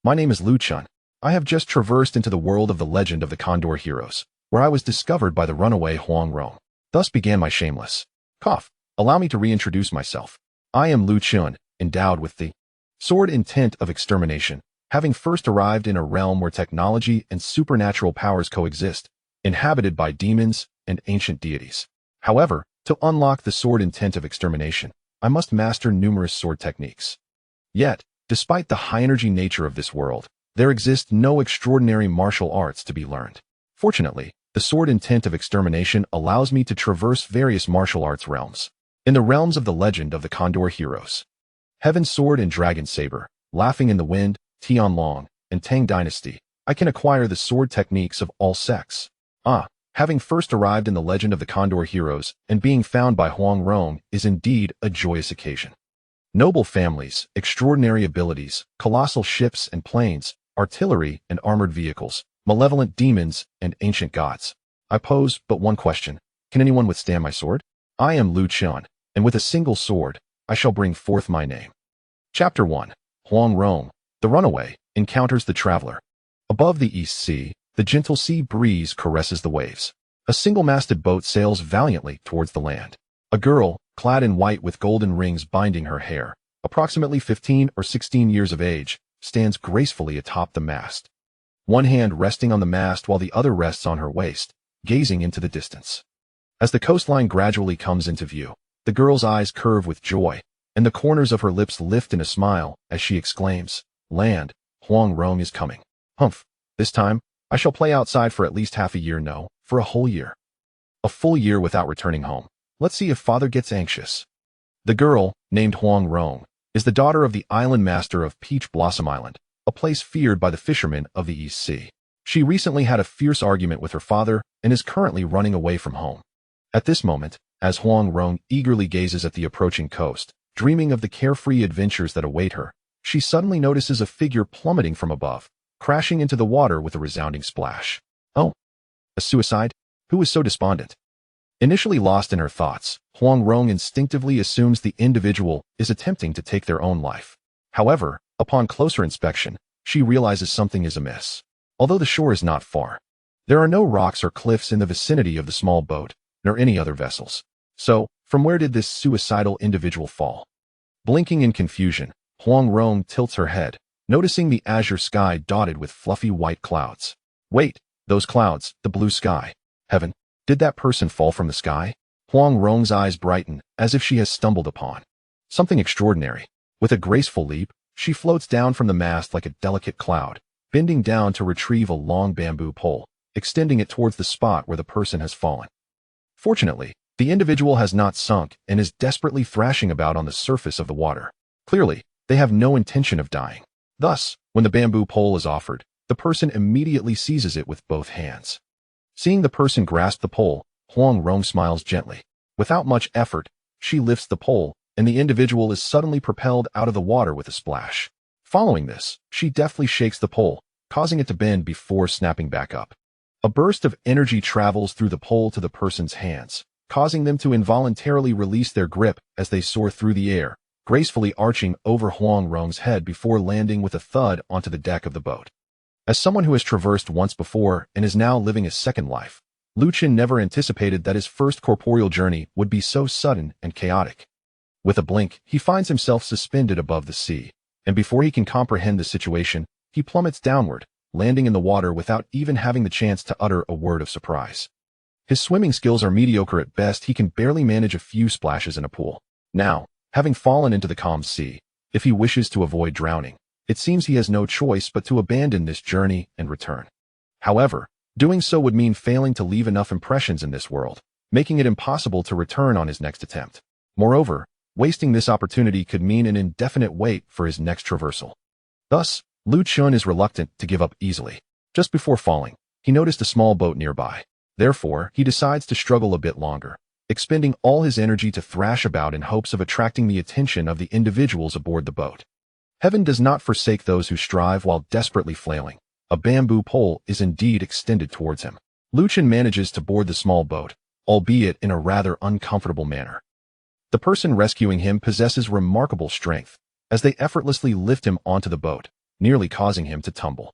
My name is Chen. I have just traversed into the world of the legend of the Condor Heroes, where I was discovered by the runaway Huang Rong. Thus began my shameless cough. Allow me to reintroduce myself. I am Chen, endowed with the sword intent of extermination, having first arrived in a realm where technology and supernatural powers coexist, inhabited by demons and ancient deities. However, to unlock the sword intent of extermination, I must master numerous sword techniques. Yet, despite the high-energy nature of this world, there exist no extraordinary martial arts to be learned. Fortunately, the sword intent of extermination allows me to traverse various martial arts realms. In the realms of the legend of the Condor Heroes, Heaven's Sword and Dragon Saber, Laughing in the Wind, Tianlong, and Tang Dynasty, I can acquire the sword techniques of all sects. Having first arrived in the legend of the Condor Heroes and being found by Huang Rong is indeed a joyous occasion. Noble families, extraordinary abilities, colossal ships and planes, artillery and armored vehicles, malevolent demons and ancient gods. I pose but one question. Can anyone withstand my sword? I am Chen, and with a single sword, I shall bring forth my name. Chapter 1. Huang Rong, the runaway, encounters the traveler. Above the East Sea, the gentle sea breeze caresses the waves. A single-masted boat sails valiantly towards the land. A girl, clad in white with golden rings binding her hair, approximately 15 or 16 years of age, stands gracefully atop the mast. One hand resting on the mast while the other rests on her waist, gazing into the distance. As the coastline gradually comes into view, the girl's eyes curve with joy, and the corners of her lips lift in a smile as she exclaims, "Land, Huang Rong is coming. Humph, this time, I shall play outside for at least half a year, no, for a whole year. A full year without returning home. Let's see if father gets anxious." The girl, named Huang Rong, is the daughter of the island master of Peach Blossom Island, a place feared by the fishermen of the East Sea. She recently had a fierce argument with her father and is currently running away from home. At this moment, as Huang Rong eagerly gazes at the approaching coast, dreaming of the carefree adventures that await her, she suddenly notices a figure plummeting from above, crashing into the water with a resounding splash. Oh, a suicide? Who is so despondent? Initially lost in her thoughts, Huang Rong instinctively assumes the individual is attempting to take their own life. However, upon closer inspection, she realizes something is amiss. Although the shore is not far, there are no rocks or cliffs in the vicinity of the small boat, nor any other vessels. So, from where did this suicidal individual fall? Blinking in confusion, Huang Rong tilts her head, noticing the azure sky dotted with fluffy white clouds. Wait, those clouds, the blue sky. Heaven, did that person fall from the sky? Huang Rong's eyes brighten, as if she has stumbled upon something extraordinary. With a graceful leap, she floats down from the mast like a delicate cloud, bending down to retrieve a long bamboo pole, extending it towards the spot where the person has fallen. Fortunately, the individual has not sunk and is desperately thrashing about on the surface of the water. Clearly, they have no intention of dying. Thus, when the bamboo pole is offered, the person immediately seizes it with both hands. Seeing the person grasp the pole, Huang Rong smiles gently. Without much effort, she lifts the pole, and the individual is suddenly propelled out of the water with a splash. Following this, she deftly shakes the pole, causing it to bend before snapping back up. A burst of energy travels through the pole to the person's hands, causing them to involuntarily release their grip as they soar through the air, gracefully arching over Huang Rong's head before landing with a thud onto the deck of the boat. As someone who has traversed once before and is now living a second life, Chen never anticipated that his first corporeal journey would be so sudden and chaotic. With a blink, he finds himself suspended above the sea, and before he can comprehend the situation, he plummets downward, landing in the water without even having the chance to utter a word of surprise. His swimming skills are mediocre at best. He can barely manage a few splashes in a pool. Now, having fallen into the calm sea, if he wishes to avoid drowning, it seems he has no choice but to abandon this journey and return. However, doing so would mean failing to leave enough impressions in this world, making it impossible to return on his next attempt. Moreover, wasting this opportunity could mean an indefinite wait for his next traversal. Thus, Chen is reluctant to give up easily. Just before falling, he noticed a small boat nearby. Therefore, he decides to struggle a bit longer, expending all his energy to thrash about in hopes of attracting the attention of the individuals aboard the boat. Heaven does not forsake those who strive while desperately flailing. A bamboo pole is indeed extended towards him. Chen manages to board the small boat, albeit in a rather uncomfortable manner. The person rescuing him possesses remarkable strength, as they effortlessly lift him onto the boat, nearly causing him to tumble.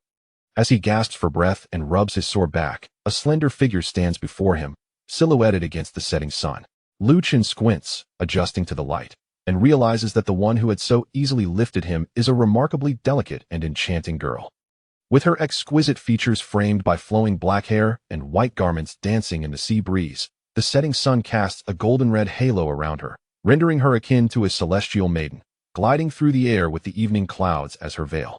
As he gasps for breath and rubs his sore back, a slender figure stands before him, silhouetted against the setting sun. Chen squints, adjusting to the light, and realizes that the one who had so easily lifted him is a remarkably delicate and enchanting girl. With her exquisite features framed by flowing black hair and white garments dancing in the sea breeze, the setting sun casts a golden-red halo around her, rendering her akin to a celestial maiden, gliding through the air with the evening clouds as her veil.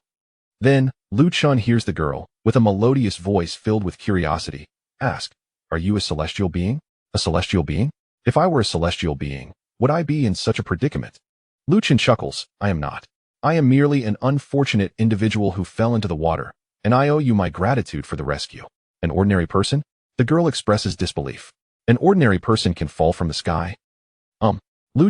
Then, Chen hears the girl, with a melodious voice filled with curiosity, ask, "Are you a celestial being? A celestial being? If I were a celestial being, would I be in such a predicament?" Chen chuckles, "I am not. I am merely an unfortunate individual who fell into the water, and I owe you my gratitude for the rescue." "An ordinary person?" The girl expresses disbelief. "An ordinary person can fall from the sky?"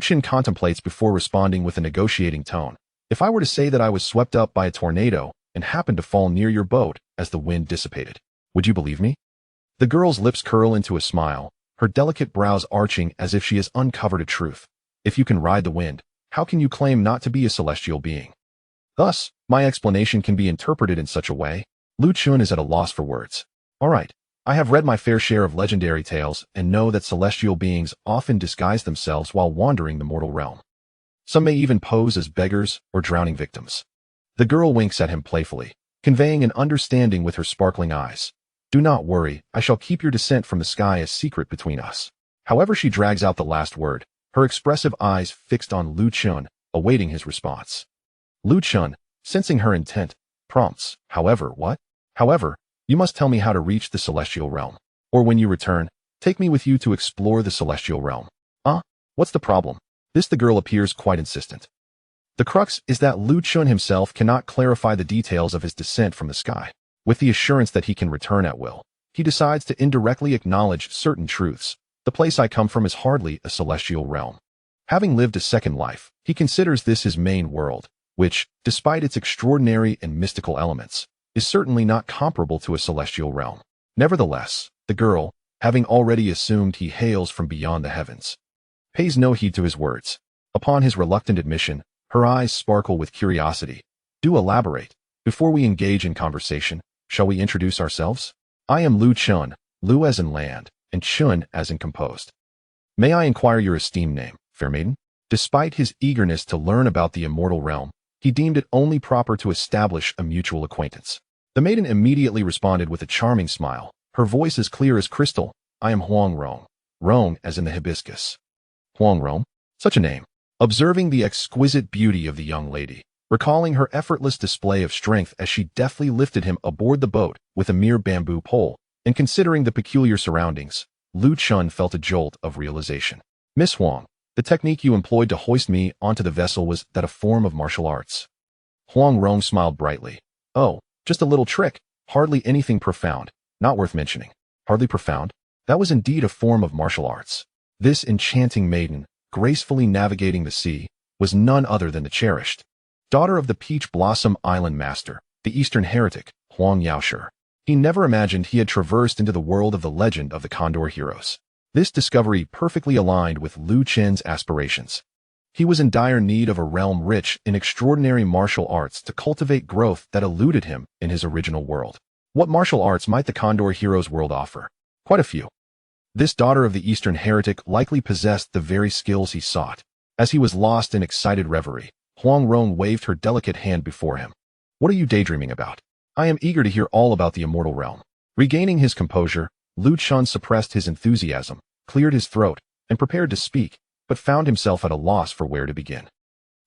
Chen contemplates before responding with a negotiating tone. "If I were to say that I was swept up by a tornado and happened to fall near your boat as the wind dissipated, would you believe me?" The girl's lips curl into a smile, her delicate brows arching as if she has uncovered a truth. "If you can ride the wind, how can you claim not to be a celestial being?" Thus, my explanation can be interpreted in such a way. Chen is at a loss for words. "All right. I have read my fair share of legendary tales and know that celestial beings often disguise themselves while wandering the mortal realm. Some may even pose as beggars or drowning victims." The girl winks at him playfully, conveying an understanding with her sparkling eyes. "Do not worry, I shall keep your descent from the sky a secret between us." However, she drags out the last word, her expressive eyes fixed on Chen, awaiting his response. Chen, sensing her intent, prompts, "However, what?" "However, you must tell me how to reach the celestial realm. Or when you return, take me with you to explore the celestial realm." What's the problem?" The girl appears quite insistent. The crux is that Chen himself cannot clarify the details of his descent from the sky. With the assurance that he can return at will, he decides to indirectly acknowledge certain truths. The place I come from is hardly a celestial realm. Having lived a second life, he considers this his main world, which, despite its extraordinary and mystical elements, is certainly not comparable to a celestial realm. Nevertheless, the girl, having already assumed he hails from beyond the heavens, pays no heed to his words. Upon his reluctant admission, her eyes sparkle with curiosity. "Do elaborate. Before we engage in conversation, shall we introduce ourselves? I am Chen, Lu as in land, and Chen as in composed. May I inquire your esteemed name, fair maiden?" Despite his eagerness to learn about the immortal realm, he deemed it only proper to establish a mutual acquaintance. The maiden immediately responded with a charming smile, her voice as clear as crystal. "I am Huang Rong. Rong as in the hibiscus." Huang Rong? Such a name. Observing the exquisite beauty of the young lady, recalling her effortless display of strength as she deftly lifted him aboard the boat with a mere bamboo pole, and considering the peculiar surroundings, Chen felt a jolt of realization. "Miss Huang, the technique you employed to hoist me onto the vessel, was that a form of martial arts?" Huang Rong smiled brightly. "Oh, just a little trick, hardly anything profound, not worth mentioning." "Hardly profound?" That was indeed a form of martial arts. This enchanting maiden, gracefully navigating the sea, was none other than the cherished daughter of the Peach Blossom Island master, the Eastern heretic, Huang Yaoshi. He never imagined he had traversed into the world of the legend of the Condor Heroes. This discovery perfectly aligned with Chen's aspirations. He was in dire need of a realm rich in extraordinary martial arts to cultivate growth that eluded him in his original world. What martial arts might the Condor Heroes world offer? Quite a few. This daughter of the Eastern heretic likely possessed the very skills he sought. As he was lost in excited reverie, Huang Rong waved her delicate hand before him. "What are you daydreaming about?" "I am eager to hear all about the immortal realm." Regaining his composure, Chen suppressed his enthusiasm, cleared his throat, and prepared to speak, but found himself at a loss for where to begin.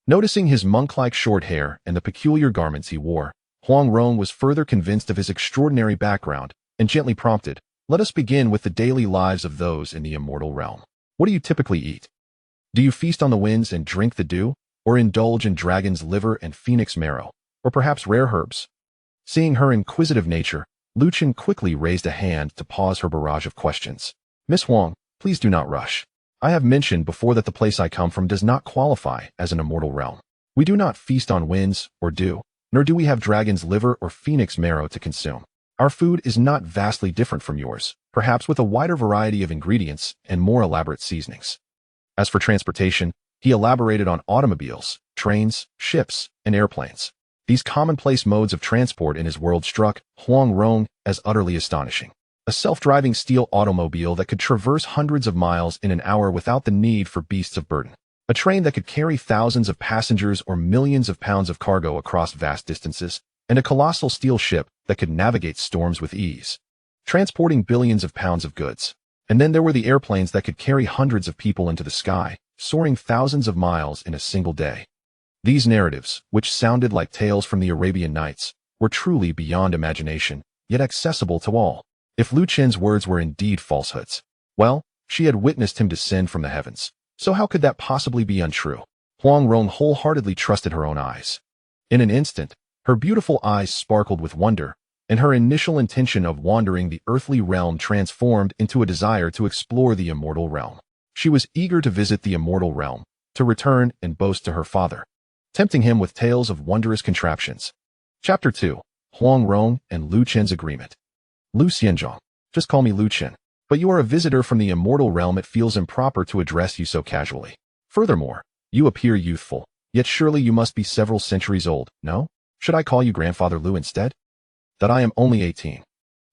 Noticing his monk-like short hair and the peculiar garments he wore, Huang Rong was further convinced of his extraordinary background and gently prompted, "Let us begin with the daily lives of those in the immortal realm. What do you typically eat? Do you feast on the winds and drink the dew, or indulge in dragon's liver and phoenix marrow, or perhaps rare herbs?" Seeing her inquisitive nature, Chen quickly raised a hand to pause her barrage of questions. "Miss Huang, please do not rush. I have mentioned before that the place I come from does not qualify as an immortal realm. We do not feast on winds or dew, nor do we have dragon's liver or phoenix marrow to consume. Our food is not vastly different from yours, perhaps with a wider variety of ingredients and more elaborate seasonings." As for transportation, he elaborated on automobiles, trains, ships, and airplanes. These commonplace modes of transport in his world struck Huang Rong as utterly astonishing. A self-driving steel automobile that could traverse hundreds of miles in an hour without the need for beasts of burden. A train that could carry thousands of passengers or millions of pounds of cargo across vast distances, and a colossal steel ship that could navigate storms with ease, transporting billions of pounds of goods. And then there were the airplanes that could carry hundreds of people into the sky, soaring thousands of miles in a single day. These narratives, which sounded like tales from the Arabian Nights, were truly beyond imagination, yet accessible to all. If Lu Chen's words were indeed falsehoods, well, she had witnessed him descend from the heavens, so how could that possibly be untrue? Huang Rong wholeheartedly trusted her own eyes. In an instant, her beautiful eyes sparkled with wonder, and her initial intention of wandering the earthly realm transformed into a desire to explore the immortal realm. She was eager to visit the immortal realm, to return and boast to her father, tempting him with tales of wondrous contraptions. Chapter 2. Huang Rong and Lu Chen's Agreement. Lu Xianzhong, just call me Lu Chen. But you are a visitor from the immortal realm. It feels improper to address you so casually. Furthermore, you appear youthful, yet surely you must be several centuries old, no? Should I call you Grandfather Lu instead? That I am only 18.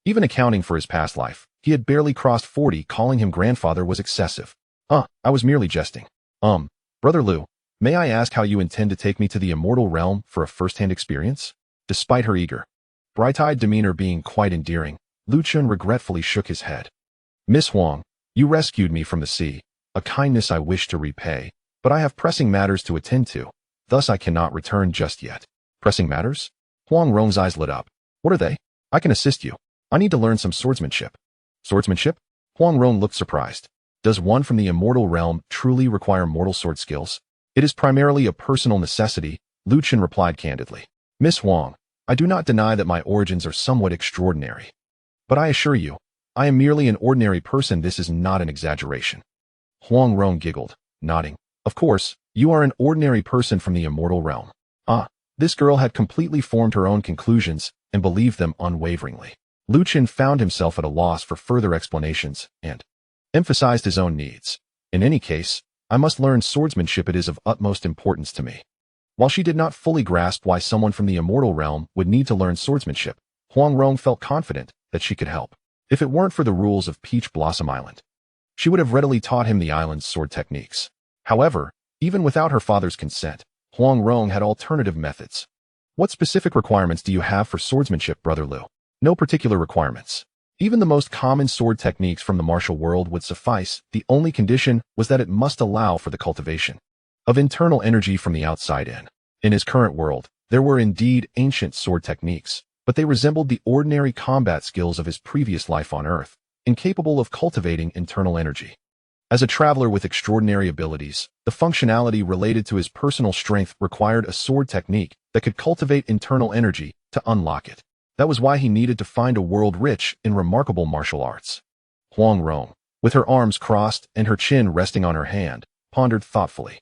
Even accounting for his past life, he had barely crossed 40. Calling him grandfather was excessive. I was merely jesting. Brother Lu, may I ask how you intend to take me to the immortal realm for a first-hand experience? Despite her eager, bright-eyed demeanor being quite endearing, Lu Chen regretfully shook his head. Miss Huang, you rescued me from the sea, a kindness I wish to repay, but I have pressing matters to attend to, thus I cannot return just yet. Pressing matters? Huang Rong's eyes lit up. What are they? I can assist you. I need to learn some swordsmanship. Swordsmanship? Huang Rong looked surprised. Does one from the immortal realm truly require mortal sword skills? It is primarily a personal necessity, Lu Chen replied candidly. Miss Huang, I do not deny that my origins are somewhat extraordinary. But I assure you, I am merely an ordinary person. This is not an exaggeration. Huang Rong giggled, nodding. Of course, you are an ordinary person from the immortal realm. This girl had completely formed her own conclusions and believed them unwaveringly. Lu Chen found himself at a loss for further explanations and emphasized his own needs. In any case, I must learn swordsmanship. It is of utmost importance to me. While she did not fully grasp why someone from the immortal realm would need to learn swordsmanship, Huang Rong felt confident that she could help. If it weren't for the rules of Peach Blossom Island, she would have readily taught him the island's sword techniques. However, even without her father's consent, Huang Rong had alternative methods. What specific requirements do you have for swordsmanship, Brother Lu? No particular requirements. Even the most common sword techniques from the martial world would suffice. The only condition was that it must allow for the cultivation of internal energy from the outside in. In his current world, there were indeed ancient sword techniques, but they resembled the ordinary combat skills of his previous life on Earth, incapable of cultivating internal energy. As a traveler with extraordinary abilities, the functionality related to his personal strength required a sword technique that could cultivate internal energy to unlock it. That was why he needed to find a world rich in remarkable martial arts. Huang Rong, with her arms crossed and her chin resting on her hand, pondered thoughtfully.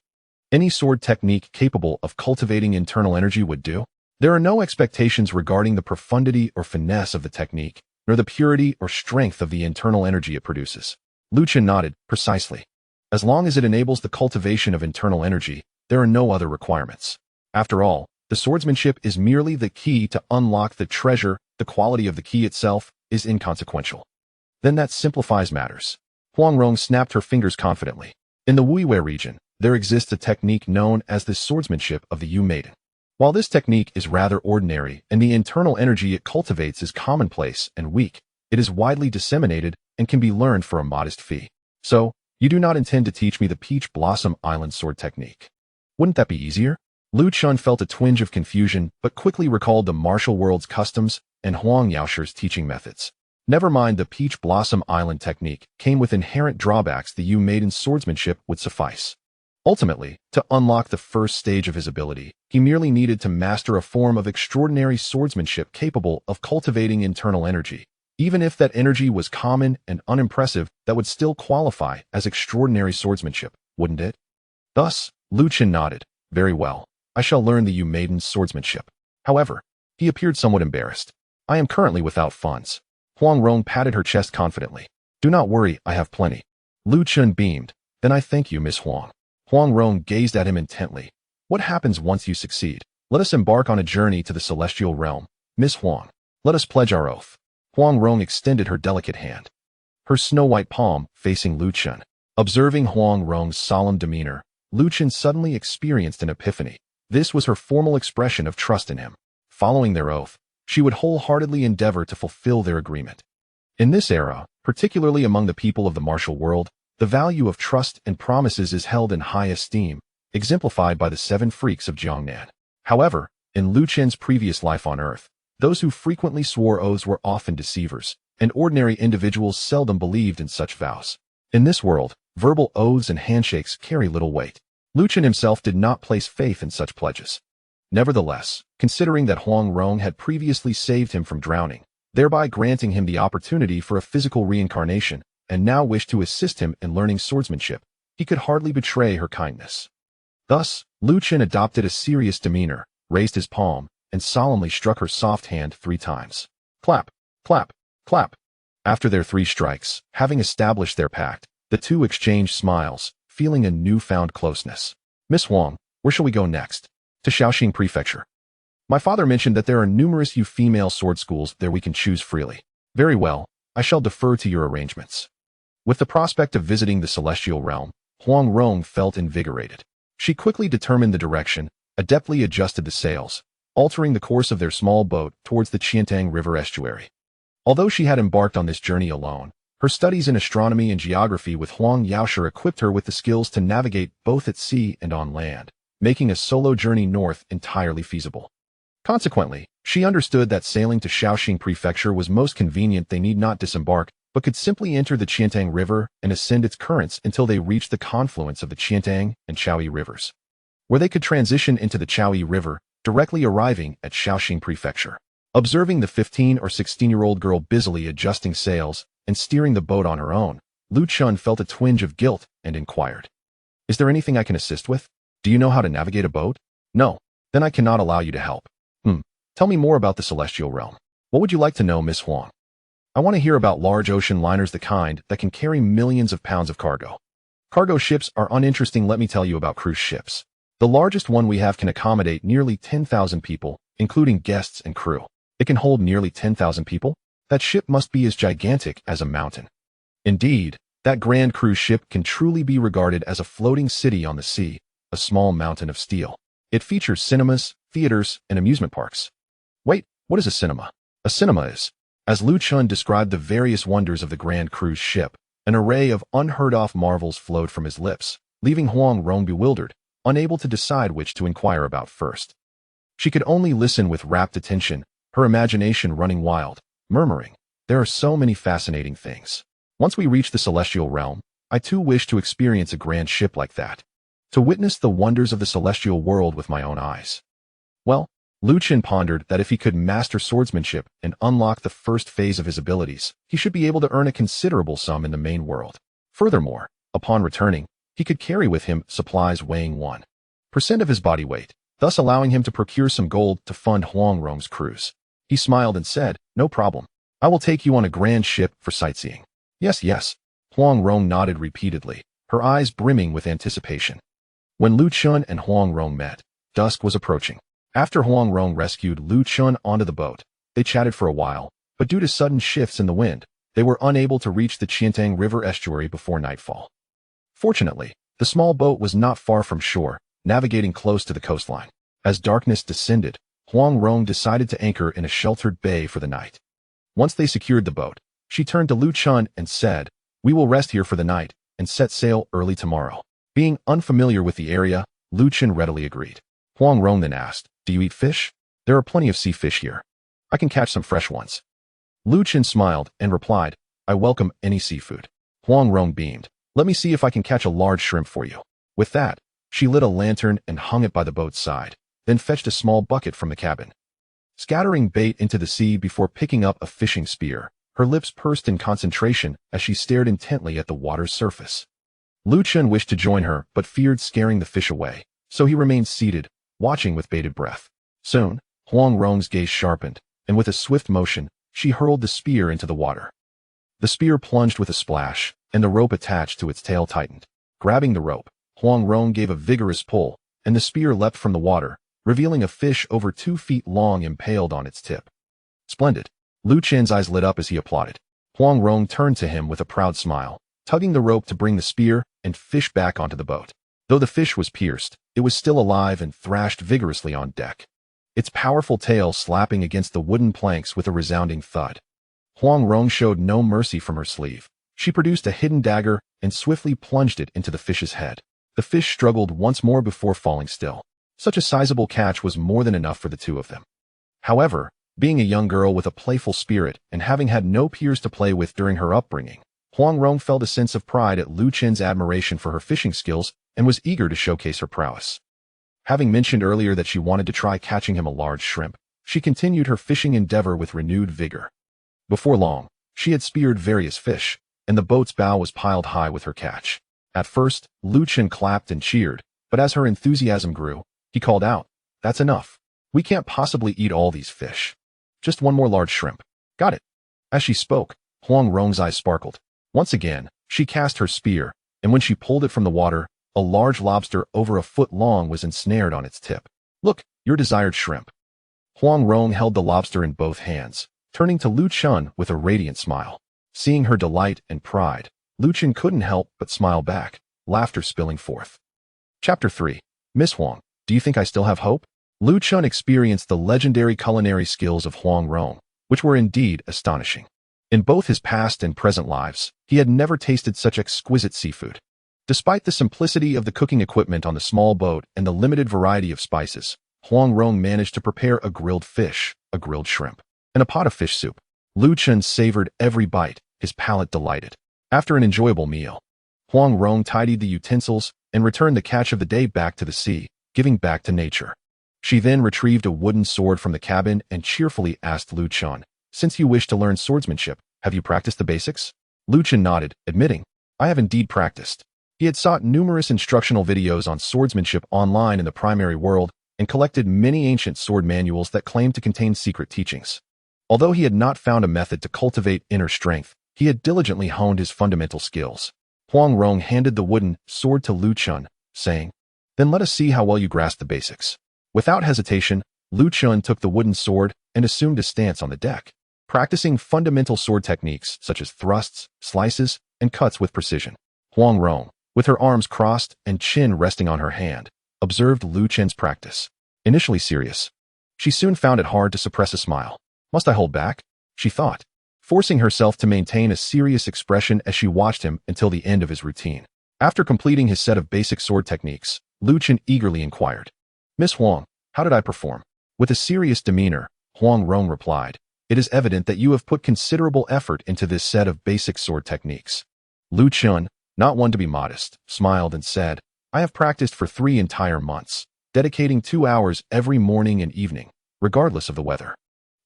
Any sword technique capable of cultivating internal energy would do. There are no expectations regarding the profundity or finesse of the technique, nor the purity or strength of the internal energy it produces. Lu Chen nodded, precisely. As long as it enables the cultivation of internal energy, there are no other requirements. After all, the swordsmanship is merely the key to unlock the treasure. The quality of the key itself is inconsequential. Then that simplifies matters. Huang Rong snapped her fingers confidently. In the Wuiwei region, there exists a technique known as the swordsmanship of the Yu Maiden. While this technique is rather ordinary and the internal energy it cultivates is commonplace and weak, it is widely disseminated and can be learned for a modest fee. So, you do not intend to teach me the Peach Blossom Island sword technique? Wouldn't that be easier? Lu Chen felt a twinge of confusion, but quickly recalled the martial world's customs and Huang Yaoshi's teaching methods. Never mind, the Peach Blossom Island technique came with inherent drawbacks. The Yu Maiden's swordsmanship would suffice. Ultimately, to unlock the first stage of his ability, he merely needed to master a form of extraordinary swordsmanship capable of cultivating internal energy. Even if that energy was common and unimpressive, that would still qualify as extraordinary swordsmanship, wouldn't it? Thus, Lu Chen nodded. Very well. I shall learn the Yu Maiden's swordsmanship. However, he appeared somewhat embarrassed. I am currently without funds. Huang Rong patted her chest confidently. Do not worry, I have plenty. Lu Chen beamed. Then I thank you, Miss Huang. Huang Rong gazed at him intently. What happens once you succeed? Let us embark on a journey to the celestial realm. Miss Huang, let us pledge our oath. Huang Rong extended her delicate hand, her snow-white palm facing Lu Chen. Observing Huang Rong's solemn demeanor, Lu Chen suddenly experienced an epiphany. This was her formal expression of trust in him. Following their oath, she would wholeheartedly endeavor to fulfill their agreement. In this era, particularly among the people of the martial world, the value of trust and promises is held in high esteem, exemplified by the 7 freaks of Jiangnan. However, in Lu Chen's previous life on Earth, those who frequently swore oaths were often deceivers, and ordinary individuals seldom believed in such vows. In this world, verbal oaths and handshakes carry little weight. Lu Chen himself did not place faith in such pledges. Nevertheless, considering that Huang Rong had previously saved him from drowning, thereby granting him the opportunity for a physical reincarnation, and now wished to assist him in learning swordsmanship, he could hardly betray her kindness. Thus, Lu Chen adopted a serious demeanor, raised his palm, and solemnly struck her soft hand 3 times. Clap, clap, clap. After their 3 strikes, having established their pact, the two exchanged smiles, feeling a newfound closeness. Miss Huang, where shall we go next? To Shaoxing Prefecture. My father mentioned that there are numerous female sword schools there we can choose freely. Very well, I shall defer to your arrangements. With the prospect of visiting the celestial realm, Huang Rong felt invigorated. She quickly determined the direction, adeptly adjusted the sails, altering the course of their small boat towards the Qiantang River estuary. Although she had embarked on this journey alone, her studies in astronomy and geography with Huang Yaoshi equipped her with the skills to navigate both at sea and on land, making a solo journey north entirely feasible. Consequently, she understood that sailing to Shaoxing Prefecture was most convenient. They need not disembark, but could simply enter the Qiantang River and ascend its currents until they reached the confluence of the Qiantang and Chaoyi rivers, where they could transition into the Chaoyi River, directly arriving at Shaoxing Prefecture. Observing the 15 or 16-year-old girl busily adjusting sails and steering the boat on her own, Lu Chen felt a twinge of guilt and inquired, "Is there anything I can assist with? Do you know how to navigate a boat?" "No. Then I cannot allow you to help." Tell me more about the celestial realm. What would you like to know, Miss Huang?" "I want to hear about large ocean liners, the kind that can carry millions of pounds of cargo." "Cargo ships are uninteresting. Let me tell you about cruise ships. The largest one we have can accommodate nearly 10,000 people, including guests and crew." "It can hold nearly 10,000 people? That ship must be as gigantic as a mountain." "Indeed, that grand cruise ship can truly be regarded as a floating city on the sea, a small mountain of steel. It features cinemas, theaters, and amusement parks." "Wait, what is a cinema?" "A cinema is," as Lu Chen described the various wonders of the grand cruise ship, an array of unheard-of marvels flowed from his lips, leaving Huang Rong bewildered, unable to decide which to inquire about first. She could only listen with rapt attention, her imagination running wild, murmuring, "There are so many fascinating things. Once we reach the celestial realm, I too wish to experience a grand ship like that, to witness the wonders of the celestial world with my own eyes." Well, Lu Chen pondered that if he could master swordsmanship and unlock the first phase of his abilities, he should be able to earn a considerable sum in the main world. Furthermore, upon returning, he could carry with him supplies weighing 1% of his body weight, thus allowing him to procure some gold to fund Huang Rong's cruise. He smiled and said, "No problem. I will take you on a grand ship for sightseeing." "Yes, yes." Huang Rong nodded repeatedly, her eyes brimming with anticipation. When Lu Chen and Huang Rong met, dusk was approaching. After Huang Rong rescued Lu Chen onto the boat, they chatted for a while, but due to sudden shifts in the wind, they were unable to reach the Qiantang River estuary before nightfall. Fortunately, the small boat was not far from shore, navigating close to the coastline. As darkness descended, Huang Rong decided to anchor in a sheltered bay for the night. Once they secured the boat, she turned to Lu Chen and said, "We will rest here for the night and set sail early tomorrow." Being unfamiliar with the area, Lu Chen readily agreed. Huang Rong then asked, "Do you eat fish?" "There are plenty of sea fish here. I can catch some fresh ones." Lu Chen smiled and replied, "I welcome any seafood." Huang Rong beamed, "Let me see if I can catch a large shrimp for you." With that, she lit a lantern and hung it by the boat's side, then fetched a small bucket from the cabin. Scattering bait into the sea before picking up a fishing spear, her lips pursed in concentration as she stared intently at the water's surface. Lu Chen wished to join her but feared scaring the fish away, so he remained seated, watching with bated breath. Soon, Huang Rong's gaze sharpened, and with a swift motion, she hurled the spear into the water. The spear plunged with a splash, and the rope attached to its tail tightened. Grabbing the rope, Huang Rong gave a vigorous pull, and the spear leapt from the water, revealing a fish over 2 feet long impaled on its tip. Splendid. Lu Chen's eyes lit up as he applauded. Huang Rong turned to him with a proud smile, tugging the rope to bring the spear and fish back onto the boat. Though the fish was pierced, it was still alive and thrashed vigorously on deck, its powerful tail slapping against the wooden planks with a resounding thud. Huang Rong showed no mercy from her sleeve. She produced a hidden dagger and swiftly plunged it into the fish's head. The fish struggled once more before falling still. Such a sizable catch was more than enough for the two of them. However, being a young girl with a playful spirit and having had no peers to play with during her upbringing, Huang Rong felt a sense of pride at Lu Chen's admiration for her fishing skills and was eager to showcase her prowess. Having mentioned earlier that she wanted to try catching him a large shrimp, she continued her fishing endeavor with renewed vigor. Before long, she had speared various fish, and the boat's bow was piled high with her catch. At first, Lu Chen clapped and cheered, but as her enthusiasm grew, he called out, "That's enough. We can't possibly eat all these fish. Just one more large shrimp." "Got it." As she spoke, Huang Rong's eyes sparkled. Once again, she cast her spear, and when she pulled it from the water, a large lobster over a foot long was ensnared on its tip. "Look, your desired shrimp." Huang Rong held the lobster in both hands, turning to Lu Chen with a radiant smile. Seeing her delight and pride, Lu Chen couldn't help but smile back, laughter spilling forth. Chapter 3. Miss Huang, do you think I still have hope? Lu Chen experienced the legendary culinary skills of Huang Rong, which were indeed astonishing. In both his past and present lives, he had never tasted such exquisite seafood. Despite the simplicity of the cooking equipment on the small boat and the limited variety of spices, Huang Rong managed to prepare a grilled fish, a grilled shrimp, and a pot of fish soup. Lu Chen savored every bite, his palate delighted. After an enjoyable meal, Huang Rong tidied the utensils and returned the catch of the day back to the sea, giving back to nature. She then retrieved a wooden sword from the cabin and cheerfully asked Lu Chen, "Since you wish to learn swordsmanship, have you practiced the basics?" Lu Chen nodded, admitting, "I have indeed practiced." He had sought numerous instructional videos on swordsmanship online in the primary world and collected many ancient sword manuals that claimed to contain secret teachings. Although he had not found a method to cultivate inner strength, he had diligently honed his fundamental skills. Huang Rong handed the wooden sword to Lu Chen, saying, "Then let us see how well you grasp the basics." Without hesitation, Lu Chen took the wooden sword and assumed a stance on the deck, practicing fundamental sword techniques such as thrusts, slices, and cuts with precision. Huang Rong, with her arms crossed and chin resting on her hand, observed Lu Chen's practice. Initially serious, she soon found it hard to suppress a smile. "Must I hold back?" she thought, forcing herself to maintain a serious expression as she watched him until the end of his routine. After completing his set of basic sword techniques, Lu Chen eagerly inquired, "Miss Huang, how did I perform?" With a serious demeanor, Huang Rong replied, "It is evident that you have put considerable effort into this set of basic sword techniques." Lu Chen, not one to be modest, smiled and said, "I have practiced for 3 entire months, dedicating 2 hours every morning and evening, regardless of the weather.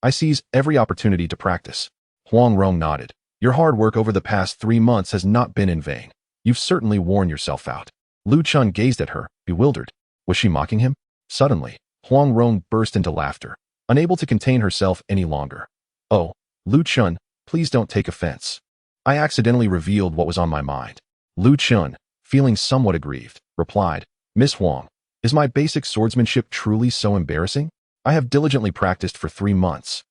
I seize every opportunity to practice." Huang Rong nodded. "Your hard work over the past 3 months has not been in vain. You've certainly worn yourself out." Lu Chen gazed at her, bewildered. Was she mocking him? Suddenly, Huang Rong burst into laughter, unable to contain herself any longer. "Oh, Lu Chen, please don't take offense. I accidentally revealed what was on my mind." Lu Chen, feeling somewhat aggrieved, replied, "Miss Huang, is my basic swordsmanship truly so embarrassing? I have diligently practiced for 3 months.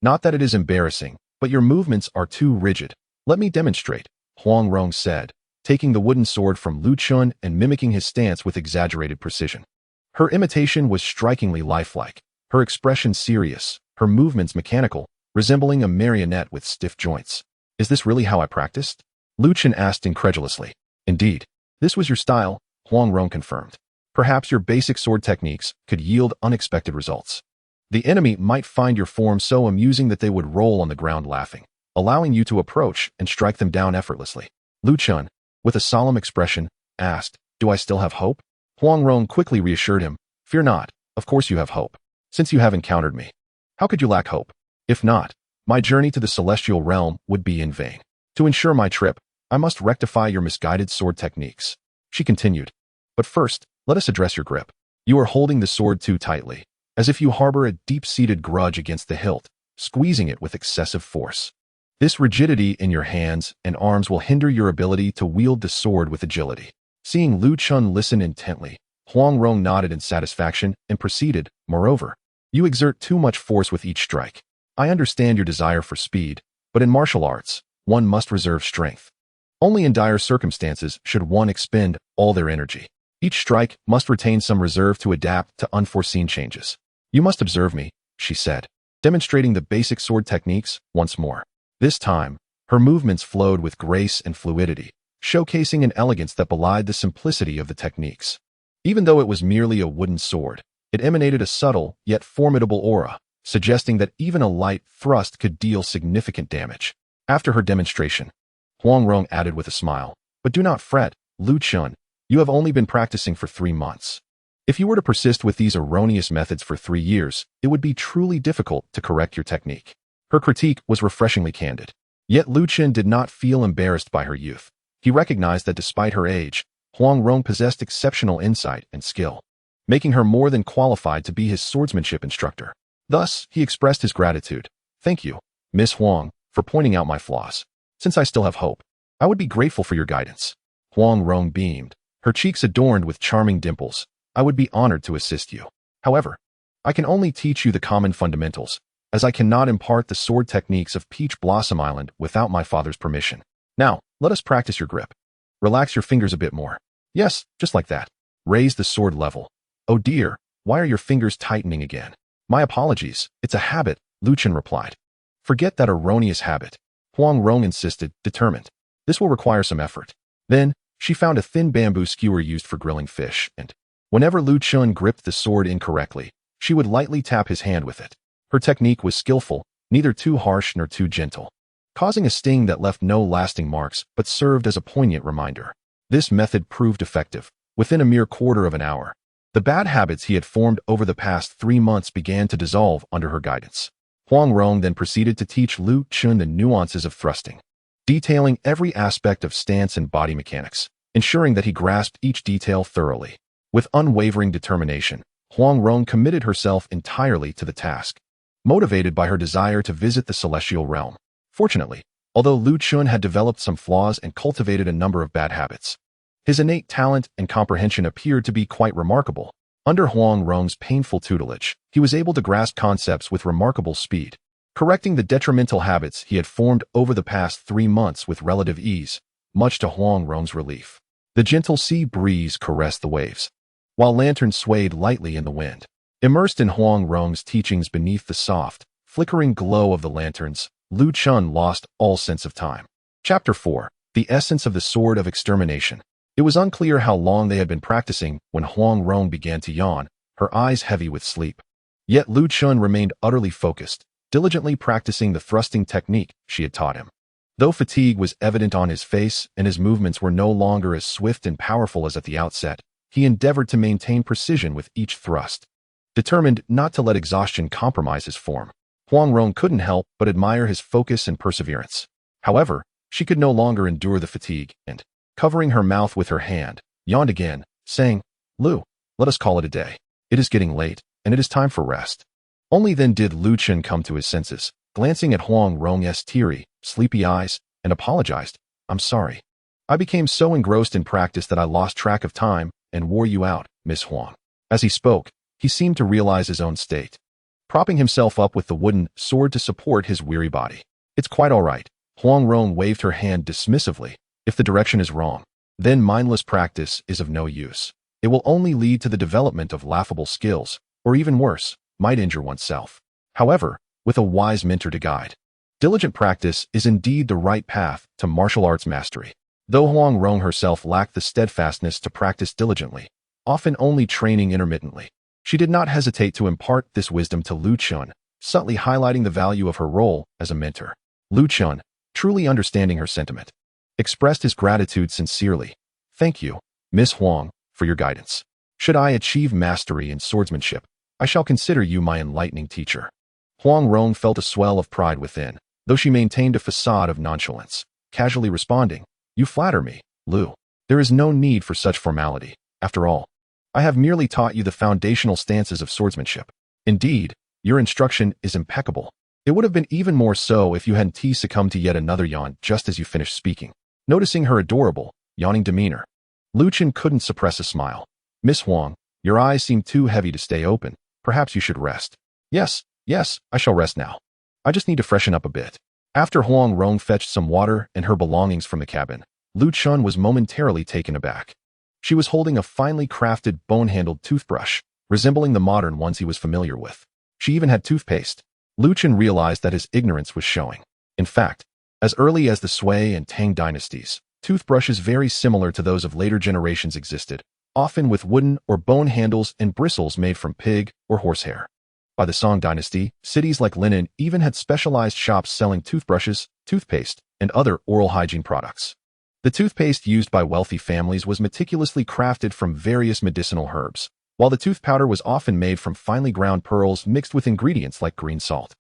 Not that it is embarrassing, but your movements are too rigid. Let me demonstrate," Huang Rong said, taking the wooden sword from Lu Chen and mimicking his stance with exaggerated precision. Her imitation was strikingly lifelike, her expression serious, her movements mechanical, resembling a marionette with stiff joints. "Is this really how I practiced?" Lu Chen asked incredulously. "Indeed. This was your style," Huang Rong confirmed. "Perhaps your basic sword techniques could yield unexpected results. The enemy might find your form so amusing that they would roll on the ground laughing, allowing you to approach and strike them down effortlessly." Lu Chen, with a solemn expression, asked, "Do I still have hope?" Huang Rong quickly reassured him, "Fear not, of course you have hope, since you have encountered me. How could you lack hope? If not, my journey to the celestial realm would be in vain. To ensure my trip, I must rectify your misguided sword techniques." She continued, "But first, let us address your grip. You are holding the sword too tightly, as if you harbor a deep-seated grudge against the hilt, squeezing it with excessive force. This rigidity in your hands and arms will hinder your ability to wield the sword with agility." Seeing Lu Chen listen intently, Huang Rong nodded in satisfaction and proceeded, moreover. You exert too much force with each strike. I understand your desire for speed, but in martial arts, one must reserve strength. Only in dire circumstances should one expend all their energy. Each strike must retain some reserve to adapt to unforeseen changes. You must observe me, she said, demonstrating the basic sword techniques once more. This time, her movements flowed with grace and fluidity, showcasing an elegance that belied the simplicity of the techniques. Even though it was merely a wooden sword, it emanated a subtle yet formidable aura, suggesting that even a light thrust could deal significant damage. After her demonstration, Huang Rong added with a smile, "But do not fret, Lu Chen, you have only been practicing for 3 months. If you were to persist with these erroneous methods for 3 years, it would be truly difficult to correct your technique." Her critique was refreshingly candid. Yet Lu Chen did not feel embarrassed by her youth. He recognized that despite her age, Huang Rong possessed exceptional insight and skill, making her more than qualified to be his swordsmanship instructor. Thus, he expressed his gratitude. "Thank you, Miss Huang, for pointing out my flaws. Since I still have hope, I would be grateful for your guidance." Huang Rong beamed, her cheeks adorned with charming dimples. "I would be honored to assist you. However, I can only teach you the common fundamentals, as I cannot impart the sword techniques of Peach Blossom Island without my father's permission. Now, let us practice your grip. Relax your fingers a bit more. Yes, just like that. Raise the sword level. Oh dear, why are your fingers tightening again?" "My apologies, it's a habit," Lu Chen replied. "Forget that erroneous habit," Huang Rong insisted, determined. "This will require some effort." Then, she found a thin bamboo skewer used for grilling fish, and whenever Lu Chen gripped the sword incorrectly, she would lightly tap his hand with it. Her technique was skillful, neither too harsh nor too gentle, causing a sting that left no lasting marks but served as a poignant reminder. This method proved effective. Within a mere quarter of an hour, the bad habits he had formed over the past 3 months began to dissolve under her guidance. Huang Rong then proceeded to teach Lu Chen the nuances of thrusting, detailing every aspect of stance and body mechanics, ensuring that he grasped each detail thoroughly. With unwavering determination, Huang Rong committed herself entirely to the task, motivated by her desire to visit the celestial realm. Fortunately, although Lu Chen had developed some flaws and cultivated a number of bad habits, his innate talent and comprehension appeared to be quite remarkable. Under Huang Rong's painful tutelage, he was able to grasp concepts with remarkable speed, correcting the detrimental habits he had formed over the past 3 months with relative ease, much to Huang Rong's relief. The gentle sea breeze caressed the waves, while lanterns swayed lightly in the wind. Immersed in Huang Rong's teachings beneath the soft, flickering glow of the lanterns, Lu Chen lost all sense of time. Chapter 4. The Essence of the Sword of Extermination. It was unclear how long they had been practicing when Huang Rong began to yawn, her eyes heavy with sleep. Yet Lu Chen remained utterly focused, diligently practicing the thrusting technique she had taught him. Though fatigue was evident on his face and his movements were no longer as swift and powerful as at the outset, he endeavored to maintain precision with each thrust, determined not to let exhaustion compromise his form. Huang Rong couldn't help but admire his focus and perseverance. However, she could no longer endure the fatigue and, covering her mouth with her hand, yawned again, saying, "Lu, let us call it a day. It is getting late, and it is time for rest." Only then did Lu Chen come to his senses, glancing at Huang Rong's teary, sleepy eyes, and apologized. "I'm sorry. I became so engrossed in practice that I lost track of time and wore you out, Miss Huang." As he spoke, he seemed to realize his own state, propping himself up with the wooden sword to support his weary body. "It's quite all right." Huang Rong waved her hand dismissively. "If the direction is wrong, then mindless practice is of no use. It will only lead to the development of laughable skills, or even worse, might injure oneself. However, with a wise mentor to guide, diligent practice is indeed the right path to martial arts mastery." Though Huang Rong herself lacked the steadfastness to practice diligently, often only training intermittently, she did not hesitate to impart this wisdom to Lu Chen, subtly highlighting the value of her role as a mentor. Lu Chen, truly understanding her sentiment, expressed his gratitude sincerely. "Thank you, Miss Huang, for your guidance. Should I achieve mastery in swordsmanship, I shall consider you my enlightening teacher." Huang Rong felt a swell of pride within, though she maintained a facade of nonchalance, casually responding, "You flatter me, Lu. There is no need for such formality. After all, I have merely taught you the foundational stances of swordsmanship. Indeed, your instruction is impeccable. It would have been even more so if you hadn't succumbed to yet another yawn just as you finished speaking." Noticing her adorable, yawning demeanor, Lu Chen couldn't suppress a smile. Miss Huang, your eyes seem too heavy to stay open. Perhaps you should rest. Yes, I shall rest now. I just need to freshen up a bit. After Huang Rong fetched some water and her belongings from the cabin, Chen was momentarily taken aback. She was holding a finely crafted, bone-handled toothbrush, resembling the modern ones he was familiar with. She even had toothpaste. Chen realized that his ignorance was showing. In fact, as early as the Sui and Tang dynasties, toothbrushes very similar to those of later generations existed, often with wooden or bone handles and bristles made from pig or horsehair. By the Song dynasty, cities like Linen even had specialized shops selling toothbrushes, toothpaste, and other oral hygiene products. The toothpaste used by wealthy families was meticulously crafted from various medicinal herbs, while the tooth powder was often made from finely ground pearls mixed with ingredients like green salt.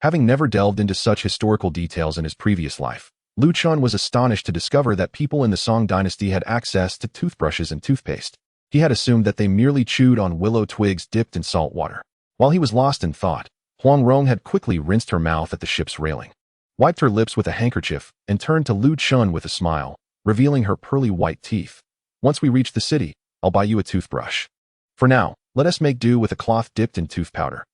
Having never delved into such historical details in his previous life, Chen was astonished to discover that people in the Song dynasty had access to toothbrushes and toothpaste. He had assumed that they merely chewed on willow twigs dipped in salt water. While he was lost in thought, Huang Rong had quickly rinsed her mouth at the ship's railing, wiped her lips with a handkerchief, and turned to Chen with a smile, revealing her pearly white teeth. Once we reach the city, I'll buy you a toothbrush. For now, let us make do with a cloth dipped in tooth powder.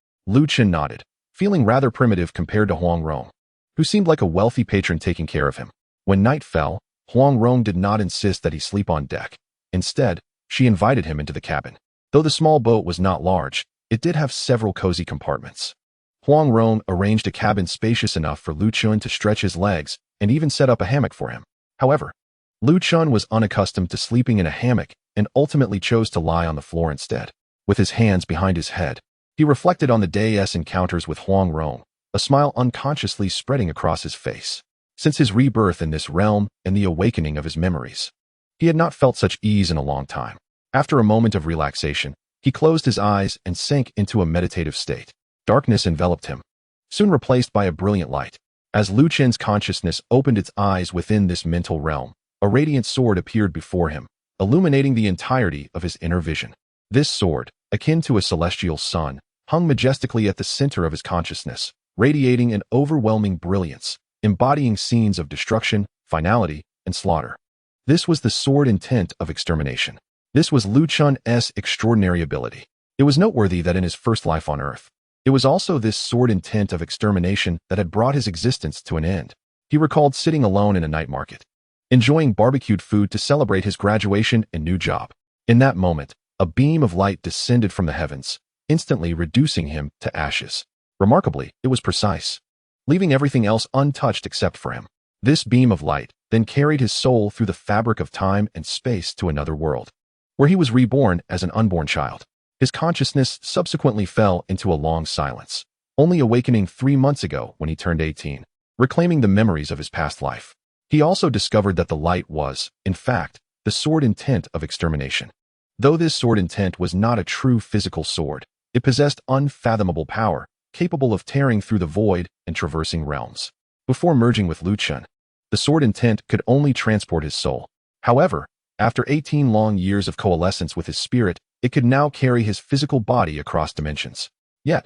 Chen nodded, feeling rather primitive compared to Huang Rong, who seemed like a wealthy patron taking care of him. When night fell, Huang Rong did not insist that he sleep on deck. Instead, she invited him into the cabin. Though the small boat was not large, it did have several cozy compartments. Huang Rong arranged a cabin spacious enough for Chen to stretch his legs and even set up a hammock for him. However, Chen was unaccustomed to sleeping in a hammock and ultimately chose to lie on the floor instead. With his hands behind his head, he reflected on the day's encounters with Huang Rong, a smile unconsciously spreading across his face. Since his rebirth in this realm and the awakening of his memories, he had not felt such ease in a long time. After a moment of relaxation, he closed his eyes and sank into a meditative state. Darkness enveloped him, soon replaced by a brilliant light. As Chen's consciousness opened its eyes within this mental realm, a radiant sword appeared before him, illuminating the entirety of his inner vision. This sword, akin to a celestial sun, hung majestically at the center of his consciousness, radiating an overwhelming brilliance, embodying scenes of destruction, finality, and slaughter. This was the sword intent of extermination. This was Chen's extraordinary ability. It was noteworthy that in his first life on Earth, it was also this sword intent of extermination that had brought his existence to an end. He recalled sitting alone in a night market, enjoying barbecued food to celebrate his graduation and new job. In that moment, a beam of light descended from the heavens, instantly reducing him to ashes. Remarkably, it was precise, leaving everything else untouched except for him. This beam of light then carried his soul through the fabric of time and space to another world, where he was reborn as an unborn child. His consciousness subsequently fell into a long silence, only awakening 3 months ago when he turned 18, reclaiming the memories of his past life. He also discovered that the light was, in fact, the sword intent of extermination. Though this sword intent was not a true physical sword, it possessed unfathomable power, capable of tearing through the void and traversing realms. Before merging with Chen, the sword intent could only transport his soul. However, after 18 long years of coalescence with his spirit, it could now carry his physical body across dimensions. Yet,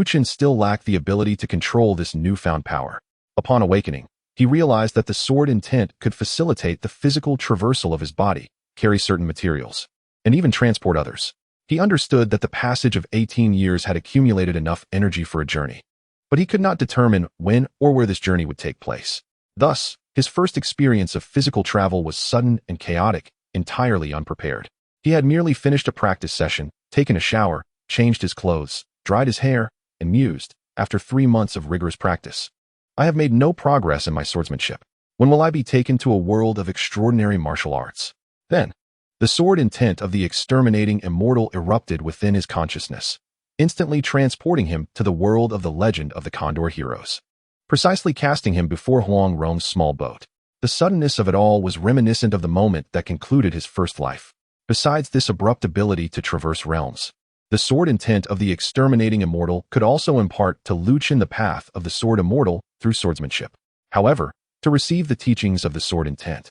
Chen still lacked the ability to control this newfound power. Upon awakening, he realized that the sword intent could facilitate the physical traversal of his body, carry certain materials, and even transport others. He understood that the passage of 18 years had accumulated enough energy for a journey, but he could not determine when or where this journey would take place. Thus, his first experience of physical travel was sudden and chaotic, entirely unprepared. He had merely finished a practice session, taken a shower, changed his clothes, dried his hair, and mused, after 3 months of rigorous practice. I have made no progress in my swordsmanship. When will I be taken to a world of extraordinary martial arts? Then, the sword intent of the exterminating immortal erupted within his consciousness, instantly transporting him to the world of the legend of the Condor Heroes, precisely casting him before Huang Rong's small boat. The suddenness of it all was reminiscent of the moment that concluded his first life. Besides this abrupt ability to traverse realms, the sword intent of the exterminating immortal could also impart to Chen the path of the sword immortal through swordsmanship. However, to receive the teachings of the sword intent,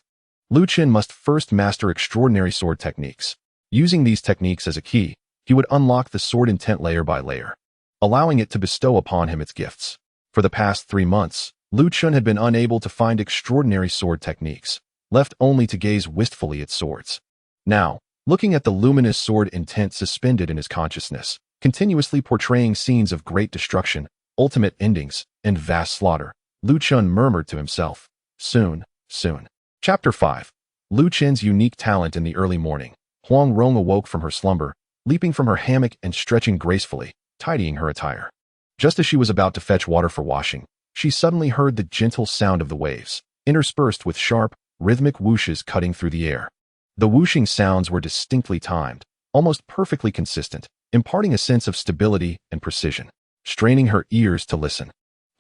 Chen must first master extraordinary sword techniques. Using these techniques as a key, he would unlock the sword intent layer by layer, allowing it to bestow upon him its gifts. For the past 3 months, Chen had been unable to find extraordinary sword techniques, left only to gaze wistfully at swords. Now, looking at the luminous sword intent suspended in his consciousness, continuously portraying scenes of great destruction, ultimate endings, and vast slaughter. Lu Chen murmured to himself, soon, soon. Chapter 5. Lu Chen's unique talent. In the early morning, Huang Rong awoke from her slumber, leaping from her hammock and stretching gracefully, tidying her attire. Just as she was about to fetch water for washing, she suddenly heard the gentle sound of the waves, interspersed with sharp, rhythmic whooshes cutting through the air. The whooshing sounds were distinctly timed, almost perfectly consistent, imparting a sense of stability and precision. Straining her ears to listen,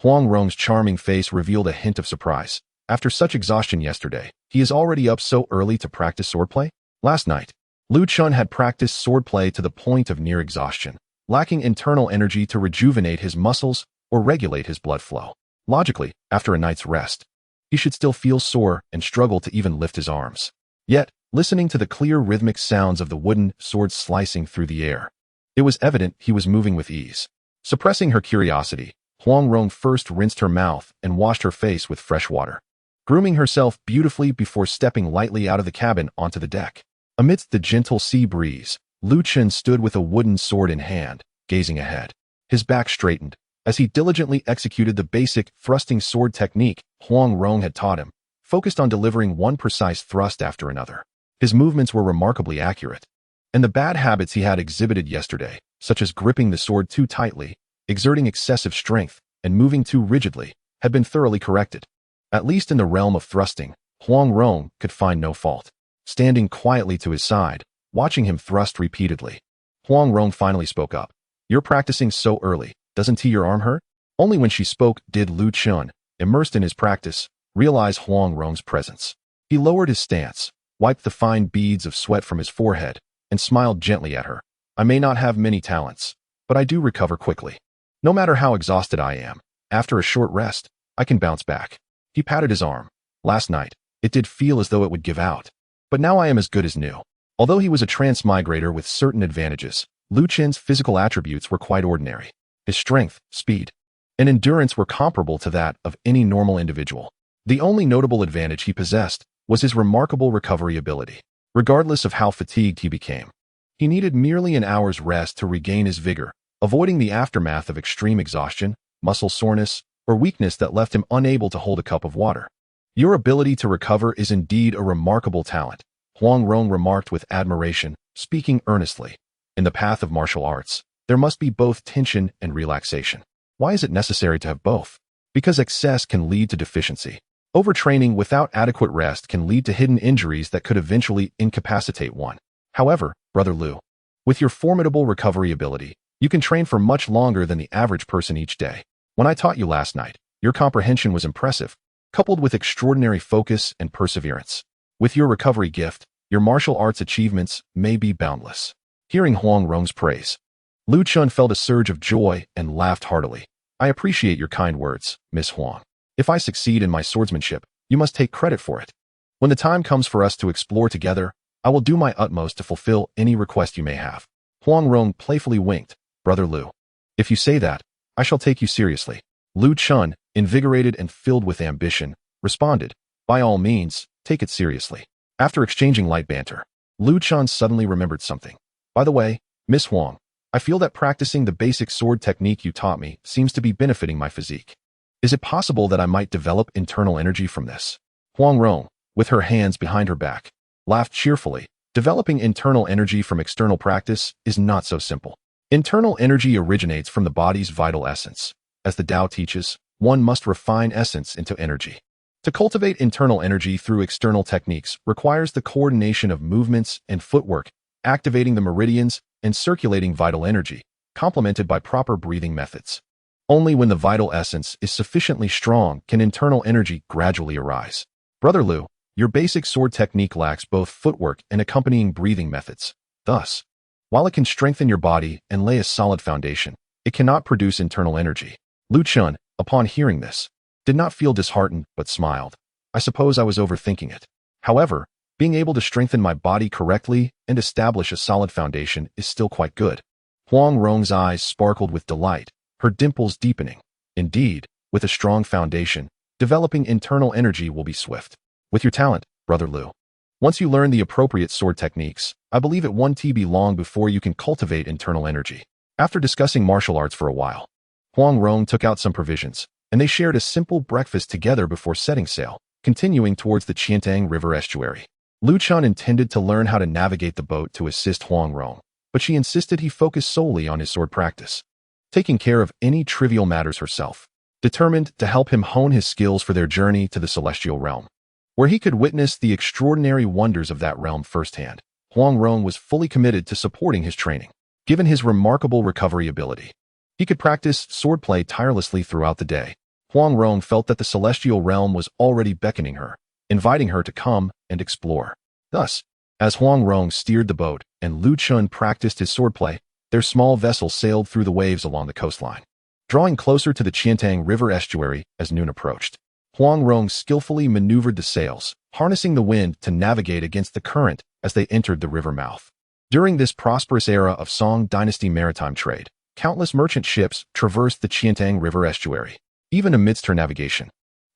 Huang Rong's charming face revealed a hint of surprise. After such exhaustion yesterday, he is already up so early to practice swordplay? Last night, Lu Chen had practiced swordplay to the point of near exhaustion, lacking internal energy to rejuvenate his muscles or regulate his blood flow. Logically, after a night's rest, he should still feel sore and struggle to even lift his arms. Yet, listening to the clear rhythmic sounds of the wooden sword slicing through the air, it was evident he was moving with ease. Suppressing her curiosity, Huang Rong first rinsed her mouth and washed her face with fresh water, grooming herself beautifully before stepping lightly out of the cabin onto the deck. Amidst the gentle sea breeze, Lu Chen stood with a wooden sword in hand, gazing ahead. His back straightened as he diligently executed the basic thrusting sword technique Huang Rong had taught him, focused on delivering one precise thrust after another. His movements were remarkably accurate, and the bad habits he had exhibited yesterday, such as gripping the sword too tightly, exerting excessive strength, and moving too rigidly, had been thoroughly corrected. At least in the realm of thrusting, Huang Rong could find no fault. Standing quietly to his side, watching him thrust repeatedly, Huang Rong finally spoke up. "You're practicing so early, doesn't your arm hurt?" Only when she spoke did Lu Chen, immersed in his practice, realize Huang Rong's presence. He lowered his stance, wiped the fine beads of sweat from his forehead, and smiled gently at her. "I may not have many talents, but I do recover quickly. No matter how exhausted I am, after a short rest, I can bounce back." He patted his arm. "Last night, it did feel as though it would give out, but now I am as good as new." Although he was a transmigrator with certain advantages, Lu Chen's physical attributes were quite ordinary. His strength, speed, and endurance were comparable to that of any normal individual. The only notable advantage he possessed was his remarkable recovery ability. Regardless of how fatigued he became, he needed merely an hour's rest to regain his vigor, avoiding the aftermath of extreme exhaustion, muscle soreness, or weakness that left him unable to hold a cup of water. "Your ability to recover is indeed a remarkable talent," Huang Rong remarked with admiration, speaking earnestly. "In the path of martial arts, there must be both tension and relaxation. Why is it necessary to have both? Because excess can lead to deficiency. Overtraining without adequate rest can lead to hidden injuries that could eventually incapacitate one. However, Brother Lu, with your formidable recovery ability, you can train for much longer than the average person each day. When I taught you last night, your comprehension was impressive, coupled with extraordinary focus and perseverance. With your recovery gift, your martial arts achievements may be boundless." Hearing Huang Rong's praise, Lu Chen felt a surge of joy and laughed heartily. "I appreciate your kind words, Miss Huang. If I succeed in my swordsmanship, you must take credit for it. When the time comes for us to explore together, I will do my utmost to fulfill any request you may have." Huang Rong playfully winked. "Brother Lu, if you say that, I shall take you seriously." Lu Chen, invigorated and filled with ambition, responded, "By all means, take it seriously." After exchanging light banter, Lu Chen suddenly remembered something. "By the way, Miss Huang, I feel that practicing the basic sword technique you taught me seems to be benefiting my physique. Is it possible that I might develop internal energy from this?" Huang Rong, with her hands behind her back, laughed cheerfully. "Developing internal energy from external practice is not so simple. Internal energy originates from the body's vital essence. As the Tao teaches, one must refine essence into energy. To cultivate internal energy through external techniques requires the coordination of movements and footwork, activating the meridians and circulating vital energy, complemented by proper breathing methods. Only when the vital essence is sufficiently strong can internal energy gradually arise. Brother Lu, your basic sword technique lacks both footwork and accompanying breathing methods. Thus, while it can strengthen your body and lay a solid foundation, it cannot produce internal energy." Lu Chen, upon hearing this, did not feel disheartened but smiled. "I suppose I was overthinking it. However, being able to strengthen my body correctly and establish a solid foundation is still quite good." Huang Rong's eyes sparkled with delight, her dimples deepening. "Indeed, with a strong foundation, developing internal energy will be swift. With your talent, Brother Lu, Once you learn the appropriate sword techniques, I believe it won't be long before you can cultivate internal energy. After discussing martial arts for a while, Huang Rong took out some provisions, and they shared a simple breakfast together before setting sail, continuing towards the Qiantang River estuary. Chen intended to learn how to navigate the boat to assist Huang Rong, but she insisted he focus solely on his sword practice, taking care of any trivial matters herself, determined to help him hone his skills for their journey to the celestial realm, where he could witness the extraordinary wonders of that realm firsthand. Huang Rong was fully committed to supporting his training. Given his remarkable recovery ability, he could practice swordplay tirelessly throughout the day. Huang Rong felt that the celestial realm was already beckoning her, inviting her to come and explore. Thus, as Huang Rong steered the boat and Chen practiced his swordplay, their small vessel sailed through the waves along the coastline, drawing closer to the Qiantang River estuary as noon approached. Huang Rong skillfully maneuvered the sails, harnessing the wind to navigate against the current as they entered the river mouth. During this prosperous era of Tang Dynasty maritime trade, countless merchant ships traversed the Qiantang River estuary. Even amidst her navigation,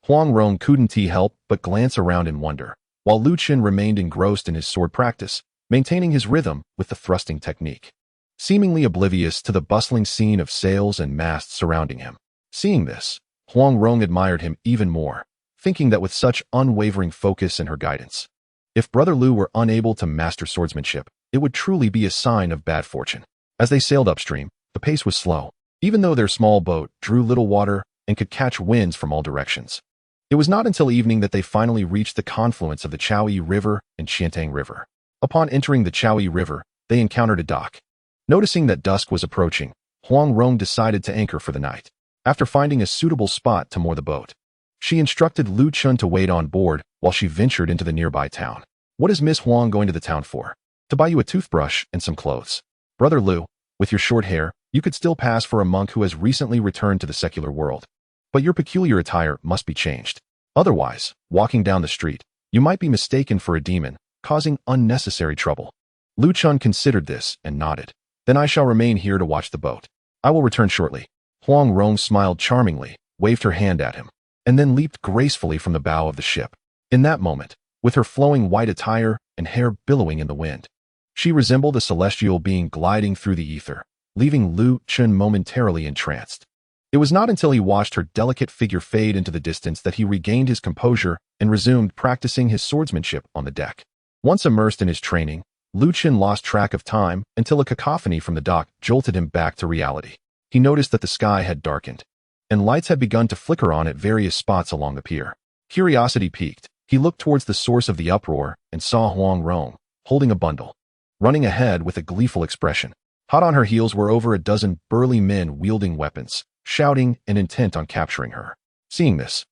Huang Rong couldn't help but glance around in wonder, while Chen remained engrossed in his sword practice, maintaining his rhythm with the thrusting technique, seemingly oblivious to the bustling scene of sails and masts surrounding him. Seeing this, Huang Rong admired him even more, thinking that with such unwavering focus and her guidance, if Brother Lu were unable to master swordsmanship, it would truly be a sign of bad fortune. As they sailed upstream, the pace was slow, even though their small boat drew little water and could catch winds from all directions. It was not until evening that they finally reached the confluence of the Chaoyi River and Qiantang River. Upon entering the Chaoyi River, they encountered a dock. Noticing that dusk was approaching, Huang Rong decided to anchor for the night. After finding a suitable spot to moor the boat, she instructed Chen to wait on board while she ventured into the nearby town. "What is Miss Huang going to the town for?" "To buy you a toothbrush and some clothes. Brother Lu, with your short hair, you could still pass for a monk who has recently returned to the secular world. But your peculiar attire must be changed. Otherwise, walking down the street, you might be mistaken for a demon, causing unnecessary trouble." Chen considered this and nodded. "Then I shall remain here to watch the boat. I will return shortly." Huang Rong smiled charmingly, waved her hand at him, and then leaped gracefully from the bow of the ship. In that moment, with her flowing white attire and hair billowing in the wind, she resembled a celestial being gliding through the ether, leaving Chen momentarily entranced. It was not until he watched her delicate figure fade into the distance that he regained his composure and resumed practicing his swordsmanship on the deck. Once immersed in his training, Chen lost track of time until a cacophony from the dock jolted him back to reality. He noticed that the sky had darkened, and lights had begun to flicker on at various spots along the pier. Curiosity piqued, he looked towards the source of the uproar and saw Huang Rong, holding a bundle, running ahead with a gleeful expression. Hot on her heels were over a dozen burly men wielding weapons, shouting and intent on capturing her. Seeing this,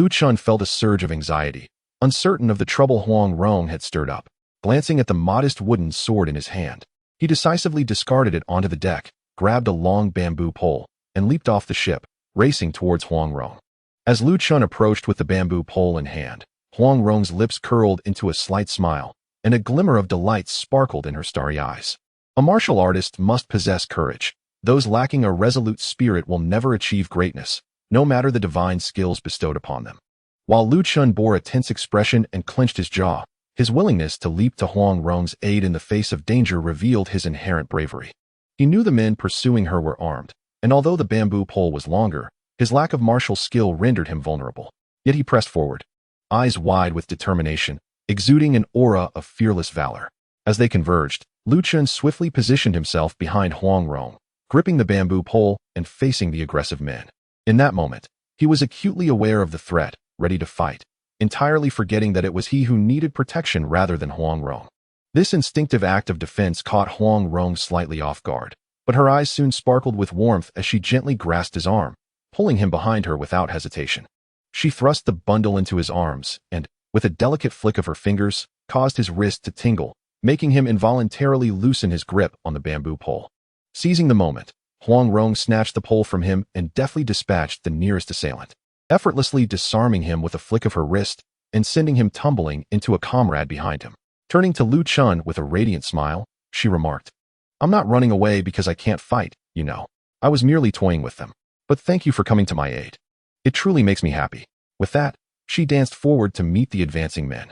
Chen felt a surge of anxiety, uncertain of the trouble Huang Rong had stirred up. Glancing at the modest wooden sword in his hand, he decisively discarded it onto the deck, grabbed a long bamboo pole, and leaped off the ship, racing towards Huang Rong. As Chen approached with the bamboo pole in hand, Huang Rong's lips curled into a slight smile, and a glimmer of delight sparkled in her starry eyes. A martial artist must possess courage. Those lacking a resolute spirit will never achieve greatness, no matter the divine skills bestowed upon them. While Chen bore a tense expression and clenched his jaw, his willingness to leap to Huang Rong's aid in the face of danger revealed his inherent bravery. He knew the men pursuing her were armed, and although the bamboo pole was longer, his lack of martial skill rendered him vulnerable. Yet he pressed forward, eyes wide with determination, exuding an aura of fearless valor. As they converged, Chen swiftly positioned himself behind Huang Rong, gripping the bamboo pole and facing the aggressive men. In that moment, he was acutely aware of the threat, ready to fight, entirely forgetting that it was he who needed protection rather than Huang Rong. This instinctive act of defense caught Huang Rong slightly off guard, but her eyes soon sparkled with warmth as she gently grasped his arm, pulling him behind her without hesitation. She thrust the bundle into his arms and, with a delicate flick of her fingers, caused his wrist to tingle, making him involuntarily loosen his grip on the bamboo pole. Seizing the moment, Huang Rong snatched the pole from him and deftly dispatched the nearest assailant, effortlessly disarming him with a flick of her wrist and sending him tumbling into a comrade behind him. Turning to Chen with a radiant smile, she remarked, "I'm not running away because I can't fight, you know. I was merely toying with them. But thank you for coming to my aid. It truly makes me happy." With that, she danced forward to meet the advancing men.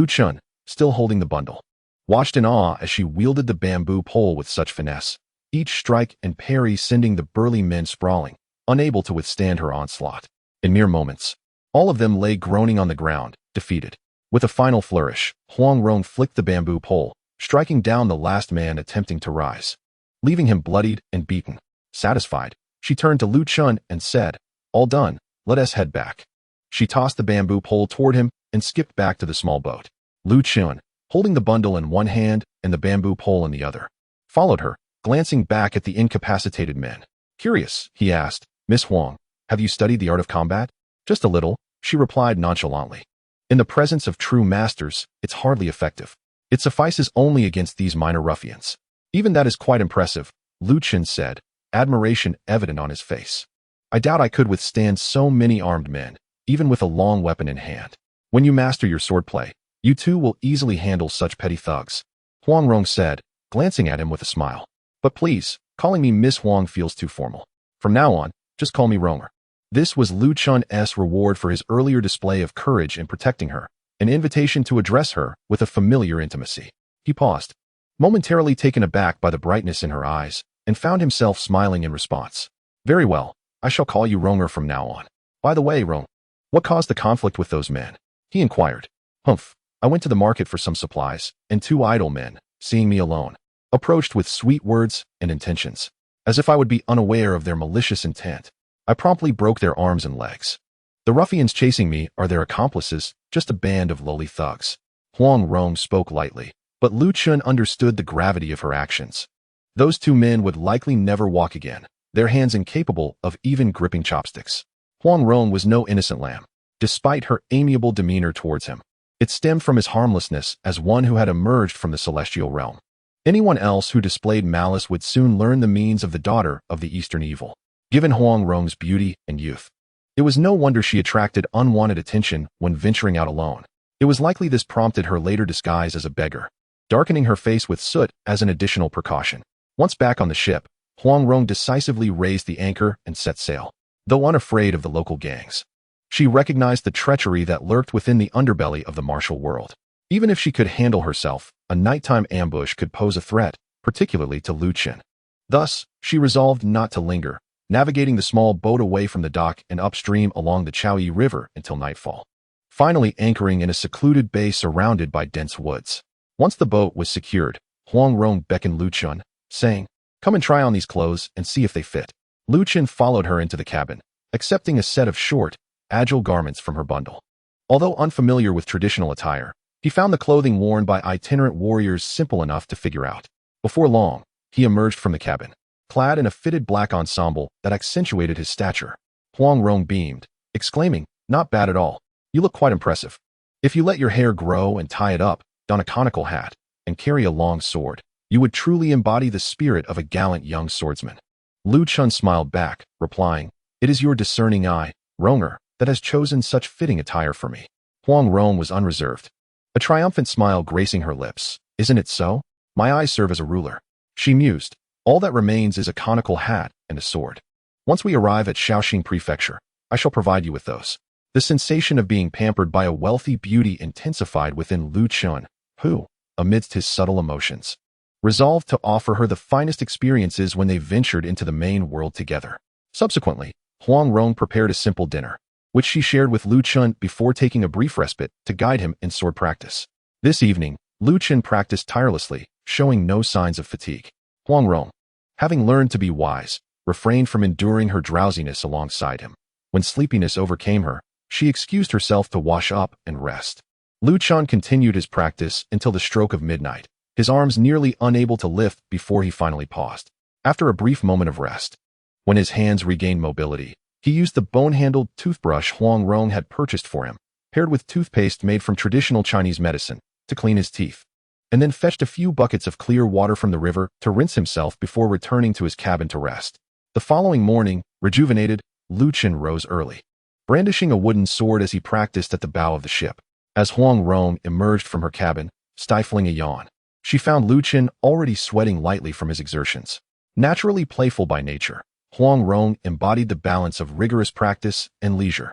Chen, still holding the bundle. Watched in awe as she wielded the bamboo pole with such finesse, each strike and parry sending the burly men sprawling, unable to withstand her onslaught. In mere moments, all of them lay groaning on the ground, defeated. With a final flourish, Huang Rong flicked the bamboo pole, striking down the last man attempting to rise, leaving him bloodied and beaten. Satisfied, she turned to Lu Chen and said, "All done, let us head back." She tossed the bamboo pole toward him and skipped back to the small boat. Lu Chen, holding the bundle in one hand and the bamboo pole in the other, followed her, glancing back at the incapacitated men. "Curious," he asked, "Miss Huang, have you studied the art of combat?" "Just a little," she replied nonchalantly. "In the presence of true masters, it's hardly effective. It suffices only against these minor ruffians." "Even that is quite impressive," Lu Chen said, admiration evident on his face. "I doubt I could withstand so many armed men, even with a long weapon in hand. When you master your swordplay, you too will easily handle such petty thugs," Huang Rong said, glancing at him with a smile. "But please, calling me Miss Huang feels too formal. From now on, just call me Ronger." This was Lu Chen's reward for his earlier display of courage in protecting her, an invitation to address her with a familiar intimacy. He paused, momentarily taken aback by the brightness in her eyes, and found himself smiling in response. "Very well, I shall call you Ronger from now on. By the way, Rong, what caused the conflict with those men?" he inquired. "Humph, I went to the market for some supplies, and two idle men, seeing me alone, approached with sweet words and intentions, as if I would be unaware of their malicious intent. I promptly broke their arms and legs. The ruffians chasing me are their accomplices, just a band of lowly thugs." Huang Rong spoke lightly, but Lu Chen understood the gravity of her actions. Those two men would likely never walk again, their hands incapable of even gripping chopsticks. Huang Rong was no innocent lamb, despite her amiable demeanor towards him. It stemmed from his harmlessness as one who had emerged from the celestial realm. Anyone else who displayed malice would soon learn the means of the daughter of the Eastern evil. Given Huang Rong's beauty and youth, it was no wonder she attracted unwanted attention when venturing out alone. It was likely this prompted her later disguise as a beggar, darkening her face with soot as an additional precaution. Once back on the ship, Huang Rong decisively raised the anchor and set sail. Though unafraid of the local gangs, she recognized the treachery that lurked within the underbelly of the martial world. Even if she could handle herself, a nighttime ambush could pose a threat, particularly to Lu Chen. Thus, she resolved not to linger, navigating the small boat away from the dock and upstream along the Chaoyi River until nightfall, finally anchoring in a secluded bay surrounded by dense woods. Once the boat was secured, Huang Rong beckoned Lu Chen, saying, "Come and try on these clothes and see if they fit." Lu Chen followed her into the cabin, accepting a set of short, agile garments from her bundle. Although unfamiliar with traditional attire, he found the clothing worn by itinerant warriors simple enough to figure out. Before long, he emerged from the cabin, clad in a fitted black ensemble that accentuated his stature. Huang Rong beamed, exclaiming, "Not bad at all. You look quite impressive. If you let your hair grow and tie it up, don a conical hat, and carry a long sword, you would truly embody the spirit of a gallant young swordsman." Lu Chen smiled back, replying, "It is your discerning eye, Ronger, that has chosen such fitting attire for me." Huang Rong was unreserved, a triumphant smile gracing her lips. "Isn't it so? My eyes serve as a ruler," she mused. "All that remains is a conical hat and a sword. Once we arrive at Shaoxing Prefecture, I shall provide you with those." The sensation of being pampered by a wealthy beauty intensified within Lu Chen, who, amidst his subtle emotions, resolved to offer her the finest experiences when they ventured into the main world together. Subsequently, Huang Rong prepared a simple dinner, which she shared with Lu Chen before taking a brief respite to guide him in sword practice. This evening, Lu Chen practiced tirelessly, showing no signs of fatigue. Huang Rong, having learned to be wise, refrained from enduring her drowsiness alongside him. When sleepiness overcame her, she excused herself to wash up and rest. Lu Chen continued his practice until the stroke of midnight, his arms nearly unable to lift before he finally paused. After a brief moment of rest, when his hands regained mobility, he used the bone-handled toothbrush Huang Rong had purchased for him, paired with toothpaste made from traditional Chinese medicine, to clean his teeth, and then fetched a few buckets of clear water from the river to rinse himself before returning to his cabin to rest. The following morning, rejuvenated, Lu Chen rose early, brandishing a wooden sword as he practiced at the bow of the ship. As Huang Rong emerged from her cabin, stifling a yawn, she found Lu Chen already sweating lightly from his exertions. Naturally playful by nature, Huang Rong embodied the balance of rigorous practice and leisure.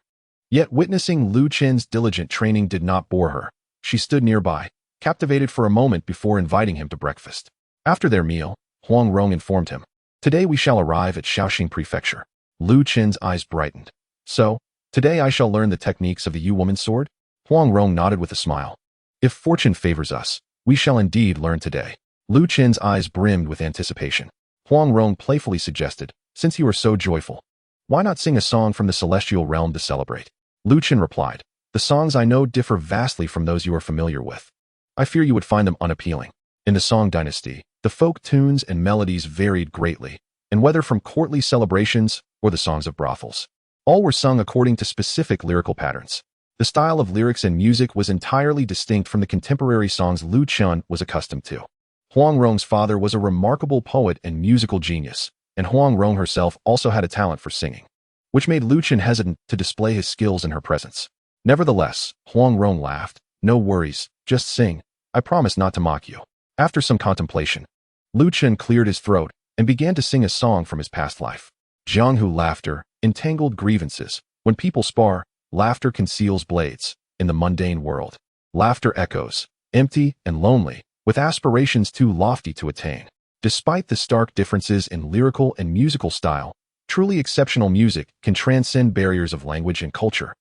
Yet witnessing Lu Chen's diligent training did not bore her. She stood nearby, captivated for a moment before inviting him to breakfast. After their meal, Huang Rong informed him, "Today we shall arrive at Shaoxing Prefecture." Lu Chen's eyes brightened. "So, today I shall learn the techniques of the Yu-woman's sword?" Huang Rong nodded with a smile. "If fortune favors us, we shall indeed learn today." Lu Chen's eyes brimmed with anticipation. Huang Rong playfully suggested, "Since you are so joyful, why not sing a song from the celestial realm to celebrate?" Lu Chen replied, "The songs I know differ vastly from those you are familiar with. I fear you would find them unappealing." In the Tang Dynasty, the folk tunes and melodies varied greatly, and whether from courtly celebrations or the songs of brothels, all were sung according to specific lyrical patterns. The style of lyrics and music was entirely distinct from the contemporary songs Lu Chen was accustomed to. Huang Rong's father was a remarkable poet and musical genius, and Huang Rong herself also had a talent for singing, which made Lu Chen hesitant to display his skills in her presence. Nevertheless, Huang Rong laughed. "No worries, just sing. I promise not to mock you." After some contemplation, Lu Chen cleared his throat and began to sing a song from his past life. Jianghu laughter, entangled grievances. When people spar, laughter conceals blades. In the mundane world, laughter echoes, empty and lonely, with aspirations too lofty to attain. Despite the stark differences in lyrical and musical style, truly exceptional music can transcend barriers of language and culture,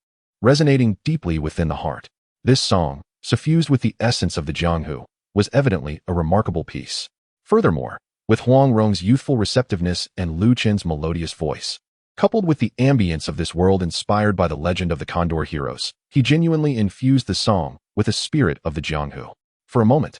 resonating deeply within the heart. This song, suffused with the essence of the Jianghu, was evidently a remarkable piece. Furthermore, with Huang Rong's youthful receptiveness and Lu Chen's melodious voice, coupled with the ambience of this world inspired by the legend of the Condor Heroes, he genuinely infused the song with the spirit of the Jianghu. For a moment,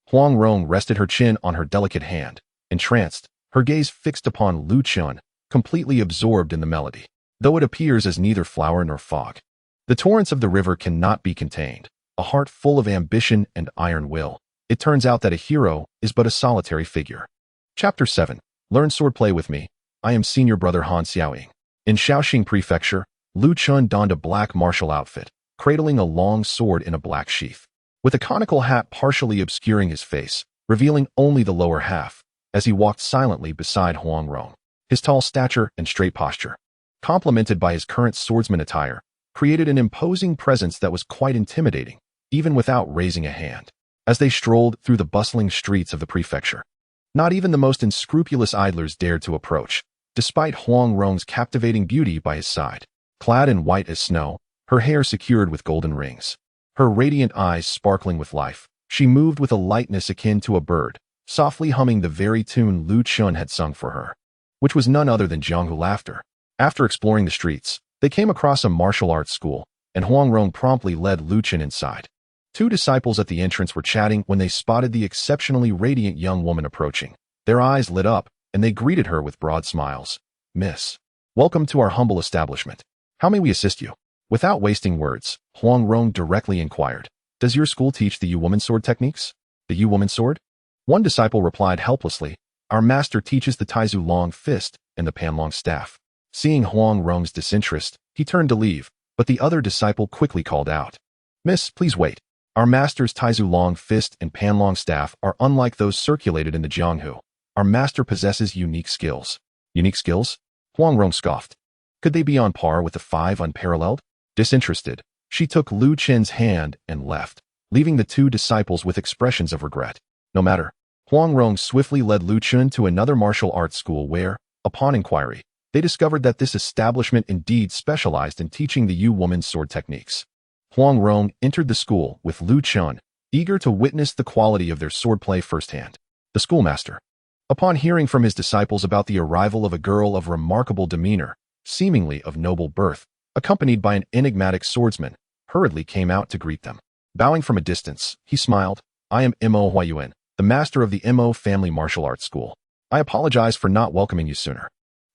Huang Rong rested her chin on her delicate hand, entranced, her gaze fixed upon Lu Chen, completely absorbed in the melody. Though it appears as neither flower nor fog, the torrents of the river cannot be contained. A heart full of ambition and iron will, it turns out that a hero is but a solitary figure. Chapter 7. Learn swordplay with me. I am senior brother Han Xiaoying. In Shaoxing Prefecture, Lu Chen donned a black martial outfit, cradling a long sword in a black sheath, with a conical hat partially obscuring his face, revealing only the lower half, as he walked silently beside Huang Rong. His tall stature and straight posture, complemented by his current swordsman attire, created an imposing presence that was quite intimidating, even without raising a hand. As they strolled through the bustling streets of the prefecture, not even the most unscrupulous idlers dared to approach, despite Huang Rong's captivating beauty by his side. Clad in white as snow, her hair secured with golden rings, her radiant eyes sparkling with life, she moved with a lightness akin to a bird, softly humming the very tune Lu Chen had sung for her, which was none other than Jianghu laughter. After exploring the streets, they came across a martial arts school, and Huang Rong promptly led Lu Chen inside. Two disciples at the entrance were chatting when they spotted the exceptionally radiant young woman approaching. Their eyes lit up, and they greeted her with broad smiles. "Miss, welcome to our humble establishment. How may we assist you?" Without wasting words, Huang Rong directly inquired, "Does your school teach the Yu-woman's sword techniques?" "The Yu-woman's sword?" One disciple replied helplessly, "Our master teaches the Taizu long fist and the Pan long staff." Seeing Huang Rong's disinterest, he turned to leave, but the other disciple quickly called out, "Miss, please wait. Our master's Taizu long fist and Pan long staff are unlike those circulated in the Jianghu. Our master possesses unique skills." "Unique skills?" Huang Rong scoffed. "Could they be on par with the 5 unparalleled?" Disinterested, she took Lu Chen's hand and left, leaving the two disciples with expressions of regret. No matter, Huang Rong swiftly led Lu Chen to another martial arts school where, upon inquiry, they discovered that this establishment indeed specialized in teaching the Yu-woman's sword techniques. Huang Rong entered the school with Lu Chen, eager to witness the quality of their swordplay firsthand. The schoolmaster, upon hearing from his disciples about the arrival of a girl of remarkable demeanor, seemingly of noble birth, accompanied by an enigmatic swordsman, hurriedly came out to greet them. Bowing from a distance, he smiled. "I am Mo Huayuan, the master of the Mo family martial arts school. I apologize for not welcoming you sooner.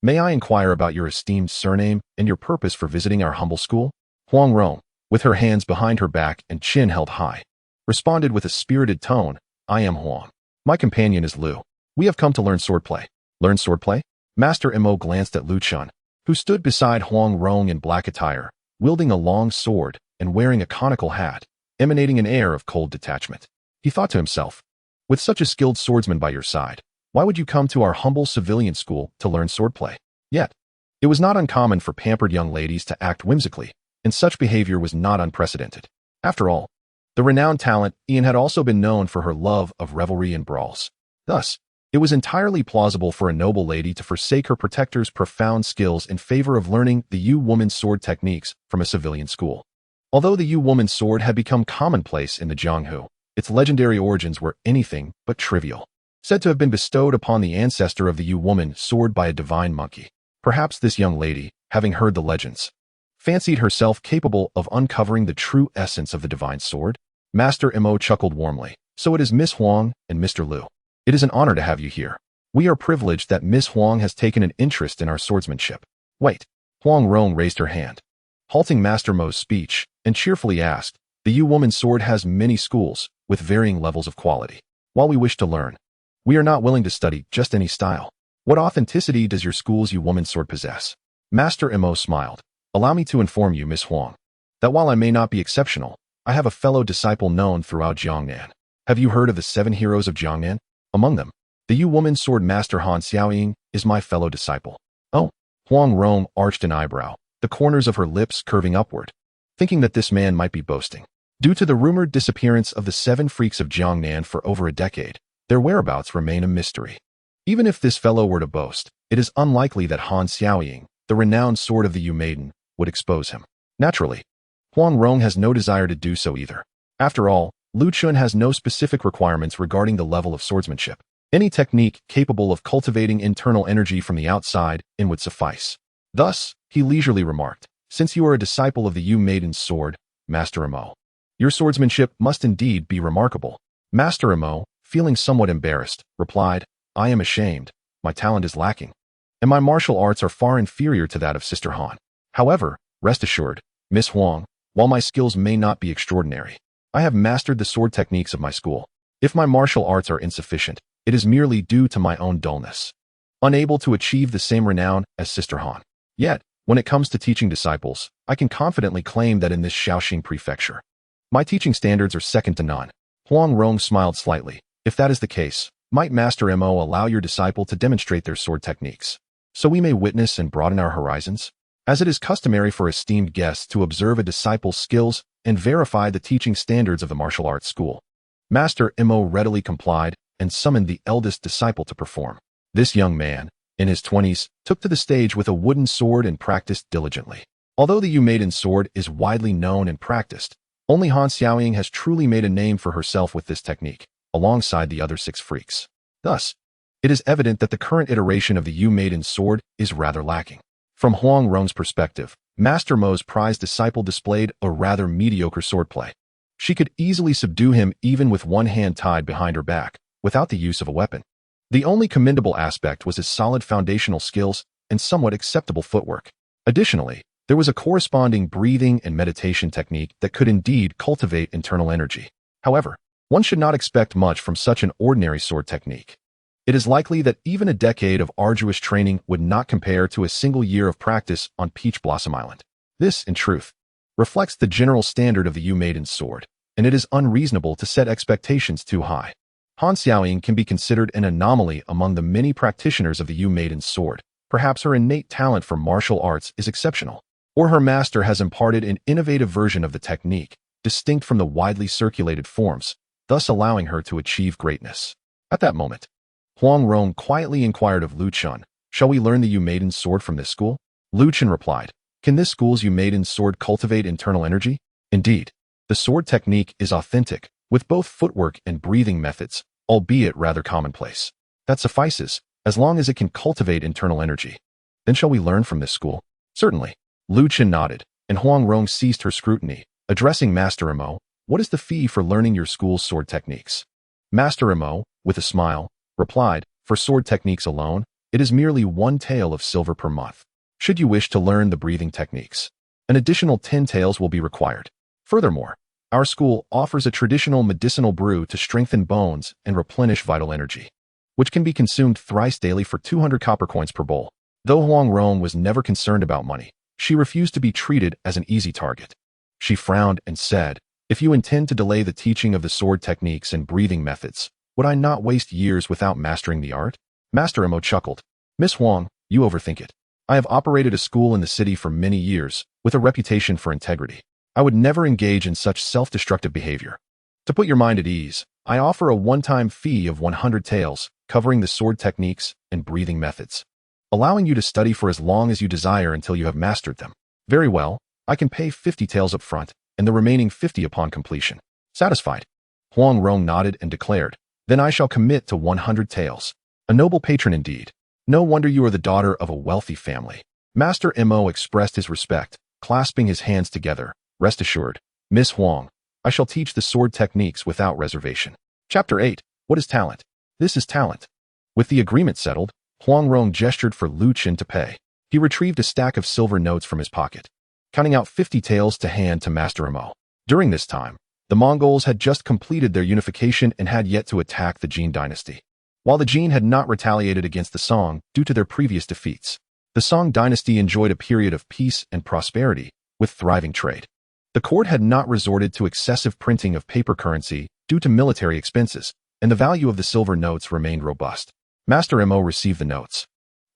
May I inquire about your esteemed surname and your purpose for visiting our humble school?" Huang Rong, with her hands behind her back and chin held high, responded with a spirited tone, "I am Huang. My companion is Lu. We have come to learn swordplay." "Learn swordplay?" Master Mo glanced at Lu Chen, who stood beside Huang Rong in black attire, wielding a long sword and wearing a conical hat, emanating an air of cold detachment. He thought to himself, "With such a skilled swordsman by your side, why would you come to our humble civilian school to learn swordplay?" Yet, it was not uncommon for pampered young ladies to act whimsically, and such behavior was not unprecedented. After all, The renowned talent, Ian had also been known for her love of revelry and brawls. Thus, it was entirely plausible for a noble lady to forsake her protector's profound skills in favor of learning the Yu woman's sword techniques from a civilian school. Although the Yu woman's sword had become commonplace in the Jianghu, its legendary origins were anything but trivial. Said to have been bestowed upon the ancestor of the Yu woman sword by a divine monkey. Perhaps this young lady, having heard the legends, fancied herself capable of uncovering the true essence of the divine sword. Master Mo chuckled warmly. So it is Miss Huang and Mr. Liu. It is an honor to have you here. We are privileged that Miss Huang has taken an interest in our swordsmanship. Wait. Huang Rong raised her hand, halting Master Mo's speech, and cheerfully asked, the Yu woman's sword has many schools, with varying levels of quality. While we wish to learn, we are not willing to study just any style. What authenticity does your school's Yu woman's sword possess? Master Mo smiled. Allow me to inform you, Miss Huang, that while I may not be exceptional, I have a fellow disciple known throughout Jiangnan. Have you heard of the 7 heroes of Jiangnan? Among them, the Yu woman's sword master Han Xiaoying is my fellow disciple. Oh, Huang Rong arched an eyebrow, the corners of her lips curving upward, thinking that this man might be boasting. Due to the rumored disappearance of the 7 freaks of Jiangnan for over a decade, their whereabouts remain a mystery. Even if this fellow were to boast, it is unlikely that Han Xiaoying, the renowned sword of the Yu maiden, would expose him. Naturally, Huang Rong has no desire to do so either. After all, Lu Chun has no specific requirements regarding the level of swordsmanship. Any technique capable of cultivating internal energy from the outside in would suffice. Thus, he leisurely remarked, since you are a disciple of the Yu maiden's sword, Master Mo, your swordsmanship must indeed be remarkable. Master Mo, feeling somewhat embarrassed, replied, I am ashamed. My talent is lacking, and my martial arts are far inferior to that of Sister Han. However, rest assured, Miss Huang, while my skills may not be extraordinary, I have mastered the sword techniques of my school. If my martial arts are insufficient, it is merely due to my own dullness, unable to achieve the same renown as Sister Han. Yet, when it comes to teaching disciples, I can confidently claim that in this Shaoxing prefecture, my teaching standards are second to none. Huang Rong smiled slightly. If that is the case, might Master Mo allow your disciple to demonstrate their sword techniques, so we may witness and broaden our horizons? As it is customary for esteemed guests to observe a disciple's skills and verify the teaching standards of the martial arts school, Master Mo readily complied and summoned the eldest disciple to perform. This young man, in his 20s, took to the stage with a wooden sword and practiced diligently. Although the Yu maiden's sword is widely known and practiced, only Han Xiaoying has truly made a name for herself with this technique, alongside the other 6 freaks. Thus, it is evident that the current iteration of the Yu maiden's sword is rather lacking. From Huang Rong's perspective, Master Mo's prized disciple displayed a rather mediocre swordplay. She could easily subdue him even with one hand tied behind her back, without the use of a weapon. The only commendable aspect was his solid foundational skills and somewhat acceptable footwork. Additionally, there was a corresponding breathing and meditation technique that could indeed cultivate internal energy. However, one should not expect much from such an ordinary sword technique. It is likely that even a decade of arduous training would not compare to a single year of practice on Peach Blossom Island. This, in truth, reflects the general standard of the Yu maiden's sword, and it is unreasonable to set expectations too high. Han Xiaoying can be considered an anomaly among the many practitioners of the Yu maiden's sword. Perhaps her innate talent for martial arts is exceptional, or her master has imparted an innovative version of the technique, distinct from the widely circulated forms, thus allowing her to achieve greatness. At that moment, Huang Rong quietly inquired of Lu Chun, shall we learn the Yu maiden's sword from this school? Lu Chun replied, can this school's Yu maiden's sword cultivate internal energy? Indeed, the sword technique is authentic, with both footwork and breathing methods, albeit rather commonplace. That suffices, as long as it can cultivate internal energy. Then shall we learn from this school? Certainly. Lu Chun nodded, and Huang Rong ceased her scrutiny, addressing Master Mo, what is the fee for learning your school's sword techniques? Master Mo, with a smile, replied, for sword techniques alone, it is merely 1 tael of silver per month. Should you wish to learn the breathing techniques, an additional 10 taels will be required. Furthermore, our school offers a traditional medicinal brew to strengthen bones and replenish vital energy, which can be consumed thrice daily for 200 copper coins per bowl. Though Huang Rong was never concerned about money, she refused to be treated as an easy target. She frowned and said, if you intend to delay the teaching of the sword techniques and breathing methods, would I not waste years without mastering the art? Master Mo chuckled. Miss Huang, you overthink it. I have operated a school in the city for many years, with a reputation for integrity. I would never engage in such self-destructive behavior. To put your mind at ease, I offer a one-time fee of 100 taels, covering the sword techniques and breathing methods, allowing you to study for as long as you desire until you have mastered them. Very well, I can pay 50 taels up front, and the remaining 50 upon completion. Satisfied? Huang Rong nodded and declared, then I shall commit to 100 taels. A noble patron indeed. No wonder you are the daughter of a wealthy family. Master Mo expressed his respect, clasping his hands together. Rest assured, Miss Huang, I shall teach the sword techniques without reservation. Chapter 8. What is talent? This is talent. With the agreement settled, Huang Rong gestured for Chen to pay. He retrieved a stack of silver notes from his pocket, counting out 50 taels to hand to Master Mo. During this time, the Mongols had just completed their unification and had yet to attack the Chen Dynasty. While the Jin had not retaliated against the Song due to their previous defeats, the Song Dynasty enjoyed a period of peace and prosperity, with thriving trade. The court had not resorted to excessive printing of paper currency due to military expenses, and the value of the silver notes remained robust. Master Mo received the notes,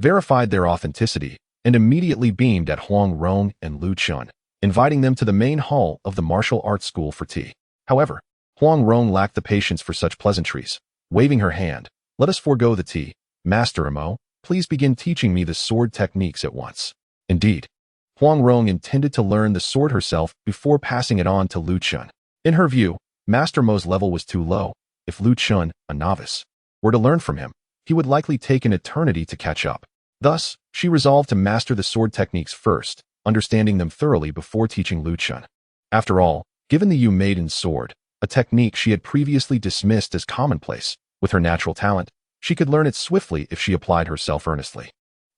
verified their authenticity, and immediately beamed at Huang Rong and Chen, inviting them to the main hall of the martial arts school for tea. However, Huang Rong lacked the patience for such pleasantries. Waving her hand, let us forego the tea. Master Mo, please begin teaching me the sword techniques at once. Indeed, Huang Rong intended to learn the sword herself before passing it on to Chen. In her view, Master Mo's level was too low. If Chen, a novice, were to learn from him, he would likely take an eternity to catch up. Thus, she resolved to master the sword techniques first, understanding them thoroughly before teaching Chen. After all, given the Maiden Sword, a technique she had previously dismissed as commonplace, with her natural talent, she could learn it swiftly if she applied herself earnestly.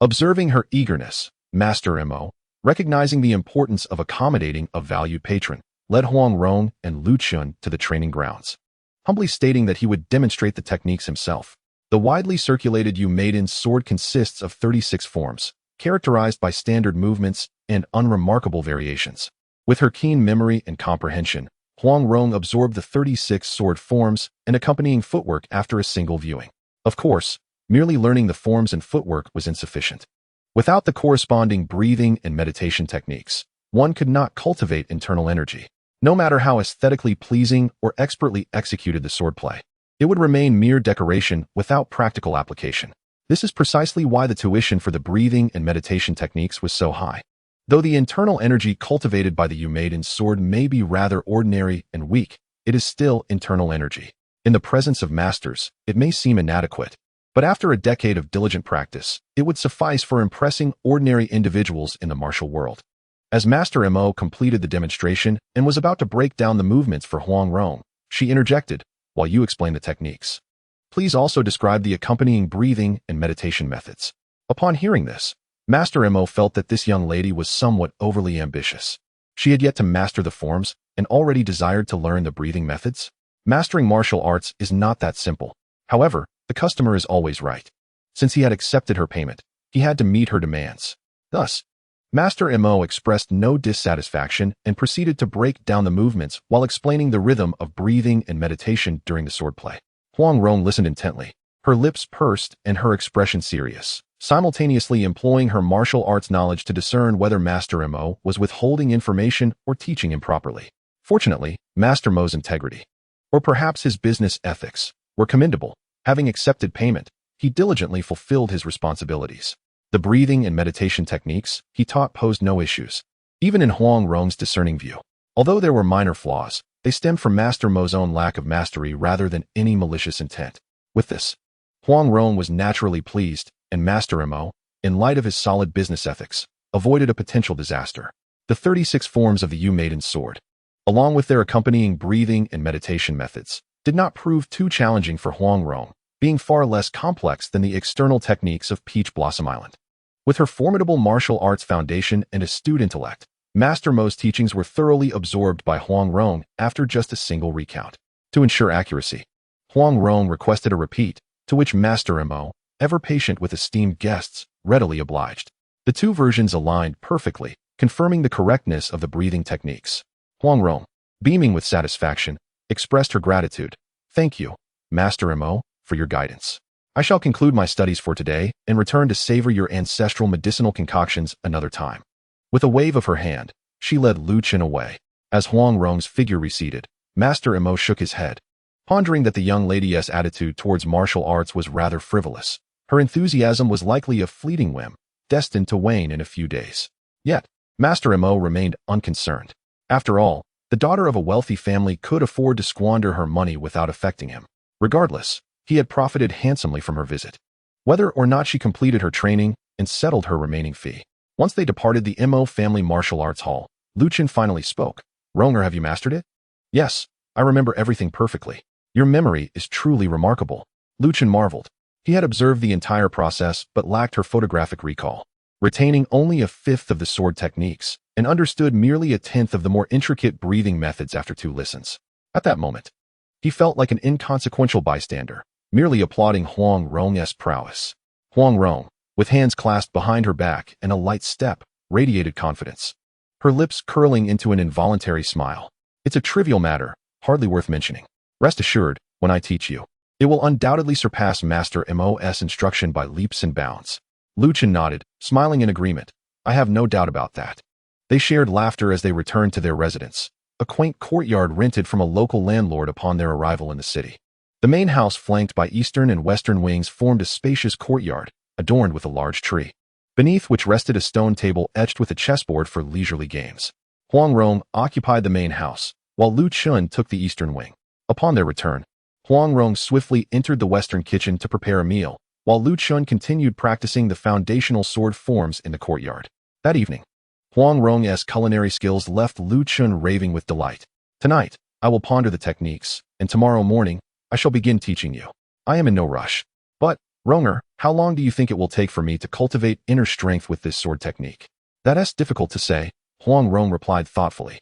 Observing her eagerness, Master Mo, recognizing the importance of accommodating a valued patron, led Huang Rong and Chen to the training grounds, humbly stating that he would demonstrate the techniques himself. The widely circulated Maiden Sword consists of 36 forms, characterized by standard movements and unremarkable variations. With her keen memory and comprehension, Huang Rong absorbed the 36 sword forms and accompanying footwork after a single viewing. Of course, merely learning the forms and footwork was insufficient. Without the corresponding breathing and meditation techniques, one could not cultivate internal energy. No matter how aesthetically pleasing or expertly executed the swordplay, it would remain mere decoration without practical application. This is precisely why the tuition for the breathing and meditation techniques was so high. Though the internal energy cultivated by the Maiden Sword may be rather ordinary and weak, it is still internal energy. In the presence of masters, it may seem inadequate, but after a decade of diligent practice, it would suffice for impressing ordinary individuals in the martial world. As Master Mo completed the demonstration and was about to break down the movements for Huang Rong, she interjected, while you explain the techniques, please also describe the accompanying breathing and meditation methods. Upon hearing this, Master Mo felt that this young lady was somewhat overly ambitious. She had yet to master the forms and already desired to learn the breathing methods. Mastering martial arts is not that simple. However, the customer is always right. Since he had accepted her payment, he had to meet her demands. Thus, Master Mo expressed no dissatisfaction and proceeded to break down the movements while explaining the rhythm of breathing and meditation during the swordplay. Huang Rong listened intently, her lips pursed and her expression serious, simultaneously employing her martial arts knowledge to discern whether Master Mo was withholding information or teaching improperly. Fortunately, Master Mo's integrity, or perhaps his business ethics, were commendable. Having accepted payment, he diligently fulfilled his responsibilities. The breathing and meditation techniques he taught posed no issues, even in Huang Rong's discerning view. Although there were minor flaws, they stemmed from Master Mo's own lack of mastery rather than any malicious intent. With this, Huang Rong was naturally pleased, and Master Mo, in light of his solid business ethics, avoided a potential disaster. The 36 forms of the Maiden Sword, along with their accompanying breathing and meditation methods, did not prove too challenging for Huang Rong, being far less complex than the external techniques of Peach Blossom Island. With her formidable martial arts foundation and astute intellect, Master Mo's teachings were thoroughly absorbed by Huang Rong after just a single recount. To ensure accuracy, Huang Rong requested a repeat, to which Master Mo, ever patient with esteemed guests, readily obliged. The two versions aligned perfectly, confirming the correctness of the breathing techniques. Huang Rong, beaming with satisfaction, expressed her gratitude. Thank you, Master Mo, for your guidance. I shall conclude my studies for today and return to savor your ancestral medicinal concoctions another time. With a wave of her hand, she led Chen away. As Huang Rong's figure receded, Master Mo shook his head, pondering that the young lady's attitude towards martial arts was rather frivolous. Her enthusiasm was likely a fleeting whim, destined to wane in a few days. Yet, Master Mo remained unconcerned. After all, the daughter of a wealthy family could afford to squander her money without affecting him. Regardless, he had profited handsomely from her visit. Whether or not she completed her training and settled her remaining fee. Once they departed the Mo family martial arts hall, Chen finally spoke. Ronger, have you mastered it? Yes, I remember everything perfectly. Your memory is truly remarkable. Chen marveled. He had observed the entire process but lacked her photographic recall, retaining only a fifth of the sword techniques, and understood merely a tenth of the more intricate breathing methods after 2 listens. At that moment, he felt like an inconsequential bystander, merely applauding Huang Rong's prowess. Huang Rong, with hands clasped behind her back and a light step, radiated confidence, her lips curling into an involuntary smile. It's a trivial matter, hardly worth mentioning. Rest assured, when I teach you, it will undoubtedly surpass Master Mo's instruction by leaps and bounds. Chen nodded, smiling in agreement. I have no doubt about that. They shared laughter as they returned to their residence, a quaint courtyard rented from a local landlord upon their arrival in the city. The main house, flanked by eastern and western wings, formed a spacious courtyard, adorned with a large tree, beneath which rested a stone table etched with a chessboard for leisurely games. Huang Rong occupied the main house, while Chen took the eastern wing. Upon their return, Huang Rong swiftly entered the western kitchen to prepare a meal, while Chen continued practicing the foundational sword forms in the courtyard. That evening, Huang Rong's culinary skills left Chen raving with delight. Tonight, I will ponder the techniques, and tomorrow morning, I shall begin teaching you. I am in no rush. But, Ronger, how long do you think it will take for me to cultivate inner strength with this sword technique? That's difficult to say, Huang Rong replied thoughtfully,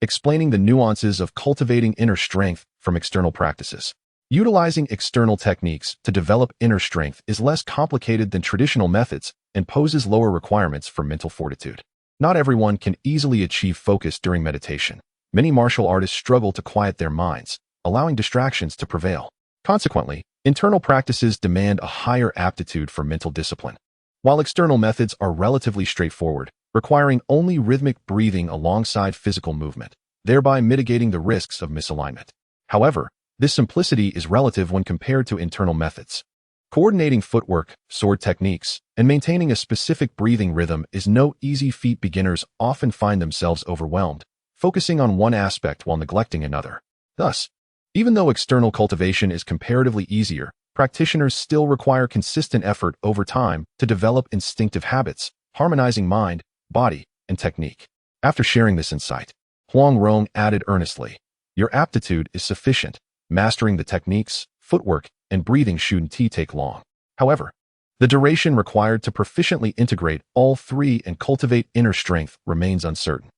explaining the nuances of cultivating inner strength from external practices. Utilizing external techniques to develop inner strength is less complicated than traditional methods and poses lower requirements for mental fortitude. Not everyone can easily achieve focus during meditation. Many martial artists struggle to quiet their minds, allowing distractions to prevail. Consequently, internal practices demand a higher aptitude for mental discipline, while external methods are relatively straightforward, requiring only rhythmic breathing alongside physical movement, thereby mitigating the risks of misalignment. However, this simplicity is relative when compared to internal methods. Coordinating footwork, sword techniques, and maintaining a specific breathing rhythm is no easy feat. Beginners often find themselves overwhelmed, focusing on one aspect while neglecting another. Thus, even though external cultivation is comparatively easier, practitioners still require consistent effort over time to develop instinctive habits, harmonizing mind, body, and technique. After sharing this insight, Huang Rong added earnestly, your aptitude is sufficient. Mastering the techniques, footwork, and breathing shouldn't take long. However, the duration required to proficiently integrate all 3 and cultivate inner strength remains uncertain.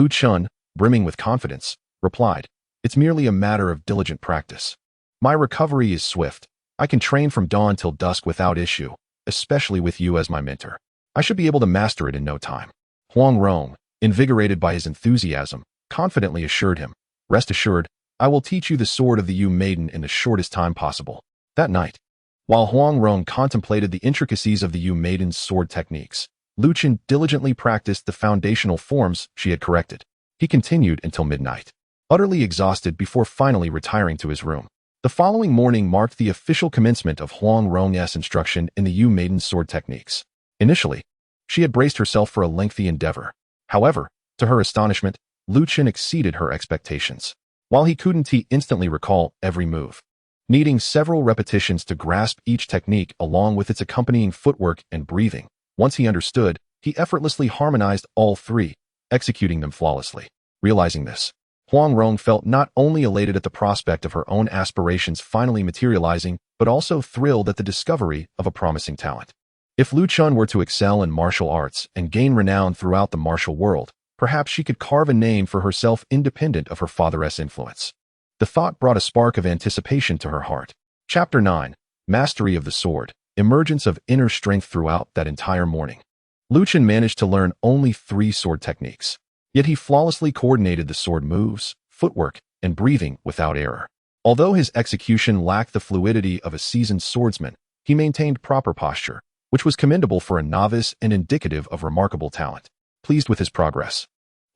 Chen, brimming with confidence, replied, it's merely a matter of diligent practice. My recovery is swift. I can train from dawn till dusk without issue, especially with you as my mentor. I should be able to master it in no time. Huang Rong, invigorated by his enthusiasm, confidently assured him, rest assured, I will teach you the sword of the Maiden in the shortest time possible. That night, while Huang Rong contemplated the intricacies of the Maiden's sword techniques, Chen diligently practiced the foundational forms she had corrected. He continued until midnight, utterly exhausted before finally retiring to his room. The following morning marked the official commencement of Huang Rong's instruction in the Maiden's sword techniques. Initially, she had braced herself for a lengthy endeavor. However, to her astonishment, Chen exceeded her expectations. While he couldn't instantly recall every move, needing several repetitions to grasp each technique along with its accompanying footwork and breathing, once he understood, he effortlessly harmonized all 3, executing them flawlessly. Realizing this, Huang Rong felt not only elated at the prospect of her own aspirations finally materializing, but also thrilled at the discovery of a promising talent. If Chen were to excel in martial arts and gain renown throughout the martial world, perhaps she could carve a name for herself independent of her father's influence. The thought brought a spark of anticipation to her heart. Chapter 9. Mastery of the Sword. Emergence of inner strength. Throughout that entire morning, Chen managed to learn only 3 sword techniques. Yet he flawlessly coordinated the sword moves, footwork, and breathing without error. Although his execution lacked the fluidity of a seasoned swordsman, he maintained proper posture, which was commendable for a novice and indicative of remarkable talent. Pleased with his progress,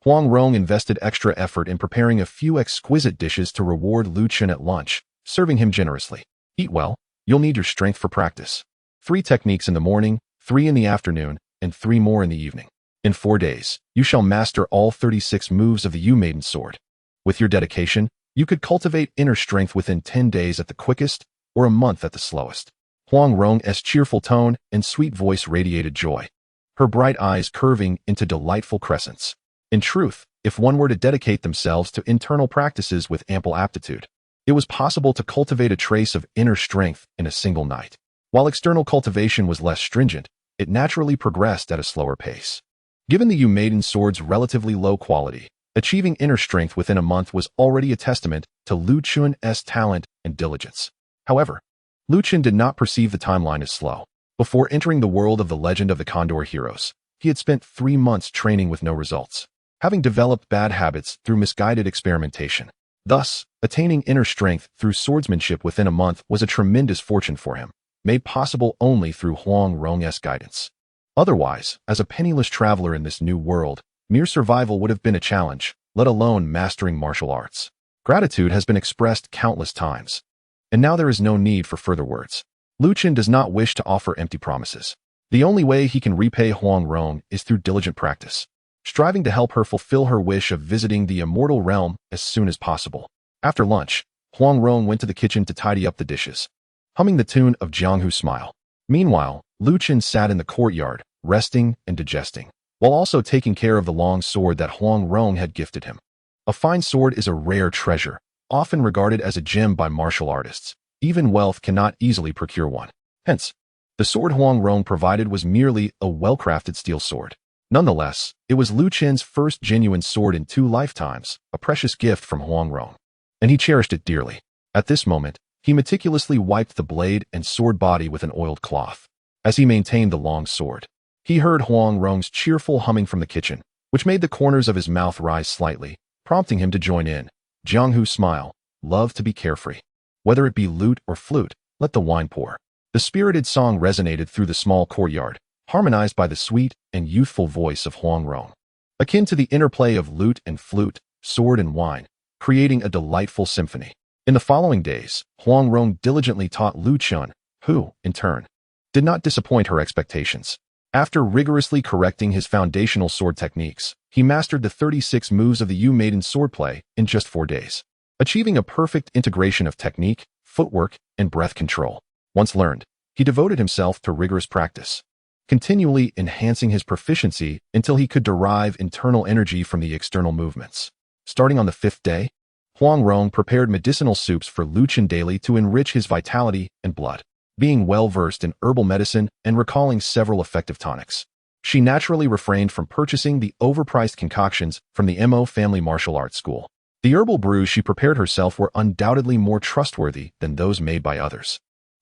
Huang Rong invested extra effort in preparing a few exquisite dishes to reward Lu Chen at lunch, serving him generously. Eat well, you'll need your strength for practice. 3 techniques in the morning, 3 in the afternoon, and 3 more in the evening. In 4 days, you shall master all 36 moves of the Maiden Sword. With your dedication, you could cultivate inner strength within 10 days at the quickest, or a month at the slowest. Huang Rong's cheerful tone and sweet voice radiated joy, her bright eyes curving into delightful crescents. In truth, if one were to dedicate themselves to internal practices with ample aptitude, it was possible to cultivate a trace of inner strength in a single night. While external cultivation was less stringent, it naturally progressed at a slower pace. Given the Maiden Sword's relatively low quality, achieving inner strength within a month was already a testament to Lu Chen's talent and diligence. However, Lu Chen did not perceive the timeline as slow. Before entering the world of the legend of the Condor Heroes, he had spent 3 months training with no results, having developed bad habits through misguided experimentation. Thus, attaining inner strength through swordsmanship within a month was a tremendous fortune for him, made possible only through Huang Rong's guidance. Otherwise, as a penniless traveler in this new world, mere survival would have been a challenge, let alone mastering martial arts. Gratitude has been expressed countless times, and now there is no need for further words. Lu Chen does not wish to offer empty promises. The only way he can repay Huang Rong is through diligent practice, striving to help her fulfill her wish of visiting the immortal realm as soon as possible. After lunch, Huang Rong went to the kitchen to tidy up the dishes, humming the tune of Jianghu Smile. Meanwhile, Lu Chen sat in the courtyard, resting and digesting, while also taking care of the long sword that Huang Rong had gifted him. A fine sword is a rare treasure, often regarded as a gem by martial artists. Even wealth cannot easily procure one. Hence, the sword Huang Rong provided was merely a well-crafted steel sword. Nonetheless, it was Lu Chen's first genuine sword in 2 lifetimes, a precious gift from Huang Rong, and he cherished it dearly. At this moment, he meticulously wiped the blade and sword body with an oiled cloth. As he maintained the long sword, he heard Huang Rong's cheerful humming from the kitchen, which made the corners of his mouth rise slightly, prompting him to join in. Jianghu Smile, love to be carefree. Whether it be lute or flute, let the wine pour. The spirited song resonated through the small courtyard, harmonized by the sweet and youthful voice of Huang Rong. Akin to the interplay of lute and flute, sword and wine, creating a delightful symphony. In the following days, Huang Rong diligently taught Lu Chen, who, in turn, did not disappoint her expectations. After rigorously correcting his foundational sword techniques, he mastered the 36 moves of the Maiden swordplay in just 4 days, achieving a perfect integration of technique, footwork, and breath control. Once learned, he devoted himself to rigorous practice, continually enhancing his proficiency until he could derive internal energy from the external movements. Starting on the 5th day, Huang Rong prepared medicinal soups for Lu Chen daily to enrich his vitality and blood. Being well-versed in herbal medicine and recalling several effective tonics, she naturally refrained from purchasing the overpriced concoctions from the Mo family martial arts school. The herbal brews she prepared herself were undoubtedly more trustworthy than those made by others.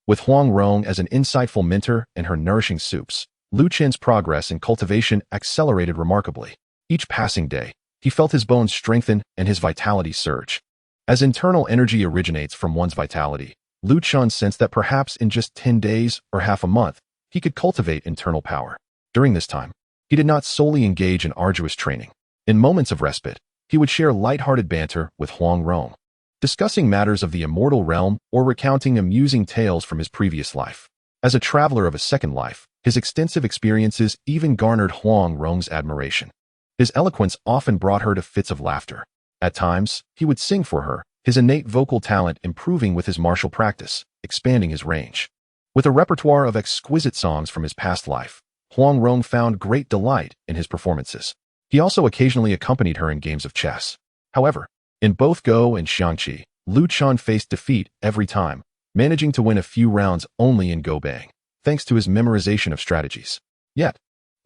With Huang Rong as an insightful mentor and her nourishing soups, Lu Chen's progress in cultivation accelerated remarkably. Each passing day, he felt his bones strengthen and his vitality surge. As internal energy originates from one's vitality, Lu Chen sensed that perhaps in just 10 days or half a month, he could cultivate internal power. During this time, he did not solely engage in arduous training. In moments of respite, he would share light-hearted banter with Huang Rong, discussing matters of the immortal realm or recounting amusing tales from his previous life. As a traveler of a second life, his extensive experiences even garnered Huang Rong's admiration. His eloquence often brought her to fits of laughter. At times, he would sing for her, his innate vocal talent improving with his martial practice, expanding his range. With a repertoire of exquisite songs from his past life, Huang Rong found great delight in his performances. He also occasionally accompanied her in games of chess. However, in both Go and Xiangqi, Lu Chen faced defeat every time, managing to win a few rounds only in Go Bang, thanks to his memorization of strategies. Yet,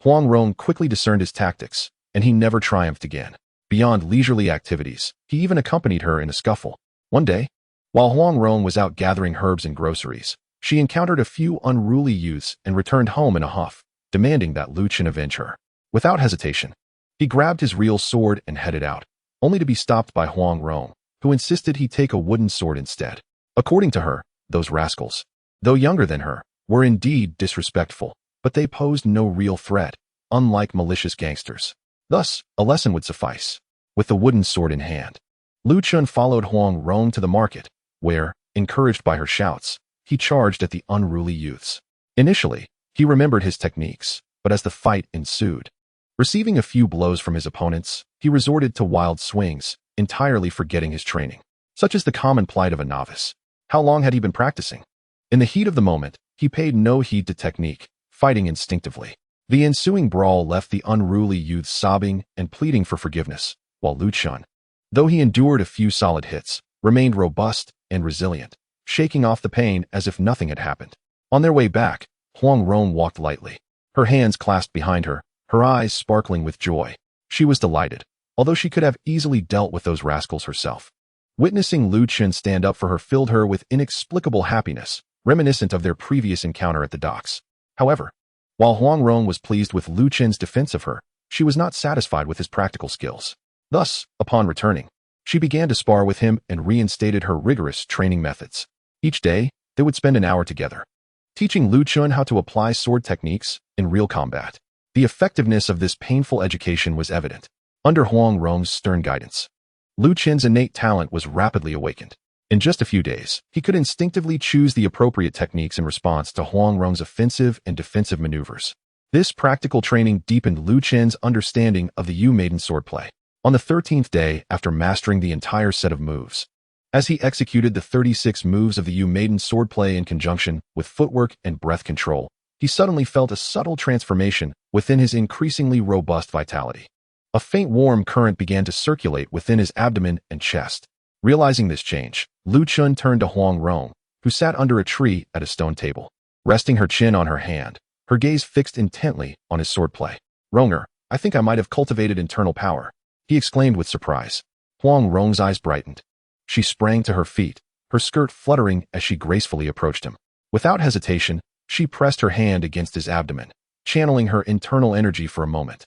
Huang Rong quickly discerned his tactics, and he never triumphed again. Beyond leisurely activities, he even accompanied her in a scuffle. One day, while Huang Rong was out gathering herbs and groceries, she encountered a few unruly youths and returned home in a huff, demanding that Lu Chen avenge her. Without hesitation, he grabbed his real sword and headed out, only to be stopped by Huang Rong, who insisted he take a wooden sword instead. According to her, those rascals, though younger than her, were indeed disrespectful, but they posed no real threat, unlike malicious gangsters. Thus, a lesson would suffice. With the wooden sword in hand, Lu Chen followed Huang Rong to the market, where, encouraged by her shouts, he charged at the unruly youths. Initially, he remembered his techniques, but as the fight ensued, receiving a few blows from his opponents, he resorted to wild swings, entirely forgetting his training. Such is the common plight of a novice. How long had he been practicing? In the heat of the moment, he paid no heed to technique, fighting instinctively. The ensuing brawl left the unruly youths sobbing and pleading for forgiveness, while Lu Chen, though he endured a few solid hits, remained robust and resilient, shaking off the pain as if nothing had happened. On their way back, Huang Rong walked lightly, her hands clasped behind her, her eyes sparkling with joy. She was delighted, although she could have easily dealt with those rascals herself. Witnessing Lu Chen stand up for her filled her with inexplicable happiness, reminiscent of their previous encounter at the docks. However, while Huang Rong was pleased with Lu Chen's defense of her, she was not satisfied with his practical skills. Thus, upon returning, she began to spar with him and reinstated her rigorous training methods. Each day, they would spend an hour together, teaching Lu Chen how to apply sword techniques in real combat. The effectiveness of this painful education was evident. Under Huang Rong's stern guidance, Lu Chen's innate talent was rapidly awakened. In just a few days, he could instinctively choose the appropriate techniques in response to Huang Rong's offensive and defensive maneuvers. This practical training deepened Lu Chen's understanding of the Maiden Sword play. On the 13th day, after mastering the entire set of moves, as he executed the 36 moves of the Maiden Sword play in conjunction with footwork and breath control, he suddenly felt a subtle transformation within his increasingly robust vitality. A faint warm current began to circulate within his abdomen and chest. Realizing this change, Lu Chen turned to Huang Rong, who sat under a tree at a stone table. Resting her chin on her hand, her gaze fixed intently on his swordplay. "Ronger, I think I might have cultivated internal power," he exclaimed with surprise. Huang Rong's eyes brightened. She sprang to her feet, her skirt fluttering as she gracefully approached him. Without hesitation, she pressed her hand against his abdomen, channeling her internal energy for a moment.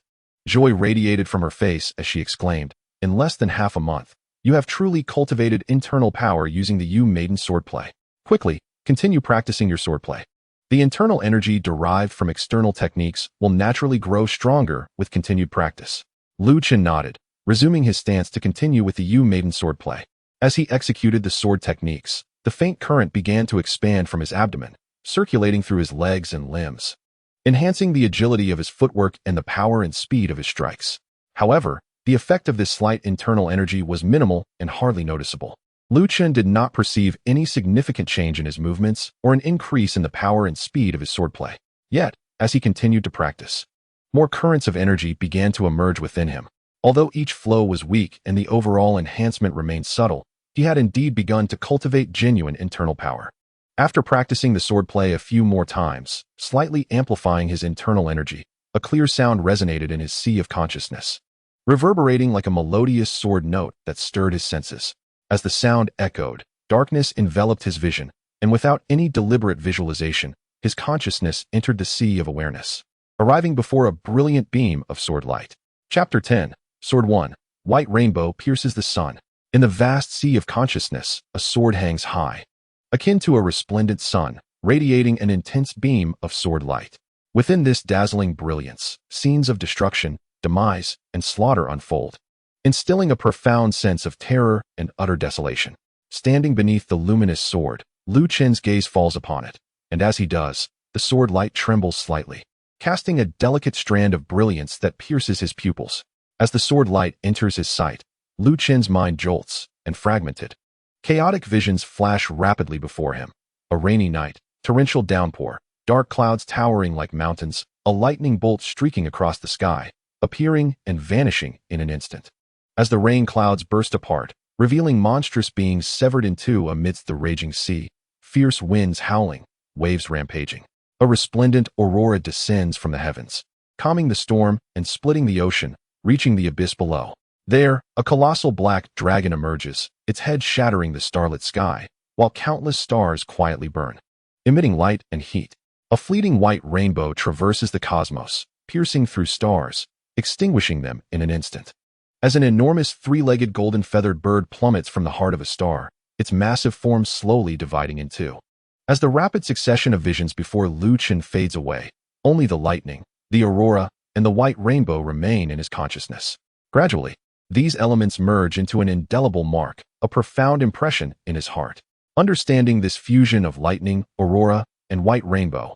Joy radiated from her face as she exclaimed, "In less than half a month, you have truly cultivated internal power using the Maiden Swordplay. Quickly, continue practicing your swordplay. The internal energy derived from external techniques will naturally grow stronger with continued practice." Lu Chen nodded, resuming his stance to continue with the Maiden Swordplay. As he executed the sword techniques, the faint current began to expand from his abdomen, circulating through his legs and limbs, enhancing the agility of his footwork and the power and speed of his strikes. However, the effect of this slight internal energy was minimal and hardly noticeable. Lu Chen did not perceive any significant change in his movements or an increase in the power and speed of his swordplay. Yet, as he continued to practice, more currents of energy began to emerge within him. Although each flow was weak and the overall enhancement remained subtle, he had indeed begun to cultivate genuine internal power. After practicing the swordplay a few more times, slightly amplifying his internal energy, a clear sound resonated in his sea of consciousness, reverberating like a melodious sword note that stirred his senses. As the sound echoed, darkness enveloped his vision, and without any deliberate visualization, his consciousness entered the sea of awareness, arriving before a brilliant beam of sword light. Chapter 10, Sword 1. White rainbow pierces the sun. In the vast sea of consciousness, a sword hangs high, akin to a resplendent sun, radiating an intense beam of sword light. Within this dazzling brilliance, scenes of destruction, demise, and slaughter unfold, instilling a profound sense of terror and utter desolation. Standing beneath the luminous sword, Lu Chen's gaze falls upon it, and as he does, the sword light trembles slightly, casting a delicate strand of brilliance that pierces his pupils. As the sword light enters his sight, Lu Chen's mind jolts and fragmented. Chaotic visions flash rapidly before him. A rainy night, torrential downpour, dark clouds towering like mountains, a lightning bolt streaking across the sky, appearing and vanishing in an instant. As the rain clouds burst apart, revealing monstrous beings severed in two amidst the raging sea, fierce winds howling, waves rampaging. A resplendent aurora descends from the heavens, calming the storm and splitting the ocean, reaching the abyss below. There, a colossal black dragon emerges, its head shattering the starlit sky, while countless stars quietly burn, emitting light and heat. A fleeting white rainbow traverses the cosmos, piercing through stars, extinguishing them in an instant. As an enormous three-legged golden-feathered bird plummets from the heart of a star, its massive form slowly dividing in two. As the rapid succession of visions before Lu Chen fades away, only the lightning, the aurora, and the white rainbow remain in his consciousness. Gradually, these elements merge into an indelible mark, a profound impression in his heart. Understanding this fusion of lightning, aurora, and white rainbow,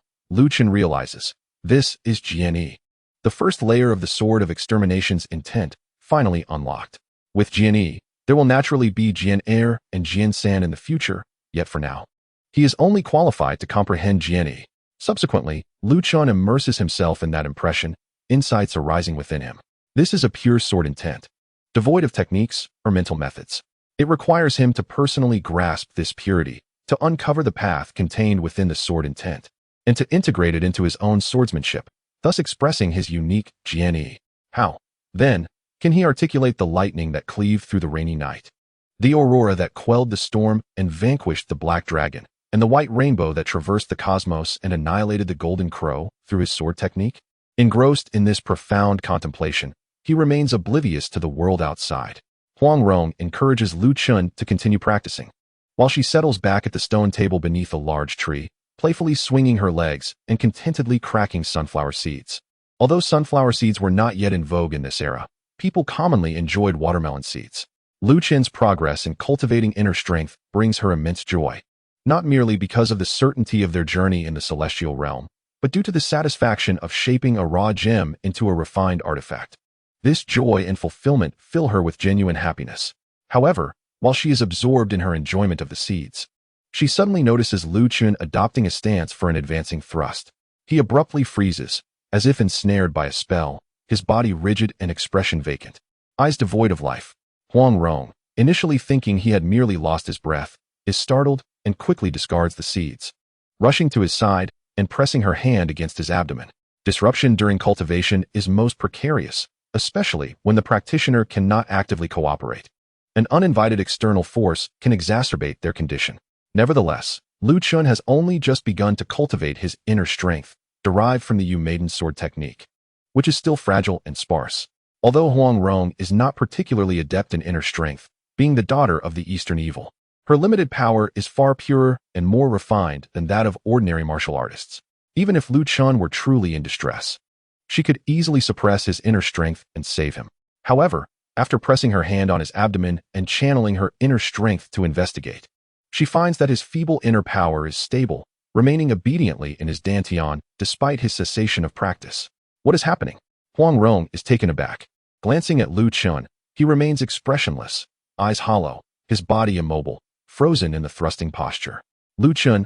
Chen realizes, this is Jianyi. The first layer of the Sword of Extermination's intent, finally unlocked. With Jianyi, there will naturally be Jian Air and Jian San in the future, yet for now, he is only qualified to comprehend Jianyi. Subsequently, Chen immerses himself in that impression, insights arising within him. This is a pure sword intent, devoid of techniques or mental methods. It requires him to personally grasp this purity, to uncover the path contained within the sword intent, and to integrate it into his own swordsmanship, thus expressing his unique Jianyi. How, then, can he articulate the lightning that cleaved through the rainy night, the aurora that quelled the storm and vanquished the black dragon, and the white rainbow that traversed the cosmos and annihilated the golden crow through his sword technique? Engrossed in this profound contemplation, he remains oblivious to the world outside. Huang Rong encourages Chen to continue practicing, while she settles back at the stone table beneath a large tree, playfully swinging her legs and contentedly cracking sunflower seeds. Although sunflower seeds were not yet in vogue in this era, people commonly enjoyed watermelon seeds. Chen's progress in cultivating inner strength brings her immense joy, not merely because of the certainty of their journey in the celestial realm, but due to the satisfaction of shaping a raw gem into a refined artifact. This joy and fulfillment fill her with genuine happiness. However, while she is absorbed in her enjoyment of the seeds, she suddenly notices Chen adopting a stance for an advancing thrust. He abruptly freezes, as if ensnared by a spell, his body rigid and expression vacant, eyes devoid of life. Huang Rong, initially thinking he had merely lost his breath, is startled and quickly discards the seeds, rushing to his side and pressing her hand against his abdomen. Disruption during cultivation is most precarious, especially when the practitioner cannot actively cooperate. An uninvited external force can exacerbate their condition. Nevertheless, Chen has only just begun to cultivate his inner strength, derived from the Maiden Sword Technique, which is still fragile and sparse. Although Huang Rong is not particularly adept in inner strength, being the daughter of the Eastern Evil, her limited power is far purer and more refined than that of ordinary martial artists. Even if Chen were truly in distress, she could easily suppress his inner strength and save him. However, after pressing her hand on his abdomen and channeling her inner strength to investigate, she finds that his feeble inner power is stable, remaining obediently in his dantian despite his cessation of practice. What is happening? Huang Rong is taken aback. Glancing at Chen, he remains expressionless, eyes hollow, his body immobile, frozen in the thrusting posture. Chen.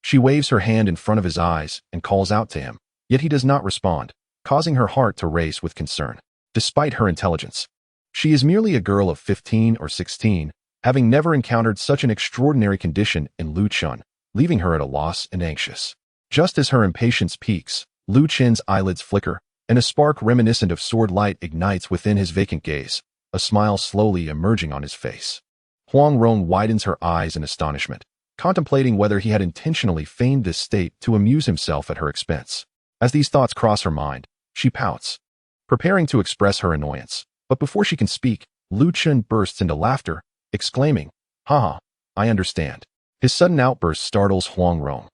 She waves her hand in front of his eyes and calls out to him, yet he does not respond, causing her heart to race with concern. Despite her intelligence, she is merely a girl of 15 or 16, having never encountered such an extraordinary condition in Chen, leaving her at a loss and anxious. Just as her impatience peaks, Chen's eyelids flicker, and a spark reminiscent of sword light ignites within his vacant gaze, a smile slowly emerging on his face. Huang Rong widens her eyes in astonishment, contemplating whether he had intentionally feigned this state to amuse himself at her expense. As these thoughts cross her mind, she pouts, preparing to express her annoyance. But before she can speak, Chen bursts into laughter, exclaiming, "Haha, I understand." His sudden outburst startles Huang Rong,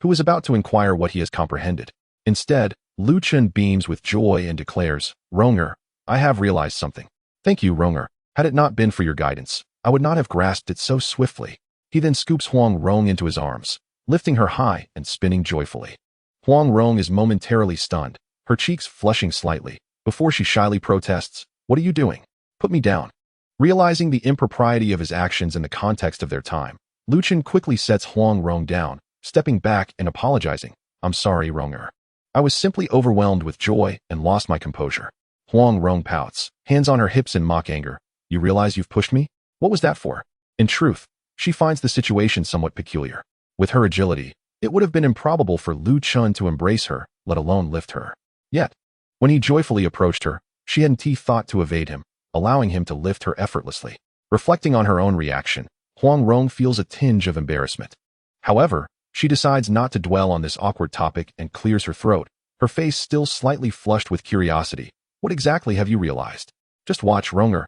who is about to inquire what he has comprehended. Instead, Chen beams with joy and declares, "Ronger, I have realized something." "Thank you, Ronger. Had it not been for your guidance, I would not have grasped it so swiftly." He then scoops Huang Rong into his arms, lifting her high and spinning joyfully. Huang Rong is momentarily stunned, her cheeks flushing slightly, before she shyly protests, "What are you doing? Put me down." Realizing the impropriety of his actions in the context of their time, Chen quickly sets Huang Rong down, stepping back and apologizing. "I'm sorry, Ronger. I was simply overwhelmed with joy and lost my composure." Huang Rong pouts, hands on her hips in mock anger. "You realize you've pushed me? What was that for?" In truth, she finds the situation somewhat peculiar. With her agility, it would have been improbable for Chen to embrace her, let alone lift her. Yet, when he joyfully approached her, she hadn't thought to evade him, allowing him to lift her effortlessly. Reflecting on her own reaction, Huang Rong feels a tinge of embarrassment. However, she decides not to dwell on this awkward topic and clears her throat, her face still slightly flushed with curiosity. "What exactly have you realized?" "Just watch, Ronger."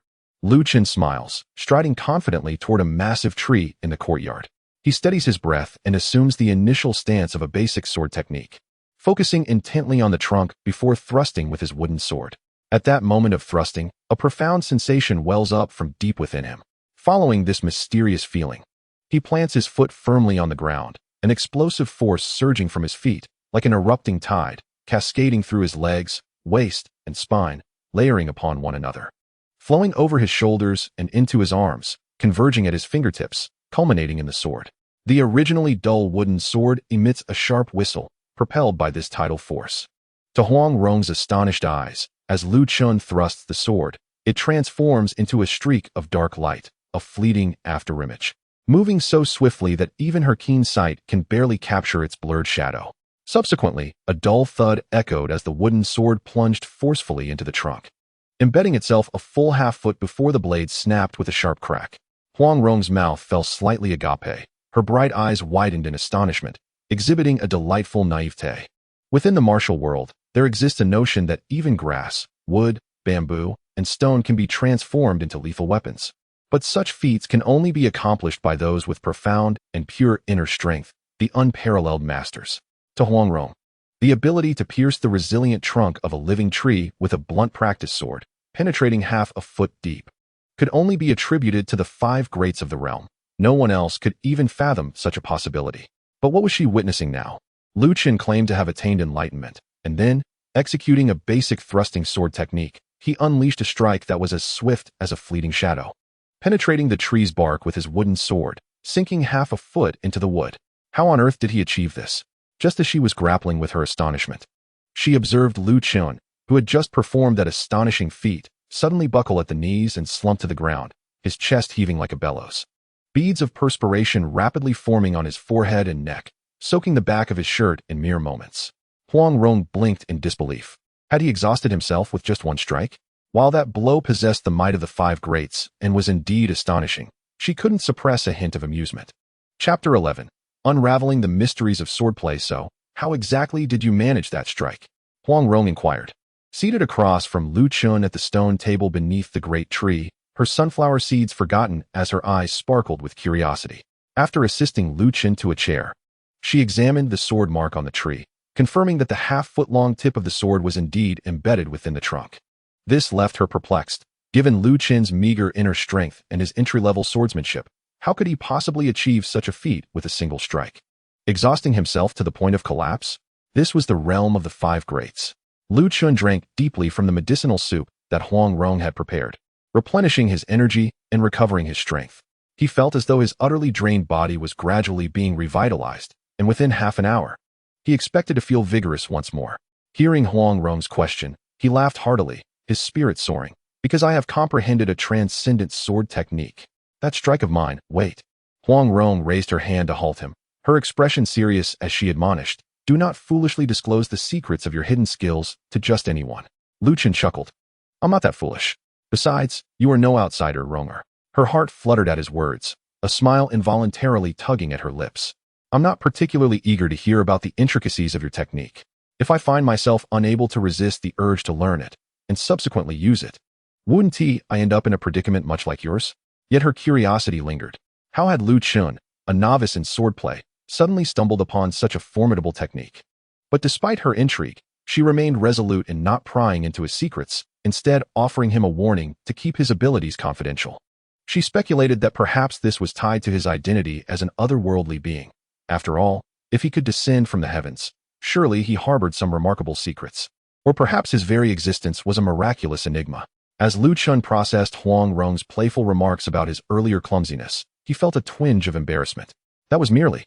Chen smiles, striding confidently toward a massive tree in the courtyard. He steadies his breath and assumes the initial stance of a basic sword technique. focusing intently on the trunk before thrusting with his wooden sword. At that moment of thrusting, a profound sensation wells up from deep within him. Following this mysterious feeling, he plants his foot firmly on the ground, an explosive force surging from his feet, like an erupting tide, cascading through his legs, waist, and spine, layering upon one another, flowing over his shoulders and into his arms, converging at his fingertips, culminating in the sword. The originally dull wooden sword emits a sharp whistle, propelled by this tidal force. To Huang Rong's astonished eyes, as Lu Chen thrusts the sword, it transforms into a streak of dark light, a fleeting afterimage, moving so swiftly that even her keen sight can barely capture its blurred shadow. Subsequently, a dull thud echoed as the wooden sword plunged forcefully into the trunk, embedding itself a full half-foot before the blade snapped with a sharp crack. Huang Rong's mouth fell slightly agape, her bright eyes widened in astonishment, exhibiting a delightful naivete. Within the martial world, there exists a notion that even grass, wood, bamboo, and stone can be transformed into lethal weapons. But such feats can only be accomplished by those with profound and pure inner strength, the unparalleled masters. To Huang Rong, the ability to pierce the resilient trunk of a living tree with a blunt practice sword, penetrating half a foot deep, could only be attributed to the five greats of the realm. No one else could even fathom such a possibility. But what was she witnessing now? Lu Chen claimed to have attained enlightenment, and then, executing a basic thrusting sword technique, he unleashed a strike that was as swift as a fleeting shadow, penetrating the tree's bark with his wooden sword, sinking half a foot into the wood. How on earth did he achieve this? Just as she was grappling with her astonishment, she observed Lu Chen, who had just performed that astonishing feat, suddenly buckle at the knees and slump to the ground, his chest heaving like a bellows. Beads of perspiration rapidly forming on his forehead and neck, soaking the back of his shirt in mere moments. Huang Rong blinked in disbelief. Had he exhausted himself with just one strike? While that blow possessed the might of the five greats and was indeed astonishing, she couldn't suppress a hint of amusement. Chapter 11. Unraveling the mysteries of swordplay. So, how exactly did you manage that strike? Huang Rong inquired. Seated across from Lu Chen at the stone table beneath the great tree, her sunflower seeds forgotten as her eyes sparkled with curiosity. After assisting Lu Chen to a chair, she examined the sword mark on the tree, confirming that the half-foot-long tip of the sword was indeed embedded within the trunk. This left her perplexed. Given Lu Chen's meager inner strength and his entry-level swordsmanship, how could he possibly achieve such a feat with a single strike? Exhausting himself to the point of collapse? This was the realm of the five greats. Lu Chen drank deeply from the medicinal soup that Huang Rong had prepared, replenishing his energy and recovering his strength. He felt as though his utterly drained body was gradually being revitalized, and within half an hour, he expected to feel vigorous once more. Hearing Huang Rong's question, he laughed heartily, his spirit soaring. Because I have comprehended a transcendent sword technique. That strike of mine, wait. Huang Rong raised her hand to halt him, her expression serious as she admonished, do not foolishly disclose the secrets of your hidden skills to just anyone. Lu Chen chuckled. I'm not that foolish. Besides, you are no outsider, Ronger. Her heart fluttered at his words, a smile involuntarily tugging at her lips. I'm not particularly eager to hear about the intricacies of your technique. If I find myself unable to resist the urge to learn it, and subsequently use it, wouldn't I end up in a predicament much like yours? Yet her curiosity lingered. How had Lu Chen, a novice in swordplay, suddenly stumbled upon such a formidable technique? But despite her intrigue, she remained resolute in not prying into his secrets, instead offering him a warning to keep his abilities confidential. She speculated that perhaps this was tied to his identity as an otherworldly being. After all, if he could descend from the heavens, surely he harbored some remarkable secrets. Or perhaps his very existence was a miraculous enigma. As Lu Chen processed Huang Rong's playful remarks about his earlier clumsiness, he felt a twinge of embarrassment. That was merely.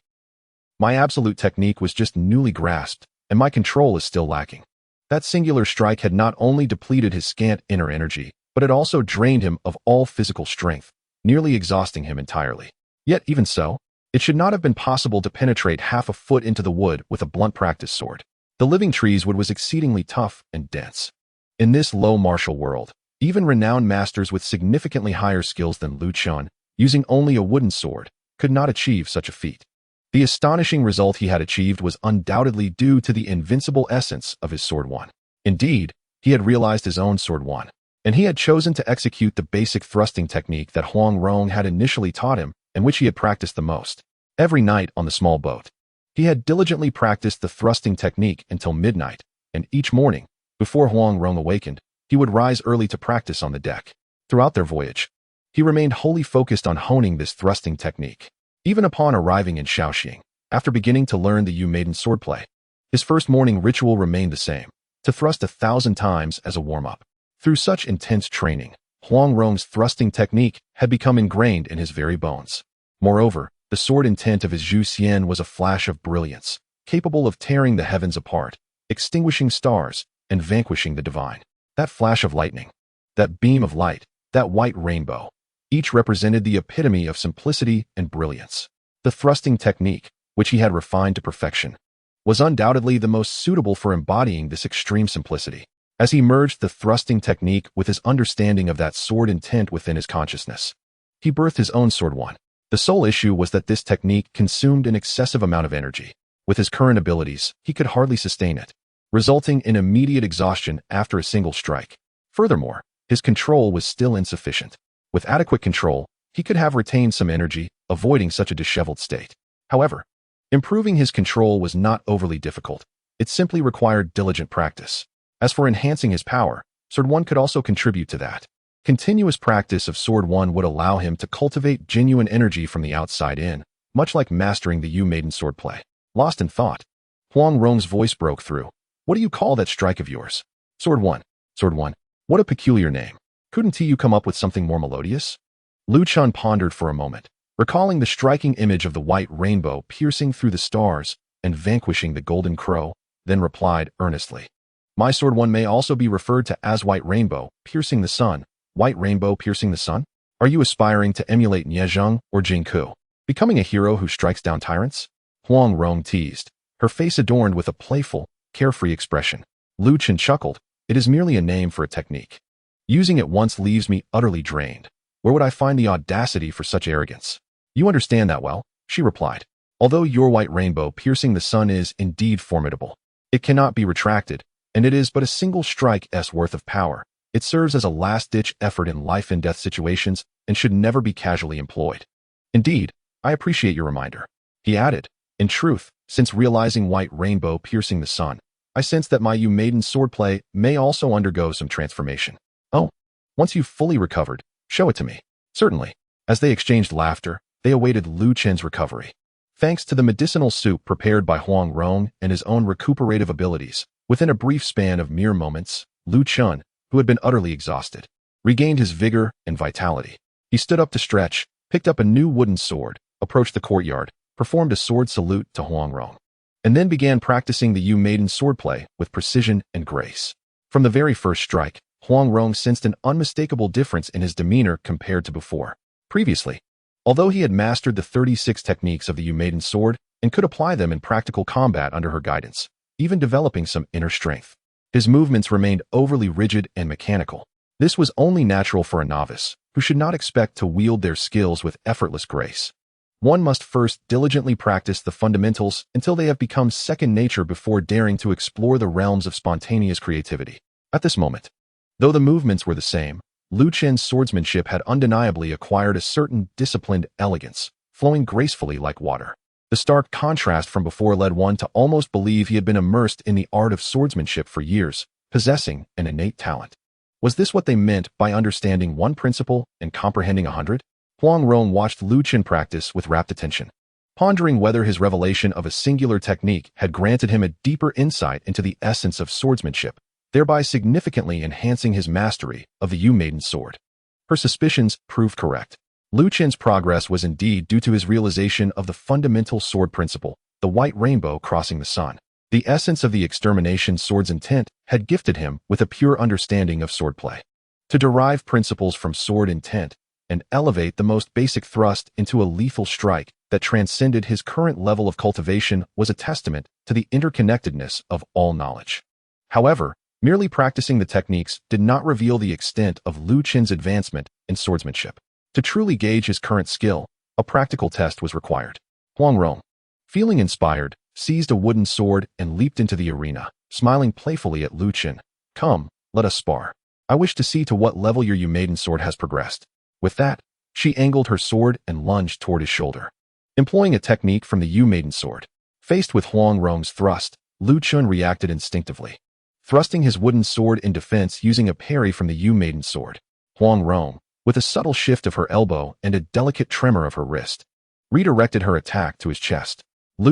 My absolute technique was just newly grasped, and my control is still lacking. That singular strike had not only depleted his scant inner energy, but it also drained him of all physical strength, nearly exhausting him entirely. Yet even so, it should not have been possible to penetrate half a foot into the wood with a blunt practice sword. The living tree's wood was exceedingly tough and dense. In this low martial world, even renowned masters with significantly higher skills than Lu Chen, using only a wooden sword, could not achieve such a feat. The astonishing result he had achieved was undoubtedly due to the invincible essence of his sword one. Indeed, he had realized his own sword one, and he had chosen to execute the basic thrusting technique that Huang Rong had initially taught him and which he had practiced the most. Every night on the small boat, He had diligently practiced the thrusting technique until midnight, and each morning, before Huang Rong awakened, he would rise early to practice on the deck. Throughout their voyage, he remained wholly focused on honing this thrusting technique. Even upon arriving in Shaoxing, after beginning to learn the Maiden swordplay, his first morning ritual remained the same, to thrust 1,000 times as a warm-up. Through such intense training, Huang Rong's thrusting technique had become ingrained in his very bones. Moreover, the sword intent of his Zhu Xian was a flash of brilliance, capable of tearing the heavens apart, extinguishing stars, and vanquishing the divine. That flash of lightning, that beam of light, that white rainbow, each represented the epitome of simplicity and brilliance. The thrusting technique, which he had refined to perfection, was undoubtedly the most suitable for embodying this extreme simplicity. As he merged the thrusting technique with his understanding of that sword intent within his consciousness, he birthed his own Sword One. The sole issue was that this technique consumed an excessive amount of energy. With his current abilities, he could hardly sustain it, resulting in immediate exhaustion after a single strike. Furthermore, his control was still insufficient. With adequate control, he could have retained some energy, avoiding such a disheveled state. However, improving his control was not overly difficult. It simply required diligent practice. As for enhancing his power, Sword One could also contribute to that. Continuous practice of Sword One would allow him to cultivate genuine energy from the outside in, much like mastering the Maiden swordplay. Lost in thought, Huang Rong's voice broke through. What do you call that strike of yours? Sword One. Sword One. What a peculiar name. Couldn't you come up with something more melodious? Lu Chen pondered for a moment, recalling the striking image of the white rainbow piercing through the stars and vanquishing the golden crow, then replied earnestly. My Sword One may also be referred to as white rainbow, piercing the sun. White rainbow piercing the sun? Are you aspiring to emulate Niezheng or Jingku, becoming a hero who strikes down tyrants? Huang Rong teased, her face adorned with a playful, carefree expression. Lu Chen chuckled. It is merely a name for a technique. Using it once leaves me utterly drained. Where would I find the audacity for such arrogance? You understand that well, she replied. Although your white rainbow piercing the sun is indeed formidable, it cannot be retracted, and it is but a single strike's worth of power. It serves as a last-ditch effort in life-and-death situations and should never be casually employed. Indeed, I appreciate your reminder. He added, in truth, since realizing white rainbow piercing the sun, I sense that my Maiden swordplay may also undergo some transformation. Oh, once you've fully recovered, show it to me. Certainly. As they exchanged laughter, they awaited Lu Chen's recovery. Thanks to the medicinal soup prepared by Huang Rong and his own recuperative abilities, within a brief span of mere moments, Lu Chen, who had been utterly exhausted, regained his vigor and vitality. He stood up to stretch, picked up a new wooden sword, approached the courtyard, performed a sword salute to Huang Rong, and then began practicing the Maiden swordplay with precision and grace. From the very first strike, Huang Rong sensed an unmistakable difference in his demeanor compared to before. Previously, although he had mastered the 36 techniques of the Maiden sword and could apply them in practical combat under her guidance, even developing some inner strength, his movements remained overly rigid and mechanical. This was only natural for a novice, who should not expect to wield their skills with effortless grace. One must first diligently practice the fundamentals until they have become second nature before daring to explore the realms of spontaneous creativity. At this moment, though the movements were the same, Lu Chen's swordsmanship had undeniably acquired a certain disciplined elegance, flowing gracefully like water. The stark contrast from before led one to almost believe he had been immersed in the art of swordsmanship for years, possessing an innate talent. Was this what they meant by understanding one principle and comprehending 100? Huang Rong watched Lu Chen practice with rapt attention, pondering whether his revelation of a singular technique had granted him a deeper insight into the essence of swordsmanship, thereby significantly enhancing his mastery of the Maiden sword. Her suspicions proved correct. Lu Chen's progress was indeed due to his realization of the fundamental sword principle, the white rainbow crossing the sun. The essence of the extermination sword's intent had gifted him with a pure understanding of swordplay. To derive principles from sword intent and elevate the most basic thrust into a lethal strike that transcended his current level of cultivation was a testament to the interconnectedness of all knowledge. However, merely practicing the techniques did not reveal the extent of Lu Chen's advancement in swordsmanship. To truly gauge his current skill, a practical test was required. Huang Rong, feeling inspired, seized a wooden sword and leaped into the arena, smiling playfully at Lu Chen. Come, let us spar. I wish to see to what level your Maiden sword has progressed. With that, she angled her sword and lunged toward his shoulder. Employing a technique from the Maiden sword, Faced with Huang Rong's thrust, Chen reacted instinctively, thrusting his wooden sword in defense using a parry from the Maiden Sword. Huang Rong, with a subtle shift of her elbow and a delicate tremor of her wrist, redirected her attack to his chest.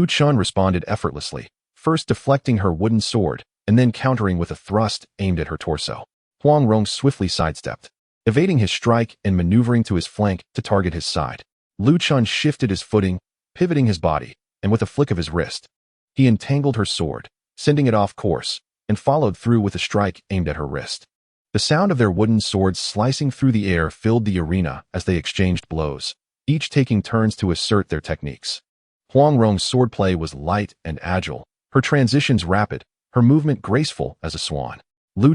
Chen responded effortlessly, first deflecting her wooden sword and then countering with a thrust aimed at her torso. Huang Rong swiftly sidestepped, evading his strike and maneuvering to his flank to target his side. Chen shifted his footing, pivoting his body, and with a flick of his wrist, he entangled her sword, sending it off course, and followed through with a strike aimed at her wrist. The sound of their wooden swords slicing through the air filled the arena as they exchanged blows, each taking turns to assert their techniques. Huang Rong's swordplay was light and agile, her transitions rapid, her movement graceful as a swan.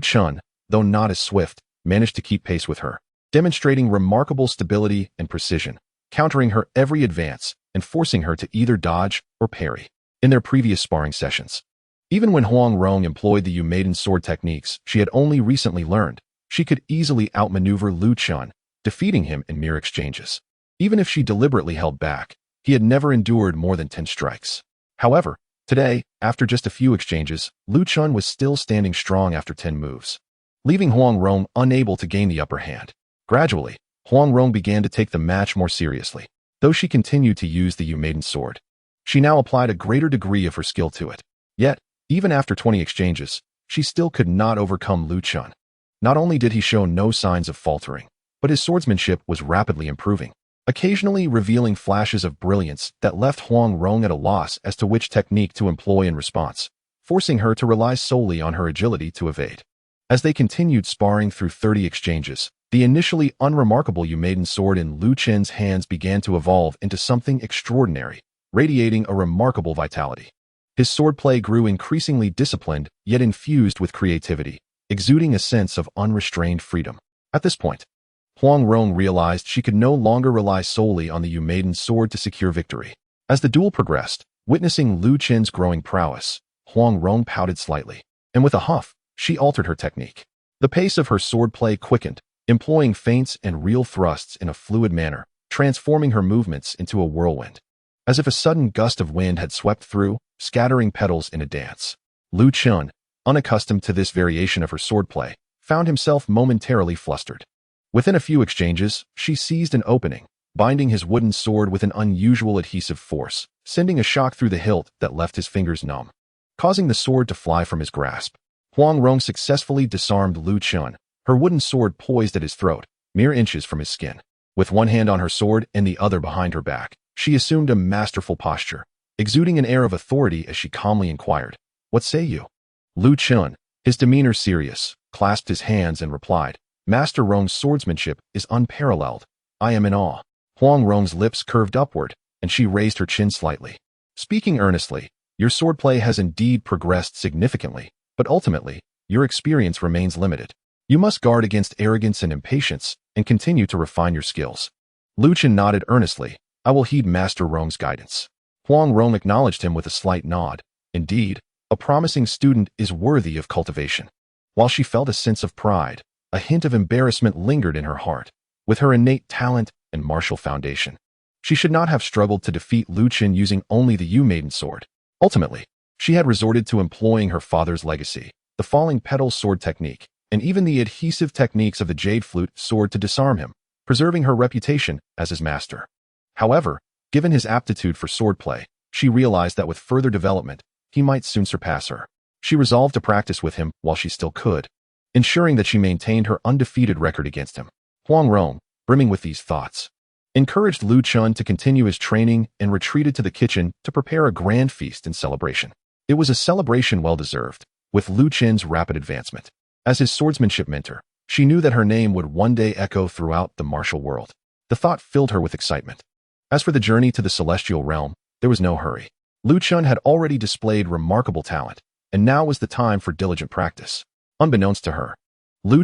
Chen, though not as swift, managed to keep pace with her, demonstrating remarkable stability and precision, countering her every advance and forcing her to either dodge or parry. In their previous sparring sessions, even when Huang Rong employed the Maiden Sword techniques she had only recently learned, she could easily outmaneuver Chen, defeating him in mere exchanges. Even if she deliberately held back, he had never endured more than 10 strikes. However, today, after just a few exchanges, Chen was still standing strong after 10 moves, leaving Huang Rong unable to gain the upper hand. Gradually, Huang Rong began to take the match more seriously. Though she continued to use the Maiden Sword, she now applied a greater degree of her skill to it. Yet, even after 20 exchanges, she still could not overcome Chen. Not only did he show no signs of faltering, but his swordsmanship was rapidly improving, occasionally revealing flashes of brilliance that left Huang Rong at a loss as to which technique to employ in response, forcing her to rely solely on her agility to evade. As they continued sparring through 30 exchanges, the initially unremarkable Maiden Sword in Chen's hands began to evolve into something extraordinary, radiating a remarkable vitality. His swordplay grew increasingly disciplined, yet infused with creativity, exuding a sense of unrestrained freedom. At this point, Huang Rong realized she could no longer rely solely on the Maiden Sword to secure victory. As the duel progressed, witnessing Chen's growing prowess, Huang Rong pouted slightly, and with a huff, she altered her technique. The pace of her swordplay quickened, employing feints and real thrusts in a fluid manner, transforming her movements into a whirlwind. As if a sudden gust of wind had swept through, scattering petals in a dance. Chen, unaccustomed to this variation of her swordplay, found himself momentarily flustered. Within a few exchanges, she seized an opening, binding his wooden sword with an unusual adhesive force, sending a shock through the hilt that left his fingers numb, causing the sword to fly from his grasp. Huang Rong successfully disarmed Chen, her wooden sword poised at his throat, mere inches from his skin. With one hand on her sword and the other behind her back, she assumed a masterful posture, exuding an air of authority as she calmly inquired, "What say you?" Chen, his demeanor serious, clasped his hands and replied, "Master Rong's swordsmanship is unparalleled. I am in awe." Huang Rong's lips curved upward, and she raised her chin slightly. Speaking earnestly, "Your swordplay has indeed progressed significantly, but ultimately, your experience remains limited. You must guard against arrogance and impatience, and continue to refine your skills." Chen nodded earnestly, "I will heed Master Rong's guidance." Huang Rong acknowledged him with a slight nod. Indeed, a promising student is worthy of cultivation. While she felt a sense of pride, a hint of embarrassment lingered in her heart. With her innate talent and martial foundation, she should not have struggled to defeat Chen using only the Maiden Sword. Ultimately, she had resorted to employing her father's legacy, the falling petal sword technique, and even the adhesive techniques of the jade flute sword to disarm him, preserving her reputation as his master. However, given his aptitude for swordplay, she realized that with further development, he might soon surpass her. She resolved to practice with him while she still could, ensuring that she maintained her undefeated record against him. Huang Rong, brimming with these thoughts, encouraged Chen to continue his training and retreated to the kitchen to prepare a grand feast in celebration. It was a celebration well-deserved, with Chen's rapid advancement. As his swordsmanship mentor, she knew that her name would one day echo throughout the martial world. The thought filled her with excitement. As for the journey to the celestial realm, there was no hurry. Chen had already displayed remarkable talent, and now was the time for diligent practice. Unbeknownst to her,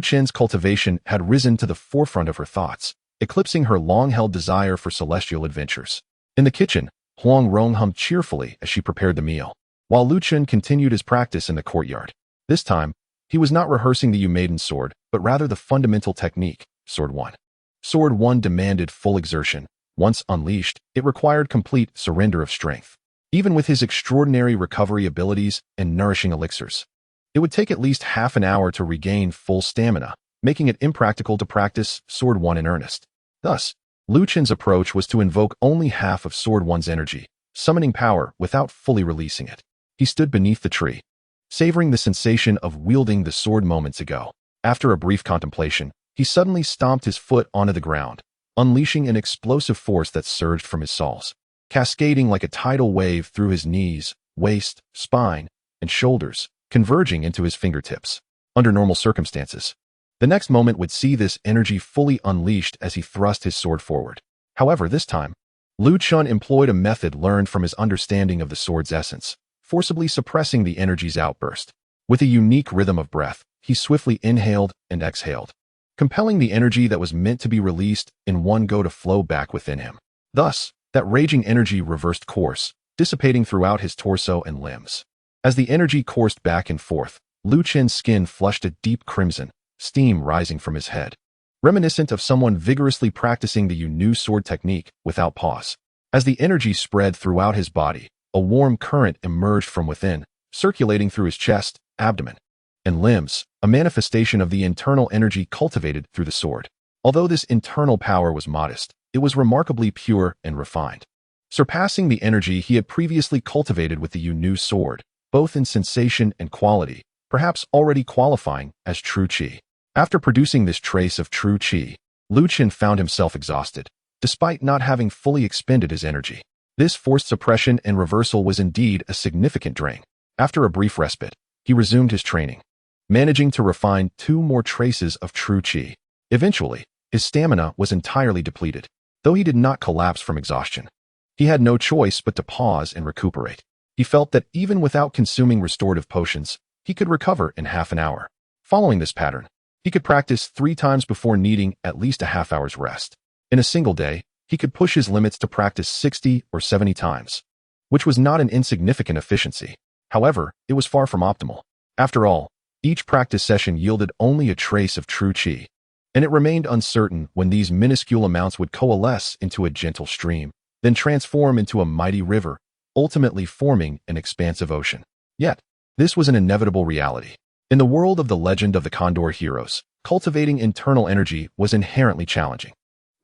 Chen's cultivation had risen to the forefront of her thoughts, eclipsing her long-held desire for celestial adventures. In the kitchen, Huang Rong hummed cheerfully as she prepared the meal, while Chen continued his practice in the courtyard. This time, he was not rehearsing the Maiden Sword, but rather the fundamental technique, Sword 1. Sword 1 demanded full exertion. Once unleashed, it required complete surrender of strength. even with his extraordinary recovery abilities and nourishing elixirs. It would take at least half an hour to regain full stamina, making it impractical to practice Sword 1 in earnest. Thus, Lu Chen's approach was to invoke only half of Sword 1's energy, summoning power without fully releasing it. He stood beneath the tree, savoring the sensation of wielding the sword moments ago. After a brief contemplation, he suddenly stomped his foot onto the ground, unleashing an explosive force that surged from his soles, cascading like a tidal wave through his knees, waist, spine, and shoulders, converging into his fingertips. Under normal circumstances, the next moment would see this energy fully unleashed as he thrust his sword forward. However, this time, Lu Chen employed a method learned from his understanding of the sword's essence, forcibly suppressing the energy's outburst. With a unique rhythm of breath, he swiftly inhaled and exhaled, compelling the energy that was meant to be released in one go to flow back within him. Thus, that raging energy reversed course, dissipating throughout his torso and limbs. As the energy coursed back and forth, Lu Chen's skin flushed a deep crimson, steam rising from his head, reminiscent of someone vigorously practicing the Maiden Sword Technique without pause. As the energy spread throughout his body, a warm current emerged from within, circulating through his chest, abdomen, and limbs, a manifestation of the internal energy cultivated through the sword. Although this internal power was modest, it was remarkably pure and refined, surpassing the energy he had previously cultivated with the Maiden sword, both in sensation and quality, perhaps already qualifying as true qi. After producing this trace of true qi, Lu Chen found himself exhausted, despite not having fully expended his energy. This forced suppression and reversal was indeed a significant drain. After a brief respite, he resumed his training, managing to refine 2 more traces of true qi. Eventually, his stamina was entirely depleted, though he did not collapse from exhaustion. He had no choice but to pause and recuperate. He felt that even without consuming restorative potions, he could recover in half an hour. Following this pattern, he could practice 3 times before needing at least a half hour's rest. In a single day, he could push his limits to practice 60 or 70 times, which was not an insignificant efficiency. However, it was far from optimal. After all, each practice session yielded only a trace of true qi, and it remained uncertain when these minuscule amounts would coalesce into a gentle stream, then transform into a mighty river, ultimately forming an expansive ocean. Yet, this was an inevitable reality. In the world of the legend of the Condor Heroes, cultivating internal energy was inherently challenging.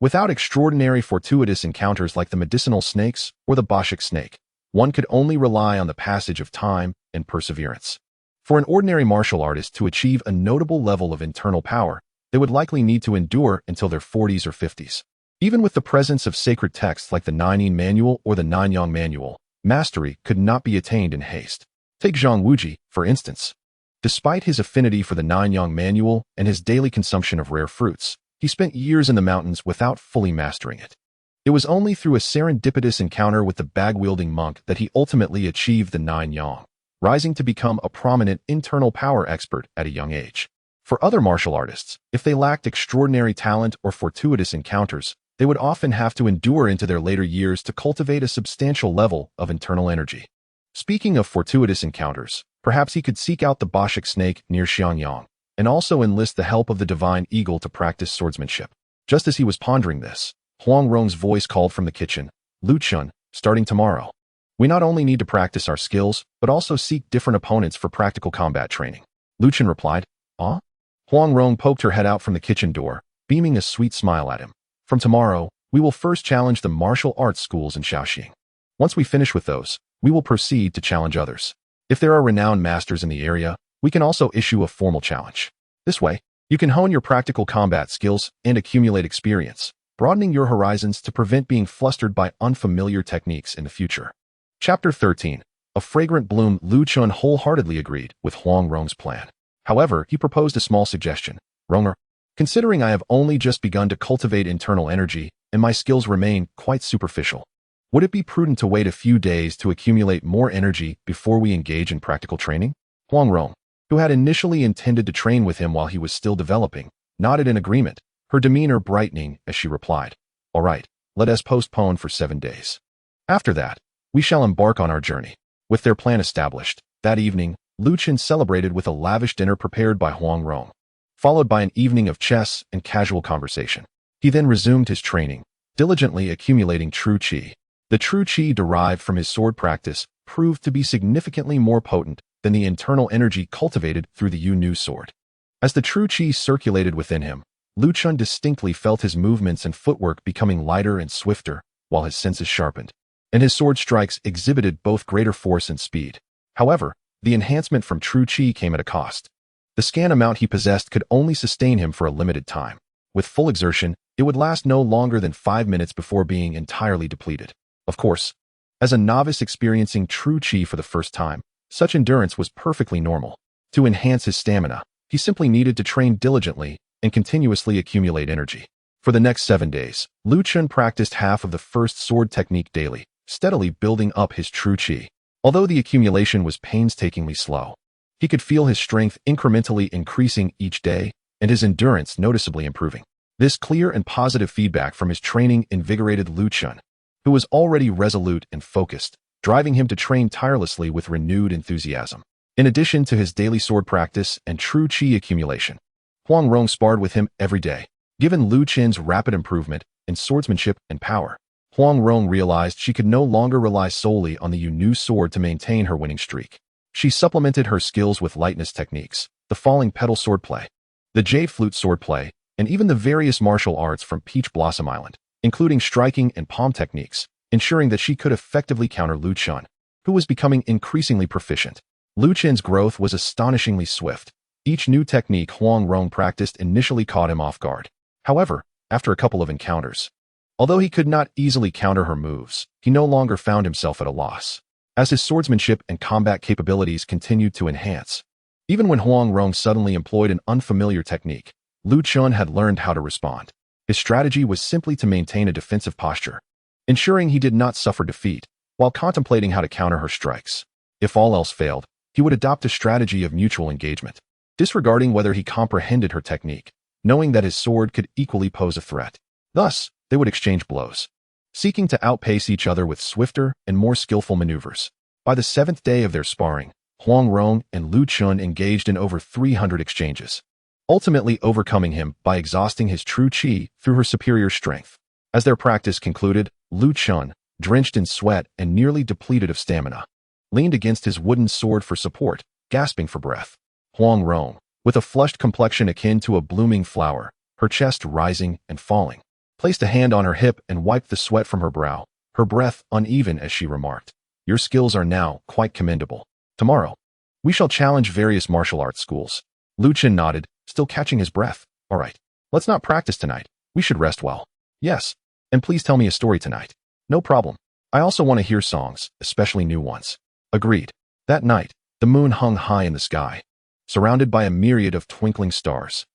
Without extraordinary fortuitous encounters like the medicinal snakes or the Bashik snake, one could only rely on the passage of time and perseverance. For an ordinary martial artist to achieve a notable level of internal power, they would likely need to endure until their 40s or 50s. Even with the presence of sacred texts like the Nine Yin Manual or the Nine Yang Manual, mastery could not be attained in haste. Take Zhang Wuji, for instance. Despite his affinity for the Nine Yang Manual and his daily consumption of rare fruits, he spent years in the mountains without fully mastering it. It was only through a serendipitous encounter with the bag-wielding monk that he ultimately achieved the Nine Yang, rising to become a prominent internal power expert at a young age. For other martial artists, if they lacked extraordinary talent or fortuitous encounters, they would often have to endure into their later years to cultivate a substantial level of internal energy. Speaking of fortuitous encounters, perhaps he could seek out the Bashik snake near Xiangyang, and also enlist the help of the divine eagle to practice swordsmanship. Just as he was pondering this, Huang Rong's voice called from the kitchen, "Lu Chen, starting tomorrow, we not only need to practice our skills, but also seek different opponents for practical combat training." Lu Chen replied, "Ah?" Huang Rong poked her head out from the kitchen door, beaming a sweet smile at him. "From tomorrow, we will first challenge the martial arts schools in Shaoxing. Once we finish with those, we will proceed to challenge others. If there are renowned masters in the area, we can also issue a formal challenge. This way, you can hone your practical combat skills and accumulate experience, broadening your horizons to prevent being flustered by unfamiliar techniques in the future." Chapter 13. A fragrant bloom. Lu Chen wholeheartedly agreed with Huang Rong's plan. However, he proposed a small suggestion. "Ronger, considering I have only just begun to cultivate internal energy and my skills remain quite superficial, would it be prudent to wait a few days to accumulate more energy before we engage in practical training?" Huang Rong, who had initially intended to train with him while he was still developing, nodded in agreement, her demeanor brightening as she replied, "All right, let us postpone for 7 days. After that, we shall embark on our journey." With their plan established, that evening, Lu Chen celebrated with a lavish dinner prepared by Huang Rong, followed by an evening of chess and casual conversation. He then resumed his training, diligently accumulating true qi. The The true qi derived from his sword practice proved to be significantly more potent than the internal energy cultivated through the Yu sword. As the true qi circulated within him, Chen distinctly felt his movements and footwork becoming lighter and swifter, while his senses sharpened, and his sword strikes exhibited both greater force and speed. However, the enhancement from true qi came at a cost. The scant amount he possessed could only sustain him for a limited time. With full exertion, it would last no longer than 5 minutes before being entirely depleted. Of course, as a novice experiencing true qi for the first time, such endurance was perfectly normal. To enhance his stamina, he simply needed to train diligently and continuously accumulate energy. For the next 7 days, Chen practiced half of the first sword technique daily, steadily building up his true qi. Although the accumulation was painstakingly slow, he could feel his strength incrementally increasing each day and his endurance noticeably improving. This clear and positive feedback from his training invigorated Chen, who was already resolute and focused, driving him to train tirelessly with renewed enthusiasm. In addition to his daily sword practice and true qi accumulation, Huang Rong sparred with him every day. Given Chen's rapid improvement in swordsmanship and power, Huang Rong realized she could no longer rely solely on the Yu sword to maintain her winning streak. She supplemented her skills with lightness techniques, the falling petal swordplay, the jade flute swordplay, and even the various martial arts from Peach Blossom Island, including striking and palm techniques, ensuring that she could effectively counter Chen, who was becoming increasingly proficient. Chen's growth was astonishingly swift. Each new technique Huang Rong practiced initially caught him off guard. However, after a couple of encounters, although he could not easily counter her moves, he no longer found himself at a loss. As his swordsmanship and combat capabilities continued to enhance, even when Huang Rong suddenly employed an unfamiliar technique, Chen had learned how to respond. His strategy was simply to maintain a defensive posture, ensuring he did not suffer defeat, while contemplating how to counter her strikes. If all else failed, he would adopt a strategy of mutual engagement, disregarding whether he comprehended her technique, knowing that his sword could equally pose a threat. Thus, they would exchange blows, seeking to outpace each other with swifter and more skillful maneuvers. By the 7th day of their sparring, Huang Rong and Chen engaged in over 300 exchanges, ultimately overcoming him by exhausting his true qi through her superior strength. As their practice concluded, Chen, drenched in sweat and nearly depleted of stamina, leaned against his wooden sword for support, gasping for breath. Huang Rong, with a flushed complexion akin to a blooming flower, her chest rising and falling, placed a hand on her hip and wiped the sweat from her brow, her breath uneven as she remarked, "Your skills are now quite commendable. Tomorrow, we shall challenge various martial arts schools." Chen nodded, still catching his breath. "All right, let's not practice tonight. We should rest well." "Yes, and please tell me a story tonight." "No problem. I also want to hear songs, especially new ones." "Agreed." That night, the moon hung high in the sky, surrounded by a myriad of twinkling stars.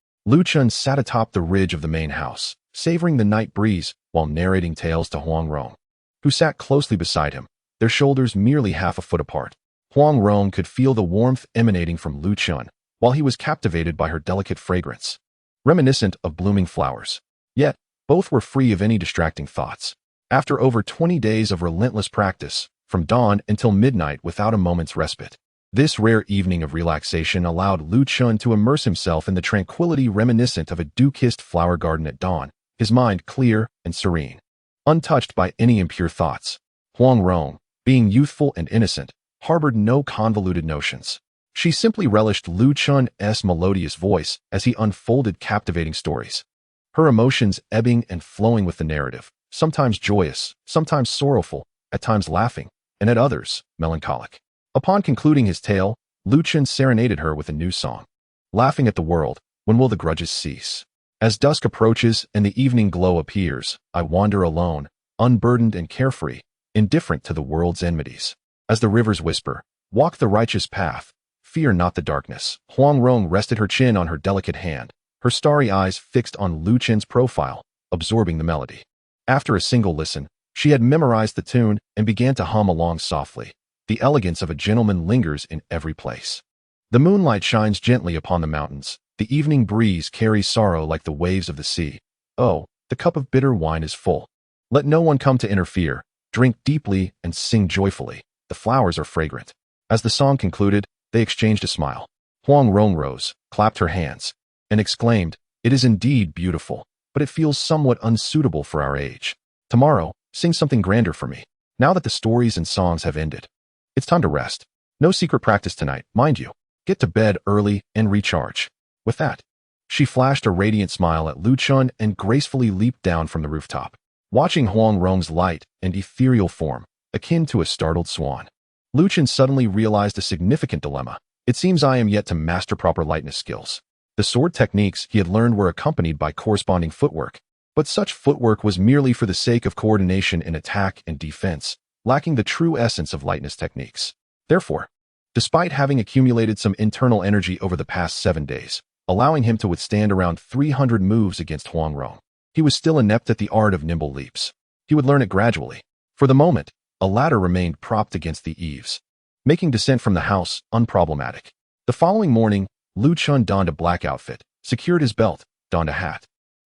Chen sat atop the ridge of the main house, savoring the night breeze while narrating tales to Huang Rong, who sat closely beside him, their shoulders merely half a foot apart. Huang Rong could feel the warmth emanating from Chen, while he was captivated by her delicate fragrance, reminiscent of blooming flowers. Yet, both were free of any distracting thoughts. After over 20 days of relentless practice, from dawn until midnight without a moment's respite, this rare evening of relaxation allowed Chen to immerse himself in the tranquility reminiscent of a dew-kissed flower garden at dawn, his mind clear and serene, untouched by any impure thoughts. Huang Rong, being youthful and innocent, harbored no convoluted notions. She simply relished Chen's melodious voice as he unfolded captivating stories, her emotions ebbing and flowing with the narrative, sometimes joyous, sometimes sorrowful, at times laughing, and at others, melancholic. Upon concluding his tale, Chen serenaded her with a new song. Laughing at the world, when will the grudges cease? As dusk approaches and the evening glow appears, I wander alone, unburdened and carefree, indifferent to the world's enmities. As the rivers whisper, walk the righteous path, fear not the darkness. Huang Rong rested her chin on her delicate hand, her starry eyes fixed on Chen's profile, absorbing the melody. After a single listen, she had memorized the tune and began to hum along softly. The elegance of a gentleman lingers in every place. The moonlight shines gently upon the mountains. The evening breeze carries sorrow like the waves of the sea. Oh, the cup of bitter wine is full. Let no one come to interfere. Drink deeply and sing joyfully. The flowers are fragrant. As the song concluded, they exchanged a smile. Huang Rong rose, clapped her hands, and exclaimed, "It is indeed beautiful, but it feels somewhat unsuitable for our age. Tomorrow, sing something grander for me." Now that the stories and songs have ended, it's time to rest. No secret practice tonight, mind you. Get to bed early and recharge. With that, she flashed a radiant smile at Lu Chen and gracefully leaped down from the rooftop. Watching Huang Rong's light and ethereal form, akin to a startled swan, Lu Chen suddenly realized a significant dilemma. It seems I am yet to master proper lightness skills. The sword techniques he had learned were accompanied by corresponding footwork, but such footwork was merely for the sake of coordination in attack and defense, lacking the true essence of lightness techniques. Therefore, despite having accumulated some internal energy over the past 7 days, allowing him to withstand around 300 moves against Huang Rong, he was still inept at the art of nimble leaps. He would learn it gradually. For the moment, a ladder remained propped against the eaves, making descent from the house unproblematic. The following morning, Lu Chen donned a black outfit, secured his belt, donned a hat,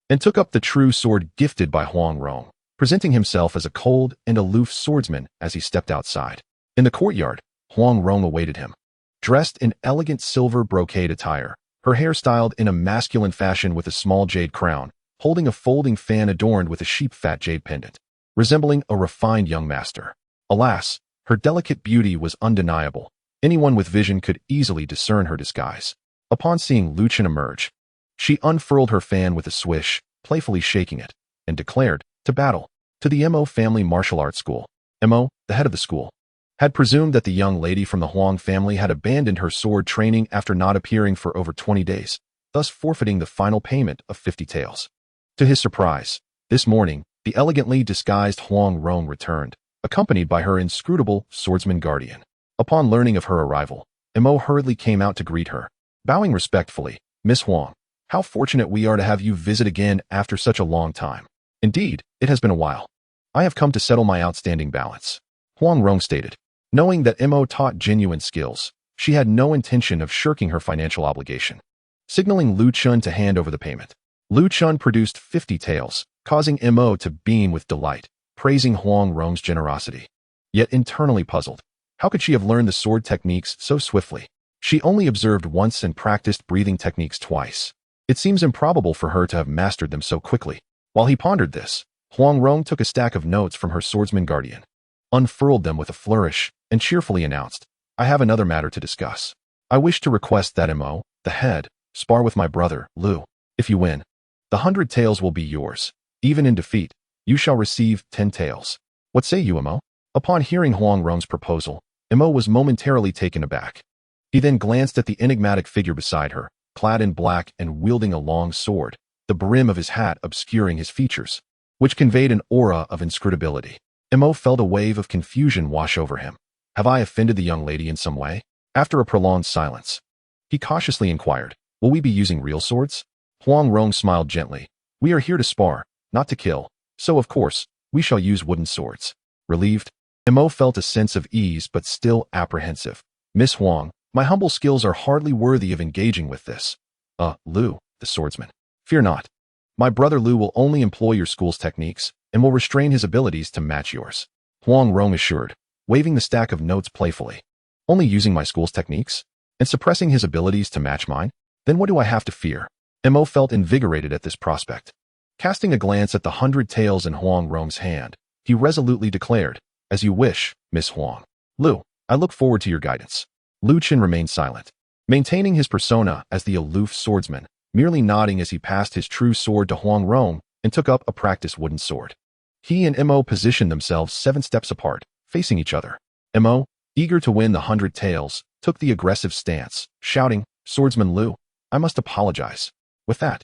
and took up the true sword gifted by Huang Rong, presenting himself as a cold and aloof swordsman as he stepped outside. In the courtyard, Huang Rong awaited him. Dressed in elegant silver brocade attire, her hair styled in a masculine fashion with a small jade crown, holding a folding fan adorned with a sheep-fat jade pendant, resembling a refined young master. Alas, her delicate beauty was undeniable. Anyone with vision could easily discern her disguise. Upon seeing Lu Chen emerge, she unfurled her fan with a swish, playfully shaking it, and declared, "To battle." To the Mo family martial arts school. Mo, the head of the school, had presumed that the young lady from the Huang family had abandoned her sword training after not appearing for over 20 days, thus forfeiting the final payment of 50 taels. To his surprise, this morning, the elegantly disguised Huang Rong returned, accompanied by her inscrutable swordsman guardian. Upon learning of her arrival, Mo hurriedly came out to greet her. Bowing respectfully, "Miss Huang, how fortunate we are to have you visit again after such a long time. Indeed, it has been a while. I have come to settle my outstanding balance," Huang Rong stated. Knowing that Mo taught genuine skills, she had no intention of shirking her financial obligation. Signaling Lu Chen to hand over the payment, Lu Chen produced 50 taels, causing Mo to beam with delight, praising Huang Rong's generosity. Yet internally puzzled, how could she have learned the sword techniques so swiftly? She only observed once and practiced breathing techniques twice. It seems improbable for her to have mastered them so quickly. While he pondered this, Huang Rong took a stack of notes from her swordsman guardian, unfurled them with a flourish, and cheerfully announced, "I have another matter to discuss. I wish to request that Mo, the head, spar with my brother, Lu. If you win, the 100 taels will be yours. Even in defeat, you shall receive 10 taels. What say you, Mo?" Upon hearing Huang Rong's proposal, Mo was momentarily taken aback. He then glanced at the enigmatic figure beside her, clad in black and wielding a long sword, the brim of his hat obscuring his features, which conveyed an aura of inscrutability. Mo felt a wave of confusion wash over him. Have I offended the young lady in some way? After a prolonged silence, he cautiously inquired, "Will we be using real swords?" Huang Rong smiled gently. "We are here to spar, not to kill, so of course, we shall use wooden swords." Relieved, Mo felt a sense of ease but still apprehensive. "Miss Huang, my humble skills are hardly worthy of engaging with this. Lu, the swordsman. Fear not. My brother Lu will only employ your school's techniques and will restrain his abilities to match yours," Huang Rong assured, waving the stack of notes playfully. "Only using my school's techniques? And suppressing his abilities to match mine? Then what do I have to fear?" Mo felt invigorated at this prospect. Casting a glance at the 100 taels in Huang Rong's hand, he resolutely declared, "As you wish, Miss Huang. Lu, I look forward to your guidance." Lu Chen remained silent, maintaining his persona as the aloof swordsman, merely nodding as he passed his true sword to Huang Rong and took up a practiced wooden sword. He and Mo positioned themselves 7 steps apart, facing each other. Mo, eager to win the 100 taels, took the aggressive stance, shouting, "Swordsman Lu, I must apologize." With that,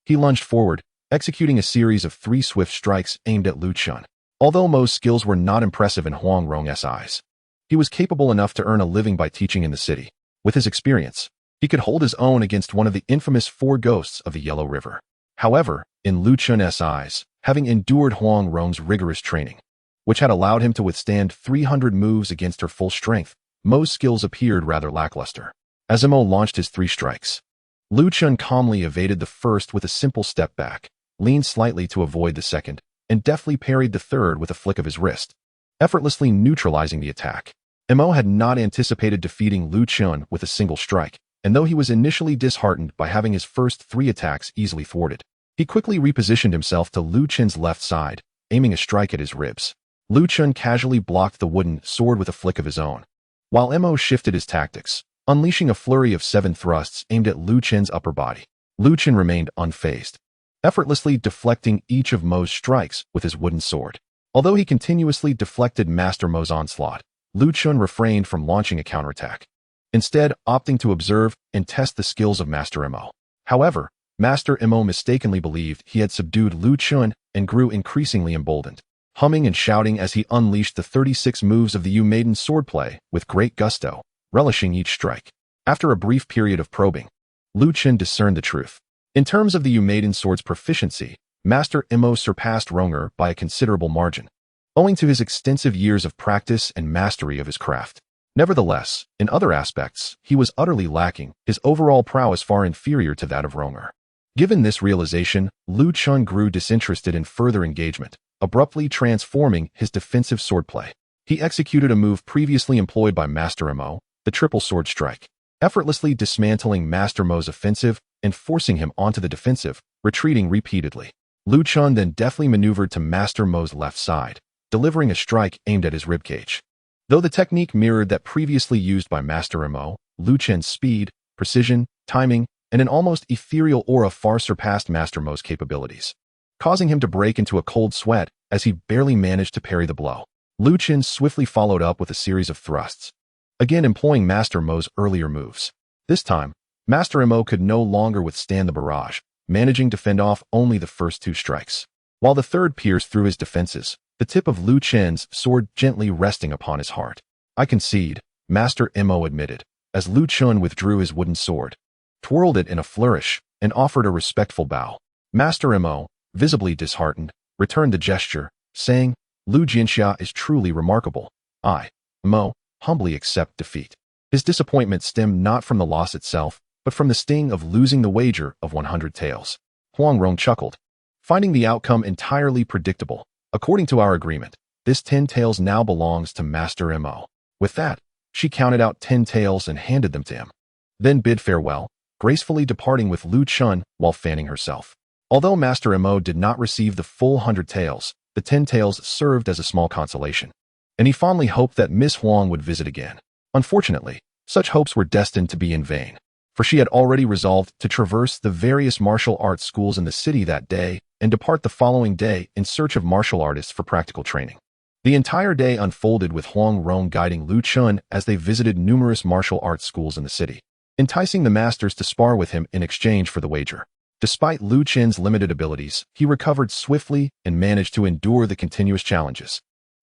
he lunged forward, executing a series of 3 swift strikes aimed at Lu Chen. Although Mo's skills were not impressive in Huang Rong's eyes, he was capable enough to earn a living by teaching in the city. With his experience, he could hold his own against one of the infamous 4 ghosts of the Yellow River. However, in Lu Chen's eyes, having endured Huang Rong's rigorous training, which had allowed him to withstand 300 moves against her full strength, Mo's skills appeared rather lackluster. As Mo launched his 3 strikes, Lu Chen calmly evaded the first with a simple step back, leaned slightly to avoid the second, and deftly parried the third with a flick of his wrist, effortlessly neutralizing the attack. Mo had not anticipated defeating Lu Chen with a single strike, and though he was initially disheartened by having his first 3 attacks easily thwarted, he quickly repositioned himself to Lu Chen's left side, aiming a strike at his ribs. Lu Chen casually blocked the wooden sword with a flick of his own, while Mo shifted his tactics, unleashing a flurry of 7 thrusts aimed at Lu Chen's upper body. Lu Chen remained unfazed, effortlessly deflecting each of Mo's strikes with his wooden sword. Although he continuously deflected Master Mo's onslaught, Lu Chen refrained from launching a counterattack, instead opting to observe and test the skills of Master Mo. However, Master Mo mistakenly believed he had subdued Lu Chen and grew increasingly emboldened, humming and shouting as he unleashed the 36 moves of the Maiden Sword play with great gusto, relishing each strike. After a brief period of probing, Lu Chen discerned the truth. In terms of the Maiden Sword's proficiency, Master Mo surpassed Ronger by a considerable margin, owing to his extensive years of practice and mastery of his craft. Nevertheless, in other aspects, he was utterly lacking, his overall prowess far inferior to that of Ronger. Given this realization, Lu Chen grew disinterested in further engagement, abruptly transforming his defensive swordplay. He executed a move previously employed by Master Mo, the triple sword strike, effortlessly dismantling Master Mo's offensive and forcing him onto the defensive, retreating repeatedly. Lu Chen then deftly maneuvered to Master Mo's left side, delivering a strike aimed at his ribcage. Though the technique mirrored that previously used by Master Mo, Lu Chen's speed, precision, timing, and an almost ethereal aura far surpassed Master Mo's capabilities, causing him to break into a cold sweat as he barely managed to parry the blow. Lu Chen swiftly followed up with a series of thrusts, again employing Master Mo's earlier moves. This time, Master Mo could no longer withstand the barrage, managing to fend off only the first 2 strikes, while the third pierced through his defenses, the tip of Lu Chen's sword gently resting upon his heart. "I concede," Master Mo admitted, as Lu Chen withdrew his wooden sword, twirled it in a flourish, and offered a respectful bow. Master Mo, visibly disheartened, returned the gesture, saying, "Lu Jinxia is truly remarkable. I, Mo, humbly accept defeat." His disappointment stemmed not from the loss itself, but from the sting of losing the wager of 100 taels. Huang Rong chuckled, finding the outcome entirely predictable. "According to our agreement, this 10 taels now belongs to Master Mo." With that, she counted out 10 taels and handed them to him, then bid farewell, gracefully departing with Lu Chen while fanning herself. Although Master Mo did not receive the full 100 taels, the 10 taels served as a small consolation, and he fondly hoped that Miss Huang would visit again. Unfortunately, such hopes were destined to be in vain, for she had already resolved to traverse the various martial arts schools in the city that day and depart the following day in search of martial artists for practical training. The entire day unfolded with Huang Rong guiding Lu Chen as they visited numerous martial arts schools in the city, enticing the masters to spar with him in exchange for the wager. Despite Lu Chen's limited abilities, he recovered swiftly and managed to endure the continuous challenges,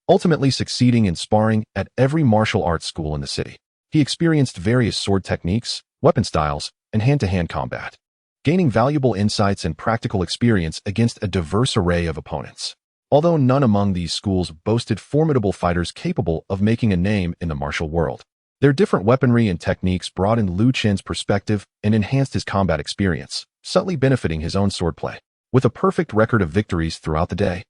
ultimately succeeding in sparring at every martial arts school in the city. He experienced various sword techniques, weapon styles, and hand-to-hand combat, gaining valuable insights and practical experience against a diverse array of opponents. Although none among these schools boasted formidable fighters capable of making a name in the martial world, their different weaponry and techniques broadened Lu Chen's perspective and enhanced his combat experience, subtly benefiting his own swordplay. With a perfect record of victories throughout the day,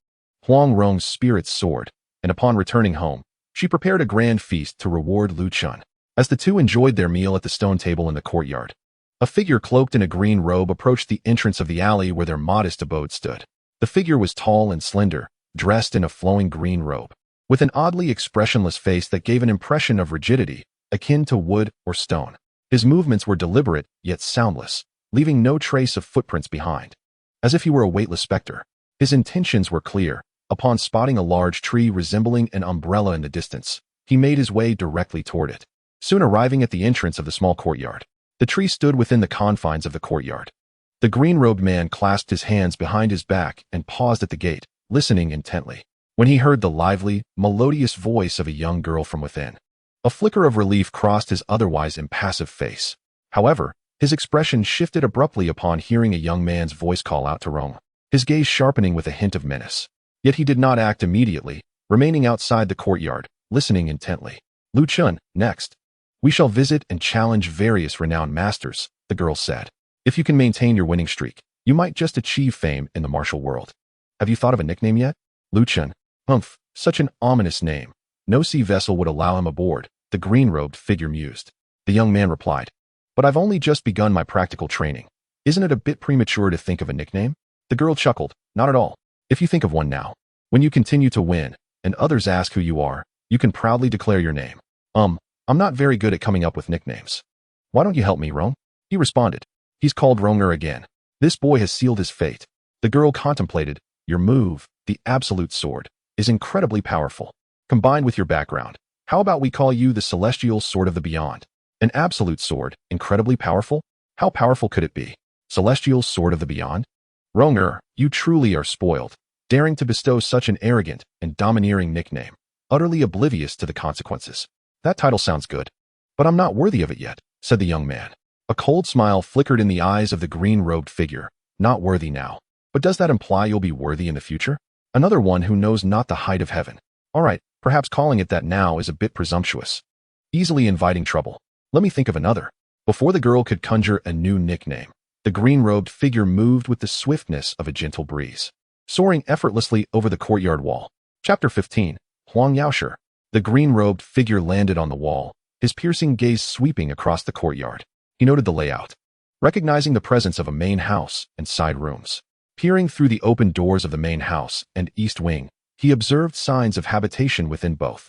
Huang Rong's spirits soared, and upon returning home, she prepared a grand feast to reward Lu Chen. As the two enjoyed their meal at the stone table in the courtyard, a figure cloaked in a green robe approached the entrance of the alley where their modest abode stood. The figure was tall and slender, dressed in a flowing green robe, with an oddly expressionless face that gave an impression of rigidity, akin to wood or stone. His movements were deliberate, yet soundless, leaving no trace of footprints behind. As if he were a weightless specter, his intentions were clear. Upon spotting a large tree resembling an umbrella in the distance, he made his way directly toward it. Soon arriving at the entrance of the small courtyard, the tree stood within the confines of the courtyard. The green-robed man clasped his hands behind his back and paused at the gate, listening intently. When he heard the lively, melodious voice of a young girl from within, a flicker of relief crossed his otherwise impassive face. However, his expression shifted abruptly upon hearing a young man's voice call out to Rong, his gaze sharpening with a hint of menace. Yet he did not act immediately, remaining outside the courtyard, listening intently. "Lu Chen, next. We shall visit and challenge various renowned masters," the girl said. "If you can maintain your winning streak, you might just achieve fame in the martial world. Have you thought of a nickname yet?" Lu Chen. "Humph, such an ominous name. No sea vessel would allow him aboard," the green-robed figure mused. The young man replied, "But I've only just begun my practical training. Isn't it a bit premature to think of a nickname?" The girl chuckled. "Not at all. If you think of one now, when you continue to win, and others ask who you are, you can proudly declare your name. I'm not very good at coming up with nicknames. Why don't you help me, Rong? He responded. He's called Ronger again. This boy has sealed his fate. The girl contemplated. Your move, the absolute sword, is incredibly powerful. Combined with your background, how about we call you the celestial sword of the beyond? An absolute sword, incredibly powerful? How powerful could it be? Celestial sword of the beyond? Ronger, you truly are spoiled, daring to bestow such an arrogant and domineering nickname, utterly oblivious to the consequences. That title sounds good, but I'm not worthy of it yet, said the young man. A cold smile flickered in the eyes of the green-robed figure. Not worthy now. But does that imply you'll be worthy in the future? Another one who knows not the height of heaven. All right, perhaps calling it that now is a bit presumptuous. Easily inviting trouble. Let me think of another. Before the girl could conjure a new nickname, the green-robed figure moved with the swiftness of a gentle breeze, soaring effortlessly over the courtyard wall. Chapter 15. Huang Yaosher. The green-robed figure landed on the wall, his piercing gaze sweeping across the courtyard. He noted the layout, recognizing the presence of a main house and side rooms. Peering through the open doors of the main house and east wing, he observed signs of habitation within both.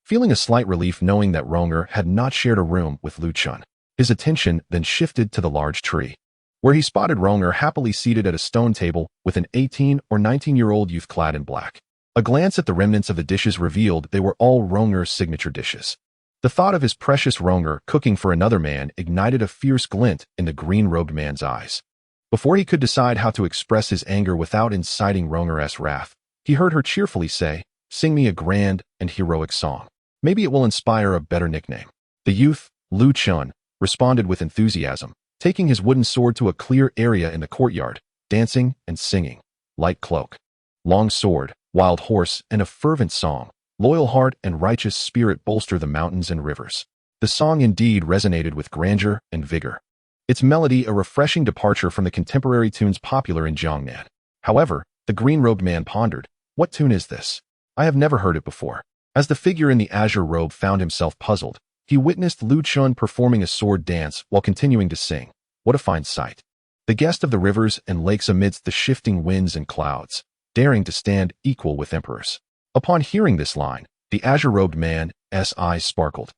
Feeling a slight relief knowing that Ronger had not shared a room with Lu Chen, his attention then shifted to the large tree, where he spotted Ronger happily seated at a stone table with an 18 or 19-year-old youth clad in black. A glance at the remnants of the dishes revealed they were all Ronger's signature dishes. The thought of his precious Ronger cooking for another man ignited a fierce glint in the green-robed man's eyes. Before he could decide how to express his anger without inciting Ronger's wrath, he heard her cheerfully say, "Sing me a grand and heroic song. Maybe it will inspire a better nickname." The youth, Lu Chen, responded with enthusiasm, taking his wooden sword to a clear area in the courtyard, dancing and singing. Light cloak, long sword, wild horse, and a fervent song. Loyal heart and righteous spirit bolster the mountains and rivers. The song indeed resonated with grandeur and vigor, its melody a refreshing departure from the contemporary tunes popular in Jiangnan. However, the green-robed man pondered, what tune is this? I have never heard it before. As the figure in the azure robe found himself puzzled, he witnessed Lu Chen performing a sword dance while continuing to sing. What a fine sight. The guest of the rivers and lakes amidst the shifting winds and clouds, daring to stand equal with emperors. Upon hearing this line, the azure-robed man's eyes sparkled.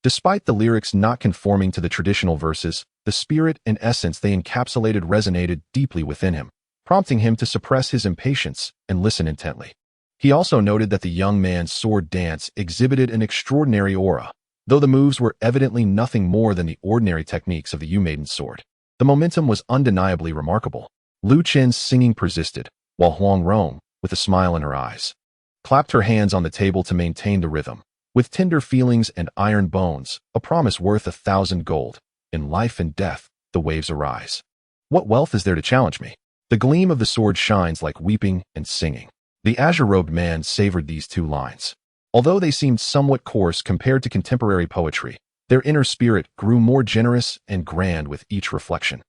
Despite the lyrics not conforming to the traditional verses, the spirit and essence they encapsulated resonated deeply within him, prompting him to suppress his impatience and listen intently. He also noted that the young man's sword dance exhibited an extraordinary aura, though the moves were evidently nothing more than the ordinary techniques of the Maiden Sword. The momentum was undeniably remarkable. Lu Chen's singing persisted, while Huang Rong, with a smile in her eyes, clapped her hands on the table to maintain the rhythm. With tender feelings and iron bones, a promise worth 1,000 gold. In life and death, the waves arise. What wealth is there to challenge me? The gleam of the sword shines like weeping and singing. The azure-robed man savored these two lines. Although they seemed somewhat coarse compared to contemporary poetry, their inner spirit grew more generous and grand with each reflection,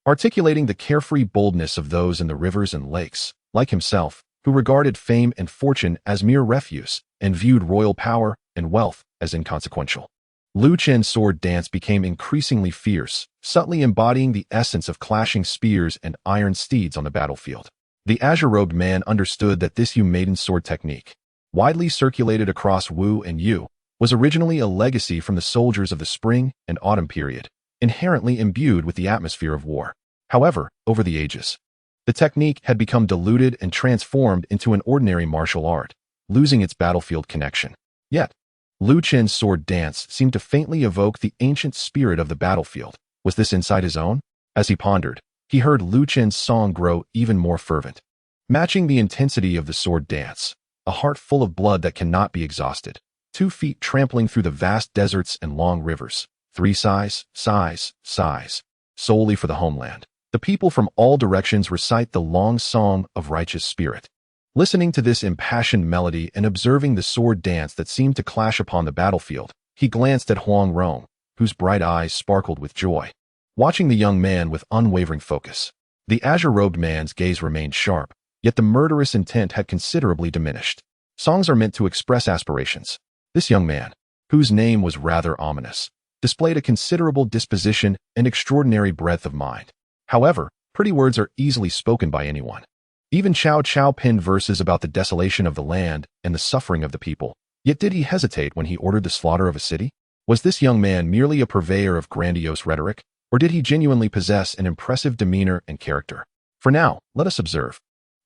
articulating the carefree boldness of those in the rivers and lakes, like himself, who regarded fame and fortune as mere refuse and viewed royal power and wealth as inconsequential. Lu Chen's sword dance became increasingly fierce, subtly embodying the essence of clashing spears and iron steeds on the battlefield. The azure-robed man understood that this Maiden Sword Technique, widely circulated across Wu and Yu, was originally a legacy from the soldiers of the spring and autumn period, inherently imbued with the atmosphere of war. However, over the ages, the technique had become diluted and transformed into an ordinary martial art, losing its battlefield connection. Yet, Lu Chen's sword dance seemed to faintly evoke the ancient spirit of the battlefield. Was this insight his own? As he pondered, he heard Lu Chen's song grow even more fervent, matching the intensity of the sword dance, a heart full of blood that cannot be exhausted. 2 feet trampling through the vast deserts and long rivers. 3 sighs, solely for the homeland. The people from all directions recite the long song of righteous spirit. Listening to this impassioned melody and observing the sword dance that seemed to clash upon the battlefield, he glanced at Huang Rong, whose bright eyes sparkled with joy, watching the young man with unwavering focus. The azure-robed man's gaze remained sharp, yet the murderous intent had considerably diminished. Songs are meant to express aspirations. This young man, whose name was rather ominous, displayed a considerable disposition and extraordinary breadth of mind. However, pretty words are easily spoken by anyone. Even Chao Chao penned verses about the desolation of the land and the suffering of the people. Yet did he hesitate when he ordered the slaughter of a city? Was this young man merely a purveyor of grandiose rhetoric, or did he genuinely possess an impressive demeanor and character? For now, let us observe.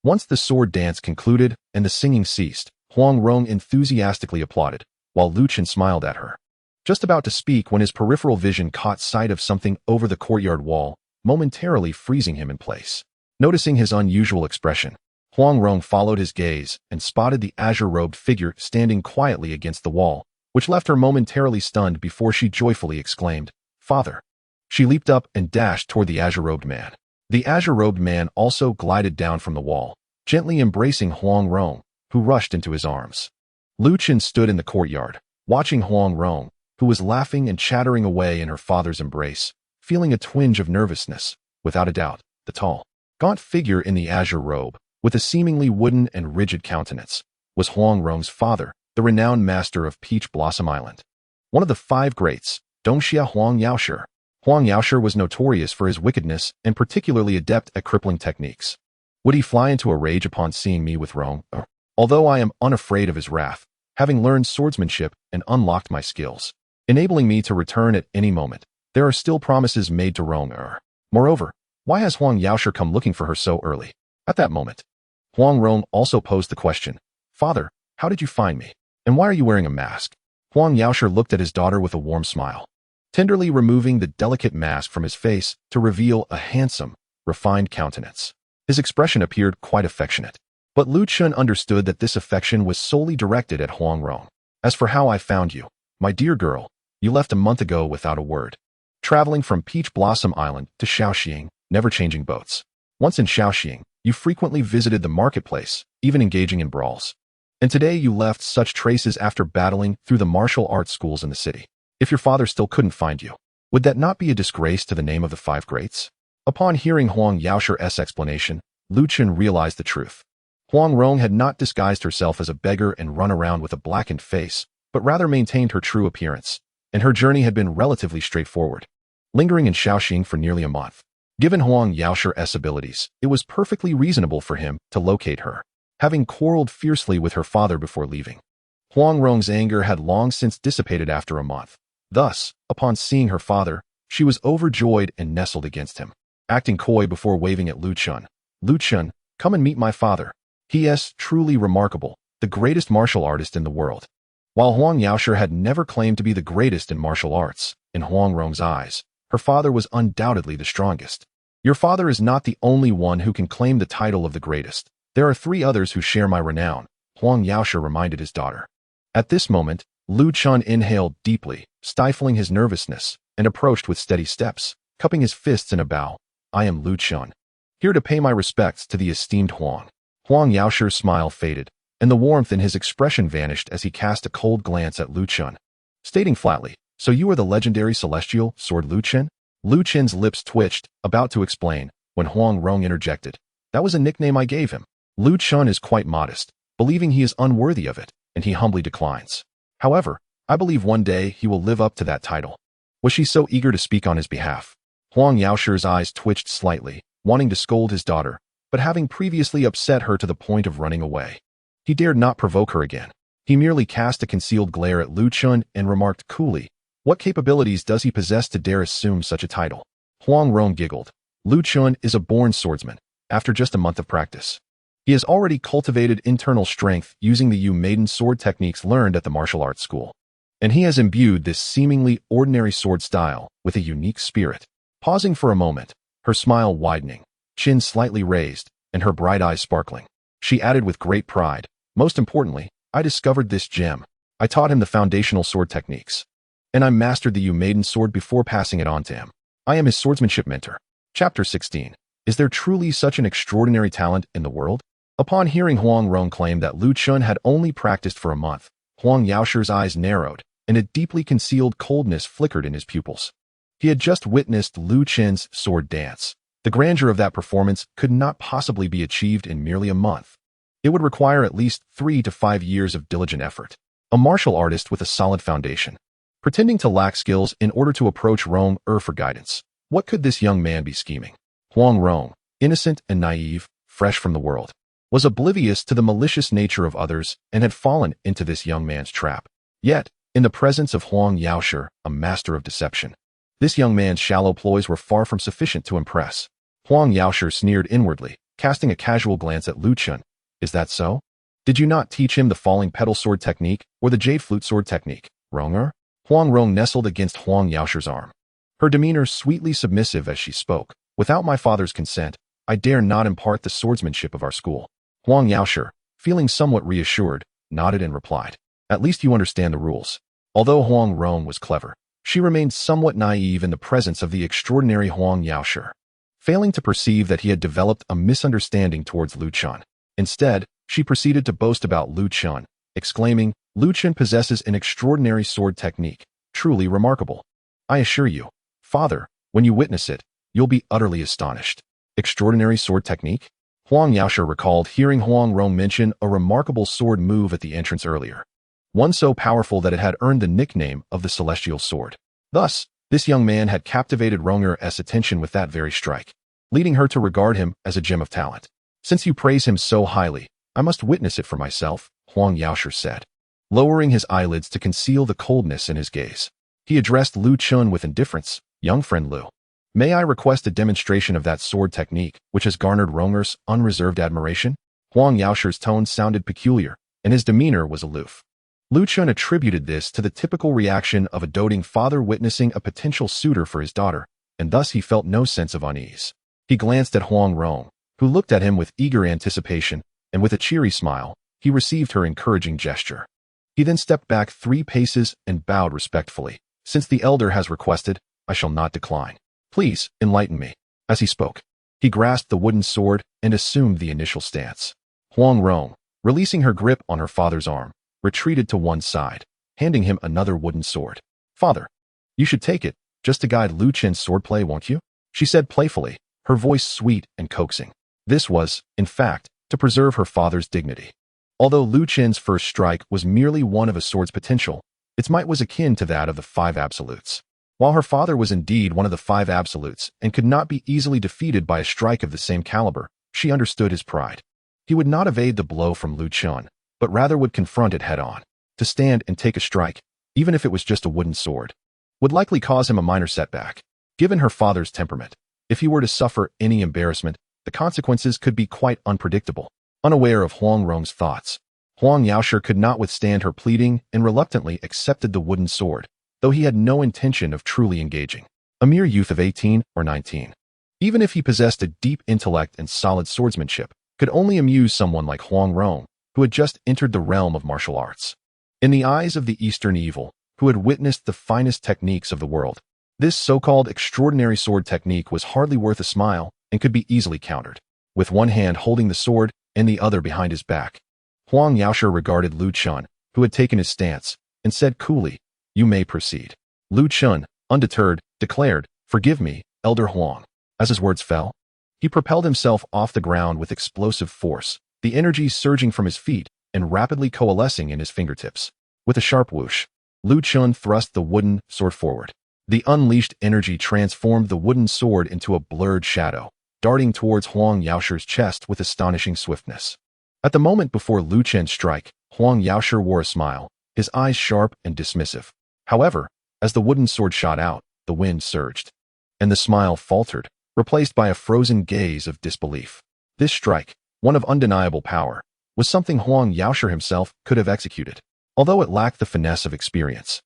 Once the sword dance concluded and the singing ceased, Huang Rong enthusiastically applauded, while Chen smiled at her. Just about to speak when his peripheral vision caught sight of something over the courtyard wall, momentarily freezing him in place. Noticing his unusual expression, Huang Rong followed his gaze and spotted the azure-robed figure standing quietly against the wall, which left her momentarily stunned before she joyfully exclaimed, "Father!" She leaped up and dashed toward the azure-robed man. The azure-robed man also glided down from the wall, gently embracing Huang Rong, who rushed into his arms. Chen stood in the courtyard, watching Huang Rong, who was laughing and chattering away in her father's embrace, feeling a twinge of nervousness. Without a doubt, the tall, gaunt figure in the azure robe, with a seemingly wooden and rigid countenance, was Huang Rong's father, the renowned master of Peach Blossom Island. One of the five greats, Dongxia Huang Yaoshi. Huang Yaoshi was notorious for his wickedness and particularly adept at crippling techniques. Would he fly into a rage upon seeing me with Rong? Although I am unafraid of his wrath, having learned swordsmanship and unlocked my skills, enabling me to return at any moment, there are still promises made to Rong. Moreover, why has Huang Yaoshi come looking for her so early? At that moment, Huang Rong also posed the question, "Father, how did you find me? And why are you wearing a mask?" Huang Yaoshi looked at his daughter with a warm smile, tenderly removing the delicate mask from his face to reveal a handsome, refined countenance. His expression appeared quite affectionate, but Chen understood that this affection was solely directed at Huang Rong. "As for how I found you, my dear girl, you left a month ago without a word, traveling from Peach Blossom Island to Shaoxing, never changing boats. Once in Shaoxing, you frequently visited the marketplace, even engaging in brawls. And today you left such traces after battling through the martial arts schools in the city. If your father still couldn't find you, would that not be a disgrace to the name of the five greats?" Upon hearing Huang Yaoshi's explanation, Chen realized the truth. Huang Rong had not disguised herself as a beggar and run around with a blackened face, but rather maintained her true appearance, and her journey had been relatively straightforward, lingering in Shaoxing for nearly a month. Given Huang Yaoshi's abilities, it was perfectly reasonable for him to locate her, having quarreled fiercely with her father before leaving. Huang Rong's anger had long since dissipated after a month. Thus, upon seeing her father, she was overjoyed and nestled against him, acting coy before waving at Chen. "Chen, come and meet my father. He is truly remarkable, the greatest martial artist in the world." While Huang Yaoshi had never claimed to be the greatest in martial arts, in Huang Rong's eyes, her father was undoubtedly the strongest. "Your father is not the only one who can claim the title of the greatest. There are three others who share my renown," Huang Yaoshi reminded his daughter. At this moment, Chen inhaled deeply, stifling his nervousness, and approached with steady steps, cupping his fists in a bow. "I am Chen, here to pay my respects to the esteemed Huang." Huang Yaoshi's smile faded, and the warmth in his expression vanished as he cast a cold glance at Chen, stating flatly, "So you are the legendary celestial sword Chen?" Chen's lips twitched, about to explain, when Huang Rong interjected, "That was a nickname I gave him. Chen is quite modest, believing he is unworthy of it, and he humbly declines. However, I believe one day he will live up to that title." Was she so eager to speak on his behalf? Huang Yaoshi's eyes twitched slightly, wanting to scold his daughter, but having previously upset her to the point of running away. He dared not provoke her again. He merely cast a concealed glare at Chen and remarked coolly, "What capabilities does he possess to dare assume such a title?" Huang Rong giggled. Chen is a born swordsman, after just a month of practice. He has already cultivated internal strength using the Maiden Sword Techniques learned at the martial arts school. And he has imbued this seemingly ordinary sword style with a unique spirit. Pausing for a moment, her smile widening, chin slightly raised, and her bright eyes sparkling, she added with great pride, "Most importantly, I discovered this gem. I taught him the foundational sword techniques. And I mastered the Maiden Sword before passing it on to him. I am his swordsmanship mentor." Chapter 16. Is there truly such an extraordinary talent in the world? Upon hearing Huang Rong claim that Chen had only practiced for a month, Huang Yaoshi's eyes narrowed, and a deeply concealed coldness flickered in his pupils. He had just witnessed Chen's sword dance. The grandeur of that performance could not possibly be achieved in merely a month. It would require at least 3 to 5 years of diligent effort. A martial artist with a solid foundation, pretending to lack skills in order to approach Rong for guidance. What could this young man be scheming? Huang Rong, innocent and naive, fresh from the world, was oblivious to the malicious nature of others and had fallen into this young man's trap. Yet, in the presence of Huang Yaoshi, a master of deception, this young man's shallow ploys were far from sufficient to impress. Huang Yaoshi sneered inwardly, casting a casual glance at Lu Chen. Is that so? Did you not teach him the falling petal sword technique or the jade flute sword technique, Ronger? Huang Rong nestled against Huang Yaoshi's arm, her demeanor sweetly submissive as she spoke. Without my father's consent, I dare not impart the swordsmanship of our school. Huang Yaoshi, feeling somewhat reassured, nodded and replied. At least you understand the rules. Although Huang Rong was clever, she remained somewhat naive in the presence of the extraordinary Huang Yaoshi, failing to perceive that he had developed a misunderstanding towards Lu Chen. Instead, she proceeded to boast about Lu Chen, exclaiming, Lu Chen possesses an extraordinary sword technique, truly remarkable. I assure you, father, when you witness it, you'll be utterly astonished. Extraordinary sword technique? Huang Yaoshi recalled hearing Huang Rong mention a remarkable sword move at the entrance earlier, one so powerful that it had earned the nickname of the Celestial Sword. Thus, this young man had captivated Ronger's attention with that very strike, leading her to regard him as a gem of talent. Since you praise him so highly, I must witness it for myself, Huang Yaoshi said, lowering his eyelids to conceal the coldness in his gaze. He addressed Lu Chen with indifference. Young friend Lu, may I request a demonstration of that sword technique which has garnered Ronger's unreserved admiration? Huang Yaoshi's tone sounded peculiar, and his demeanor was aloof. Lu Chen attributed this to the typical reaction of a doting father witnessing a potential suitor for his daughter, and thus he felt no sense of unease. He glanced at Huang Rong, who looked at him with eager anticipation, and with a cheery smile, he received her encouraging gesture. He then stepped back 3 paces and bowed respectfully. Since the elder has requested, I shall not decline. Please, enlighten me. As he spoke, he grasped the wooden sword and assumed the initial stance. Huang Rong, releasing her grip on her father's arm, retreated to one side, handing him another wooden sword. Father, you should take it, just to guide Lu Chen's swordplay, won't you? She said playfully, her voice sweet and coaxing. This was, in fact, to preserve her father's dignity. Although Lu Chen's first strike was merely one of a sword's potential, its might was akin to that of the 5 absolutes. While her father was indeed one of the 5 absolutes and could not be easily defeated by a strike of the same caliber, she understood his pride. He would not evade the blow from Lu Chen, but rather would confront it head-on. To stand and take a strike, even if it was just a wooden sword, would likely cause him a minor setback. Given her father's temperament, if he were to suffer any embarrassment, the consequences could be quite unpredictable. Unaware of Huang Rong's thoughts, Huang Yaoshi could not withstand her pleading and reluctantly accepted the wooden sword, though he had no intention of truly engaging. A mere youth of 18 or 19, even if he possessed a deep intellect and solid swordsmanship, could only amuse someone like Huang Rong, who had just entered the realm of martial arts. In the eyes of the Eastern evil, who had witnessed the finest techniques of the world, this so-called extraordinary sword technique was hardly worth a smile and could be easily countered. With one hand holding the sword and the other behind his back, Huang Yaoshi regarded Lu Chen, who had taken his stance, and said coolly, You may proceed. Lu Chen, undeterred, declared, Forgive me, Elder Huang. As his words fell, he propelled himself off the ground with explosive force, the energy surging from his feet and rapidly coalescing in his fingertips. With a sharp whoosh, Lu Chen thrust the wooden sword forward. The unleashed energy transformed the wooden sword into a blurred shadow, darting towards Huang Yaoshi's chest with astonishing swiftness. At the moment before Lu Chen's strike, Huang Yaoshi wore a smile, his eyes sharp and dismissive. However, as the wooden sword shot out, the wind surged, and the smile faltered, replaced by a frozen gaze of disbelief. This strike, one of undeniable power, was something Huang Yaoshi himself could have executed, although it lacked the finesse of experience.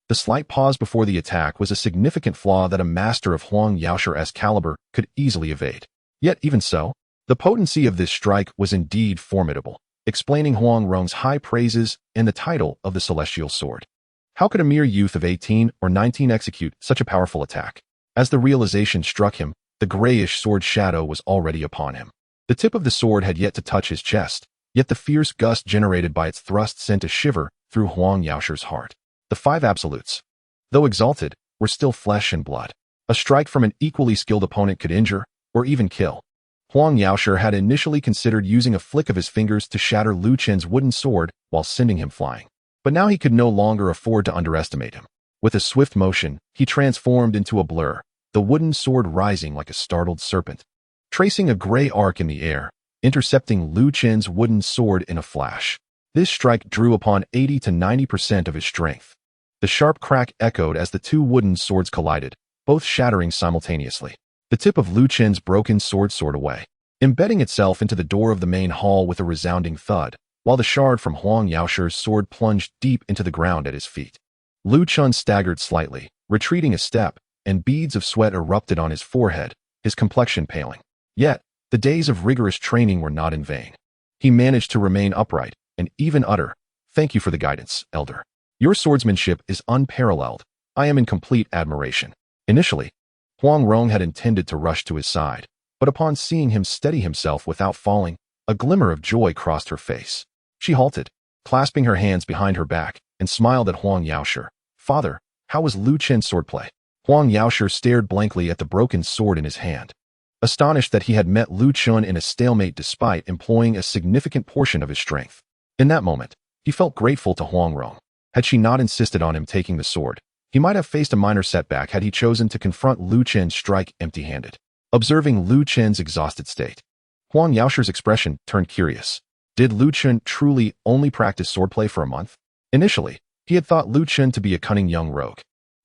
The slight pause before the attack was a significant flaw that a master of Huang Yaoshi's caliber could easily evade. Yet even so, the potency of this strike was indeed formidable, explaining Huang Rong's high praises and the title of the Celestial Sword. How could a mere youth of 18 or 19 execute such a powerful attack? As the realization struck him, the grayish sword shadow was already upon him. The tip of the sword had yet to touch his chest, yet the fierce gust generated by its thrust sent a shiver through Huang Yaoshi's heart. The 5 absolutes, though exalted, were still flesh and blood. A strike from an equally skilled opponent could injure, or even kill. Huang Yaoshi had initially considered using a flick of his fingers to shatter Lu Chen's wooden sword while sending him flying. But now he could no longer afford to underestimate him. With a swift motion, he transformed into a blur, the wooden sword rising like a startled serpent, tracing a gray arc in the air. intercepting Lu Chen's wooden sword in a flash. This strike drew upon 80 to 90% of his strength. The sharp crack echoed as the two wooden swords collided, both shattering simultaneously. The tip of Lu Chen's broken sword soared away, embedding itself into the door of the main hall with a resounding thud, while the shard from Huang Yaoshi's sword plunged deep into the ground at his feet. Lu Chen staggered slightly, retreating a step, and beads of sweat erupted on his forehead, his complexion paling. Yet, the days of rigorous training were not in vain. He managed to remain upright, and even utter, "Thank you for the guidance, Elder. Your swordsmanship is unparalleled. I am in complete admiration." Initially, Huang Rong had intended to rush to his side, but upon seeing him steady himself without falling, a glimmer of joy crossed her face. She halted, clasping her hands behind her back, and smiled at Huang Yaoshi. "Father, how was Lu Chen's swordplay?" Huang Yaoshi stared blankly at the broken sword in his hand, astonished that he had met Lu Chen in a stalemate despite employing a significant portion of his strength. In that moment, he felt grateful to Huang Rong. Had she not insisted on him taking the sword, he might have faced a minor setback had he chosen to confront Lu Chen's strike empty-handed. Observing Lu Chen's exhausted state, Huang Yaoshi's expression turned curious. Did Lu Chen truly only practice swordplay for a month? Initially, he had thought Lu Chen to be a cunning young rogue,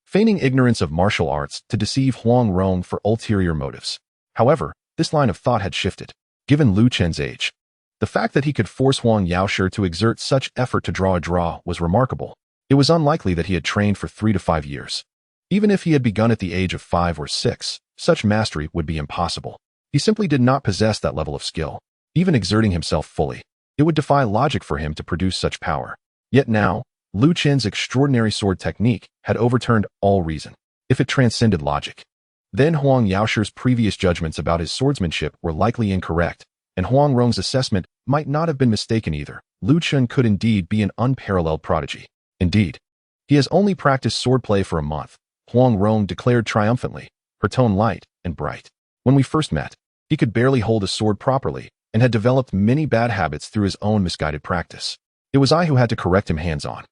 feigning ignorance of martial arts to deceive Huang Rong for ulterior motives. However, this line of thought had shifted. Given Lu Chen's age, the fact that he could force Huang Yaoshi to exert such effort to draw a draw was remarkable. It was unlikely that he had trained for 3 to 5 years. Even if he had begun at the age of 5 or 6, such mastery would be impossible. He simply did not possess that level of skill. Even exerting himself fully, it would defy logic for him to produce such power. Yet now, Lu Chen's extraordinary sword technique had overturned all reason. If it transcended logic, then Huang Yaoshi's previous judgments about his swordsmanship were likely incorrect, and Huang Rong's assessment might not have been mistaken either. Lu Chen could indeed be an unparalleled prodigy. Indeed, he has only practiced swordplay for a month, Huang Rong declared triumphantly, her tone light and bright. When we first met, he could barely hold a sword properly and had developed many bad habits through his own misguided practice. It was I who had to correct him hands-on.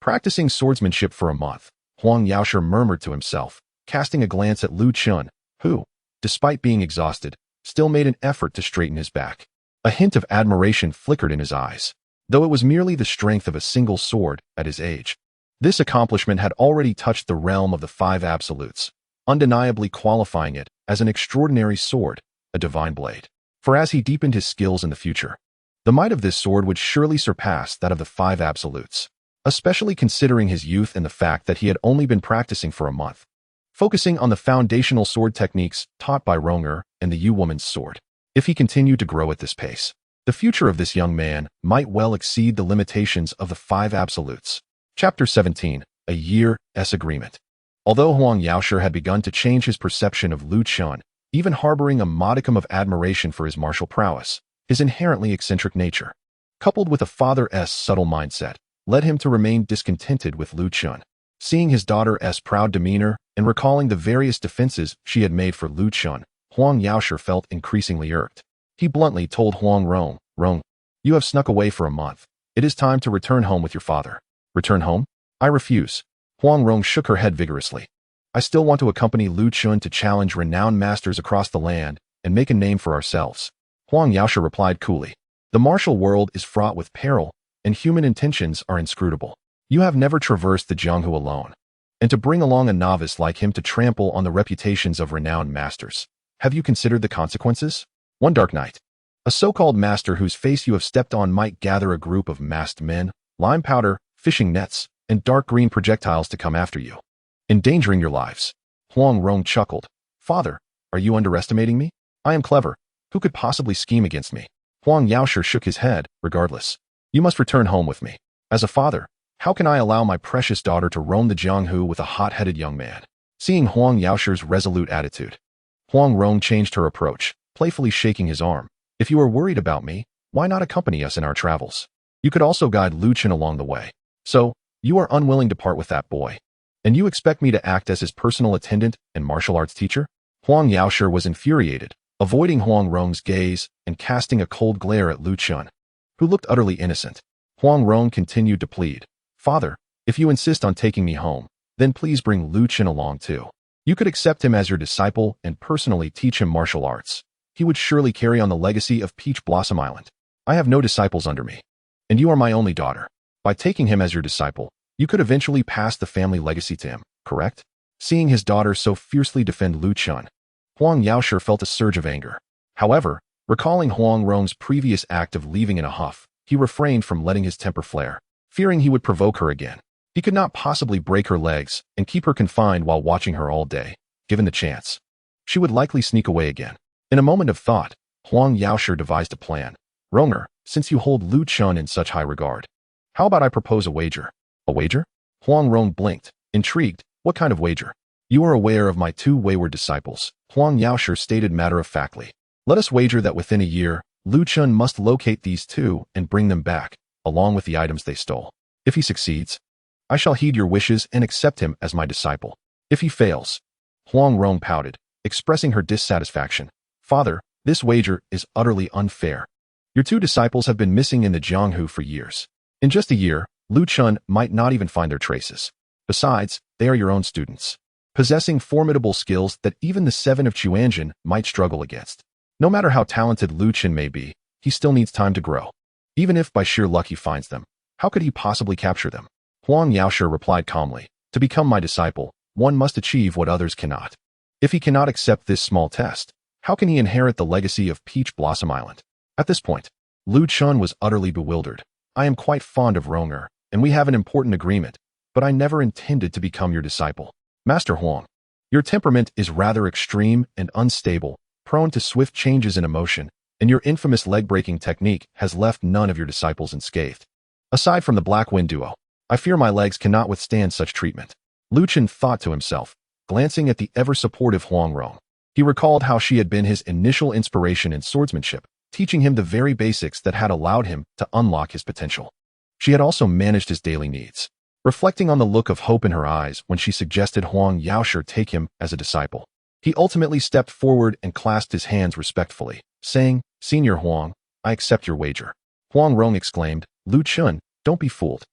Practicing swordsmanship for a month, Huang Yaoshi murmured to himself, casting a glance at Lu Chen, who, despite being exhausted, still made an effort to straighten his back. A hint of admiration flickered in his eyes, though it was merely the strength of a single sword at his age. This accomplishment had already touched the realm of the 5 absolutes, undeniably qualifying it as an extraordinary sword, a divine blade. For as he deepened his skills in the future, the might of this sword would surely surpass that of the 5 absolutes, especially considering his youth and the fact that he had only been practicing for a month, focusing on the foundational sword techniques taught by Ronger and the Yu-woman's sword. If he continued to grow at this pace, the future of this young man might well exceed the limitations of the 5 absolutes. Chapter 17, A Year's Agreement. Although Huang Yaoshi had begun to change his perception of Lu Chen, even harboring a modicum of admiration for his martial prowess, his inherently eccentric nature, coupled with a father's subtle mindset, led him to remain discontented with Lu Chen. Seeing his daughter's proud demeanor and recalling the various defenses she had made for Lu Chen, Huang Yaoshi felt increasingly irked. He bluntly told Huang Rong, "Rong, you have snuck away for a month. It is time to return home with your father." "Return home? I refuse." Huang Rong shook her head vigorously. "I still want to accompany Lu Chen to challenge renowned masters across the land and make a name for ourselves." Huang Yaoshi replied coolly, "The martial world is fraught with peril, and human intentions are inscrutable. You have never traversed the Jianghu alone, and to bring along a novice like him to trample on the reputations of renowned masters. Have you considered the consequences? One dark night, a so-called master whose face you have stepped on might gather a group of masked men, lime powder, fishing nets, and dark green projectiles to come after you, endangering your lives." Huang Rong chuckled. "Father, are you underestimating me? I am clever. Who could possibly scheme against me?" Huang Yaoshi shook his head, regardless. "You must return home with me. As a father, how can I allow my precious daughter to roam the Jianghu with a hot-headed young man?" Seeing Huang Yaoshi's resolute attitude, Huang Rong changed her approach, playfully shaking his arm. "If you are worried about me, why not accompany us in our travels? You could also guide Lu Chen along the way. So, you are unwilling to part with that boy, and you expect me to act as his personal attendant and martial arts teacher?" Huang Yaoshi was infuriated, avoiding Huang Rong's gaze and casting a cold glare at Lu Chen, who looked utterly innocent. Huang Rong continued to plead, "Father, if you insist on taking me home, then please bring Lu Chen along too. You could accept him as your disciple and personally teach him martial arts. he would surely carry on the legacy of Peach Blossom Island. I have no disciples under me, and you are my only daughter. By taking him as your disciple, you could eventually pass the family legacy to him, correct? Seeing his daughter so fiercely defend Lu Chen, Huang Yaoshi felt a surge of anger. However, recalling Huang Rong's previous act of leaving in a huff, he refrained from letting his temper flare, fearing he would provoke her again. He could not possibly break her legs and keep her confined while watching her all day. Given the chance, she would likely sneak away again. In a moment of thought, Huang Yaoshi devised a plan. Ronger, since you hold Lu Chen in such high regard, how about I propose a wager? A wager? Huang Rong blinked, intrigued. What kind of wager? You are aware of my two wayward disciples, Huang Yaoshi stated matter-of-factly. Let us wager that within a year, Lu Chen must locate these two and bring them back, along with the items they stole. If he succeeds, I shall heed your wishes and accept him as my disciple. If he fails, Huang Rong pouted, expressing her dissatisfaction. Father, this wager is utterly unfair. Your two disciples have been missing in the Jianghu for years. In just a year, Lu Chen might not even find their traces. Besides, they are your own students, possessing formidable skills that even the seven of Chuanjin might struggle against. No matter how talented Lu Chen may be, he still needs time to grow. Even if by sheer luck he finds them, how could he possibly capture them? Huang Yaoshi replied calmly, to become my disciple, one must achieve what others cannot. If he cannot accept this small test, how can he inherit the legacy of Peach Blossom Island? At this point, Lu Chen was utterly bewildered. I am quite fond of Ronger, and we have an important agreement, but I never intended to become your disciple. Master Huang, your temperament is rather extreme and unstable, prone to swift changes in emotion, and your infamous leg-breaking technique has left none of your disciples unscathed. Aside from the Black Wind duo, I fear my legs cannot withstand such treatment. Lu Chen thought to himself, glancing at the ever-supportive Huang Rong. He recalled how she had been his initial inspiration in swordsmanship, teaching him the very basics that had allowed him to unlock his potential. She had also managed his daily needs. Reflecting on the look of hope in her eyes when she suggested Huang Yaoshi take him as a disciple, he ultimately stepped forward and clasped his hands respectfully, saying, Senior Huang, I accept your wager. Huang Rong exclaimed, Lu Chen, don't be fooled.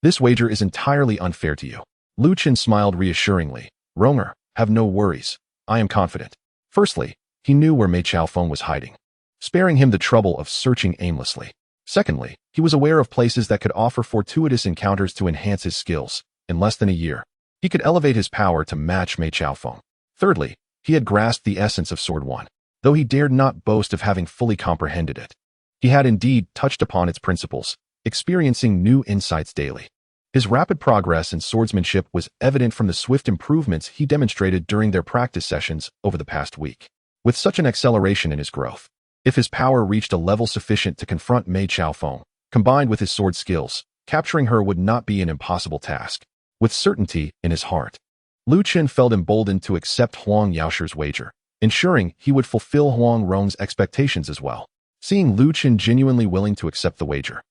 This wager is entirely unfair to you. Lu Chen smiled reassuringly. Ronger, have no worries. I am confident. Firstly, he knew where Mei Chaofeng was hiding, sparing him the trouble of searching aimlessly. Secondly, he was aware of places that could offer fortuitous encounters to enhance his skills. In less than a year, he could elevate his power to match Mei Chaofeng. Thirdly, he had grasped the essence of Sword 1, though he dared not boast of having fully comprehended it. He had indeed touched upon its principles, experiencing new insights daily. His rapid progress in swordsmanship was evident from the swift improvements he demonstrated during their practice sessions over the past week. With such an acceleration in his growth, if his power reached a level sufficient to confront Mei Chaofeng, combined with his sword skills, capturing her would not be an impossible task. With certainty in his heart, Lu Chen felt emboldened to accept Huang Yaoshi's wager, ensuring he would fulfill Huang Rong's expectations as well. Seeing Lu Chen genuinely willing to accept the wager,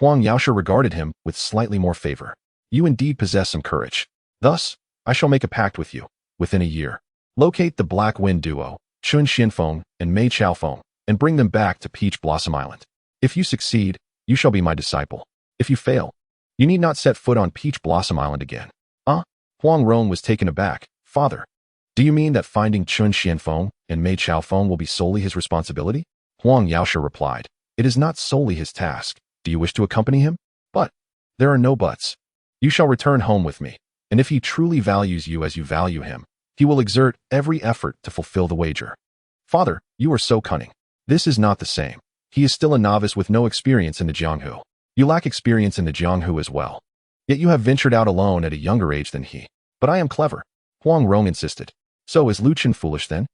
Huang Yaoshi regarded him with slightly more favor. You indeed possess some courage. Thus, I shall make a pact with you. Within a year, locate the Black Wind duo, Chun Xianfeng and Mei Chaofeng, and bring them back to Peach Blossom Island. If you succeed, you shall be my disciple. If you fail, you need not set foot on Peach Blossom Island again. Huang Rong was taken aback. Father, do you mean that finding Chun Xianfeng and Mei Chaofeng will be solely his responsibility? Huang Yaoshi replied, It is not solely his task. Do you wish to accompany him? But there are no buts. You shall return home with me, and if he truly values you as you value him, he will exert every effort to fulfill the wager. Father, you are so cunning. This is not the same. He is still a novice with no experience in the Jianghu. You lack experience in the Jianghu as well. Yet you have ventured out alone at a younger age than he. But I am clever, Huang Rong insisted. So is Lu Chen foolish then?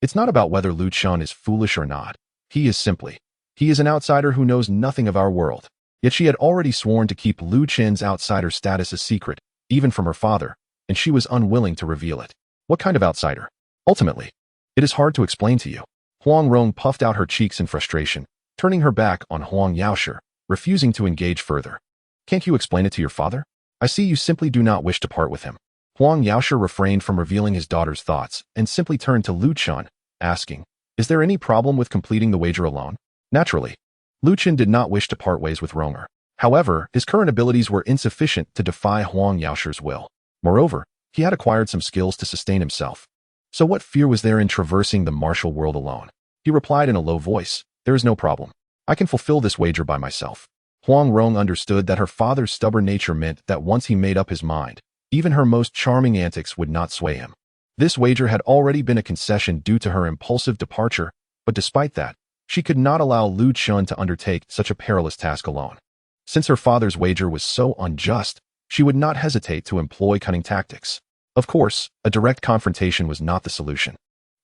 It's not about whether Lu Chen is foolish or not. He is an outsider who knows nothing of our world. Yet she had already sworn to keep Lu Chen's outsider status a secret, even from her father, and she was unwilling to reveal it. What kind of outsider? Ultimately, it is hard to explain to you. Huang Rong puffed out her cheeks in frustration, turning her back on Huang Yaoshi, refusing to engage further. Can't you explain it to your father? I see you simply do not wish to part with him. Huang Yaoshi refrained from revealing his daughter's thoughts and simply turned to Lu Chen, asking, Is there any problem with completing the wager alone? Naturally, Lu Chen did not wish to part ways with Ronger. However, his current abilities were insufficient to defy Huang Yaoshi's will. Moreover, he had acquired some skills to sustain himself. So what fear was there in traversing the martial world alone? He replied in a low voice, "There is no problem. I can fulfill this wager by myself." Huang Rong understood that her father's stubborn nature meant that once he made up his mind, even her most charming antics would not sway him. This wager had already been a concession due to her impulsive departure, but despite that, she could not allow Chen to undertake such a perilous task alone. Since her father's wager was so unjust, she would not hesitate to employ cunning tactics. Of course, a direct confrontation was not the solution.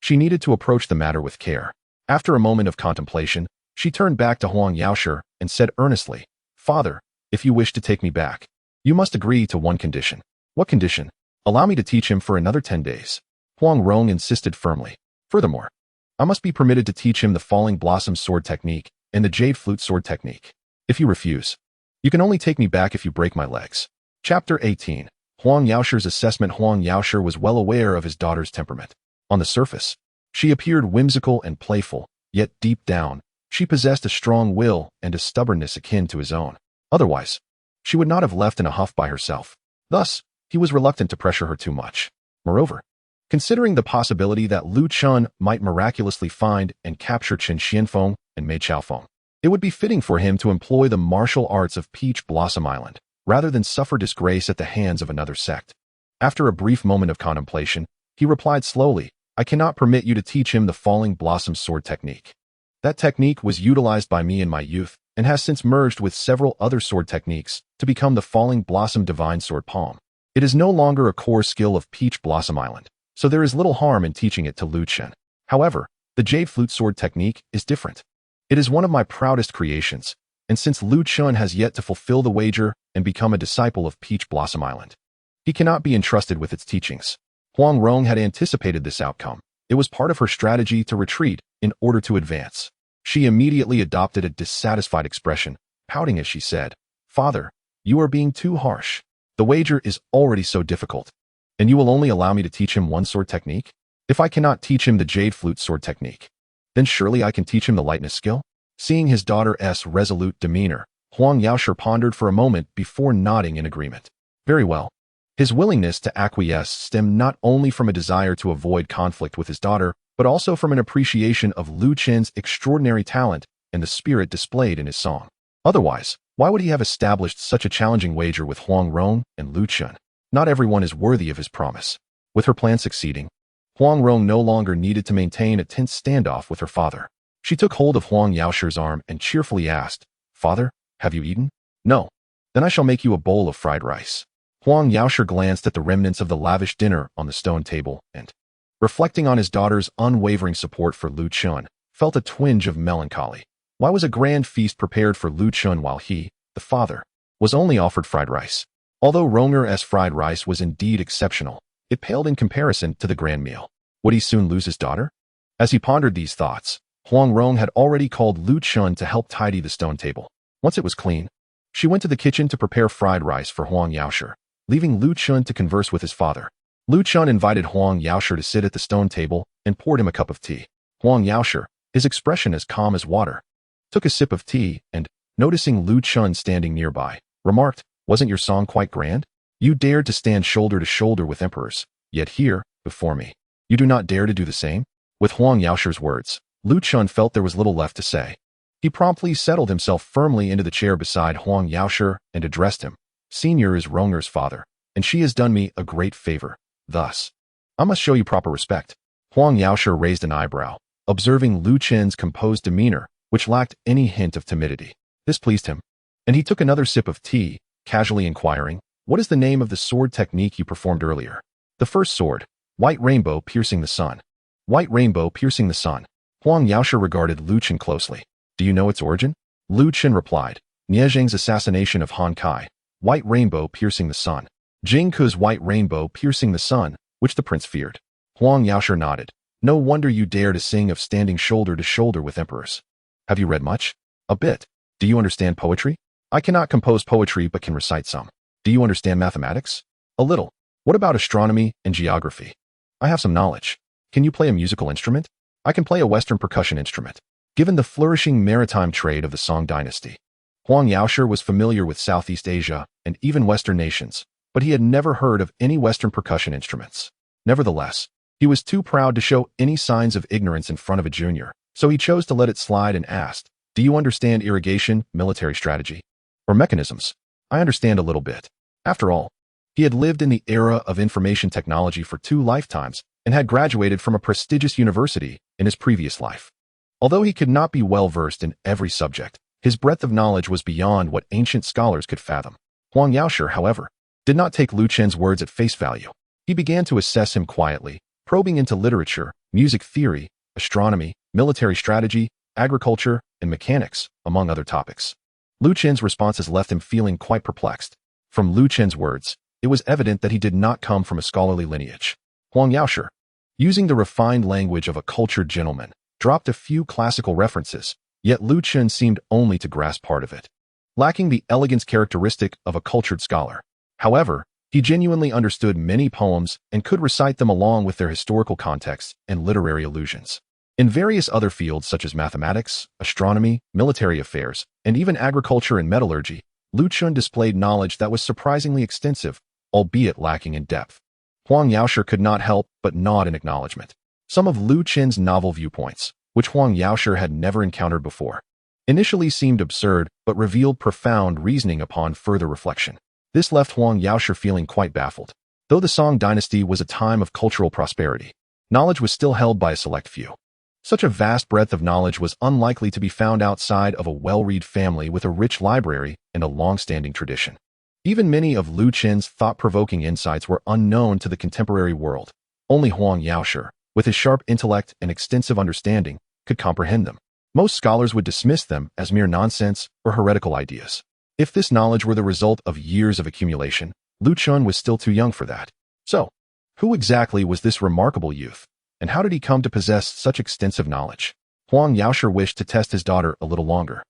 She needed to approach the matter with care. After a moment of contemplation, she turned back to Huang Yaoshi and said earnestly, "Father, if you wish to take me back, you must agree to one condition." "What condition?" "Allow me to teach him for another 10 days. Huang Rong insisted firmly. "Furthermore, I must be permitted to teach him the Falling Blossom Sword Technique and the Jade Flute Sword Technique. If you refuse, you can only take me back if you break my legs." Chapter 18. Huang Yaoshi's assessment. Huang Yaoshi was well aware of his daughter's temperament. On the surface, she appeared whimsical and playful, yet deep down, she possessed a strong will and a stubbornness akin to his own. Otherwise, she would not have left in a huff by herself. Thus, he was reluctant to pressure her too much. Moreover, considering the possibility that Chen might miraculously find and capture Chen Xianfeng and Mei Chaofeng, it would be fitting for him to employ the martial arts of Peach Blossom Island, rather than suffer disgrace at the hands of another sect. After a brief moment of contemplation, he replied slowly, "I cannot permit you to teach him the Falling Blossom Sword Technique. That technique was utilized by me in my youth and has since merged with several other sword techniques to become the Falling Blossom Divine Sword Palm. It is no longer a core skill of Peach Blossom Island, so there is little harm in teaching it to Chen. However, the Jade Flute Sword Technique is different. It is one of my proudest creations, and since Chen has yet to fulfill the wager and become a disciple of Peach Blossom Island, he cannot be entrusted with its teachings." Huang Rong had anticipated this outcome. It was part of her strategy to retreat in order to advance. She immediately adopted a dissatisfied expression, pouting as she said, "Father, you are being too harsh. The wager is already so difficult, and you will only allow me to teach him one sword technique? If I cannot teach him the Jade Flute Sword Technique, then surely I can teach him the lightness skill?" Seeing his daughter's resolute demeanor, Huang Yaoshi pondered for a moment before nodding in agreement. Very well. His willingness to acquiesce stemmed not only from a desire to avoid conflict with his daughter, but also from an appreciation of Chen's extraordinary talent and the spirit displayed in his song. Otherwise, why would he have established such a challenging wager with Huang Rong and Chen? Not everyone is worthy of his promise. With her plan succeeding, Huang Rong no longer needed to maintain a tense standoff with her father. She took hold of Huang Yaoshi's arm and cheerfully asked, "Father, have you eaten?" "No." "Then I shall make you a bowl of fried rice." Huang Yaoshi glanced at the remnants of the lavish dinner on the stone table and, reflecting on his daughter's unwavering support for Chen, felt a twinge of melancholy. Why was a grand feast prepared for Chen while he, the father, was only offered fried rice? Although Ronger's fried rice was indeed exceptional, it paled in comparison to the grand meal. Would he soon lose his daughter? As he pondered these thoughts, Huang Rong had already called Chen to help tidy the stone table. Once it was clean, she went to the kitchen to prepare fried rice for Huang Yaoshi, leaving Chen to converse with his father. Chen invited Huang Yaoshi to sit at the stone table and poured him a cup of tea. Huang Yaoshi, his expression as calm as water, took a sip of tea and, noticing Chen standing nearby, remarked, "Wasn't your song quite grand? You dared to stand shoulder to shoulder with emperors, yet here, before me, you do not dare to do the same?" With Huang Yaoshi's words, Chen felt there was little left to say. He promptly settled himself firmly into the chair beside Huang Yaoshi and addressed him. "Senior is Ronger's father, and she has done me a great favor. Thus, I must show you proper respect." Huang Yaoshi raised an eyebrow, observing Chen's composed demeanor, which lacked any hint of timidity. This pleased him, and he took another sip of tea, casually inquiring, "What is the name of the sword technique you performed earlier?" "The first sword, White Rainbow Piercing the Sun." "White Rainbow Piercing the Sun." Huang Yaoshi regarded Chen closely. "Do you know its origin?" Chen replied, "Niezheng's assassination of Han Kai, White Rainbow Piercing the Sun. Jing Ke's White Rainbow Piercing the Sun, which the prince feared." Huang Yaoshi nodded. "No wonder you dare to sing of standing shoulder to shoulder with emperors. Have you read much?" "A bit." "Do you understand poetry?" "I cannot compose poetry but can recite some." "Do you understand mathematics?" "A little." "What about astronomy and geography?" "I have some knowledge." "Can you play a musical instrument?" "I can play a Western percussion instrument." Given the flourishing maritime trade of the Tang Dynasty, Huang Yaoshi was familiar with Southeast Asia and even Western nations, but he had never heard of any Western percussion instruments. Nevertheless, he was too proud to show any signs of ignorance in front of a junior, So he chose to let it slide and asked, "Do you understand irrigation, military strategy, or mechanisms?" "I understand a little bit." After all, he had lived in the era of information technology for 2 lifetimes and had graduated from a prestigious university in his previous life. Although he could not be well versed in every subject, his breadth of knowledge was beyond what ancient scholars could fathom. Huang Yaoshi, however, did not take Lu Chen's words at face value. He began to assess him quietly, probing into literature, music theory, astronomy, military strategy, agriculture, and mechanics, among other topics. Lu Chen's responses left him feeling quite perplexed. From Lu Chen's words, it was evident that he did not come from a scholarly lineage. Huang Yaoshi, using the refined language of a cultured gentleman, dropped a few classical references, yet Lu Chen seemed only to grasp part of it, lacking the elegance characteristic of a cultured scholar. However, he genuinely understood many poems and could recite them along with their historical context and literary allusions. In various other fields such as mathematics, astronomy, military affairs, and even agriculture and metallurgy, Lu Chen displayed knowledge that was surprisingly extensive, albeit lacking in depth. Huang Yaoshi could not help but nod in acknowledgement. Some of Lu Chen's novel viewpoints, which Huang Yaoshi had never encountered before, initially seemed absurd but revealed profound reasoning upon further reflection. This left Huang Yaoshi feeling quite baffled. Though the Song dynasty was a time of cultural prosperity, knowledge was still held by a select few. Such a vast breadth of knowledge was unlikely to be found outside of a well-read family with a rich library and a long-standing tradition. Even many of Lu Chen's thought-provoking insights were unknown to the contemporary world. Only Huang Yaoshi, with his sharp intellect and extensive understanding, could comprehend them. Most scholars would dismiss them as mere nonsense or heretical ideas. If this knowledge were the result of years of accumulation, Lu Chen was still too young for that. So, who exactly was this remarkable youth, and how did he come to possess such extensive knowledge? Huang Yaoshi wished to test his daughter a little longer.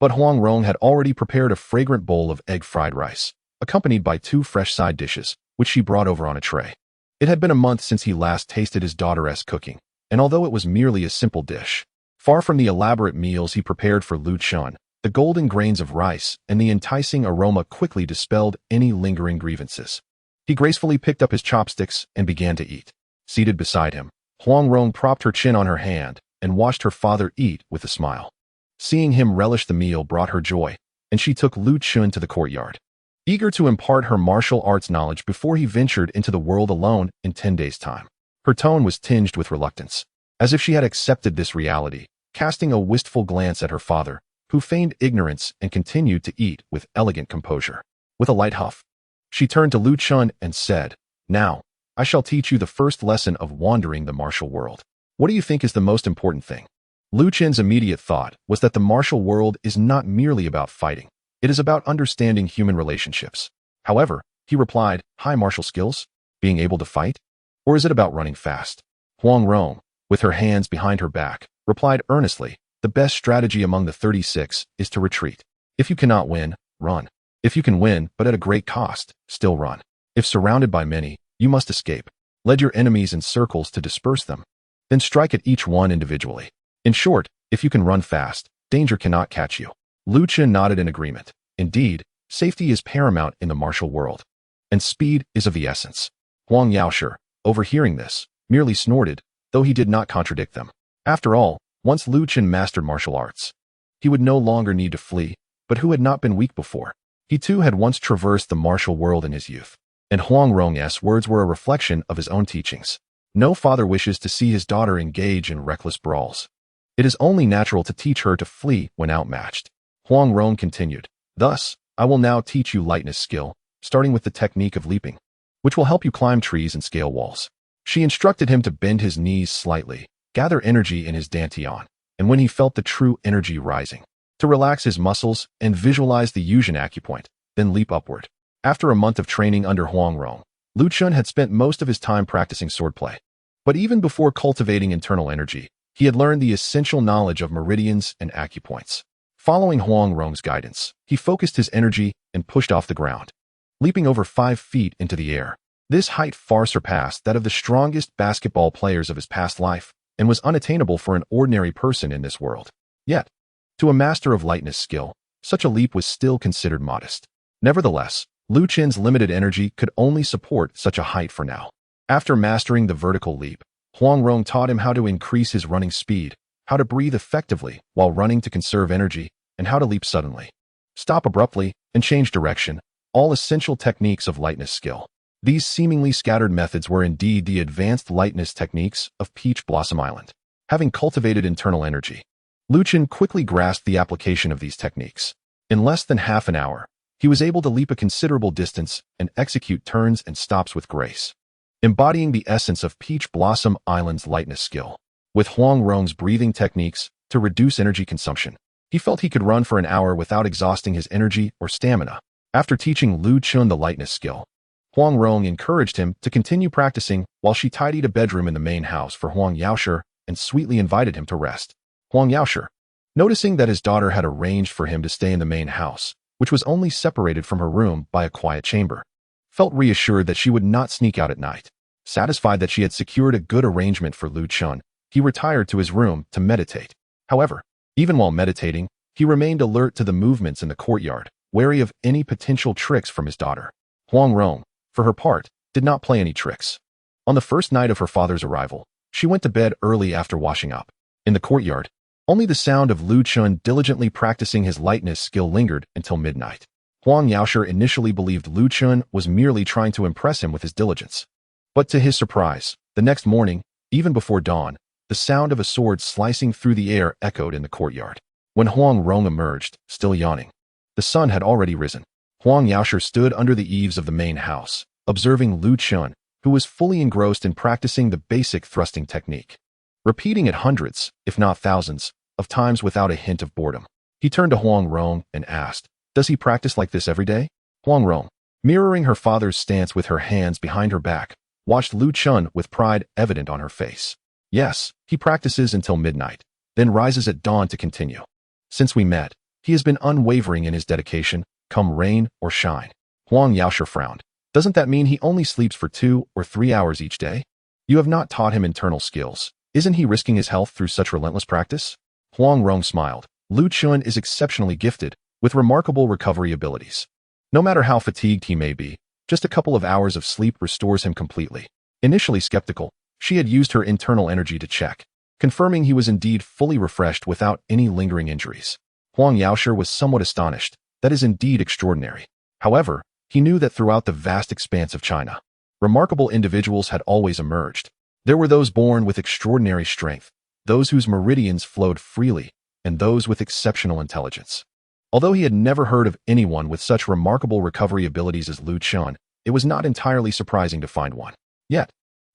But Huang Rong had already prepared a fragrant bowl of egg fried rice, accompanied by 2 fresh side dishes, which she brought over on a tray. It had been a month since he last tasted his daughter's cooking, and although it was merely a simple dish, far from the elaborate meals he prepared for Lu Chen, the golden grains of rice and the enticing aroma quickly dispelled any lingering grievances. He gracefully picked up his chopsticks and began to eat. Seated beside him, Huang Rong propped her chin on her hand and watched her father eat with a smile. Seeing him relish the meal brought her joy, and she took Lu Chen to the courtyard, eager to impart her martial arts knowledge before he ventured into the world alone in 10 days' time. Her tone was tinged with reluctance, as if she had accepted this reality, casting a wistful glance at her father, who feigned ignorance and continued to eat with elegant composure. With a light huff, she turned to Lu Chen and said, "Now, I shall teach you the first lesson of wandering the martial world. What do you think is the most important thing?" Lu Chen's immediate thought was that the martial world is not merely about fighting. It is about understanding human relationships. However, he replied, "High martial skills? Being able to fight? Or is it about running fast?" Huang Rong, with her hands behind her back, replied earnestly, "The best strategy among the 36 is to retreat. If you cannot win, run. If you can win, but at a great cost, still run. If surrounded by many, you must escape. Lead your enemies in circles to disperse them. Then strike at each one individually. In short, if you can run fast, danger cannot catch you." Lu Chen nodded in agreement. Indeed, safety is paramount in the martial world, and speed is of the essence. Huang Yaoshi, overhearing this, merely snorted, though he did not contradict them. After all, once Lu Chen mastered martial arts, he would no longer need to flee, but who had not been weak before? He too had once traversed the martial world in his youth, and Huang Rong's words were a reflection of his own teachings. No father wishes to see his daughter engage in reckless brawls. It is only natural to teach her to flee when outmatched. Huang Rong continued, "Thus, I will now teach you lightness skill, starting with the technique of leaping, which will help you climb trees and scale walls." She instructed him to bend his knees slightly, gather energy in his dantian, and when he felt the true energy rising, to relax his muscles and visualize the Yuzhen acupoint, then leap upward. After a month of training under Huang Rong, Lu Chen had spent most of his time practicing swordplay. But even before cultivating internal energy, he had learned the essential knowledge of meridians and acupoints. Following Huang Rong's guidance, he focused his energy and pushed off the ground, leaping over 5 feet into the air. This height far surpassed that of the strongest basketball players of his past life and was unattainable for an ordinary person in this world. Yet, to a master of lightness skill, such a leap was still considered modest. Nevertheless, Lu Chen's limited energy could only support such a height for now. After mastering the vertical leap, Huang Rong taught him how to increase his running speed, how to breathe effectively while running to conserve energy, and how to leap suddenly, stop abruptly, and change direction, all essential techniques of lightness skill. These seemingly scattered methods were indeed the advanced lightness techniques of Peach Blossom Island. Having cultivated internal energy, Lu Chen quickly grasped the application of these techniques. In less than half an hour, he was able to leap a considerable distance and execute turns and stops with grace, embodying the essence of Peach Blossom Island's lightness skill. With Huang Rong's breathing techniques to reduce energy consumption, he felt he could run for an hour without exhausting his energy or stamina. After teaching Lu Chen the lightness skill, Huang Rong encouraged him to continue practicing while she tidied a bedroom in the main house for Huang Yaoshi and sweetly invited him to rest. Huang Yaoshi, noticing that his daughter had arranged for him to stay in the main house, which was only separated from her room by a quiet chamber, felt reassured that she would not sneak out at night. Satisfied that she had secured a good arrangement for Lu Chen, he retired to his room to meditate. However, even while meditating, he remained alert to the movements in the courtyard, wary of any potential tricks from his daughter. Huang Rong, for her part, did not play any tricks. On the first night of her father's arrival, she went to bed early after washing up. In the courtyard, only the sound of Lu Chen diligently practicing his lightness skill lingered until midnight. Huang Yaoshi initially believed Lu Chen was merely trying to impress him with his diligence. But to his surprise, the next morning, even before dawn, the sound of a sword slicing through the air echoed in the courtyard. When Huang Rong emerged, still yawning, the sun had already risen. Huang Yaoshi stood under the eaves of the main house, observing Lu Chen, who was fully engrossed in practicing the basic thrusting technique, repeating it hundreds, if not thousands, of times without a hint of boredom. He turned to Huang Rong and asked, "Does he practice like this every day?" Huang Rong, mirroring her father's stance with her hands behind her back, watched Lu Chen with pride evident on her face. "Yes, he practices until midnight, then rises at dawn to continue. Since we met, he has been unwavering in his dedication, come rain or shine." Huang Yaoshi frowned. "Doesn't that mean he only sleeps for 2 or 3 hours each day? You have not taught him internal skills. Isn't he risking his health through such relentless practice?" Huang Rong smiled. Lu Chen is exceptionally gifted, with remarkable recovery abilities. No matter how fatigued he may be, just a couple of hours of sleep restores him completely. Initially skeptical, she had used her internal energy to check, confirming he was indeed fully refreshed without any lingering injuries. Huang Yaoshi was somewhat astonished. That is indeed extraordinary. However, he knew that throughout the vast expanse of China, remarkable individuals had always emerged. There were those born with extraordinary strength, those whose meridians flowed freely, and those with exceptional intelligence. Although he had never heard of anyone with such remarkable recovery abilities as Lu Chen, it was not entirely surprising to find one. Yet,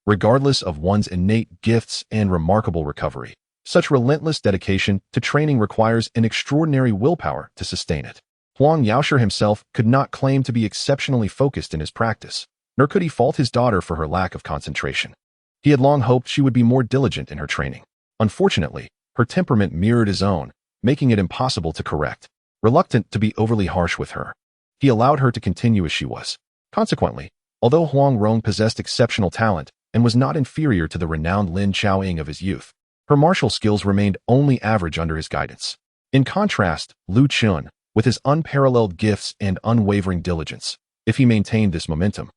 regardless of one's innate gifts and remarkable recovery, such relentless dedication to training requires an extraordinary willpower to sustain it. Huang Yaoshi himself could not claim to be exceptionally focused in his practice, nor could he fault his daughter for her lack of concentration. He had long hoped she would be more diligent in her training. Unfortunately, her temperament mirrored his own, making it impossible to correct. Reluctant to be overly harsh with her, he allowed her to continue as she was. Consequently, although Huang Rong possessed exceptional talent and was not inferior to the renowned Lin Chaoying of his youth, her martial skills remained only average under his guidance. In contrast, Lu Chen, with his unparalleled gifts and unwavering diligence, if he maintained this momentum,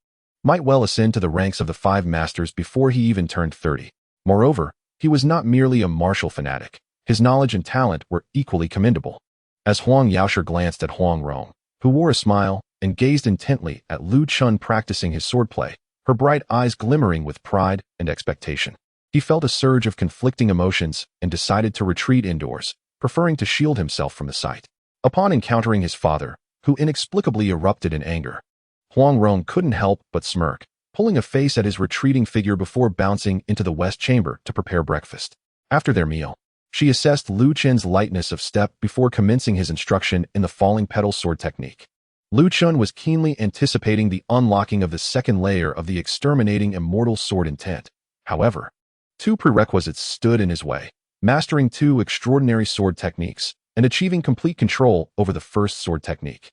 might well ascend to the ranks of the 5 masters before he even turned 30. Moreover, he was not merely a martial fanatic. His knowledge and talent were equally commendable. As Huang Yaoshi glanced at Huang Rong, who wore a smile and gazed intently at Lu Chen practicing his swordplay, her bright eyes glimmering with pride and expectation, he felt a surge of conflicting emotions and decided to retreat indoors, preferring to shield himself from the sight. Upon encountering his father, who inexplicably erupted in anger, Huang Rong couldn't help but smirk, pulling a face at his retreating figure before bouncing into the west chamber to prepare breakfast. After their meal, she assessed Lu Chen's lightness of step before commencing his instruction in the falling petal sword technique. Lu Chen was keenly anticipating the unlocking of the second layer of the exterminating immortal sword intent. However, 2 prerequisites stood in his way: mastering 2 extraordinary sword techniques and achieving complete control over the first sword technique.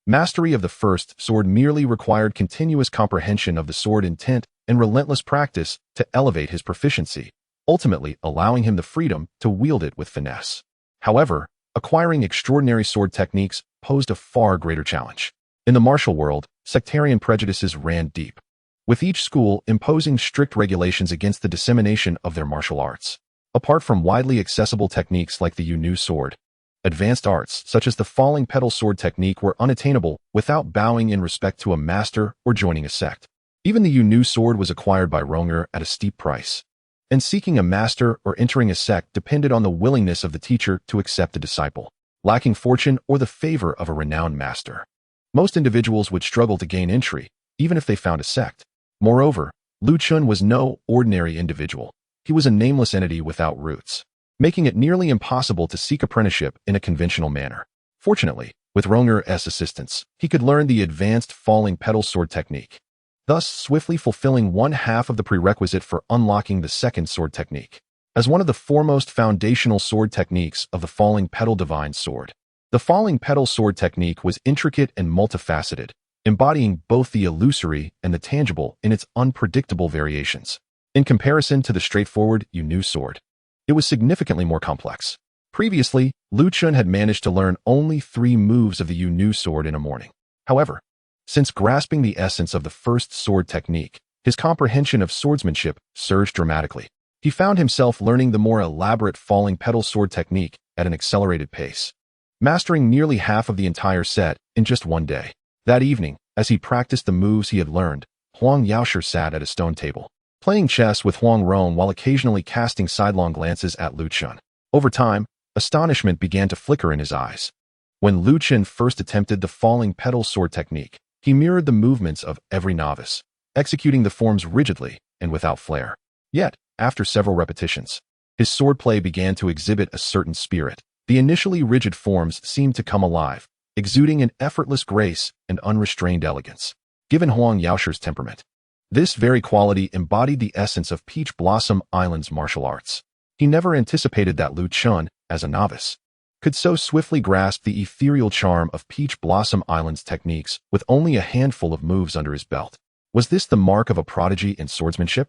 Mastery of the first sword merely required continuous comprehension of the sword intent and relentless practice to elevate his proficiency, ultimately allowing him the freedom to wield it with finesse. However, acquiring extraordinary sword techniques posed a far greater challenge. In the martial world, sectarian prejudices ran deep, with each school imposing strict regulations against the dissemination of their martial arts. Apart from widely accessible techniques like the Yu sword, advanced arts such as the falling petal sword technique were unattainable without bowing in respect to a master or joining a sect. Even the Yu sword was acquired by Rong at a steep price, and seeking a master or entering a sect depended on the willingness of the teacher to accept a disciple, lacking fortune or the favor of a renowned master. Most individuals would struggle to gain entry, even if they found a sect. Moreover, Chen was no ordinary individual. He was a nameless entity without roots, making it nearly impossible to seek apprenticeship in a conventional manner. Fortunately, with Ronger's assistance, he could learn the advanced falling petal sword technique, thus swiftly fulfilling one half of the prerequisite for unlocking the second sword technique. As one of the foremost foundational sword techniques of the falling petal divine sword, the falling petal sword technique was intricate and multifaceted, embodying both the illusory and the tangible in its unpredictable variations. In comparison to the straightforward Yu sword, it was significantly more complex. Previously, Chen had managed to learn only 3 moves of the Yu sword in a morning. However, since grasping the essence of the first sword technique, his comprehension of swordsmanship surged dramatically. He found himself learning the more elaborate falling petal sword technique at an accelerated pace, mastering nearly half of the entire set in just one day. That evening, as he practiced the moves he had learned, Huang Rong sat at a stone table, playing chess with Huang Rong while occasionally casting sidelong glances at Chen. Over time, astonishment began to flicker in his eyes. When Chen first attempted the falling petal sword technique, he mirrored the movements of every novice, executing the forms rigidly and without flair. Yet, after several repetitions, his swordplay began to exhibit a certain spirit. The initially rigid forms seemed to come alive, exuding an effortless grace and unrestrained elegance. Given Huang Rong's temperament, this very quality embodied the essence of Peach Blossom Island's martial arts. He never anticipated that Chen, as a novice, could so swiftly grasp the ethereal charm of Peach Blossom Island's techniques with only a handful of moves under his belt. Was this the mark of a prodigy in swordsmanship?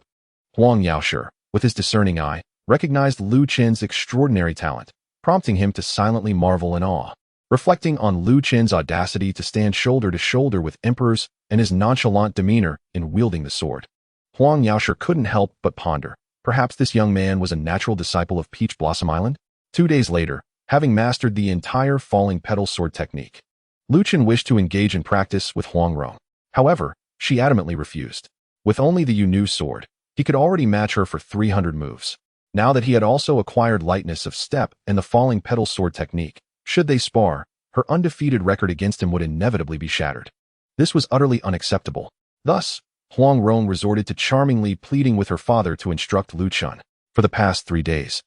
Huang Rong, with his discerning eye, recognized Chen's extraordinary talent, prompting him to silently marvel in awe. Reflecting on Chen's audacity to stand shoulder to shoulder with emperors and his nonchalant demeanor in wielding the sword, Huang Rong couldn't help but ponder. Perhaps this young man was a natural disciple of Peach Blossom Island? 2 days later, having mastered the entire falling petal sword technique, Chen wished to engage in practice with Huang Rong. However, she adamantly refused. With only the Yu sword, he could already match her for 300 moves. Now that he had also acquired lightness of step and the falling petal sword technique, should they spar, her undefeated record against him would inevitably be shattered. This was utterly unacceptable. Thus, Huang Rong resorted to charmingly pleading with her father to instruct Chen. For the past 3 days,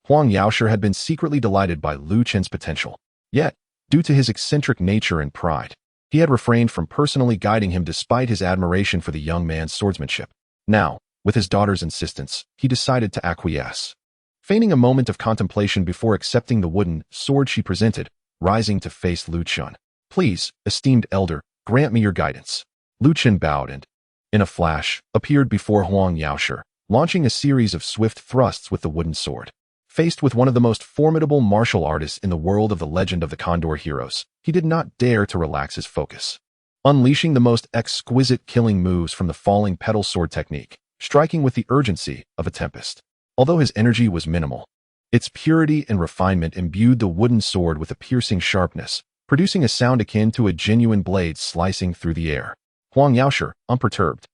Huang Rong had been secretly delighted by Chen's potential. Yet, due to his eccentric nature and pride, he had refrained from personally guiding him despite his admiration for the young man's swordsmanship. Now, with his daughter's insistence, he decided to acquiesce. Feigning a moment of contemplation before accepting the wooden sword she presented, rising to face Chen. "Please, esteemed elder, grant me your guidance." Chen bowed and, in a flash, appeared before Huang Rong, launching a series of swift thrusts with the wooden sword. Faced with one of the most formidable martial artists in the world of the legend of the Condor Heroes, he did not dare to relax his focus. Unleashing the most exquisite killing moves from the falling petal sword technique, striking with the urgency of a tempest. Although his energy was minimal, its purity and refinement imbued the wooden sword with a piercing sharpness, producing a sound akin to a genuine blade slicing through the air. Huang Rong, unperturbed,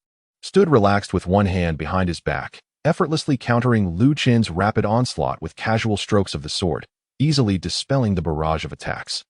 stood relaxed with one hand behind his back, effortlessly countering Chen's rapid onslaught with casual strokes of the sword, easily dispelling the barrage of attacks.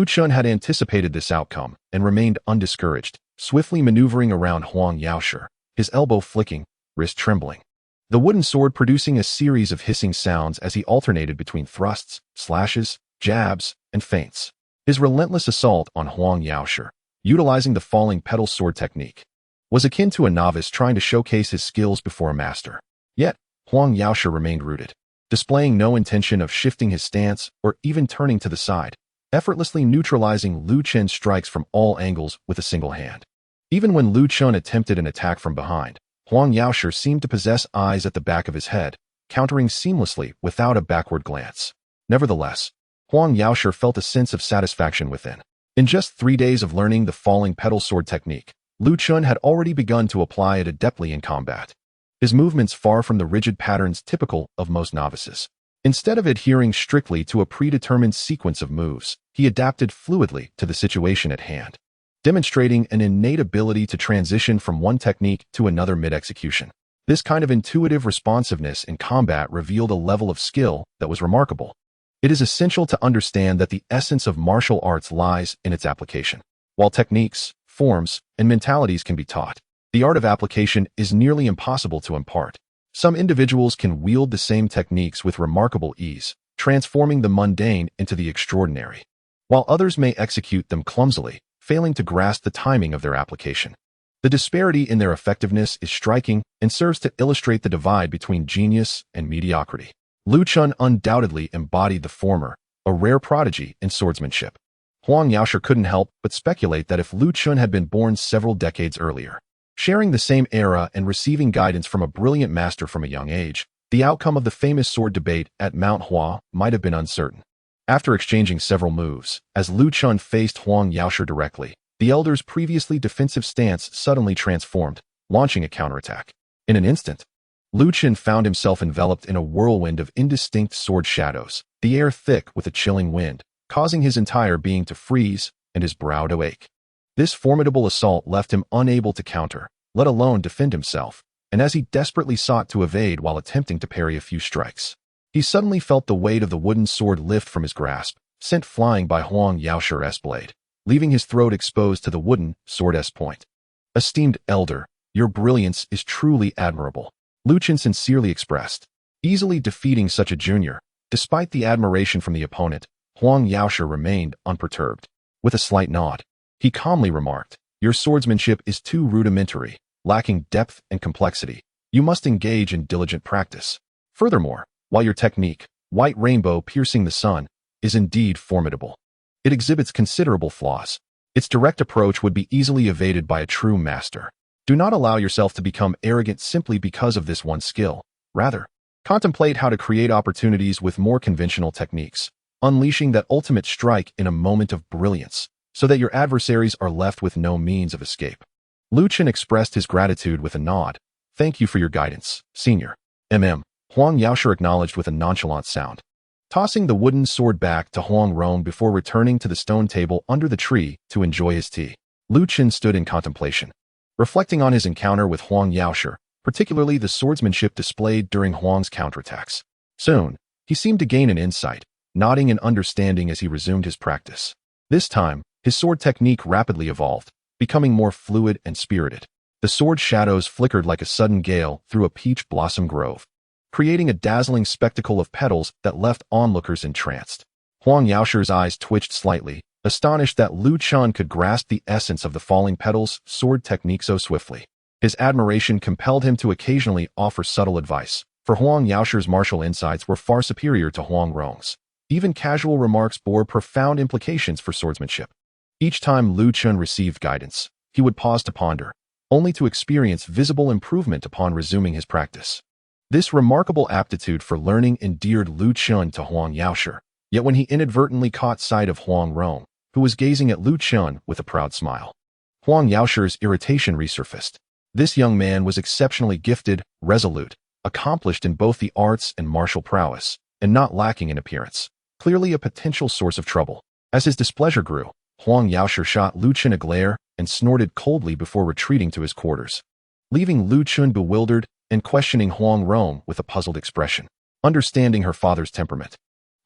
Chen had anticipated this outcome and remained undiscouraged, swiftly maneuvering around Huang Rong, his elbow flicking, wrist trembling. The wooden sword producing a series of hissing sounds as he alternated between thrusts, slashes, jabs, and feints. His relentless assault on Huang Rong, utilizing the falling petal sword technique, was akin to a novice trying to showcase his skills before a master. Yet, Huang Rong remained rooted, displaying no intention of shifting his stance or even turning to the side, effortlessly neutralizing Chen's strikes from all angles with a single hand. Even when Chen attempted an attack from behind, Huang Rong seemed to possess eyes at the back of his head, countering seamlessly without a backward glance. Nevertheless, Huang Rong felt a sense of satisfaction within. In just 3 days of learning the falling petal sword technique, Chen had already begun to apply it adeptly in combat. his movements far from the rigid patterns typical of most novices. Instead of adhering strictly to a predetermined sequence of moves, he adapted fluidly to the situation at hand, demonstrating an innate ability to transition from one technique to another mid-execution. This kind of intuitive responsiveness in combat revealed a level of skill that was remarkable. It is essential to understand that the essence of martial arts lies in its application. While techniques, forms, and mentalities can be taught, the art of application is nearly impossible to impart. Some individuals can wield the same techniques with remarkable ease, transforming the mundane into the extraordinary, while others may execute them clumsily, failing to grasp the timing of their application. The disparity in their effectiveness is striking and serves to illustrate the divide between genius and mediocrity. Chen undoubtedly embodied the former, a rare prodigy in swordsmanship. Huang Rong couldn't help but speculate that if Chen had been born several decades earlier, sharing the same era and receiving guidance from a brilliant master from a young age, the outcome of the famous sword debate at Mount Hua might have been uncertain. After exchanging several moves, as Chen faced Huang Rong directly, the elder's previously defensive stance suddenly transformed, launching a counterattack. In an instant, Chen found himself enveloped in a whirlwind of indistinct sword shadows, the air thick with a chilling wind, causing his entire being to freeze and his brow to ache. This formidable assault left him unable to counter, let alone defend himself, and as he desperately sought to evade while attempting to parry a few strikes, he suddenly felt the weight of the wooden sword lift from his grasp, sent flying by Huang Rong's blade, leaving his throat exposed to the wooden sword's point. "Esteemed elder, your brilliance is truly admirable," Chen sincerely expressed. Easily defeating such a junior, despite the admiration from the opponent, Huang Rong remained unperturbed. With a slight nod, he calmly remarked, "Your swordsmanship is too rudimentary, lacking depth and complexity. You must engage in diligent practice. Furthermore, while your technique, White Rainbow Piercing the Sun, is indeed formidable, it exhibits considerable flaws. Its direct approach would be easily evaded by a true master. Do not allow yourself to become arrogant simply because of this one skill. Rather, contemplate how to create opportunities with more conventional techniques, unleashing that ultimate strike in a moment of brilliance, so that your adversaries are left with no means of escape." Chen expressed his gratitude with a nod. "Thank you for your guidance, Senior." Huang Rong acknowledged with a nonchalant sound, tossing the wooden sword back to Huang Rong before returning to the stone table under the tree to enjoy his tea. Chen stood in contemplation, reflecting on his encounter with Huang Rong, particularly the swordsmanship displayed during Huang's counterattacks. Soon, he seemed to gain an insight, nodding in understanding as he resumed his practice. This time, his sword technique rapidly evolved, becoming more fluid and spirited. The sword shadows flickered like a sudden gale through a peach blossom grove, creating a dazzling spectacle of petals that left onlookers entranced. Huang Rong's eyes twitched slightly, astonished that Chen could grasp the essence of the falling petals' sword technique so swiftly. His admiration compelled him to occasionally offer subtle advice, for Huang Rong's martial insights were far superior to Huang Rong's. Even casual remarks bore profound implications for swordsmanship. Each time Chen received guidance, he would pause to ponder, only to experience visible improvement upon resuming his practice. This remarkable aptitude for learning endeared Chen to Huang Rong, yet when he inadvertently caught sight of Huang Rong, who was gazing at Chen with a proud smile, Huang Rong's irritation resurfaced. This young man was exceptionally gifted, resolute, accomplished in both the arts and martial prowess, and not lacking in appearance, clearly a potential source of trouble. As his displeasure grew, Huang Rong shot Chen a glare and snorted coldly before retreating to his quarters, leaving Chen bewildered and questioning Huang Rong with a puzzled expression. Understanding her father's temperament,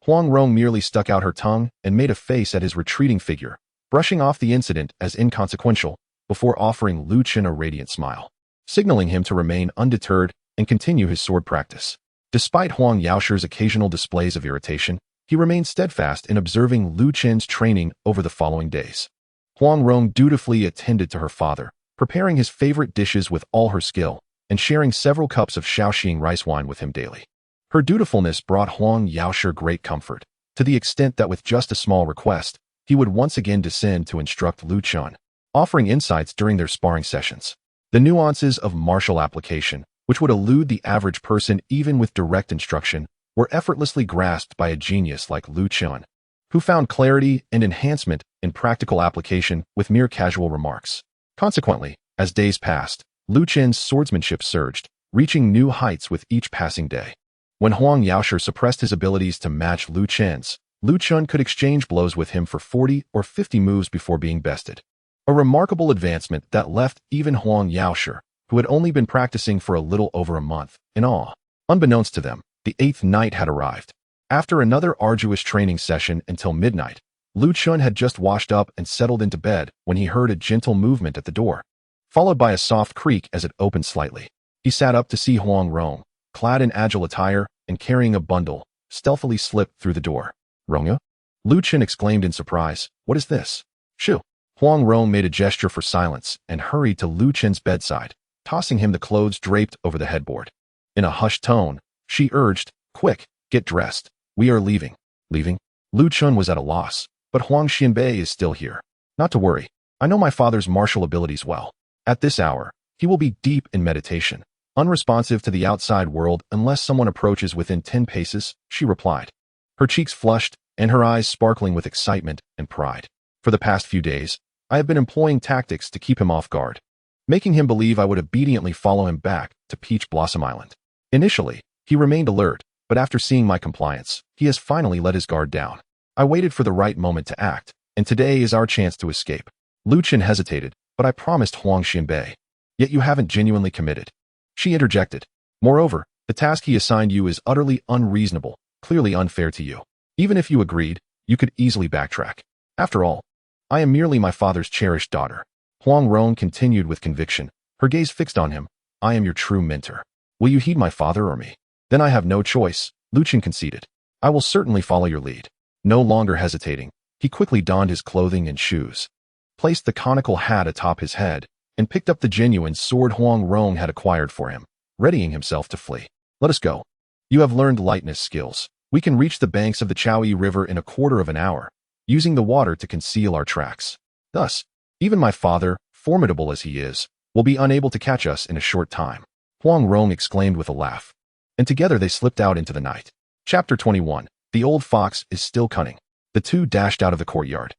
Huang Rong merely stuck out her tongue and made a face at his retreating figure, brushing off the incident as inconsequential before offering Chen a radiant smile, signaling him to remain undeterred and continue his sword practice. Despite Huang Rong's occasional displays of irritation, he remained steadfast in observing Chen's training over the following days. Huang Rong dutifully attended to her father, preparing his favorite dishes with all her skill, and sharing several cups of Shaoxing rice wine with him daily. Her dutifulness brought Huang Rong great comfort, to the extent that with just a small request, he would once again descend to instruct Chen, offering insights during their sparring sessions. The nuances of martial application, which would elude the average person even with direct instruction, were effortlessly grasped by a genius like Chen, who found clarity and enhancement in practical application with mere casual remarks. Consequently, as days passed, Chen's swordsmanship surged, reaching new heights with each passing day. When Huang Yaoshi suppressed his abilities to match Lu Chen's, Lu Chen could exchange blows with him for 40 or 50 moves before being bested. A remarkable advancement that left even Huang Yaoshi, who had only been practicing for a little over a month, in awe. Unbeknownst to them, the 8th night had arrived. After another arduous training session until midnight, Lu Chen had just washed up and settled into bed when he heard a gentle movement at the door, followed by a soft creak as it opened slightly. He sat up to see Huang Rong, clad in agile attire and carrying a bundle, stealthily slipped through the door. "Rongya?" Lu Chen exclaimed in surprise. "What is this?" "Shoo." Huang Rong made a gesture for silence and hurried to Lu Chen's bedside, tossing him the clothes draped over the headboard. In a hushed tone, she urged, "Quick, get dressed. We are leaving." "Leaving?" Lu Chen was at a loss. "But Huang Xianbei is still here." "Not to worry. I know my father's martial abilities well. At this hour, he will be deep in meditation, unresponsive to the outside world unless someone approaches within 10 paces, she replied. Her cheeks flushed and her eyes sparkling with excitement and pride. "For the past few days, I have been employing tactics to keep him off guard, making him believe I would obediently follow him back to Peach Blossom Island. Initially, he remained alert, but after seeing my compliance, he has finally let his guard down. I waited for the right moment to act, and today is our chance to escape." Lu Chen hesitated, "But I promised Huang Xianbei. Yet you haven't genuinely committed." She interjected. "Moreover, the task he assigned you is utterly unreasonable, clearly unfair to you. Even if you agreed, you could easily backtrack. After all, I am merely my father's cherished daughter." Huang Rong continued with conviction, her gaze fixed on him. "I am your true mentor. Will you heed my father or me?" "Then I have no choice," Lu Chen conceded. "I will certainly follow your lead." No longer hesitating, he quickly donned his clothing and shoes, placed the conical hat atop his head, and picked up the genuine sword Huang Rong had acquired for him, readying himself to flee. "Let us go. You have learned lightness skills. We can reach the banks of the Chaoyi River in a quarter of an hour, using the water to conceal our tracks. Thus, even my father, formidable as he is, will be unable to catch us in a short time," Huang Rong exclaimed with a laugh. And together they slipped out into the night. Chapter 21. The old fox is still cunning. The two dashed out of the courtyard,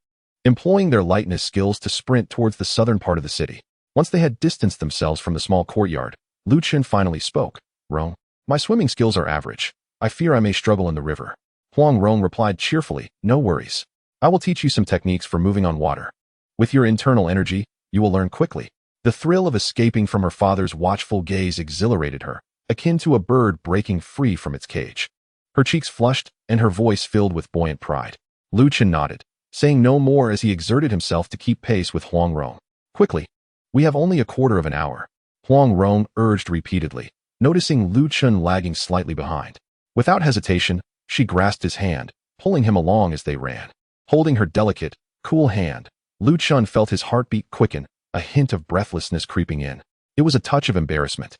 employing their lightness skills to sprint towards the southern part of the city. Once they had distanced themselves from the small courtyard, Lu Chen finally spoke. "Rong, my swimming skills are average. I fear I may struggle in the river." Huang Rong replied cheerfully, "No worries. I will teach you some techniques for moving on water. With your internal energy, you will learn quickly." The thrill of escaping from her father's watchful gaze exhilarated her, akin to a bird breaking free from its cage. Her cheeks flushed and her voice filled with buoyant pride. Lu Chen nodded, saying no more as he exerted himself to keep pace with Huang Rong. "Quickly. We have only a quarter of an hour," Huang Rong urged repeatedly, noticing Lu Chen lagging slightly behind. Without hesitation, she grasped his hand, pulling him along as they ran. Holding her delicate, cool hand, Lu Chen felt his heartbeat quicken, a hint of breathlessness creeping in. It was a touch of embarrassment,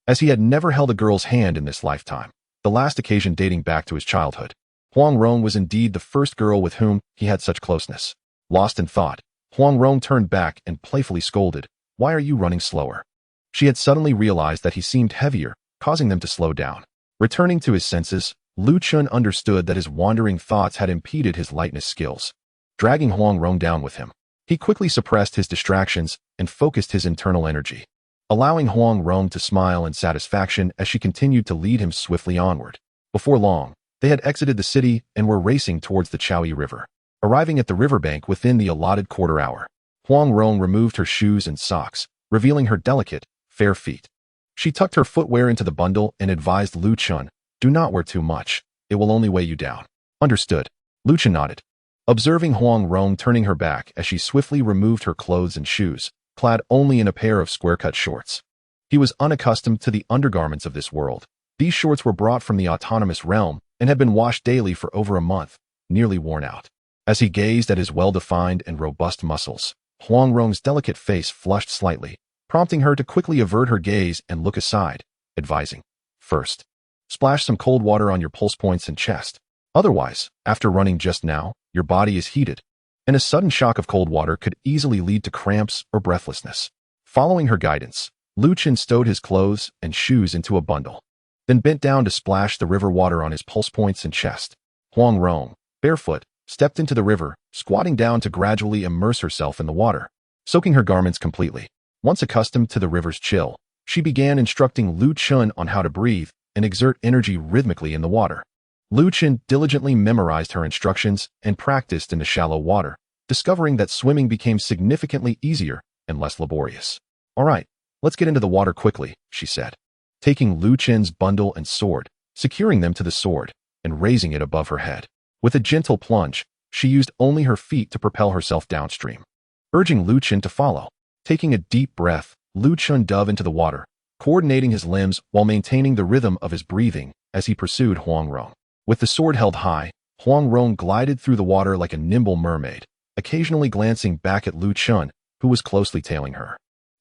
as he had never held a girl's hand in this lifetime, the last occasion dating back to his childhood. Huang Rong was indeed the first girl with whom he had such closeness. Lost in thought, Huang Rong turned back and playfully scolded, "Why are you running slower?" She had suddenly realized that he seemed heavier, causing them to slow down. Returning to his senses, Lu Chen understood that his wandering thoughts had impeded his lightness skills, dragging Huang Rong down with him. He quickly suppressed his distractions and focused his internal energy, allowing Huang Rong to smile in satisfaction as she continued to lead him swiftly onward. Before long, they had exited the city and were racing towards the Chaoyi River. Arriving at the riverbank within the allotted quarter hour, Huang Rong removed her shoes and socks, revealing her delicate, fair feet. She tucked her footwear into the bundle and advised Lu Chen, "Do not wear too much. It will only weigh you down." "Understood." Lu Chen nodded, observing Huang Rong turning her back as she swiftly removed her clothes and shoes, clad only in a pair of square-cut shorts. He was unaccustomed to the undergarments of this world. These shorts were brought from the autonomous realm and had been washed daily for over a month, nearly worn out. As he gazed at his well-defined and robust muscles, Huang Rong's delicate face flushed slightly, prompting her to quickly avert her gaze and look aside, advising, "First, splash some cold water on your pulse points and chest. Otherwise, after running just now, your body is heated, and a sudden shock of cold water could easily lead to cramps or breathlessness." Following her guidance, Lu Chen stowed his clothes and shoes into a bundle, then bent down to splash the river water on his pulse points and chest. Huang Rong, barefoot, stepped into the river, squatting down to gradually immerse herself in the water, soaking her garments completely. Once accustomed to the river's chill, She began instructing Lu Chen on how to breathe and exert energy rhythmically in the water. Lu Chen diligently memorized her instructions and practiced in the shallow water, discovering that swimming became significantly easier and less laborious. "All right, let's get into the water quickly," she said, taking Lu Chen's bundle and sword, securing them to the sword, and raising it above her head. With a gentle plunge, she used only her feet to propel herself downstream, urging Lu Chen to follow. Taking a deep breath, Lu Chen dove into the water, coordinating his limbs while maintaining the rhythm of his breathing as he pursued Huang Rong. With the sword held high, Huang Rong glided through the water like a nimble mermaid, occasionally glancing back at Lu Chen, who was closely tailing her.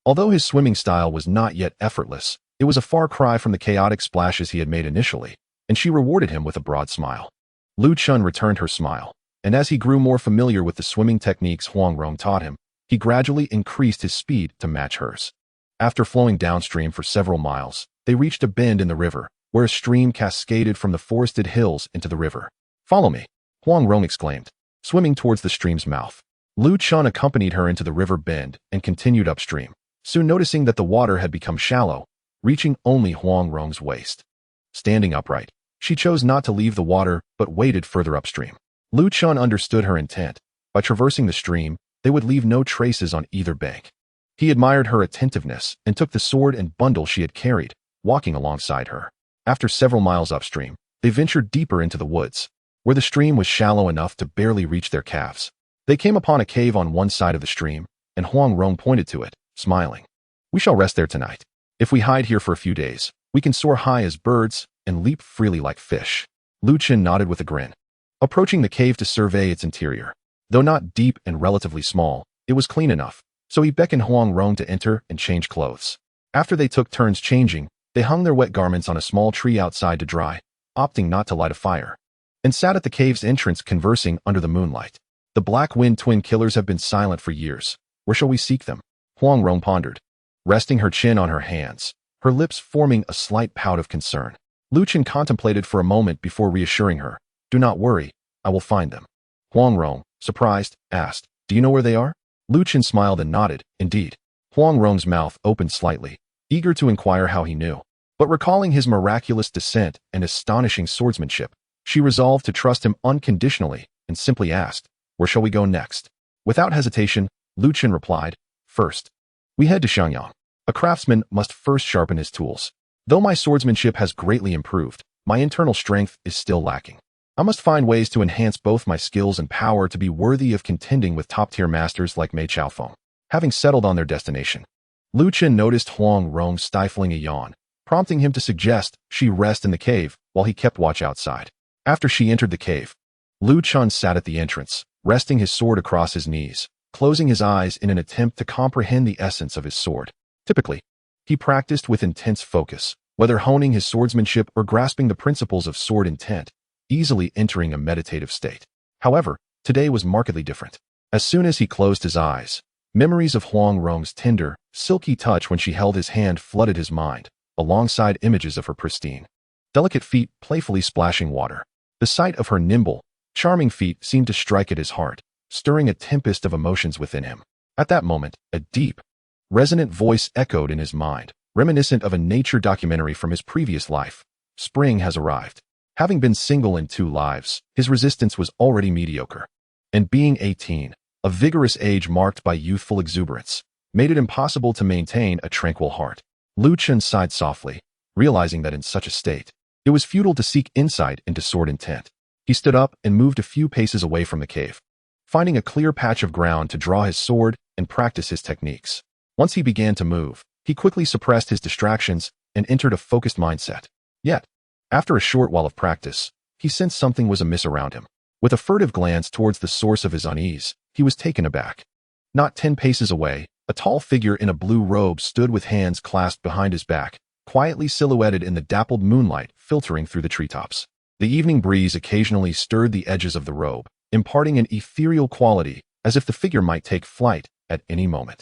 Although his swimming style was not yet effortless, it was a far cry from the chaotic splashes he had made initially, and she rewarded him with a broad smile. Lu Chen returned her smile, and as he grew more familiar with the swimming techniques Huang Rong taught him, he gradually increased his speed to match hers. After flowing downstream for several miles, they reached a bend in the river, where a stream cascaded from the forested hills into the river. "Follow me," Huang Rong exclaimed, swimming towards the stream's mouth. Lu Chen accompanied her into the river bend and continued upstream, soon noticing that the water had become shallow, reaching only Huang Rong's waist. Standing upright, she chose not to leave the water but waded further upstream. Lu Chen understood her intent. By traversing the stream, they would leave no traces on either bank. He admired her attentiveness and took the sword and bundle she had carried, walking alongside her. After several miles upstream, they ventured deeper into the woods, where the stream was shallow enough to barely reach their calves. They came upon a cave on one side of the stream, and Huang Rong pointed to it, smiling. "We shall rest there tonight. If we hide here for a few days, we can soar high as birds and leap freely like fish." Lu Chen nodded with a grin, approaching the cave to survey its interior. Though not deep and relatively small, it was clean enough, so he beckoned Huang Rong to enter and change clothes. After they took turns changing, they hung their wet garments on a small tree outside to dry, opting not to light a fire, and sat at the cave's entrance conversing under the moonlight. "The Black Wind twin killers have been silent for years. Where shall we seek them?" Huang Rong pondered, resting her chin on her hands, her lips forming a slight pout of concern. Lu Chen contemplated for a moment before reassuring her, "Do not worry, I will find them." Huang Rong, surprised, asked, "Do you know where they are?" Lu Chen smiled and nodded, "Indeed." Huang Rong's mouth opened slightly, eager to inquire how he knew. But recalling his miraculous descent and astonishing swordsmanship, she resolved to trust him unconditionally and simply asked, "Where shall we go next?" Without hesitation, Lu Chen replied, "First, we head to Xiangyang. A craftsman must first sharpen his tools. Though my swordsmanship has greatly improved, my internal strength is still lacking. I must find ways to enhance both my skills and power to be worthy of contending with top-tier masters like Mei Chaofeng." Having settled on their destination, Lu Chen noticed Huang Rong stifling a yawn, prompting him to suggest she rest in the cave while he kept watch outside. After she entered the cave, Lu Chen sat at the entrance, resting his sword across his knees, closing his eyes in an attempt to comprehend the essence of his sword. Typically, he practiced with intense focus, whether honing his swordsmanship or grasping the principles of sword intent, easily entering a meditative state. However, today was markedly different. As soon as he closed his eyes, memories of Huang Rong's tender, silky touch when she held his hand flooded his mind, alongside images of her pristine, delicate feet playfully splashing water. The sight of her nimble, charming feet seemed to strike at his heart, stirring a tempest of emotions within him. At that moment, a deep, resonant voice echoed in his mind, reminiscent of a nature documentary from his previous life. Spring has arrived. Having been single in 2 lives, his resistance was already mediocre. And being 18, a vigorous age marked by youthful exuberance, made it impossible to maintain a tranquil heart. Lu Chen sighed softly, realizing that in such a state, it was futile to seek insight into sword intent. He stood up and moved a few paces away from the cave, finding a clear patch of ground to draw his sword and practice his techniques. Once he began to move, he quickly suppressed his distractions and entered a focused mindset. Yet, after a short while of practice, he sensed something was amiss around him. With a furtive glance towards the source of his unease, he was taken aback. Not 10 paces away, a tall figure in a blue robe stood with hands clasped behind his back, quietly silhouetted in the dappled moonlight filtering through the treetops. The evening breeze occasionally stirred the edges of the robe, imparting an ethereal quality, as if the figure might take flight at any moment.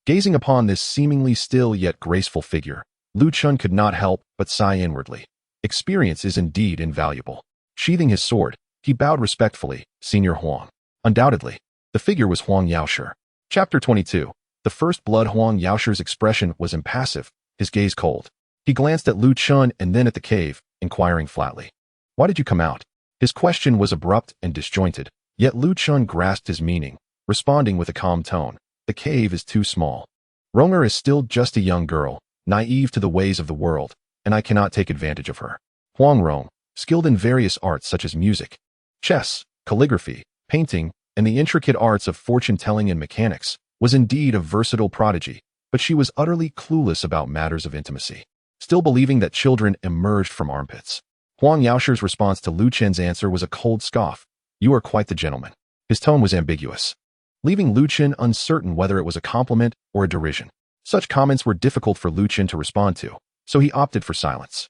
Gazing upon this seemingly still yet graceful figure, Lu Chen could not help but sigh inwardly. Experience is indeed invaluable. Sheathing his sword, he bowed respectfully, "Senior Huang." Undoubtedly, the figure was Huang Yaoshi. Chapter 22. The First Blood. Huang Yaoshi's expression was impassive, his gaze cold. He glanced at Lu Chen and then at the cave, inquiring flatly. Why did you come out? His question was abrupt and disjointed, yet Lu Chen grasped his meaning, responding with a calm tone. The cave is too small. Ronger is still just a young girl, naive to the ways of the world, and I cannot take advantage of her. Huang Rong, skilled in various arts such as music, chess, calligraphy, painting, and the intricate arts of fortune-telling and mechanics, was indeed a versatile prodigy, but she was utterly clueless about matters of intimacy, still believing that children emerged from armpits. Huang Yaoshi's response to Lu Chen's answer was a cold scoff. You are quite the gentleman. His tone was ambiguous, leaving Lu Chen uncertain whether it was a compliment or a derision. Such comments were difficult for Lu Chen to respond to, so he opted for silence.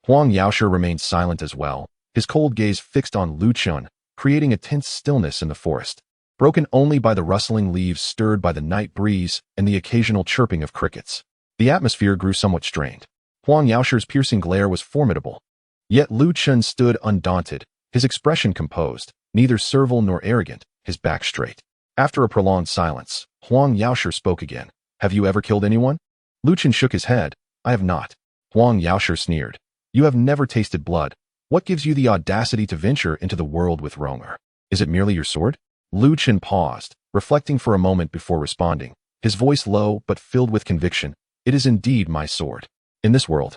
Huang Yaoshi remained silent as well, his cold gaze fixed on Lu Chen, creating a tense stillness in the forest, broken only by the rustling leaves stirred by the night breeze and the occasional chirping of crickets. The atmosphere grew somewhat strained. Huang Yaoshi's piercing glare was formidable. Yet Lu Chen stood undaunted, his expression composed, neither servile nor arrogant, his back straight. After a prolonged silence, Huang Yaoshi spoke again. Have you ever killed anyone? Lu Chen shook his head. I have not. Huang Yaoshi sneered. You have never tasted blood. What gives you the audacity to venture into the world with Ronger? Is it merely your sword? Lu Chen paused, reflecting for a moment before responding, his voice low but filled with conviction. It is indeed my sword. In this world,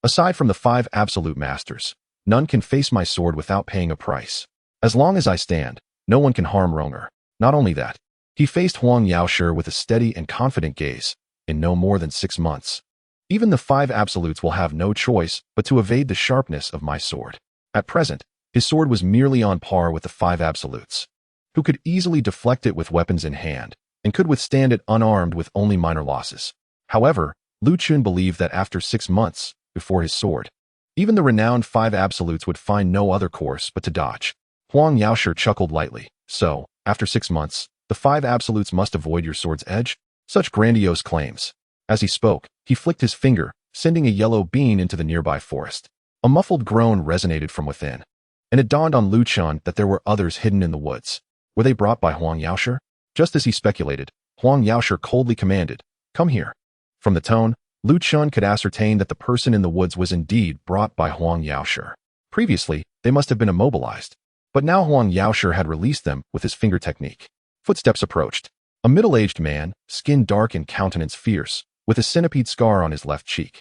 aside from the 5 absolute masters, none can face my sword without paying a price. As long as I stand, no one can harm Ronger. Not only that, he faced Huang Yaoshi with a steady and confident gaze. In no more than 6 months, even the 5 absolutes will have no choice but to evade the sharpness of my sword. At present, his sword was merely on par with the 5 absolutes, who could easily deflect it with weapons in hand, and could withstand it unarmed with only minor losses. However, Lu Chen believed that after 6 months, before his sword, even the renowned 5 absolutes would find no other course but to dodge. Huang Yaoshi chuckled lightly. So, after 6 months, the 5 absolutes must avoid your sword's edge? Such grandiose claims. As he spoke, he flicked his finger, sending a yellow beam into the nearby forest. A muffled groan resonated from within, and it dawned on Lu Chen that there were others hidden in the woods. Were they brought by Huang Yaoshi? Just as he speculated, Huang Yaoshi coldly commanded, Come here. From the tone, Lu Chen could ascertain that the person in the woods was indeed brought by Huang Yaoshi. Previously, they must have been immobilized, but now Huang Yaoshi had released them with his finger technique. Footsteps approached. A middle-aged man, skin dark and countenance fierce, with a centipede scar on his left cheek,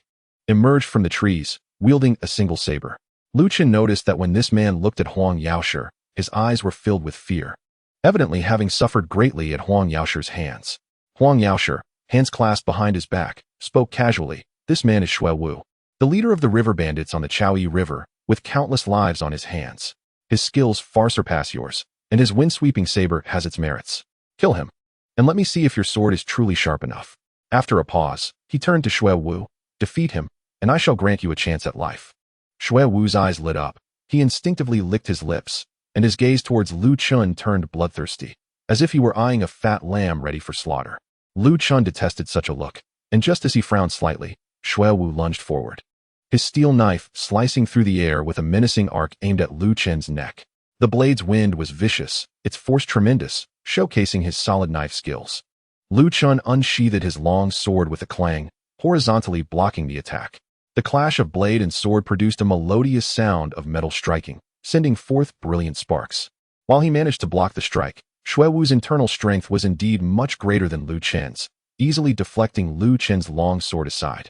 emerged from the trees, wielding a single saber. Lu Chen noticed that when this man looked at Huang Yaoshi, his eyes were filled with fear, evidently having suffered greatly at Huang Yaoshi's hands. Huang Yaoshi, hands clasped behind his back, spoke casually. This man is Shui Wu, the leader of the river bandits on the Chaoyi River, with countless lives on his hands. His skills far surpass yours, and his wind-sweeping saber has its merits. Kill him, and let me see if your sword is truly sharp enough. After a pause, he turned to Shui Wu. Defeat him, and I shall grant you a chance at life. Shui Wu's eyes lit up. He instinctively licked his lips, and his gaze towards Lu Chen turned bloodthirsty, as if he were eyeing a fat lamb ready for slaughter. Lu Chen detested such a look, and just as he frowned slightly, Shui Wu lunged forward, his steel knife slicing through the air with a menacing arc aimed at Lu Chen's neck. The blade's wind was vicious, its force tremendous, showcasing his solid knife skills. Lu Chen unsheathed his long sword with a clang, horizontally blocking the attack. The clash of blade and sword produced a melodious sound of metal striking, sending forth brilliant sparks. While he managed to block the strike, Shui Wu's internal strength was indeed much greater than Lu Chen's, easily deflecting Lu Chen's long sword aside.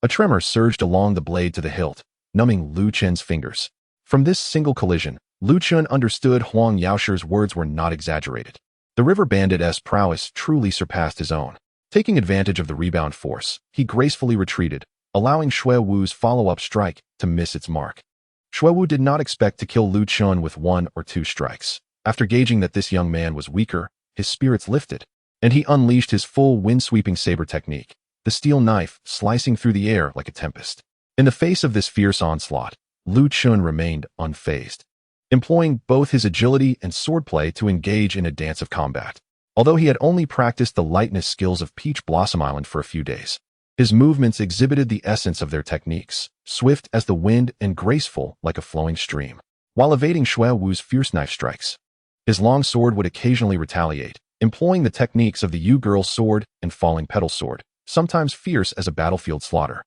A tremor surged along the blade to the hilt, numbing Lu Chen's fingers. From this single collision, Lu Chen understood Huang Yaoshi's words were not exaggerated. The river bandit's prowess truly surpassed his own. Taking advantage of the rebound force, he gracefully retreated, allowing Shui Wu's follow-up strike to miss its mark. Shui Wu did not expect to kill Lu Chen with 1 or 2 strikes. After gauging that this young man was weaker, his spirits lifted, and he unleashed his full wind-sweeping saber technique, the steel knife slicing through the air like a tempest. In the face of this fierce onslaught, Lu Chen remained unfazed, employing both his agility and swordplay to engage in a dance of combat. Although he had only practiced the lightness skills of Peach Blossom Island for a few days, his movements exhibited the essence of their techniques, swift as the wind and graceful like a flowing stream. While evading Shui Wu's fierce knife strikes, his long sword would occasionally retaliate, employing the techniques of the Yu Girl sword and falling petal sword, sometimes fierce as a battlefield slaughter.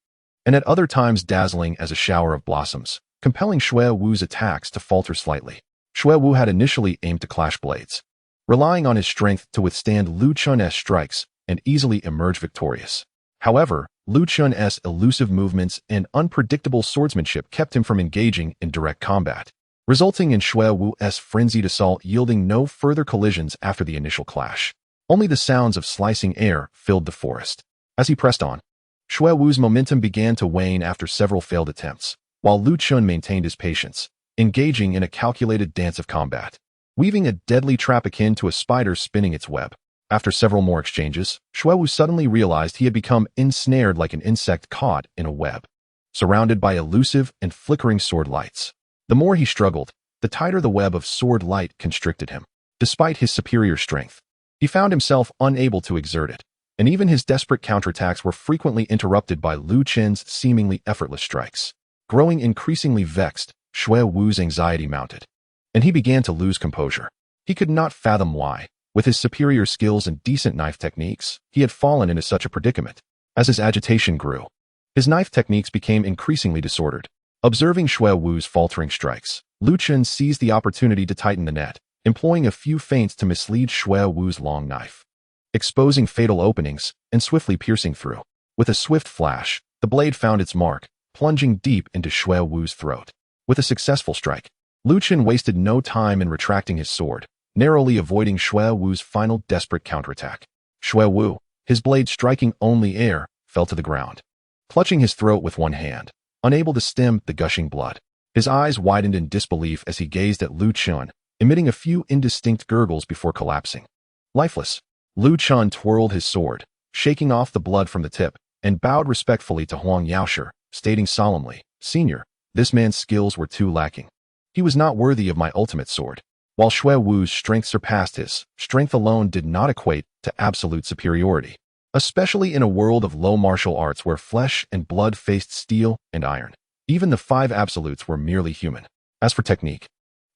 and at other times dazzling as a shower of blossoms, compelling Xue Wu's attacks to falter slightly. Xue Wu had initially aimed to clash blades, relying on his strength to withstand Lu Chun's strikes and easily emerge victorious. However, Lu Chun's elusive movements and unpredictable swordsmanship kept him from engaging in direct combat, resulting in Xue Wu's frenzied assault yielding no further collisions after the initial clash. Only the sounds of slicing air filled the forest. As he pressed on, Xue Wu's momentum began to wane after several failed attempts, while Lu Chun maintained his patience, engaging in a calculated dance of combat, weaving a deadly trap akin to a spider spinning its web. After several more exchanges, Xue Wu suddenly realized he had become ensnared like an insect caught in a web, surrounded by elusive and flickering sword lights. The more he struggled, the tighter the web of sword light constricted him. Despite his superior strength, he found himself unable to exert it, and even his desperate counterattacks were frequently interrupted by Lu Chen's seemingly effortless strikes. Growing increasingly vexed, Xue Wu's anxiety mounted, and he began to lose composure. He could not fathom why, with his superior skills and decent knife techniques, he had fallen into such a predicament. As his agitation grew, his knife techniques became increasingly disordered. Observing Xue Wu's faltering strikes, Lu Chen seized the opportunity to tighten the net, employing a few feints to mislead Xue Wu's long knife, exposing fatal openings and swiftly piercing through. With a swift flash, the blade found its mark, plunging deep into Xue Wu's throat. With a successful strike, Lu Chen wasted no time in retracting his sword, narrowly avoiding Xue Wu's final desperate counterattack. Xue Wu, his blade striking only air, fell to the ground, clutching his throat with one hand, unable to stem the gushing blood. His eyes widened in disbelief as he gazed at Lu Chen, emitting a few indistinct gurgles before collapsing. Lifeless, Lu Chen twirled his sword, shaking off the blood from the tip, and bowed respectfully to Huang Yaoshi, stating solemnly, "Senior, this man's skills were too lacking. He was not worthy of my ultimate sword." While Xue Wu's strength surpassed his, strength alone did not equate to absolute superiority, especially in a world of low martial arts where flesh and blood faced steel and iron. Even the five absolutes were merely human. As for technique,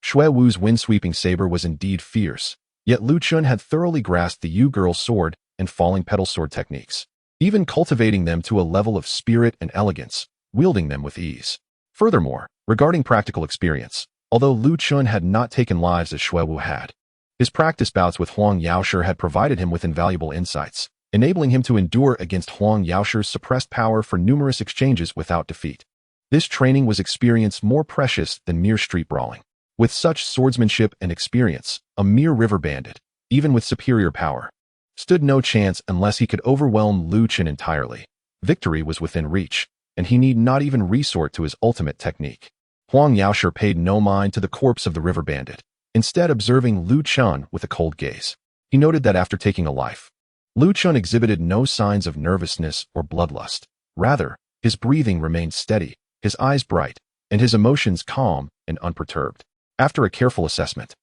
Xue Wu's wind-sweeping saber was indeed fierce, yet Lu Chen had thoroughly grasped the Yu-girl's sword and falling petal sword techniques, even cultivating them to a level of spirit and elegance, wielding them with ease. Furthermore, regarding practical experience, although Lu Chen had not taken lives as Xue Wu had, his practice bouts with Huang Yaoshi had provided him with invaluable insights, enabling him to endure against Huang Yaoshi's suppressed power for numerous exchanges without defeat. This training was experience more precious than mere street brawling. With such swordsmanship and experience, a mere river bandit, even with superior power, stood no chance unless he could overwhelm Lu Chen entirely. Victory was within reach, and he need not even resort to his ultimate technique. Huang Yaoshi paid no mind to the corpse of the river bandit, instead observing Lu Chen with a cold gaze. He noted that after taking a life, Lu Chen exhibited no signs of nervousness or bloodlust. Rather, his breathing remained steady, his eyes bright, and his emotions calm and unperturbed. After a careful assessment,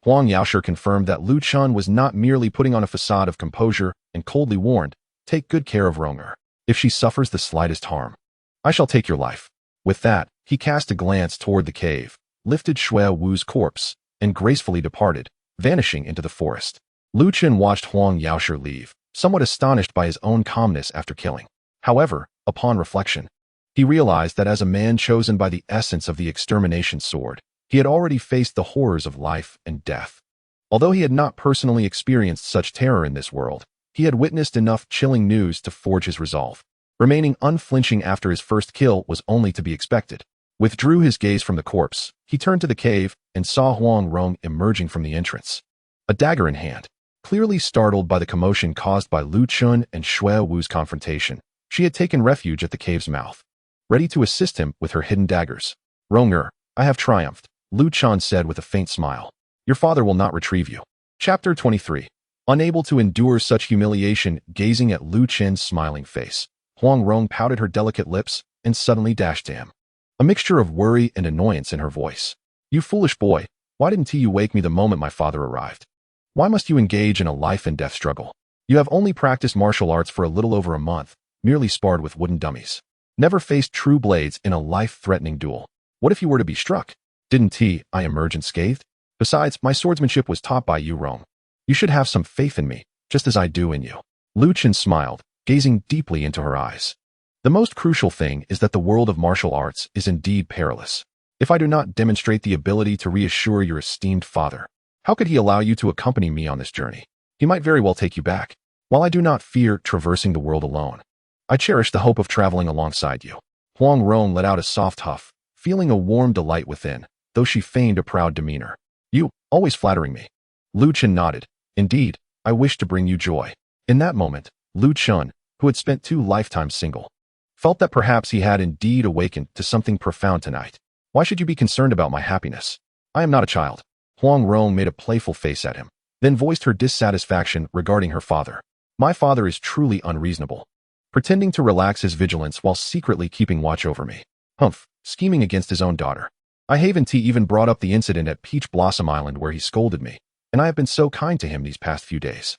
Huang Yaoshi confirmed that Lu Chen was not merely putting on a facade of composure and coldly warned, "Take good care of Ronger. If she suffers the slightest harm, I shall take your life." With that, he cast a glance toward the cave, lifted Xue Wu's corpse, and gracefully departed, vanishing into the forest. Lu Chen watched Huang Yaoshi leave, somewhat astonished by his own calmness after killing. However, upon reflection, he realized that as a man chosen by the essence of the extermination sword, he had already faced the horrors of life and death. Although he had not personally experienced such terror in this world, he had witnessed enough chilling news to forge his resolve. Remaining unflinching after his first kill was only to be expected. Withdrew his gaze from the corpse, he turned to the cave and saw Huang Rong emerging from the entrance, a dagger in hand. Clearly startled by the commotion caused by Lu Chen and Xue Wu's confrontation, she had taken refuge at the cave's mouth, ready to assist him with her hidden daggers. "Ronger, I have triumphed," Lu Chen said with a faint smile. "Your father will not retrieve you." Chapter 23. Unable to endure such humiliation, gazing at Lu Chen's smiling face, Huang Rong pouted her delicate lips and suddenly dashed to him, a mixture of worry and annoyance in her voice. "You foolish boy, why didn't you wake me the moment my father arrived? Why must you engage in a life-and-death struggle? You have only practiced martial arts for a little over a month, merely sparred with wooden dummies. Never faced true blades in a life-threatening duel. What if you were to be struck? Didn't I emerge unscathed? Besides, my swordsmanship was taught by you, Rong. You should have some faith in me, just as I do in you." Lu Chen smiled, gazing deeply into her eyes. The most crucial thing is that the world of martial arts is indeed perilous. If I do not demonstrate the ability to reassure your esteemed father, how could he allow you to accompany me on this journey? He might very well take you back. While I do not fear traversing the world alone, I cherish the hope of traveling alongside you. Huang Rong let out a soft huff, feeling a warm delight within, though she feigned a proud demeanor. You, always flattering me. Chen nodded. Indeed, I wish to bring you joy. In that moment, Chen, who had spent 2 lifetimes single, felt that perhaps he had indeed awakened to something profound tonight. Why should you be concerned about my happiness? I am not a child. Huang Rong made a playful face at him, then voiced her dissatisfaction regarding her father. My father is truly unreasonable, pretending to relax his vigilance while secretly keeping watch over me. Humph, scheming against his own daughter. I haven't even brought up the incident at Peach Blossom Island where he scolded me, and I have been so kind to him these past few days.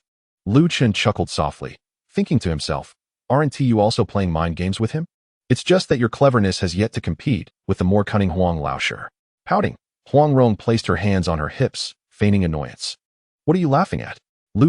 Chen chuckled softly, thinking to himself, aren't you also playing mind games with him? It's just that your cleverness has yet to compete with the more cunning Huang Laosher. Pouting, Huang Rong placed her hands on her hips, feigning annoyance. What are you laughing at?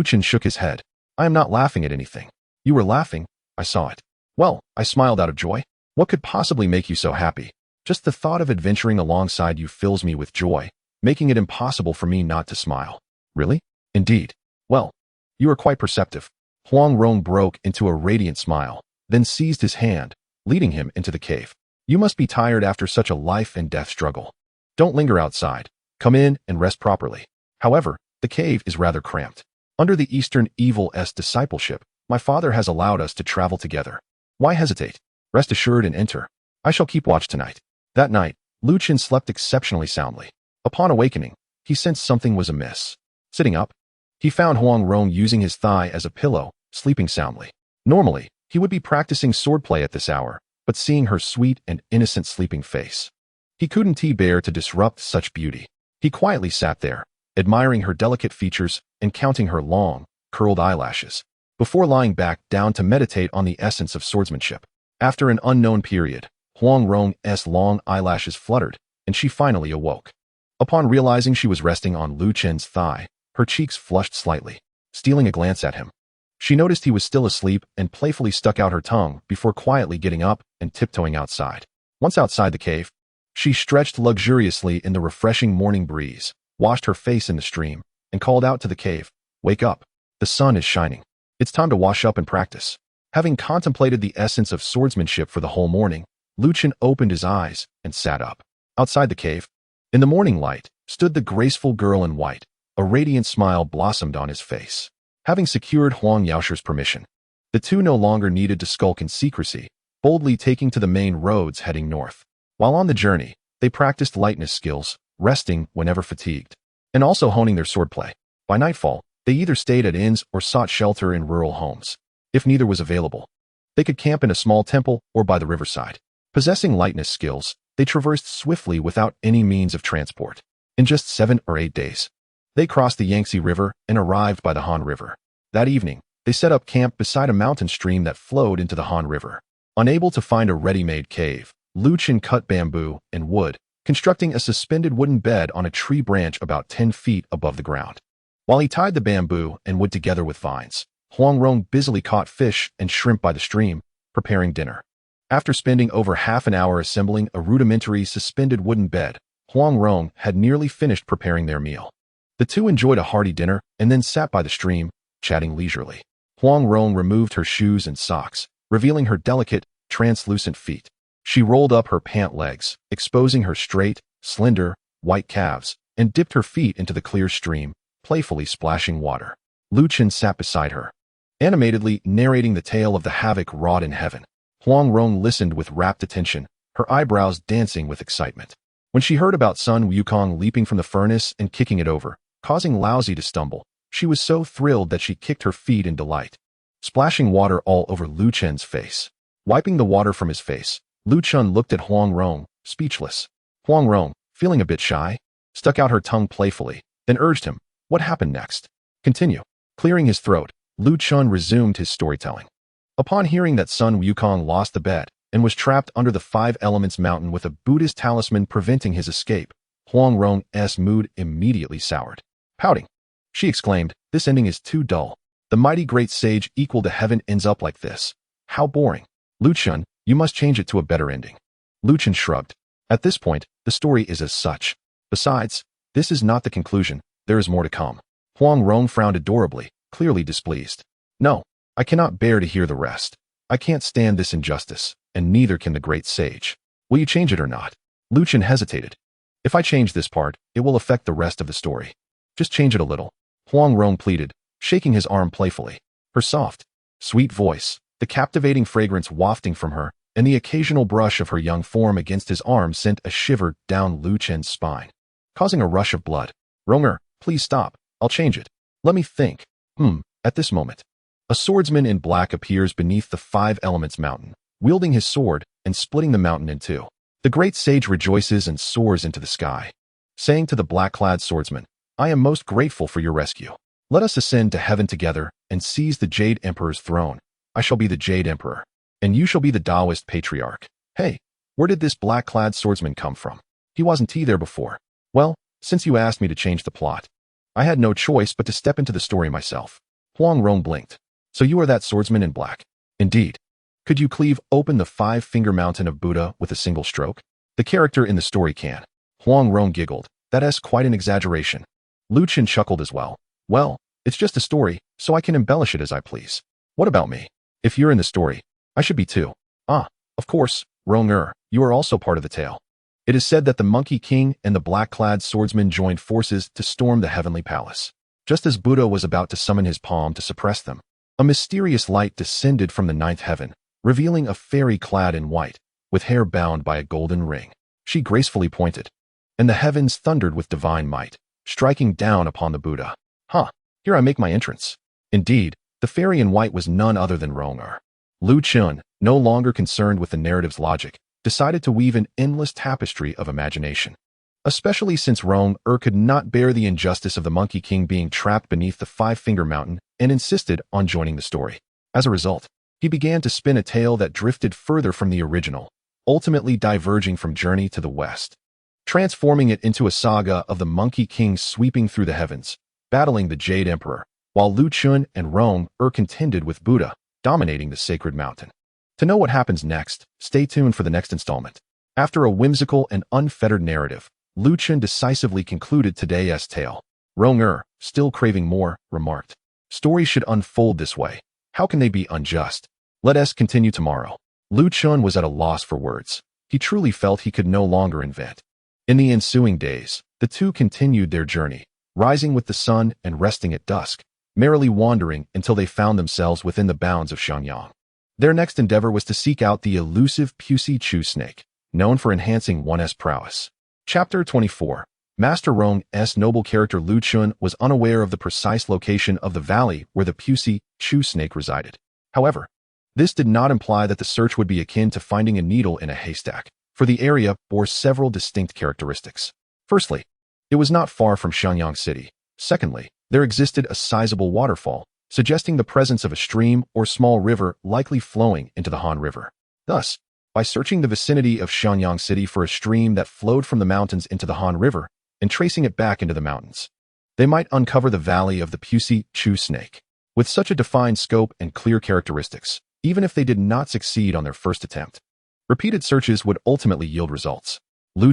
Chen shook his head. I am not laughing at anything. You were laughing, I saw it. Well, I smiled out of joy. What could possibly make you so happy? Just the thought of adventuring alongside you fills me with joy, making it impossible for me not to smile. Really? Indeed. Well, you are quite perceptive. Huang Rong broke into a radiant smile, then seized his hand, leading him into the cave. You must be tired after such a life and death struggle. Don't linger outside. Come in and rest properly. However, the cave is rather cramped. Under the Eastern Evil's discipleship, my father has allowed us to travel together. Why hesitate? Rest assured and enter. I shall keep watch tonight. That night, Chen slept exceptionally soundly. Upon awakening, he sensed something was amiss. Sitting up, he found Huang Rong using his thigh as a pillow, sleeping soundly. Normally, he would be practicing swordplay at this hour, but seeing her sweet and innocent sleeping face, he couldn't bear to disrupt such beauty. He quietly sat there, admiring her delicate features and counting her long, curled eyelashes, before lying back down to meditate on the essence of swordsmanship. After an unknown period, Huang Rong's long eyelashes fluttered, and she finally awoke. Upon realizing she was resting on Chen's thigh, her cheeks flushed slightly. Stealing a glance at him, she noticed he was still asleep and playfully stuck out her tongue before quietly getting up and tiptoeing outside. Once outside the cave, she stretched luxuriously in the refreshing morning breeze, washed her face in the stream, and called out to the cave, "Wake up. The sun is shining. It's time to wash up and practice." Having contemplated the essence of swordsmanship for the whole morning, Chen opened his eyes and sat up. Outside the cave, in the morning light, stood the graceful girl in white. A radiant smile blossomed on his face. Having secured Huang Laosher's permission, the two no longer needed to skulk in secrecy, boldly taking to the main roads heading north. While on the journey, they practiced lightness skills, resting whenever fatigued, and also honing their swordplay. By nightfall, they either stayed at inns or sought shelter in rural homes. If neither was available, they could camp in a small temple or by the riverside. Possessing lightness skills, they traversed swiftly without any means of transport. In just 7 or 8 days, they crossed the Yangtze River and arrived by the Han River. That evening, they set up camp beside a mountain stream that flowed into the Han River. Unable to find a ready-made cave, Chen cut bamboo and wood, constructing a suspended wooden bed on a tree branch about 10 feet above the ground. While he tied the bamboo and wood together with vines, Huang Rong busily caught fish and shrimp by the stream, preparing dinner. After spending over half an hour assembling a rudimentary suspended wooden bed, Huang Rong had nearly finished preparing their meal. The two enjoyed a hearty dinner and then sat by the stream, chatting leisurely. Huang Rong removed her shoes and socks, revealing her delicate, translucent feet. She rolled up her pant legs, exposing her straight, slender, white calves, and dipped her feet into the clear stream, playfully splashing water. Chen sat beside her, animatedly narrating the tale of the havoc wrought in heaven. Huang Rong listened with rapt attention, her eyebrows dancing with excitement. When she heard about Sun Wukong leaping from the furnace and kicking it over, causing Laozi to stumble, she was so thrilled that she kicked her feet in delight, splashing water all over Chen's face. Wiping the water from his face, Chen looked at Huang Rong, speechless. Huang Rong, feeling a bit shy, stuck out her tongue playfully, then urged him, "What happened next? Continue." Clearing his throat, Chen resumed his storytelling. Upon hearing that Sun Wukong lost the bet and was trapped under the 5 Elements mountain with a Buddhist talisman preventing his escape, Huang Rong's mood immediately soured. Pouting, she exclaimed, "This ending is too dull. The mighty great sage equal to heaven ends up like this. How boring." Chen, You must change it to a better ending. Chen shrugged. At this point, the story is as such. Besides, this is not the conclusion, there is more to come. Huang Rong frowned adorably, clearly displeased. No, I cannot bear to hear the rest. I can't stand this injustice, and neither can the great sage. Will you change it or not? Chen hesitated. If I change this part, it will affect the rest of the story. Just change it a little. Huang Rong pleaded, shaking his arm playfully. Her soft, sweet voice, the captivating fragrance wafting from her, and the occasional brush of her young form against his arm sent a shiver down Chen's spine, causing a rush of blood. Ronger, please stop. I'll change it. Let me think. At this moment, a swordsman in black appears beneath the Five Elements mountain, wielding his sword and splitting the mountain in two. The great sage rejoices and soars into the sky, saying to the black-clad swordsman, I am most grateful for your rescue. Let us ascend to heaven together and seize the Jade Emperor's throne. I shall be the Jade Emperor, and you shall be the Taoist Patriarch. Hey, where did this black-clad swordsman come from? He wasn't there before. Well, since you asked me to change the plot, I had no choice but to step into the story myself. Huang Rong blinked. So you are that swordsman in black? Indeed. Could you cleave open the five-finger mountain of Buddha with a single stroke? The character in the story can. Huang Rong giggled. That's quite an exaggeration. Chen chuckled as well. Well, it's just a story, so I can embellish it as I please. What about me? If you're in the story, I should be too. Ah, of course, Ronger, you are also part of the tale. It is said that the Monkey King and the black-clad swordsman joined forces to storm the heavenly palace. Just as Buddha was about to summon his palm to suppress them, a mysterious light descended from the ninth heaven, revealing a fairy clad in white, with hair bound by a golden ring. She gracefully pointed, and the heavens thundered with divine might, striking down upon the Buddha. Here I make my entrance. Indeed, the fairy in white was none other than Ronger. Chen, no longer concerned with the narrative's logic, decided to weave an endless tapestry of imagination. Especially since Ronger could not bear the injustice of the Monkey King being trapped beneath the Five-Finger Mountain and insisted on joining the story. As a result, he began to spin a tale that drifted further from the original, ultimately diverging from Journey to the West, transforming it into a saga of the Monkey King sweeping through the heavens, battling the Jade Emperor, while Chen and Ronger contended with Buddha, dominating the sacred mountain. To know what happens next, stay tuned for the next installment. After a whimsical and unfettered narrative, Chen decisively concluded today's tale. Ronger, still craving more, remarked, stories should unfold this way. How can they be unjust? Let us continue tomorrow. Chen was at a loss for words. He truly felt he could no longer invent. In the ensuing days, the two continued their journey, rising with the sun and resting at dusk, merrily wandering until they found themselves within the bounds of Shenyang. Their next endeavor was to seek out the elusive Pussy Chew snake, known for enhancing one's prowess. Chapter 24. Master Rong's noble character Chen was unaware of the precise location of the valley where the Pussy Chew snake resided. However, this did not imply that the search would be akin to finding a needle in a haystack, for the area bore several distinct characteristics. Firstly, it was not far from Shenyang City. Secondly, there existed a sizable waterfall, suggesting the presence of a stream or small river likely flowing into the Han River. Thus, by searching the vicinity of Shenyang City for a stream that flowed from the mountains into the Han River and tracing it back into the mountains, they might uncover the valley of the Pussy Chew snake. With such a defined scope and clear characteristics, even if they did not succeed on their first attempt, repeated searches would ultimately yield results.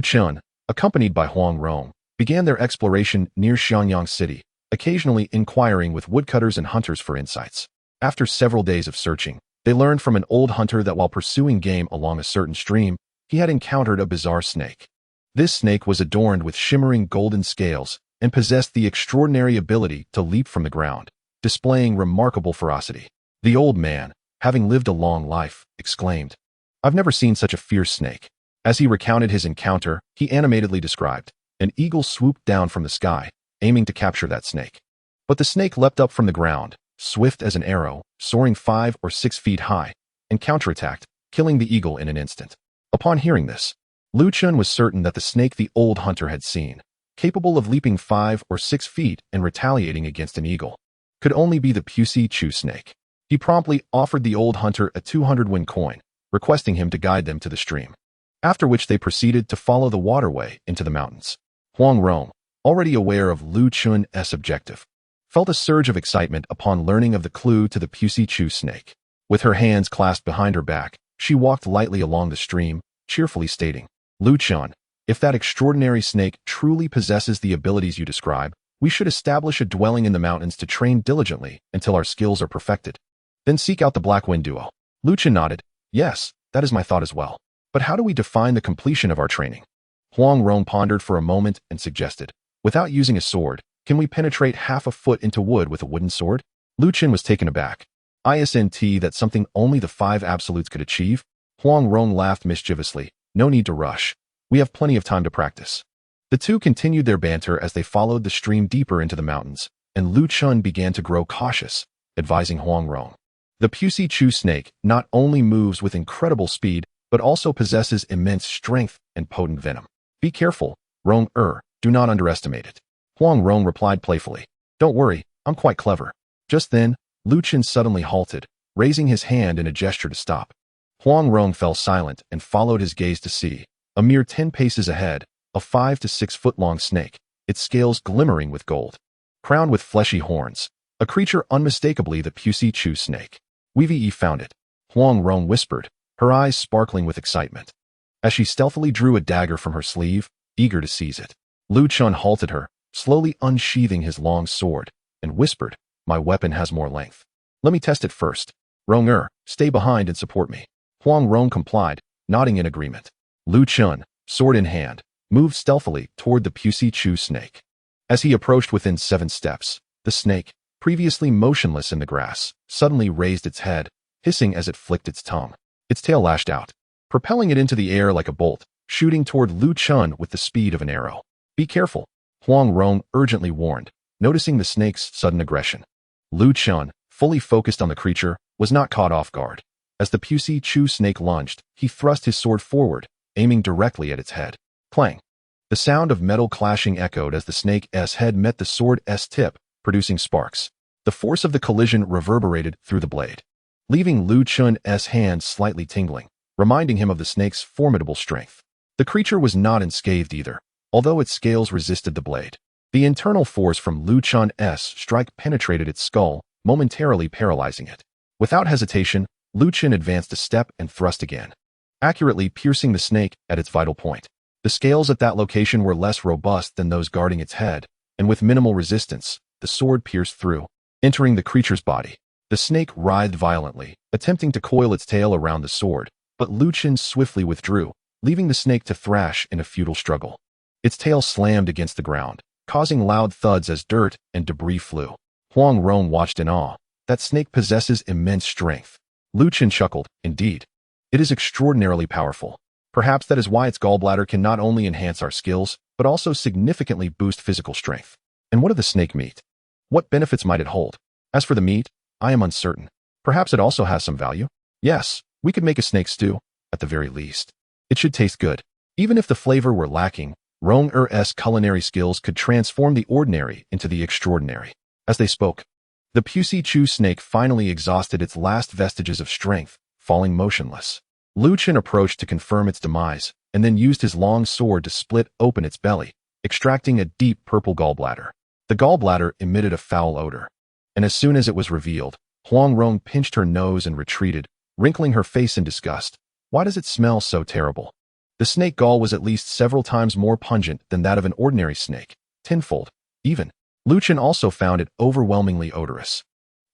Chen, accompanied by Huang Rong, began their exploration near Shenyang City, occasionally inquiring with woodcutters and hunters for insights. After several days of searching, they learned from an old hunter that while pursuing game along a certain stream, he had encountered a bizarre snake. This snake was adorned with shimmering golden scales and possessed the extraordinary ability to leap from the ground, displaying remarkable ferocity. The old man, having lived a long life, exclaimed, "I've never seen such a fierce snake." As he recounted his encounter, he animatedly described, an eagle swooped down from the sky, aiming to capture that snake. But the snake leapt up from the ground, swift as an arrow, soaring 5 or 6 feet high, and counterattacked, killing the eagle in an instant. Upon hearing this, Chen was certain that the snake the old hunter had seen, capable of leaping 5 or 6 feet and retaliating against an eagle, could only be the Pussy Chew snake. He promptly offered the old hunter a 200 coin, requesting him to guide them to the stream, after which they proceeded to follow the waterway into the mountains. Huang Rong, already aware of Chen's objective, felt a surge of excitement upon learning of the clue to the Pussy Chew snake. With her hands clasped behind her back, She walked lightly along the stream, cheerfully stating, "Lu Chen, if that extraordinary snake truly possesses the abilities you describe, we should establish a dwelling in the mountains to train diligently until our skills are perfected. Then seek out the Black Wind duo." Lu Chen nodded. "Yes, that is my thought as well. But how do we define the completion of our training?" Huang Rong pondered for a moment and suggested, "Without using a sword, can we penetrate half a foot into wood with a wooden sword?" Lu Chen was taken aback. Isn't that something only the 5 absolutes could achieve? Huang Rong laughed mischievously. "No need to rush. We have plenty of time to practice." The two continued their banter as they followed the stream deeper into the mountains, and Lu Chen began to grow cautious, advising Huang Rong. The Pusi Chu snake not only moves with incredible speed, but also possesses immense strength and potent venom. Be careful, Rong do not underestimate it. Huang Rong replied playfully. "Don't worry, I'm quite clever." Just then, Lu Chen suddenly halted, raising his hand in a gesture to stop. Huang Rong fell silent and followed his gaze to see, a mere 10 paces ahead, a 5 to 6 foot long snake, its scales glimmering with gold. Crowned with fleshy horns, a creature unmistakably the Pusi Chu snake. "We've found it," Huang Rong whispered, her eyes sparkling with excitement. As she stealthily drew a dagger from her sleeve, eager to seize it, Lu Chen halted her, slowly unsheathing his long sword, and whispered, "My weapon has more length. Let me test it first. Rong stay behind and support me." Huang Rong complied, nodding in agreement. Lu Chen, sword in hand, moved stealthily toward the Pusi Chu snake. As he approached within 7 steps, the snake, previously motionless in the grass, suddenly raised its head, hissing as it flicked its tongue. Its tail lashed out, propelling it into the air like a bolt, shooting toward Lu Chen with the speed of an arrow. "Be careful," Huang Rong urgently warned, noticing the snake's sudden aggression. Lu Chen, fully focused on the creature, was not caught off guard. As the Pusi Chu snake lunged, he thrust his sword forward, aiming directly at its head. Clang! The sound of metal clashing echoed as the snake's head met the sword's tip, producing sparks. The force of the collision reverberated through the blade, leaving Lu Chen's hand slightly tingling, reminding him of the snake's formidable strength. The creature was not unscathed either, although its scales resisted the blade. The internal force from Lu Chen's strike penetrated its skull, momentarily paralyzing it. Without hesitation, Lu Chen advanced a step and thrust again, accurately piercing the snake at its vital point. The scales at that location were less robust than those guarding its head, and with minimal resistance, the sword pierced through, entering the creature's body. The snake writhed violently, attempting to coil its tail around the sword, but Lu Chen swiftly withdrew, leaving the snake to thrash in a futile struggle. Its tail slammed against the ground, causing loud thuds as dirt and debris flew. Huang Rong watched in awe. That snake possesses immense strength. Lu Chen chuckled. "Indeed. It is extraordinarily powerful. Perhaps that is why its gallbladder can not only enhance our skills, but also significantly boost physical strength." "And what of the snake meat? What benefits might it hold?" "As for the meat, I am uncertain. Perhaps it also has some value." "Yes, we could make a snake stew, at the very least. It should taste good." Even if the flavor were lacking, Rong-er's culinary skills could transform the ordinary into the extraordinary. As they spoke, the Pusi Chu snake finally exhausted its last vestiges of strength, falling motionless. Lu Chen approached to confirm its demise, and then used his long sword to split open its belly, extracting a deep purple gallbladder. The gallbladder emitted a foul odor, and as soon as it was revealed, Huang Rong pinched her nose and retreated, wrinkling her face in disgust. "Why does it smell so terrible?" The snake gall was at least several times more pungent than that of an ordinary snake, tenfold, even. Lu Chen also found it overwhelmingly odorous.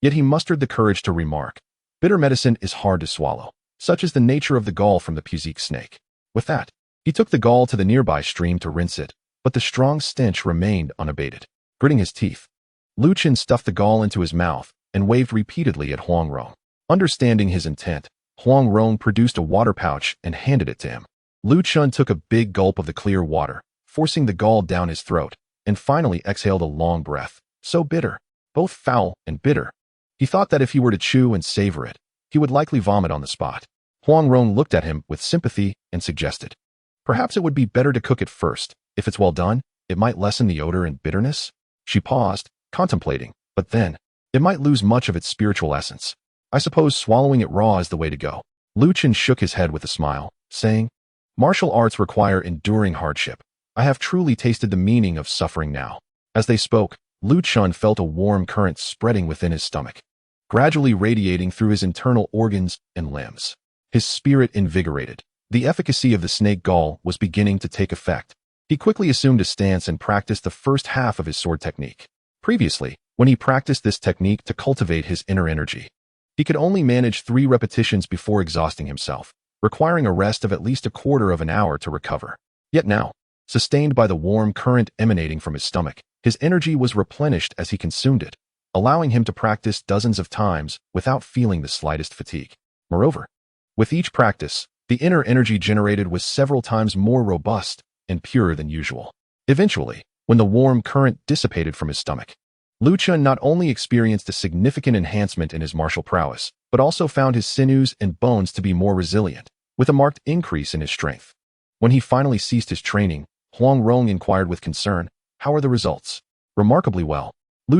Yet he mustered the courage to remark, "Bitter medicine is hard to swallow. Such is the nature of the gall from the Pusi snake." With that, he took the gall to the nearby stream to rinse it, but the strong stench remained unabated. Gritting his teeth, Lu Chen stuffed the gall into his mouth and waved repeatedly at Huang Rong. Understanding his intent, Huang Rong produced a water pouch and handed it to him. Lu Chen took a big gulp of the clear water, forcing the gall down his throat, and finally exhaled a long breath. So bitter, both foul and bitter. He thought that if he were to chew and savor it, he would likely vomit on the spot. Huang Rong looked at him with sympathy and suggested, "Perhaps it would be better to cook it first. If it's well done, it might lessen the odor and bitterness." She paused, contemplating, "But then, it might lose much of its spiritual essence. I suppose swallowing it raw is the way to go." Lu Chen shook his head with a smile, saying, "Martial arts require enduring hardship. I have truly tasted the meaning of suffering now." As they spoke, Lu Chen felt a warm current spreading within his stomach, gradually radiating through his internal organs and limbs. his spirit invigorated. The efficacy of the snake gall was beginning to take effect. He quickly assumed a stance and practiced the first half of his sword technique. Previously, when he practiced this technique to cultivate his inner energy, he could only manage 3 repetitions before exhausting himself, requiring a rest of at least a quarter of an hour to recover. Yet now, sustained by the warm current emanating from his stomach, his energy was replenished as he consumed it, allowing him to practice dozens of times without feeling the slightest fatigue. Moreover, with each practice, the inner energy generated was several times more robust and pure than usual. Eventually, when the warm current dissipated from his stomach, Chen not only experienced a significant enhancement in his martial prowess, but also found his sinews and bones to be more resilient, with a marked increase in his strength. When he finally ceased his training, Huang Rong inquired with concern, "How are the results?" "Remarkably well,"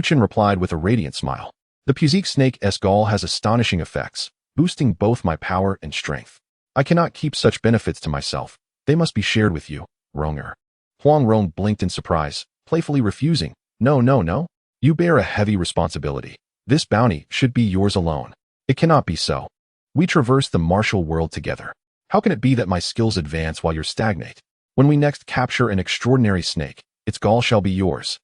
Chen replied with a radiant smile. "The Puzik Snake's gall has astonishing effects, boosting both my power and strength. I cannot keep such benefits to myself. They must be shared with you, Ronger." Huang Rong blinked in surprise, playfully refusing. No. You bear a heavy responsibility. This bounty should be yours alone." "It cannot be so. We traverse the martial world together. How can it be that my skills advance while you stagnate? When we next capture an extraordinary snake, its gall shall be yours."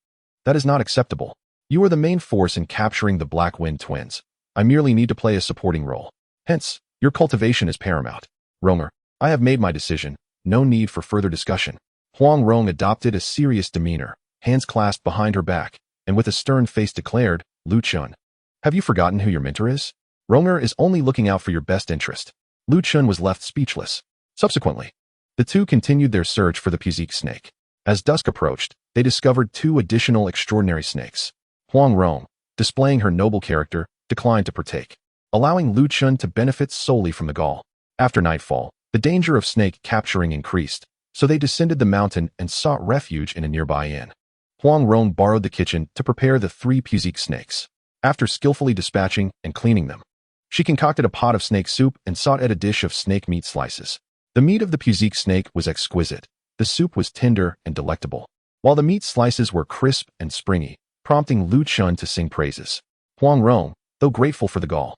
"That is not acceptable. You are the main force in capturing the Black Wind twins. I merely need to play a supporting role. Hence, your cultivation is paramount." "Ronger, I have made my decision. No need for further discussion." Huang Rong adopted a serious demeanor, hands clasped behind her back, and with a stern face declared, "Chen, have you forgotten who your mentor is? Ronger is only looking out for your best interest." Chen was left speechless. Subsequently, the two continued their search for the Puzik snake. As dusk approached, they discovered 2 additional extraordinary snakes. Huang Rong, displaying her noble character, declined to partake, allowing Chen to benefit solely from the gall. After nightfall, the danger of snake capturing increased, so they descended the mountain and sought refuge in a nearby inn. Huang Rong borrowed the kitchen to prepare the 3 Puzik snakes. After skillfully dispatching and cleaning them, she concocted a pot of snake soup and sought out a dish of snake meat slices. The meat of the Puzik snake was exquisite. The soup was tender and delectable, while the meat slices were crisp and springy, prompting Chen to sing praises. Huang Rong, though grateful for the gall,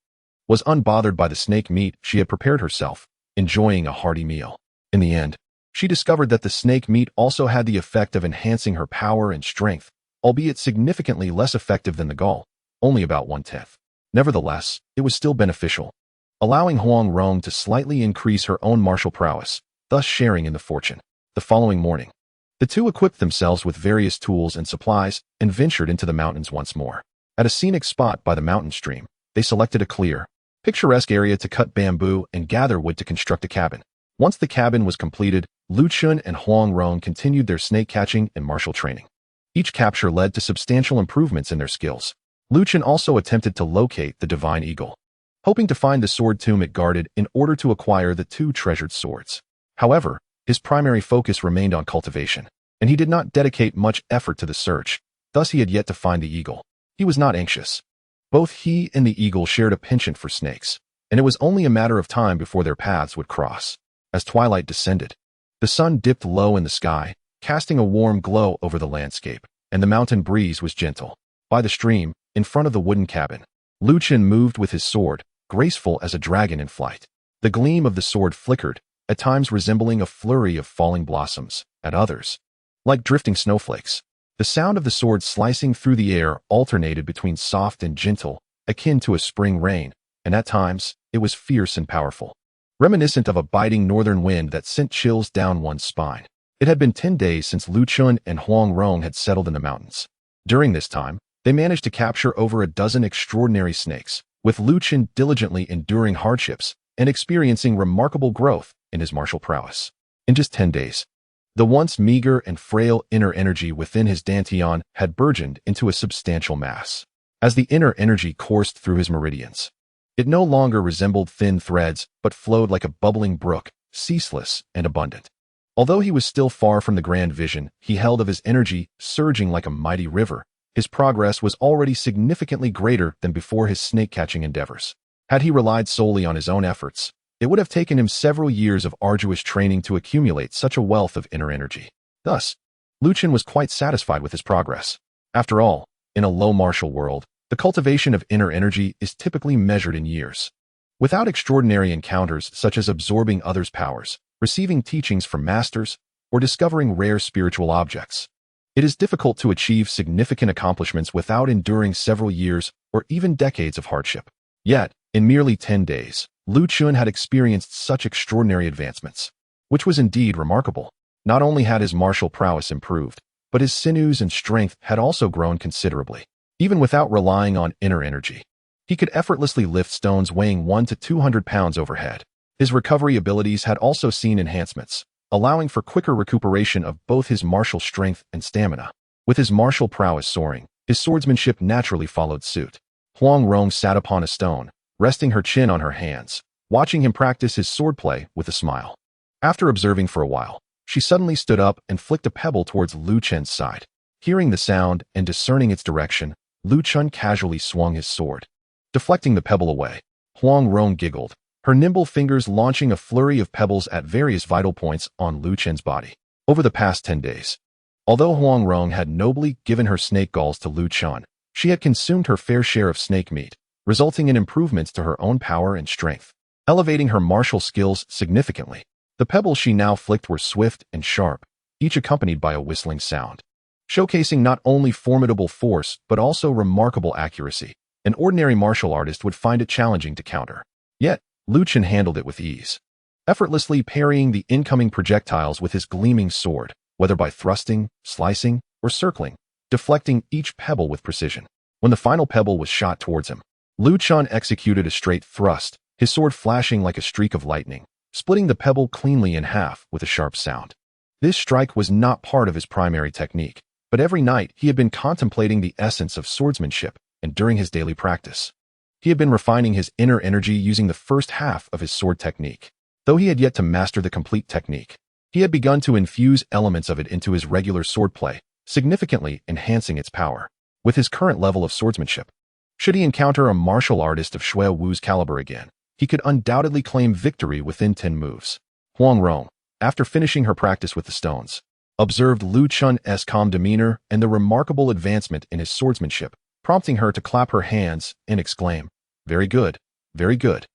was unbothered by the snake meat she had prepared herself, enjoying a hearty meal. In the end, she discovered that the snake meat also had the effect of enhancing her power and strength, albeit significantly less effective than the gall, only about 1/10. Nevertheless, it was still beneficial, allowing Huang Rong to slightly increase her own martial prowess, thus sharing in the fortune. The following morning, the two equipped themselves with various tools and supplies and ventured into the mountains once more. At a scenic spot by the mountain stream, they selected a clear, picturesque area to cut bamboo and gather wood to construct a cabin. Once the cabin was completed, Chen and Huang Rong continued their snake catching and martial training. Each capture led to substantial improvements in their skills. Chen also attempted to locate the divine eagle, hoping to find the sword tomb it guarded in order to acquire the 2 treasured swords. However, his primary focus remained on cultivation, and he did not dedicate much effort to the search, thus he had yet to find the eagle. He was not anxious. Both he and the eagle shared a penchant for snakes, and it was only a matter of time before their paths would cross. As twilight descended, the sun dipped low in the sky, casting a warm glow over the landscape, and the mountain breeze was gentle. By the stream, in front of the wooden cabin, Chen moved with his sword, graceful as a dragon in flight. The gleam of the sword flickered, at times resembling a flurry of falling blossoms, at others, like drifting snowflakes. The sound of the sword slicing through the air alternated between soft and gentle, akin to a spring rain, and at times, it was fierce and powerful, reminiscent of a biting northern wind that sent chills down one's spine. It had been 10 days since Chen and Huang Rong had settled in the mountains. During this time, they managed to capture over a dozen extraordinary snakes, with Chen diligently enduring hardships and experiencing remarkable growth in his martial prowess. In just 10 days, the once meager and frail inner energy within his dantian had burgeoned into a substantial mass. As the inner energy coursed through his meridians, it no longer resembled thin threads, but flowed like a bubbling brook, ceaseless and abundant. Although he was still far from the grand vision he held of his energy surging like a mighty river, his progress was already significantly greater than before his snake-catching endeavors. Had he relied solely on his own efforts, it would have taken him several years of arduous training to accumulate such a wealth of inner energy. Thus, Chen was quite satisfied with his progress. After all, in a low martial world, the cultivation of inner energy is typically measured in years. Without extraordinary encounters such as absorbing others' powers, receiving teachings from masters, or discovering rare spiritual objects, it is difficult to achieve significant accomplishments without enduring several years or even decades of hardship. Yet, in merely 10 days, Lu Chen had experienced such extraordinary advancements, which was indeed remarkable. Not only had his martial prowess improved, but his sinews and strength had also grown considerably. Even without relying on inner energy, he could effortlessly lift stones weighing 100 to 200 pounds overhead. His recovery abilities had also seen enhancements, allowing for quicker recuperation of both his martial strength and stamina. With his martial prowess soaring, his swordsmanship naturally followed suit. Huang Rong sat upon a stone, resting her chin on her hands, watching him practice his swordplay with a smile. After observing for a while, she suddenly stood up and flicked a pebble towards Lu Chen's side. Hearing the sound and discerning its direction, Lu Chen casually swung his sword, deflecting the pebble away. Huang Rong giggled, her nimble fingers launching a flurry of pebbles at various vital points on Lu Chen's body. Over the past 10 days, although Huang Rong had nobly given her snake galls to Lu Chen, she had consumed her fair share of snake meat, resulting in improvements to her own power and strength, elevating her martial skills significantly. The pebbles she now flicked were swift and sharp, each accompanied by a whistling sound, showcasing not only formidable force but also remarkable accuracy. An ordinary martial artist would find it challenging to counter. Yet, Lu Chen handled it with ease, effortlessly parrying the incoming projectiles with his gleaming sword, whether by thrusting, slicing, or circling, deflecting each pebble with precision. When the final pebble was shot towards him, Lu Chen executed a straight thrust, his sword flashing like a streak of lightning, splitting the pebble cleanly in half with a sharp sound. This strike was not part of his primary technique, but every night he had been contemplating the essence of swordsmanship, and during his daily practice, he had been refining his inner energy using the first half of his sword technique. Though he had yet to master the complete technique, he had begun to infuse elements of it into his regular swordplay, significantly enhancing its power. With his current level of swordsmanship, should he encounter a martial artist of Shui Wu's caliber again, he could undoubtedly claim victory within 10 moves. Huang Rong, after finishing her practice with the stones, observed Lu Chen's calm demeanor and the remarkable advancement in his swordsmanship, prompting her to clap her hands and exclaim, "Very good, very good."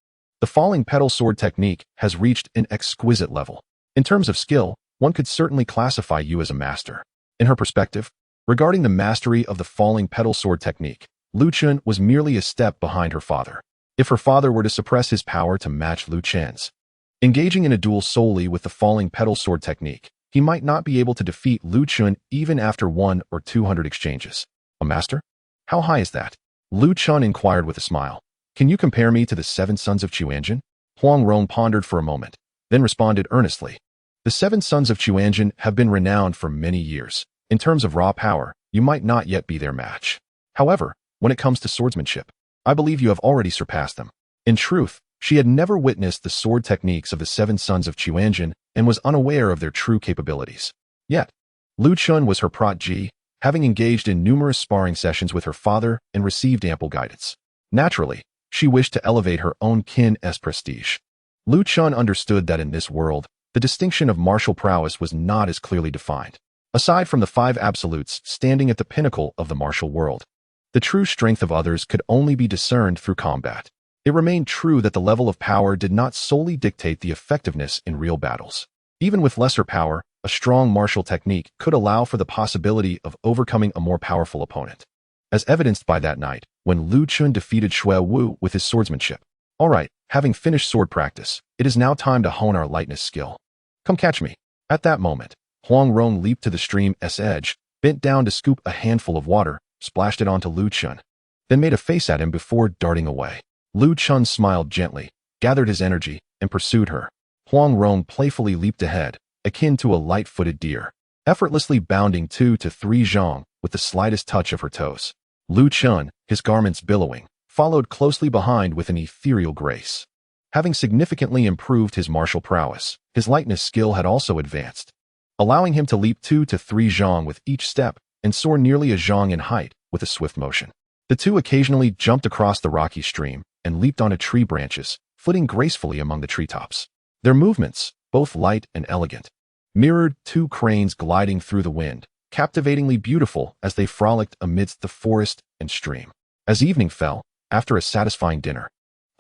The falling petal sword technique has reached an exquisite level. In terms of skill, one could certainly classify you as a master. In her perspective, regarding the mastery of the falling petal sword technique, Lu Chen was merely a step behind her father. If her father were to suppress his power to match Lu Chen's, engaging in a duel solely with the falling petal sword technique, he might not be able to defeat Lu Chen even after 100 or 200 exchanges. A master? How high is that? Lu Chen inquired with a smile. Can you compare me to the 7 sons of Chuanjin? Huang Rong pondered for a moment, then responded earnestly. The 7 sons of Chuanjin have been renowned for many years. In terms of raw power, you might not yet be their match. However, when it comes to swordsmanship, I believe you have already surpassed them. In truth, she had never witnessed the sword techniques of the 7 sons of Chuanjin and was unaware of their true capabilities. Yet, Lu Chen was her protégé, having engaged in numerous sparring sessions with her father and received ample guidance. Naturally, she wished to elevate her own kin's prestige. Lu Chen understood that in this world, the distinction of martial prowess was not as clearly defined. Aside from the 5 absolutes standing at the pinnacle of the martial world, the true strength of others could only be discerned through combat. It remained true that the level of power did not solely dictate the effectiveness in real battles. Even with lesser power, a strong martial technique could allow for the possibility of overcoming a more powerful opponent, as evidenced by that night when Lu Chen defeated Shui Wu with his swordsmanship. All right, having finished sword practice, it is now time to hone our lightness skill. Come catch me. At that moment, Huang Rong leaped to the stream's edge, bent down to scoop a handful of water, splashed it onto Lu Chen, then made a face at him before darting away. Lu Chen smiled gently, gathered his energy, and pursued her. Huang Rong playfully leaped ahead, akin to a light-footed deer, effortlessly bounding 2 to 3 zhang with the slightest touch of her toes. Lu Chen, his garments billowing, followed closely behind with an ethereal grace. Having significantly improved his martial prowess, his lightness skill had also advanced, allowing him to leap 2 to 3 zhang with each step and soar nearly a zhang in height with a swift motion. The two occasionally jumped across the rocky stream and leaped onto tree branches, flitting gracefully among the treetops. Their movements, both light and elegant, mirrored 2 cranes gliding through the wind, captivatingly beautiful as they frolicked amidst the forest and stream. As evening fell, after a satisfying dinner,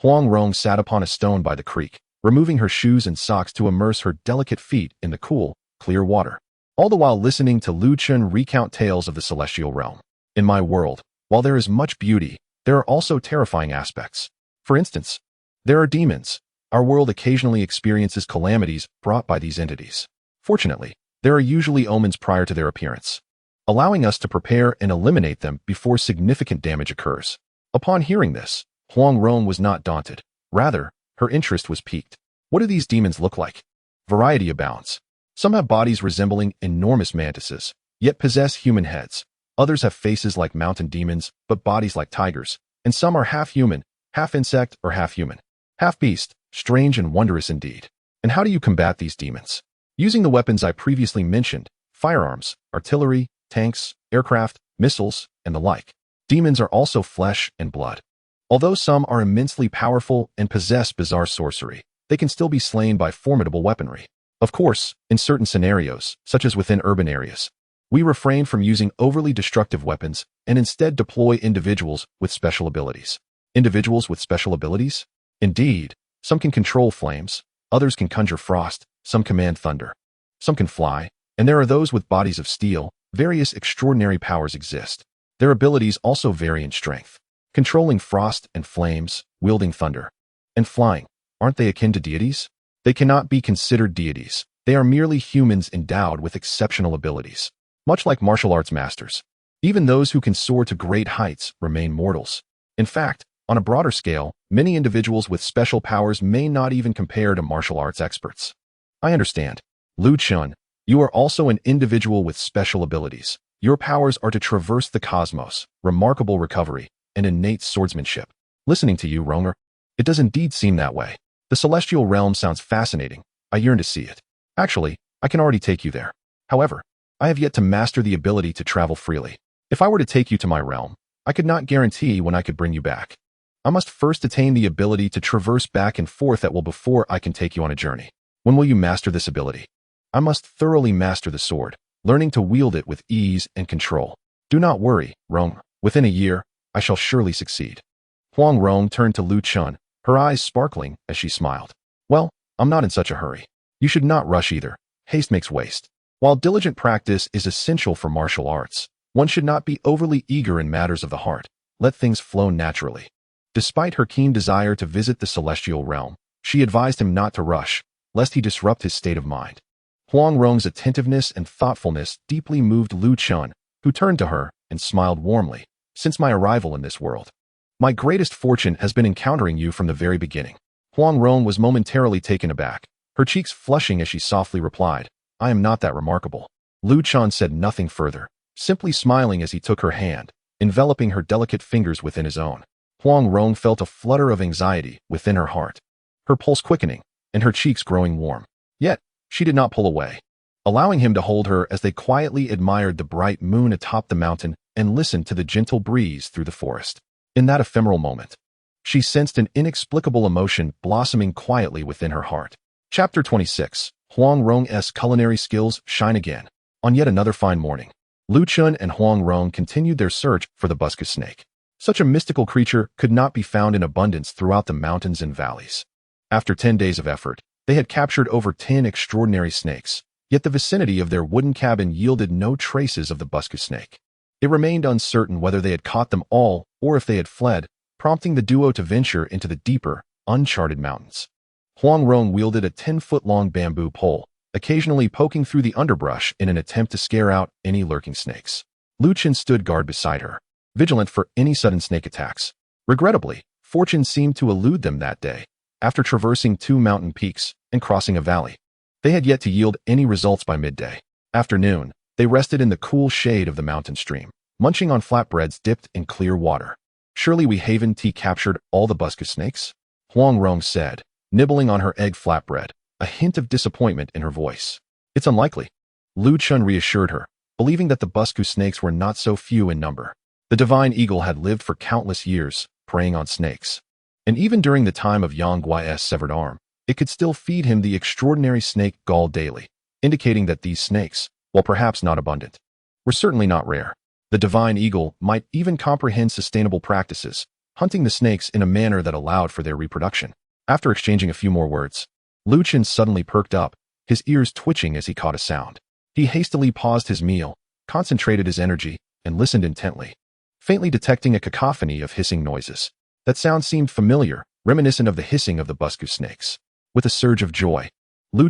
Huang Rong sat upon a stone by the creek, removing her shoes and socks to immerse her delicate feet in the cool, clear water, all the while listening to Chen recount tales of the celestial realm. In my world, while there is much beauty, there are also terrifying aspects. For instance, there are demons. Our world occasionally experiences calamities brought by these entities. Fortunately, there are usually omens prior to their appearance, allowing us to prepare and eliminate them before significant damage occurs. Upon hearing this, Huang Rong was not daunted. Rather, her interest was piqued. What do these demons look like? Variety abounds. Some have bodies resembling enormous mantises, yet possess human heads. Others have faces like mountain demons, but bodies like tigers. And some are half human, half insect, or half human, half beast. Strange and wondrous indeed. And how do you combat these demons? Using the weapons I previously mentioned, firearms, artillery, tanks, aircraft, missiles, and the like. Demons are also flesh and blood. Although some are immensely powerful and possess bizarre sorcery, they can still be slain by formidable weaponry. Of course, in certain scenarios, such as within urban areas, we refrain from using overly destructive weapons and instead deploy individuals with special abilities. Individuals with special abilities? Indeed, some can control flames, others can conjure frost, some command thunder, some can fly, and there are those with bodies of steel. Various extraordinary powers exist. Their abilities also vary in strength. Controlling frost and flames, wielding thunder, and flying, aren't they akin to deities? They cannot be considered deities. They are merely humans endowed with exceptional abilities. Much like martial arts masters, even those who can soar to great heights remain mortals. In fact, on a broader scale, many individuals with special powers may not even compare to martial arts experts. I understand. Chen, you are also an individual with special abilities. Your powers are to traverse the cosmos, remarkable recovery, and innate swordsmanship. Listening to you, Ronger, it does indeed seem that way. The celestial realm sounds fascinating. I yearn to see it. Actually, I can already take you there. However, I have yet to master the ability to travel freely. If I were to take you to my realm, I could not guarantee when I could bring you back. I must first attain the ability to traverse back and forth before I can take you on a journey. When will you master this ability? I must thoroughly master the sword, learning to wield it with ease and control. Do not worry, Rong. Within a year, I shall surely succeed. Huang Rong turned to Chen, her eyes sparkling as she smiled. Well, I'm not in such a hurry. You should not rush either. Haste makes waste. While diligent practice is essential for martial arts, one should not be overly eager in matters of the heart. Let things flow naturally. Despite her keen desire to visit the celestial realm, she advised him not to rush, lest he disrupt his state of mind. Huang Rong's attentiveness and thoughtfulness deeply moved Chen, who turned to her and smiled warmly. Since my arrival in this world, my greatest fortune has been encountering you from the very beginning. Huang Rong was momentarily taken aback, her cheeks flushing as she softly replied, I am not that remarkable. Chen said nothing further, simply smiling as he took her hand, enveloping her delicate fingers within his own. Huang Rong felt a flutter of anxiety within her heart, her pulse quickening and her cheeks growing warm. Yet, she did not pull away, allowing him to hold her as they quietly admired the bright moon atop the mountain and listened to the gentle breeze through the forest. In that ephemeral moment, she sensed an inexplicable emotion blossoming quietly within her heart. Chapter 26. Huang Rong's culinary skills shine again. On yet another fine morning, Chen and Huang Rong continued their search for the buscus snake. Such a mystical creature could not be found in abundance throughout the mountains and valleys. After 10 days of effort, they had captured over 10 extraordinary snakes, yet the vicinity of their wooden cabin yielded no traces of the buscus snake. It remained uncertain whether they had caught them all or if they had fled, prompting the duo to venture into the deeper, uncharted mountains. Huang Rong wielded a 10-foot-long bamboo pole, occasionally poking through the underbrush in an attempt to scare out any lurking snakes. Chen stood guard beside her, vigilant for any sudden snake attacks. Regrettably, fortune seemed to elude them that day. After traversing 2 mountain peaks and crossing a valley, they had yet to yield any results by midday. Afternoon, they rested in the cool shade of the mountain stream, munching on flatbreads dipped in clear water. Surely we haven't captured all the buscus snakes? Huang Rong said, nibbling on her egg flatbread, a hint of disappointment in her voice. It's unlikely. Chen reassured her, believing that the buscus snakes were not so few in number. The divine eagle had lived for countless years, preying on snakes. And even during the time of Yang Guai's severed arm, it could still feed him the extraordinary snake gall daily, indicating that these snakes, while perhaps not abundant, were certainly not rare. The divine eagle might even comprehend sustainable practices, hunting the snakes in a manner that allowed for their reproduction. After exchanging a few more words, Chen suddenly perked up, his ears twitching as he caught a sound. He hastily paused his meal, concentrated his energy, and listened intently, faintly detecting a cacophony of hissing noises. That sound seemed familiar, reminiscent of the hissing of the busku snakes. With a surge of joy,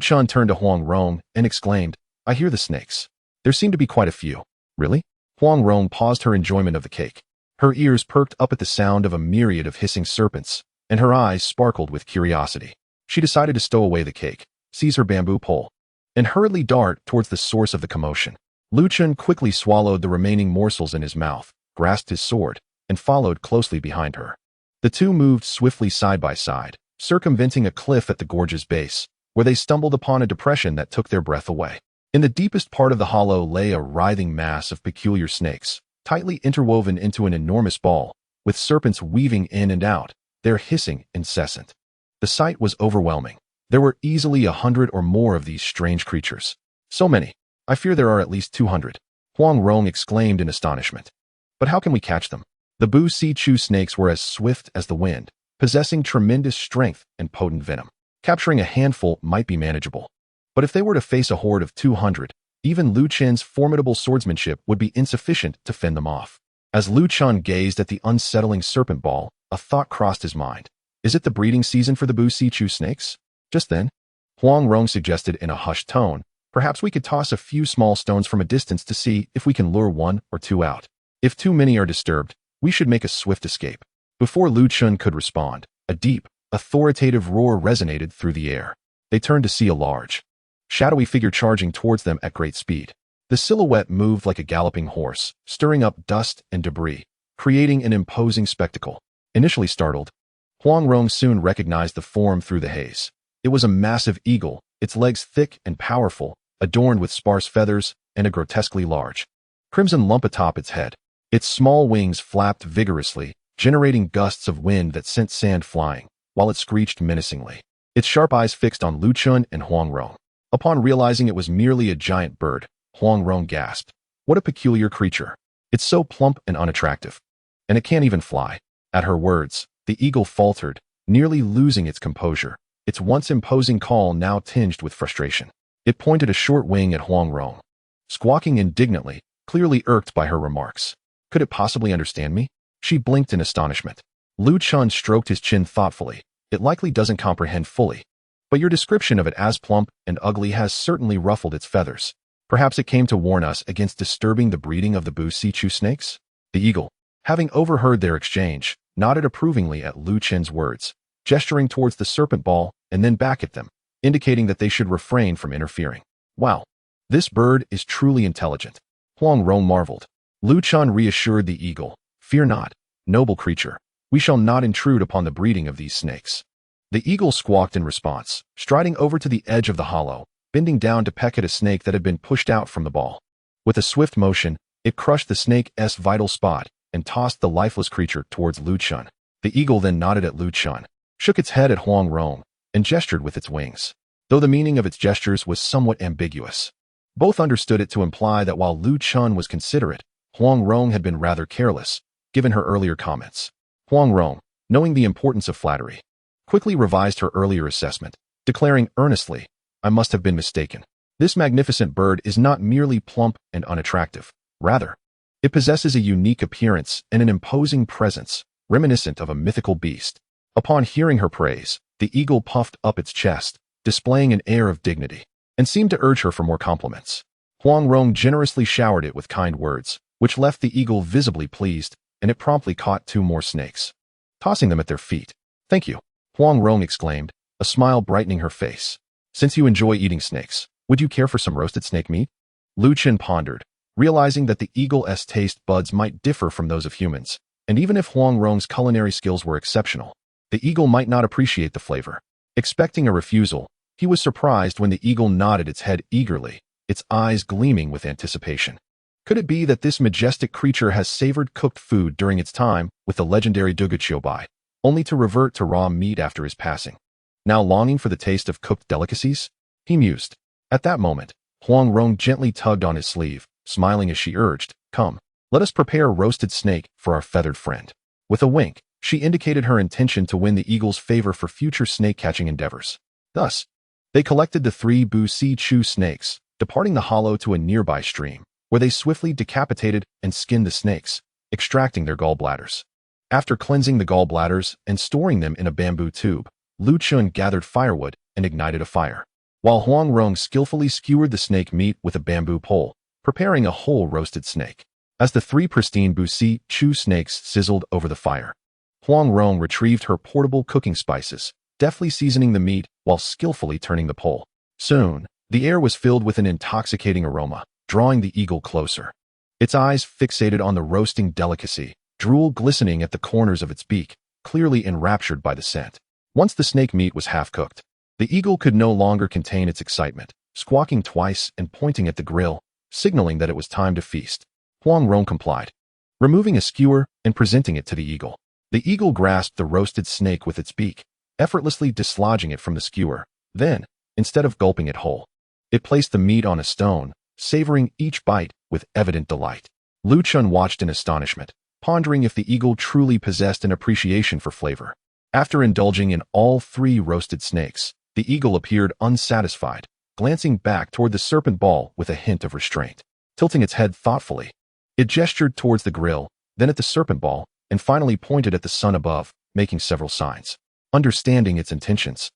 Chen turned to Huang Rong and exclaimed, "I hear the snakes. There seem to be quite a few." "Really?" Huang Rong paused her enjoyment of the cake. Her ears perked up at the sound of a myriad of hissing serpents, and her eyes sparkled with curiosity. She decided to stow away the cake, seize her bamboo pole, and hurriedly dart towards the source of the commotion. Chen quickly swallowed the remaining morsels in his mouth, grasped his sword, and followed closely behind her. The two moved swiftly side by side, circumventing a cliff at the gorge's base, where they stumbled upon a depression that took their breath away. In the deepest part of the hollow lay a writhing mass of peculiar snakes, tightly interwoven into an enormous ball, with serpents weaving in and out, their hissing incessant. The sight was overwhelming. There were easily 100 or more of these strange creatures. "So many. I fear there are at least 200. Huang Rong exclaimed in astonishment. "But how can we catch them?" The Bu Si Chu snakes were as swift as the wind, possessing tremendous strength and potent venom. Capturing a handful might be manageable. But if they were to face a horde of 200, even Chen's formidable swordsmanship would be insufficient to fend them off. As Chen gazed at the unsettling serpent ball, a thought crossed his mind. Is it the breeding season for the Bu Si Chu snakes? Just then, Huang Rong suggested in a hushed tone, "Perhaps we could toss a few small stones from a distance to see if we can lure one or two out. If too many are disturbed, we should make a swift escape." Before Chen could respond, a deep, authoritative roar resonated through the air. They turned to see a large, shadowy figure charging towards them at great speed. The silhouette moved like a galloping horse, stirring up dust and debris, creating an imposing spectacle. Initially startled, Huang Rong soon recognized the form through the haze. It was a massive eagle, its legs thick and powerful, adorned with sparse feathers and a grotesquely large crimson lump atop its head. Its small wings flapped vigorously, generating gusts of wind that sent sand flying, while it screeched menacingly. Its sharp eyes fixed on Chen and Huang Rong. Upon realizing it was merely a giant bird, Huang Rong gasped. "What a peculiar creature. It's so plump and unattractive. And it can't even fly." At her words, the eagle faltered, nearly losing its composure, its once imposing call now tinged with frustration. It pointed a short wing at Huang Rong, squawking indignantly, clearly irked by her remarks. Could it possibly understand me? She blinked in astonishment. Chen stroked his chin thoughtfully. "It likely doesn't comprehend fully. But your description of it as plump and ugly has certainly ruffled its feathers. Perhaps it came to warn us against disturbing the breeding of the Bu Si Chu snakes?" The eagle, having overheard their exchange, nodded approvingly at Chen's words, gesturing towards the serpent ball and then back at them, indicating that they should refrain from interfering. "Wow, this bird is truly intelligent." Huang Rong marveled. Chen reassured the eagle, "Fear not, noble creature. We shall not intrude upon the breeding of these snakes." The eagle squawked in response, striding over to the edge of the hollow, bending down to peck at a snake that had been pushed out from the ball. With a swift motion, it crushed the snake's vital spot and tossed the lifeless creature towards Chen. The eagle then nodded at Chen, shook its head at Huang Rong, and gestured with its wings, though the meaning of its gestures was somewhat ambiguous. Both understood it to imply that while Chen was considerate, Huang Rong had been rather careless, given her earlier comments. Huang Rong, knowing the importance of flattery, quickly revised her earlier assessment, declaring earnestly, "I must have been mistaken. This magnificent bird is not merely plump and unattractive. Rather, it possesses a unique appearance and an imposing presence, reminiscent of a mythical beast." Upon hearing her praise, the eagle puffed up its chest, displaying an air of dignity, and seemed to urge her for more compliments. Huang Rong generously showered it with kind words, which left the eagle visibly pleased, and it promptly caught 2 more snakes, tossing them at their feet. "Thank you," Huang Rong exclaimed, a smile brightening her face. "Since you enjoy eating snakes, would you care for some roasted snake meat?" Chen pondered, realizing that the eagle's taste buds might differ from those of humans, and even if Huang Rong's culinary skills were exceptional, the eagle might not appreciate the flavor. Expecting a refusal, he was surprised when the eagle nodded its head eagerly, its eyes gleaming with anticipation. Could it be that this majestic creature has savored cooked food during its time with the legendary Duguchiobai, only to revert to raw meat after his passing? Now longing for the taste of cooked delicacies? He mused. At that moment, Huang Rong gently tugged on his sleeve, smiling as she urged, "Come, let us prepare roasted snake for our feathered friend." With a wink, She indicated her intention to win the eagle's favor for future snake-catching endeavors. Thus, they collected the 3 wuxia snakes, departing the hollow to a nearby stream, where they swiftly decapitated and skinned the snakes, extracting their gallbladders. After cleansing the gallbladders and storing them in a bamboo tube, Chen gathered firewood and ignited a fire, while Huang Rong skillfully skewered the snake meat with a bamboo pole, preparing a whole roasted snake. As the 3 pristine wuxia snakes sizzled over the fire, Huang Rong retrieved her portable cooking spices, deftly seasoning the meat while skillfully turning the pole. Soon, the air was filled with an intoxicating aroma, drawing the eagle closer. Its eyes fixated on the roasting delicacy, drool glistening at the corners of its beak, clearly enraptured by the scent. Once the snake meat was half-cooked, the eagle could no longer contain its excitement, squawking twice and pointing at the grill, signaling that it was time to feast. Huang Rong complied, removing a skewer and presenting it to the eagle. The eagle grasped the roasted snake with its beak, effortlessly dislodging it from the skewer. Then, instead of gulping it whole, it placed the meat on a stone, savoring each bite with evident delight. Chen watched in astonishment, pondering if the eagle truly possessed an appreciation for flavor. After indulging in all 3 roasted snakes, the eagle appeared unsatisfied, glancing back toward the serpent ball with a hint of restraint. Tilting its head thoughtfully, it gestured towards the grill, then at the serpent ball, and finally pointed at the sun above, making several signs. Understanding its intentions,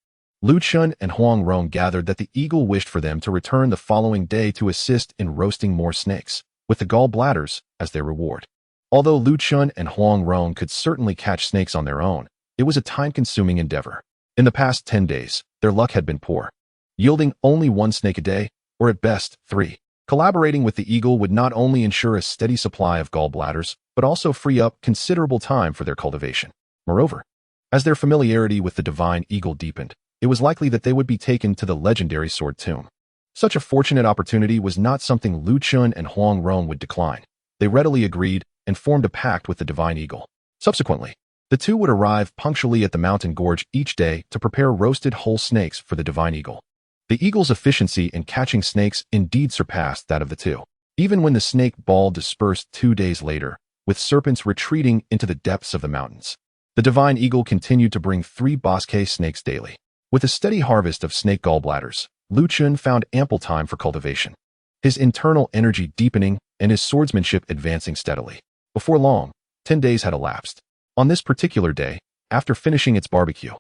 Chen and Huang Rong gathered that the eagle wished for them to return the following day to assist in roasting more snakes, with the gallbladders as their reward. Although Chen and Huang Rong could certainly catch snakes on their own, it was a time-consuming endeavor. In the past 10 days, their luck had been poor, yielding only 1 snake a day, or at best, 3. Collaborating with the eagle would not only ensure a steady supply of gallbladders, but also free up considerable time for their cultivation. Moreover, as their familiarity with the divine eagle deepened, it was likely that they would be taken to the legendary sword tomb. Such a fortunate opportunity was not something Chen and Huang Rong would decline. They readily agreed and formed a pact with the divine eagle. Subsequently, the two would arrive punctually at the mountain gorge each day to prepare roasted whole snakes for the divine eagle. The eagle's efficiency in catching snakes indeed surpassed that of the two. Even when the snake ball dispersed 2 days later, with serpents retreating into the depths of the mountains, the divine eagle continued to bring 3 bosque snakes daily. With a steady harvest of snake gallbladders, Chen found ample time for cultivation, his internal energy deepening and his swordsmanship advancing steadily. Before long, 10 days had elapsed. On this particular day, after finishing its barbecue,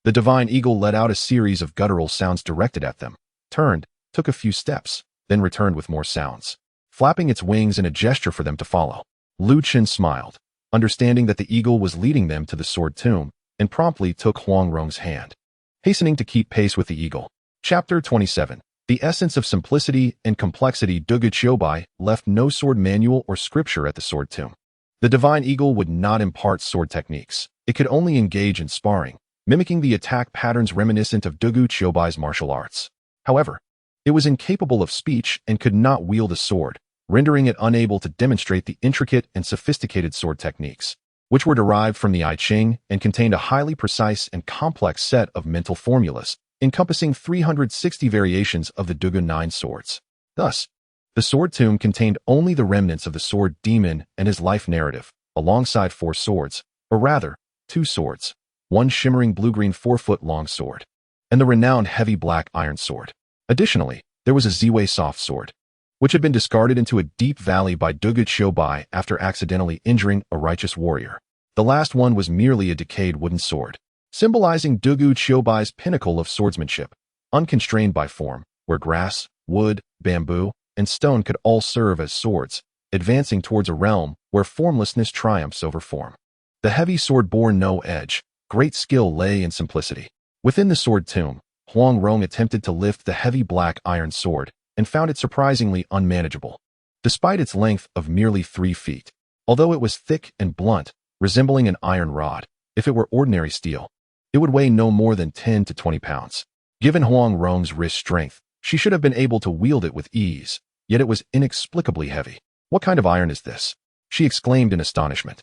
the divine eagle let out a series of guttural sounds directed at them, turned, took a few steps, then returned with more sounds, flapping its wings in a gesture for them to follow. Chen smiled, understanding that the eagle was leading them to the sword tomb, and promptly took Huang Rong's hand, hastening to keep pace with the eagle. Chapter 27. The essence of simplicity and complexity. Dugu Qiubai left no sword manual or scripture at the sword tomb. The divine eagle would not impart sword techniques. It could only engage in sparring, mimicking the attack patterns reminiscent of Dugu Qiubai's martial arts. However, it was incapable of speech and could not wield a sword, rendering it unable to demonstrate the intricate and sophisticated sword techniques, which were derived from the I Ching and contained a highly precise and complex set of mental formulas, encompassing 360 variations of the Dugu 9 swords. Thus, the sword tomb contained only the remnants of the sword demon and his life narrative, alongside 4 swords, or rather, 2 swords, one shimmering blue-green 4-foot-long sword, and the renowned heavy black iron sword. Additionally, there was a Ziwei soft sword, which had been discarded into a deep valley by Dugu Qiubai after accidentally injuring a righteous warrior. The last one was merely a decayed wooden sword, symbolizing Dugu Qiubai's pinnacle of swordsmanship, unconstrained by form, where grass, wood, bamboo, and stone could all serve as swords, advancing towards a realm where formlessness triumphs over form. The heavy sword bore no edge. Great skill lay in simplicity. Within the sword tomb, Huang Rong attempted to lift the heavy black iron sword and found it surprisingly unmanageable, despite its length of merely 3 feet. Although it was thick and blunt, resembling an iron rod, if it were ordinary steel, it would weigh no more than 10 to 20 pounds. Given Huang Rong's wrist strength, she should have been able to wield it with ease, yet it was inexplicably heavy. "What kind of iron is this?" she exclaimed in astonishment.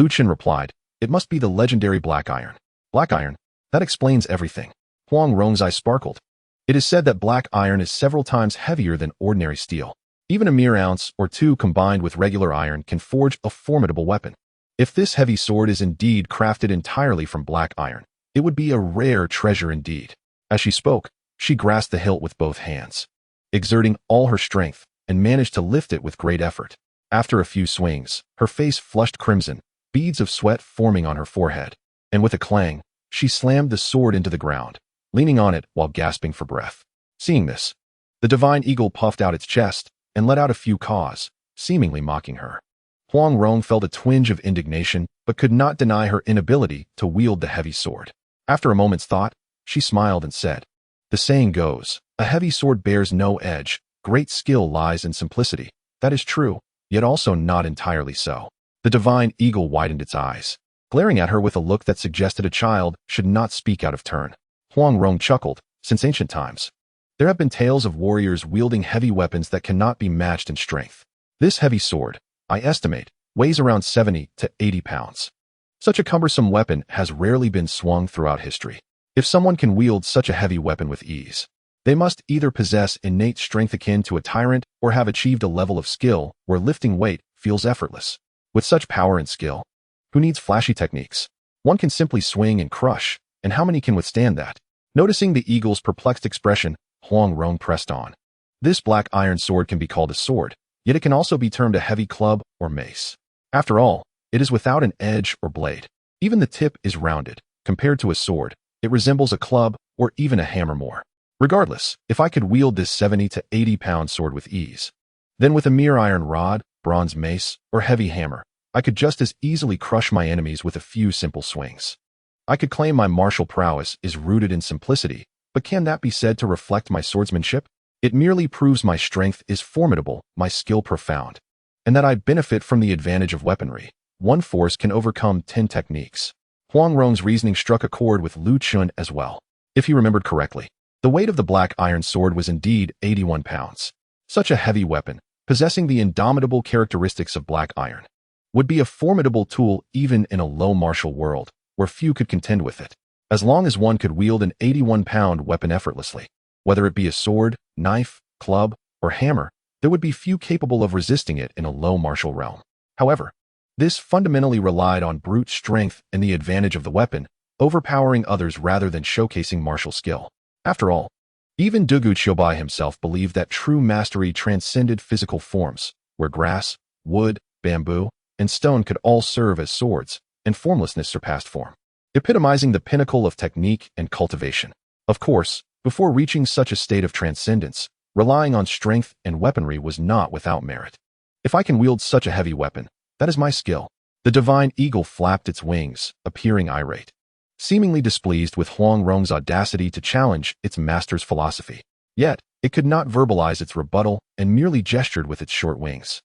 Chen replied, "It must be the legendary black iron." "Black iron? That explains everything." Huang Rong's eyes sparkled. "It is said that black iron is several times heavier than ordinary steel. Even a mere ounce or 2 combined with regular iron can forge a formidable weapon. If this heavy sword is indeed crafted entirely from black iron, it would be a rare treasure indeed. As she spoke, she grasped the hilt with both hands, exerting all her strength, and managed to lift it with great effort. After a few swings, her face flushed crimson, beads of sweat forming on her forehead, and with a clang, she slammed the sword into the ground, leaning on it while gasping for breath. Seeing this, the divine eagle puffed out its chest and let out a few caws, seemingly mocking her. Huang Rong felt a twinge of indignation but could not deny her inability to wield the heavy sword. After a moment's thought, she smiled and said, "The saying goes, a heavy sword bears no edge. Great skill lies in simplicity. That is true, yet also not entirely so." The divine eagle widened its eyes, glaring at her with a look that suggested a child should not speak out of turn. Huang Rong chuckled. Since ancient times, there have been tales of warriors wielding heavy weapons that cannot be matched in strength. This heavy sword, I estimate, weighs around 70 to 80 pounds. Such a cumbersome weapon has rarely been swung throughout history. If someone can wield such a heavy weapon with ease, they must either possess innate strength akin to a tyrant or have achieved a level of skill where lifting weight feels effortless. With such power and skill, who needs flashy techniques? One can simply swing and crush, and how many can withstand that? Noticing the eagle's perplexed expression, Huang Rong pressed on. This black iron sword can be called a sword, yet it can also be termed a heavy club or mace. After all, it is without an edge or blade. Even the tip is rounded. Compared to a sword, it resembles a club or even a hammer more. Regardless, if I could wield this 70 to 80 pound sword with ease, then with a mere iron rod, bronze mace, or heavy hammer, I could just as easily crush my enemies with a few simple swings. I could claim my martial prowess is rooted in simplicity, but can that be said to reflect my swordsmanship? It merely proves my strength is formidable, my skill profound, and that I benefit from the advantage of weaponry. One force can overcome 10 techniques. Huang Rong's reasoning struck a chord with Chen as well. If he remembered correctly, the weight of the black iron sword was indeed 81 pounds. Such a heavy weapon, possessing the indomitable characteristics of black iron, would be a formidable tool even in a low martial world, where few could contend with it. As long as one could wield an 81-pound weapon effortlessly, whether it be a sword, knife, club, or hammer, there would be few capable of resisting it in a low martial realm. However, this fundamentally relied on brute strength and the advantage of the weapon, overpowering others rather than showcasing martial skill. After all, even Dugu Qiubai himself believed that true mastery transcended physical forms, where grass, wood, bamboo, and stone could all serve as swords, and formlessness surpassed form, epitomizing the pinnacle of technique and cultivation. Of course, before reaching such a state of transcendence, relying on strength and weaponry was not without merit. If I can wield such a heavy weapon, that is my skill. The divine eagle flapped its wings, appearing irate, seemingly displeased with Huang Rong's audacity to challenge its master's philosophy. Yet, it could not verbalize its rebuttal and merely gestured with its short wings.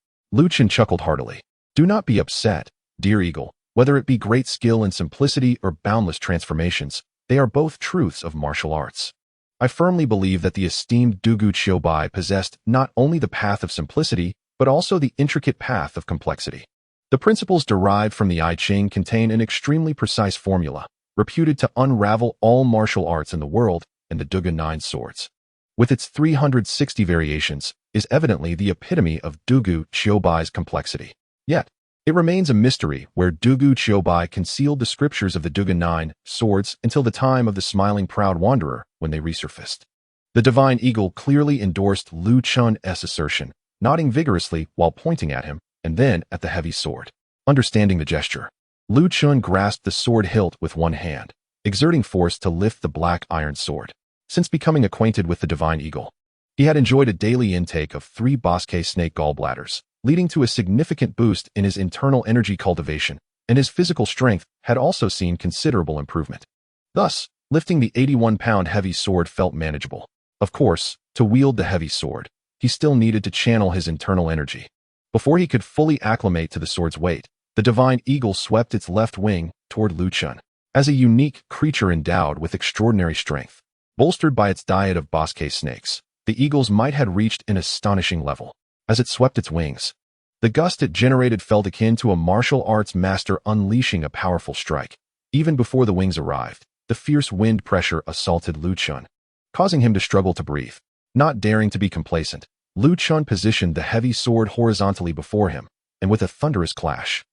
Chen chuckled heartily. "Do not be upset, dear eagle. Whether it be great skill and simplicity or boundless transformations, they are both truths of martial arts. I firmly believe that the esteemed Dugu Qiubai possessed not only the path of simplicity, but also the intricate path of complexity. The principles derived from the I Ching contain an extremely precise formula, reputed to unravel all martial arts in the world, and the Dugu Nine Swords, with its 360 variations, is evidently the epitome of Dugu Qiubai's complexity. Yet, it remains a mystery where Dugu Qiubai concealed the scriptures of the Dugu Nine Swords until the time of the smiling proud wanderer when they resurfaced." The divine eagle clearly endorsed Chen's assertion, nodding vigorously while pointing at him, and then at the heavy sword. Understanding the gesture, Chen grasped the sword hilt with one hand, exerting force to lift the black iron sword. Since becoming acquainted with the divine eagle, he had enjoyed a daily intake of 3 Bosque snake gallbladders, leading to a significant boost in his internal energy cultivation, and his physical strength had also seen considerable improvement. Thus, lifting the 81-pound heavy sword felt manageable. Of course, to wield the heavy sword, he still needed to channel his internal energy. Before he could fully acclimate to the sword's weight, the divine eagle swept its left wing toward Chen. As a unique creature endowed with extraordinary strength, bolstered by its diet of bosque snakes, the eagle's might had reached an astonishing level. As it swept its wings, the gust it generated felt akin to a martial arts master unleashing a powerful strike. Even before the wings arrived, the fierce wind pressure assaulted Chen, causing him to struggle to breathe. Not daring to be complacent, Chen positioned the heavy sword horizontally before him, and with a thunderous clash,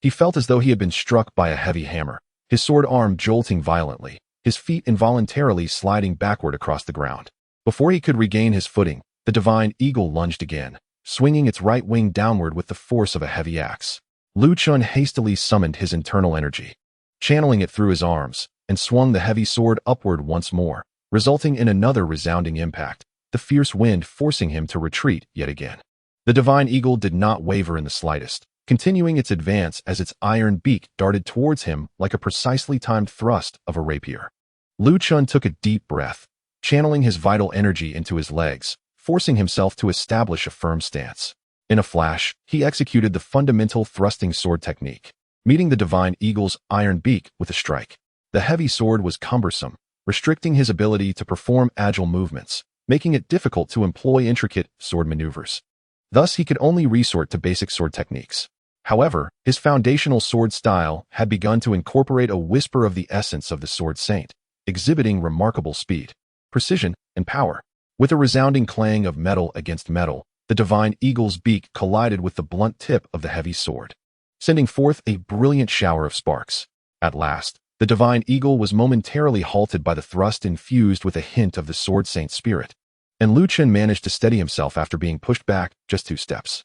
He felt as though he had been struck by a heavy hammer, his sword arm jolting violently, his feet involuntarily sliding backward across the ground. Before he could regain his footing, the divine eagle lunged again, swinging its right wing downward with the force of a heavy axe. Lu Chun hastily summoned his internal energy, channeling it through his arms, and swung the heavy sword upward once more, resulting in another resounding impact, the fierce wind forcing him to retreat yet again. The divine eagle did not waver in the slightest, continuing its advance as its iron beak darted towards him like a precisely timed thrust of a rapier. Lu Chun took a deep breath, channeling his vital energy into his legs, forcing himself to establish a firm stance. In a flash, he executed the fundamental thrusting sword technique, meeting the divine eagle's iron beak with a strike. The heavy sword was cumbersome, restricting his ability to perform agile movements, making it difficult to employ intricate sword maneuvers. Thus, he could only resort to basic sword techniques. However, his foundational sword style had begun to incorporate a whisper of the essence of the sword saint, exhibiting remarkable speed, precision, and power. With a resounding clang of metal against metal, the divine eagle's beak collided with the blunt tip of the heavy sword, sending forth a brilliant shower of sparks. At last, the divine eagle was momentarily halted by the thrust infused with a hint of the sword saint's spirit, and Lu Chen managed to steady himself after being pushed back just 2 steps.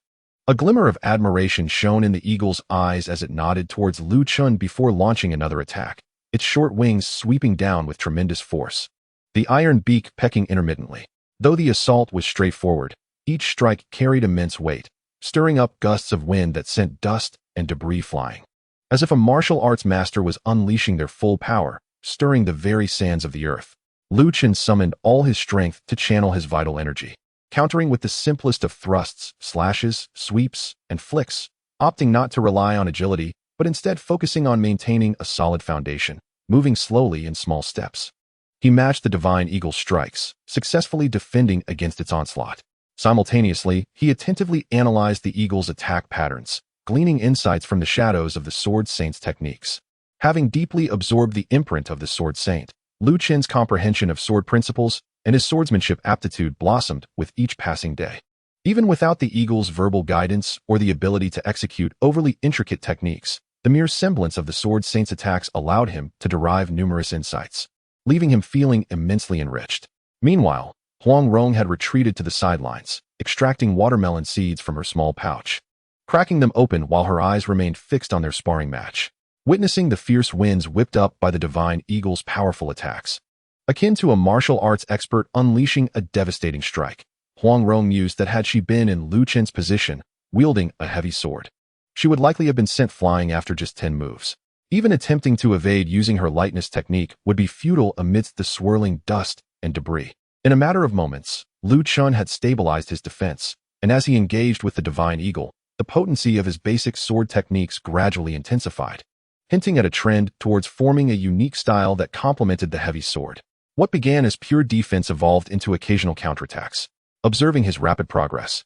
A glimmer of admiration shone in the eagle's eyes as it nodded towards Lu Chen before launching another attack, its short wings sweeping down with tremendous force, the iron beak pecking intermittently. Though the assault was straightforward, each strike carried immense weight, stirring up gusts of wind that sent dust and debris flying. As if a martial arts master was unleashing their full power, stirring the very sands of the earth. Lu Chen summoned all his strength to channel his vital energy, countering with the simplest of thrusts, slashes, sweeps, and flicks, opting not to rely on agility, but instead focusing on maintaining a solid foundation, moving slowly in small steps. He matched the divine eagle's strikes, successfully defending against its onslaught. Simultaneously, he attentively analyzed the eagle's attack patterns, gleaning insights from the shadows of the sword saint's techniques. Having deeply absorbed the imprint of the sword saint, Lu Chen's comprehension of sword principles and his swordsmanship aptitude blossomed with each passing day. Even without the eagle's verbal guidance or the ability to execute overly intricate techniques, the mere semblance of the sword saint's attacks allowed him to derive numerous insights, leaving him feeling immensely enriched. Meanwhile, Huang Rong had retreated to the sidelines, extracting watermelon seeds from her small pouch, cracking them open while her eyes remained fixed on their sparring match, witnessing the fierce winds whipped up by the divine eagle's powerful attacks. Akin to a martial arts expert unleashing a devastating strike, Huang Rong mused that had she been in Lu Chen's position, wielding a heavy sword, she would likely have been sent flying after just 10 moves. Even attempting to evade using her lightness technique would be futile amidst the swirling dust and debris. In a matter of moments, Lu Chen had stabilized his defense, and as he engaged with the divine eagle, the potency of his basic sword techniques gradually intensified, hinting at a trend towards forming a unique style that complemented the heavy sword. What began as pure defense evolved into occasional counterattacks. Observing his rapid progress,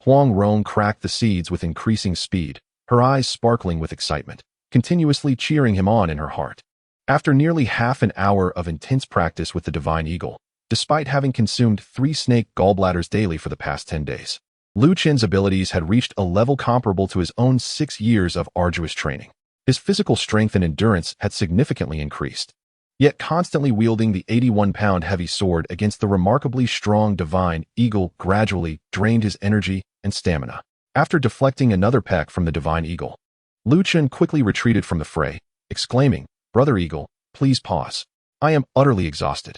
Huang Rong cracked the seeds with increasing speed, her eyes sparkling with excitement, continuously cheering him on in her heart. After nearly half an hour of intense practice with the divine eagle, despite having consumed 3 snake gallbladders daily for the past 10 days, Lu Chen's abilities had reached a level comparable to his own 6 years of arduous training. His physical strength and endurance had significantly increased. Yet constantly wielding the 81-pound heavy sword against the remarkably strong divine eagle gradually drained his energy and stamina. After deflecting another peck from the divine eagle, Lu Chen quickly retreated from the fray, exclaiming, "Brother Eagle, please pause. I am utterly exhausted.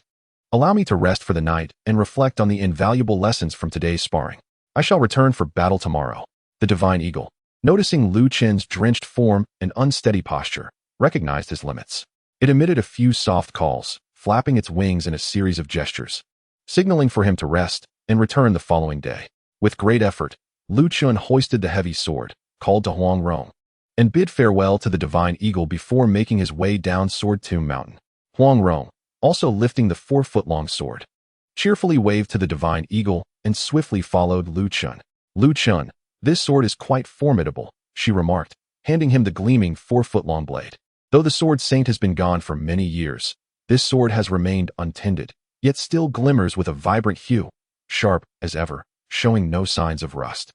Allow me to rest for the night and reflect on the invaluable lessons from today's sparring. I shall return for battle tomorrow." The divine eagle, noticing Lu Chen's drenched form and unsteady posture, recognized his limits. It emitted a few soft calls, flapping its wings in a series of gestures, signaling for him to rest and return the following day. With great effort, Lu Chen hoisted the heavy sword, called to Huang Rong, and bid farewell to the divine eagle before making his way down Sword Tomb Mountain. Huang Rong, also lifting the 4-foot-long sword, cheerfully waved to the divine eagle and swiftly followed Lu Chen. "Lu Chen, this sword is quite formidable," she remarked, handing him the gleaming 4-foot-long blade. "Though the sword saint has been gone for many years, this sword has remained untended, yet still glimmers with a vibrant hue, sharp as ever, showing no signs of rust.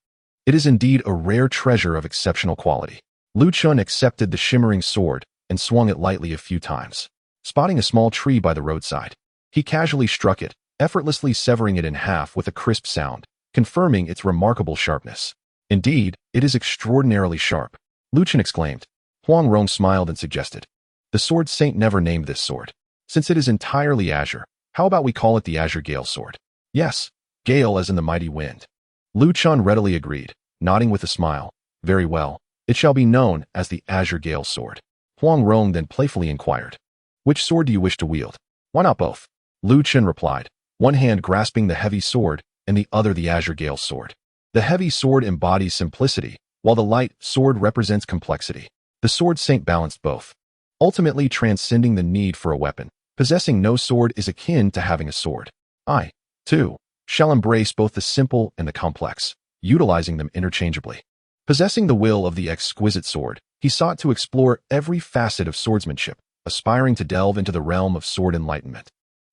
It is indeed a rare treasure of exceptional quality." Lu Chen accepted the shimmering sword and swung it lightly a few times. Spotting a small tree by the roadside, he casually struck it, effortlessly severing it in half with a crisp sound, confirming its remarkable sharpness. Indeed, it is extraordinarily sharp, Lu Chen exclaimed. Huang Rong smiled and suggested, "The Sword Saint never named this sword. Since it is entirely azure, how about we call it the Azure Gale Sword?" "Yes, gale as in the mighty wind." Lu Chen readily agreed, nodding with a smile. "Very well, it shall be known as the Azure Gale Sword." Huang Rong then playfully inquired, "Which sword do you wish to wield?" "Why not both?" Lu Chen replied, one hand grasping the heavy sword and the other the Azure Gale Sword. The heavy sword embodies simplicity, while the light sword represents complexity. The Sword Saint balanced both, ultimately transcending the need for a weapon. Possessing no sword is akin to having a sword. I, too, shall embrace both the simple and the complex, utilizing them interchangeably. Possessing the will of the exquisite sword, he sought to explore every facet of swordsmanship, aspiring to delve into the realm of sword enlightenment.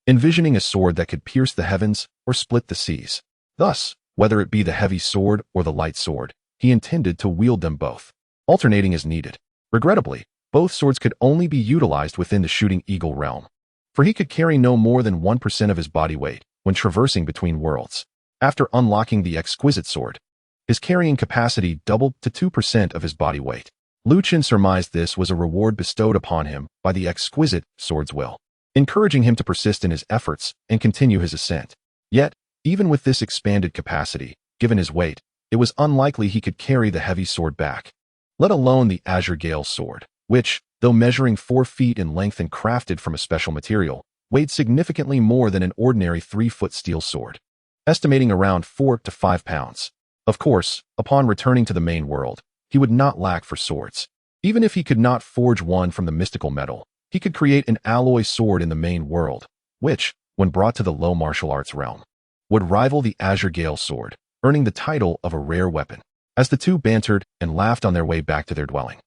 Envisioning a sword that could pierce the heavens or split the seas. Thus, whether it be the heavy sword or the light sword, he intended to wield them both, alternating as needed. Regrettably, both swords could only be utilized within the shooting eagle realm, for he could carry no more than 1% of his body weight when traversing between worlds. After unlocking the exquisite sword, his carrying capacity doubled to 2% of his body weight. Lu Chen surmised this was a reward bestowed upon him by the exquisite sword's will, encouraging him to persist in his efforts and continue his ascent. Yet, even with this expanded capacity, given his weight, it was unlikely he could carry the heavy sword back, let alone the Azure Gale Sword, which, though measuring 4 feet in length and crafted from a special material, weighed significantly more than an ordinary 3-foot steel sword, estimating around 4 to 5 pounds. Of course, upon returning to the main world, he would not lack for swords. Even if he could not forge one from the mystical metal, he could create an alloy sword in the main world, which, when brought to the low martial arts realm, would rival the Azure Gale Sword, earning the title of a rare weapon. As the two bantered and laughed on their way back to their dwelling,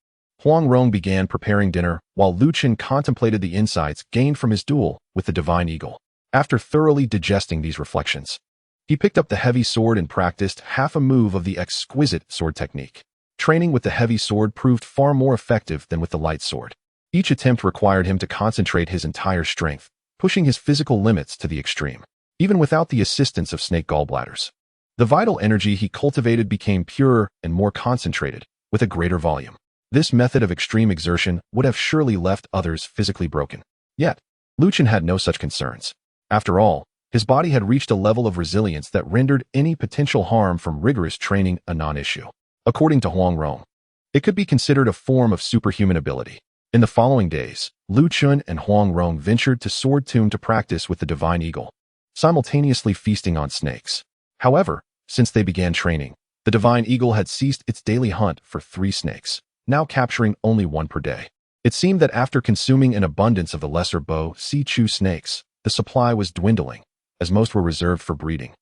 Huang Rong began preparing dinner while Lu Chen contemplated the insights gained from his duel with the Divine Eagle. After thoroughly digesting these reflections, he picked up the heavy sword and practiced half a move of the exquisite sword technique. Training with the heavy sword proved far more effective than with the light sword. Each attempt required him to concentrate his entire strength, pushing his physical limits to the extreme, even without the assistance of snake gallbladders. The vital energy he cultivated became purer and more concentrated, with a greater volume. This method of extreme exertion would have surely left others physically broken. Yet, Lu Chen had no such concerns. After all, his body had reached a level of resilience that rendered any potential harm from rigorous training a non-issue. According to Huang Rong, it could be considered a form of superhuman ability. In the following days, Lu Chen and Huang Rong ventured to Sword Tomb to practice with the Divine Eagle, simultaneously feasting on snakes. However, since they began training, the Divine Eagle had ceased its daily hunt for 3 snakes, now capturing only 1 per day. It seemed that after consuming an abundance of the lesser bow si-chu snakes, the supply was dwindling, as most were reserved for breeding,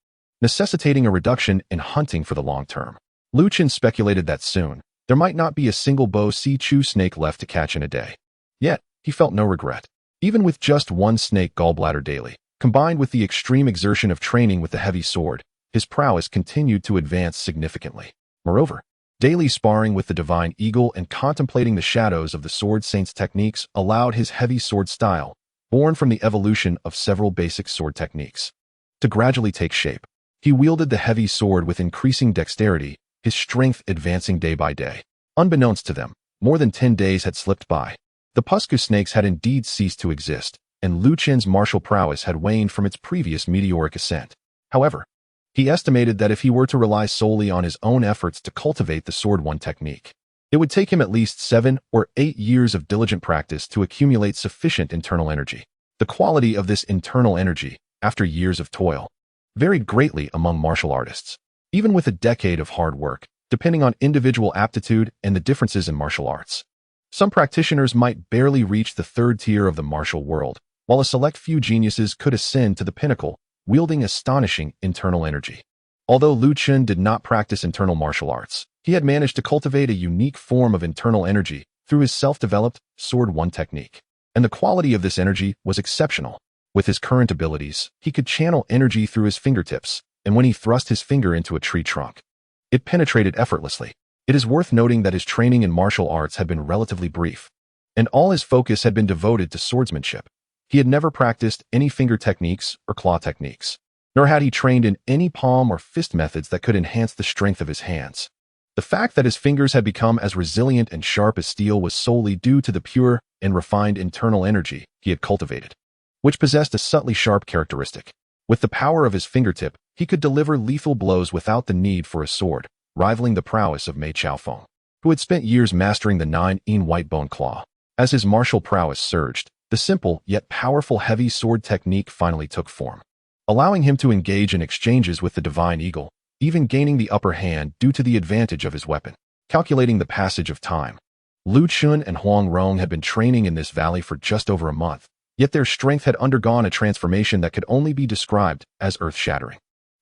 necessitating a reduction in hunting for the long term. Lu Chen speculated that soon, there might not be a single bow si-chu snake left to catch in a day. Yet, he felt no regret. Even with just 1 snake gallbladder daily, combined with the extreme exertion of training with the heavy sword, his prowess continued to advance significantly. Moreover, daily sparring with the Divine Eagle and contemplating the shadows of the Sword Saint's techniques allowed his heavy sword style, born from the evolution of several basic sword techniques, to gradually take shape. He wielded the heavy sword with increasing dexterity, his strength advancing day by day. Unbeknownst to them, more than 10 days had slipped by. The Pusku snakes had indeed ceased to exist, and Lu Chen's martial prowess had waned from its previous meteoric ascent. However, he estimated that if he were to rely solely on his own efforts to cultivate the Sword One technique, it would take him at least 7 or 8 years of diligent practice to accumulate sufficient internal energy. The quality of this internal energy, after years of toil, varied greatly among martial artists. Even with a decade of hard work, depending on individual aptitude and the differences in martial arts, some practitioners might barely reach the 3rd tier of the martial world, while a select few geniuses could ascend to the pinnacle, wielding astonishing internal energy. Although Lu Chen did not practice internal martial arts, he had managed to cultivate a unique form of internal energy through his self-developed Sword One technique. And the quality of this energy was exceptional. With his current abilities, he could channel energy through his fingertips, and when he thrust his finger into a tree trunk, it penetrated effortlessly. It is worth noting that his training in martial arts had been relatively brief, and all his focus had been devoted to swordsmanship. He had never practiced any finger techniques or claw techniques, nor had he trained in any palm or fist methods that could enhance the strength of his hands. The fact that his fingers had become as resilient and sharp as steel was solely due to the pure and refined internal energy he had cultivated, which possessed a subtly sharp characteristic. With the power of his fingertip, he could deliver lethal blows without the need for a sword, rivaling the prowess of Mei Chaofeng, who had spent years mastering the 9-in white bone claw. As his martial prowess surged, the simple yet powerful heavy sword technique finally took form, allowing him to engage in exchanges with the Divine Eagle, even gaining the upper hand due to the advantage of his weapon. Calculating the passage of time, Lu Chun and Huang Rong had been training in this valley for just over a month, yet their strength had undergone a transformation that could only be described as earth-shattering.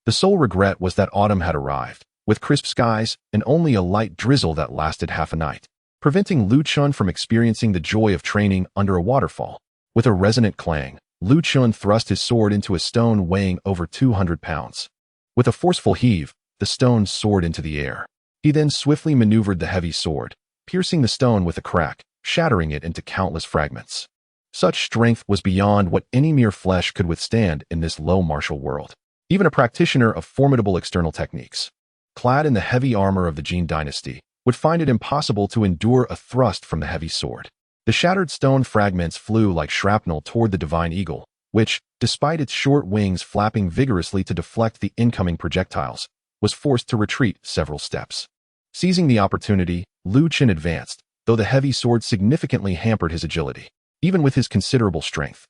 The sole regret was that autumn had arrived, with crisp skies and only a light drizzle that lasted half a night, preventing Lu Chun from experiencing the joy of training under a waterfall. With a resonant clang, Lu Chun thrust his sword into a stone weighing over 200 pounds. With a forceful heave, the stone soared into the air. He then swiftly maneuvered the heavy sword, piercing the stone with a crack, shattering it into countless fragments. Such strength was beyond what any mere flesh could withstand in this low martial world. Even a practitioner of formidable external techniques, clad in the heavy armor of the Tang Dynasty, would find it impossible to endure a thrust from the heavy sword. The shattered stone fragments flew like shrapnel toward the Divine Eagle, which, despite its short wings flapping vigorously to deflect the incoming projectiles, was forced to retreat several steps. Seizing the opportunity, Lu Chen advanced, though the heavy sword significantly hampered his agility, even with his considerable strength.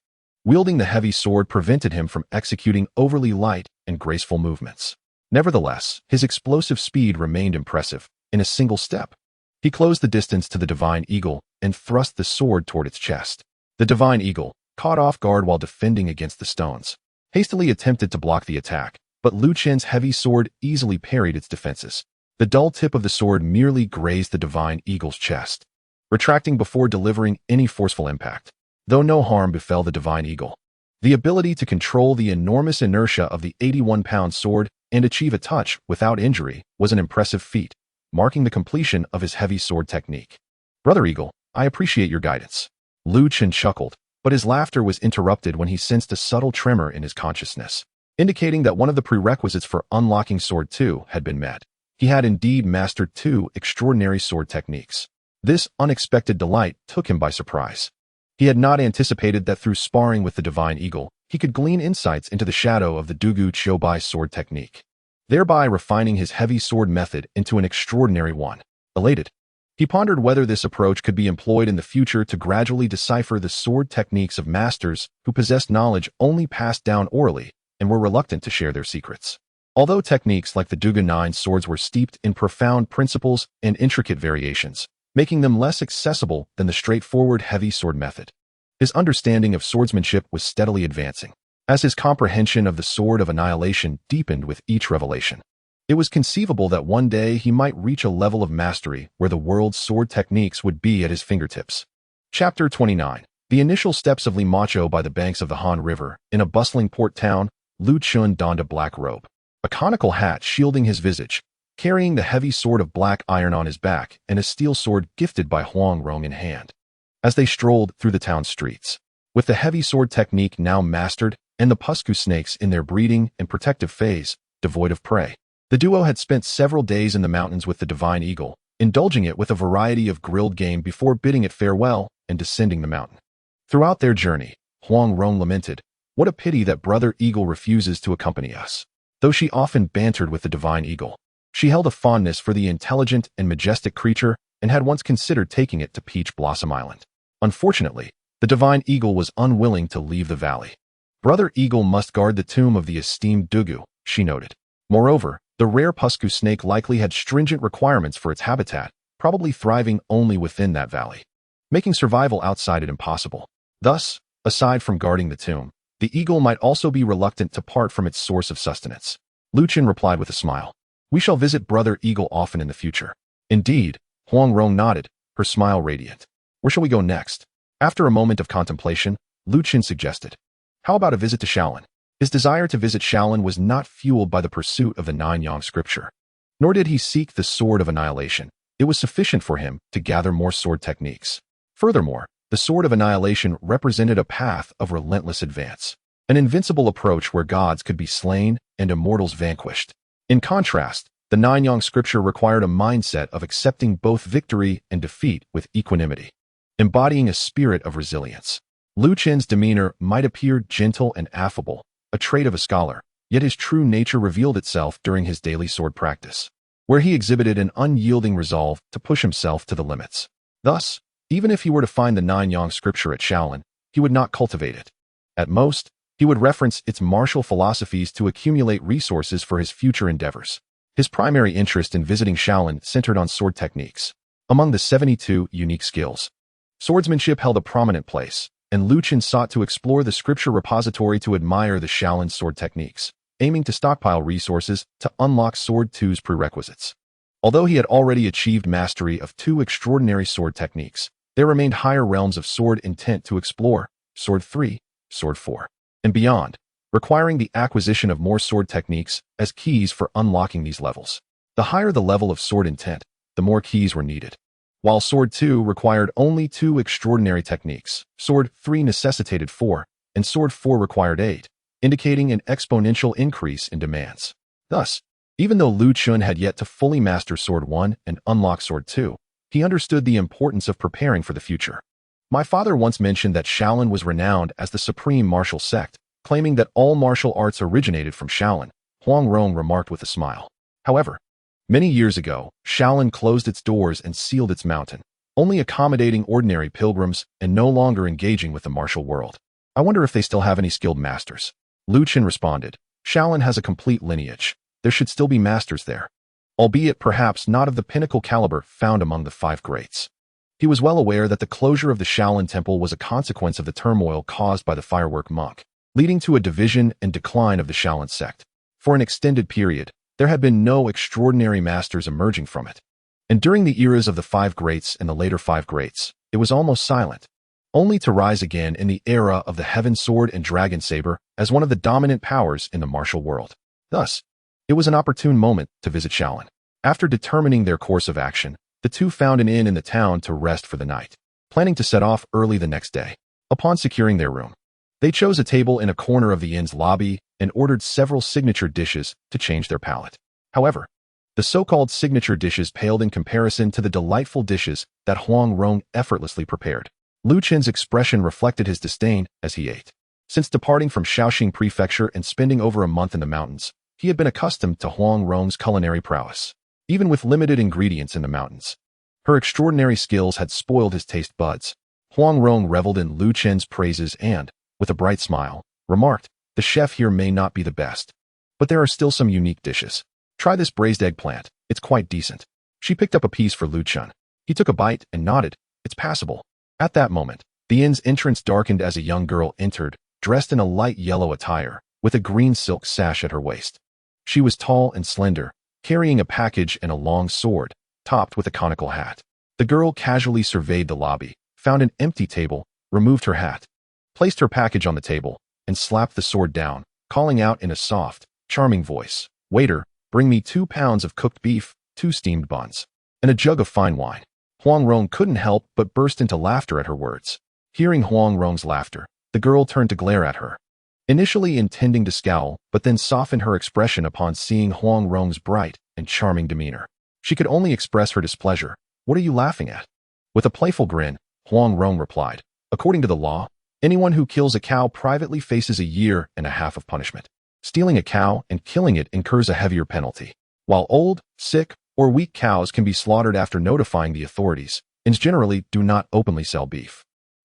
Wielding the heavy sword prevented him from executing overly light and graceful movements. Nevertheless, his explosive speed remained impressive. In a single step, he closed the distance to the Divine Eagle and thrust the sword toward its chest. The Divine Eagle, caught off guard while defending against the stones, hastily attempted to block the attack, but Lu Chen's heavy sword easily parried its defenses. The dull tip of the sword merely grazed the Divine Eagle's chest, retracting before delivering any forceful impact. Though no harm befell the Divine Eagle, the ability to control the enormous inertia of the 81-pound sword and achieve a touch without injury was an impressive feat, marking the completion of his heavy sword technique. "Brother Eagle, I appreciate your guidance." Lu Chen chuckled, but his laughter was interrupted when he sensed a subtle tremor in his consciousness, indicating that one of the prerequisites for unlocking Sword 2 had been met. He had indeed mastered 2 extraordinary sword techniques. This unexpected delight took him by surprise. He had not anticipated that through sparring with the Divine Eagle, he could glean insights into the shadow of the Dugu Qiubai sword technique, thereby refining his heavy sword method into an extraordinary one. Elated, he pondered whether this approach could be employed in the future to gradually decipher the sword techniques of masters who possessed knowledge only passed down orally and were reluctant to share their secrets. Although techniques like the Dugu 9 swords were steeped in profound principles and intricate variations, making them less accessible than the straightforward heavy sword method, his understanding of swordsmanship was steadily advancing. As his comprehension of the Sword of Annihilation deepened with each revelation, it was conceivable that one day he might reach a level of mastery where the world's sword techniques would be at his fingertips. Chapter 29. The initial steps of Limacho by the banks of the Han River. In a bustling port town, Lu Chun donned a black robe, a conical hat shielding his visage, carrying the heavy sword of black iron on his back and a steel sword gifted by Huang Rong in hand. As they strolled through the town streets, with the heavy sword technique now mastered and the Pusku snakes in their breeding and protective phase, devoid of prey, the duo had spent several days in the mountains with the Divine Eagle, indulging it with a variety of grilled game before bidding it farewell and descending the mountain. Throughout their journey, Huang Rong lamented, "What a pity that Brother Eagle refuses to accompany us." Though she often bantered with the Divine Eagle, she held a fondness for the intelligent and majestic creature and had once considered taking it to Peach Blossom Island. Unfortunately, the Divine Eagle was unwilling to leave the valley. "Brother Eagle must guard the tomb of the esteemed Dugu," she noted. Moreover, the rare Pusku snake likely had stringent requirements for its habitat, probably thriving only within that valley, making survival outside it impossible. Thus, aside from guarding the tomb, the eagle might also be reluctant to part from its source of sustenance. Lu Chen replied with a smile, "We shall visit Brother Eagle often in the future." Indeed, Huang Rong nodded, her smile radiant. "Where shall we go next?" After a moment of contemplation, Lu Chen suggested, "How about a visit to Shaolin?" His desire to visit Shaolin was not fueled by the pursuit of the Nine Yang scripture, nor did he seek the Sword of Annihilation, It was sufficient for him to gather more sword techniques. Furthermore, the Sword of Annihilation represented a path of relentless advance, an invincible approach where gods could be slain and immortals vanquished. In contrast, the Nine-Yang scripture required a mindset of accepting both victory and defeat with equanimity, embodying a spirit of resilience. Lu Chen's demeanor might appear gentle and affable, a trait of a scholar, yet his true nature revealed itself during his daily sword practice, where he exhibited an unyielding resolve to push himself to the limits. Thus, even if he were to find the Nine-Yang scripture at Shaolin, he would not cultivate it. At most, he would reference its martial philosophies to accumulate resources for his future endeavors. His primary interest in visiting Shaolin centered on sword techniques. Among the 72 unique skills, swordsmanship held a prominent place, and Lu Chen sought to explore the scripture repository to admire the Shaolin sword techniques, aiming to stockpile resources to unlock Sword 2's prerequisites. Although he had already achieved mastery of 2 extraordinary sword techniques, there remained higher realms of sword intent to explore, Sword 3, Sword 4, and beyond, requiring the acquisition of more sword techniques as keys for unlocking these levels. The higher the level of sword intent, the more keys were needed. While Sword 2 required only 2 extraordinary techniques, Sword 3 necessitated 4, and Sword 4 required 8, indicating an exponential increase in demands. Thus, even though Lu Chen had yet to fully master Sword 1 and unlock Sword 2, he understood the importance of preparing for the future. My father once mentioned that Shaolin was renowned as the supreme martial sect, claiming that all martial arts originated from Shaolin, Huang Rong remarked with a smile. However, many years ago, Shaolin closed its doors and sealed its mountain, only accommodating ordinary pilgrims and no longer engaging with the martial world. I wonder if they still have any skilled masters. Lu Chen responded, Shaolin has a complete lineage. There should still be masters there, albeit perhaps not of the pinnacle caliber found among the 5 greats. He was well aware that the closure of the Shaolin temple was a consequence of the turmoil caused by the firework monk, leading to a division and decline of the Shaolin sect. For an extended period, there had been no extraordinary masters emerging from it. And during the eras of the 5 greats and the later 5 greats, it was almost silent, only to rise again in the era of the Heaven Sword and Dragon Saber as one of the dominant powers in the martial world. Thus, it was an opportune moment to visit Shaolin. After determining their course of action, the two found an inn in the town to rest for the night, planning to set off early the next day. Upon securing their room, they chose a table in a corner of the inn's lobby and ordered several signature dishes to change their palate. However, the so-called signature dishes paled in comparison to the delightful dishes that Huang Rong effortlessly prepared. Lu Chen's expression reflected his disdain as he ate. Since departing from Shaoxing Prefecture and spending over a month in the mountains, he had been accustomed to Huang Rong's culinary prowess. Even with limited ingredients in the mountains, her extraordinary skills had spoiled his taste buds. Huang Rong reveled in Lu Chen's praises and, with a bright smile, remarked, the chef here may not be the best, but there are still some unique dishes. Try this braised eggplant, it's quite decent. She picked up a piece for Lu Chen. He took a bite and nodded, it's passable. At that moment, the inn's entrance darkened as a young girl entered, dressed in a light yellow attire, with a green silk sash at her waist. She was tall and slender, carrying a package and a long sword, topped with a conical hat. The girl casually surveyed the lobby, found an empty table, removed her hat, placed her package on the table, and slapped the sword down, calling out in a soft, charming voice, "Waiter, bring me 2 pounds of cooked beef, 2 steamed buns, and a jug of fine wine." Huang Rong couldn't help but burst into laughter at her words. Hearing Huang Rong's laughter, the girl turned to glare at her, initially intending to scowl, but then softened her expression upon seeing Huang Rong's bright and charming demeanor. She could only express her displeasure. "What are you laughing at?" With a playful grin, Huang Rong replied, "According to the law, anyone who kills a cow privately faces 1.5 years of punishment. Stealing a cow and killing it incurs a heavier penalty, while old, sick, or weak cows can be slaughtered after notifying the authorities, and generally do not openly sell beef."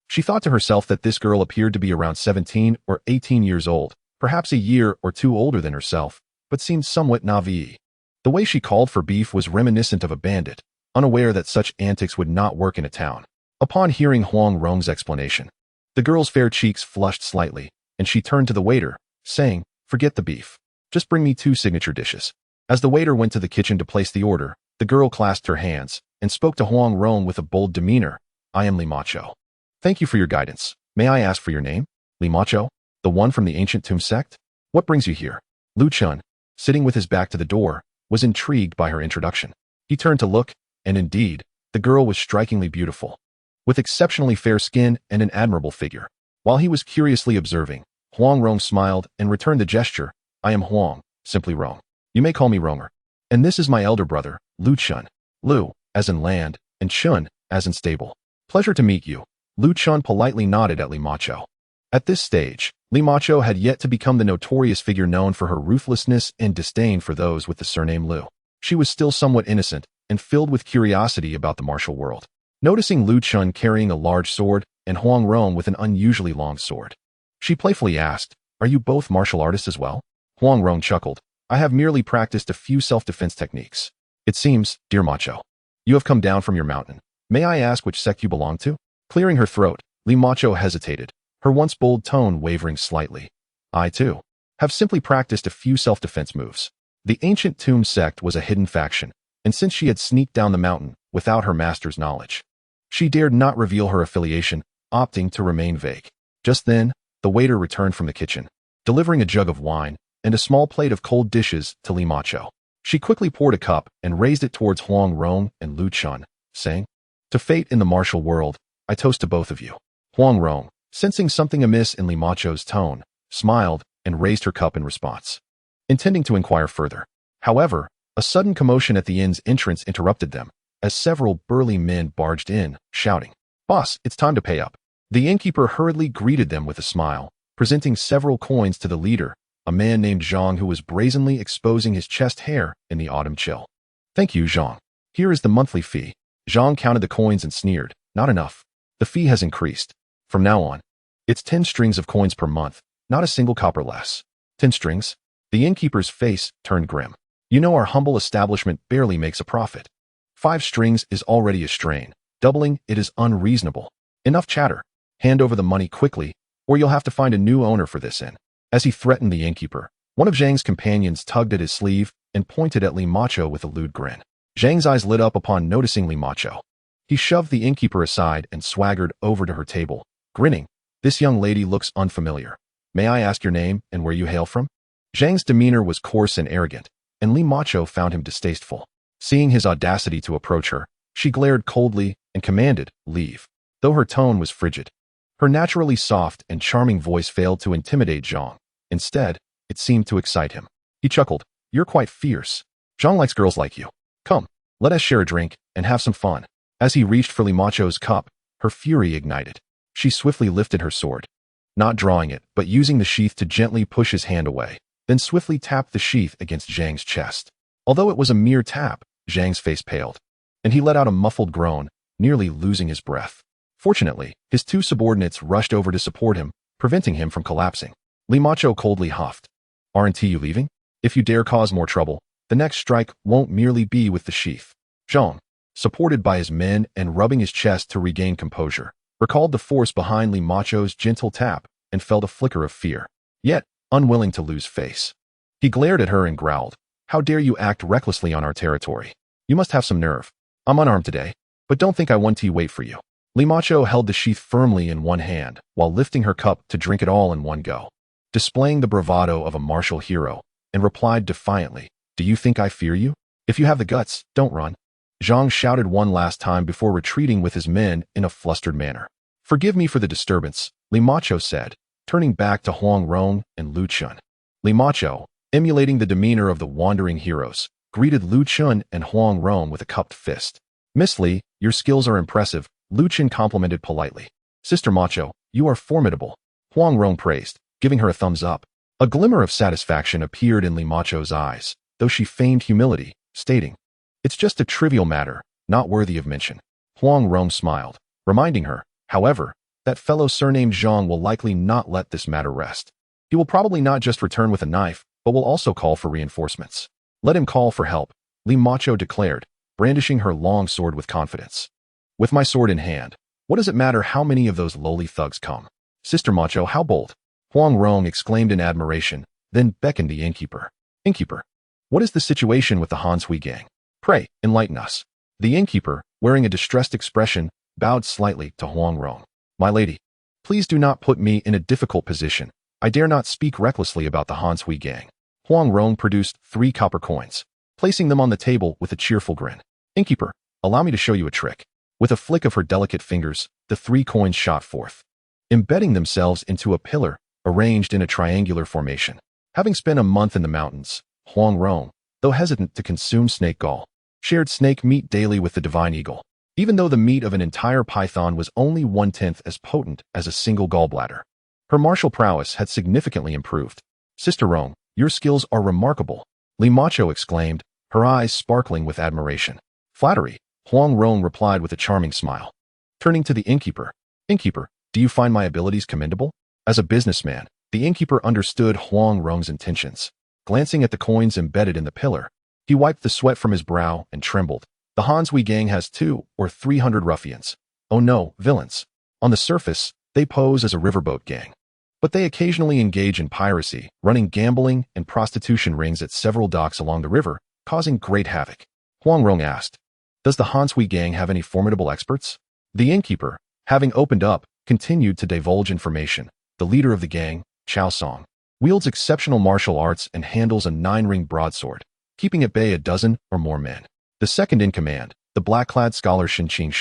She thought to herself that this girl appeared to be around 17 or 18 years old, perhaps 1 year or 2 older than herself, but seemed somewhat naive. The way she called for beef was reminiscent of a bandit, unaware that such antics would not work in a town. Upon hearing Huang Rong's explanation, the girl's fair cheeks flushed slightly, and she turned to the waiter, saying, "Forget the beef. Just bring me 2 signature dishes." As the waiter went to the kitchen to place the order, the girl clasped her hands and spoke to Huang Rong with a bold demeanor, "I am Li Macho. Thank you for your guidance. May I ask for your name?" "Li Macho? The one from the ancient tomb sect? What brings you here?" Lu Chen, sitting with his back to the door, was intrigued by her introduction. He turned to look, And indeed, the girl was strikingly beautiful, with exceptionally fair skin and an admirable figure. While he was curiously observing, Huang Rong smiled and returned the gesture. I am Huang, simply Rong. You may call me Ronger. And this is my elder brother, Lu Chen. Lu, as in land, and Chun, as in stable. Pleasure to meet you. Lu Chen politely nodded at Li Macho. At this stage, Li Macho had yet to become the notorious figure known for her ruthlessness and disdain for those with the surname Lu. She was still somewhat innocent and filled with curiosity about the martial world. Noticing Lu Chen carrying a large sword and Huang Rong with an unusually long sword, she playfully asked, "Are you both martial artists as well?" Huang Rong chuckled. "I have merely practiced a few self-defense techniques. It seems, dear Macho, you have come down from your mountain. May I ask which sect you belong to?" Clearing her throat, Li Macho hesitated, her once bold tone wavering slightly. "I, too, have simply practiced a few self-defense moves." The ancient Tomb sect was a hidden faction, and since she had sneaked down the mountain without her master's knowledge, she dared not reveal her affiliation, opting to remain vague. Just then, the waiter returned from the kitchen, delivering a jug of wine and a small plate of cold dishes to Li Macho. She quickly poured a cup and raised it towards Huang Rong and Lu Chen, saying, "To fate in the martial world, I toast to both of you." Huang Rong, sensing something amiss in Li Macho's tone, smiled and raised her cup in response, intending to inquire further. However, a sudden commotion at the inn's entrance interrupted them, as several burly men barged in, shouting, "Boss, it's time to pay up." The innkeeper hurriedly greeted them with a smile, presenting several coins to the leader, a man named Zhang who was brazenly exposing his chest hair in the autumn chill. "Thank you, Zhang. Here is the monthly fee." Zhang counted the coins and sneered, "Not enough. The fee has increased. From now on, it's 10 strings of coins per month, not a single copper less." 10 strings? The innkeeper's face turned grim. "You know our humble establishment barely makes a profit. 5 strings is already a strain. Doubling it is unreasonable. Enough chatter. Hand over the money quickly, or you'll have to find a new owner for this inn." As he threatened the innkeeper, one of Zhang's companions tugged at his sleeve and pointed at Li Macho with a lewd grin. Zhang's eyes lit up upon noticing Li Macho. He shoved the innkeeper aside and swaggered over to her table, grinning. "This young lady looks unfamiliar. May I ask your name and where you hail from?" Zhang's demeanor was coarse and arrogant, and Li Macho found him distasteful. Seeing his audacity to approach her, she glared coldly and commanded, "Leave." Though her tone was frigid, her naturally soft and charming voice failed to intimidate Zhang. Instead, it seemed to excite him. He chuckled, "You're quite fierce. Zhang likes girls like you. Come, let us share a drink and have some fun." As he reached for Li Macho's cup, her fury ignited. She swiftly lifted her sword, not drawing it, but using the sheath to gently push his hand away, then swiftly tapped the sheath against Zhang's chest. Although it was a mere tap, Zhang's face paled, and he let out a muffled groan, nearly losing his breath. Fortunately, his 2 subordinates rushed over to support him, preventing him from collapsing. Li Macho coldly huffed, "Aren't you leaving? If you dare cause more trouble, the next strike won't merely be with the sheath." Zhang, supported by his men and rubbing his chest to regain composure, recalled the force behind Li Macho's gentle tap and felt a flicker of fear, yet unwilling to lose face. He glared at her and growled, "How dare you act recklessly on our territory? You must have some nerve. I'm unarmed today, but don't think I want to wait for you." Li Macho held the sheath firmly in one hand while lifting her cup to drink it all in one go, displaying the bravado of a martial hero, and replied defiantly, "Do you think I fear you? If you have the guts, don't run." Zhang shouted one last time before retreating with his men in a flustered manner. "Forgive me for the disturbance," Li Macho said, turning back to Huang Rong and Lu Chen. Li Macho, emulating the demeanor of the wandering heroes, greeted Lu Chen and Huang Rong with a cupped fist. "Miss Li, your skills are impressive," Lu Chen complimented politely. "Sister Macho, you are formidable," Huang Rong praised, giving her a thumbs up. A glimmer of satisfaction appeared in Li Macho's eyes, though she feigned humility, stating, "It's just a trivial matter, not worthy of mention." Huang Rong smiled, reminding her, however, that fellow surnamed Zhang will likely not let this matter rest. He will probably not just return with a knife, but will also call for reinforcements. "Let him call for help," Li Macho declared, brandishing her long sword with confidence. "With my sword in hand, what does it matter how many of those lowly thugs come?" "Sister Macho, how bold!" Huang Rong exclaimed in admiration, then beckoned the innkeeper. "Innkeeper, what is the situation with the Han Sui gang? Pray, enlighten us." The innkeeper, wearing a distressed expression, bowed slightly to Huang Rong. "My lady, please do not put me in a difficult position. I dare not speak recklessly about the Han Sui gang." Huang Rong produced 3 copper coins, placing them on the table with a cheerful grin. "Innkeeper, allow me to show you a trick. With a flick of her delicate fingers, the 3 coins shot forth, embedding themselves into a pillar arranged in a triangular formation. Having spent a month in the mountains, Huang Rong, though hesitant to consume snake gall, shared snake meat daily with the divine eagle. Even though the meat of an entire python was only 1/10 as potent as a single gallbladder, her martial prowess had significantly improved. Sister Rong, your skills are remarkable, Li Macho exclaimed, her eyes sparkling with admiration. Flattery, Huang Rong replied with a charming smile. Turning to the innkeeper, Innkeeper, do you find my abilities commendable? As a businessman, the innkeeper understood Huang Rong's intentions. Glancing at the coins embedded in the pillar, he wiped the sweat from his brow and trembled. The Hansui gang has 200 or 300 ruffians. Oh no, villains. On the surface, they pose as a riverboat gang. But they occasionally engage in piracy, running gambling and prostitution rings at several docks along the river, causing great havoc. Huang Rong asked, does the Hansui gang have any formidable experts? The innkeeper, having opened up, continued to divulge information. The leader of the gang, Chao Song, wields exceptional martial arts and handles a 9-ring broadsword, keeping at bay a dozen or more men. The second in command, the black-clad scholar Shin Shi,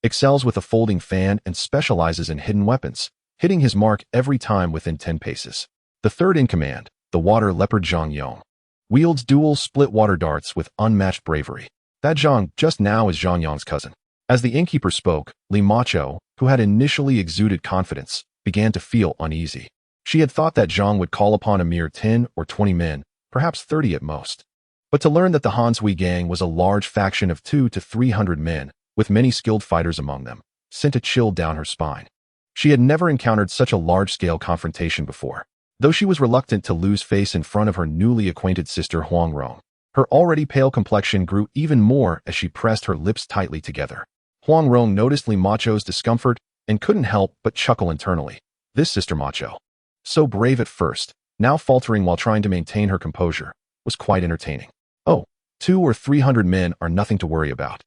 excels with a folding fan and specializes in hidden weapons, hitting his mark every time within 10 paces. The third in command, the water leopard Zhang Yong, wields dual split water darts with unmatched bravery. That Zhang just now is Zhang Yong's cousin. As the innkeeper spoke, Li Macho, who had initially exuded confidence, began to feel uneasy. She had thought that Zhang would call upon a mere 10 or 20 men, perhaps 30 at most. But to learn that the Hansui gang was a large faction of 200 to 300 men, with many skilled fighters among them, sent a chill down her spine. She had never encountered such a large-scale confrontation before. Though she was reluctant to lose face in front of her newly acquainted sister Huang Rong, her already pale complexion grew even more as she pressed her lips tightly together. Huang Rong noticed Li Macho's discomfort and couldn't help but chuckle internally. This Sister Macho, so brave at first, now faltering while trying to maintain her composure, was quite entertaining. Oh, 200 or 300 men are nothing to worry about.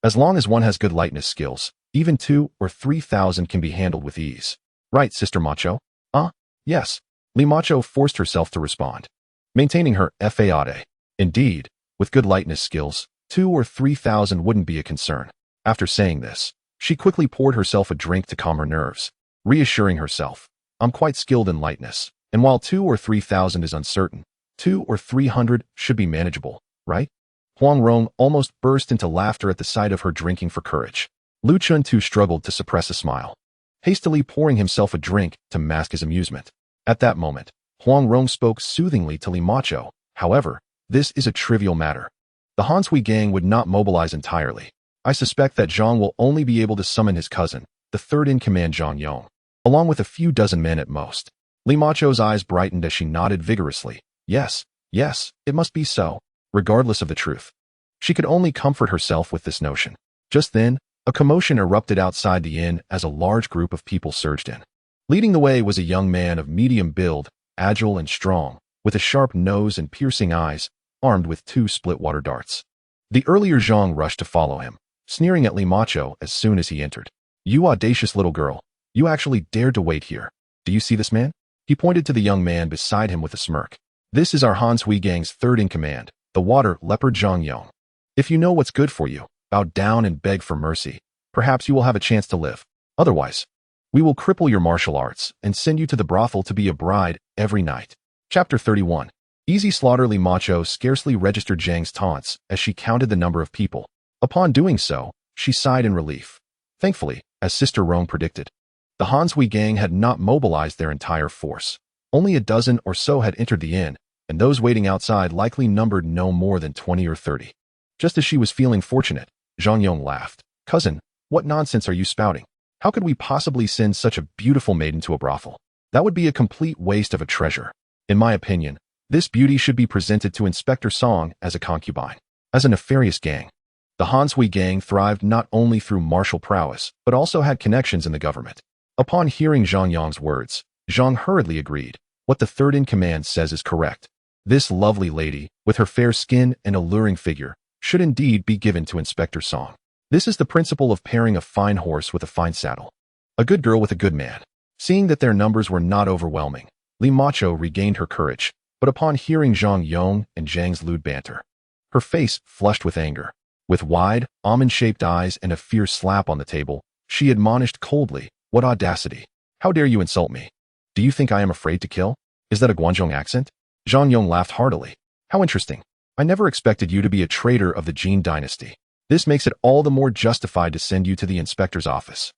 As long as one has good lightness skills, even 2,000 or 3,000 can be handled with ease. Right, Sister Macho? Yes. Li Macho forced herself to respond, maintaining her faade. Indeed, with good lightness skills, 2,000 or 3,000 wouldn't be a concern. After saying this, she quickly poured herself a drink to calm her nerves, reassuring herself, I'm quite skilled in lightness, and while 2,000 or 3,000 is uncertain, 200 or 300 should be manageable, right? Huang Rong almost burst into laughter at the sight of her drinking for courage. Lu Chun too struggled to suppress a smile, hastily pouring himself a drink to mask his amusement. At that moment, Huang Rong spoke soothingly to Li Macho. However, this is a trivial matter. The Hansui gang would not mobilize entirely. I suspect that Zhang will only be able to summon his cousin, the third in command Zhang Yong, along with a few dozen men at most. Li Macho's eyes brightened as she nodded vigorously. Yes, it must be so, regardless of the truth. She could only comfort herself with this notion. Just then, a commotion erupted outside the inn as a large group of people surged in. Leading the way was a young man of medium build, agile and strong, with a sharp nose and piercing eyes, armed with 2 split water darts. The earlier Zhang rushed to follow him, sneering at Li Macho as soon as he entered. You audacious little girl, you actually dared to wait here. Do you see this man? He pointed to the young man beside him with a smirk. This is our Hansui gang's third in command, the water leopard Zhang Yong. If you know what's good for you, bow down and beg for mercy. Perhaps you will have a chance to live. Otherwise, we will cripple your martial arts and send you to the brothel to be a bride every night. Chapter 31. Easy slaughter. Li Macho scarcely registered Zhang's taunts as she counted the number of people. Upon doing so, she sighed in relief. Thankfully, as Sister Rong predicted, the Hansui gang had not mobilized their entire force. Only a dozen or so had entered the inn, and those waiting outside likely numbered no more than 20 or 30. Just as she was feeling fortunate, Zhang Yong laughed. Cousin, what nonsense are you spouting? How could we possibly send such a beautiful maiden to a brothel? That would be a complete waste of a treasure. In my opinion, this beauty should be presented to Inspector Song as a concubine. As a nefarious gang, the Hansui gang thrived not only through martial prowess, but also had connections in the government. Upon hearing Zhang Yong's words, Zhang hurriedly agreed. What the third in command says is correct. This lovely lady, with her fair skin and alluring figure, should indeed be given to Inspector Song. This is the principle of pairing a fine horse with a fine saddle. A good girl with a good man. Seeing that their numbers were not overwhelming, Li Macho regained her courage, but upon hearing Zhang Yong and Zhang's lewd banter, her face flushed with anger. With wide, almond-shaped eyes and a fierce slap on the table, she admonished coldly, "What audacity! How dare you insult me? Do you think I am afraid to kill? Is that a Guangzhong accent?" Zhang Yong laughed heartily. "How interesting. I never expected you to be a traitor of the Jin Dynasty. This makes it all the more justified to send you to the inspector's office."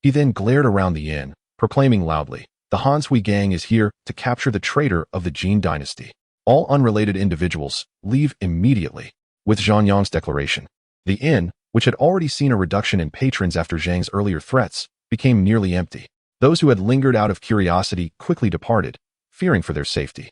He then glared around the inn, proclaiming loudly, "The Han Sui gang is here to capture the traitor of the Jin Dynasty. All unrelated individuals, leave immediately." With Zhang Yong's declaration, the inn, which had already seen a reduction in patrons after Zhang's earlier threats, became nearly empty. Those who had lingered out of curiosity quickly departed, fearing for their safety.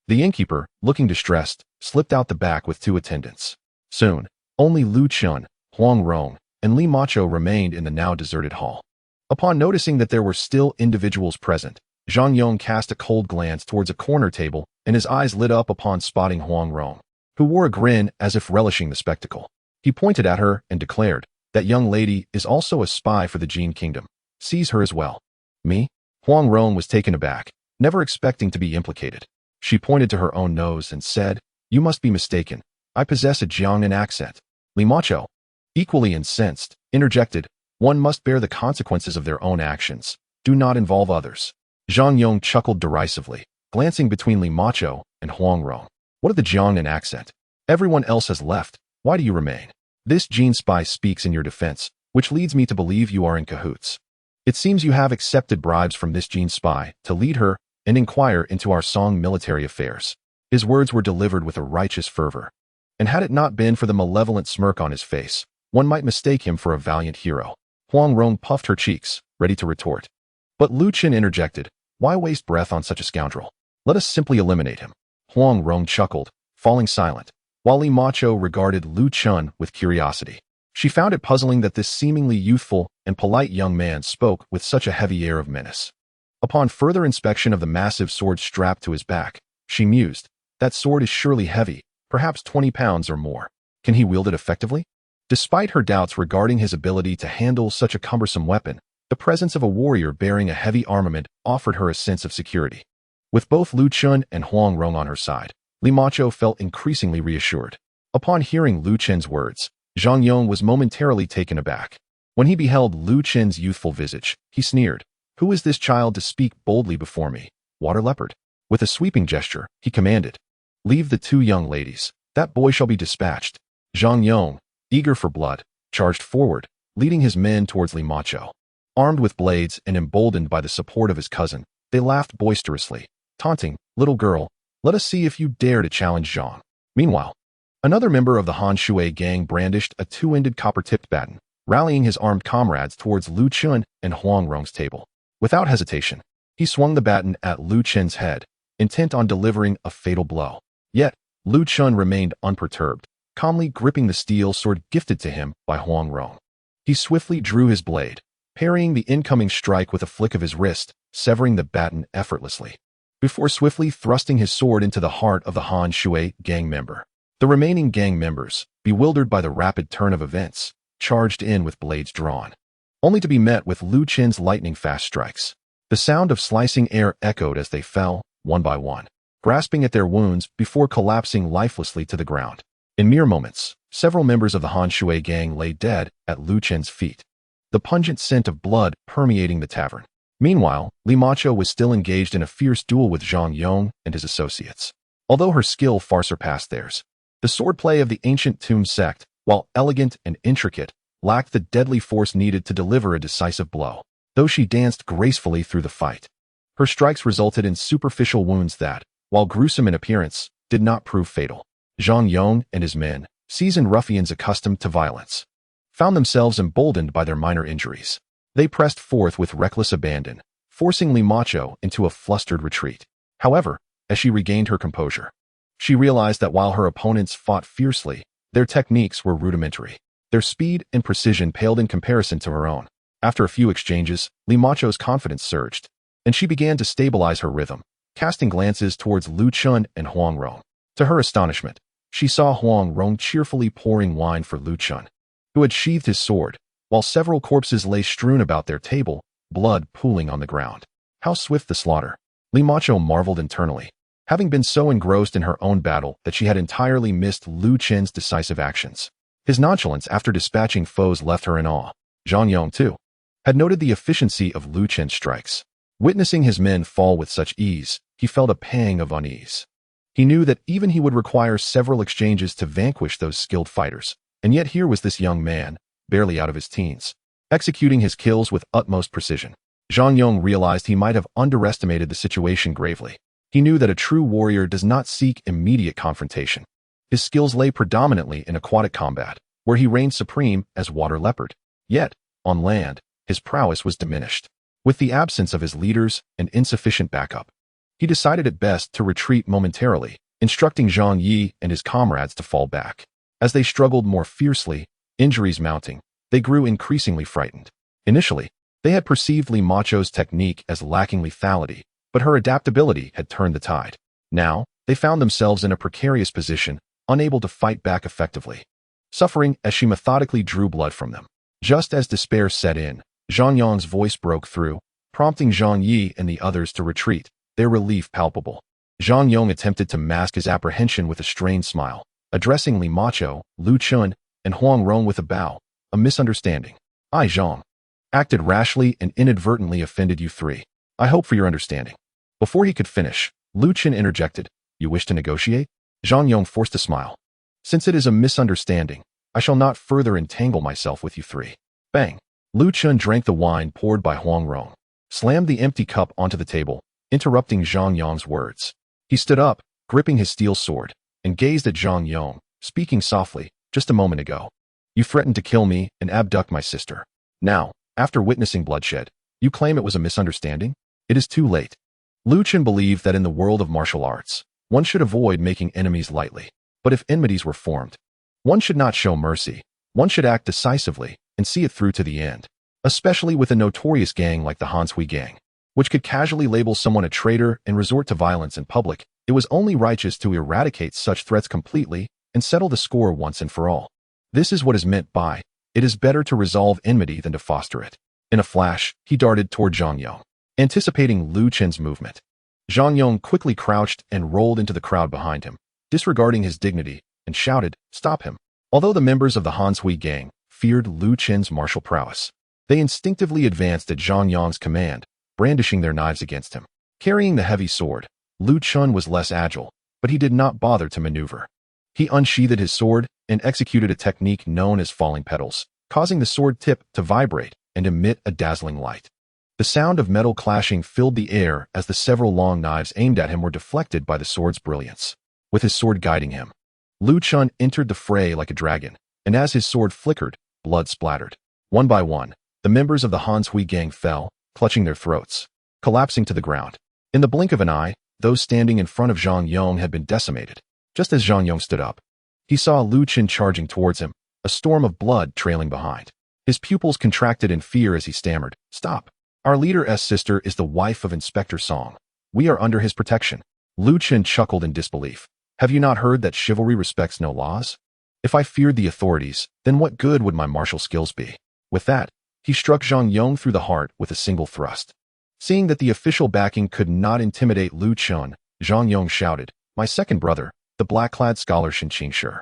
The innkeeper, looking distressed, slipped out the back with 2 attendants. Soon, only Lu Chen, Huang Rong, and Li Macho remained in the now deserted hall. Upon noticing that there were still individuals present, Zhang Yong cast a cold glance towards a corner table, and his eyes lit up upon spotting Huang Rong, who wore a grin as if relishing the spectacle. He pointed at her and declared, "That young lady is also a spy for the Jin Kingdom. Seize her as well." "Me?" Huang Rong was taken aback, never expecting to be implicated. She pointed to her own nose and said, "You must be mistaken. I possess a Jiangnan accent." Li Macho, equally incensed, interjected, "One must bear the consequences of their own actions. Do not involve others." Zhang Yong chuckled derisively, glancing between Li Macho and Huang Rong. "What of the Jiangnan accent? Everyone else has left. Why do you remain? This Jin spy speaks in your defense, which leads me to believe you are in cahoots. It seems you have accepted bribes from this Jin spy to lead her and inquire into our Song military affairs." His words were delivered with a righteous fervor, and had it not been for the malevolent smirk on his face, one might mistake him for a valiant hero. Huang Rong puffed her cheeks, ready to retort. But Lu Chen interjected, "Why waste breath on such a scoundrel? Let us simply eliminate him." Huang Rong chuckled, falling silent, while Li Macho regarded Lu Chen with curiosity. She found it puzzling that this seemingly youthful and polite young man spoke with such a heavy air of menace. Upon further inspection of the massive sword strapped to his back, she mused, "That sword is surely heavy, perhaps 20 pounds or more. Can he wield it effectively?" Despite her doubts regarding his ability to handle such a cumbersome weapon, the presence of a warrior bearing a heavy armament offered her a sense of security. With both Lu Chen and Huang Rong on her side, Li Macho felt increasingly reassured. Upon hearing Lu Chen's words, Zhang Yong was momentarily taken aback. When he beheld Lu Chen's youthful visage, he sneered, "Who is this child to speak boldly before me? Water leopard?" With a sweeping gesture, he commanded, "Leave the 2 young ladies. That boy shall be dispatched." Zhang Yong, eager for blood, charged forward, leading his men towards Li Macho. Armed with blades and emboldened by the support of his cousin, they laughed boisterously, taunting, "Little girl, let us see if you dare to challenge Zhang." Meanwhile, another member of the Han Sui gang brandished a 2-ended copper-tipped baton, rallying his armed comrades towards Lu Chen and Huang Rong's table. Without hesitation, he swung the baton at Lu Chen's head, intent on delivering a fatal blow. Yet, Lu Chen remained unperturbed, calmly gripping the steel sword gifted to him by Huang Rong. He swiftly drew his blade, parrying the incoming strike with a flick of his wrist, severing the baton effortlessly, before swiftly thrusting his sword into the heart of the Han Sui gang member. The remaining gang members, bewildered by the rapid turn of events, charged in with blades drawn, only to be met with Lu Chen's lightning-fast strikes. The sound of slicing air echoed as they fell, one by one, grasping at their wounds before collapsing lifelessly to the ground. In mere moments, several members of the Han Sui gang lay dead at Lu Chen's feet, the pungent scent of blood permeating the tavern. Meanwhile, Li Macho was still engaged in a fierce duel with Zhang Yong and his associates. Although her skill far surpassed theirs, the swordplay of the ancient Tomb sect, while elegant and intricate, lacked the deadly force needed to deliver a decisive blow. Though she danced gracefully through the fight, her strikes resulted in superficial wounds that, while gruesome in appearance, did not prove fatal. Zhang Yong and his men, seasoned ruffians accustomed to violence, found themselves emboldened by their minor injuries. They pressed forth with reckless abandon, forcing Li Macho into a flustered retreat. However, as she regained her composure, she realized that while her opponents fought fiercely, their techniques were rudimentary. Their speed and precision paled in comparison to her own. After a few exchanges, Li Macho's confidence surged, and she began to stabilize her rhythm, casting glances towards Lu Chen and Huang Rong. To her astonishment, she saw Huang Rong cheerfully pouring wine for Lu Chen, who had sheathed his sword, while several corpses lay strewn about their table, blood pooling on the ground. How swift the slaughter! Li Macho marveled internally, having been so engrossed in her own battle that she had entirely missed Lu Chen's decisive actions. His nonchalance after dispatching foes left her in awe. Zhang Yong, too, had noted the efficiency of Lu Chen's strikes. Witnessing his men fall with such ease, he felt a pang of unease. He knew that even he would require several exchanges to vanquish those skilled fighters, and yet here was this young man, barely out of his teens, executing his kills with utmost precision. Zhang Yong realized he might have underestimated the situation gravely. He knew that a true warrior does not seek immediate confrontation. His skills lay predominantly in aquatic combat, where he reigned supreme as water leopard. Yet, on land, his prowess was diminished. With the absence of his leaders and insufficient backup, he decided it best to retreat momentarily, instructing Zhang Yi and his comrades to fall back. As they struggled more fiercely, injuries mounting, they grew increasingly frightened. Initially, they had perceived Li Macho's technique as lacking lethality, but her adaptability had turned the tide. Now, they found themselves in a precarious position, unable to fight back effectively, suffering as she methodically drew blood from them. Just as despair set in, Zhang Yong's voice broke through, prompting Zhang Yi and the others to retreat, their relief palpable. Zhang Yong attempted to mask his apprehension with a strained smile, addressing Li Macho, Lu Chun, and Huang Rong with a bow. A misunderstanding. I, Zhang, acted rashly and inadvertently offended you three. I hope for your understanding. Before he could finish, Lu Chen interjected, You wish to negotiate? Zhang Yong forced a smile. Since it is a misunderstanding, I shall not further entangle myself with you three. Bang! Lu Chen drank the wine poured by Huang Rong, slammed the empty cup onto the table, interrupting Zhang Yong's words. He stood up, gripping his steel sword, and gazed at Zhang Yong, speaking softly, Just a moment ago, you threatened to kill me and abduct my sister. Now, after witnessing bloodshed, you claim it was a misunderstanding? It is too late. Lu Chen believed that in the world of martial arts, one should avoid making enemies lightly. But if enmities were formed, one should not show mercy. One should act decisively and see it through to the end, especially with a notorious gang like the Hanshui gang, which could casually label someone a traitor and resort to violence in public. It was only righteous to eradicate such threats completely and settle the score once and for all. This is what is meant by, it is better to resolve enmity than to foster it. In a flash, he darted toward Zhang Yong, anticipating Lu Chen's movement. Zhang Yong quickly crouched and rolled into the crowd behind him, disregarding his dignity, and shouted, Stop him. Although the members of the Hanshui gang feared Lu Chen's martial prowess, they instinctively advanced at Zhang Yong's command, brandishing their knives against him. Carrying the heavy sword, Lu Chen was less agile, but he did not bother to maneuver. He unsheathed his sword and executed a technique known as falling petals, causing the sword tip to vibrate and emit a dazzling light. The sound of metal clashing filled the air as the several long knives aimed at him were deflected by the sword's brilliance. With his sword guiding him, Lu Chen entered the fray like a dragon, and as his sword flickered, blood splattered. One by one, the members of the Hanshui gang fell, clutching their throats, collapsing to the ground. In the blink of an eye, those standing in front of Zhang Yong had been decimated. Just as Zhang Yong stood up, he saw Lu Chen charging towards him, a storm of blood trailing behind. His pupils contracted in fear as he stammered, Stop. Our leader's sister is the wife of Inspector Song. We are under his protection. Lu Chen chuckled in disbelief. Have you not heard that chivalry respects no laws? If I feared the authorities, then what good would my martial skills be? With that, he struck Zhang Yong through the heart with a single thrust. Seeing that the official backing could not intimidate Lu Chen, Zhang Yong shouted, My second brother, the black-clad scholar Shen Qingshi,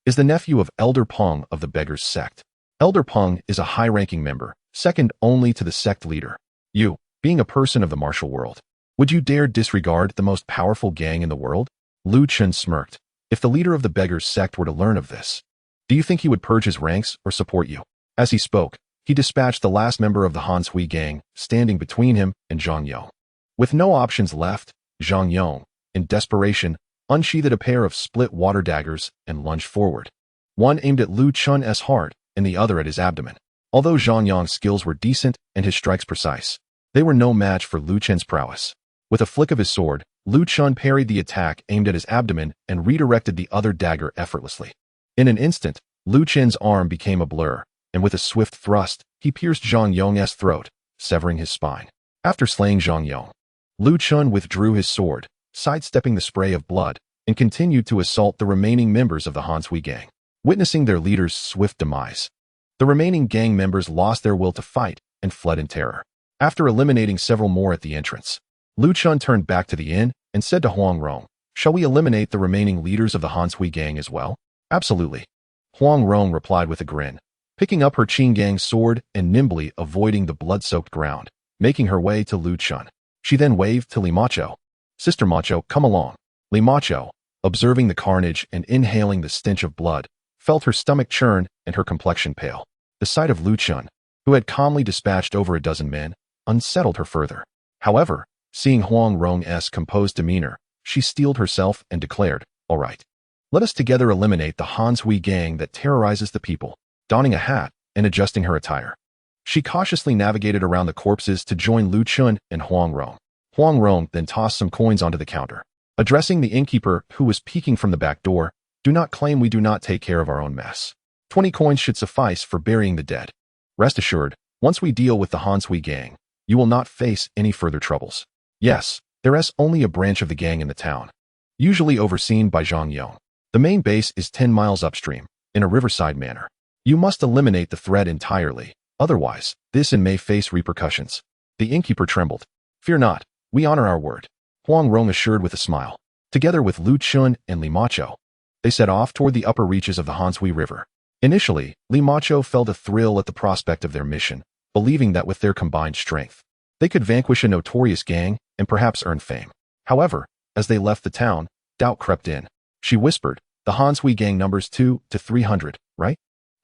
is the nephew of Elder Peng of the Beggars sect. Elder Peng is a high-ranking member, second only to the sect leader. You, being a person of the martial world, would you dare disregard the most powerful gang in the world? Lu Chen smirked. If the leader of the Beggars sect were to learn of this, do you think he would purge his ranks or support you? As he spoke, he dispatched the last member of the Hanshui gang, standing between him and Zhang Yong. With no options left, Zhang Yong, in desperation, unsheathed a pair of split water daggers and lunged forward. One aimed at Lu Chen's heart and the other at his abdomen. Although Zhang Yong's skills were decent and his strikes precise, they were no match for Lu Chen's prowess. With a flick of his sword, Lu Chen parried the attack aimed at his abdomen and redirected the other dagger effortlessly. In an instant, Lu Chen's arm became a blur, and with a swift thrust, he pierced Zhang Yong's throat, severing his spine. After slaying Zhang Yong, Lu Chen withdrew his sword, sidestepping the spray of blood, and continued to assault the remaining members of the Hanshui gang. Witnessing their leader's swift demise, the remaining gang members lost their will to fight and fled in terror. After eliminating several more at the entrance, Lu Chen turned back to the inn and said to Huang Rong, Shall we eliminate the remaining leaders of the Hanshui gang as well? Absolutely. Huang Rong replied with a grin, picking up her Qingang sword and nimbly avoiding the blood-soaked ground, making her way to Lu Chen. She then waved to Li Macho. Sister Macho, come along. Li Macho, observing the carnage and inhaling the stench of blood, felt her stomach churn and her complexion pale. The sight of Lu Chen, who had calmly dispatched over a dozen men, unsettled her further. However, seeing Huang Rong's composed demeanor, she steeled herself and declared, all right. Let us together eliminate the Han Sui gang that terrorizes the people. Donning a hat and adjusting her attire, she cautiously navigated around the corpses to join Lu Chen and Huang Rong. Huang Rong then tossed some coins onto the counter. Addressing the innkeeper who was peeking from the back door, do not claim we do not take care of our own mess. 20 coins should suffice for burying the dead. Rest assured, once we deal with the Han Sui gang, you will not face any further troubles. Yes, there is only a branch of the gang in the town, usually overseen by Zhang Yong. The main base is 10 miles upstream, in a riverside manor. You must eliminate the threat entirely, otherwise, this may face repercussions. The innkeeper trembled. Fear not, we honor our word, Huang Rong assured with a smile. Together with Lu Chen and Li Macho, they set off toward the upper reaches of the Han Sui River. Initially, Li Macho felt a thrill at the prospect of their mission, believing that with their combined strength, they could vanquish a notorious gang and perhaps earn fame. However, as they left the town, doubt crept in. She whispered, the Han Sui gang numbers 2 to 300, right?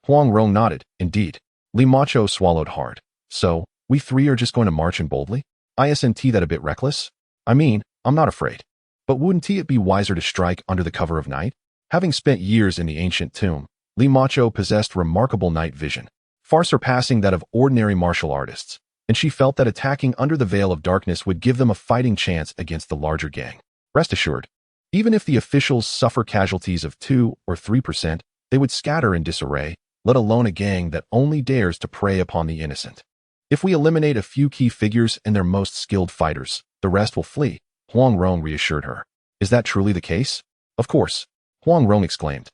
Huang Rong nodded, indeed. Li Macho swallowed hard. So, we three are just going to march in boldly? Isn't that a bit reckless? I mean, I'm not afraid. But wouldn't it be wiser to strike under the cover of night? Having spent years in the ancient tomb, Li Macho possessed remarkable night vision, far surpassing that of ordinary martial artists, and she felt that attacking under the veil of darkness would give them a fighting chance against the larger gang. Rest assured, even if the officials suffer casualties of 2 or 3%, they would scatter in disarray, let alone a gang that only dares to prey upon the innocent. If we eliminate a few key figures and their most skilled fighters, the rest will flee, Huang Rong reassured her. Is that truly the case? Of course, Huang Rong exclaimed,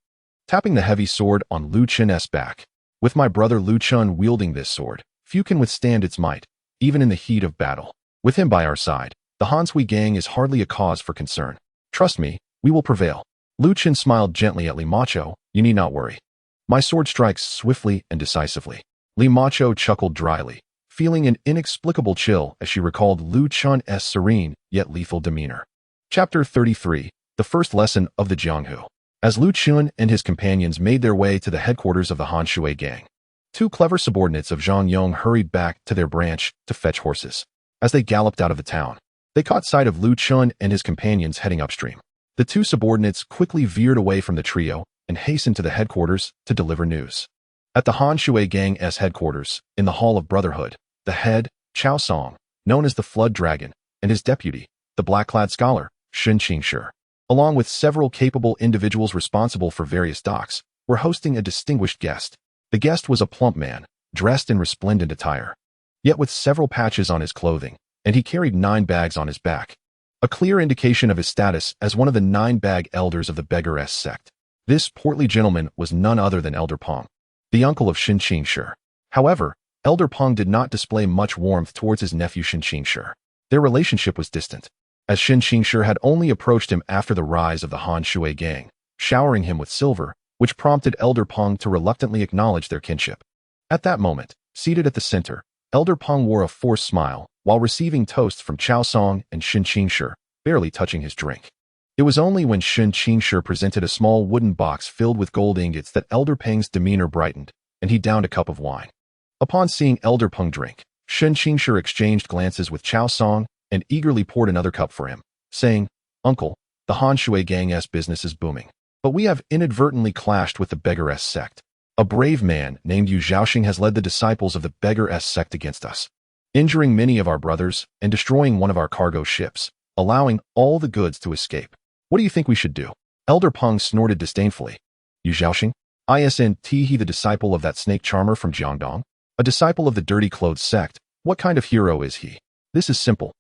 tapping the heavy sword on Lu Chen's back. With my brother Lu Chen wielding this sword, few can withstand its might, even in the heat of battle. With him by our side, the Han Sui gang is hardly a cause for concern. Trust me, we will prevail. Lu Chen smiled gently at Li Macho, you need not worry. My sword strikes swiftly and decisively. Li Macho chuckled dryly, feeling an inexplicable chill as she recalled Lu Chen's serene yet lethal demeanor. Chapter 33, the first lesson of the Jianghu. As Lu Chen and his companions made their way to the headquarters of the Han Sui gang, 2 clever subordinates of Zhang Yong hurried back to their branch to fetch horses. As they galloped out of the town, they caught sight of Lu Chen and his companions heading upstream. The 2 subordinates quickly veered away from the trio and hastened to the headquarters to deliver news. At the Han Sui gang's headquarters, in the Hall of Brotherhood, the head, Chao Song, known as the Flood Dragon, and his deputy, the black-clad scholar, Shen Qingshi, along with several capable individuals responsible for various docks, were hosting a distinguished guest. The guest was a plump man, dressed in resplendent attire, yet with several patches on his clothing, and he carried 9 bags on his back, a clear indication of his status as one of the 9-bag elders of the beggar-s sect. This portly gentleman was none other than Elder Peng, the uncle of Shen Qingshi. However, Elder Peng did not display much warmth towards his nephew Shen Qingshi. Their relationship was distant, as Shen Qingshi had only approached him after the rise of the Han Sui gang, showering him with silver, which prompted Elder Peng to reluctantly acknowledge their kinship. At that moment, seated at the center, Elder Peng wore a forced smile while receiving toasts from Chao Song and Shen Qingshi, barely touching his drink. It was only when Shen Qingshi presented a small wooden box filled with gold ingots that Elder Peng's demeanor brightened, and he downed a cup of wine. Upon seeing Elder Peng drink, Shen Qingshi exchanged glances with Chao Song and eagerly poured another cup for him, saying, Uncle, the Han Sui gang's business is booming, but we have inadvertently clashed with the beggar-s sect. A brave man named Yu Zhaoxing has led the disciples of the beggar-s sect against us, injuring many of our brothers and destroying one of our cargo ships, allowing all the goods to escape. What do you think we should do? Elder Peng snorted disdainfully. Yu Zhaoxing? Isn't he the disciple of that snake charmer from Jiangdong? A disciple of the dirty clothes sect? What kind of hero is he? This is simple.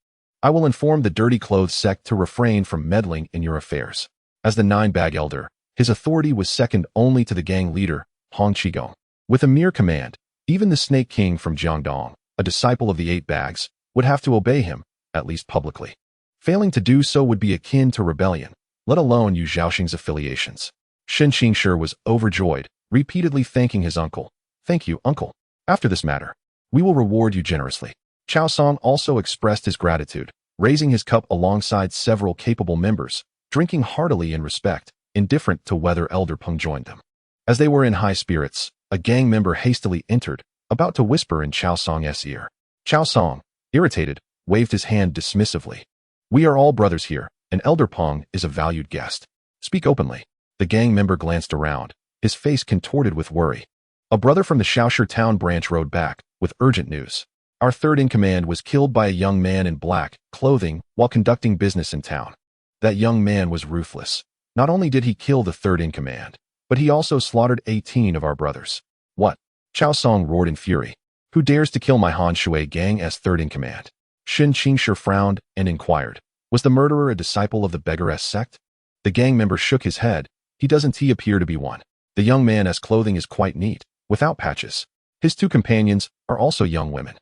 I will inform the dirty clothes sect to refrain from meddling in your affairs. As the 9-bag elder, his authority was second only to the gang leader, Hong Qigong. With a mere command, even the Snake King from Jiangdong, a disciple of the 8 bags, would have to obey him, at least publicly. Failing to do so would be akin to rebellion, let alone Yu Zhaoxing's affiliations. Shen Qingshi was overjoyed, repeatedly thanking his uncle. Thank you, uncle. After this matter, we will reward you generously. Chao Song also expressed his gratitude, raising his cup alongside several capable members, drinking heartily in respect, indifferent to whether Elder Peng joined them. As they were in high spirits, a gang member hastily entered, about to whisper in Chao Song's ear. Chao Song, irritated, waved his hand dismissively. We are all brothers here, and Elder Peng is a valued guest. Speak openly. The gang member glanced around, his face contorted with worry. A brother from the Shaoshi town branch rode back, with urgent news. Our third-in-command was killed by a young man in black clothing while conducting business in town. That young man was ruthless. Not only did he kill the third-in-command, but he also slaughtered 18 of our brothers. What? Chao Song roared in fury. Who dares to kill my Han Shui gang as third-in-command? Shen Qingshi frowned and inquired. Was the murderer a disciple of the beggaress sect? The gang member shook his head. He doesn't appear to be one. The young man's clothing is quite neat, without patches. His two companions are also young women.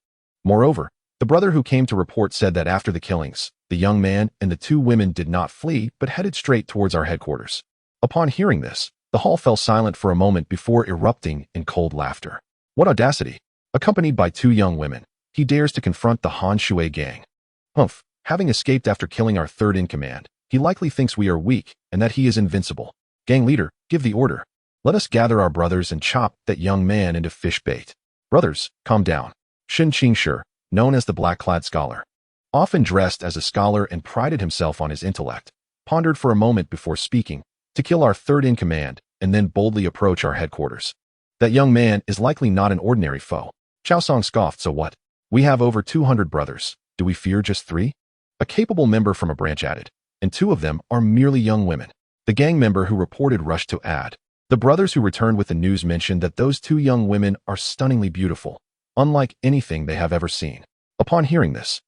Moreover, the brother who came to report said that after the killings, the young man and the two women did not flee but headed straight towards our headquarters. Upon hearing this, the hall fell silent for a moment before erupting in cold laughter. What audacity! Accompanied by two young women, he dares to confront the Han Shui gang. Humph, having escaped after killing our third-in-command, he likely thinks we are weak and that he is invincible. Gang leader, give the order. Let us gather our brothers and chop that young man into fish bait. Brothers, calm down. Shen Qingshi, known as the black-clad scholar, often dressed as a scholar and prided himself on his intellect, pondered for a moment before speaking, to kill our third-in-command and then boldly approach our headquarters. That young man is likely not an ordinary foe. Chao Song scoffed. So what? We have over 200 brothers. Do we fear just 3? A capable member from a branch added, and 2 of them are merely young women. The gang member who reported rushed to add. The brothers who returned with the news mentioned that those 2 young women are stunningly beautiful, unlike anything they have ever seen. Upon hearing this,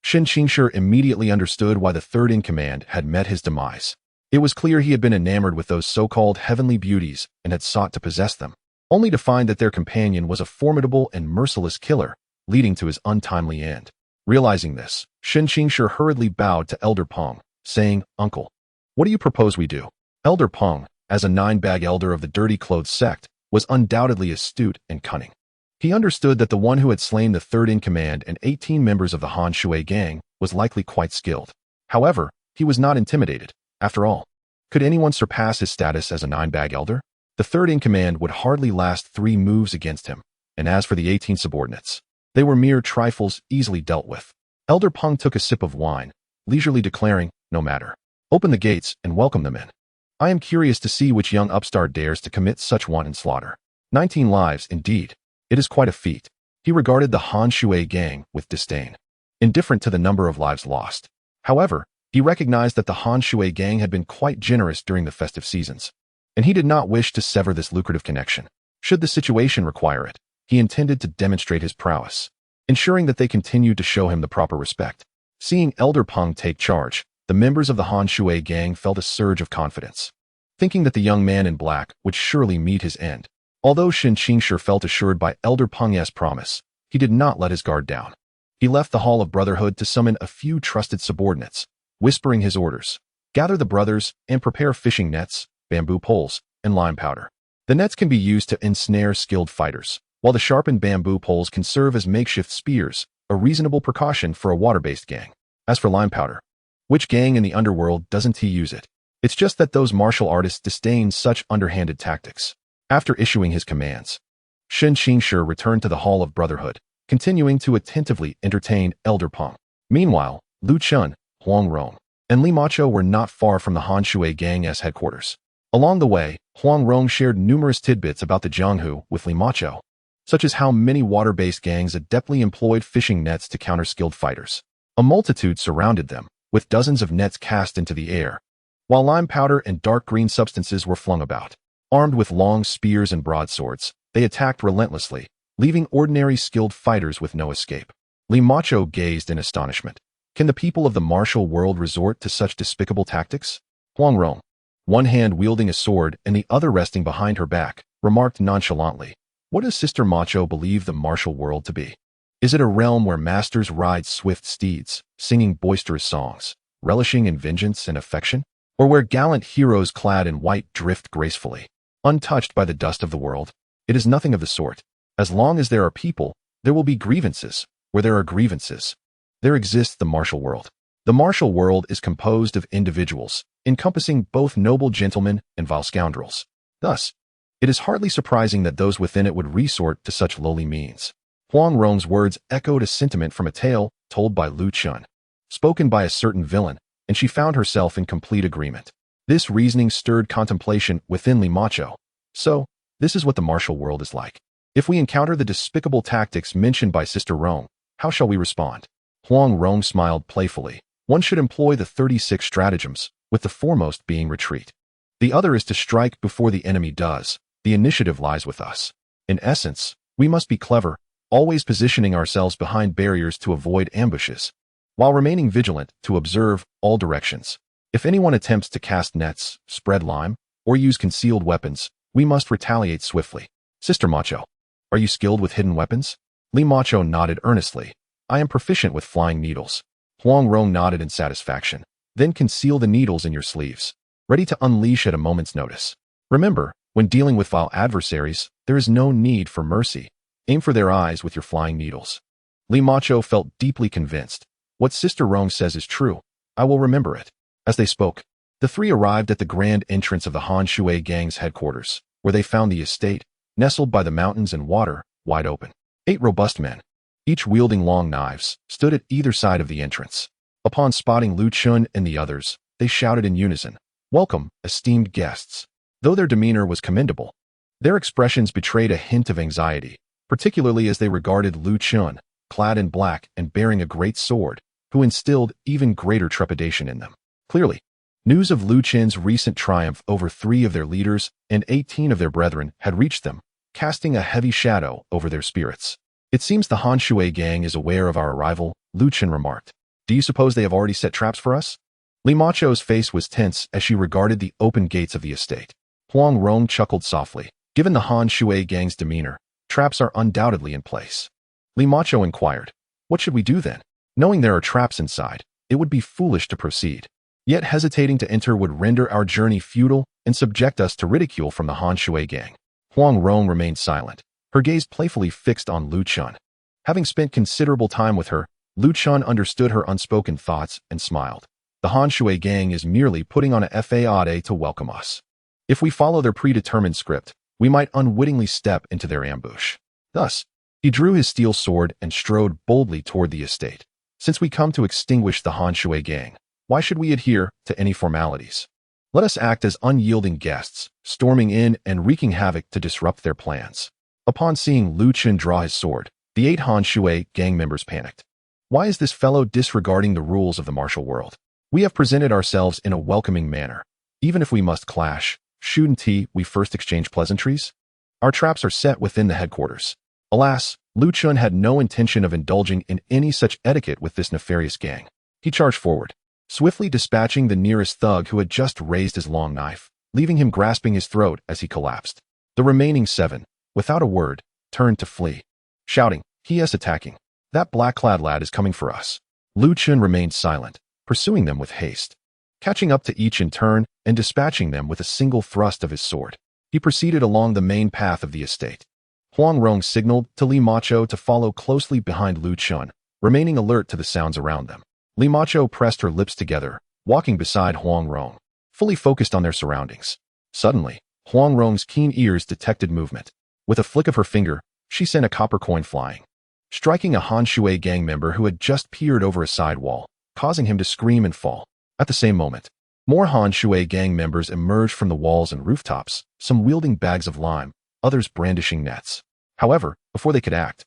Shen Qingshi immediately understood why the third-in-command had met his demise. It was clear he had been enamored with those so-called heavenly beauties and had sought to possess them, only to find that their companion was a formidable and merciless killer, leading to his untimely end. Realizing this, Shen Qingshi hurriedly bowed to Elder Peng, saying, Uncle, what do you propose we do? Elder Peng, as a 9-bag elder of the dirty-clothes sect, was undoubtedly astute and cunning. He understood that the one who had slain the third-in-command and 18 members of the Han Shui gang was likely quite skilled. However, he was not intimidated. After all, could anyone surpass his status as a 9-bag elder? The third-in-command would hardly last 3 moves against him, and as for the 18 subordinates, they were mere trifles easily dealt with. Elder Peng took a sip of wine, leisurely declaring, no matter. Open the gates and welcome them in. I am curious to see which young upstart dares to commit such wanton slaughter. 19 lives, indeed. It is quite a feat. He regarded the Han Shui gang with disdain, indifferent to the number of lives lost. However, he recognized that the Han Shui gang had been quite generous during the festive seasons, and he did not wish to sever this lucrative connection. Should the situation require it, he intended to demonstrate his prowess, ensuring that they continued to show him the proper respect. Seeing Elder Peng take charge, the members of the Han Shui gang felt a surge of confidence, thinking that the young man in black would surely meet his end. Although Shen Qingshi felt assured by Elder Peng's promise, he did not let his guard down. He left the Hall of Brotherhood to summon a few trusted subordinates, whispering his orders. Gather the brothers and prepare fishing nets, bamboo poles, and lime powder. The nets can be used to ensnare skilled fighters, while the sharpened bamboo poles can serve as makeshift spears, a reasonable precaution for a water-based gang. As for lime powder, which gang in the underworld doesn't he use it? It's just that those martial artists disdain such underhanded tactics. After issuing his commands, Shen Qingshi returned to the Hall of Brotherhood, continuing to attentively entertain Elder Peng. Meanwhile, Lu Chen, Huang Rong, and Li Macho were not far from the Han Shui gang's headquarters. Along the way, Huang Rong shared numerous tidbits about the Jianghu with Li Macho, such as how many water-based gangs adeptly employed fishing nets to counter skilled fighters. A multitude surrounded them, with dozens of nets cast into the air, while lime powder and dark green substances were flung about. Armed with long spears and broadswords, they attacked relentlessly, leaving ordinary skilled fighters with no escape. Li Macho gazed in astonishment. Can the people of the martial world resort to such despicable tactics? Huang Rong, one hand wielding a sword and the other resting behind her back, remarked nonchalantly, what does Sister Macho believe the martial world to be? Is it a realm where masters ride swift steeds, singing boisterous songs, relishing in vengeance and affection? Or where gallant heroes clad in white drift gracefully, untouched by the dust of the world. It is nothing of the sort. As long as there are people, there will be grievances. Where there are grievances, there exists the martial world. The martial world is composed of individuals, encompassing both noble gentlemen and vile scoundrels. Thus, it is hardly surprising that those within it would resort to such lowly means. Huang Rong's words echoed a sentiment from a tale told by Chen, spoken by a certain villain, and she found herself in complete agreement. This reasoning stirred contemplation within Li Macho. So, this is what the martial world is like. If we encounter the despicable tactics mentioned by Sister Rong, how shall we respond? Huang Rong smiled playfully. One should employ the 36 stratagems, with the foremost being retreat. The other is to strike before the enemy does. The initiative lies with us. In essence, we must be clever, always positioning ourselves behind barriers to avoid ambushes, while remaining vigilant to observe all directions. If anyone attempts to cast nets, spread lime, or use concealed weapons, we must retaliate swiftly. Sister Macho, are you skilled with hidden weapons? Li Macho nodded earnestly. I am proficient with flying needles. Huang Rong nodded in satisfaction. Then conceal the needles in your sleeves, ready to unleash at a moment's notice. Remember, when dealing with vile adversaries, there is no need for mercy. Aim for their eyes with your flying needles. Li Macho felt deeply convinced. What Sister Rong says is true. I will remember it. As they spoke, the three arrived at the grand entrance of the Han Shui gang's headquarters, where they found the estate, nestled by the mountains and water, wide open. 8 robust men, each wielding long knives, stood at either side of the entrance. Upon spotting Chen and the others, they shouted in unison, "Welcome, esteemed guests." Though their demeanor was commendable, their expressions betrayed a hint of anxiety, particularly as they regarded Chen, clad in black and bearing a great sword, who instilled even greater trepidation in them. Clearly, news of Chen's recent triumph over 3 of their leaders and 18 of their brethren had reached them, casting a heavy shadow over their spirits. It seems the Han Shui gang is aware of our arrival, Chen remarked. Do you suppose they have already set traps for us? Li Macho's face was tense as she regarded the open gates of the estate. Huang Rong chuckled softly. Given the Han Shui gang's demeanor, traps are undoubtedly in place. Li Macho inquired, what should we do then? Knowing there are traps inside, it would be foolish to proceed. Yet hesitating to enter would render our journey futile and subject us to ridicule from the Han Shui gang. Huang Rong remained silent, her gaze playfully fixed on Chen. Having spent considerable time with her, Chen understood her unspoken thoughts and smiled. The Han Shui gang is merely putting on a facade to welcome us. If we follow their predetermined script, we might unwittingly step into their ambush. Thus, he drew his steel sword and strode boldly toward the estate. Since we come to extinguish the Han Shui gang, why should we adhere to any formalities? Let us act as unyielding guests, storming in and wreaking havoc to disrupt their plans. Upon seeing Chen draw his sword, the 8 Han Shui gang members panicked. Why is this fellow disregarding the rules of the martial world? We have presented ourselves in a welcoming manner. Even if we must clash, shouldn't we first exchange pleasantries? Our traps are set within the headquarters. Alas, Chen had no intention of indulging in any such etiquette with this nefarious gang. He charged forward, swiftly dispatching the nearest thug who had just raised his long knife, leaving him grasping his throat as he collapsed. The remaining 7, without a word, turned to flee, shouting, "He is attacking. That black-clad lad is coming for us." Chen remained silent, pursuing them with haste. Catching up to each in turn and dispatching them with a single thrust of his sword, he proceeded along the main path of the estate. Huang Rong signaled to Li Macho to follow closely behind Chen, remaining alert to the sounds around them. Li Macho pressed her lips together, walking beside Huang Rong, fully focused on their surroundings. Suddenly, Huang Rong's keen ears detected movement. With a flick of her finger, she sent a copper coin flying, striking a Han Shui gang member who had just peered over a side wall, causing him to scream and fall. At the same moment, more Han Shui gang members emerged from the walls and rooftops, some wielding bags of lime, others brandishing nets. However, before they could act,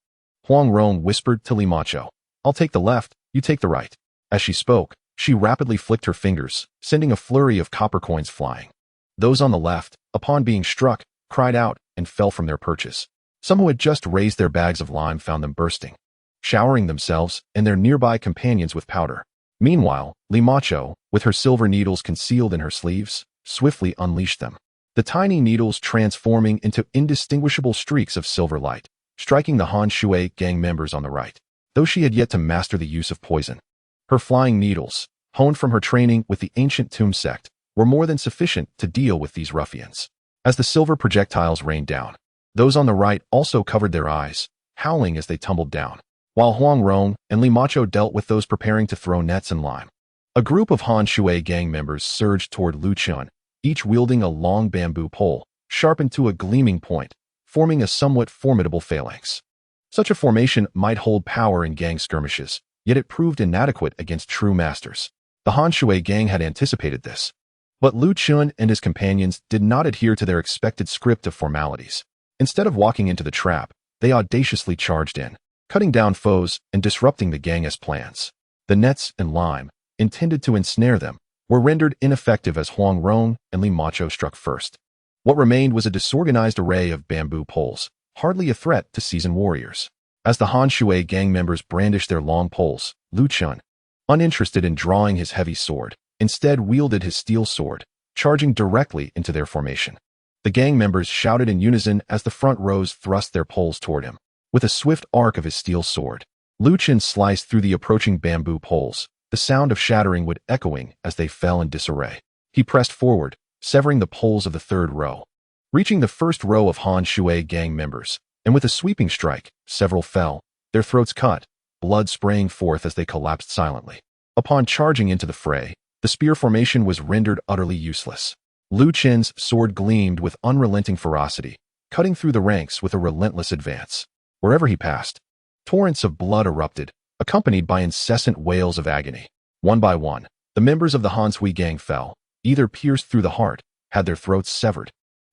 Huang Rong whispered to Li Macho, "I'll take the left, you take the right." As she spoke, she rapidly flicked her fingers, sending a flurry of copper coins flying. Those on the left, upon being struck, cried out and fell from their perches. Some who had just raised their bags of lime found them bursting, showering themselves and their nearby companions with powder. Meanwhile, Li Macho, with her silver needles concealed in her sleeves, swiftly unleashed them. The tiny needles transforming into indistinguishable streaks of silver light, striking the Han Shui gang members on the right. Though she had yet to master the use of poison, her flying needles, honed from her training with the ancient Tomb sect, were more than sufficient to deal with these ruffians. as the silver projectiles rained down. Those on the right also covered their eyes, howling as they tumbled down, while Huang Rong and Li Macho dealt with those preparing to throw nets and lime. A group of Han Shui gang members surged toward Lu Chen, each wielding a long bamboo pole, sharpened to a gleaming point, forming a somewhat formidable phalanx. Such a formation might hold power in gang skirmishes, yet it proved inadequate against true masters. The Han Shui gang had anticipated this. But Lu Chen and his companions did not adhere to their expected script of formalities. Instead of walking into the trap, they audaciously charged in, cutting down foes and disrupting the gang's plans. The nets and lime, intended to ensnare them, were rendered ineffective as Huang Rong and Li Macho struck first. What remained was a disorganized array of bamboo poles, hardly a threat to seasoned warriors. As the Han Shui gang members brandished their long poles, Lu Chen, uninterested in drawing his heavy sword, instead wielded his steel sword, charging directly into their formation. The gang members shouted in unison as the front rows thrust their poles toward him. With a swift arc of his steel sword, Lu Chen sliced through the approaching bamboo poles, the sound of shattering wood echoing as they fell in disarray. He pressed forward, severing the poles of the third row. Reaching the first row of Han Shui gang members, and with a sweeping strike, several fell, their throats cut, blood spraying forth as they collapsed silently. Upon charging into the fray, the spear formation was rendered utterly useless. Lu Chen's sword gleamed with unrelenting ferocity, cutting through the ranks with a relentless advance. Wherever he passed, torrents of blood erupted, accompanied by incessant wails of agony. One by one, the members of the Han Sui gang fell, either pierced through the heart, had their throats severed,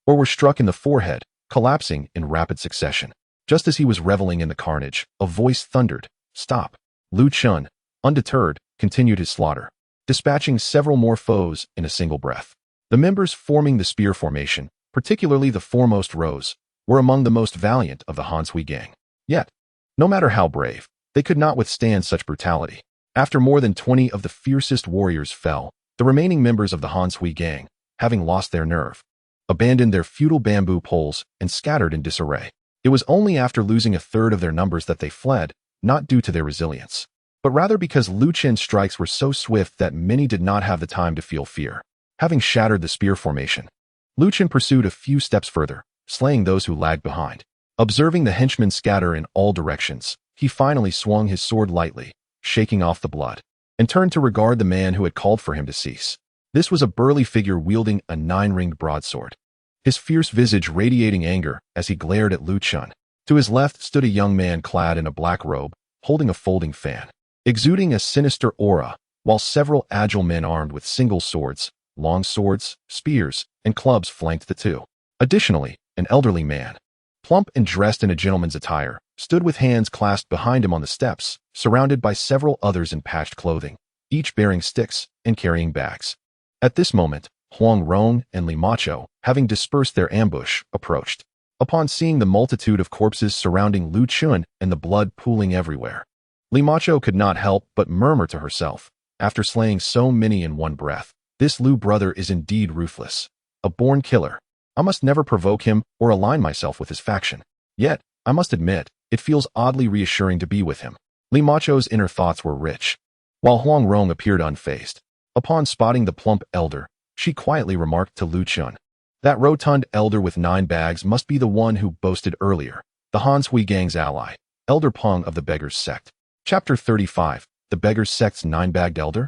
or were struck in the forehead, collapsing in rapid succession. Just as he was reveling in the carnage, a voice thundered, "Stop!" Lu Chen, undeterred, continued his slaughter, dispatching several more foes in a single breath. The members forming the spear formation, particularly the foremost rows, were among the most valiant of the Han Sui gang. Yet, no matter how brave, they could not withstand such brutality. After more than 20 of the fiercest warriors fell, the remaining members of the Han Sui gang, having lost their nerve, abandoned their futile bamboo poles and scattered in disarray. It was only after losing a third of their numbers that they fled, not due to their resilience, but rather because Lu Chen's strikes were so swift that many did not have the time to feel fear. Having shattered the spear formation, Lu Chen pursued a few steps further, slaying those who lagged behind. Observing the henchmen scatter in all directions, he finally swung his sword lightly, shaking off the blood, and turned to regard the man who had called for him to cease. This was a burly figure wielding a 9-ringed broadsword, his fierce visage radiating anger as he glared at Lu Chen. To his left stood a young man clad in a black robe, holding a folding fan, exuding a sinister aura, while several agile men armed with single swords, long swords, spears, and clubs flanked the two. Additionally, an elderly man, plump and dressed in a gentleman's attire, stood with hands clasped behind him on the steps, surrounded by several others in patched clothing, each bearing sticks and carrying bags. At this moment, Huang Rong and Li Macho, having dispersed their ambush, approached. Upon seeing the multitude of corpses surrounding Lu Chen and the blood pooling everywhere, Li Macho could not help but murmur to herself, after slaying so many in one breath, "This Lu brother is indeed ruthless. A born killer. I must never provoke him or align myself with his faction. Yet, I must admit, it feels oddly reassuring to be with him." Li Macho's inner thoughts were rich, while Huang Rong appeared unfazed. Upon spotting the plump elder, she quietly remarked to Lu Chen, "That rotund elder with 9 bags must be the one who boasted earlier, the Han Sui gang's ally, Elder Peng of the Beggars Sect." Chapter 35, The Beggars Sect's 9-bagged Elder?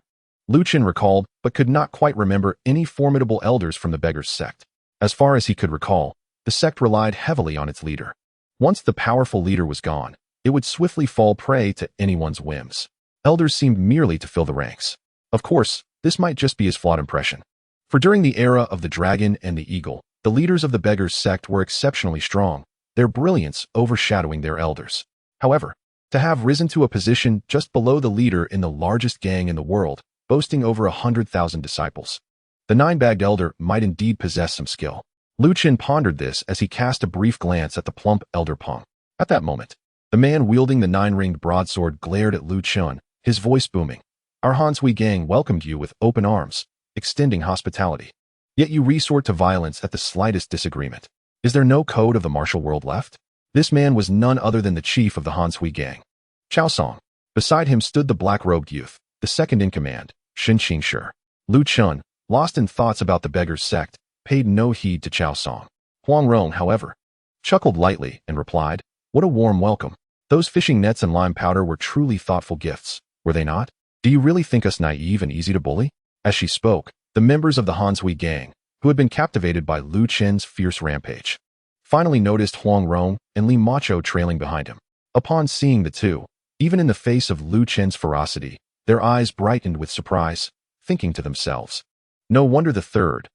Lu Chen recalled, but could not quite remember any formidable elders from the Beggars Sect. As far as he could recall, the sect relied heavily on its leader. Once the powerful leader was gone, it would swiftly fall prey to anyone's whims. Elders seemed merely to fill the ranks. Of course, this might just be his flawed impression. For during the era of the Dragon and the Eagle, the leaders of the Beggars Sect were exceptionally strong, their brilliance overshadowing their elders. However, to have risen to a position just below the leader in the largest gang in the world, boasting over 100,000 disciples, the 9-bagged elder might indeed possess some skill. Lu Chen pondered this as he cast a brief glance at the plump Elder Peng. At that moment, the man wielding the 9-ringed broadsword glared at Lu Chen, his voice booming. "Our Han Sui gang welcomed you with open arms, extending hospitality. Yet you resort to violence at the slightest disagreement. Is there no code of the martial world left?" This man was none other than the chief of the Han Sui gang, Chao Song. Beside him stood the black-robed youth, the second in command, Shen Qingshi. Lu Chen, lost in thoughts about the Beggars Sect, paid no heed to Chao Song. Huang Rong, however, chuckled lightly and replied, "What a warm welcome. Those fishing nets and lime powder were truly thoughtful gifts, were they not? Do you really think us naive and easy to bully?" As she spoke, the members of the Han Sui gang, who had been captivated by Lu Chen's fierce rampage, finally noticed Huang Rong and Li Macho trailing behind him. Upon seeing the two, even in the face of Lu Chen's ferocity, their eyes brightened with surprise, thinking to themselves, "No wonder the third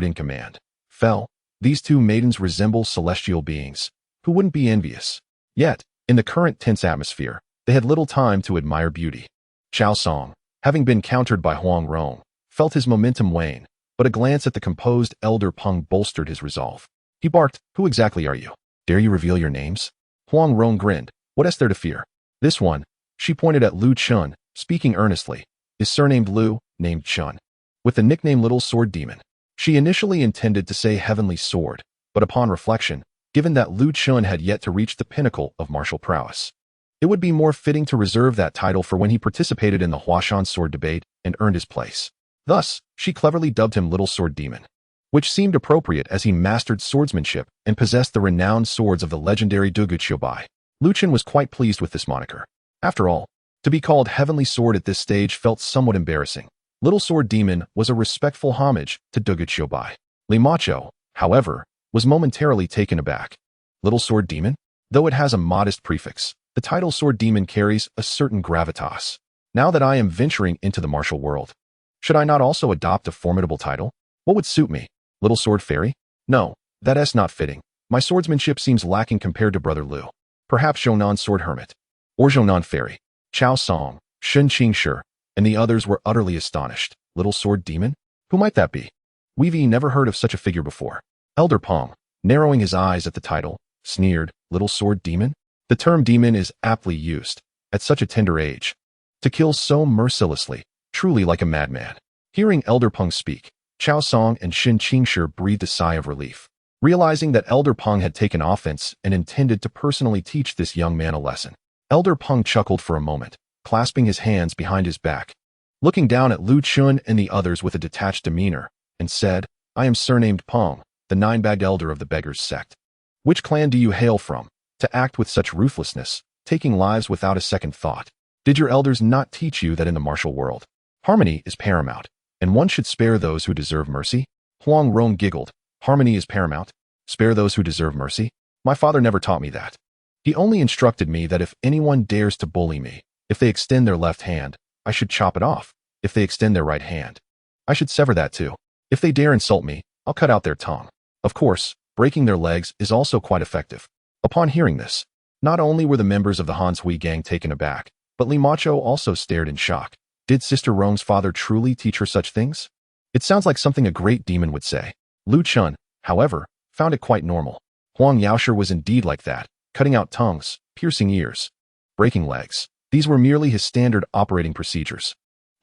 in command, fell. These two maidens resemble celestial beings. Who wouldn't be envious?" Yet, in the current tense atmosphere, they had little time to admire beauty. Chao Song, having been countered by Huang Rong, felt his momentum wane, but a glance at the composed elder Peng bolstered his resolve. He barked, "Who exactly are you? Dare you reveal your names?" Huang Rong grinned. "What is there to fear? This one," she pointed at Lu Chun, speaking earnestly, "is surnamed Lu, named Chun, with the nickname Little Sword Demon." She initially intended to say Heavenly Sword, but upon reflection, given that Lu Chun had yet to reach the pinnacle of martial prowess, it would be more fitting to reserve that title for when he participated in the Huashan sword debate and earned his place. Thus, she cleverly dubbed him Little Sword Demon, which seemed appropriate as he mastered swordsmanship and possessed the renowned swords of the legendary Duguqiubai. Lu Chen was quite pleased with this moniker. After all, to be called Heavenly Sword at this stage felt somewhat embarrassing. Little Sword Demon was a respectful homage to Duguqiubai. Li Macho, however, was momentarily taken aback. Little Sword Demon? Though it has a modest prefix, the title Sword Demon carries a certain gravitas. Now that I am venturing into the martial world, should I not also adopt a formidable title? What would suit me? Little Sword Fairy? No, that is not fitting. My swordsmanship seems lacking compared to Brother Lu. Perhaps Zhounan Sword Hermit, or Zhounan Fairy. Chao Song, Shen Qingshi, and the others were utterly astonished. Little Sword Demon? Who might that be? We've never heard of such a figure before. Elder Peng, narrowing his eyes at the title, sneered, "Little Sword Demon?" The term demon is aptly used, at such a tender age, to kill so mercilessly, truly like a madman. Hearing Elder Peng speak, Chao Song and Shen Qingshi breathed a sigh of relief, realizing that Elder Peng had taken offense and intended to personally teach this young man a lesson. Elder Peng chuckled for a moment, clasping his hands behind his back, looking down at Lu Chun and the others with a detached demeanor, and said, "I am surnamed Peng, the nine-bagged elder of the beggars' sect. Which clan do you hail from, to act with such ruthlessness, taking lives without a second thought? Did your elders not teach you that in the martial world, harmony is paramount, and one should spare those who deserve mercy?" Huang Rong giggled. "Harmony is paramount? Spare those who deserve mercy? My father never taught me that. He only instructed me that if anyone dares to bully me, if they extend their left hand, I should chop it off. If they extend their right hand, I should sever that too. If they dare insult me, I'll cut out their tongue. Of course, breaking their legs is also quite effective." Upon hearing this, not only were the members of the Han Sui gang taken aback, but Li Macho also stared in shock. Did Sister Rong's father truly teach her such things? It sounds like something a great demon would say. Lu Chun, however, found it quite normal. Huang Yaoshi was indeed like that, cutting out tongues, piercing ears, breaking legs. These were merely his standard operating procedures.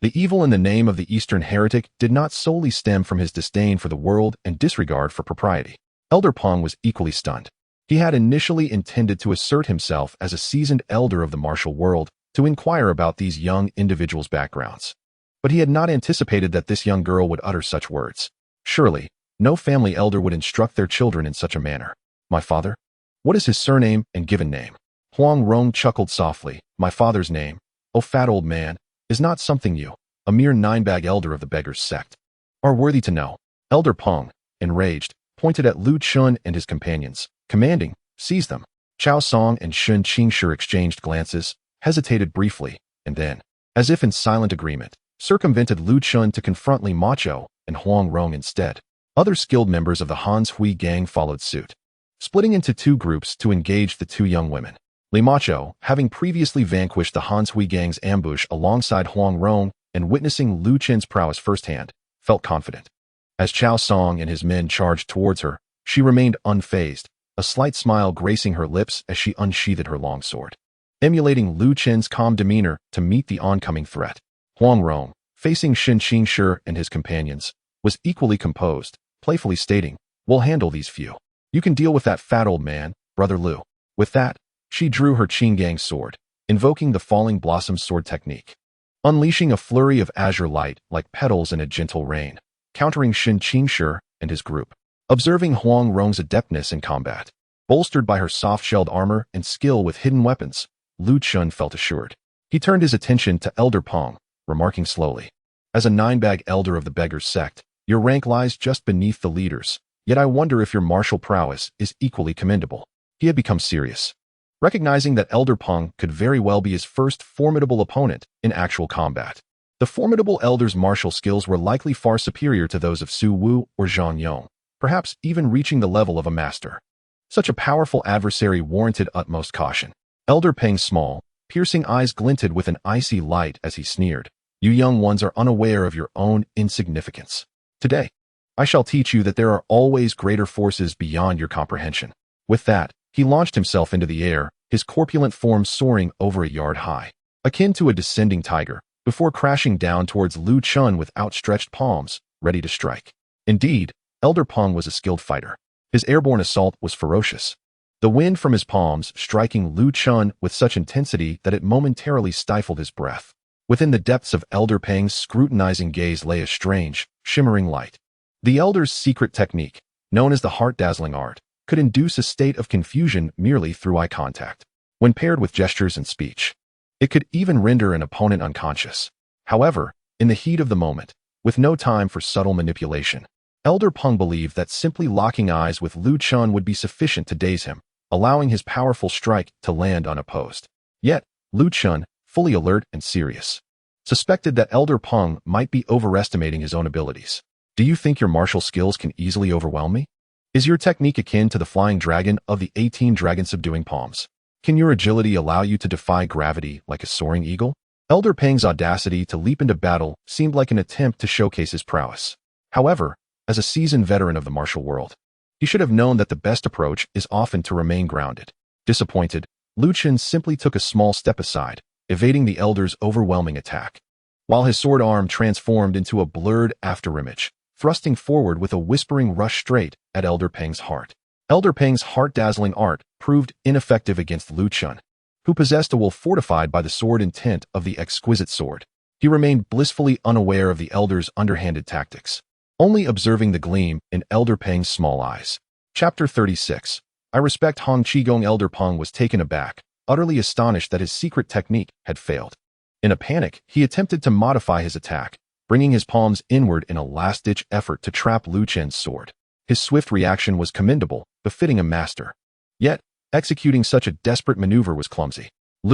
The evil in the name of the Eastern heretic did not solely stem from his disdain for the world and disregard for propriety. Elder Peng was equally stunned. He had initially intended to assert himself as a seasoned elder of the martial world to inquire about these young individuals' backgrounds. But he had not anticipated that this young girl would utter such words. Surely, no family elder would instruct their children in such a manner. "My father? What is his surname and given name?" Huang Rong chuckled softly. "My father's name, oh fat old man, is not something you, a mere nine-bag elder of the beggars' sect, are worthy to know." Elder Peng, enraged, pointed at Lu Chun and his companions, commanding, "Seize them." Chao Song and Shen Qingshi exchanged glances, hesitated briefly, and then, as if in silent agreement, circumvented Lu Chun to confront Li Macho and Huang Rong instead. Other skilled members of the Han Sui gang followed suit, splitting into two groups to engage the two young women. Li Macho, having previously vanquished the Han Sui gang's ambush alongside Huang Rong and witnessing Lu Chen's prowess firsthand, felt confident. As Chao Song and his men charged towards her, she remained unfazed, a slight smile gracing her lips as she unsheathed her long sword, emulating Lu Chen's calm demeanor to meet the oncoming threat. Huang Rong, facing Shen Qingshi and his companions, was equally composed, playfully stating, "We'll handle these few. You can deal with that fat old man, Brother Lu." With that, she drew her Qinggang sword, invoking the Falling Blossom Sword Technique, unleashing a flurry of azure light like petals in a gentle rain, countering Shen Qingshi and his group. Observing Huang Rong's adeptness in combat, bolstered by her soft-shelled armor and skill with hidden weapons, Chen felt assured. He turned his attention to Elder Peng, remarking slowly, "As a 9-bag elder of the Beggars sect, your rank lies just beneath the leaders, yet I wonder if your martial prowess is equally commendable." He had become serious, recognizing that Elder Peng could very well be his first formidable opponent in actual combat. The formidable elder's martial skills were likely far superior to those of Su Wu or Zhang Yong, perhaps even reaching the level of a master. Such a powerful adversary warranted utmost caution. Elder Peng's small, piercing eyes glinted with an icy light as he sneered. "You young ones are unaware of your own insignificance. Today, I shall teach you that there are always greater forces beyond your comprehension." With that, he launched himself into the air, his corpulent form soaring over a yard high, akin to a descending tiger, before crashing down towards Chen with outstretched palms, ready to strike. Indeed, Elder Peng was a skilled fighter. His airborne assault was ferocious, the wind from his palms striking Chen with such intensity that it momentarily stifled his breath. Within the depths of Elder Peng's scrutinizing gaze lay a strange, shimmering light. The elder's secret technique, known as the heart-dazzling art, could induce a state of confusion merely through eye contact. When paired with gestures and speech, it could even render an opponent unconscious. However, in the heat of the moment, with no time for subtle manipulation, Elder Peng believed that simply locking eyes with Chen would be sufficient to daze him, allowing his powerful strike to land unopposed. Yet, Chen, fully alert and serious, suspected that Elder Peng might be overestimating his own abilities. "Do you think your martial skills can easily overwhelm me? Is your technique akin to the flying dragon of the 18 dragon-subduing palms? Can your agility allow you to defy gravity like a soaring eagle?" Elder Peng's audacity to leap into battle seemed like an attempt to showcase his prowess. However, as a seasoned veteran of the martial world, he should have known that the best approach is often to remain grounded. Disappointed, Chen simply took a small step aside, evading the elder's overwhelming attack, while his sword arm transformed into a blurred afterimage, thrusting forward with a whispering rush straight at Elder Peng's heart. Elder Peng's heart-dazzling art proved ineffective against Chen, who possessed a will fortified by the sword intent of the exquisite sword. He remained blissfully unaware of the elder's underhanded tactics, only observing the gleam in Elder Peng's small eyes. Chapter 36. I respect Hong Qigong. Elder Peng was taken aback, utterly astonished that his secret technique had failed. In a panic, he attempted to modify his attack, bringing his palms inward in a last-ditch effort to trap Chen's sword. His swift reaction was commendable, befitting a master. Yet, executing such a desperate maneuver was clumsy.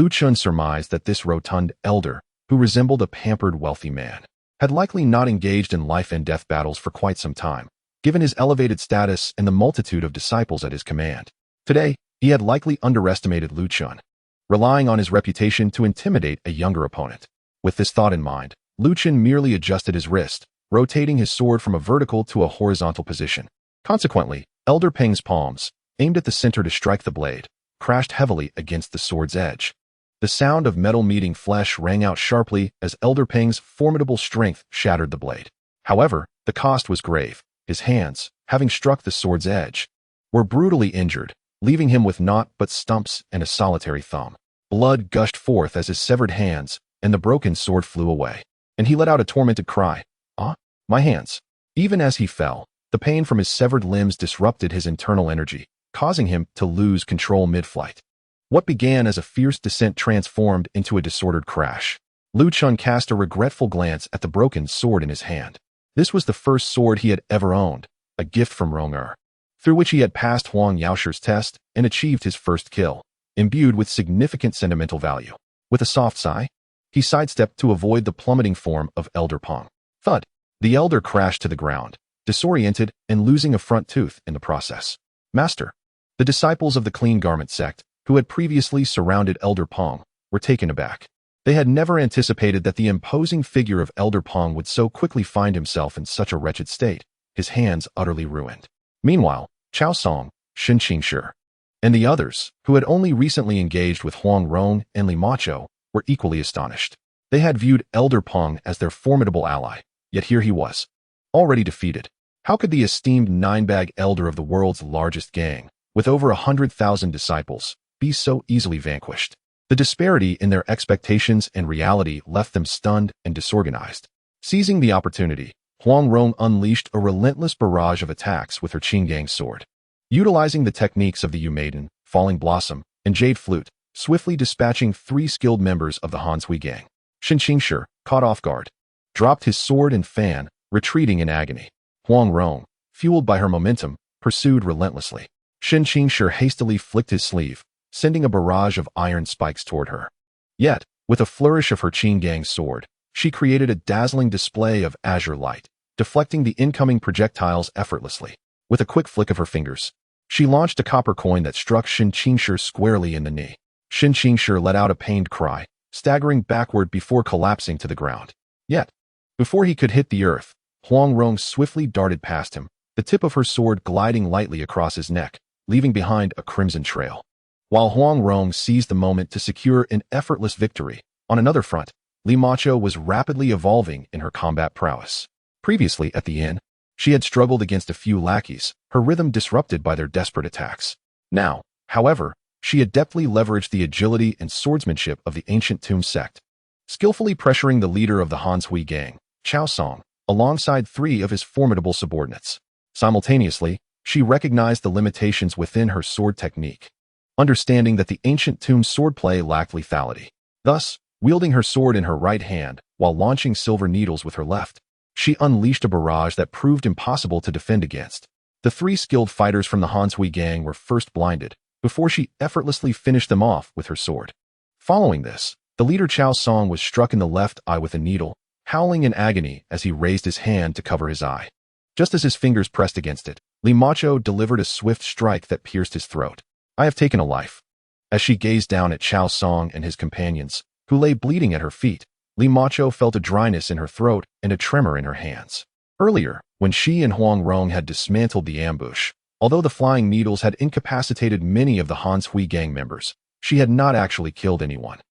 Chen surmised that this rotund elder, who resembled a pampered wealthy man, had likely not engaged in life-and-death battles for quite some time, given his elevated status and the multitude of disciples at his command. Today, he had likely underestimated Chen, relying on his reputation to intimidate a younger opponent. With this thought in mind, Chen merely adjusted his wrist, rotating his sword from a vertical to a horizontal position. Consequently, Elder Peng's palms, aimed at the center to strike the blade, crashed heavily against the sword's edge. The sound of metal meeting flesh rang out sharply as Elder Peng's formidable strength shattered the blade. However, the cost was grave. His hands, having struck the sword's edge, were brutally injured, leaving him with naught but stumps and a solitary thumb. Blood gushed forth as his severed hands and the broken sword flew away, and he let out a tormented cry. "Ah, my hands!" Even as he fell, the pain from his severed limbs disrupted his internal energy, causing him to lose control mid-flight. What began as a fierce descent transformed into a disordered crash. Chen cast a regretful glance at the broken sword in his hand. This was the first sword he had ever owned, a gift from Rong, through which he had passed Huang Yaoshi's test and achieved his first kill, imbued with significant sentimental value. With a soft sigh, he sidestepped to avoid the plummeting form of Elder Peng. Thud! The elder crashed to the ground, disoriented and losing a front tooth in the process. "Master!" The disciples of the Clean Garment sect, who had previously surrounded Elder Peng, were taken aback. They had never anticipated that the imposing figure of Elder Peng would so quickly find himself in such a wretched state, his hands utterly ruined. Meanwhile, Chao Song, Shen Qingshi, and the others, who had only recently engaged with Huang Rong and Li Macho, were equally astonished. They had viewed Elder Peng as their formidable ally, yet here he was, already defeated. How could the esteemed 9-bag elder of the world's largest gang, with over 100,000 disciples, be so easily vanquished? The disparity in their expectations and reality left them stunned and disorganized. Seizing the opportunity, Huang Rong unleashed a relentless barrage of attacks with her Qinggang sword. Utilizing the techniques of the Maiden, Falling Blossom, and Jade Flute, swiftly dispatching 3 skilled members of the Han Sui gang. Shen Qingshi, caught off guard, dropped his sword and fan, retreating in agony. Huang Rong, fueled by her momentum, pursued relentlessly. Shen Qingshi hastily flicked his sleeve, sending a barrage of iron spikes toward her. Yet, with a flourish of her Qinggang sword, she created a dazzling display of azure light, deflecting the incoming projectiles effortlessly. With a quick flick of her fingers, she launched a copper coin that struck Shen Qingshi squarely in the knee. Shen Qingshi let out a pained cry, staggering backward before collapsing to the ground. Yet, before he could hit the earth, Huang Rong swiftly darted past him, the tip of her sword gliding lightly across his neck, leaving behind a crimson trail. While Huang Rong seized the moment to secure an effortless victory, on another front, Li Macho was rapidly evolving in her combat prowess. Previously at the inn, she had struggled against a few lackeys, her rhythm disrupted by their desperate attacks. Now, however, she adeptly leveraged the agility and swordsmanship of the ancient Tomb sect, skillfully pressuring the leader of the Han Sui gang, Chao Song, alongside 3 of his formidable subordinates. Simultaneously, she recognized the limitations within her sword technique, understanding that the ancient Tomb swordplay lacked lethality. Thus, wielding her sword in her right hand while launching silver needles with her left, she unleashed a barrage that proved impossible to defend against. The 3 skilled fighters from the Han Sui gang were first blinded, before she effortlessly finished them off with her sword. Following this, the leader Chao Song was struck in the left eye with a needle, howling in agony as he raised his hand to cover his eye. Just as his fingers pressed against it, Li Macho delivered a swift strike that pierced his throat. "I have taken a life." As she gazed down at Chao Song and his companions, who lay bleeding at her feet, Li Macho felt a dryness in her throat and a tremor in her hands. Earlier, when she and Huang Rong had dismantled the ambush, although the flying needles had incapacitated many of the Han Sui gang members, she had not actually killed anyone.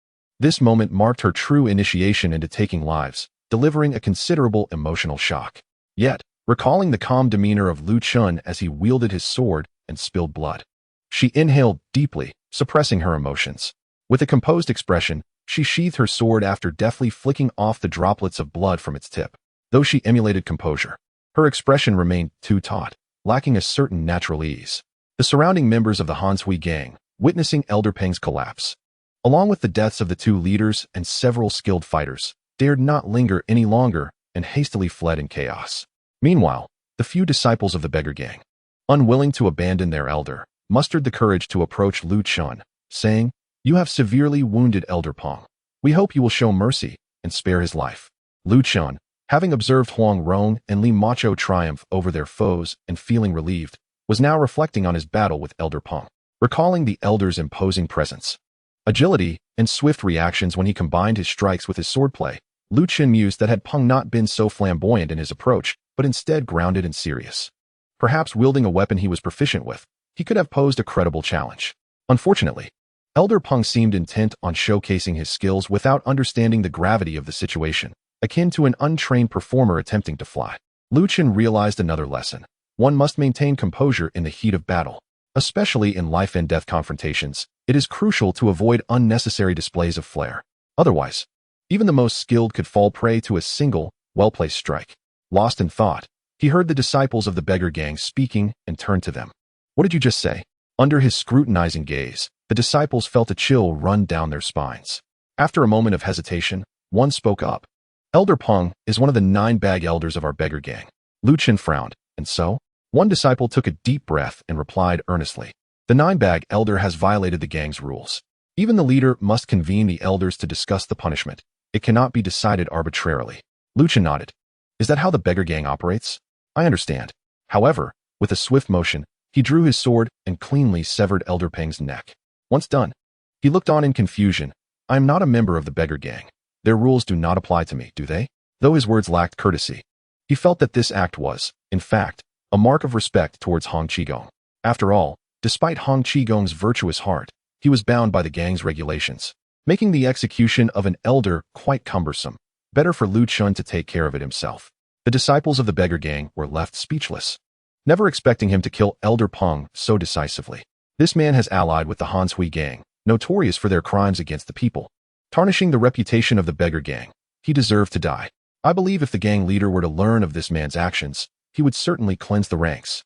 This moment marked her true initiation into taking lives, delivering a considerable emotional shock. Yet, recalling the calm demeanor of Lu Chun as he wielded his sword and spilled blood, she inhaled deeply, suppressing her emotions. With a composed expression, she sheathed her sword after deftly flicking off the droplets of blood from its tip. Though she emulated composure, her expression remained too taut, lacking a certain natural ease. The surrounding members of the Han Sui gang, witnessing Elder Peng's collapse, along with the deaths of the 2 leaders and several skilled fighters, dared not linger any longer and hastily fled in chaos. Meanwhile, the few disciples of the beggar gang, unwilling to abandon their elder, mustered the courage to approach Lu Chun, saying, "You have severely wounded Elder Peng. We hope you will show mercy and spare his life." Lu Chun, having observed Huang Rong and Li Macho triumph over their foes and feeling relieved, was now reflecting on his battle with Elder Peng, recalling the elder's imposing presence, agility, and swift reactions when he combined his strikes with his swordplay. Lu Chun mused that had Peng not been so flamboyant in his approach, but instead grounded and serious, perhaps wielding a weapon he was proficient with, he could have posed a credible challenge. Unfortunately, Elder Peng seemed intent on showcasing his skills without understanding the gravity of the situation, akin to an untrained performer attempting to fly. Lu Chun realized another lesson. One must maintain composure in the heat of battle. Especially in life and death confrontations, it is crucial to avoid unnecessary displays of flair. Otherwise, even the most skilled could fall prey to a single, well-placed strike. Lost in thought, he heard the disciples of the beggar gang speaking and turned to them. "What did you just say?" Under his scrutinizing gaze, the disciples felt a chill run down their spines. After a moment of hesitation, one spoke up. "Elder Peng is one of the 9 bag elders of our beggar gang." Lu Chun frowned, and so? One disciple took a deep breath and replied earnestly. "The 9 bag elder has violated the gang's rules. Even the leader must convene the elders to discuss the punishment. It cannot be decided arbitrarily." Lu Chun nodded. "Is that how the beggar gang operates?" "I understand." However, with a swift motion, he drew his sword and cleanly severed Elder Peng's neck. Once done, he looked on in confusion. "I am not a member of the beggar gang. Their rules do not apply to me, do they?" Though his words lacked courtesy, he felt that this act was, in fact, a mark of respect towards Hong Qigong. After all, despite Hong Qigong's virtuous heart, he was bound by the gang's regulations, making the execution of an elder quite cumbersome. Better for Lu Chun to take care of it himself. The disciples of the beggar gang were left speechless, never expecting him to kill Elder Peng so decisively. This man has allied with the Han Sui gang, notorious for their crimes against the people, tarnishing the reputation of the beggar gang. He deserved to die. I believe if the gang leader were to learn of this man's actions, he would certainly cleanse the ranks.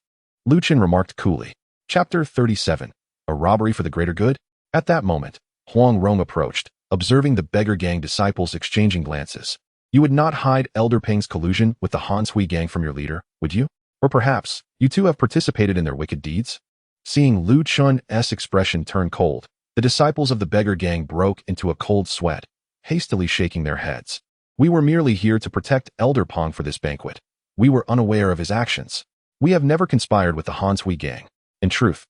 Chen remarked coolly. Chapter 37. A robbery for the greater good? At that moment, Huang Rong approached, observing the beggar gang disciples exchanging glances. You would not hide Elder Ping's collusion with the Han Sui gang from your leader, would you? Or perhaps, you too have participated in their wicked deeds? Seeing Lu Chun's expression turn cold, the disciples of the beggar gang broke into a cold sweat, hastily shaking their heads. We were merely here to protect Elder Pong for this banquet. We were unaware of his actions. We have never conspired with the Han Sui gang. In truth,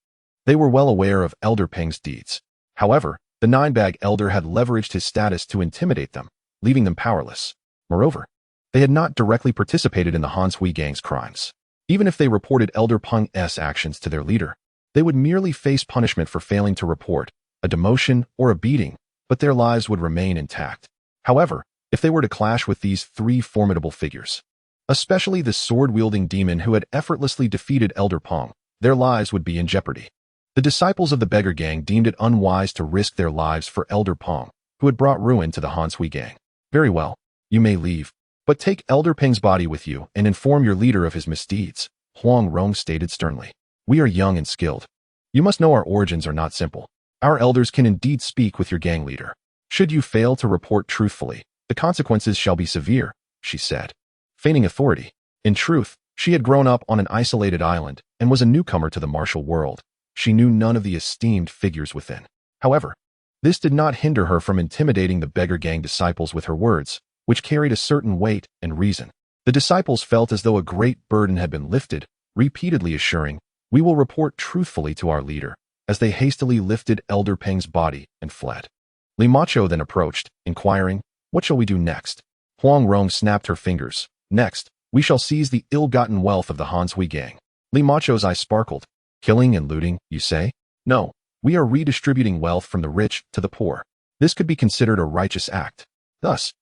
they were well aware of Elder Ping's deeds. However, the Nine-Bag Elder had leveraged his status to intimidate them, leaving them powerless. Moreover, they had not directly participated in the Han Sui gang's crimes. Even if they reported Elder Peng's actions to their leader, they would merely face punishment for failing to report, a demotion or a beating, but their lives would remain intact. However, if they were to clash with these three formidable figures, especially the sword-wielding demon who had effortlessly defeated Elder Peng, their lives would be in jeopardy. The disciples of the beggar gang deemed it unwise to risk their lives for Elder Peng, who had brought ruin to the Han Sui gang. Very well, you may leave, but take Elder Peng's body with you and inform your leader of his misdeeds, Huang Rong stated sternly. We are young and skilled. You must know our origins are not simple. Our elders can indeed speak with your gang leader. Should you fail to report truthfully, the consequences shall be severe, she said. Feigning authority. In truth, she had grown up on an isolated island and was a newcomer to the martial world. She knew none of the esteemed figures within. However, this did not hinder her from intimidating the beggar gang disciples with her words, which carried a certain weight and reason. The disciples felt as though a great burden had been lifted, repeatedly assuring, "We will report truthfully to our leader," as they hastily lifted Elder Peng's body and fled. Li Macho then approached, inquiring, "What shall we do next?" Huang Rong snapped her fingers. "Next, we shall seize the ill-gotten wealth of the Han Sui gang." Li Macho's eyes sparkled. "Killing and looting, you say?" "No, we are redistributing wealth from the rich to the poor. This could be considered a righteous act." Thus,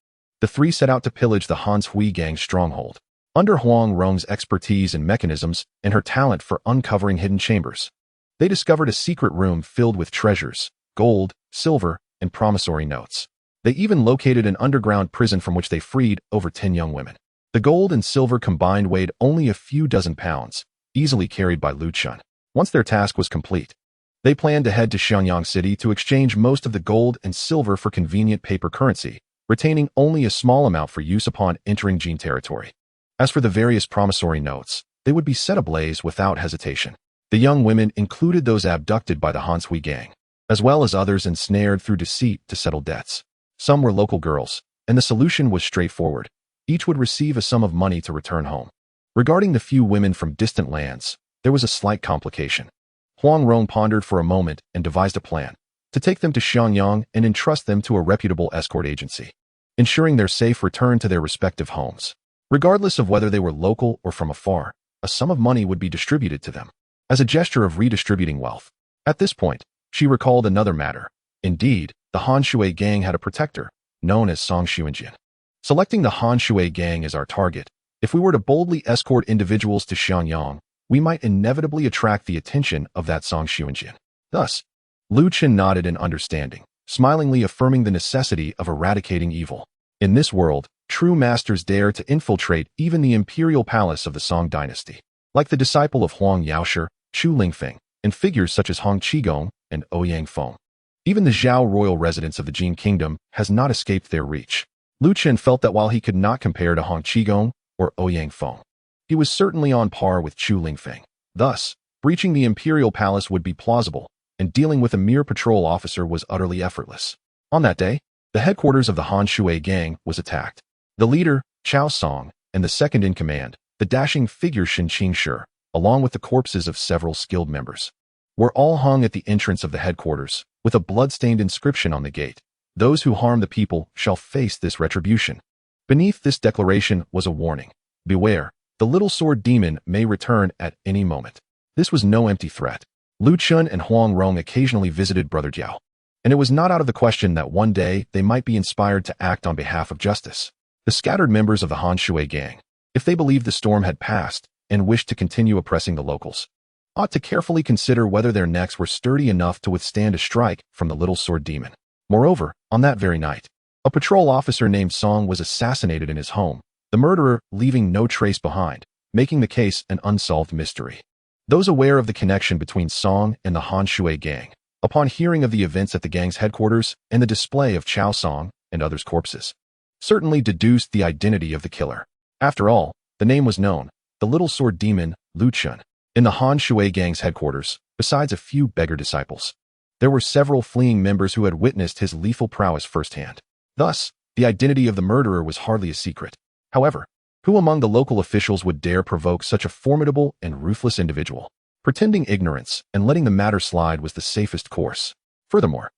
the three set out to pillage the Han Sui gang's stronghold. Under Huang Rong's expertise in mechanisms and her talent for uncovering hidden chambers, they discovered a secret room filled with treasures, gold, silver, and promissory notes. They even located an underground prison from which they freed over 10 young women. The gold and silver combined weighed only a few dozen pounds, easily carried by Lu Chen. Once their task was complete, they planned to head to Xiangyang City to exchange most of the gold and silver for convenient paper currency, retaining only a small amount for use upon entering Jin territory. As for the various promissory notes, they would be set ablaze without hesitation. The young women included those abducted by the Han Sui gang, as well as others ensnared through deceit to settle debts. Some were local girls, and the solution was straightforward. Each would receive a sum of money to return home. Regarding the few women from distant lands, there was a slight complication. Huang Rong pondered for a moment and devised a plan to take them to Xiangyang and entrust them to a reputable escort agency, ensuring their safe return to their respective homes. Regardless of whether they were local or from afar, a sum of money would be distributed to them, as a gesture of redistributing wealth. At this point, she recalled another matter. Indeed, the Han Shui gang had a protector, known as Song Xuanjian. Selecting the Han Shui gang as our target, if we were to boldly escort individuals to Xiangyang, we might inevitably attract the attention of that Song Xuanjian. Thus, Lu Chen nodded in understanding, smilingly affirming the necessity of eradicating evil. In this world, true masters dare to infiltrate even the imperial palace of the Song Dynasty, like the disciple of Huang Yaoshi, Chu Lingfeng, and figures such as Hong Qigong and Ouyang Feng. Even the Zhao royal residence of the Jin kingdom has not escaped their reach. Lu Chen felt that while he could not compare to Hong Qigong or Ouyang Feng, he was certainly on par with Chu Lingfeng. Thus, breaching the imperial palace would be plausible, and dealing with a mere patrol officer was utterly effortless. On that day, the headquarters of the Han Shui gang was attacked. The leader, Chao Song, and the second in command, the dashing figure Shen Qingshi, along with the corpses of several skilled members, were all hung at the entrance of the headquarters, with a blood-stained inscription on the gate. Those who harm the people shall face this retribution. Beneath this declaration was a warning. Beware, the little sword demon may return at any moment. This was no empty threat. Lu Chen and Huang Rong occasionally visited Brother Jiao, and it was not out of the question that one day they might be inspired to act on behalf of justice. The scattered members of the Han Shui gang, if they believed the storm had passed and wished to continue oppressing the locals, ought to carefully consider whether their necks were sturdy enough to withstand a strike from the little sword demon. Moreover, on that very night, a patrol officer named Song was assassinated in his home, the murderer leaving no trace behind, making the case an unsolved mystery. Those aware of the connection between Song and the Han Shui gang, upon hearing of the events at the gang's headquarters and the display of Chao Song and others' corpses, certainly deduced the identity of the killer. After all, the name was known, the little sword demon, Chen. In the Han Shui gang's headquarters, besides a few beggar disciples, there were several fleeing members who had witnessed his lethal prowess firsthand. Thus, the identity of the murderer was hardly a secret. However, who among the local officials would dare provoke such a formidable and ruthless individual? Pretending ignorance and letting the matter slide was the safest course. Furthermore,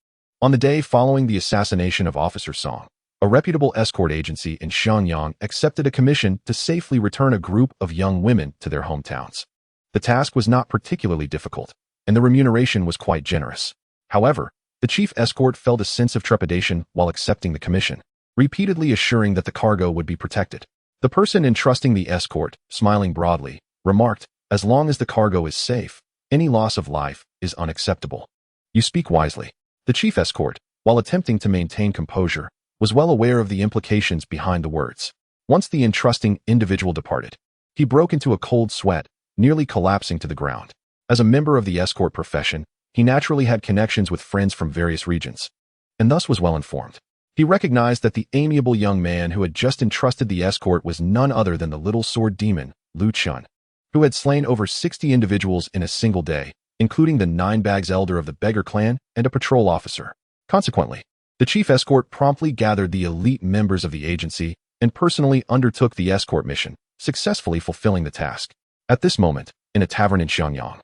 on the day following the assassination of Officer Song, a reputable escort agency in Shenyang accepted a commission to safely return a group of young women to their hometowns. The task was not particularly difficult, and the remuneration was quite generous. However, the chief escort felt a sense of trepidation while accepting the commission, repeatedly assuring that the cargo would be protected. The person entrusting the escort, smiling broadly, remarked, "As long as the cargo is safe, any loss of life is unacceptable." "You speak wisely." The chief escort, while attempting to maintain composure, was well aware of the implications behind the words. Once the entrusting individual departed, he broke into a cold sweat, nearly collapsing to the ground. As a member of the escort profession, he naturally had connections with friends from various regions, and thus was well informed. He recognized that the amiable young man who had just entrusted the escort was none other than the little sword demon, Chen, who had slain over 60 individuals in a single day, including the 9-bags elder of the beggar clan and a patrol officer. Consequently, the chief escort promptly gathered the elite members of the agency and personally undertook the escort mission, successfully fulfilling the task. At this moment, in a tavern in Shenyang,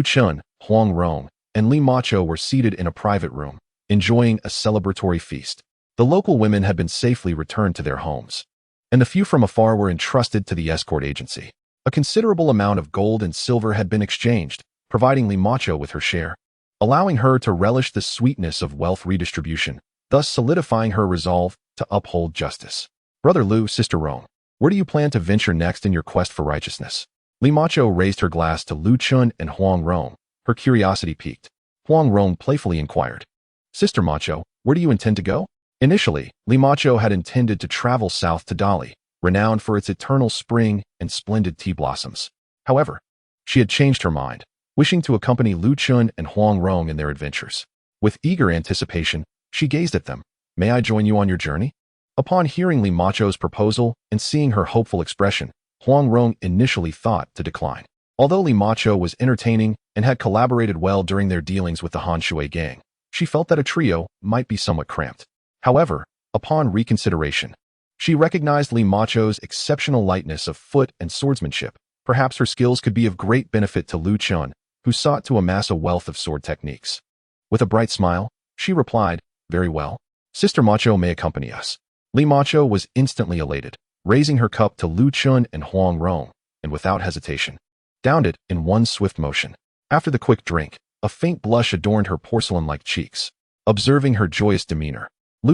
Chen, Huang Rong, and Li Macho were seated in a private room, enjoying a celebratory feast. The local women had been safely returned to their homes, and the few from afar were entrusted to the escort agency. A considerable amount of gold and silver had been exchanged, providing Li Macho with her share, allowing her to relish the sweetness of wealth redistribution, thus solidifying her resolve to uphold justice. "Brother Lu, Sister Rong, where do you plan to venture next in your quest for righteousness?" Li Macho raised her glass to Chen and Huang Rong, her curiosity piqued. Huang Rong playfully inquired, "Sister Macho, where do you intend to go?" Initially, Li Macho had intended to travel south to Dali, renowned for its eternal spring and splendid tea blossoms. However, she had changed her mind, wishing to accompany Chen and Huang Rong in their adventures. With eager anticipation, she gazed at them. "May I join you on your journey?" Upon hearing Li Macho's proposal and seeing her hopeful expression, Huang Rong initially thought to decline. Although Li Macho was entertaining and had collaborated well during their dealings with the Han Shui gang, she felt that a trio might be somewhat cramped. However, upon reconsideration, she recognized Li Macho's exceptional lightness of foot and swordsmanship. Perhaps her skills could be of great benefit to Chen, who sought to amass a wealth of sword techniques. With a bright smile, she replied, "Very well. Sister Macho may accompany us." Li Macho was instantly elated, raising her cup to Chen and Huang Rong, and without hesitation, downed it in one swift motion. After the quick drink, a faint blush adorned her porcelain-like cheeks. Observing her joyous demeanor,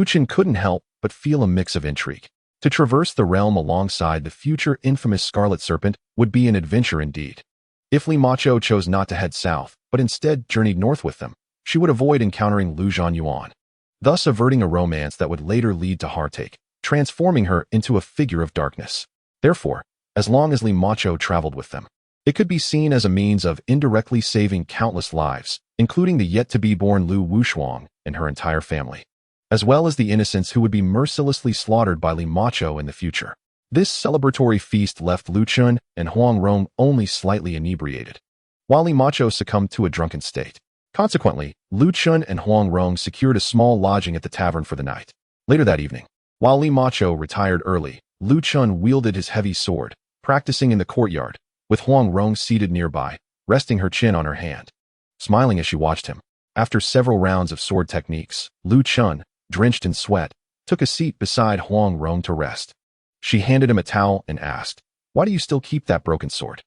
Chen couldn't help but feel a mix of intrigue. To traverse the realm alongside the future infamous Scarlet Serpent would be an adventure indeed. If Li Macho chose not to head south, but instead journeyed north with them, she would avoid encountering Lu Zhanyuan, thus averting a romance that would later lead to heartache, transforming her into a figure of darkness. Therefore, as long as Li Macho traveled with them, it could be seen as a means of indirectly saving countless lives, including the yet-to-be-born Lu Wushuang and her entire family, as well as the innocents who would be mercilessly slaughtered by Li Macho in the future. This celebratory feast left Chen and Huang Rong only slightly inebriated, while Li Macho succumbed to a drunken state. Consequently, Chen and Huang Rong secured a small lodging at the tavern for the night. Later that evening, while Li Macho retired early, Chen wielded his heavy sword, practicing in the courtyard, with Huang Rong seated nearby, resting her chin on her hand, smiling as she watched him. After several rounds of sword techniques, Chen, drenched in sweat, took a seat beside Huang Rong to rest. She handed him a towel and asked, "Why do you still keep that broken sword?"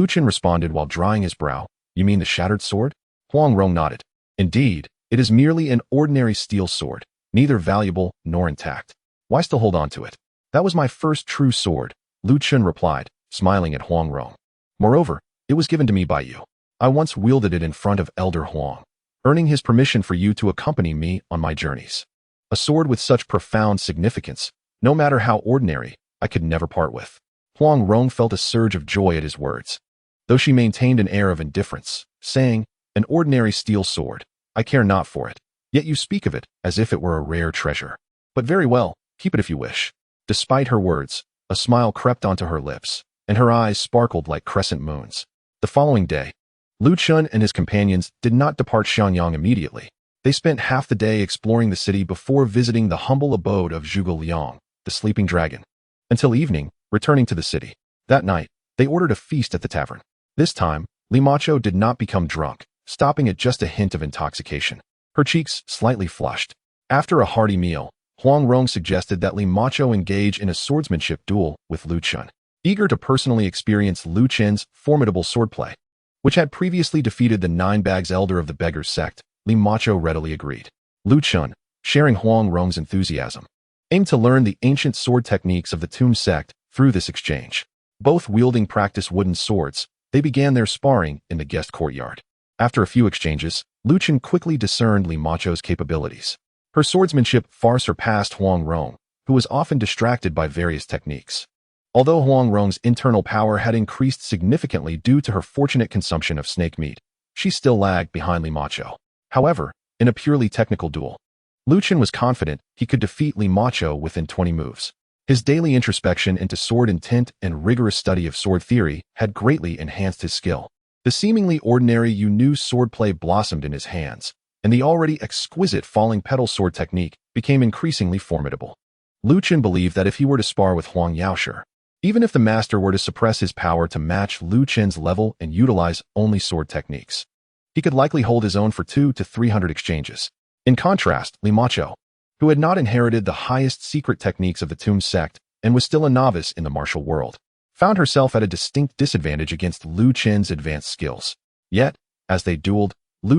Chen responded while drying his brow, "You mean the shattered sword?" Huang Rong nodded. "Indeed, it is merely an ordinary steel sword, neither valuable nor intact. Why still hold on to it?" "That was my first true sword," Chen replied, smiling at Huang Rong. "Moreover, it was given to me by you. I once wielded it in front of Elder Huang, earning his permission for you to accompany me on my journeys." A sword with such profound significance, no matter how ordinary, I could never part with. Huang Rong felt a surge of joy at his words, though she maintained an air of indifference, saying, "An ordinary steel sword. I care not for it. Yet you speak of it as if it were a rare treasure. But very well, keep it if you wish." Despite her words, a smile crept onto her lips, and her eyes sparkled like crescent moons. The following day, Chen and his companions did not depart Xianyang immediately. They spent half the day exploring the city before visiting the humble abode of Zhuge Liang, the sleeping dragon, until evening, returning to the city. That night, they ordered a feast at the tavern. This time, Limacho did not become drunk, stopping at just a hint of intoxication. Her cheeks slightly flushed. After a hearty meal, Huang Rong suggested that Limacho engage in a swordsmanship duel with Chen. Eager to personally experience Chen's formidable swordplay, which had previously defeated the Nine Bags Elder of the Beggars sect, Limacho readily agreed. Chen, sharing Huang Rong's enthusiasm, aimed to learn the ancient sword techniques of the Tomb sect through this exchange. Both wielding practiced wooden swords, they began their sparring in the guest courtyard. After a few exchanges, Chen quickly discerned Limacho's capabilities. Her swordsmanship far surpassed Huang Rong, who was often distracted by various techniques. Although Huang Rong's internal power had increased significantly due to her fortunate consumption of snake meat, she still lagged behind Limacho. However, in a purely technical duel, Chen was confident he could defeat Limacho within 20 moves. His daily introspection into sword intent and rigorous study of sword theory had greatly enhanced his skill. The seemingly ordinary Yu swordplay blossomed in his hands, and the already exquisite falling petal sword technique became increasingly formidable. Chen believed that if he were to spar with Huang Yaoshi, even if the master were to suppress his power to match Chen's level and utilize only sword techniques, he could likely hold his own for 200 to 300 exchanges. In contrast, Limacho, who had not inherited the highest secret techniques of the Tomb sect and was still a novice in the martial world, found herself at a distinct disadvantage against Chen's advanced skills. Yet, as they dueled,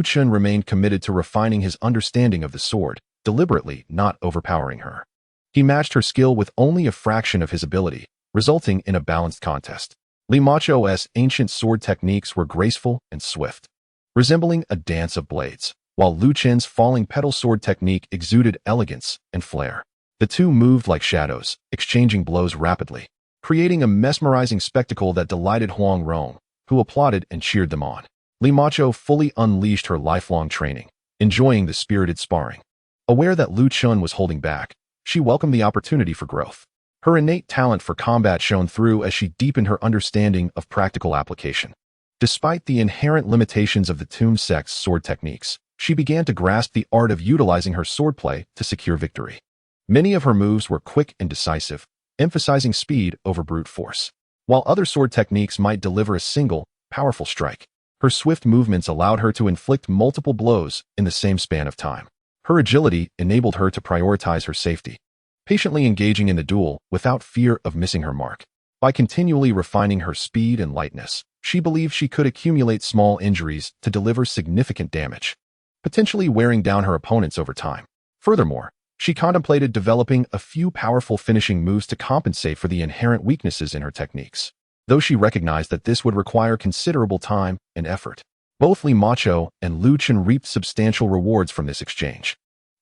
Chen remained committed to refining his understanding of the sword, deliberately not overpowering her. He matched her skill with only a fraction of his ability, resulting in a balanced contest. Limacho's ancient sword techniques were graceful and swift, resembling a dance of blades, while Chen's falling petal sword technique exuded elegance and flair. The two moved like shadows, exchanging blows rapidly, creating a mesmerizing spectacle that delighted Huang Rong, who applauded and cheered them on. Limacho fully unleashed her lifelong training, enjoying the spirited sparring. Aware that Chen was holding back, she welcomed the opportunity for growth. Her innate talent for combat shone through as she deepened her understanding of practical application. Despite the inherent limitations of the Tomb sect's sword techniques, she began to grasp the art of utilizing her swordplay to secure victory. Many of her moves were quick and decisive, emphasizing speed over brute force. While other sword techniques might deliver a single, powerful strike, her swift movements allowed her to inflict multiple blows in the same span of time. Her agility enabled her to prioritize her safety, patiently engaging in the duel without fear of missing her mark. By continually refining her speed and lightness, she believed she could accumulate small injuries to deliver significant damage, potentially wearing down her opponents over time. Furthermore, she contemplated developing a few powerful finishing moves to compensate for the inherent weaknesses in her techniques, though she recognized that this would require considerable time and effort. Both Limacho and Chen reaped substantial rewards from this exchange.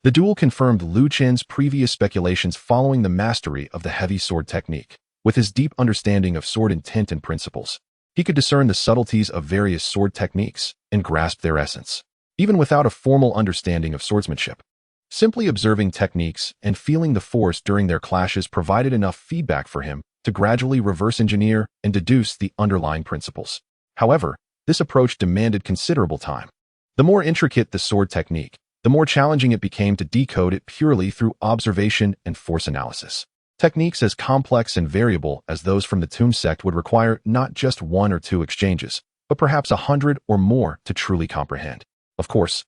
The duel confirmed Chen's previous speculations following the mastery of the heavy sword technique. With his deep understanding of sword intent and principles, he could discern the subtleties of various sword techniques and grasp their essence, even without a formal understanding of swordsmanship. Simply observing techniques and feeling the force during their clashes provided enough feedback for him to gradually reverse engineer and deduce the underlying principles. However, this approach demanded considerable time. The more intricate the sword technique, the more challenging it became to decode it purely through observation and force analysis. Techniques as complex and variable as those from the Tomb sect would require not just 1 or 2 exchanges, but perhaps 100 or more to truly comprehend. Of course,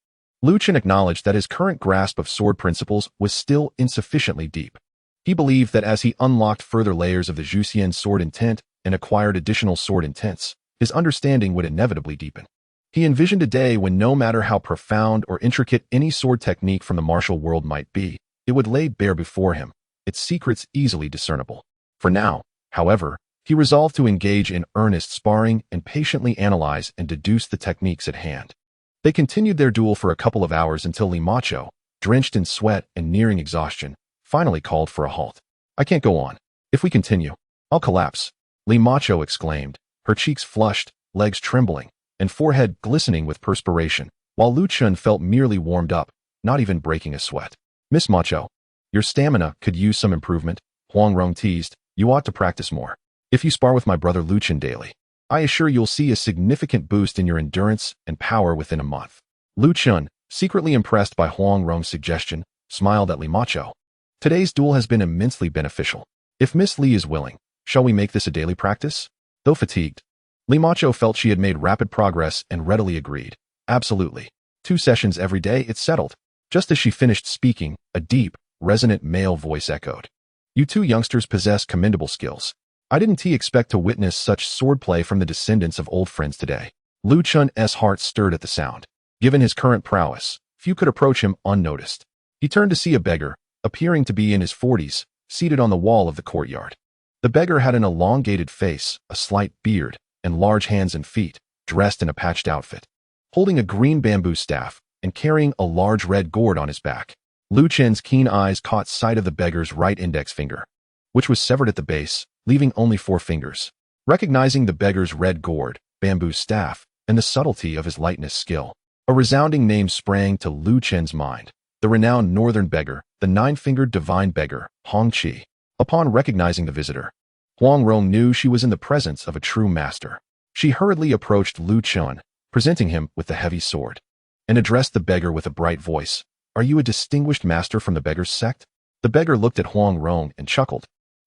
Chen acknowledged that his current grasp of sword principles was still insufficiently deep. He believed that as he unlocked further layers of the Zhuxian sword intent and acquired additional sword intents, his understanding would inevitably deepen. He envisioned a day when no matter how profound or intricate any sword technique from the martial world might be, it would lay bare before him, its secrets easily discernible. For now, however, he resolved to engage in earnest sparring and patiently analyze and deduce the techniques at hand. They continued their duel for a couple of hours until Limacho, drenched in sweat and nearing exhaustion, finally called for a halt. "I can't go on. If we continue, I'll collapse, Li Macho exclaimed, her cheeks flushed, legs trembling, and forehead glistening with perspiration, while Lu Chen felt merely warmed up, not even breaking a sweat. Miss Macho, your stamina could use some improvement, Huang Rong teased. You ought to practice more. If you spar with my brother Lu Chen daily, I assure you'll see a significant boost in your endurance and power within a month. Lu Chen, secretly impressed by Huang Rong's suggestion, smiled at Li Macho. Today's duel has been immensely beneficial. If Miss Li is willing, shall we make this a daily practice? Though fatigued, Li Macho felt she had made rapid progress and readily agreed. Absolutely. 2 sessions every day, it's settled. Just as she finished speaking, a deep, resonant male voice echoed. You two youngsters possess commendable skills. I didn't expect to witness such swordplay from the descendants of old friends today. Lu Chen's heart stirred at the sound. Given his current prowess, few could approach him unnoticed. He turned to see a beggar, appearing to be in his 40s, seated on the wall of the courtyard. The beggar had an elongated face, a slight beard, and large hands and feet, dressed in a patched outfit. Holding a green bamboo staff, and carrying a large red gourd on his back, Lu Chen's keen eyes caught sight of the beggar's right index finger, which was severed at the base, leaving only 4 fingers. Recognizing the beggar's red gourd, bamboo staff, and the subtlety of his lightness skill, a resounding name sprang to Lu Chen's mind. The renowned northern beggar, the 9-fingered divine beggar, Hong Qi. Upon recognizing the visitor, Huang Rong knew she was in the presence of a true master. She hurriedly approached Lu Chen, presenting him with the heavy sword, and addressed the beggar with a bright voice. Are you a distinguished master from the beggar's sect? The beggar looked at Huang Rong and chuckled.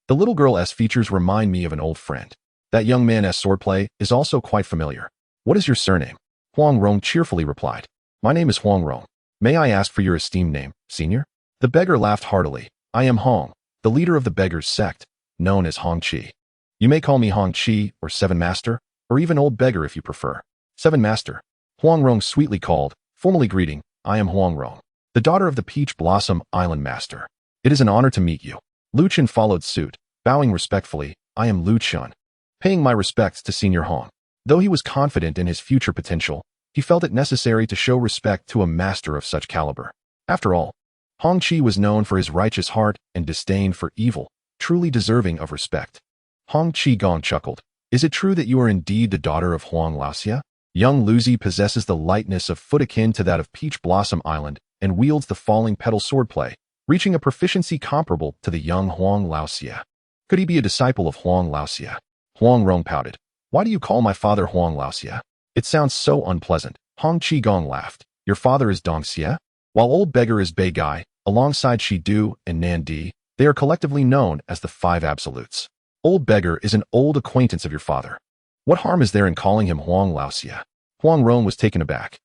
The little girl's features remind me of an old friend. That young man's swordplay is also quite familiar. What is your surname? Huang Rong cheerfully replied. My name is Huang Rong. May I ask for your esteemed name, senior? The beggar laughed heartily. I am Hong, the leader of the beggar's sect, known as Hong Qi. You may call me Hong Qi, or Seven Master, or even Old Beggar if you prefer. Seven Master, Huang Rong sweetly called, formally greeting. I am Huang Rong, the daughter of the Peach Blossom Island Master. It is an honor to meet you. Lu Chen followed suit, bowing respectfully. I am Lu Chen, paying my respects to Senior Hong. Though he was confident in his future potential, he felt it necessary to show respect to a master of such caliber. After all, Hong Qi was known for his righteous heart and disdain for evil, truly deserving of respect. Hong Qi Gong chuckled. Is it true that you are indeed the daughter of Huang Laoxia? Young Luzi possesses the lightness of foot akin to that of Peach Blossom Island and wields the falling petal swordplay, reaching a proficiency comparable to the young Huang Laoxia. Could he be a disciple of Huang Laoxia? Huang Rong pouted. Why do you call my father Huang Laoxia? It sounds so unpleasant. Hong Qi Gong laughed. Your father is Dong Xia? While Old Beggar is Bei Gai, alongside Shi Du and Nan Di, they are collectively known as the 5 Absolutes. Old Beggar is an old acquaintance of your father. What harm is there in calling him Huang Laoxia? Huang Rong was taken aback.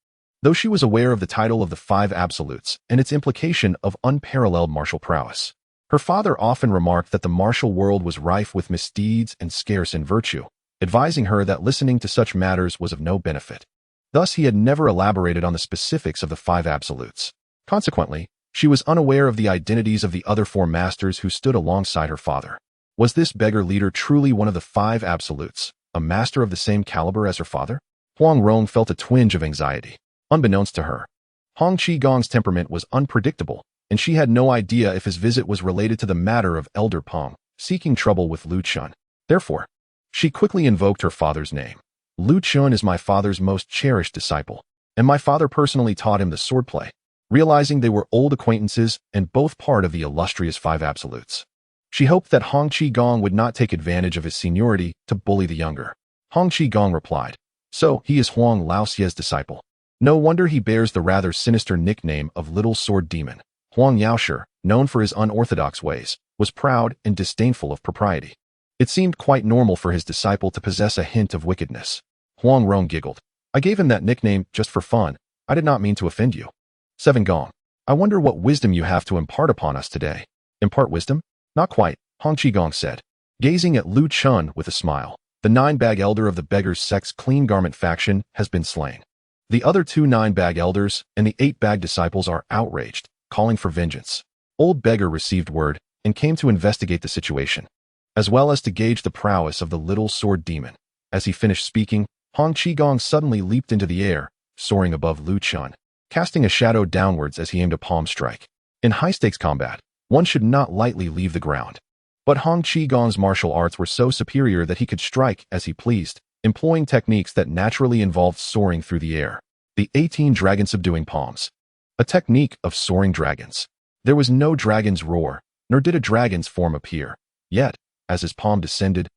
Though she was aware of the title of the 5 Absolutes and its implication of unparalleled martial prowess, her father often remarked that the martial world was rife with misdeeds and scarce in virtue, advising her that listening to such matters was of no benefit. Thus, he had never elaborated on the specifics of the 5 Absolutes. Consequently, she was unaware of the identities of the other 4 masters who stood alongside her father. Was this beggar leader truly one of the 5 Absolutes, a master of the same caliber as her father? Huang Rong felt a twinge of anxiety. Unbeknownst to her, Hong Qi Gong's temperament was unpredictable, and she had no idea if his visit was related to the matter of Elder Peng, seeking trouble with Lu Chen. Therefore, she quickly invoked her father's name. Lu Chen is my father's most cherished disciple, and my father personally taught him the swordplay. Realizing they were old acquaintances and both part of the illustrious 5 Absolutes, she hoped that Hong Qi Gong would not take advantage of his seniority to bully the younger. Hong Qi Gong replied, so he is Huang Laoxia's disciple. No wonder he bears the rather sinister nickname of Little Sword Demon. Huang Yaoshi, known for his unorthodox ways, was proud and disdainful of propriety. It seemed quite normal for his disciple to possess a hint of wickedness. Huang Rong giggled. I gave him that nickname just for fun. I did not mean to offend you. 7 Gong. I wonder what wisdom you have to impart upon us today. Impart wisdom? Not quite, Hong Qi Gong said, gazing at Lu Chen with a smile. The 9-bag elder of the beggar's sect's clean garment faction has been slain. The other 2 9-bag elders and the 8-bag disciples are outraged, calling for vengeance. Old Beggar received word and came to investigate the situation, as well as to gauge the prowess of the Little Sword Demon. As he finished speaking, Hong Qi Gong suddenly leaped into the air, soaring above Lu Chen, casting a shadow downwards as he aimed a palm strike. In high-stakes combat, one should not lightly leave the ground. But Hong Qigong's martial arts were so superior that he could strike as he pleased, employing techniques that naturally involved soaring through the air. The 18 dragon subduing palms. A technique of soaring dragons. There was no dragon's roar, nor did a dragon's form appear. Yet, as his palm descended,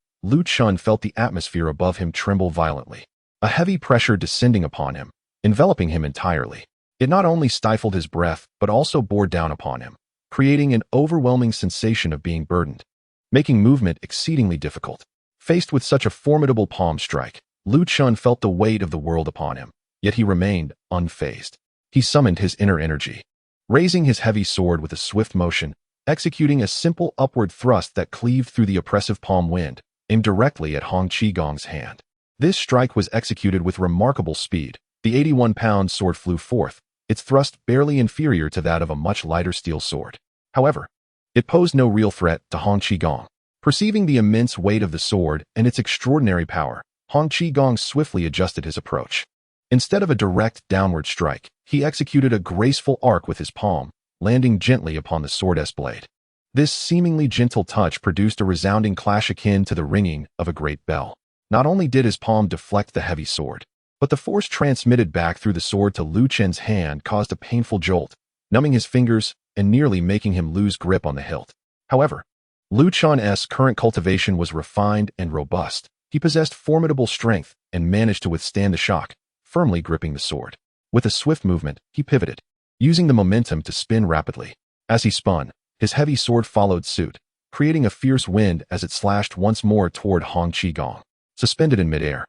Chen felt the atmosphere above him tremble violently. A heavy pressure descending upon him, enveloping him entirely. It not only stifled his breath, but also bore down upon him, creating an overwhelming sensation of being burdened, making movement exceedingly difficult. Faced with such a formidable palm strike, Chen felt the weight of the world upon him, yet he remained unfazed. He summoned his inner energy, raising his heavy sword with a swift motion, executing a simple upward thrust that cleaved through the oppressive palm wind, aimed directly at Hong Qigong's hand. This strike was executed with remarkable speed. The 81-pound sword flew forth, its thrust barely inferior to that of a much lighter steel sword. However, it posed no real threat to Hong Qigong. Perceiving the immense weight of the sword and its extraordinary power, Hong Qigong swiftly adjusted his approach. Instead of a direct downward strike, he executed a graceful arc with his palm, landing gently upon the sword's blade. This seemingly gentle touch produced a resounding clash akin to the ringing of a great bell. Not only did his palm deflect the heavy sword, but the force transmitted back through the sword to Chen's hand caused a painful jolt, numbing his fingers and nearly making him lose grip on the hilt. However, Chen's current cultivation was refined and robust. He possessed formidable strength and managed to withstand the shock, firmly gripping the sword. With a swift movement, he pivoted, using the momentum to spin rapidly. As he spun, his heavy sword followed suit, creating a fierce wind as it slashed once more toward Hong Qigong. Suspended in midair,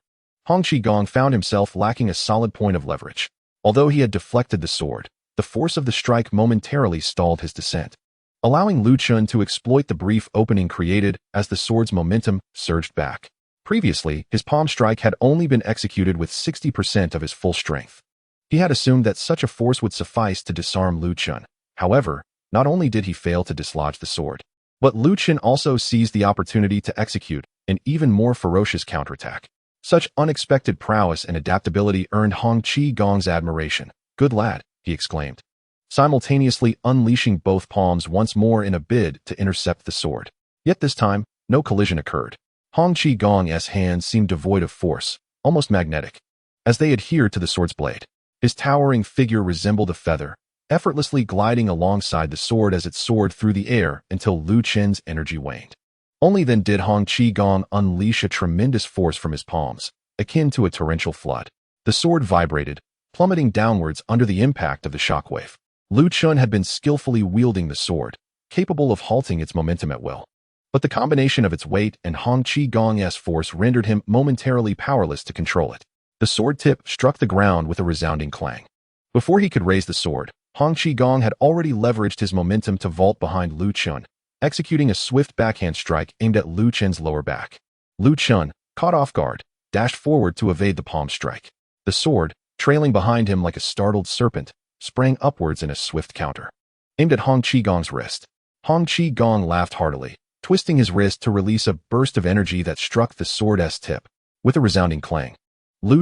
Hong Qigong found himself lacking a solid point of leverage. Although he had deflected the sword, the force of the strike momentarily stalled his descent, allowing Chen to exploit the brief opening created as the sword's momentum surged back. Previously, his palm strike had only been executed with 60% of his full strength. He had assumed that such a force would suffice to disarm Chen. However, not only did he fail to dislodge the sword, but Chen also seized the opportunity to execute an even more ferocious counterattack. Such unexpected prowess and adaptability earned Hong Qigong's admiration. "Good lad," he exclaimed, simultaneously unleashing both palms once more in a bid to intercept the sword. Yet this time, no collision occurred. Hong Qigong's hands seemed devoid of force, almost magnetic, as they adhered to the sword's blade. His towering figure resembled a feather, effortlessly gliding alongside the sword as it soared through the air until Chen's energy waned. Only then did Hong Qigong unleash a tremendous force from his palms, akin to a torrential flood. The sword vibrated, plummeting downwards under the impact of the shockwave. Chen had been skillfully wielding the sword, capable of halting its momentum at will. But the combination of its weight and Hong Qigong's force rendered him momentarily powerless to control it. The sword tip struck the ground with a resounding clang. Before he could raise the sword, Hong Qigong had already leveraged his momentum to vault behind Chen, executing a swift backhand strike aimed at Chen's lower back. Chen, caught off guard, dashed forward to evade the palm strike. The sword, trailing behind him like a startled serpent, sprang upwards in a swift counter, aimed at Hong Qigong's wrist. Hong Qigong laughed heartily, twisting his wrist to release a burst of energy that struck the sword's tip. With a resounding clang,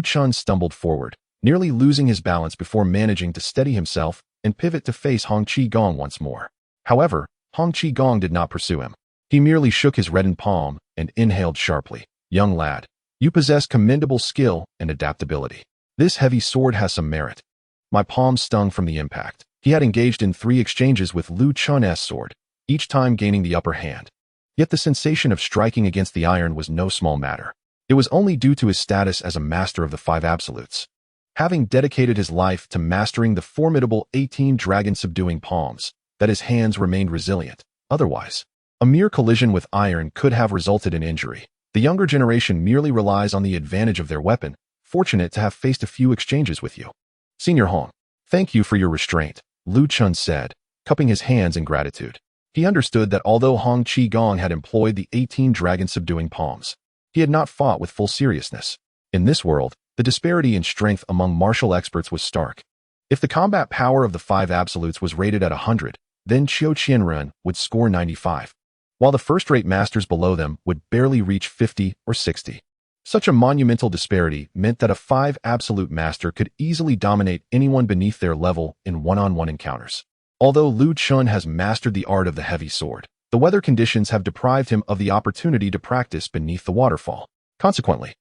Chen stumbled forward, nearly losing his balance before managing to steady himself and pivot to face Hong Qigong once more. However, Hong Qigong did not pursue him. He merely shook his reddened palm and inhaled sharply. "Young lad, you possess commendable skill and adaptability. This heavy sword has some merit." My palm stung from the impact. He had engaged in 3 exchanges with Chen's sword, each time gaining the upper hand. Yet the sensation of striking against the iron was no small matter. It was only due to his status as a master of the 5 absolutes. Having dedicated his life to mastering the formidable 18 dragon-subduing palms, that his hands remained resilient. Otherwise, a mere collision with iron could have resulted in injury. The younger generation merely relies on the advantage of their weapon, fortunate to have faced a few exchanges with you. "Senior Hong, thank you for your restraint," Chen said, cupping his hands in gratitude. He understood that although Hong Qigong had employed the 18 dragon-subduing palms, he had not fought with full seriousness. In this world, the disparity in strength among martial experts was stark. If the combat power of the 5 absolutes was rated at 100, then Qiu Qianren would score 95, while the first-rate masters below them would barely reach 50 or 60. Such a monumental disparity meant that a 5 absolute master could easily dominate anyone beneath their level in one-on-one encounters. Although Chen has mastered the art of the heavy sword, the weather conditions have deprived him of the opportunity to practice beneath the waterfall. Consequently,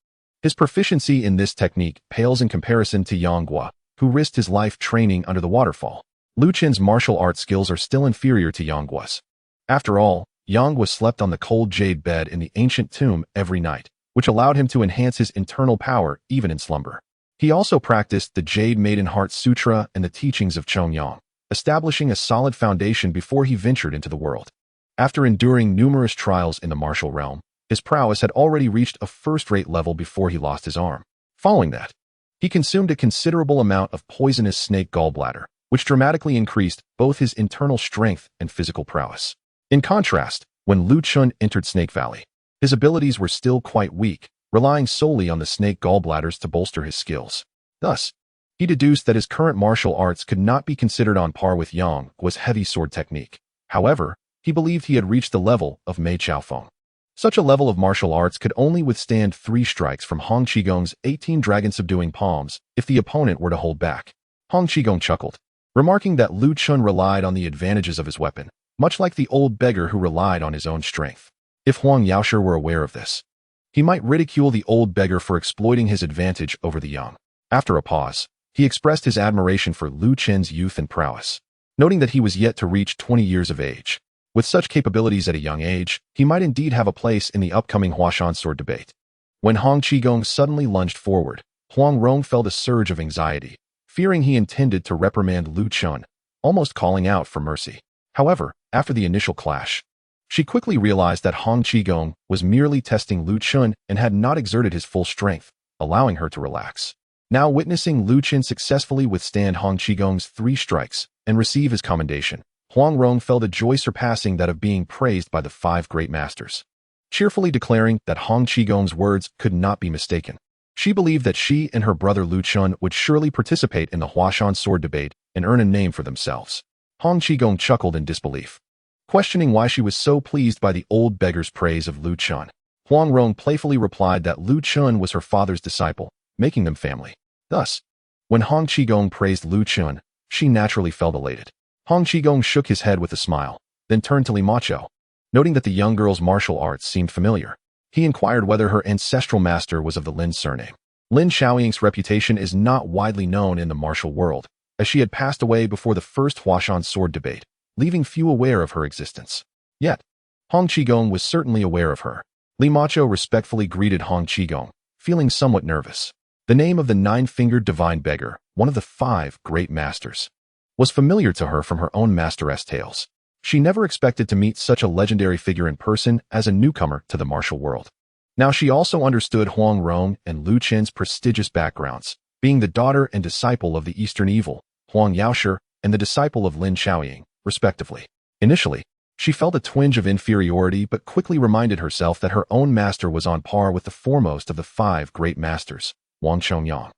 his proficiency in this technique pales in comparison to Yang Guo, who risked his life training under the waterfall. Lu Chen's martial arts skills are still inferior to Yang Guo's. After all, Yang Guo slept on the cold jade bed in the ancient tomb every night, which allowed him to enhance his internal power even in slumber. He also practiced the Jade Maiden Heart Sutra and the teachings of Chen Yang, establishing a solid foundation before he ventured into the world. After enduring numerous trials in the martial realm, his prowess had already reached a first-rate level before he lost his arm. Following that, he consumed a considerable amount of poisonous snake gallbladder, which dramatically increased both his internal strength and physical prowess. In contrast, when Lu Chen entered Snake Valley, his abilities were still quite weak, relying solely on the snake gallbladders to bolster his skills. Thus, he deduced that his current martial arts could not be considered on par with Yang Guo's heavy sword technique. However, he believed he had reached the level of Mei Chaofeng. Such a level of martial arts could only withstand 3 strikes from Hong Qigong's 18 dragon-subduing palms if the opponent were to hold back. Hong Qigong chuckled, remarking that Lu Chen relied on the advantages of his weapon, much like the old beggar who relied on his own strength. If Huang Yaoshi were aware of this, he might ridicule the old beggar for exploiting his advantage over the young. After a pause, he expressed his admiration for Lu Chen's youth and prowess, noting that he was yet to reach 20 years of age. With such capabilities at a young age, he might indeed have a place in the upcoming Huashan sword debate. When Hong Qigong suddenly lunged forward, Huang Rong felt a surge of anxiety, fearing he intended to reprimand Lu Chen, almost calling out for mercy. However, after the initial clash, she quickly realized that Hong Qigong was merely testing Lu Chen and had not exerted his full strength, allowing her to relax. Now witnessing Lu Chen successfully withstand Hong Qigong's 3 strikes and receive his commendation, Huang Rong felt a joy surpassing that of being praised by the 5 great masters, cheerfully declaring that Hong Qigong's words could not be mistaken. She believed that she and her brother Lu Chen would surely participate in the Huashan sword debate and earn a name for themselves. Hong Qigong chuckled in disbelief, questioning why she was so pleased by the old beggar's praise of Lu Chen. Huang Rong playfully replied that Lu Chen was her father's disciple, making them family. Thus, when Hong Qigong praised Lu Chen, she naturally felt elated. Hong Qigong shook his head with a smile, then turned to Li Macho. Noting that the young girl's martial arts seemed familiar, he inquired whether her ancestral master was of the Lin surname. Lin Xiaoying's reputation is not widely known in the martial world, as she had passed away before the first Huashan sword debate, leaving few aware of her existence. Yet, Hong Qigong was certainly aware of her. Li Macho respectfully greeted Hong Qigong, feeling somewhat nervous. The name of the 9-fingered divine beggar, one of the 5 great masters, was familiar to her from her own masteress tales. She never expected to meet such a legendary figure in person as a newcomer to the martial world. Now she also understood Huang Rong and Lu Chen's prestigious backgrounds, being the daughter and disciple of the Eastern Evil, Huang Yaoshi, and the disciple of Lin Xiaoying, respectively. Initially, she felt a twinge of inferiority but quickly reminded herself that her own master was on par with the foremost of the 5 great masters, Wang Chongyang.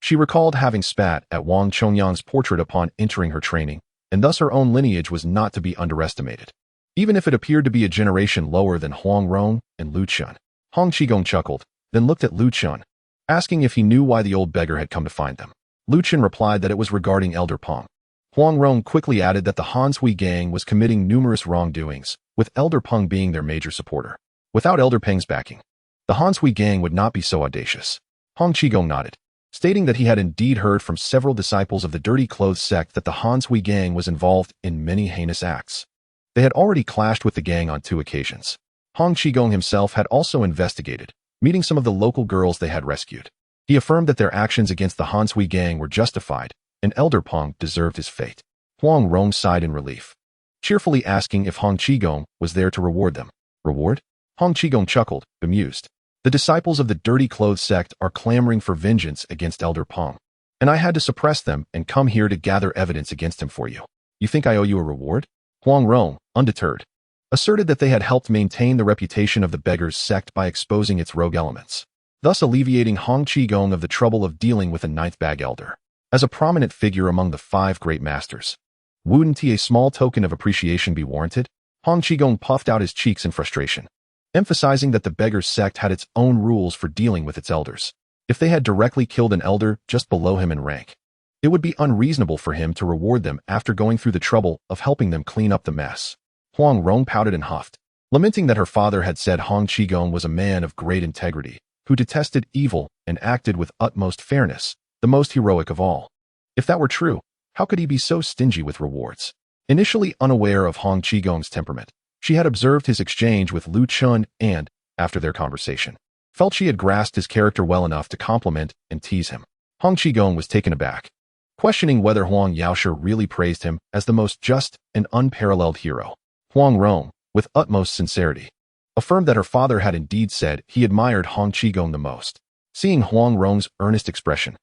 She recalled having spat at Wang Chongyang's portrait upon entering her training, and thus her own lineage was not to be underestimated, even if it appeared to be a generation lower than Huang Rong and Lu Chen. Hong Qigong chuckled, then looked at Lu Chen, asking if he knew why the old beggar had come to find them. Lu Chen replied that it was regarding Elder Peng. Huang Rong quickly added that the Han Sui gang was committing numerous wrongdoings, with Elder Peng being their major supporter. Without Elder Peng's backing, the Han Sui gang would not be so audacious. Hong Qigong nodded, stating that he had indeed heard from several disciples of the Dirty Clothes sect that the Han Sui gang was involved in many heinous acts. They had already clashed with the gang on 2 occasions. Hong Qigong himself had also investigated, meeting some of the local girls they had rescued. He affirmed that their actions against the Han Sui gang were justified, and Elder Peng deserved his fate. Huang Rong sighed in relief, cheerfully asking if Hong Qigong was there to reward them. Reward? Hong Qigong chuckled, bemused. The disciples of the Dirty Clothes sect are clamoring for vengeance against Elder Peng, and I had to suppress them and come here to gather evidence against him for you. You think I owe you a reward? Huang Rong, undeterred, asserted that they had helped maintain the reputation of the Beggars sect by exposing its rogue elements, thus alleviating Hong Qigong of the trouble of dealing with a 9th bag elder. As a prominent figure among the 5 great masters, wouldn't a small token of appreciation be warranted? Hong Qigong puffed out his cheeks in frustration, emphasizing that the Beggars sect had its own rules for dealing with its elders. If they had directly killed an elder just below him in rank, it would be unreasonable for him to reward them after going through the trouble of helping them clean up the mess. Huang Rong pouted and huffed, lamenting that her father had said Hong Qigong was a man of great integrity, who detested evil and acted with utmost fairness, the most heroic of all. If that were true, how could he be so stingy with rewards? Initially unaware of Hong Qigong's temperament, she had observed his exchange with Lu Chun and, after their conversation, felt she had grasped his character well enough to compliment and tease him. Hong Qigong was taken aback, questioning whether Huang Yaoshe really praised him as the most just and unparalleled hero. Huang Rong, with utmost sincerity, affirmed that her father had indeed said he admired Hong Qigong the most. Seeing Huang Rong's earnest expression,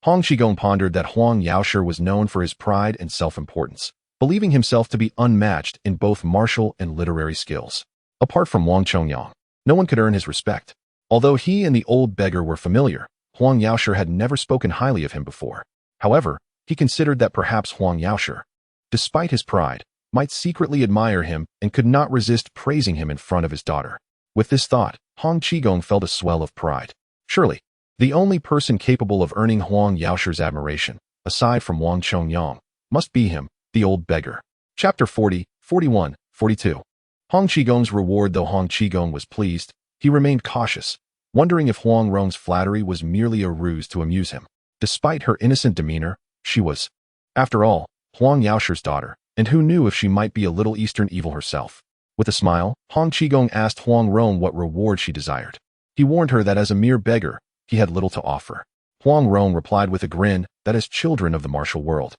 Hong Qigong pondered that Huang Yaoshe was known for his pride and self-importance, believing himself to be unmatched in both martial and literary skills. Apart from Wang Chongyang, no one could earn his respect. Although he and the old beggar were familiar, Huang Yaoshe had never spoken highly of him before. However, he considered that perhaps Huang Yaoshe, despite his pride, might secretly admire him and could not resist praising him in front of his daughter. With this thought, Hong Qigong felt a swell of pride. Surely, the only person capable of earning Huang Yaoshe's admiration, aside from Wang Chongyang, must be him, the old beggar. Chapter 40, 41, 42. Hong Qigong's reward. Though Hong Qigong was pleased, he remained cautious, wondering if Huang Rong's flattery was merely a ruse to amuse him. Despite her innocent demeanor, she was, after all, Huang Yaoshe's daughter, and who knew if she might be a little Eastern evil herself. With a smile, Hong Qigong asked Huang Rong what reward she desired. He warned her that as a mere beggar, he had little to offer. Huang Rong replied with a grin that as children of the martial world,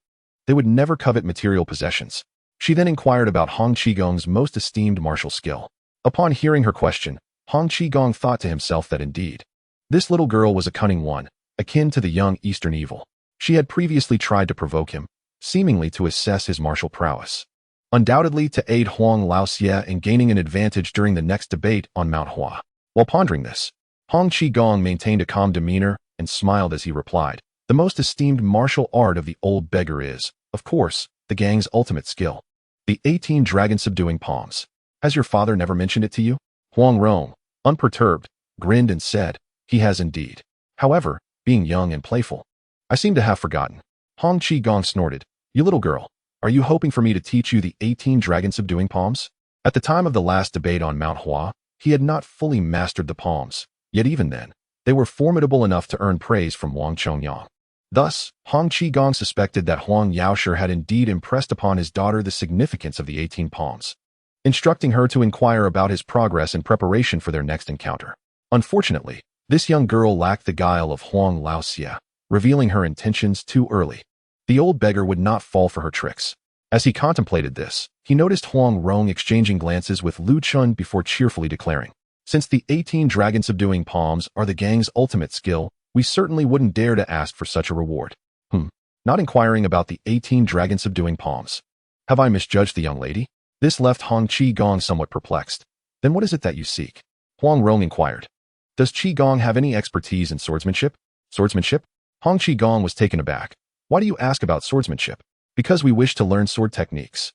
they would never covet material possessions. She then inquired about Hong Qigong's most esteemed martial skill. Upon hearing her question, Hong Qigong thought to himself that indeed, this little girl was a cunning one, akin to the young Eastern evil. She had previously tried to provoke him, seemingly to assess his martial prowess, undoubtedly to aid Huang Laoxia in gaining an advantage during the next debate on Mount Hua. While pondering this, Hong Qigong maintained a calm demeanor and smiled as he replied, the most esteemed martial art of the old beggar is, of course, the gang's ultimate skill, the 18 dragon subduing palms. Has your father never mentioned it to you? Huang Rong, unperturbed, grinned and said, he has indeed. However, being young and playful, I seem to have forgotten. Hong Qigong snorted, you little girl, are you hoping for me to teach you the 18 dragon subduing palms? At the time of the last debate on Mount Hua, he had not fully mastered the palms, yet even then, they were formidable enough to earn praise from Wang Chongyang. Thus, Hong Qigong suspected that Huang Yaoshe had indeed impressed upon his daughter the significance of the 18 palms, instructing her to inquire about his progress in preparation for their next encounter. Unfortunately, this young girl lacked the guile of Huang Laoxia, revealing her intentions too early. The old beggar would not fall for her tricks. As he contemplated this, he noticed Huang Rong exchanging glances with Lu Chun before cheerfully declaring, since the 18 dragon subduing palms are the gang's ultimate skill, we certainly wouldn't dare to ask for such a reward. Not inquiring about the 18 dragon subduing palms. Have I misjudged the young lady? This left Hong Qigong somewhat perplexed. Then what is it that you seek? Huang Rong inquired. Does Qigong have any expertise in swordsmanship? Swordsmanship? Hong Qigong was taken aback. Why do you ask about swordsmanship? Because we wish to learn sword techniques.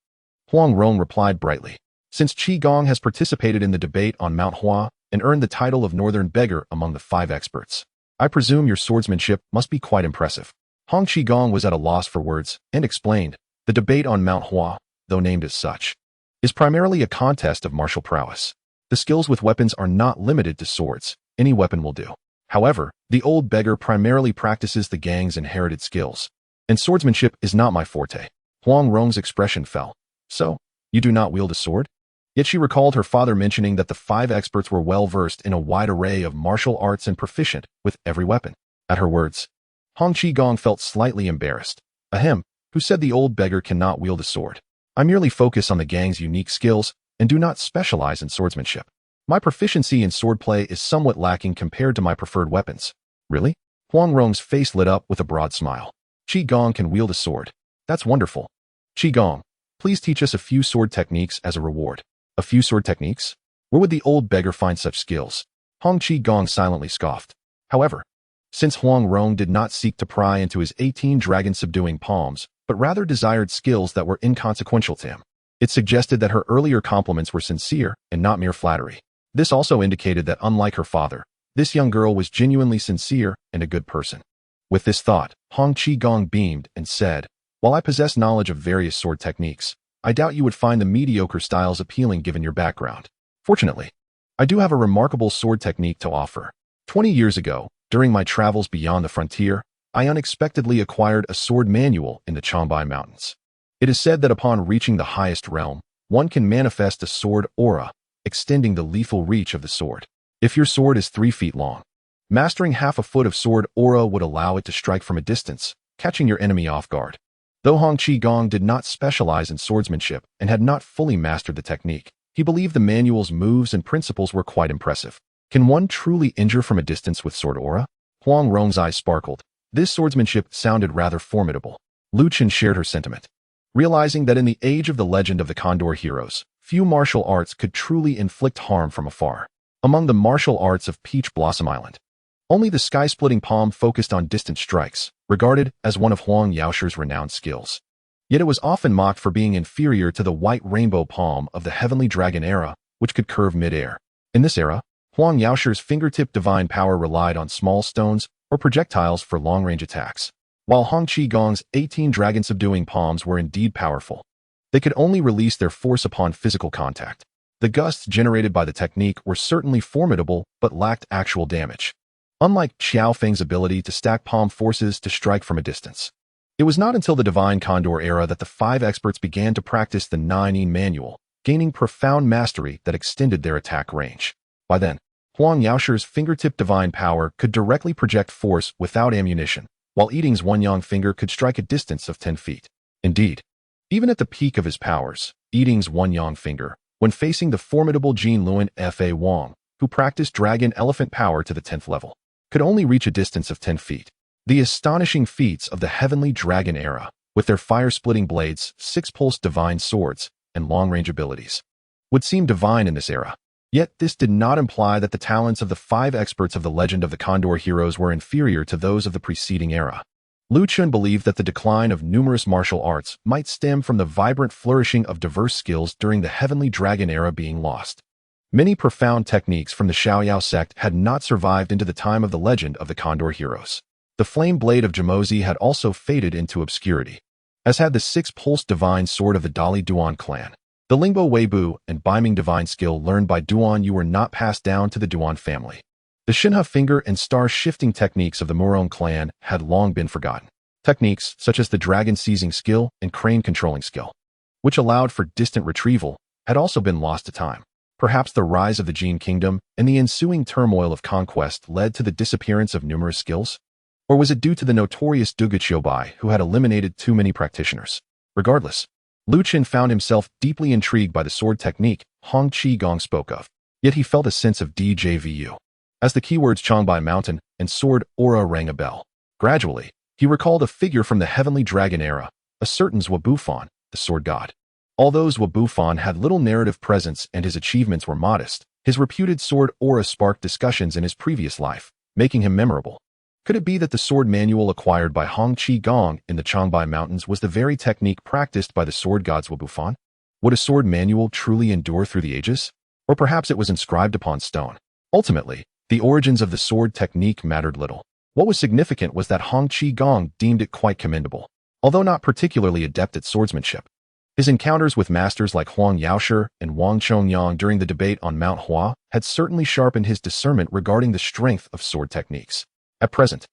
Huang Rong replied brightly. Since Qigong has participated in the debate on Mount Hua and earned the title of Northern Beggar among the 5 experts, I presume your swordsmanship must be quite impressive. Hong Qigong was at a loss for words and explained, the debate on Mount Hua, though named as such, is primarily a contest of martial prowess. The skills with weapons are not limited to swords. Any weapon will do. However, the old beggar primarily practices the gang's inherited skills, and swordsmanship is not my forte. Huang Rong's expression fell. So, you do not wield a sword? Yet she recalled her father mentioning that the 5 experts were well versed in a wide array of martial arts and proficient with every weapon. At her words, Hong Qigong felt slightly embarrassed. Ahem, who said the old beggar cannot wield a sword? I merely focus on the gang's unique skills and do not specialize in swordsmanship. My proficiency in swordplay is somewhat lacking compared to my preferred weapons. Really? Huang Rong's face lit up with a broad smile. Qigong can wield a sword. That's wonderful. Qigong, please teach us a few sword techniques as a reward. A few sword techniques? Where would the old beggar find such skills? Hong Qigong silently scoffed. However, since Huang Rong did not seek to pry into his 18 dragon-subduing palms, but rather desired skills that were inconsequential to him, it suggested that her earlier compliments were sincere and not mere flattery. This also indicated that unlike her father, this young girl was genuinely sincere and a good person. With this thought, Hong Qigong beamed and said, while I possess knowledge of various sword techniques, I doubt you would find the mediocre styles appealing given your background. Fortunately, I do have a remarkable sword technique to offer. 20 years ago, during my travels beyond the frontier, I unexpectedly acquired a sword manual in the Changbai Mountains. It is said that upon reaching the highest realm, one can manifest a sword aura, extending the lethal reach of the sword. If your sword is 3 feet long, mastering half a foot of sword aura would allow it to strike from a distance, catching your enemy off guard. Though Hong Qigong did not specialize in swordsmanship and had not fully mastered the technique, he believed the manual's moves and principles were quite impressive. Can one truly injure from a distance with sword aura? Huang Rong's eyes sparkled. This swordsmanship sounded rather formidable. Chen shared her sentiment. Realizing that in the age of the legend of the Condor Heroes, few martial arts could truly inflict harm from afar. Among the martial arts of Peach Blossom Island, only the sky-splitting palm focused on distant strikes, regarded as one of Huang Yaoshi's renowned skills. Yet it was often mocked for being inferior to the white rainbow palm of the Heavenly Dragon era, which could curve mid-air. In this era, Huang Yaoshi's fingertip divine power relied on small stones or projectiles for long-range attacks. While Hong Qigong's 18 dragon-subduing palms were indeed powerful, they could only release their force upon physical contact. The gusts generated by the technique were certainly formidable but lacked actual damage. Unlike Xiao Feng's ability to stack palm forces to strike from a distance. It was not until the Divine Condor era that the 5 experts began to practice the 9-in manual, gaining profound mastery that extended their attack range. By then, Huang Yaoshi's fingertip divine power could directly project force without ammunition, while Yiding's One-Yang finger could strike a distance of 10 feet. Indeed, even at the peak of his powers, Yiding's One-Yang finger, when facing the formidable Jin Luan Fa Wang, who practiced dragon elephant power to the 10th level, could only reach a distance of 10 feet. The astonishing feats of the Heavenly Dragon era, with their fire-splitting blades, 6-pulse divine swords, and long-range abilities, would seem divine in this era. Yet this did not imply that the talents of the 5 experts of the legend of the Condor Heroes were inferior to those of the preceding era. Chen believed that the decline of numerous martial arts might stem from the vibrant flourishing of diverse skills during the Heavenly Dragon era being lost. Many profound techniques from the Xiaoyao sect had not survived into the time of the legend of the Condor Heroes. The flame blade of Jimozi had also faded into obscurity, as had the 6-pulse divine sword of the Dali Duan clan. The Lingbo Weibu and Biming divine skill learned by Duan Yu were not passed down to the Duan family. The Shinha finger and star-shifting techniques of the Murong clan had long been forgotten. Techniques such as the dragon seizing skill and crane controlling skill, which allowed for distant retrieval, had also been lost to time. Perhaps the rise of the Jin kingdom and the ensuing turmoil of conquest led to the disappearance of numerous skills? Or was it due to the notorious Dugu Qiubai who had eliminated too many practitioners? Regardless, Chen found himself deeply intrigued by the sword technique Hong Qigong spoke of. Yet he felt a sense of déjà vu. As the keywords Changbai Mountain and sword aura rang a bell. Gradually, he recalled a figure from the Heavenly Dragon era, a certain Zhuo Bufan, the sword god. Although Zhuo Bufan had little narrative presence and his achievements were modest, his reputed sword aura sparked discussions in his previous life, making him memorable. Could it be that the sword manual acquired by Hong Qigong in the Changbai Mountains was the very technique practiced by the sword god Zhuo Bufan? Would a sword manual truly endure through the ages? Or perhaps it was inscribed upon stone. Ultimately, the origins of the sword technique mattered little. What was significant was that Hong Qigong deemed it quite commendable, although not particularly adept at swordsmanship. His encounters with masters like Huang Yaoshi and Wang Chongyang during the debate on Mount Hua had certainly sharpened his discernment regarding the strength of sword techniques. At present,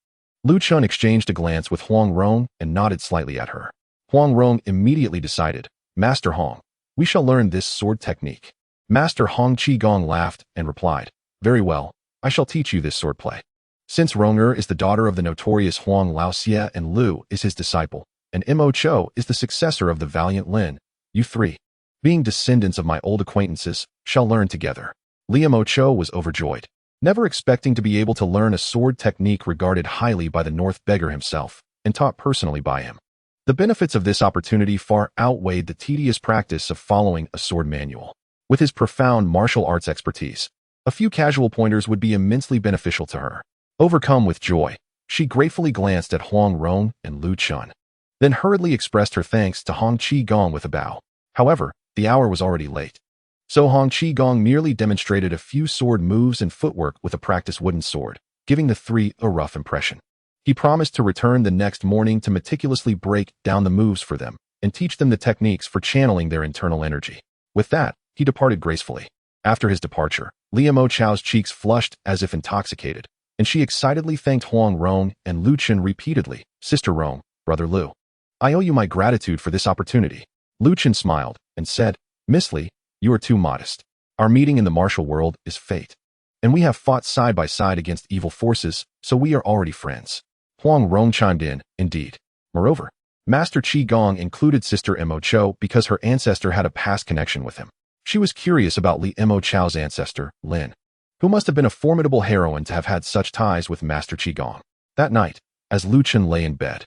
Chen exchanged a glance with Huang Rong and nodded slightly at her. Huang Rong immediately decided, "Master Hong, we shall learn this sword technique." Master Hong Qigong laughed and replied, "Very well, I shall teach you this swordplay." Since Ronger is the daughter of the notorious Huang Laoxia and Lu is his disciple, and Mo Cho is the successor of the valiant Lin, you 3, being descendants of my old acquaintances, shall learn together. Mo Cho was overjoyed, never expecting to be able to learn a sword technique regarded highly by the North Beggar himself, and taught personally by him. The benefits of this opportunity far outweighed the tedious practice of following a sword manual. With his profound martial arts expertise, a few casual pointers would be immensely beneficial to her. Overcome with joy, she gratefully glanced at Huang Rong and Chen, then hurriedly expressed her thanks to Hong Qigong with a bow. However, the hour was already late. So Hong Qigong merely demonstrated a few sword moves and footwork with a practiced wooden sword, giving the 3 a rough impression. He promised to return the next morning to meticulously break down the moves for them, and teach them the techniques for channeling their internal energy. With that, he departed gracefully. After his departure, Liu Chao's cheeks flushed as if intoxicated, and she excitedly thanked Huang Rong and Lu Chen repeatedly. Sister Rong, Brother Lu, I owe you my gratitude for this opportunity. Lu Chen smiled and said, Miss Li, you are too modest. Our meeting in the martial world is fate, and we have fought side by side against evil forces, so we are already friends. Huang Rong chimed in, indeed. Moreover, Master Qi Gong included Sister Mo Cho because her ancestor had a past connection with him. She was curious about Li Mo Chao's ancestor, Lin, who must have been a formidable heroine to have had such ties with Master Qi Gong. That night, as Lu Chen lay in bed,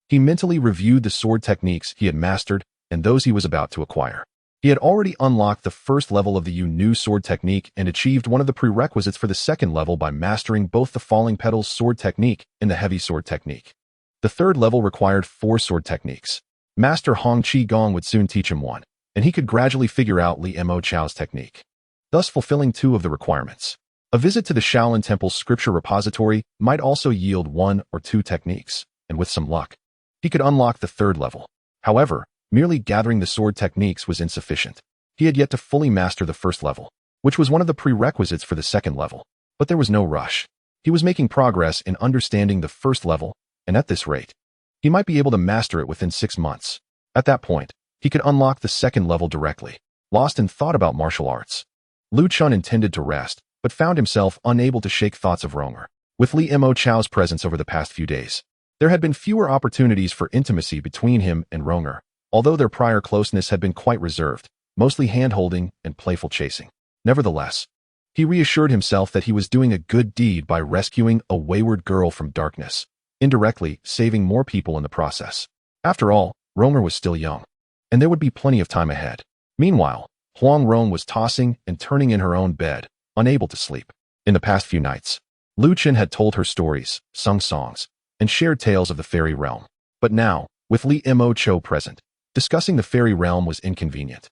he mentally reviewed the sword techniques he had mastered and those he was about to acquire. He had already unlocked the first level of the new sword technique and achieved one of the prerequisites for the second level by mastering both the falling petals sword technique and the heavy sword technique. The third level required 4 sword techniques. Master Hong Qi Gong would soon teach him one, and he could gradually figure out Li Mo Chao's technique, thus fulfilling 2 of the requirements. A visit to the Shaolin Temple's scripture repository might also yield 1 or 2 techniques, and with some luck, he could unlock the third level. However, merely gathering the sword techniques was insufficient. He had yet to fully master the first level, which was one of the prerequisites for the second level. But there was no rush. He was making progress in understanding the first level, and at this rate, he might be able to master it within 6 months. At that point, he could unlock the second level directly. Lost in thought about martial arts, Lu Chen intended to rest, but found himself unable to shake thoughts of Ronger. With Li Mo Chao's presence over the past few days, there had been fewer opportunities for intimacy between him and Ronger, although their prior closeness had been quite reserved, mostly hand-holding and playful chasing. Nevertheless, he reassured himself that he was doing a good deed by rescuing a wayward girl from darkness, indirectly saving more people in the process. After all, Ronger was still young, and there would be plenty of time ahead. Meanwhile, Huang Rong was tossing and turning in her own bed, unable to sleep. In the past few nights, Lu Chen had told her stories, sung songs, and shared tales of the fairy realm. But now, with Li Mo Cho present, discussing the fairy realm was inconvenient,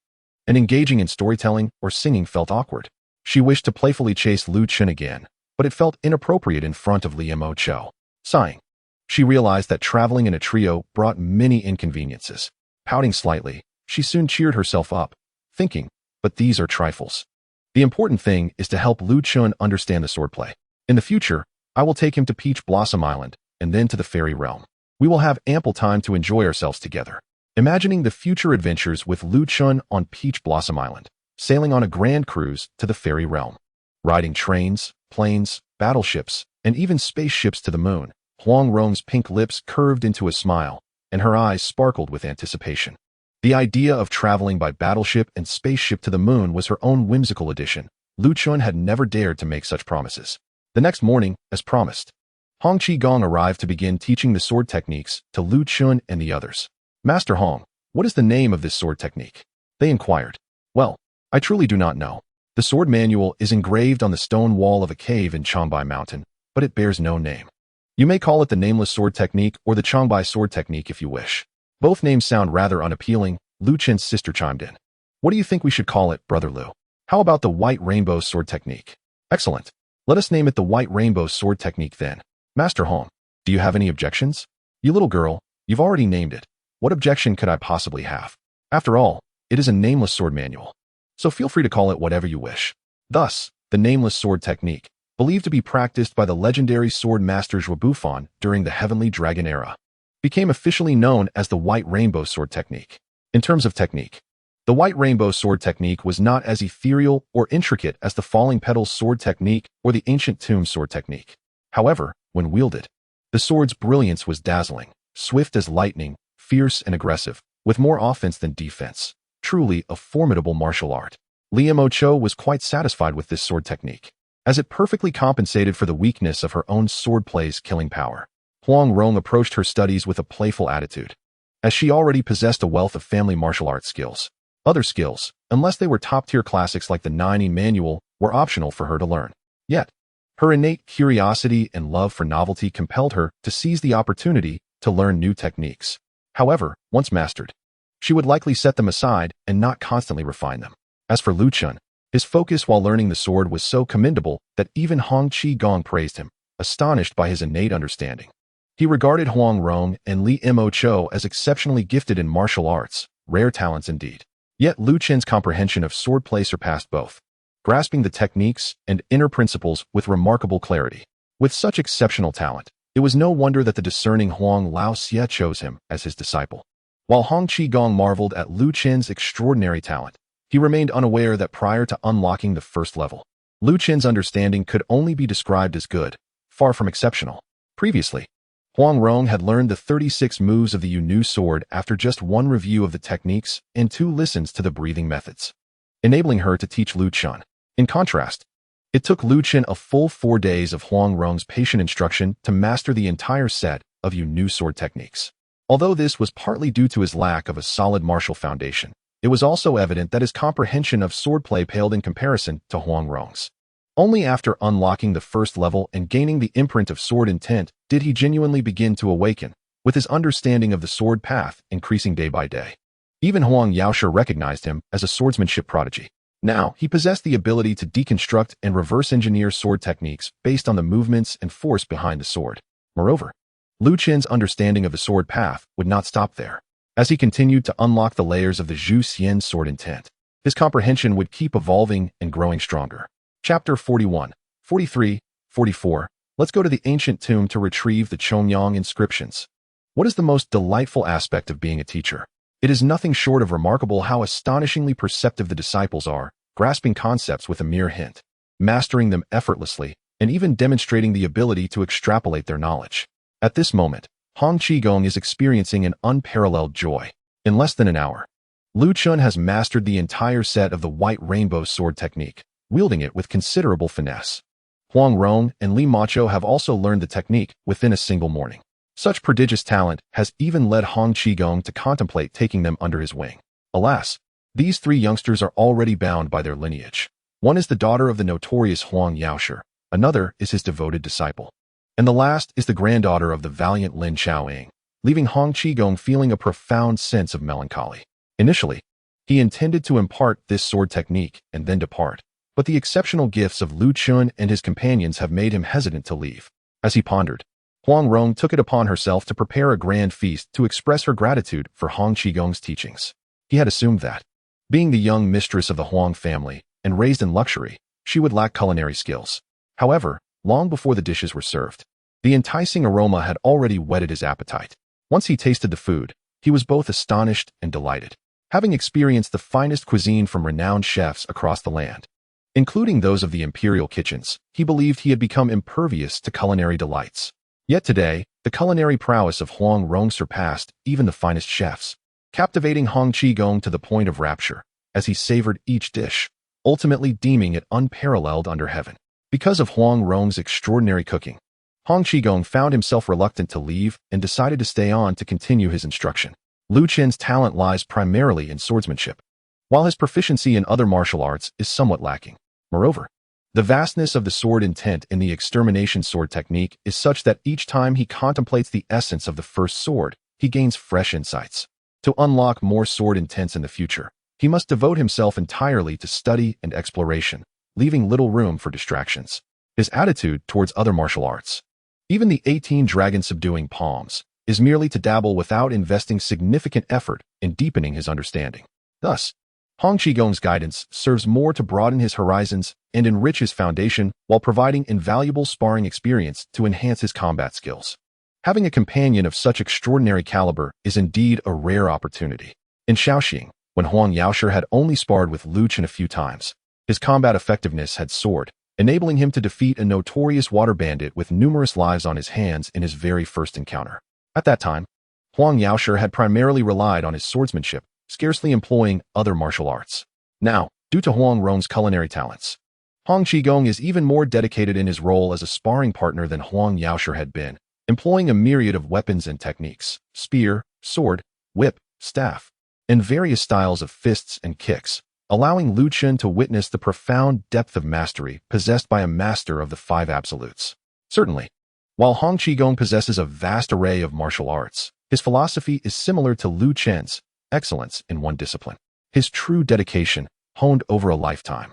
and engaging in storytelling or singing felt awkward. She wished to playfully chase Lu Chen again, but it felt inappropriate in front of Li Mo Cho. Sighing, she realized that traveling in a trio brought many inconveniences. Pouting slightly, she soon cheered herself up, thinking, but these are trifles. The important thing is to help Lu Chen understand the swordplay. In the future, I will take him to Peach Blossom Island, and then to the fairy realm. We will have ample time to enjoy ourselves together. Imagining the future adventures with Lu Chen on Peach Blossom Island, sailing on a grand cruise to the fairy realm, riding trains, planes, battleships, and even spaceships to the moon, Huang Rong's pink lips curved into a smile, and her eyes sparkled with anticipation. The idea of traveling by battleship and spaceship to the moon was her own whimsical addition. Lu Chen had never dared to make such promises. The next morning, as promised, Hong Qi Gong arrived to begin teaching the sword techniques to Lu Chen and the others. Master Hong, what is the name of this sword technique? They inquired. Well, I truly do not know. The sword manual is engraved on the stone wall of a cave in Changbai Mountain, but it bears no name. You may call it the Nameless Sword Technique or the Changbai Sword Technique if you wish. Both names sound rather unappealing, Lu Chen's sister chimed in. What do you think we should call it, Brother Lu? How about the White Rainbow Sword Technique? Excellent. Let us name it the White Rainbow Sword Technique then. Master Hong, do you have any objections? You little girl, you've already named it. What objection could I possibly have? After all, it is a nameless sword manual, so feel free to call it whatever you wish. Thus, the Nameless Sword Technique, believed to be practiced by the legendary sword master Zhuo Bufan during the Heavenly Dragon era, became officially known as the White Rainbow Sword Technique. In terms of technique, the White Rainbow Sword Technique was not as ethereal or intricate as the Falling Petals Sword Technique or the Ancient Tomb Sword Technique. However, when wielded, the sword's brilliance was dazzling, swift as lightning, fierce and aggressive, with more offense than defense. Truly a formidable martial art. Li Mo Cho was quite satisfied with this sword technique, as it perfectly compensated for the weakness of her own swordplay's killing power. Huang Rong approached her studies with a playful attitude, as she already possessed a wealth of family martial arts skills. Other skills, unless they were top-tier classics like the 9 manual, were optional for her to learn. Yet, her innate curiosity and love for novelty compelled her to seize the opportunity to learn new techniques. However, once mastered, she would likely set them aside and not constantly refine them. As for Lu Chen, his focus while learning the sword was so commendable that even Hong Qi Gong praised him, astonished by his innate understanding. He regarded Huang Rong and Li Mo Cho as exceptionally gifted in martial arts, rare talents indeed. Yet Lu Chen's comprehension of swordplay surpassed both, grasping the techniques and inner principles with remarkable clarity. With such exceptional talent, it was no wonder that the discerning Huang Laoxia chose him as his disciple. While Hong Qigong marveled at Lu Chen's extraordinary talent, he remained unaware that prior to unlocking the first level, Lu Chen's understanding could only be described as good, far from exceptional. Previously, Huang Rong had learned the 36 moves of the Yu sword after just one review of the techniques and 2 listens to the breathing methods, enabling her to teach Lu Chen. In contrast, it took Lu Chen a full 4 days of Huang Rong's patient instruction to master the entire set of Yu sword techniques. Although this was partly due to his lack of a solid martial foundation, it was also evident that his comprehension of swordplay paled in comparison to Huang Rong's. Only after unlocking the first level and gaining the imprint of sword intent did he genuinely begin to awaken, with his understanding of the sword path increasing day by day. Even Huang Yaoshe recognized him as a swordsmanship prodigy. Now, he possessed the ability to deconstruct and reverse engineer sword techniques based on the movements and force behind the sword. Moreover, Lu Chen's understanding of the sword path would not stop there. As he continued to unlock the layers of the Zhu Xian sword intent, his comprehension would keep evolving and growing stronger. Chapter 41, 43, 44. Let's go to the ancient tomb to retrieve the Chongyang inscriptions. What is the most delightful aspect of being a teacher? It is nothing short of remarkable how astonishingly perceptive the disciples are, grasping concepts with a mere hint, mastering them effortlessly, and even demonstrating the ability to extrapolate their knowledge. At this moment, Hong Qigong is experiencing an unparalleled joy. In less than an hour, Lu Chen has mastered the entire set of the White Rainbow Sword Technique, wielding it with considerable finesse. Huang Rong and Li Macho have also learned the technique within a single morning. Such prodigious talent has even led Hong Qigong to contemplate taking them under his wing. Alas, these 3 youngsters are already bound by their lineage. One is the daughter of the notorious Huang Yaoshe, another is his devoted disciple, and the last is the granddaughter of the valiant Lin Chaoying, leaving Hong Qigong feeling a profound sense of melancholy. Initially, he intended to impart this sword technique and then depart, but the exceptional gifts of Lu Chen and his companions have made him hesitant to leave. As he pondered, Huang Rong took it upon herself to prepare a grand feast to express her gratitude for Hong Qigong's teachings. He had assumed that, being the young mistress of the Huang family and raised in luxury, she would lack culinary skills. However, long before the dishes were served, the enticing aroma had already whetted his appetite. Once he tasted the food, he was both astonished and delighted. Having experienced the finest cuisine from renowned chefs across the land, including those of the imperial kitchens, he believed he had become impervious to culinary delights. Yet today, the culinary prowess of Huang Rong surpassed even the finest chefs, captivating Hong Qigong to the point of rapture as he savored each dish, ultimately deeming it unparalleled under heaven. Because of Huang Rong's extraordinary cooking, Hong Qigong found himself reluctant to leave and decided to stay on to continue his instruction. Lu Chen's talent lies primarily in swordsmanship, while his proficiency in other martial arts is somewhat lacking. Moreover, the vastness of the sword intent in the extermination sword technique is such that each time he contemplates the essence of the first sword, he gains fresh insights. To unlock more sword intents in the future, he must devote himself entirely to study and exploration, leaving little room for distractions. His attitude towards other martial arts, even the 18 dragon-subduing palms, is merely to dabble without investing significant effort in deepening his understanding. Thus, Hong Qigong's guidance serves more to broaden his horizons and enrich his foundation while providing invaluable sparring experience to enhance his combat skills. Having a companion of such extraordinary caliber is indeed a rare opportunity. In Shaoxing, when Huang Yaoshe had only sparred with Lu Chen a few times, his combat effectiveness had soared, enabling him to defeat a notorious water bandit with numerous lives on his hands in his very first encounter. At that time, Huang Yaoshe had primarily relied on his swordsmanship, scarcely employing other martial arts. Now, due to Huang Rong's culinary talents, Hong Qigong is even more dedicated in his role as a sparring partner than Huang Yaoshe had been, employing a myriad of weapons and techniques: spear, sword, whip, staff, and various styles of fists and kicks, allowing Lu Chen to witness the profound depth of mastery possessed by a master of the 5 absolutes. Certainly, while Hong Qigong possesses a vast array of martial arts, his philosophy is similar to Lu Chen's: excellence in one discipline. His true dedication, honed over a lifetime,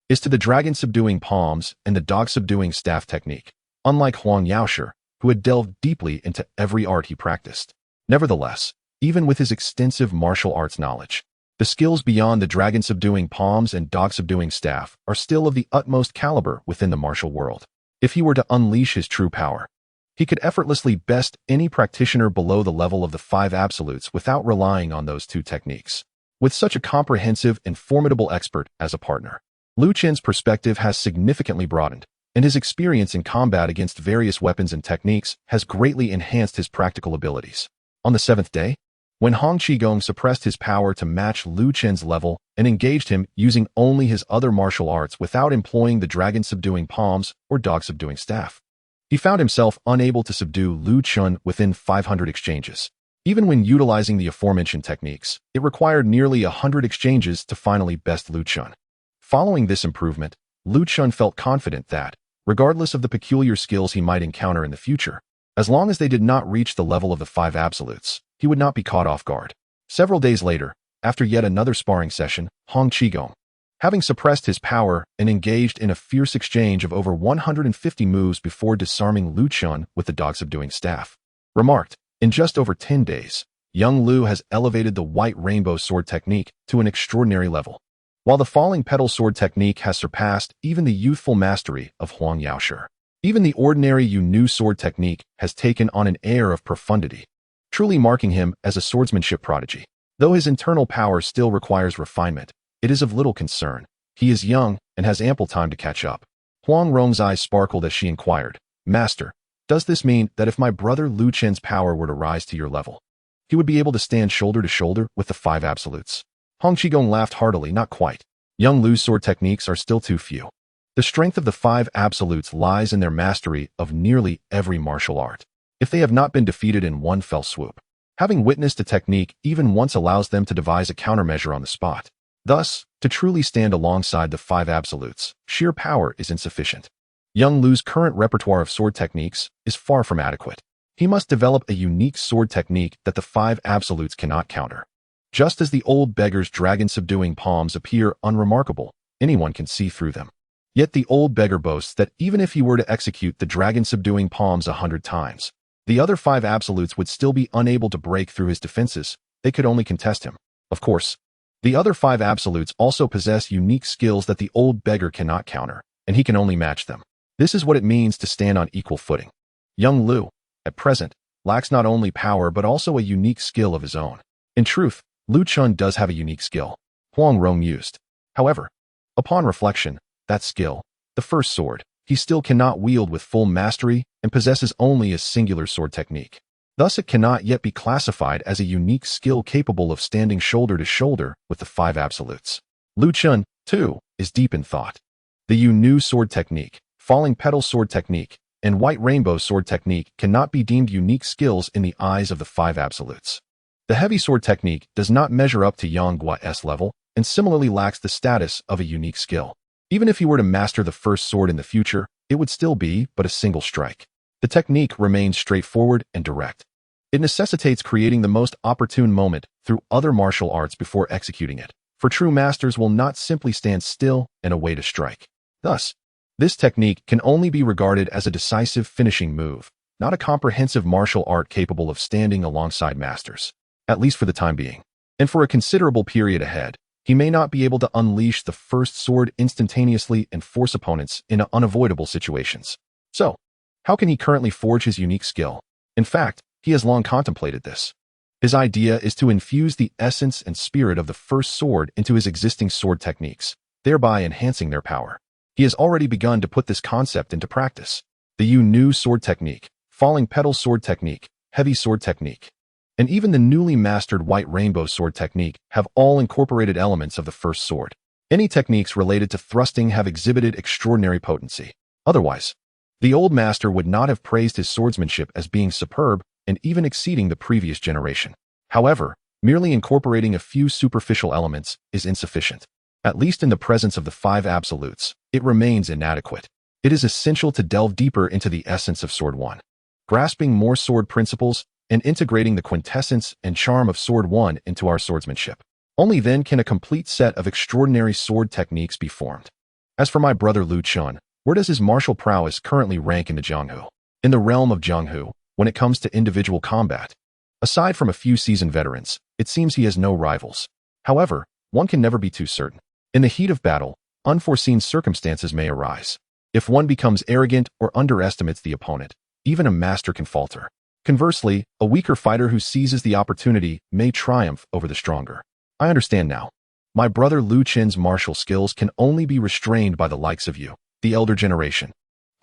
is to the dragon-subduing palms and the dog-subduing staff technique. Unlike Huang Yaoshe, who had delved deeply into every art he practiced. Nevertheless, even with his extensive martial arts knowledge, the skills beyond the dragon-subduing palms and dog-subduing staff are still of the utmost caliber within the martial world. If he were to unleash his true power, he could effortlessly best any practitioner below the level of the five absolutes without relying on those two techniques. With such a comprehensive and formidable expert as a partner, Liu Chen's perspective has significantly broadened, and his experience in combat against various weapons and techniques has greatly enhanced his practical abilities. On the seventh day, when Hong Qigong suppressed his power to match Liu Chen's level and engaged him using only his other martial arts without employing the dragon-subduing palms or dog-subduing staff, he found himself unable to subdue Liu Chen within 500 exchanges. Even when utilizing the aforementioned techniques, it required nearly 100 exchanges to finally best Liu Chen. Following this improvement, Liu Chen felt confident that, regardless of the peculiar skills he might encounter in the future, as long as they did not reach the level of the five absolutes, he would not be caught off guard. Several days later, after yet another sparring session, Hong Qigong, having suppressed his power and engaged in a fierce exchange of over 150 moves before disarming Liu Chen with the dog-subduing staff, remarked, "In just over 10 days, young Liu has elevated the white rainbow sword technique to an extraordinary level, while the falling petal sword technique has surpassed even the youthful mastery of Huang Yaoshi. Even the ordinary Yu sword technique has taken on an air of profundity, truly marking him as a swordsmanship prodigy. Though his internal power still requires refinement, it is of little concern. He is young and has ample time to catch up." Huang Rong's eyes sparkled as she inquired, "Master, does this mean that if my brother Liu Chen's power were to rise to your level, he would be able to stand shoulder to shoulder with the five absolutes?" Hong Qigong laughed heartily. "Not quite. Young Liu's sword techniques are still too few. The strength of the five absolutes lies in their mastery of nearly every martial art. If they have not been defeated in one fell swoop, having witnessed a technique even once allows them to devise a countermeasure on the spot. Thus, to truly stand alongside the five absolutes, sheer power is insufficient. Young Liu's current repertoire of sword techniques is far from adequate. He must develop a unique sword technique that the five absolutes cannot counter. Just as the old beggar's dragon-subduing palms appear unremarkable, anyone can see through them. Yet the old beggar boasts that even if he were to execute the dragon-subduing palms 100 times, the other five absolutes would still be unable to break through his defenses. They could only contest him. Of course, the other five absolutes also possess unique skills that the old beggar cannot counter, and he can only match them. This is what it means to stand on equal footing. Young Liu, at present, lacks not only power but also a unique skill of his own. In truth, Liu Chen does have a unique skill," Huang Rong mused. "However, upon reflection, that skill, the first sword, he still cannot wield with full mastery and possesses only a singular sword technique. Thus it cannot yet be classified as a unique skill capable of standing shoulder to shoulder with the five absolutes." Liu Chen, too, is deep in thought. The Yu sword technique, falling petal sword technique, and white rainbow sword technique cannot be deemed unique skills in the eyes of the five absolutes. The heavy sword technique does not measure up to Yang Gua's level and similarly lacks the status of a unique skill. Even if he were to master the first sword in the future, it would still be but a single strike. The technique remains straightforward and direct. It necessitates creating the most opportune moment through other martial arts before executing it, for true masters will not simply stand still and await to strike. Thus, this technique can only be regarded as a decisive finishing move, not a comprehensive martial art capable of standing alongside masters, at least for the time being. And for a considerable period ahead, he may not be able to unleash the first sword instantaneously and force opponents in unavoidable situations. So, how can he currently forge his unique skill? In fact, he has long contemplated this. His idea is to infuse the essence and spirit of the first sword into his existing sword techniques, thereby enhancing their power. He has already begun to put this concept into practice. The Yu sword technique, falling petal sword technique, heavy sword technique, and even the newly mastered white rainbow sword technique have all incorporated elements of the first sword. Any techniques related to thrusting have exhibited extraordinary potency. Otherwise, the old master would not have praised his swordsmanship as being superb and even exceeding the previous generation. However, merely incorporating a few superficial elements is insufficient. At least in the presence of the five absolutes, it remains inadequate. It is essential to delve deeper into the essence of Sword 1, grasping more sword principles and integrating the quintessence and charm of Sword 1 into our swordsmanship. Only then can a complete set of extraordinary sword techniques be formed. As for my brother Liu Chen, where does his martial prowess currently rank in the Jianghu? In the realm of Jianghu, when it comes to individual combat, aside from a few seasoned veterans, it seems he has no rivals. However, one can never be too certain. In the heat of battle, unforeseen circumstances may arise. If one becomes arrogant or underestimates the opponent, even a master can falter. Conversely, a weaker fighter who seizes the opportunity may triumph over the stronger. I understand now. My brother Lu Chen's martial skills can only be restrained by the likes of you, the elder generation.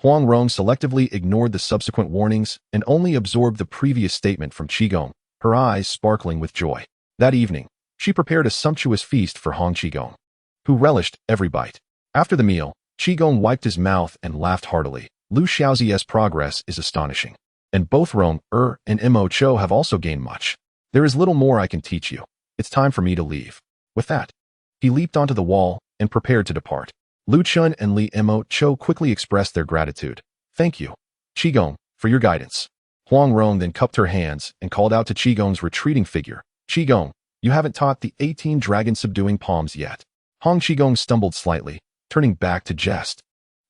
Huang Rong selectively ignored the subsequent warnings and only absorbed the previous statement from Qigong, her eyes sparkling with joy. That evening, she prepared a sumptuous feast for Hong Qigong, who relished every bite. After the meal, Qigong wiped his mouth and laughed heartily. Lu Xiaozi's progress is astonishing, and both Rong and Mo Cho have also gained much. There is little more I can teach you. It's time for me to leave. With that, he leaped onto the wall and prepared to depart. Lu Chen and Mo Cho quickly expressed their gratitude. Thank you, Qigong, for your guidance. Huang Rong then cupped her hands and called out to Qigong's retreating figure. Qigong, you haven't taught the 18 dragon-subduing palms yet. Hong Qigong stumbled slightly, turning back to jest.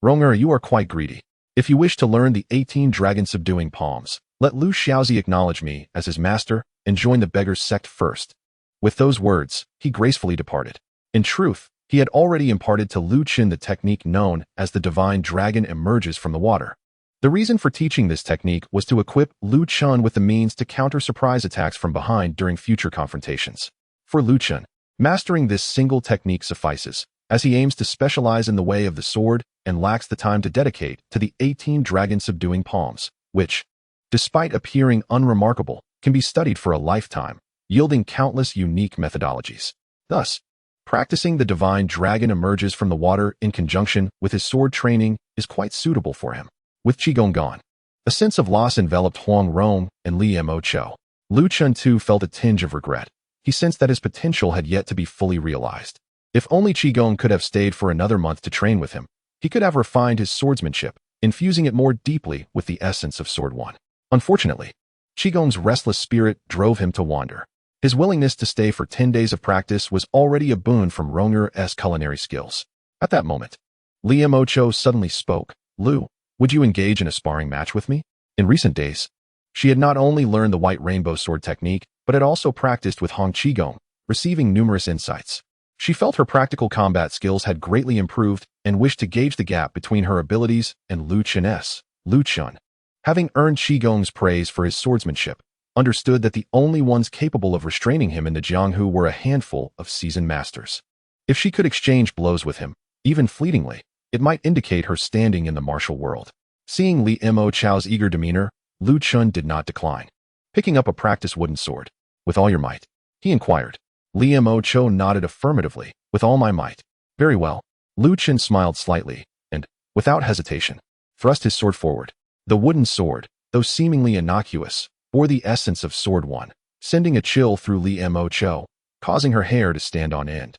Ronger, you are quite greedy. If you wish to learn the 18 dragon-subduing palms, let Lu Xiaozi acknowledge me as his master and join the beggar's sect first. With those words, he gracefully departed. In truth, he had already imparted to Lu Chen the technique known as the divine dragon emerges from the water. The reason for teaching this technique was to equip Lu Chen with the means to counter surprise attacks from behind during future confrontations. For Lu Chen, mastering this single technique suffices, as he aims to specialize in the way of the sword and lacks the time to dedicate to the 18 dragon-subduing palms, which, despite appearing unremarkable, can be studied for a lifetime, yielding countless unique methodologies. Thus, practicing the divine dragon emerges from the water in conjunction with his sword training is quite suitable for him. With Qigong gone, a sense of loss enveloped Huang Rong and Mo Cho. Lu Chen too felt a tinge of regret. He sensed that his potential had yet to be fully realized. If only Qigong could have stayed for another month to train with him, he could have refined his swordsmanship, infusing it more deeply with the essence of Sword One. Unfortunately, Qigong's restless spirit drove him to wander. His willingness to stay for 10 days of practice was already a boon from Ronger's culinary skills. At that moment, Mo Cho suddenly spoke. Lu, would you engage in a sparring match with me? In recent days, she had not only learned the White Rainbow Sword Technique, but had also practiced with Hong Qigong, receiving numerous insights. She felt her practical combat skills had greatly improved and wished to gauge the gap between her abilities and Lu Chen's. Lu Chen, having earned Qigong's praise for his swordsmanship, understood that the only ones capable of restraining him in the Jianghu were a handful of seasoned masters. If she could exchange blows with him, even fleetingly, it might indicate her standing in the martial world. Seeing Mo Cho's eager demeanor, Lu Chen did not decline. Picking up a practice wooden sword, with all your might, he inquired. Mo Cho nodded affirmatively. With all my might. Very well. Lu Chen smiled slightly and, without hesitation, thrust his sword forward. The wooden sword, though seemingly innocuous, bore the essence of Sword One, sending a chill through Mo Cho, causing her hair to stand on end,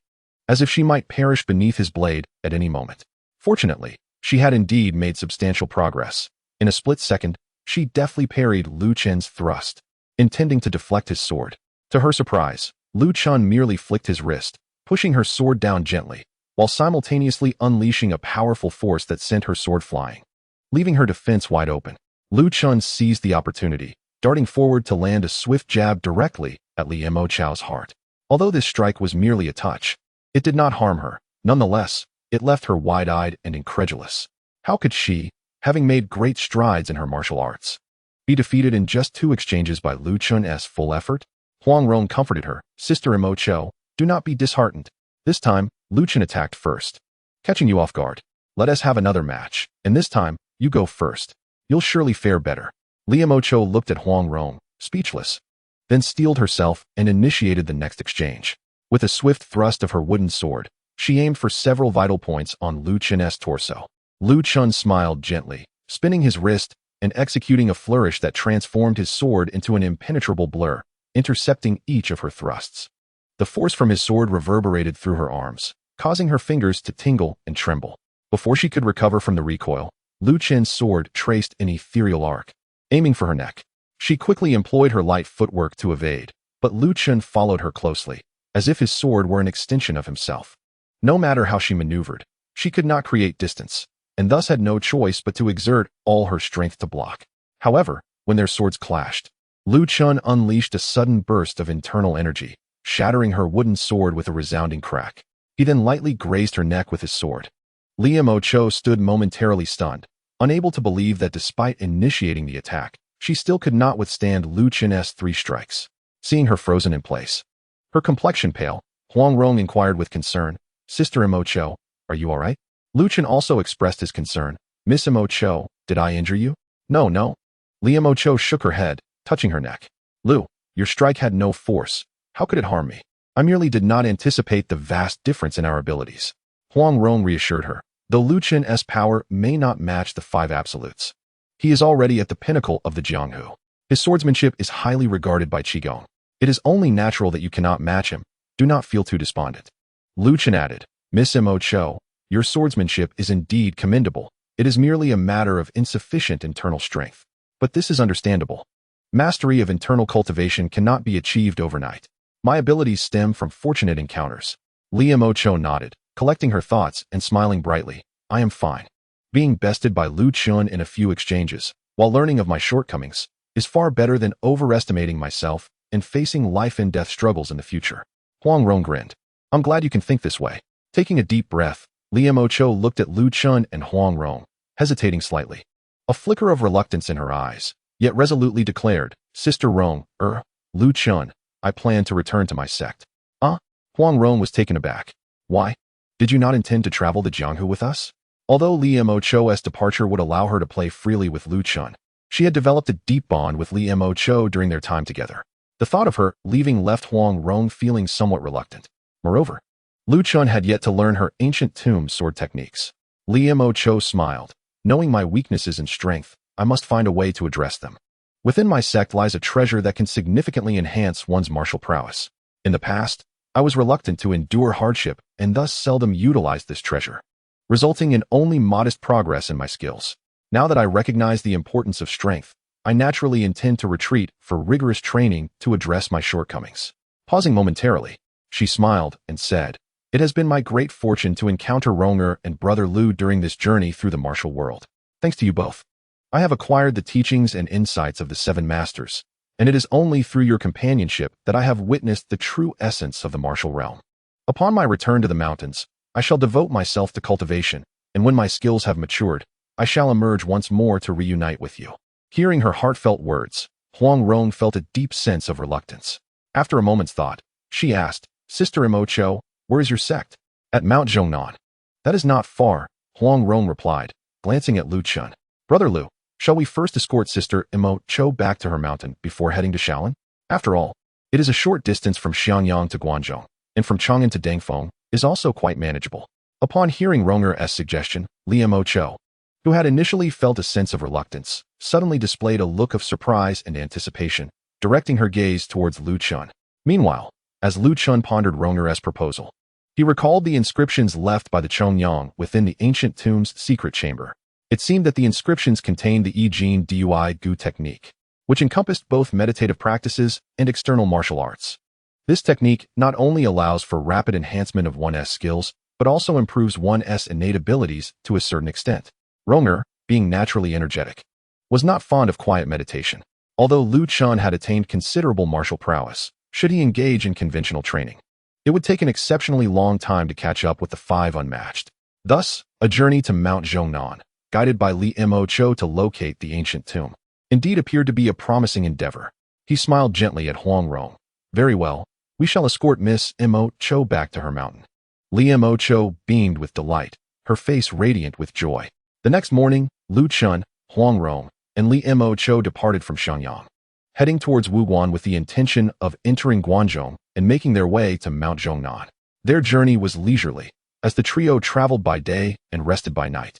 as if she might perish beneath his blade at any moment. Fortunately, she had indeed made substantial progress. In a split second, she deftly parried Lu Chen's thrust, intending to deflect his sword. To her surprise, Lu Chen merely flicked his wrist, pushing her sword down gently, while simultaneously unleashing a powerful force that sent her sword flying. Leaving her defense wide open, Lu Chen seized the opportunity, darting forward to land a swift jab directly at Mo Cho's heart. Although this strike was merely a touch, it did not harm her. Nonetheless, it left her wide-eyed and incredulous. How could she, having made great strides in her martial arts, be defeated in just 2 exchanges by Lu Chen's full effort? Huang Rong comforted her. Sister Mo Cho, do not be disheartened. This time, Lu Chen attacked first, catching you off guard. Let us have another match, and this time, you go first. You'll surely fare better. Mo Cho looked at Huang Rong, speechless, then steeled herself and initiated the next exchange. With a swift thrust of her wooden sword, she aimed for several vital points on Lu Chen's torso. Lu Chen smiled gently, spinning his wrist and executing a flourish that transformed his sword into an impenetrable blur, intercepting each of her thrusts. The force from his sword reverberated through her arms, causing her fingers to tingle and tremble. Before she could recover from the recoil, Lu Chen's sword traced an ethereal arc, aiming for her neck. She quickly employed her light footwork to evade, but Lu Chen followed her closely, as if his sword were an extension of himself. No matter how she maneuvered, she could not create distance, and thus had no choice but to exert all her strength to block. However, when their swords clashed, Lu Chen unleashed a sudden burst of internal energy, shattering her wooden sword with a resounding crack. He then lightly grazed her neck with his sword. Liu Cho stood momentarily stunned, unable to believe that despite initiating the attack, she still could not withstand Lu Chen's 3 strikes. Seeing her frozen in place, her complexion pale, Huang Rong inquired with concern, "Sister Mo Cho, are you all right?" Lu Chen also expressed his concern. "Miss Mo Cho, did I injure you?" No. Liu Cho shook her head, touching her neck. "Lu, your strike had no force. How could it harm me? I merely did not anticipate the vast difference in our abilities." Huang Rong reassured her, though Lu Chen's power may not match the 5 absolutes. He is already at the pinnacle of the Jianghu. His swordsmanship is highly regarded by Qigong. It is only natural that you cannot match him. Do not feel too despondent. Lu Chen added, "Miss Mo Cho, your swordsmanship is indeed commendable. It is merely a matter of insufficient internal strength. But this is understandable. Mastery of internal cultivation cannot be achieved overnight. My abilities stem from fortunate encounters." Liu Cho nodded, collecting her thoughts and smiling brightly. "I am fine. Being bested by Lu Chen in a few exchanges, while learning of my shortcomings, is far better than overestimating myself and facing life-and-death struggles in the future." Huang Rong grinned. "I'm glad you can think this way." Taking a deep breath, Liu Cho looked at Lu Chen and Huang Rong, hesitating slightly. A flicker of reluctance in her eyes, yet resolutely declared, "Sister Rong, Lu Chen, I plan to return to my sect." Huang Rong was taken aback. "Why? Did you not intend to travel to Jianghu with us?" Although Liu Cho's departure would allow her to play freely with Lu Chen, she had developed a deep bond with Liu Cho during their time together. The thought of her leaving left Huang Rong feeling somewhat reluctant. Moreover, Lu Chen had yet to learn her ancient tomb sword techniques. Liu Cho smiled. "Knowing my weaknesses and strength, I must find a way to address them. Within my sect lies a treasure that can significantly enhance one's martial prowess. In the past, I was reluctant to endure hardship and thus seldom utilized this treasure, resulting in only modest progress in my skills. Now that I recognize the importance of strength, I naturally intend to retreat for rigorous training to address my shortcomings." Pausing momentarily, she smiled and said, "It has been my great fortune to encounter Ronger and Brother Lu during this journey through the martial world. Thanks to you both, I have acquired the teachings and insights of the 7 masters, and it is only through your companionship that I have witnessed the true essence of the martial realm. Upon my return to the mountains, I shall devote myself to cultivation, and when my skills have matured, I shall emerge once more to reunite with you." Hearing her heartfelt words, Huang Rong felt a deep sense of reluctance. After a moment's thought, she asked, "Sister Mo Cho, where is your sect?" "At Mount Zhongnan." "That is not far," Huang Rong replied, glancing at Lu Chen. "Brother Lu, shall we first escort Sister Mo Cho back to her mountain before heading to Shaolin? After all, it is a short distance from Xianyang to Guangzhou, and from Chang'an to Dangfeng is also quite manageable." Upon hearing Ronger's suggestion, Liu Cho, who had initially felt a sense of reluctance, suddenly displayed a look of surprise and anticipation, directing her gaze towards Lu Chen. Meanwhile, as Lu Chen pondered Ronger's proposal, he recalled the inscriptions left by the Chongyang within the ancient tomb's secret chamber. It seemed that the inscriptions contained the Yijin Dui Gu technique, which encompassed both meditative practices and external martial arts. This technique not only allows for rapid enhancement of one's skills, but also improves one's innate abilities to a certain extent. Ronger, being naturally energetic, was not fond of quiet meditation. Although Lu Chen had attained considerable martial prowess, should he engage in conventional training, it would take an exceptionally long time to catch up with the 5 unmatched. Thus, a journey to Mount Zhongnan, guided by Liu Cho to locate the ancient tomb, indeed appeared to be a promising endeavor. He smiled gently at Huang Rong. "Very well, we shall escort Miss Mo Cho back to her mountain." Liu Cho beamed with delight, her face radiant with joy. The next morning, Lu Chen, Huang Rong, and Liu Cho departed from Shenyang, heading towards Wuguan with the intention of entering Guangzhou and making their way to Mount Zhongnan. Their journey was leisurely, as the trio traveled by day and rested by night,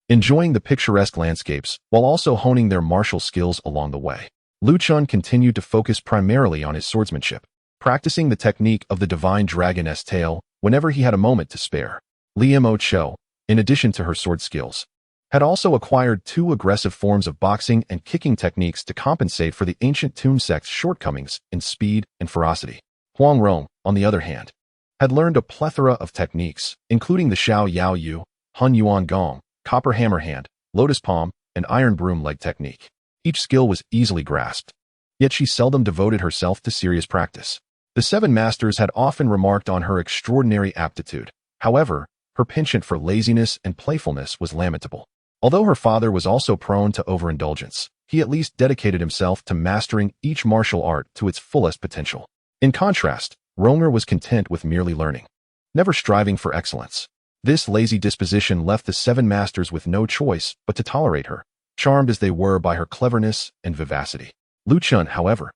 enjoying the picturesque landscapes while also honing their martial skills along the way. Lu Chen continued to focus primarily on his swordsmanship, practicing the technique of the divine dragon's tail whenever he had a moment to spare. Liu Cho, in addition to her sword skills, had also acquired 2 aggressive forms of boxing and kicking techniques to compensate for the ancient tomb sect's shortcomings in speed and ferocity. Huang Rong, on the other hand, had learned a plethora of techniques, including the Xiao Yao Yu, Hun Yuan Gong, Copper Hammer Hand, Lotus Palm, and Iron Broom Leg technique. Each skill was easily grasped, yet she seldom devoted herself to serious practice. The seven masters had often remarked on her extraordinary aptitude. However, her penchant for laziness and playfulness was lamentable. Although her father was also prone to overindulgence, he at least dedicated himself to mastering each martial art to its fullest potential. In contrast, Ronger was content with merely learning, never striving for excellence. This lazy disposition left the seven masters with no choice but to tolerate her, charmed as they were by her cleverness and vivacity. Lu Chen, however,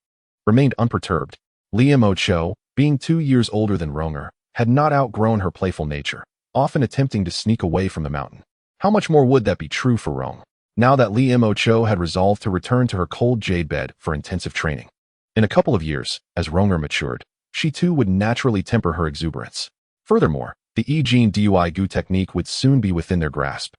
remained unperturbed. Li Mo Cho, being 2 years older than Ronger, had not outgrown her playful nature, often attempting to sneak away from the mountain. How much more would that be true for Rong, now that Li Mo Cho had resolved to return to her cold jade bed for intensive training? In a couple of years, as Ronger matured, she too would naturally temper her exuberance. Furthermore, the Yijin Dui Gu technique would soon be within their grasp.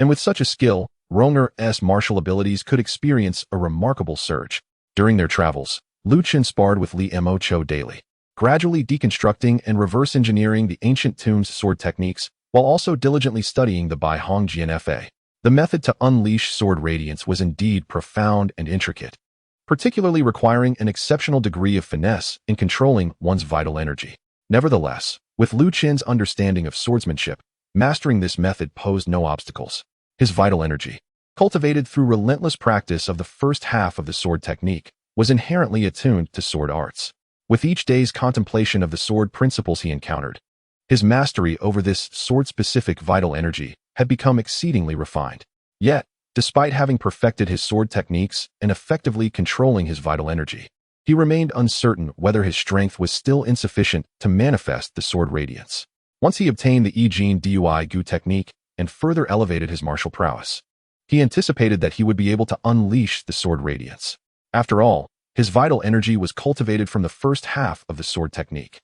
And with such a skill, Ronger's martial abilities could experience a remarkable surge. During their travels, Lu Chen sparred with Li Mo Cho daily, gradually deconstructing and reverse engineering the ancient tomb's sword techniques, while also diligently studying the Bai Hong Jianfa. The method to unleash sword radiance was indeed profound and intricate, particularly requiring an exceptional degree of finesse in controlling one's vital energy. Nevertheless, with Lu Chen's understanding of swordsmanship, mastering this method posed no obstacles. His vital energy, cultivated through relentless practice of the first half of the sword technique, was inherently attuned to sword arts. With each day's contemplation of the sword principles he encountered, his mastery over this sword-specific vital energy had become exceedingly refined. Yet, despite having perfected his sword techniques and effectively controlling his vital energy, he remained uncertain whether his strength was still insufficient to manifest the sword radiance. Once he obtained the Yijin Dui Gu technique and further elevated his martial prowess, he anticipated that he would be able to unleash the sword radiance. After all, his vital energy was cultivated from the first half of the sword technique,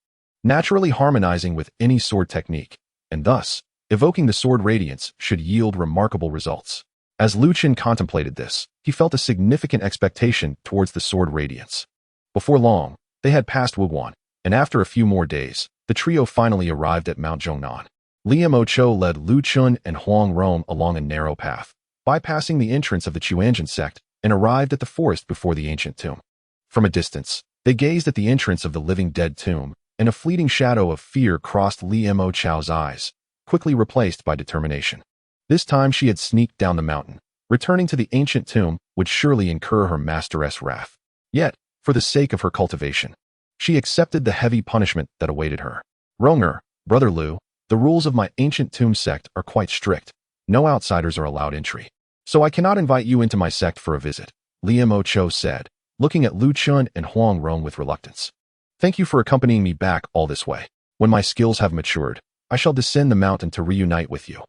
naturally harmonizing with any sword technique, and thus, evoking the sword radiance should yield remarkable results. As Lu Chen contemplated this, he felt a significant expectation towards the sword radiance. Before long, they had passed Wuguan, and after a few more days, the trio finally arrived at Mount Zhongnan. Li Mo Cho led Lu Chen and Huang Rong along a narrow path, bypassing the entrance of the Chuanjian sect, and arrived at the forest before the ancient tomb. From a distance, they gazed at the entrance of the living dead tomb, and a fleeting shadow of fear crossed Li Mo Cho's eyes, quickly replaced by determination. This time she had sneaked down the mountain. Returning to the ancient tomb would surely incur her master's wrath. Yet, for the sake of her cultivation, she accepted the heavy punishment that awaited her. Ronger, Brother Lu, the rules of my ancient tomb sect are quite strict. No outsiders are allowed entry. So I cannot invite you into my sect for a visit, Li Mo Cho said, looking at Lu Chen and Huang Rong with reluctance. Thank you for accompanying me back all this way. When my skills have matured, I shall descend the mountain to reunite with you.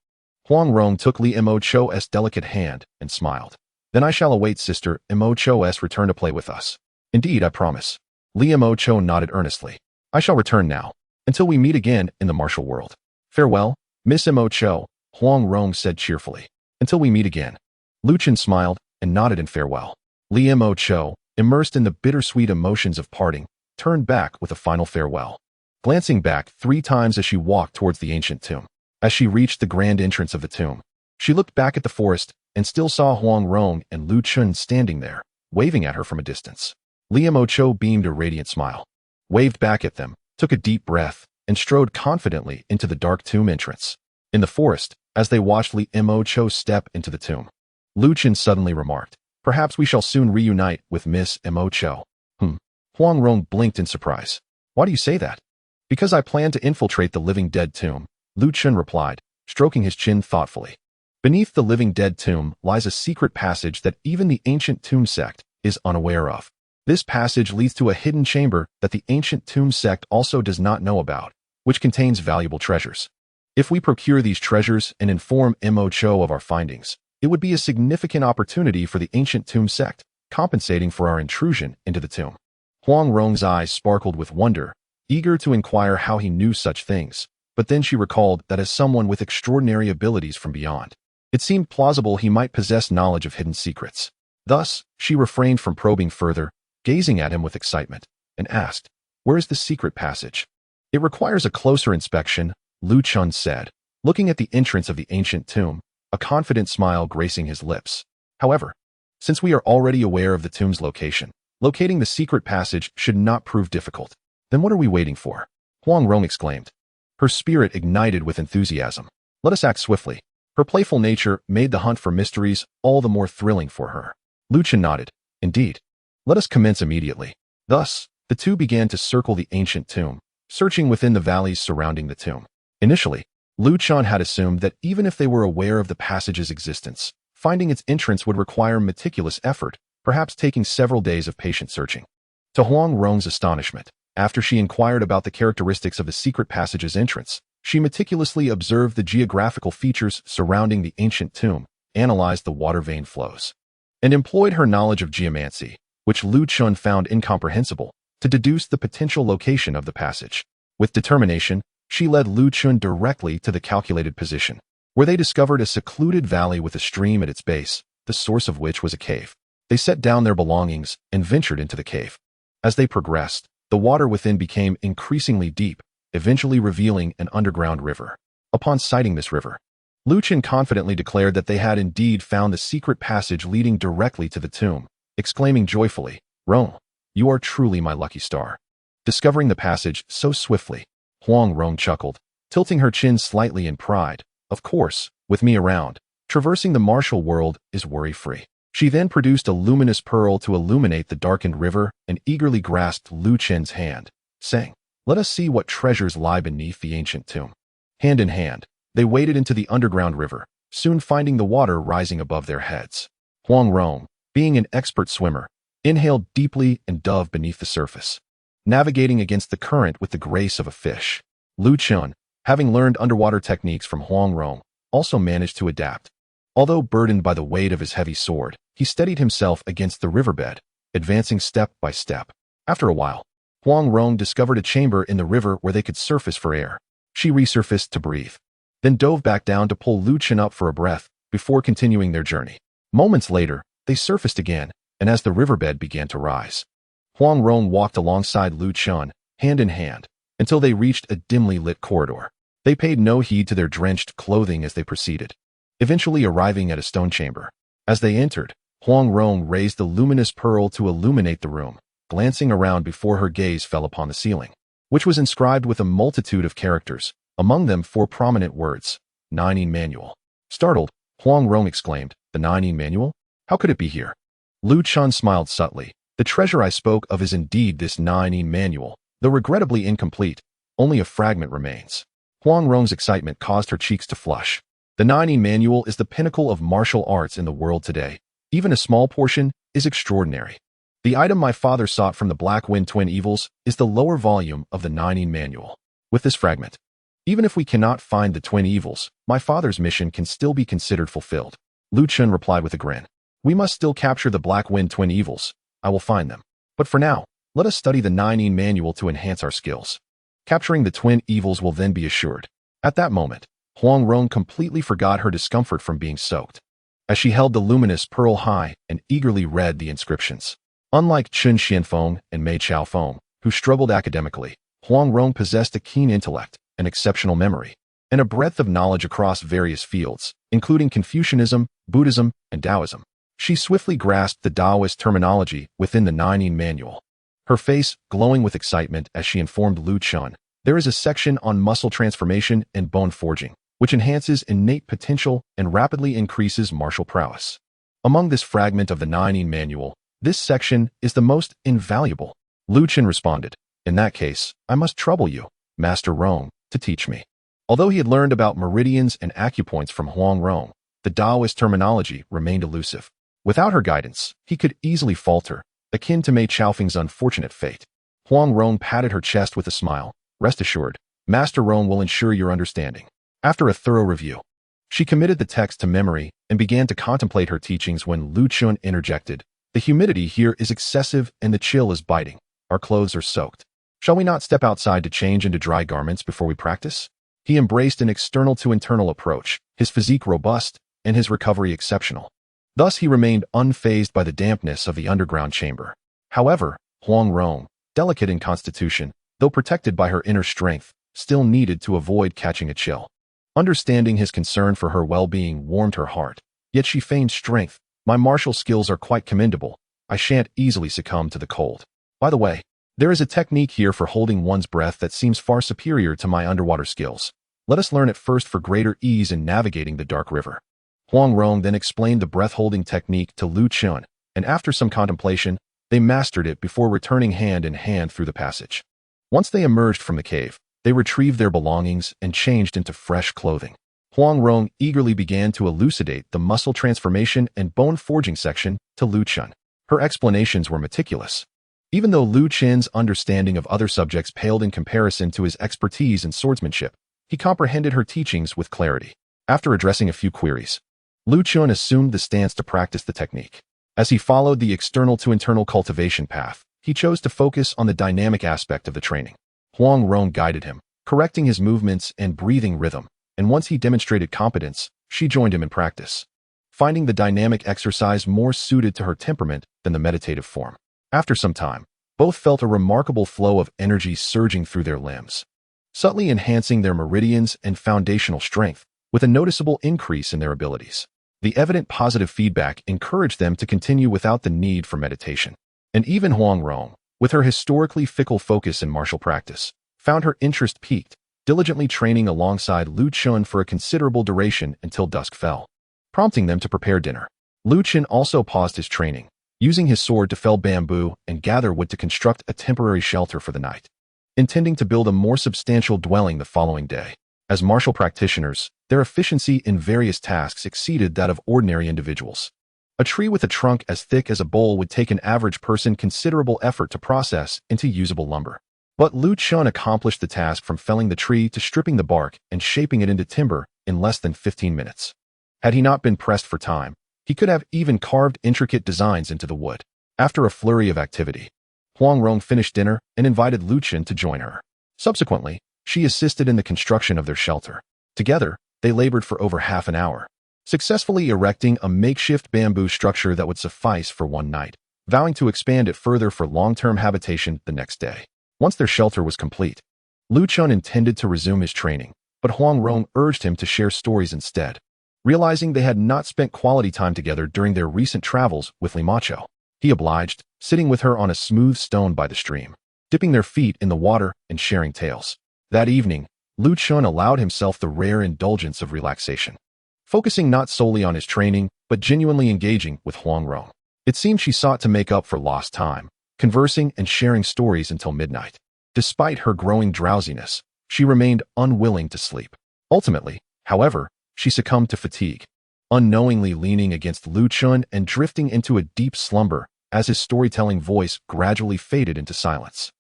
Huang Rong took Li Mo Cho's delicate hand and smiled. Then I shall await Sister Mo Cho's return to play with us. Indeed, I promise. Li Mo Cho nodded earnestly. I shall return now, until we meet again in the martial world. Farewell, Miss Mo Cho, Huang Rong said cheerfully. Until we meet again. Lu Chen smiled and nodded in farewell. Li Mo Cho, immersed in the bittersweet emotions of parting, turned back with a final farewell, glancing back 3 times as she walked towards the ancient tomb. As she reached the grand entrance of the tomb, she looked back at the forest and still saw Huang Rong and Lu Chen standing there, waving at her from a distance. Li Mo Cho beamed a radiant smile, waved back at them, took a deep breath, and strode confidently into the dark tomb entrance. In the forest, as they watched Li Mo Cho step into the tomb, Lu Chen suddenly remarked, "Perhaps we shall soon reunite with Miss Mo Cho." Huang Rong blinked in surprise. "Why do you say that?" "Because I plan to infiltrate the living dead tomb," Lu Chen replied, stroking his chin thoughtfully. Beneath the living dead tomb lies a secret passage that even the ancient tomb sect is unaware of. This passage leads to a hidden chamber that the ancient tomb sect also does not know about, which contains valuable treasures. If we procure these treasures and inform Mo Cho of our findings, it would be a significant opportunity for the ancient tomb sect, compensating for our intrusion into the tomb. Huang Rong's eyes sparkled with wonder, eager to inquire how he knew such things, but then she recalled that as someone with extraordinary abilities from beyond, it seemed plausible he might possess knowledge of hidden secrets. Thus, she refrained from probing further, gazing at him with excitement, and asked, "Where is the secret passage?" "It requires a closer inspection," Lu Chen said, looking at the entrance of the ancient tomb, a confident smile gracing his lips. "However, Since we are already aware of the tomb's location, locating the secret passage should not prove difficult. Then what are we waiting for? Huang Rong exclaimed. Her spirit ignited with enthusiasm. Let us act swiftly. Her playful nature made the hunt for mysteries all the more thrilling for her. Chen nodded. Indeed. Let us commence immediately. Thus, the two began to circle the ancient tomb, searching within the valleys surrounding the tomb. Initially, Chen had assumed that even if they were aware of the passage's existence, finding its entrance would require meticulous effort, perhaps taking several days of patient searching. To Huang Rong's astonishment, after she inquired about the characteristics of the secret passage's entrance, she meticulously observed the geographical features surrounding the ancient tomb, analyzed the water vein flows, and employed her knowledge of geomancy, which Chen found incomprehensible, to deduce the potential location of the passage. With determination, she led Chen directly to the calculated position, where they discovered a secluded valley with a stream at its base, the source of which was a cave. They set down their belongings and ventured into the cave. As they progressed, the water within became increasingly deep, eventually revealing an underground river. Upon sighting this river, Chen confidently declared that they had indeed found the secret passage leading directly to the tomb, exclaiming joyfully, "Rong, you are truly my lucky star." Discovering the passage so swiftly, Huang Rong chuckled, tilting her chin slightly in pride. Of course, with me around, traversing the martial world is worry-free. She then produced a luminous pearl to illuminate the darkened river and eagerly grasped Chen's hand, saying, "Let us see what treasures lie beneath the ancient tomb." Hand in hand, they waded into the underground river, soon finding the water rising above their heads. Huang Rong, being an expert swimmer, inhaled deeply and dove beneath the surface, navigating against the current with the grace of a fish. Chen, having learned underwater techniques from Huang Rong, also managed to adapt. Although burdened by the weight of his heavy sword, he steadied himself against the riverbed, advancing step by step. After a while, Huang Rong discovered a chamber in the river where they could surface for air. She resurfaced to breathe, then dove back down to pull Chen up for a breath before continuing their journey. Moments later, they surfaced again, and as the riverbed began to rise, Huang Rong walked alongside Chen, hand in hand, until they reached a dimly lit corridor. They paid no heed to their drenched clothing as they proceeded, eventually arriving at a stone chamber. As they entered, Huang Rong raised the luminous pearl to illuminate the room, glancing around before her gaze fell upon the ceiling, which was inscribed with a multitude of characters, among them 4 prominent words, Nining Manual. Startled, Huang Rong exclaimed, "The Nining Manual? How could it be here?" Chen smiled subtly. "The treasure I spoke of is indeed this Nining Manual, though regrettably incomplete. Only a fragment remains." Huang Rong's excitement caused her cheeks to flush. The Nining Manual is the pinnacle of martial arts in the world today. Even a small portion is extraordinary. The item my father sought from the Black Wind Twin Evils is the lower volume of the Nining Manual. With this fragment, even if we cannot find the Twin Evils, my father's mission can still be considered fulfilled. Chen replied with a grin. "We must still capture the Black Wind Twin Evils. I will find them. But for now, let us study the Nining Manual to enhance our skills. Capturing the Twin Evils will then be assured." At that moment, Huang Rong completely forgot her discomfort from being soaked, as she held the luminous pearl high and eagerly read the inscriptions. Unlike Chen Xianfeng and Mei Chaofeng, who struggled academically, Huang Rong possessed a keen intellect, an exceptional memory, and a breadth of knowledge across various fields, including Confucianism, Buddhism, and Taoism. She swiftly grasped the Taoist terminology within the Nining Manual, her face glowing with excitement as she informed Chen, "There is a section on muscle transformation and bone forging, which enhances innate potential and rapidly increases martial prowess. Among this fragment of the Nining Manual, this section is the most invaluable." Chen responded, "In that case, I must trouble you, Master Rong, to teach me." Although he had learned about meridians and acupoints from Huang Rong, the Taoist terminology remained elusive. Without her guidance, he could easily falter, akin to Mei Chaofeng's unfortunate fate. Huang Rong patted her chest with a smile. "Rest assured, Master Rong will ensure your understanding." After a thorough review, she committed the text to memory and began to contemplate her teachings when Chen interjected, "The humidity here is excessive and the chill is biting. Our clothes are soaked. Shall we not step outside to change into dry garments before we practice?" He embraced an external to internal approach, his physique robust and his recovery exceptional. Thus he remained unfazed by the dampness of the underground chamber. However, Huang Rong, delicate in constitution, though protected by her inner strength, still needed to avoid catching a chill. Understanding his concern for her well-being warmed her heart, yet she feigned strength, My martial skills are quite commendable. I shan't easily succumb to the cold. By the way, there is a technique here for holding one's breath that seems far superior to my underwater skills. Let us learn it first for greater ease in navigating the dark river. Huang Rong then explained the breath-holding technique to Chen, and after some contemplation, they mastered it before returning hand in hand through the passage. Once they emerged from the cave, they retrieved their belongings and changed into fresh clothing. Huang Rong eagerly began to elucidate the muscle transformation and bone forging section to Chen. Her explanations were meticulous. Even though Chen's understanding of other subjects paled in comparison to his expertise in swordsmanship, he comprehended her teachings with clarity. After addressing a few queries, Chen assumed the stance to practice the technique. As he followed the external to internal cultivation path, he chose to focus on the dynamic aspect of the training. Huang Rong guided him, correcting his movements and breathing rhythm, and once he demonstrated competence, she joined him in practice, finding the dynamic exercise more suited to her temperament than the meditative form. After some time, both felt a remarkable flow of energy surging through their limbs, subtly enhancing their meridians and foundational strength, with a noticeable increase in their abilities. The evident positive feedback encouraged them to continue without the need for meditation. And even Huang Rong, with her historically fickle focus in martial practice, found her interest piqued, diligently training alongside Chen for a considerable duration until dusk fell, prompting them to prepare dinner. Chen also paused his training, using his sword to fell bamboo and gather wood to construct a temporary shelter for the night, intending to build a more substantial dwelling the following day. As martial practitioners, their efficiency in various tasks exceeded that of ordinary individuals. A tree with a trunk as thick as a bowl would take an average person considerable effort to process into usable lumber. But Chen accomplished the task from felling the tree to stripping the bark and shaping it into timber in less than 15 minutes. Had he not been pressed for time, he could have even carved intricate designs into the wood. After a flurry of activity, Huang Rong finished dinner and invited Chen to join her. Subsequently, she assisted in the construction of their shelter. Together, they labored for over half an hour, successfully erecting a makeshift bamboo structure that would suffice for one night, vowing to expand it further for long-term habitation the next day. Once their shelter was complete, Chen intended to resume his training, but Huang Rong urged him to share stories instead, realizing they had not spent quality time together during their recent travels with Limacho. He obliged, sitting with her on a smooth stone by the stream, dipping their feet in the water and sharing tales. That evening, Chen allowed himself the rare indulgence of relaxation, focusing not solely on his training, but genuinely engaging with Huang Rong. It seemed she sought to make up for lost time, conversing and sharing stories until midnight. Despite her growing drowsiness, she remained unwilling to sleep. Ultimately, however, she succumbed to fatigue, unknowingly leaning against Chen and drifting into a deep slumber as his storytelling voice gradually faded into silence.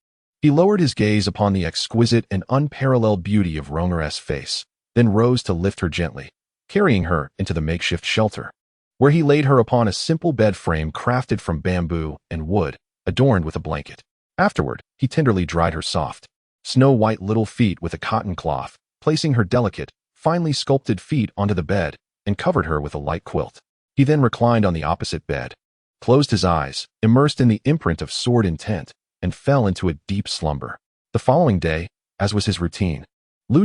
He lowered his gaze upon the exquisite and unparalleled beauty of Ronger's face, then rose to lift her gently, carrying her into the makeshift shelter, where he laid her upon a simple bed frame crafted from bamboo and wood, adorned with a blanket. Afterward, he tenderly dried her soft, snow-white little feet with a cotton cloth, placing her delicate, finely sculpted feet onto the bed and covered her with a light quilt. He then reclined on the opposite bed, closed his eyes, immersed in the imprint of sword intent, and fell into a deep slumber. The following day, as was his routine,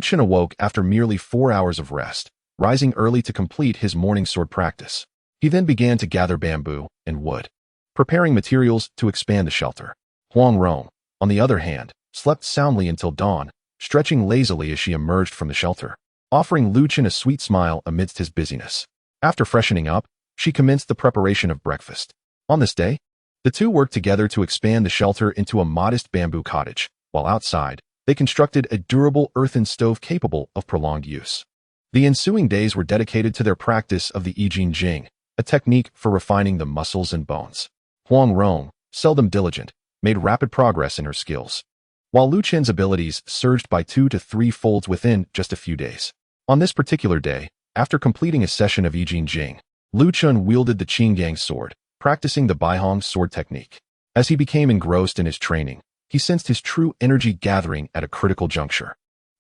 Chen awoke after merely 4 hours of rest, rising early to complete his morning sword practice. He then began to gather bamboo and wood, preparing materials to expand the shelter. Huang Rong, on the other hand, slept soundly until dawn, stretching lazily as she emerged from the shelter, offering Chen a sweet smile amidst his busyness. After freshening up, she commenced the preparation of breakfast. On this day, the two worked together to expand the shelter into a modest bamboo cottage, while outside, they constructed a durable earthen stove capable of prolonged use. The ensuing days were dedicated to their practice of the Yijing Jing, a technique for refining the muscles and bones. Huang Rong, seldom diligent, made rapid progress in her skills, while Chen's abilities surged by 2 to 3 folds within just a few days. On this particular day, after completing a session of Yijing Jing, Chen wielded the Qinggang sword, practicing the Maiden Sword Technique. As he became engrossed in his training, he sensed his true energy gathering at a critical juncture,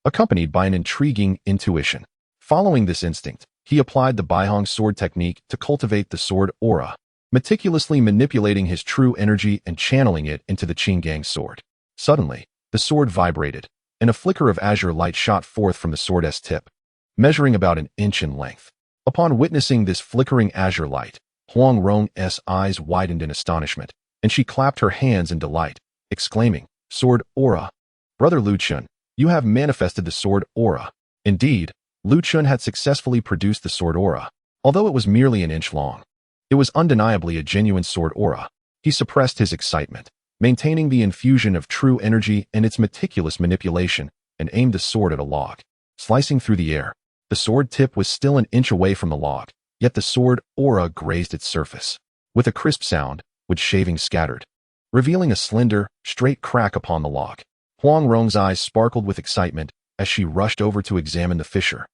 accompanied by an intriguing intuition. Following this instinct, he applied the Maiden Sword Technique to cultivate the sword aura, meticulously manipulating his true energy and channeling it into the Qinggang sword. Suddenly, the sword vibrated, and a flicker of azure light shot forth from the sword's tip, measuring about an inch in length. Upon witnessing this flickering azure light, Huang Rong's eyes widened in astonishment, and she clapped her hands in delight, exclaiming, "Sword Aura! Brother Lu Chen, you have manifested the Sword Aura." Indeed, Lu Chen had successfully produced the Sword Aura, although it was merely an inch long. It was undeniably a genuine Sword Aura. He suppressed his excitement, maintaining the infusion of true energy and its meticulous manipulation, and aimed the sword at a log. Slicing through the air, the sword tip was still an inch away from the log, yet the sword aura grazed its surface. With a crisp sound, wood shavings scattered, revealing a slender, straight crack upon the log. Huang Rong's eyes sparkled with excitement as she rushed over to examine the fissure,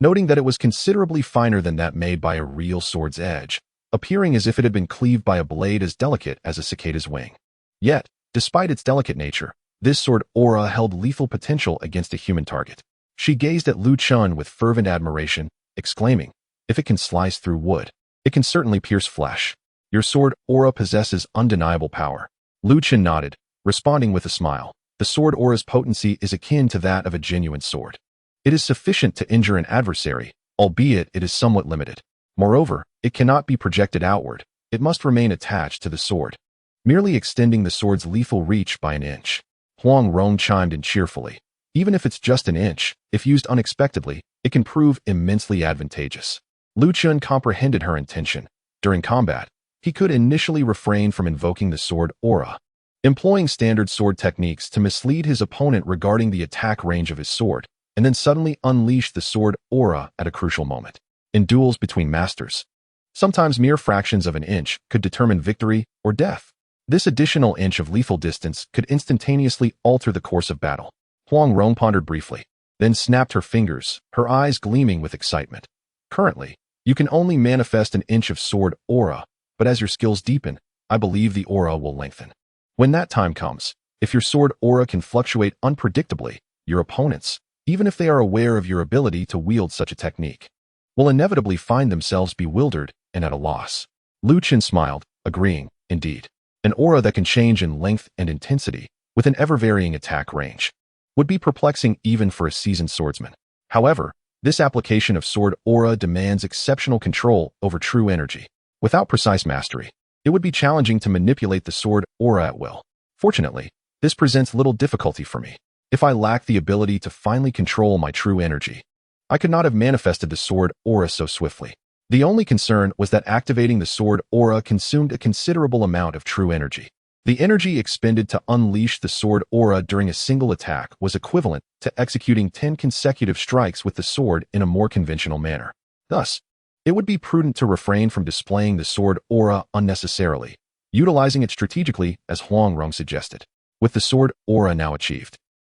noting that it was considerably finer than that made by a real sword's edge, appearing as if it had been cleaved by a blade as delicate as a cicada's wing. Yet, despite its delicate nature, this sword aura held lethal potential against a human target. She gazed at Lu Chen with fervent admiration, exclaiming, "If it can slice through wood, it can certainly pierce flesh. Your sword aura possesses undeniable power." Lu Chen nodded, responding with a smile. The sword aura's potency is akin to that of a genuine sword. It is sufficient to injure an adversary, albeit it is somewhat limited. Moreover, it cannot be projected outward. It must remain attached to the sword, merely extending the sword's lethal reach by an inch. Huang Rong chimed in cheerfully. Even if it's just an inch, if used unexpectedly, it can prove immensely advantageous. Lu Chen comprehended her intention. During combat, he could initially refrain from invoking the sword aura, employing standard sword techniques to mislead his opponent regarding the attack range of his sword, and then suddenly unleash the sword aura at a crucial moment. In duels between masters, sometimes mere fractions of an inch could determine victory or death. This additional inch of lethal distance could instantaneously alter the course of battle. Huang Rong pondered briefly, then snapped her fingers, her eyes gleaming with excitement. Currently, you can only manifest an inch of sword aura, but as your skills deepen, I believe the aura will lengthen. When that time comes, if your sword aura can fluctuate unpredictably, your opponents, even if they are aware of your ability to wield such a technique, will inevitably find themselves bewildered and at a loss. Lu Chen smiled, agreeing, indeed. An aura that can change in length and intensity, with an ever-varying attack range, would be perplexing even for a seasoned swordsman. However, this application of sword aura demands exceptional control over true energy. Without precise mastery, it would be challenging to manipulate the sword aura at will. Fortunately, this presents little difficulty for me. If I lack the ability to finally control my true energy, I could not have manifested the sword aura so swiftly. The only concern was that activating the sword aura consumed a considerable amount of true energy. The energy expended to unleash the sword aura during a single attack was equivalent to executing 10 consecutive strikes with the sword in a more conventional manner. Thus, it would be prudent to refrain from displaying the sword aura unnecessarily, utilizing it strategically as Huang Rong suggested. With the sword aura now achieved,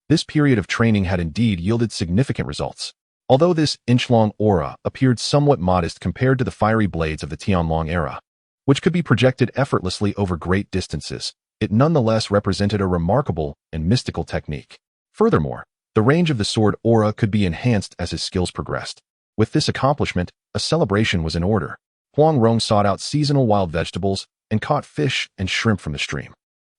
this period of training had indeed yielded significant results. Although this inch-long aura appeared somewhat modest compared to the fiery blades of the Tianlong era, which could be projected effortlessly over great distances, it nonetheless represented a remarkable and mystical technique. Furthermore, the range of the sword aura could be enhanced as his skills progressed. With this accomplishment, a celebration was in order. Huang Rong sought out seasonal wild vegetables and caught fish and shrimp from the stream,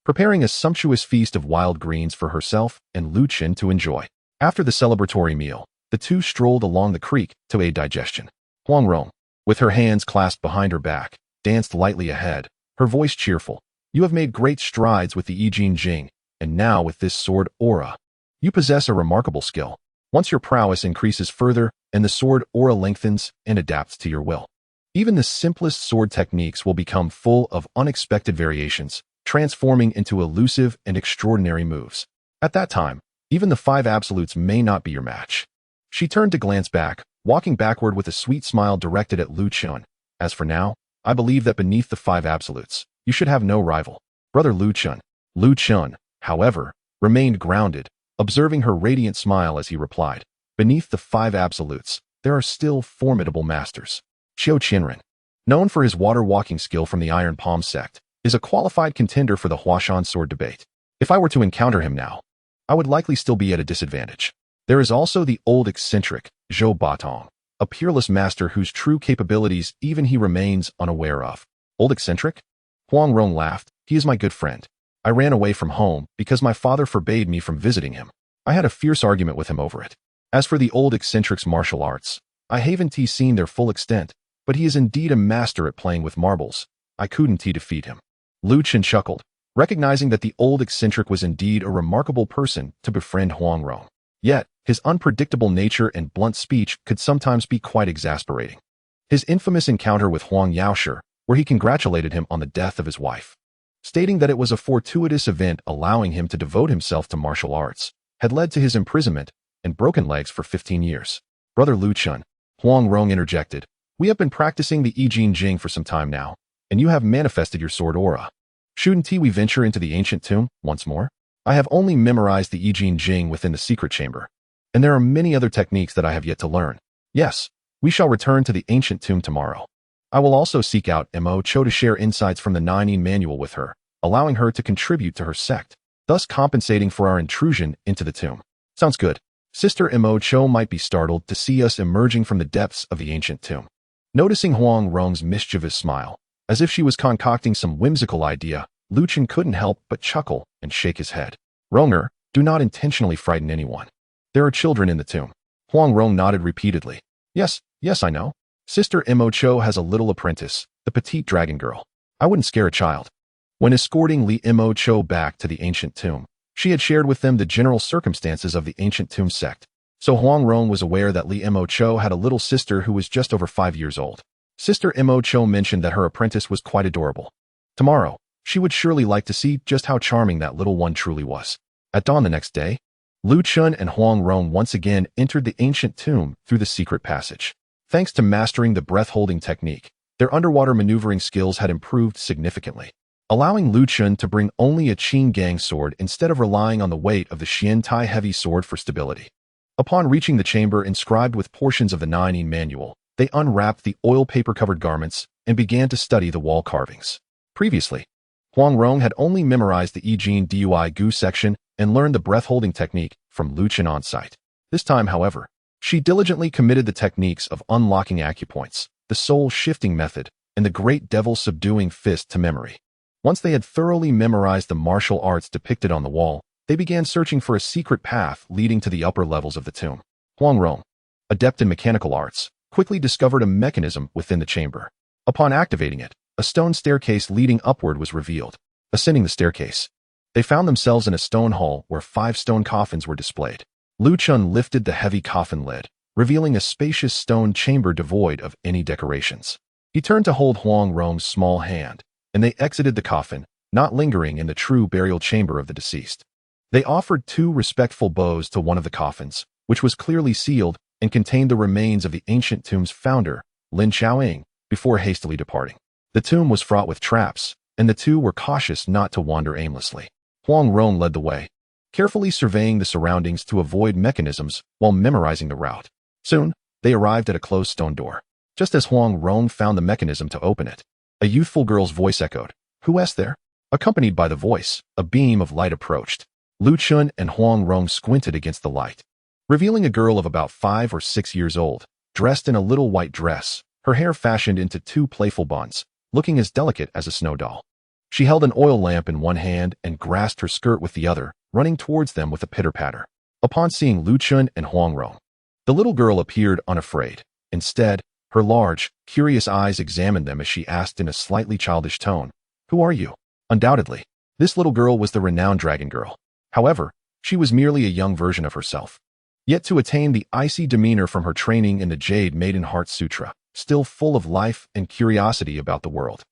preparing a sumptuous feast of wild greens for herself and Lu Chen to enjoy. After the celebratory meal, the two strolled along the creek to aid digestion. Huang Rong, with her hands clasped behind her back, danced lightly ahead, her voice cheerful. "You have made great strides with the I Jing Jing, and now with this sword aura. You possess a remarkable skill. Once your prowess increases further and the sword aura lengthens and adapts to your will, even the simplest sword techniques will become full of unexpected variations, transforming into elusive and extraordinary moves. At that time, even the 5 absolutes may not be your match." She turned to glance back, walking backward with a sweet smile directed at Lu Chen. "As for now, I believe that beneath the 5 absolutes, you should have no rival." Brother Lu Chen. Lu Chen, however, remained grounded, observing her radiant smile as he replied, "Beneath the 5 absolutes, there are still formidable masters. Qiu Qianren, known for his water-walking skill from the Iron Palm sect, is a qualified contender for the Huashan sword debate. If I were to encounter him now, I would likely still be at a disadvantage. There is also the old eccentric, Zhou Batong, a peerless master whose true capabilities even he remains unaware of." "Old eccentric?" Huang Rong laughed. "He is my good friend. I ran away from home because my father forbade me from visiting him. I had a fierce argument with him over it. As for the old eccentric's martial arts, I haven't seen their full extent, but he is indeed a master at playing with marbles. I couldn't defeat him. Chen chuckled, recognizing that the old eccentric was indeed a remarkable person to befriend Huang Rong. Yet, his unpredictable nature and blunt speech could sometimes be quite exasperating. His infamous encounter with Huang Yaoshi, where he congratulated him on the death of his wife, stating that it was a fortuitous event allowing him to devote himself to martial arts, had led to his imprisonment and broken legs for 15 years. Brother Chen, Huang Rong interjected, we have been practicing the I Ching Jing for some time now, and you have manifested your sword aura. Shouldn't we venture into the ancient tomb once more? I have only memorized the I Ching Jing within the secret chamber, and there are many other techniques that I have yet to learn. Yes, we shall return to the ancient tomb tomorrow. I will also seek out Mo Cho to share insights from the Nine manual with her, allowing her to contribute to her sect, thus compensating for our intrusion into the tomb. Sounds good. Sister Mo Cho might be startled to see us emerging from the depths of the ancient tomb. Noticing Huang Rong's mischievous smile, as if she was concocting some whimsical idea, Chen couldn't help but chuckle and shake his head. Ronger, do not intentionally frighten anyone. There are children in the tomb. Huang Rong nodded repeatedly. Yes, I know. Sister Mo Cho has a little apprentice, the petite dragon girl. I wouldn't scare a child. When escorting Mo Cho back to the ancient tomb, she had shared with them the general circumstances of the ancient tomb sect. So Huang Rong was aware that Mo Cho had a little sister who was just over 5 years old. Sister Mo Cho mentioned that her apprentice was quite adorable. Tomorrow, she would surely like to see just how charming that little one truly was. At dawn the next day, Chen and Huang Rong once again entered the ancient tomb through the secret passage. Thanks to mastering the breath-holding technique, their underwater maneuvering skills had improved significantly, allowing Chen to bring only a Qing Gang sword instead of relying on the weight of the Xian Tai heavy sword for stability. Upon reaching the chamber inscribed with portions of the Nine manual, they unwrapped the oil paper-covered garments and began to study the wall carvings. Previously, Huang Rong had only memorized the I Ching Dui Gu section and learned the breath-holding technique from Chen on site. This time, however, she diligently committed the techniques of unlocking acupoints, the soul-shifting method, and the great devil-subduing fist to memory. Once they had thoroughly memorized the martial arts depicted on the wall, they began searching for a secret path leading to the upper levels of the tomb. Huang Rong, adept in mechanical arts, quickly discovered a mechanism within the chamber. Upon activating it, a stone staircase leading upward was revealed. Ascending the staircase, they found themselves in a stone hall where 5 stone coffins were displayed. Chen lifted the heavy coffin lid, revealing a spacious stone chamber devoid of any decorations. He turned to hold Huang Rong's small hand, and they exited the coffin, not lingering in the true burial chamber of the deceased. They offered 2 respectful bows to one of the coffins, which was clearly sealed and contained the remains of the ancient tomb's founder, Lin Xiaoying, before hastily departing. The tomb was fraught with traps, and the 2 were cautious not to wander aimlessly. Huang Rong led the way, carefully surveying the surroundings to avoid mechanisms while memorizing the route. Soon, they arrived at a closed stone door. Just as Huang Rong found the mechanism to open it, a youthful girl's voice echoed, "Who is there?" Accompanied by the voice, a beam of light approached. Chen and Huang Rong squinted against the light, revealing a girl of about 5 or 6 years old, dressed in a little white dress, her hair fashioned into 2 playful buns, looking as delicate as a snow doll. She held an oil lamp in one hand and grasped her skirt with the other, running towards them with a pitter-patter. Upon seeing Chen and Huang Rong, the little girl appeared unafraid. Instead, her large, curious eyes examined them as she asked in a slightly childish tone, "Who are you?" Undoubtedly, this little girl was the renowned dragon girl. However, she was merely a young version of herself, yet to attain the icy demeanor from her training in the Jade Maiden Heart Sutra, still full of life and curiosity about the world.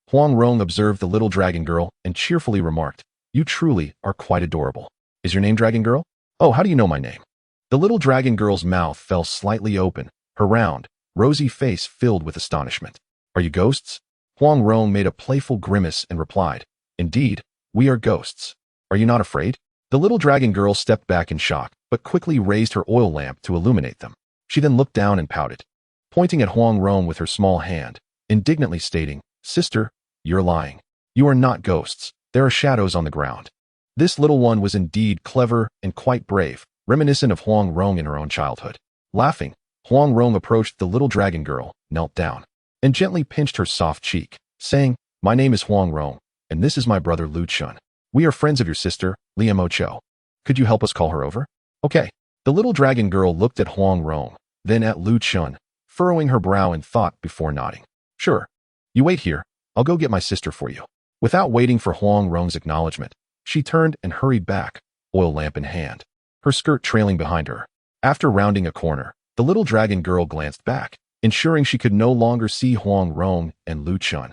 Huang Rong observed the little dragon girl and cheerfully remarked, "You truly are quite adorable. Is your name Dragon Girl?" "Oh, how do you know my name?" The little dragon girl's mouth fell slightly open, her round, rosy face filled with astonishment. "Are you ghosts?" Huang Rong made a playful grimace and replied, "Indeed, we are ghosts. Are you not afraid?" The little dragon girl stepped back in shock, but quickly raised her oil lamp to illuminate them. She then looked down and pouted, pointing at Huang Rong with her small hand, indignantly stating, "Sister, you're lying. You are not ghosts. There are shadows on the ground." This little one was indeed clever and quite brave, reminiscent of Huang Rong in her own childhood. Laughing, Huang Rong approached the little dragon girl, knelt down, and gently pinched her soft cheek, saying, "My name is Huang Rong, and this is my brother Chen. We are friends of your sister, Mo Cho. Could you help us call her over?" "Okay." The little dragon girl looked at Huang Rong, then at Chen, furrowing her brow in thought before nodding. Sure. You wait here. I'll go get my sister for you. Without waiting for Huang Rong's acknowledgement, she turned and hurried back, oil lamp in hand, her skirt trailing behind her. After rounding a corner, the little dragon girl glanced back, ensuring she could no longer see Huang Rong and Lu Chen,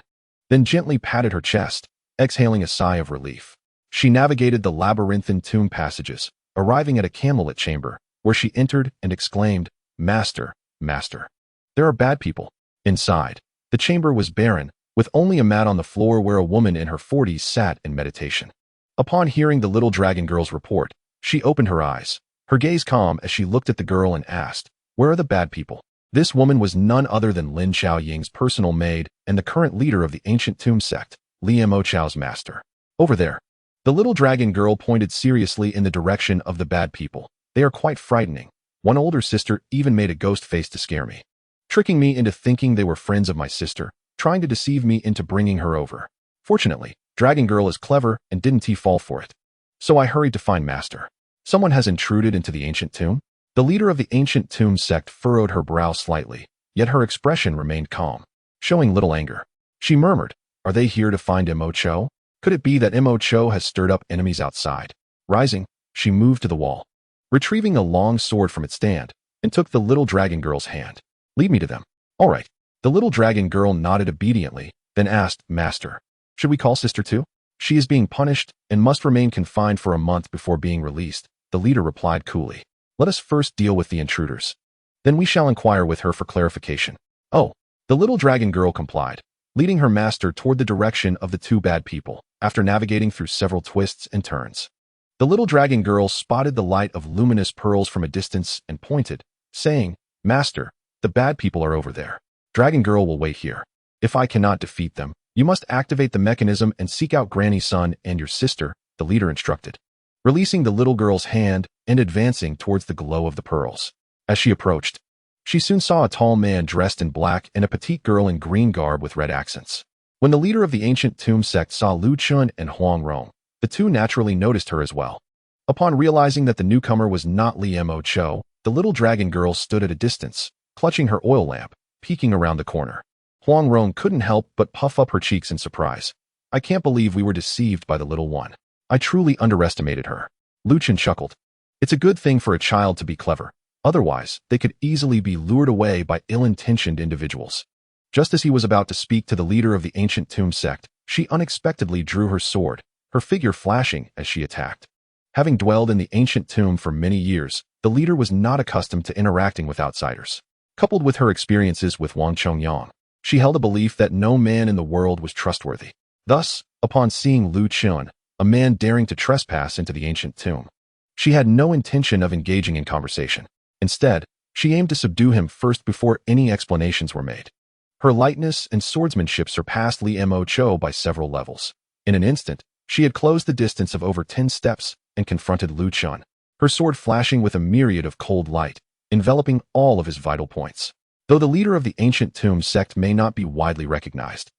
then gently patted her chest, exhaling a sigh of relief. She navigated the labyrinthine tomb passages, arriving at a camelot chamber, where she entered and exclaimed, "Master, master. There are bad people." Inside, the chamber was barren, with only a mat on the floor where a woman in her 40s sat in meditation. Upon hearing the little dragon girl's report, she opened her eyes, her gaze calm as she looked at the girl and asked, "Where are the bad people?" This woman was none other than Lin Xiaoying's personal maid and the current leader of the ancient tomb sect, Li Mo Chao's master. Over there. The little dragon girl pointed seriously in the direction of the bad people. They are quite frightening. One older sister even made a ghost face to scare me, tricking me into thinking they were friends of my sister, trying to deceive me into bringing her over. Fortunately, Dragon Girl is clever and didn't fall for it. So I hurried to find Master. Someone has intruded into the ancient tomb? The leader of the ancient tomb sect furrowed her brow slightly, yet her expression remained calm, showing little anger. She murmured, "Are they here to find Mo Cho? Could it be that Mo Cho has stirred up enemies outside?" Rising, she moved to the wall, retrieving a long sword from its stand, and took the little dragon girl's hand. "Lead me to them." "All right." The little dragon girl nodded obediently, then asked, "Master, should we call sister too?" "She is being punished and must remain confined for a month before being released," the leader replied coolly. "Let us first deal with the intruders. Then we shall inquire with her for clarification." "Oh." The little dragon girl complied, leading her master toward the direction of the two bad people. After navigating through several twists and turns, the little dragon girl spotted the light of luminous pearls from a distance and pointed, saying, "Master, the bad people are over there. Dragon Girl will wait here. If I cannot defeat them, you must activate the mechanism and seek out Granny Sun and your sister," the leader instructed, releasing the little girl's hand and advancing towards the glow of the pearls. As she approached, she soon saw a tall man dressed in black and a petite girl in green garb with red accents. When the leader of the ancient tomb sect saw Lu Chen and Huang Rong, the two naturally noticed her as well. Upon realizing that the newcomer was not Li Mo Cho, the little dragon girl stood at a distance, clutching her oil lamp, peeking around the corner. Huang Rong couldn't help but puff up her cheeks in surprise. "I can't believe we were deceived by the little one. I truly underestimated her." Lu Chen chuckled. "It's a good thing for a child to be clever. Otherwise, they could easily be lured away by ill-intentioned individuals." Just as he was about to speak to the leader of the ancient tomb sect, she unexpectedly drew her sword, her figure flashing as she attacked. Having dwelled in the ancient tomb for many years, the leader was not accustomed to interacting with outsiders. Coupled with her experiences with Wang Chongyang, she held a belief that no man in the world was trustworthy. Thus, upon seeing Lu Chen, a man daring to trespass into the ancient tomb, she had no intention of engaging in conversation. Instead, she aimed to subdue him first before any explanations were made. Her lightness and swordsmanship surpassed Li Mo Cho by several levels. In an instant, she had closed the distance of over 10 steps and confronted Lu Chen, her sword flashing with a myriad of cold light, enveloping all of his vital points. Though the leader of the ancient tomb sect may not be widely recognized,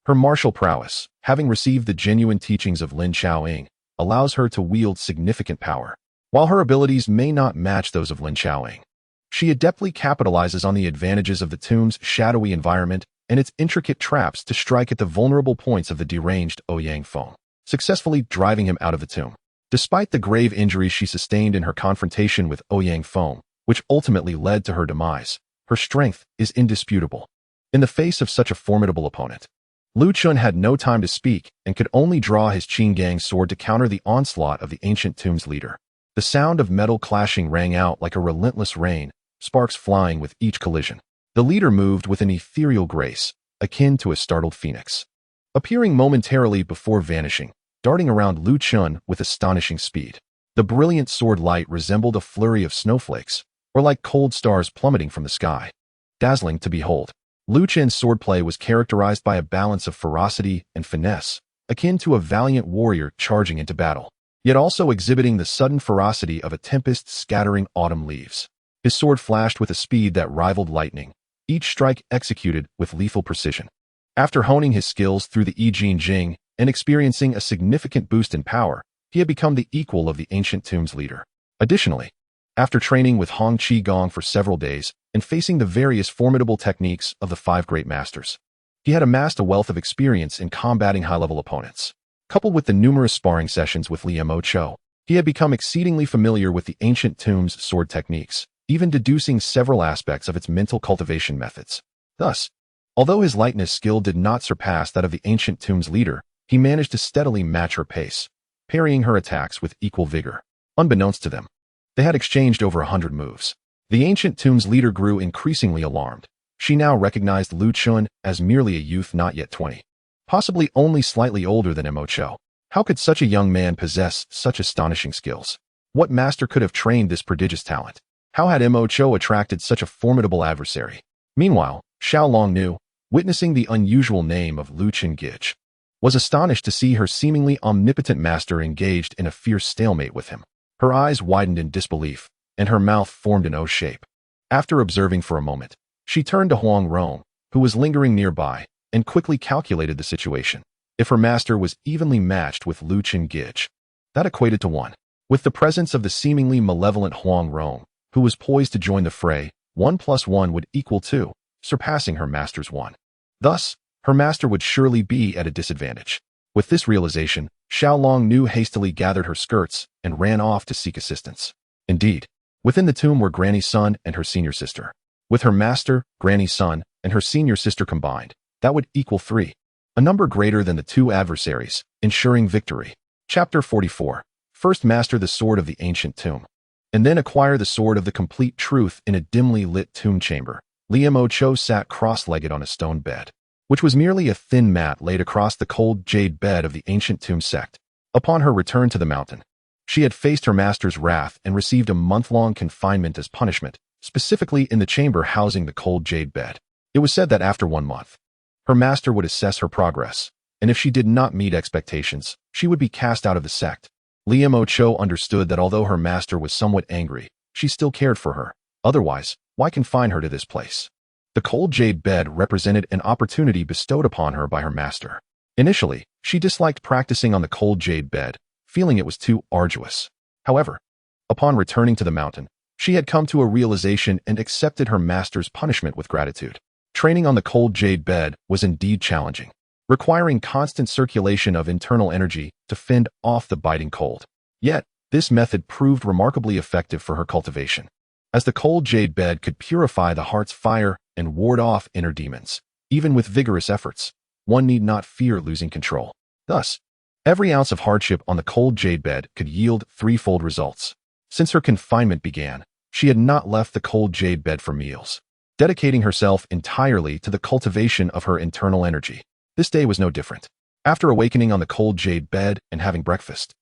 her martial prowess, having received the genuine teachings of Lin Xiaoying, allows her to wield significant power. While her abilities may not match those of Lin Xiaoying, she adeptly capitalizes on the advantages of the tomb's shadowy environment and its intricate traps to strike at the vulnerable points of the deranged Ouyang Feng, successfully driving him out of the tomb. Despite the grave injuries she sustained in her confrontation with Ouyang Feng, which ultimately led to her demise, her strength is indisputable. In the face of such a formidable opponent, Lu Chen had no time to speak and could only draw his Qinggang sword to counter the onslaught of the ancient tomb's leader. The sound of metal clashing rang out like a relentless rain, sparks flying with each collision. The leader moved with an ethereal grace, akin to a startled phoenix, appearing momentarily before vanishing, darting around Lu Chen with astonishing speed. The brilliant sword light resembled a flurry of snowflakes, or like cold stars plummeting from the sky. Dazzling to behold, Lu Chen's swordplay was characterized by a balance of ferocity and finesse, akin to a valiant warrior charging into battle, yet also exhibiting the sudden ferocity of a tempest scattering autumn leaves. His sword flashed with a speed that rivaled lightning, each strike executed with lethal precision. After honing his skills through the I Jing Jing and experiencing a significant boost in power, he had become the equal of the ancient tomb's leader. Additionally, after training with Hong Qi Gong for several days, and facing the various formidable techniques of the five great masters. He had amassed a wealth of experience in combating high-level opponents. Coupled with the numerous sparring sessions with Liu Mo, he had become exceedingly familiar with the ancient tomb's sword techniques, even deducing several aspects of its mental cultivation methods. Thus, although his lightness skill did not surpass that of the ancient tomb's leader, he managed to steadily match her pace, parrying her attacks with equal vigor. Unbeknownst to them, they had exchanged over 100 moves. The ancient tomb's leader grew increasingly alarmed. She now recognized Lu Chun as merely a youth not yet 20, possibly only slightly older than Mo. How could such a young man possess such astonishing skills? What master could have trained this prodigious talent? How had Mo attracted such a formidable adversary? Meanwhile, Xiao Longnu, witnessing the unusual name of Lu Chen Gij, was astonished to see her seemingly omnipotent master engaged in a fierce stalemate with him. Her eyes widened in disbelief, and her mouth formed an O shape. After observing for a moment, she turned to Huang Rong, who was lingering nearby, and quickly calculated the situation. If her master was evenly matched with Lu Chen Gij, that equated to 1. With the presence of the seemingly malevolent Huang Rong, who was poised to join the fray, 1 plus 1 would equal 2, surpassing her master's 1. Thus, her master would surely be at a disadvantage. With this realization, Xiao Longnu hastily gathered her skirts and ran off to seek assistance. Indeed, within the tomb were Granny's son and her senior sister. With her master, Granny's son, and her senior sister combined, that would equal 3, a number greater than the two adversaries, ensuring victory. Chapter 44. First master the sword of the ancient tomb, and then acquire the sword of the complete truth in a dimly lit tomb chamber. Liu Mo sat cross-legged on a stone bed, which was merely a thin mat laid across the cold jade bed of the ancient tomb sect. Upon her return to the mountain, she had faced her master's wrath and received a month-long confinement as punishment, specifically in the chamber housing the cold jade bed. It was said that after 1 month, her master would assess her progress, and if she did not meet expectations, she would be cast out of the sect. Liu Mo understood that although her master was somewhat angry, she still cared for her. Otherwise, why confine her to this place? The cold jade bed represented an opportunity bestowed upon her by her master. Initially, she disliked practicing on the cold jade bed, feeling it was too arduous. However, upon returning to the mountain, she had come to a realization and accepted her master's punishment with gratitude. Training on the cold jade bed was indeed challenging, requiring constant circulation of internal energy to fend off the biting cold. Yet, this method proved remarkably effective for her cultivation, as the cold jade bed could purify the heart's fire and ward off inner demons. Even with vigorous efforts, one need not fear losing control. Thus, every ounce of hardship on the cold jade bed could yield threefold results. Since her confinement began, she had not left the cold jade bed for meals, dedicating herself entirely to the cultivation of her internal energy. This day was no different. After awakening on the cold jade bed and having breakfast,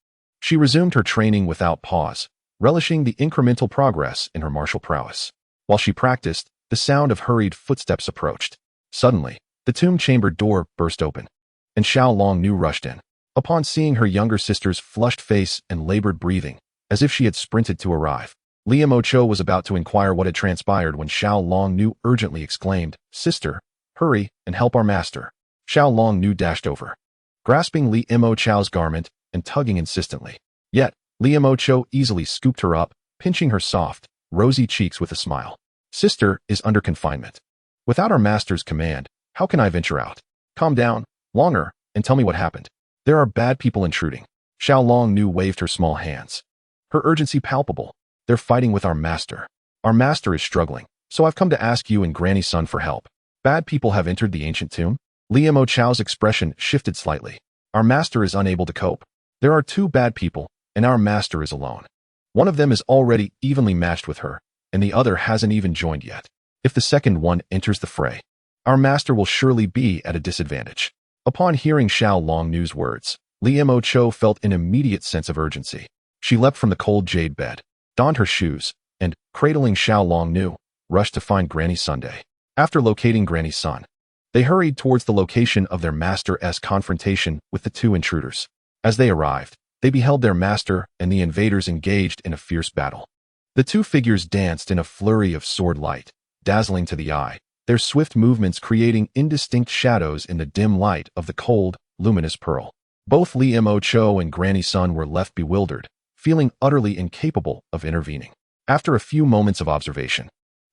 she resumed her training without pause, relishing the incremental progress in her martial prowess. While she practiced, the sound of hurried footsteps approached. Suddenly, the tomb chamber door burst open, and Xiao Longnu rushed in. Upon seeing her younger sister's flushed face and labored breathing, as if she had sprinted to arrive, Liu Mo was about to inquire what had transpired when Xiao Longnu urgently exclaimed, "Sister, hurry and help our master." Xiao Longnu dashed over, grasping Liu Mo's garment and tugging insistently. Yet, Liu Mo easily scooped her up, pinching her soft, rosy cheeks with a smile. "Sister is under confinement. Without our master's command, how can I venture out? Calm down, Longer, and tell me what happened. There are bad people intruding." Xiao Longnu waved her small hands, her urgency palpable. "They're fighting with our master. Our master is struggling, so I've come to ask you and Granny's son for help. Bad people have entered the ancient tomb?" Liu Mo's expression shifted slightly. "Our master is unable to cope. There are 2 bad people, and our master is alone. One of them is already evenly matched with her, and the other hasn't even joined yet. If the second one enters the fray, our master will surely be at a disadvantage." Upon hearing Xiao Longnu's words, Liu Mo felt an immediate sense of urgency. She leapt from the cold jade bed, donned her shoes, and, cradling Xiao Longnu, rushed to find Granny Sunday. After locating Granny's son, they hurried towards the location of their master's confrontation with the 2 intruders. As they arrived, they beheld their master and the invaders engaged in a fierce battle. The 2 figures danced in a flurry of sword light, dazzling to the eye, their swift movements creating indistinct shadows in the dim light of the cold, luminous pearl. Both Liu Mo and Granny Sun were left bewildered, feeling utterly incapable of intervening. After a few moments of observation,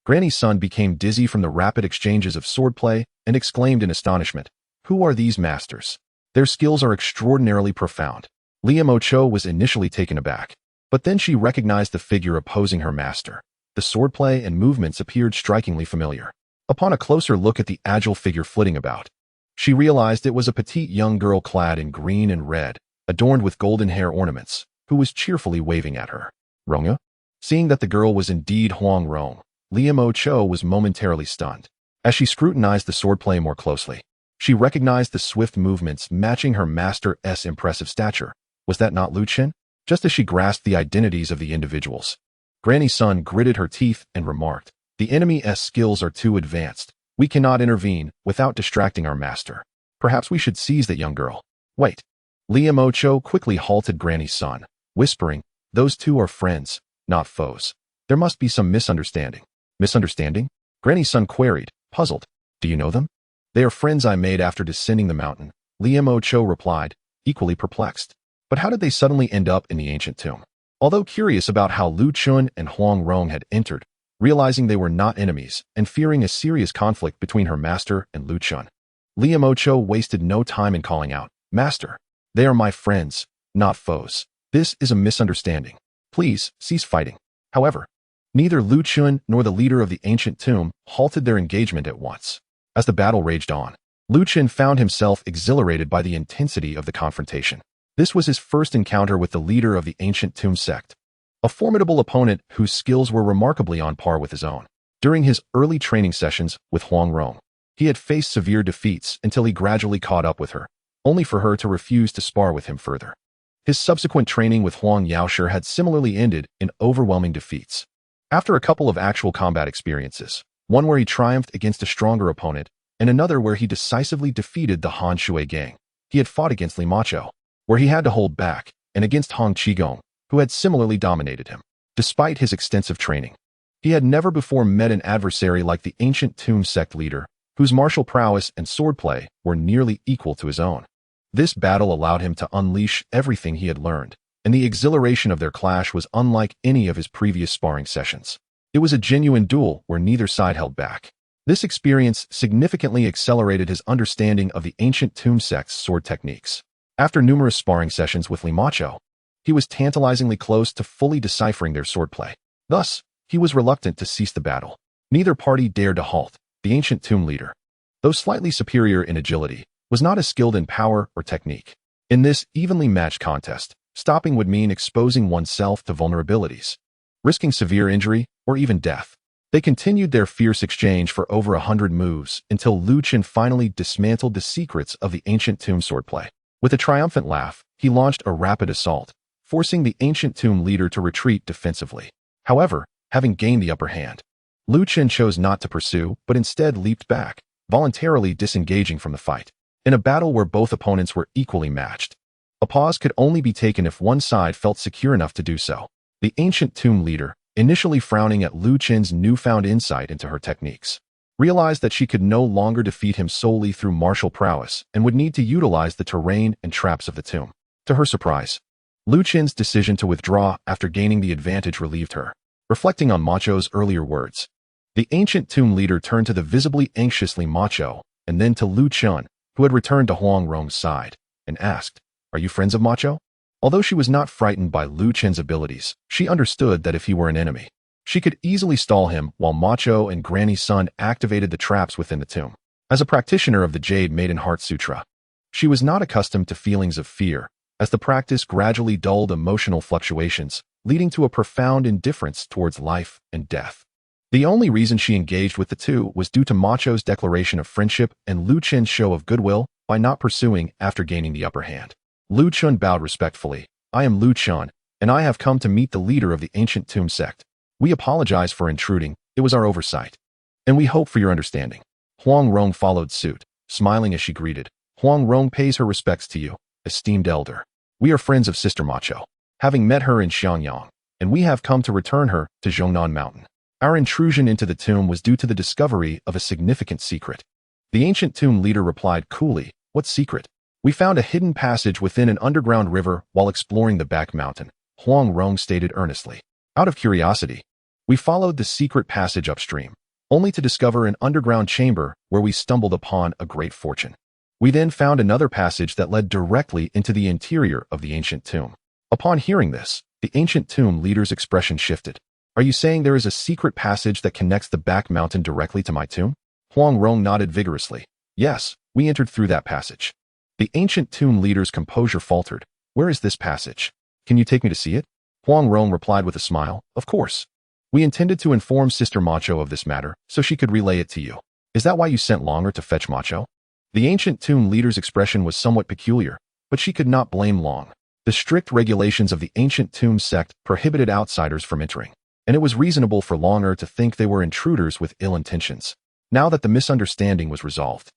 Granny's son became dizzy from the rapid exchanges of swordplay and exclaimed in astonishment, "Who are these masters? Their skills are extraordinarily profound." Liu Cho was initially taken aback, but then she recognized the figure opposing her master. The swordplay and movements appeared strikingly familiar. Upon a closer look at the agile figure flitting about, she realized it was a petite young girl clad in green and red, adorned with golden hair ornaments, who was cheerfully waving at her. Rong? Seeing that the girl was indeed Huang Rong, Liu Cho was momentarily stunned. As she scrutinized the swordplay more closely, she recognized the swift movements matching her master's impressive stature. Was that not Chen? Just as she grasped the identities of the individuals, Granny's son gritted her teeth and remarked, "The enemy's skills are too advanced. We cannot intervene without distracting our master. Perhaps we should seize that young girl." "Wait." Liu Cho quickly halted Granny's son, whispering, "Those two are friends, not foes. There must be some misunderstanding." "Misunderstanding?" Granny's son queried, puzzled. "Do you know them?" "They are friends I made after descending the mountain," Liu Cho replied, equally perplexed. But how did they suddenly end up in the ancient tomb? Although curious about how Chen and Huang Rong had entered, realizing they were not enemies and fearing a serious conflict between her master and Chen, Liu Cho wasted no time in calling out, "Master, they are my friends, not foes. This is a misunderstanding. Please cease fighting." However, neither Chen nor the leader of the ancient tomb halted their engagement at once. As the battle raged on, Chen found himself exhilarated by the intensity of the confrontation. This was his first encounter with the leader of the ancient tomb sect, a formidable opponent whose skills were remarkably on par with his own. During his early training sessions with Huang Rong, he had faced severe defeats until he gradually caught up with her, only for her to refuse to spar with him further. His subsequent training with Huang Yaoshi had similarly ended in overwhelming defeats. After a couple of actual combat experiences, one where he triumphed against a stronger opponent, and another where he decisively defeated the Han Shui gang, he had fought against Liu Cho, where he had to hold back, and against Hong Qigong, who had similarly dominated him. Despite his extensive training, he had never before met an adversary like the ancient tomb sect leader, whose martial prowess and swordplay were nearly equal to his own. This battle allowed him to unleash everything he had learned, and the exhilaration of their clash was unlike any of his previous sparring sessions. It was a genuine duel where neither side held back. This experience significantly accelerated his understanding of the ancient tomb sect's sword techniques. After numerous sparring sessions with Liu Cho, he was tantalizingly close to fully deciphering their swordplay. Thus, he was reluctant to cease the battle. Neither party dared to halt. The ancient tomb leader, though slightly superior in agility, was not as skilled in power or technique. In this evenly matched contest, stopping would mean exposing oneself to vulnerabilities, risking severe injury or even death. They continued their fierce exchange for over 100 moves until Chen finally dismantled the secrets of the ancient tomb swordplay. With a triumphant laugh, he launched a rapid assault, forcing the ancient tomb leader to retreat defensively. However, having gained the upper hand, Chen chose not to pursue, but instead leaped back, voluntarily disengaging from the fight. In a battle where both opponents were equally matched, a pause could only be taken if one side felt secure enough to do so. The ancient tomb leader, initially frowning at Chen's newfound insight into her techniques, realized that she could no longer defeat him solely through martial prowess and would need to utilize the terrain and traps of the tomb. To her surprise, Chen's decision to withdraw after gaining the advantage relieved her. Reflecting on Macho's earlier words, the ancient tomb leader turned to the visibly anxious Macho and then to Chen, who had returned to Huang Rong's side, and asked, "Are you friends of Macho?" Although she was not frightened by Chen's abilities, she understood that if he were an enemy, she could easily stall him while Macho and Granny's son activated the traps within the tomb. As a practitioner of the Jade Maiden Heart Sutra, she was not accustomed to feelings of fear, as the practice gradually dulled emotional fluctuations, leading to a profound indifference towards life and death. The only reason she engaged with the two was due to Macho's declaration of friendship and Chen's show of goodwill by not pursuing after gaining the upper hand. Chen bowed respectfully. "I am Chen, and I have come to meet the leader of the ancient tomb sect. We apologize for intruding, it was our oversight, and we hope for your understanding." Huang Rong followed suit, smiling as she greeted. "Huang Rong pays her respects to you, esteemed elder. We are friends of Sister Macho, having met her in Xiangyang, and we have come to return her to Zhongnan Mountain. Our intrusion into the tomb was due to the discovery of a significant secret." The ancient tomb leader replied coolly, "What secret?" "We found a hidden passage within an underground river while exploring the back mountain," Huang Rong stated earnestly. "Out of curiosity, We followed the secret passage upstream, only to discover an underground chamber where we stumbled upon a great fortune. We then found another passage that led directly into the interior of the ancient tomb. Upon hearing this, the ancient tomb leader's expression shifted. Are you saying there is a secret passage that connects the back mountain directly to my tomb? Huang Rong nodded vigorously. Yes, we entered through that passage. The ancient tomb leader's composure faltered. Where is this passage? Can you take me to see it? Huang Rong replied with a smile. Of course. We intended to inform Sister Macho of this matter, so she could relay it to you. Is that why you sent Longer to fetch Macho? The ancient tomb leader's expression was somewhat peculiar, but she could not blame Long. The strict regulations of the ancient tomb sect prohibited outsiders from entering, and it was reasonable for Longer to think they were intruders with ill intentions. Now that the misunderstanding was resolved,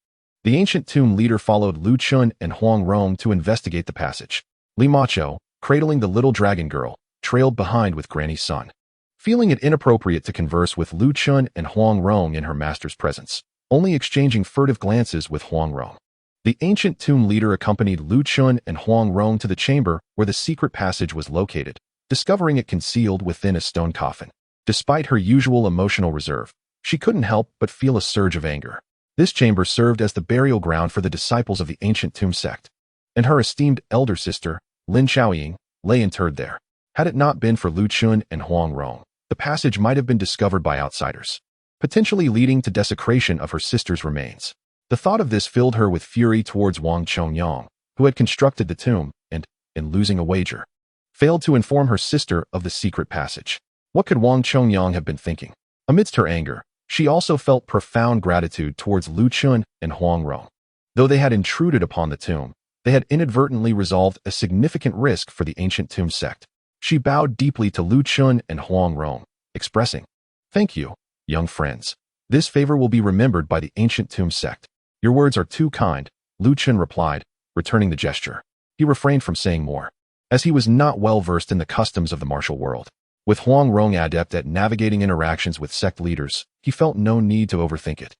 the ancient tomb leader followed Lu Chun and Huang Rong to investigate the passage. Li Macho, cradling the little dragon girl, trailed behind with Granny's son. Feeling it inappropriate to converse with Lu Chun and Huang Rong in her master's presence, only exchanging furtive glances with Huang Rong. The ancient tomb leader accompanied Lu Chun and Huang Rong to the chamber where the secret passage was located, discovering it concealed within a stone coffin. Despite her usual emotional reserve, she couldn't help but feel a surge of anger. This chamber served as the burial ground for the disciples of the ancient tomb sect, and her esteemed elder sister, Lin Xiaoying, lay interred there. Had it not been for Lu Chun and Huang Rong, the passage might have been discovered by outsiders, potentially leading to desecration of her sister's remains. The thought of this filled her with fury towards Wang Chongyang, who had constructed the tomb and, in losing a wager, failed to inform her sister of the secret passage. What could Wang Chongyang have been thinking? Amidst her anger, she also felt profound gratitude towards Lu Chun and Huang Rong. Though they had intruded upon the tomb, they had inadvertently resolved a significant risk for the ancient tomb sect. She bowed deeply to Lu Chun and Huang Rong, expressing, "Thank you, young friends. This favor will be remembered by the ancient tomb sect." "Your words are too kind," Lu Chun replied, returning the gesture. He refrained from saying more, as he was not well versed in the customs of the martial world. With Huang Rong adept at navigating interactions with sect leaders, he felt no need to overthink it.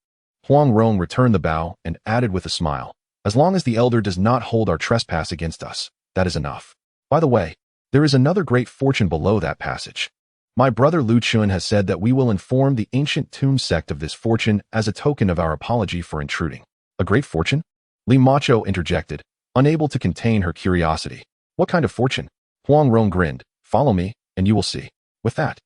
Huang Rong returned the bow and added with a smile, "As long as the elder does not hold our trespass against us, that is enough. By the way, there is another great fortune below that passage. My brother Lu Chun has said that we will inform the ancient tomb sect of this fortune as a token of our apology for intruding." "A great fortune?" Li Macho interjected, unable to contain her curiosity. "What kind of fortune?" Huang Rong grinned. "Follow me, and you will see." With that,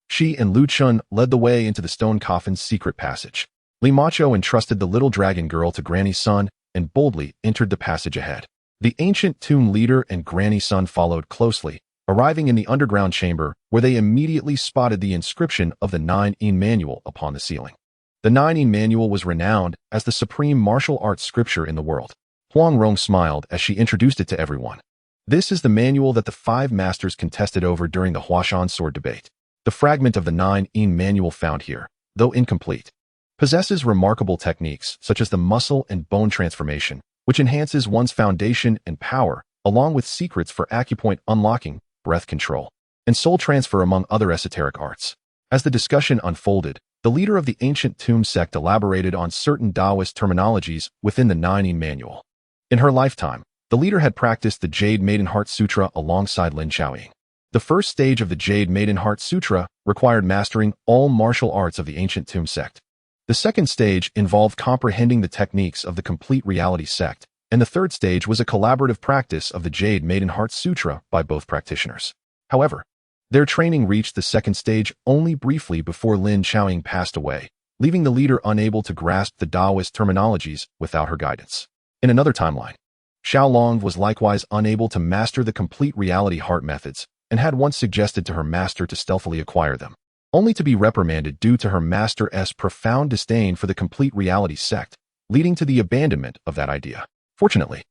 she and Lu Chun led the way into the stone coffin's secret passage. Li Macho entrusted the little dragon girl to Granny's son and boldly entered the passage ahead. The ancient tomb leader and Granny's son followed closely, arriving in the underground chamber where they immediately spotted the inscription of the Nine-In Manual upon the ceiling. The Nine-In Manual was renowned as the supreme martial arts scripture in the world. Huang Rong smiled as she introduced it to everyone. This is the manual that the 5 masters contested over during the Huashan sword debate. The fragment of the Nine-In Manual found here, though incomplete, possesses remarkable techniques such as the muscle and bone transformation, which enhances one's foundation and power, along with secrets for acupoint unlocking, breath control, and soul transfer among other esoteric arts. As the discussion unfolded, the leader of the ancient tomb sect elaborated on certain Taoist terminologies within the Nine-In Manual. In her lifetime, the leader had practiced the Jade Maiden Heart Sutra alongside Lin Xiaoying. The first stage of the Jade Maiden Heart Sutra required mastering all martial arts of the ancient tomb sect. The second stage involved comprehending the techniques of the complete reality sect, and the third stage was a collaborative practice of the Jade Maiden Heart Sutra by both practitioners. However, their training reached the second stage only briefly before Lin Xiaoying passed away, leaving the leader unable to grasp the Taoist terminologies without her guidance. In another timeline, Xiaolong was likewise unable to master the complete reality heart methods and had once suggested to her master to stealthily acquire them, only to be reprimanded due to her master's profound disdain for the complete reality sect, leading to the abandonment of that idea. Fortunately,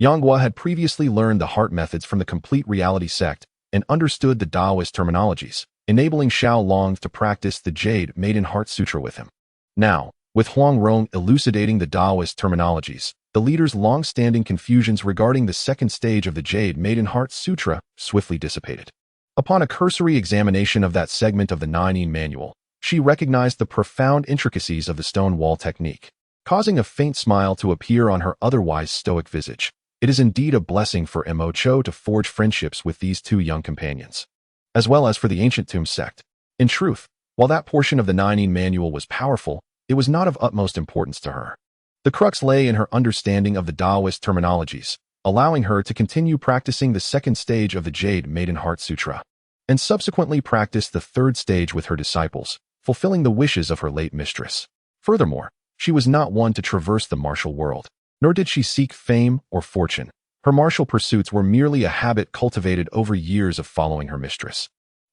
Yanghua had previously learned the heart methods from the complete reality sect and understood the Taoist terminologies, enabling Xiaolong to practice the Jade Maiden Heart Sutra with him. Now, with Huang Rong elucidating the Taoist terminologies, the leader's long-standing confusions regarding the second stage of the Jade Maiden Heart Sutra swiftly dissipated. Upon a cursory examination of that segment of the Nine-In Manual, she recognized the profound intricacies of the stone wall technique, causing a faint smile to appear on her otherwise stoic visage. It is indeed a blessing for Mo Cho to forge friendships with these 2 young companions, as well as for the ancient tomb sect. In truth, While that portion of the Nine manual was powerful, it was not of utmost importance to her. The crux lay in her understanding of the Taoist terminologies, allowing her to continue practicing the second stage of the Jade Maiden Heart Sutra, and subsequently practice the third stage with her disciples, fulfilling the wishes of her late mistress. Furthermore, she was not one to traverse the martial world, nor did she seek fame or fortune. Her martial pursuits were merely a habit cultivated over years of following her mistress,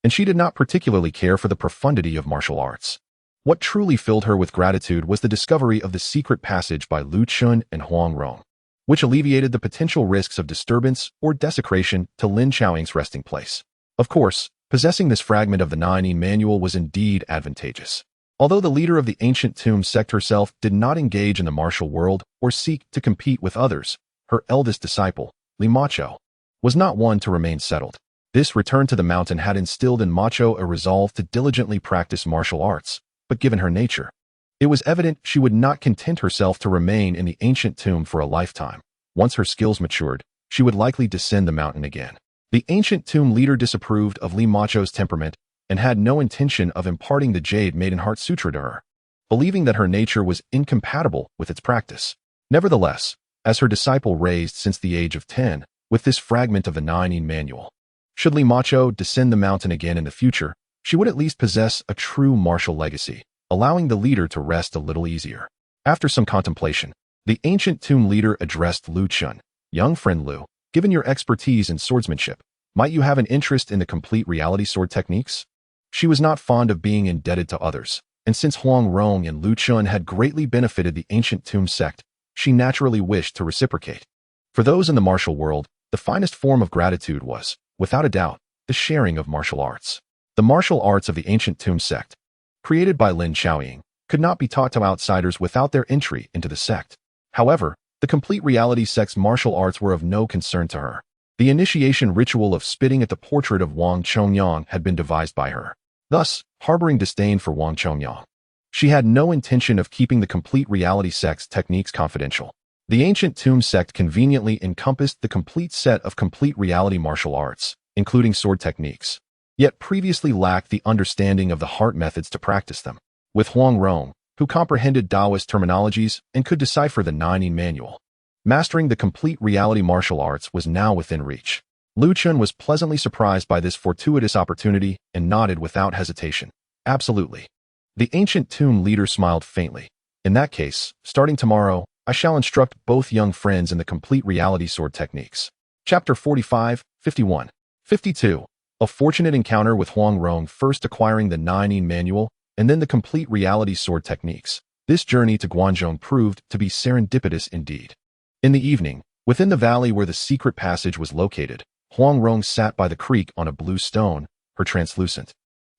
and she did not particularly care for the profundity of martial arts. What truly filled her with gratitude was the discovery of the secret passage by Chen and Huang Rong, which alleviated the potential risks of disturbance or desecration to Lin Qiaoying's resting place. Of course, possessing this fragment of the Nine manual was indeed advantageous. Although the leader of the ancient tomb sect herself did not engage in the martial world or seek to compete with others, her eldest disciple, Li Macho, was not one to remain settled. This return to the mountain had instilled in Macho a resolve to diligently practice martial arts, but given her nature, it was evident she would not content herself to remain in the ancient tomb for a lifetime. Once her skills matured, she would likely descend the mountain again. The ancient tomb leader disapproved of Li Macho's temperament and had no intention of imparting the Jade Maiden Heart Sutra to her, believing that her nature was incompatible with its practice. Nevertheless, as her disciple raised since the age of 10, with this fragment of the Nine manual, should Li Macho descend the mountain again in the future, she would at least possess a true martial legacy, allowing the leader to rest a little easier. After some contemplation, the ancient tomb leader addressed Lu Chen. Young friend Lu, given your expertise in swordsmanship, might you have an interest in the complete reality sword techniques? She was not fond of being indebted to others, and since Huang Rong and Lu Chen had greatly benefited the ancient tomb sect, she naturally wished to reciprocate. For those in the martial world, the finest form of gratitude was, without a doubt, the sharing of martial arts. The martial arts of the ancient tomb sect, created by Lin Qiaoying, could not be taught to outsiders without their entry into the sect. However, the complete reality sect's martial arts were of no concern to her. The initiation ritual of spitting at the portrait of Wang Chongyang had been devised by her. Thus, harboring disdain for Wang Chongyang, she had no intention of keeping the complete reality sect's techniques confidential. The ancient tomb sect conveniently encompassed the complete set of complete reality martial arts, including sword techniques, yet previously lacked the understanding of the heart methods to practice them. With Huang Rong, who comprehended Taoist terminologies and could decipher the Nine manual, mastering the complete reality martial arts was now within reach. Lu Chen was pleasantly surprised by this fortuitous opportunity and nodded without hesitation. Absolutely. The ancient tomb leader smiled faintly. In that case, starting tomorrow, I shall instruct both young friends in the complete reality sword techniques. Chapter 45, 51. 52. A fortunate encounter with Huang Rong, first acquiring the Nine manual and then the complete reality sword techniques. This journey to Guangzhou proved to be serendipitous indeed. In the evening, within the valley where the secret passage was located, Huang Rong sat by the creek on a blue stone, her translucent,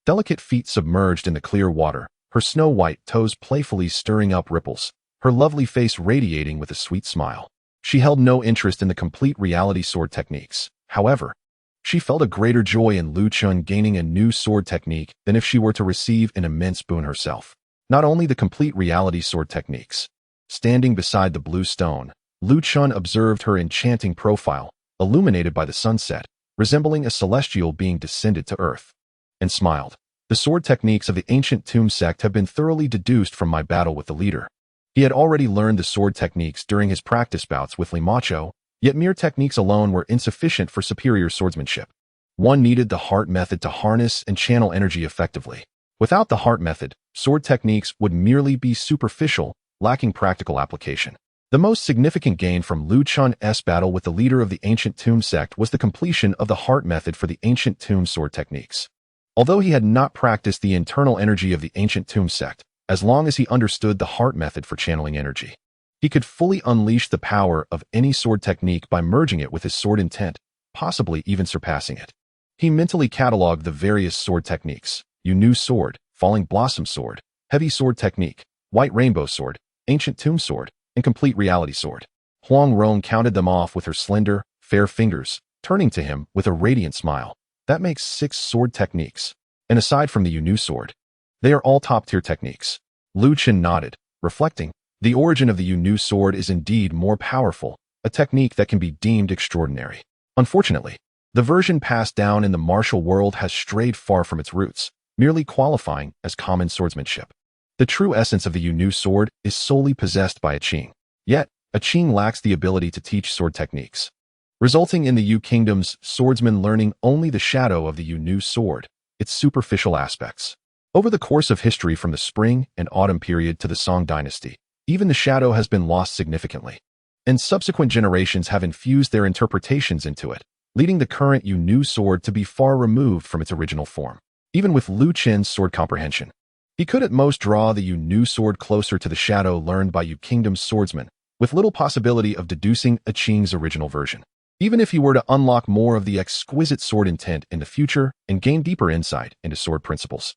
delicate feet submerged in the clear water, her snow-white toes playfully stirring up ripples, her lovely face radiating with a sweet smile. She held no interest in the complete reality sword techniques. However, she felt a greater joy in Lu Chen gaining a new sword technique than if she were to receive an immense boon herself. Not only the complete reality sword techniques. Standing beside the blue stone, Lu Chen observed her enchanting profile, illuminated by the sunset, resembling a celestial being descended to earth, and smiled. The sword techniques of the ancient tomb sect have been thoroughly deduced from my battle with the leader. He had already learned the sword techniques during his practice bouts with Li Macho, yet mere techniques alone were insufficient for superior swordsmanship. One needed the heart method to harness and channel energy effectively. Without the heart method, sword techniques would merely be superficial, lacking practical application. The most significant gain from Lu Chen's battle with the leader of the ancient tomb sect was the completion of the heart method for the ancient tomb sword techniques. Although he had not practiced the internal energy of the ancient tomb sect, as long as he understood the heart method for channeling energy, he could fully unleash the power of any sword technique by merging it with his sword intent, possibly even surpassing it. He mentally cataloged the various sword techniques: Yu sword, falling blossom sword, heavy sword technique, white rainbow sword, ancient tomb sword, and complete reality sword. Huang Rong counted them off with her slender, fair fingers, turning to him with a radiant smile. That makes 6 sword techniques. And aside from the Yu sword, they are all top-tier techniques. Lu Chen nodded, reflecting. The origin of the Yu sword is indeed more powerful, a technique that can be deemed extraordinary. Unfortunately, the version passed down in the martial world has strayed far from its roots. merely qualifying as common swordsmanship. The true essence of the Yu sword is solely possessed by a Qing. Yet, a Qing lacks the ability to teach sword techniques, resulting in the Yu Kingdom's swordsmen learning only the shadow of the Yu sword, its superficial aspects. Over the course of history from the Spring and Autumn period to the Tang Dynasty, even the shadow has been lost significantly, and subsequent generations have infused their interpretations into it, leading the current Yu sword to be far removed from its original form. Even with Lu Chen's sword comprehension, he could at most draw the Yu sword closer to the shadow learned by Yu Kingdom's swordsmen, with little possibility of deducing a Qing's original version. Even if he were to unlock more of the exquisite sword intent in the future and gain deeper insight into sword principles,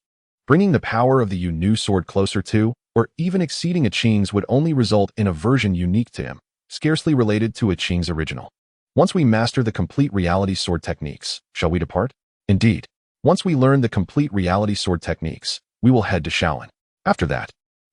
bringing the power of the Yu sword closer to, or even exceeding a Qing's would only result in a version unique to him, scarcely related to a Qing's original. Once we master the complete reality sword techniques, shall we depart? Indeed. Once we learn the complete reality sword techniques, we will head to Shaolin. After that,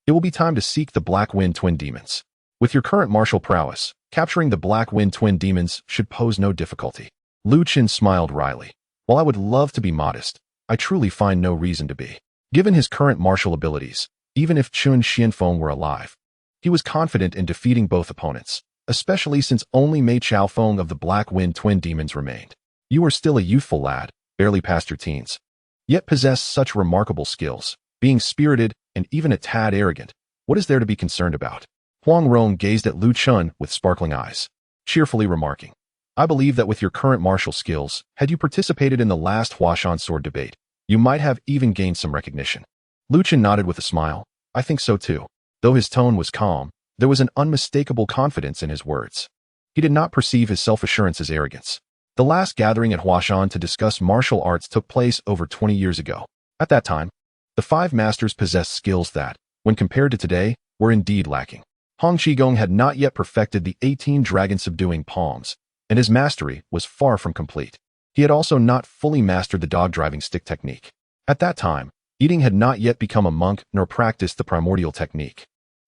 it will be time to seek the Black Wind Twin Demons. With your current martial prowess, capturing the Black Wind Twin Demons should pose no difficulty. Lu Chen smiled wryly. While I would love to be modest, I truly find no reason to be. Given his current martial abilities, even if Chun Xianfeng were alive, he was confident in defeating both opponents, especially since only Mei Chaofeng of the Black Wind Twin Demons remained. You are still a youthful lad, barely past your teens, yet possess such remarkable skills, being spirited and even a tad arrogant. What is there to be concerned about? Huang Rong gazed at Lu Chun with sparkling eyes, cheerfully remarking, I believe that with your current martial skills, had you participated in the last Huashan sword debate, you might have even gained some recognition. Lu Chun nodded with a smile. I think so too. Though his tone was calm, there was an unmistakable confidence in his words. He did not perceive his self-assurance as arrogance. The last gathering at Huashan to discuss martial arts took place over 20 years ago. At that time, the five masters possessed skills that, when compared to today, were indeed lacking. Hong Qigong had not yet perfected the 18 dragon-subduing palms, and his mastery was far from complete. He had also not fully mastered the dog-driving stick technique. At that time, Yiding had not yet become a monk nor practiced the primordial technique,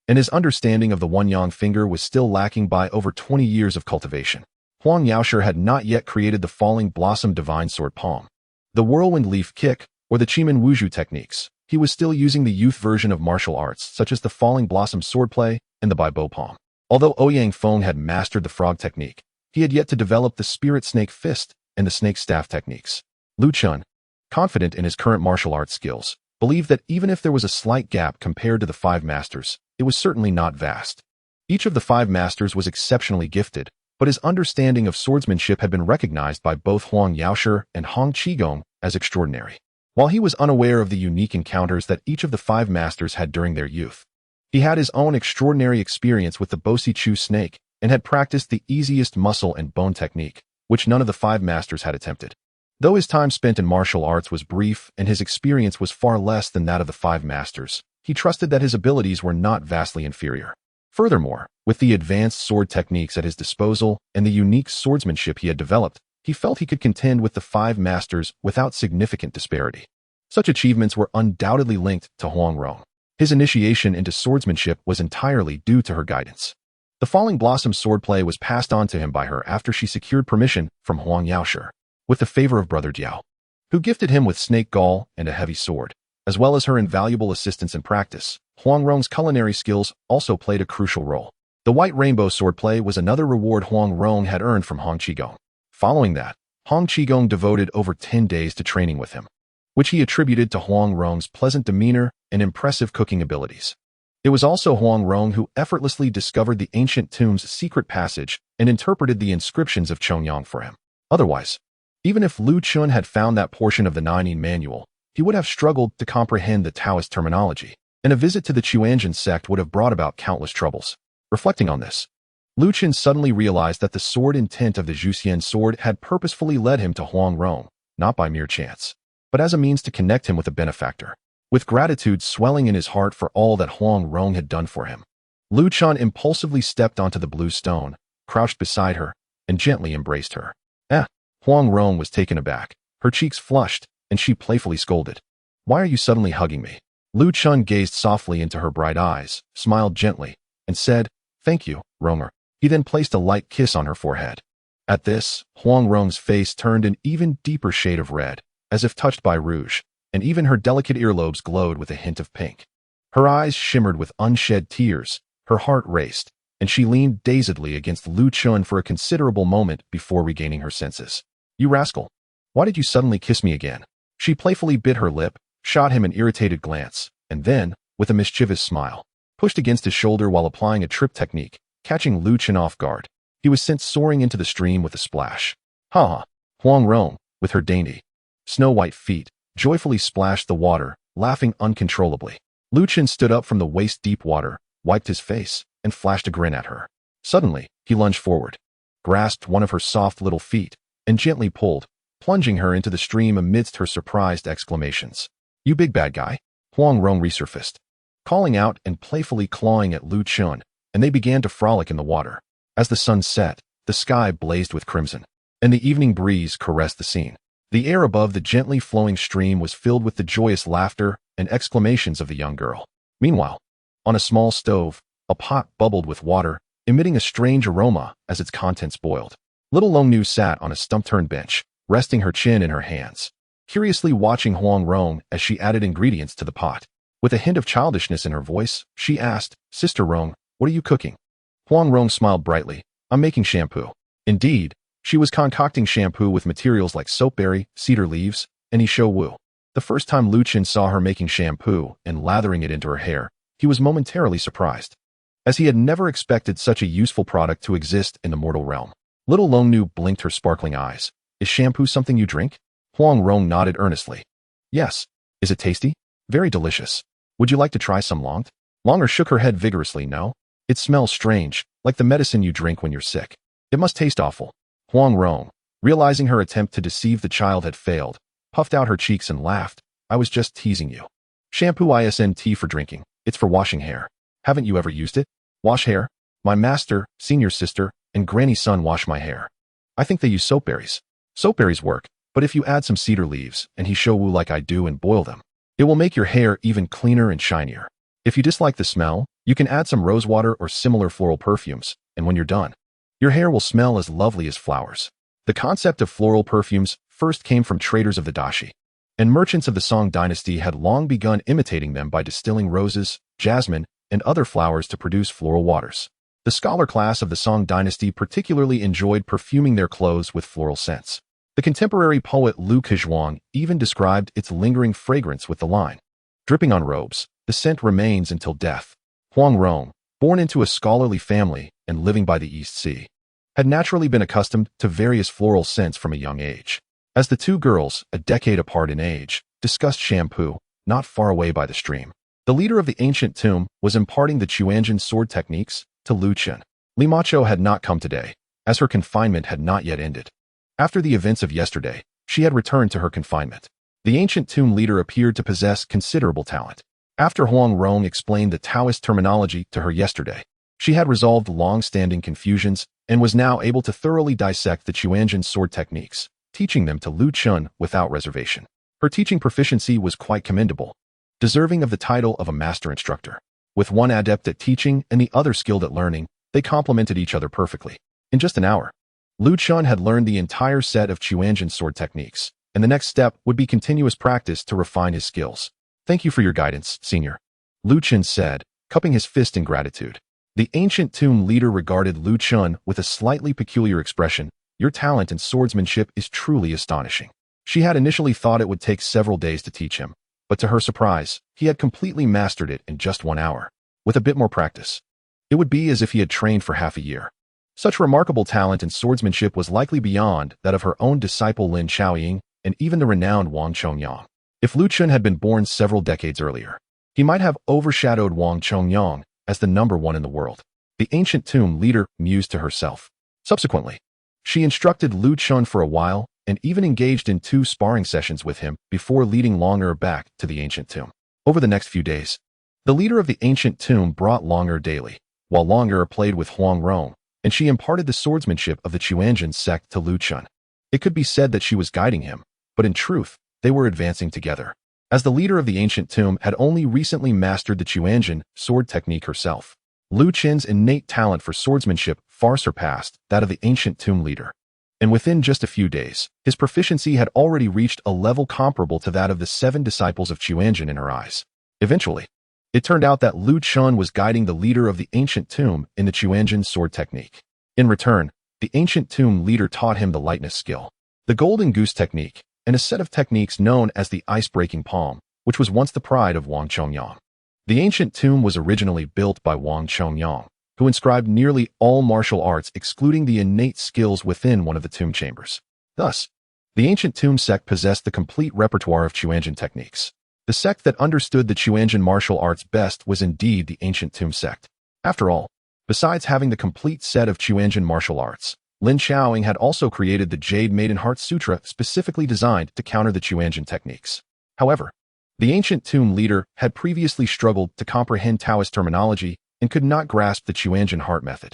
and his understanding of the one-yang finger was still lacking by over 20 years of cultivation. Huang Yaoshi had not yet created the falling blossom divine sword palm, the whirlwind leaf kick, or the Chimen Wuzhu techniques. He was still using the youth version of martial arts, such as the falling blossom swordplay and the Bai Bo palm. Although Ouyang Feng had mastered the frog technique, he had yet to develop the spirit snake fist and the snake staff techniques. Lu Chun, confident in his current martial arts skills, believed that even if there was a slight gap compared to the five masters, it was certainly not vast. Each of the five masters was exceptionally gifted, but his understanding of swordsmanship had been recognized by both Huang Yaoshi and Hong Qigong as extraordinary. While he was unaware of the unique encounters that each of the five masters had during their youth, he had his own extraordinary experience with the Bosi Chu snake and had practiced the easiest muscle and bone technique, which none of the five masters had attempted. Though his time spent in martial arts was brief and his experience was far less than that of the five masters, he trusted that his abilities were not vastly inferior. Furthermore, with the advanced sword techniques at his disposal and the unique swordsmanship he had developed, he felt he could contend with the five masters without significant disparity. Such achievements were undoubtedly linked to Huang Rong. His initiation into swordsmanship was entirely due to her guidance. The Falling Blossom swordplay was passed on to him by her after she secured permission from Huang Yaoshi, with the favor of Brother Jiao, who gifted him with snake gall and a heavy sword. As well as her invaluable assistance in practice, Huang Rong's culinary skills also played a crucial role. The White Rainbow swordplay was another reward Huang Rong had earned from Hong Qigong. Following that, Hong Qigong devoted over 10 days to training with him, which he attributed to Huang Rong's pleasant demeanor and impressive cooking abilities. It was also Huang Rong who effortlessly discovered the ancient tomb's secret passage and interpreted the inscriptions of Chongyang for him. Otherwise, even if Lu Chun had found that portion of the Nining manual, he would have struggled to comprehend the Taoist terminology, and a visit to the Chuanjin sect would have brought about countless troubles. Reflecting on this, Lu Chun suddenly realized that the sword intent of the Zhuxian sword had purposefully led him to Huang Rong, not by mere chance, but as a means to connect him with a benefactor. With gratitude swelling in his heart for all that Huang Rong had done for him, Lu Chun impulsively stepped onto the blue stone, crouched beside her, and gently embraced her. Huang Rong was taken aback. Her cheeks flushed, and she playfully scolded. Why are you suddenly hugging me? Lu Chun gazed softly into her bright eyes, smiled gently, and said, Thank you, Ronger. He then placed a light kiss on her forehead. At this, Huang Rong's face turned an even deeper shade of red, as if touched by rouge. and even her delicate earlobes glowed with a hint of pink. Her eyes shimmered with unshed tears, her heart raced, and she leaned dazedly against Lu Chen for a considerable moment before regaining her senses. "You rascal! Why did you suddenly kiss me again?" She playfully bit her lip, shot him an irritated glance, and then, with a mischievous smile, pushed against his shoulder while applying a trip technique, catching Lu Chen off guard. He was sent soaring into the stream with a splash. "Ha ha!" Huang Rong, with her dainty, snow-white feet, joyfully splashed the water, laughing uncontrollably. Lu Chen stood up from the waist-deep water, wiped his face, and flashed a grin at her. Suddenly, he lunged forward, grasped one of her soft little feet, and gently pulled, plunging her into the stream amidst her surprised exclamations. "You big bad guy!" Huang Rong resurfaced, calling out and playfully clawing at Lu Chen, and they began to frolic in the water. As the sun set, the sky blazed with crimson, and the evening breeze caressed the scene. The air above the gently flowing stream was filled with the joyous laughter and exclamations of the young girl. Meanwhile, on a small stove, a pot bubbled with water, emitting a strange aroma as its contents boiled. Little Long Nu sat on a stump-turned bench, resting her chin in her hands, curiously watching Huang Rong as she added ingredients to the pot. With a hint of childishness in her voice, she asked, "Sister Rong, what are you cooking?" Huang Rong smiled brightly. "I'm making shampoo." Indeed, she was concocting shampoo with materials like soapberry, cedar leaves, and isho wu. The first time Lu Chen saw her making shampoo and lathering it into her hair, he was momentarily surprised, as he had never expected such a useful product to exist in the mortal realm. Little Long Nu blinked her sparkling eyes. "Is shampoo something you drink?" Huang Rong nodded earnestly. "Yes." "Is it tasty?" "Very delicious." "Would you like to try some Longt?" Longer shook her head vigorously. "No. It smells strange, like the medicine you drink when you're sick. It must taste awful." Huang Rong, realizing her attempt to deceive the child had failed, puffed out her cheeks and laughed. "I was just teasing you. Shampoo isn't tea for drinking, it's for washing hair. Haven't you ever used it?" "Wash hair? My master, senior sister, and granny's son wash my hair. I think they use soapberries." "Soapberries work, but if you add some cedar leaves and hisho wu like I do and boil them, it will make your hair even cleaner and shinier. If you dislike the smell, you can add some rosewater or similar floral perfumes, and when you're done, your hair will smell as lovely as flowers." The concept of floral perfumes first came from traders of the dashi, and merchants of the Tang Dynasty had long begun imitating them by distilling roses, jasmine, and other flowers to produce floral waters. The scholar class of the Tang Dynasty particularly enjoyed perfuming their clothes with floral scents. The contemporary poet Liu Kezhuang even described its lingering fragrance with the line, "Dripping on robes, the scent remains until death." Huang Rong, born into a scholarly family and living by the East Sea, had naturally been accustomed to various floral scents from a young age. As the two girls, a decade apart in age, discussed shampoo, not far away by the stream, the leader of the ancient tomb was imparting the Maiden Sword Techniques to Lu Chen. Li Macho had not come today, as her confinement had not yet ended. After the events of yesterday, she had returned to her confinement. The ancient tomb leader appeared to possess considerable talent. After Huang Rong explained the Taoist terminology to her yesterday, she had resolved long-standing confusions and was now able to thoroughly dissect the Maiden Sword Techniques, teaching them to Lu Chen without reservation. Her teaching proficiency was quite commendable, deserving of the title of a master instructor. With one adept at teaching and the other skilled at learning, they complemented each other perfectly. In just an hour, Lu Chen had learned the entire set of Maiden Sword Techniques, and the next step would be continuous practice to refine his skills. "Thank you for your guidance, senior," Lu Chen said, cupping his fist in gratitude. The ancient tomb leader regarded Lu Chen with a slightly peculiar expression. "Your talent in swordsmanship is truly astonishing." She had initially thought it would take several days to teach him, but to her surprise, he had completely mastered it in just 1 hour. With a bit more practice, it would be as if he had trained for half a year. Such remarkable talent in swordsmanship was likely beyond that of her own disciple Lin Chaoying and even the renowned Wang Chongyang. If Lu Chen had been born several decades earlier, he might have overshadowed Wang Chongyang as the #1 in the world. The ancient tomb leader mused to herself. Subsequently, she instructed Lu Chen for a while and even engaged in 2 sparring sessions with him before leading Longer back to the ancient tomb. Over the next few days, the leader of the ancient tomb brought Longer daily, while Longer played with Huang Rong, and she imparted the swordsmanship of the Chuanjin sect to Lu Chen. It could be said that she was guiding him, but in truth, they were advancing together. As the leader of the ancient tomb had only recently mastered the Chuanjin sword technique herself, Lu Chen's innate talent for swordsmanship far surpassed that of the ancient tomb leader. and within just a few days, his proficiency had already reached a level comparable to that of the 7 disciples of Qianjin in her eyes. Eventually, it turned out that Lu Chen was guiding the leader of the ancient tomb in the Maiden Sword Technique. In return, the ancient tomb leader taught him the lightness skill, the golden goose technique, and a set of techniques known as the ice-breaking palm, which was once the pride of Wang Chongyang. The ancient tomb was originally built by Wang Chongyang, who inscribed nearly all martial arts excluding the innate skills within one of the tomb chambers. Thus, the ancient tomb sect possessed the complete repertoire of Qianjin techniques. The sect that understood the Qianjin martial arts best was indeed the ancient tomb sect. After all, besides having the complete set of Qianjin martial arts, Lin Xiaoying had also created the Jade Maiden Heart Sutra specifically designed to counter the Qianjin techniques. However, the ancient tomb leader had previously struggled to comprehend Taoist terminology and could not grasp the Qianjin heart method,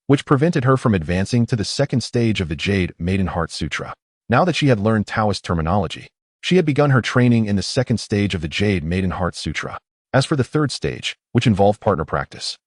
which prevented her from advancing to the second stage of the Jade Maiden Heart Sutra. Now that she had learned Taoist terminology, she had begun her training in the second stage of the Jade Maiden Heart Sutra. As for the third stage, which involved partner practice,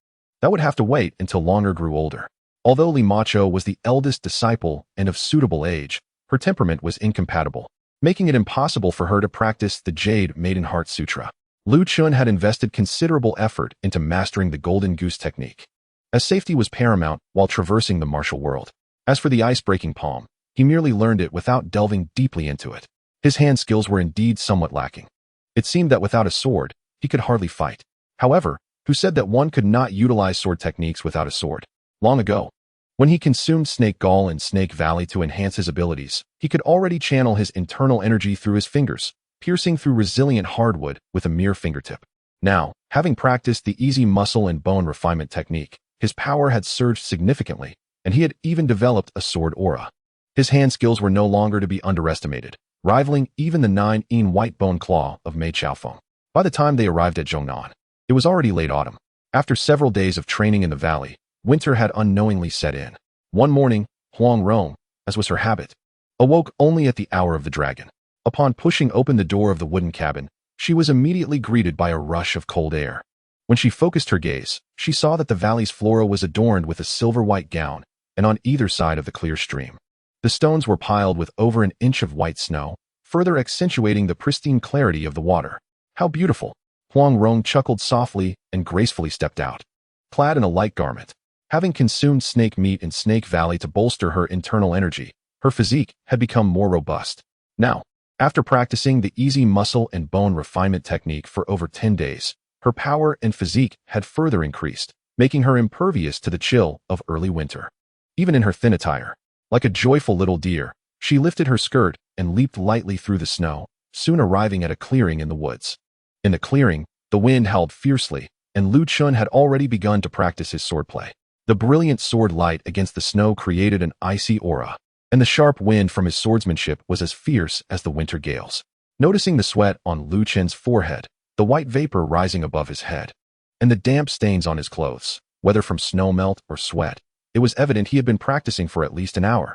that would have to wait until Longer grew older. Although Li Macho was the eldest disciple and of suitable age, her temperament was incompatible, making it impossible for her to practice the Jade Maiden Heart Sutra. Lu Chen had invested considerable effort into mastering the Golden Goose technique, as safety was paramount while traversing the martial world. As for the ice-breaking palm, he merely learned it without delving deeply into it. His hand skills were indeed somewhat lacking. It seemed that without a sword, he could hardly fight. However, who said that one could not utilize sword techniques without a sword? Long ago, when he consumed Snake Gall in Snake Valley to enhance his abilities, he could already channel his internal energy through his fingers, piercing through resilient hardwood with a mere fingertip. Now, having practiced the easy muscle and bone refinement technique, his power had surged significantly, and he had even developed a sword aura. His hand skills were no longer to be underestimated, rivaling even the 9-in white bone claw of Mei Chaofeng. By the time they arrived at Zhongnan, it was already late autumn. After several days of training in the valley, winter had unknowingly set in. One morning, Huang Rong, as was her habit, awoke only at the hour of the dragon. Upon pushing open the door of the wooden cabin, she was immediately greeted by a rush of cold air. When she focused her gaze, she saw that the valley's flora was adorned with a silver-white gown, and on either side of the clear stream, the stones were piled with over an inch of white snow, further accentuating the pristine clarity of the water. How beautiful! Huang Rong chuckled softly and gracefully stepped out. Clad in a light garment, having consumed snake meat in Snake Valley to bolster her internal energy, her physique had become more robust. Now, after practicing the easy muscle and bone refinement technique for over 10 days, her power and physique had further increased, making her impervious to the chill of early winter. Even in her thin attire, like a joyful little deer, she lifted her skirt and leaped lightly through the snow, soon arriving at a clearing in the woods. In the clearing, the wind howled fiercely, and Lu Chen had already begun to practice his swordplay. The brilliant sword light against the snow created an icy aura, and the sharp wind from his swordsmanship was as fierce as the winter gales. Noticing the sweat on Lu Chen's forehead, the white vapor rising above his head, and the damp stains on his clothes, whether from snowmelt or sweat, it was evident he had been practicing for at least an hour,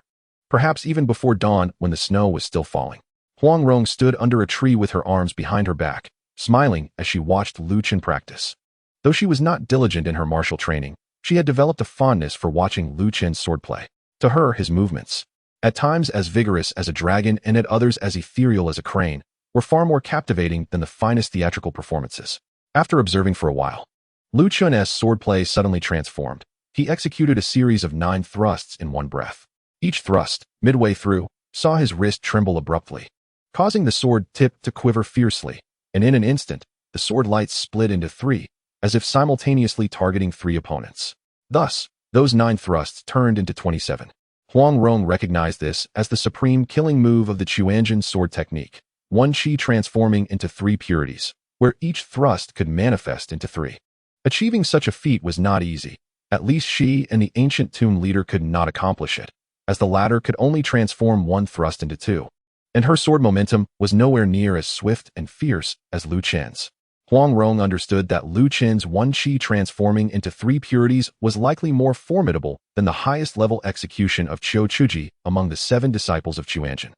perhaps even before dawn when the snow was still falling. Huang Rong stood under a tree with her arms behind her back, smiling as she watched Lu Chen practice. Though she was not diligent in her martial training, she had developed a fondness for watching Lu Chen's swordplay. To her, his movements, at times as vigorous as a dragon and at others as ethereal as a crane, were far more captivating than the finest theatrical performances. After observing for a while, Lu Chen's swordplay suddenly transformed. He executed a series of 9 thrusts in one breath. Each thrust, midway through, saw his wrist tremble abruptly, causing the sword tip to quiver fiercely, and in an instant, the sword light split into 3, as if simultaneously targeting 3 opponents. Thus, those 9 thrusts turned into 27. Huang Rong recognized this as the supreme killing move of the Qianjin sword technique, one chi transforming into 3 purities, where each thrust could manifest into 3. Achieving such a feat was not easy. At least she and the ancient tomb leader could not accomplish it, as the latter could only transform 1 thrust into 2, and her sword momentum was nowhere near as swift and fierce as Lu Chen's. Huang Rong understood that Lu Chen's 1 chi transforming into 3 purities was likely more formidable than the highest level execution of Qiu Chuji among the 7 disciples of Qianjin.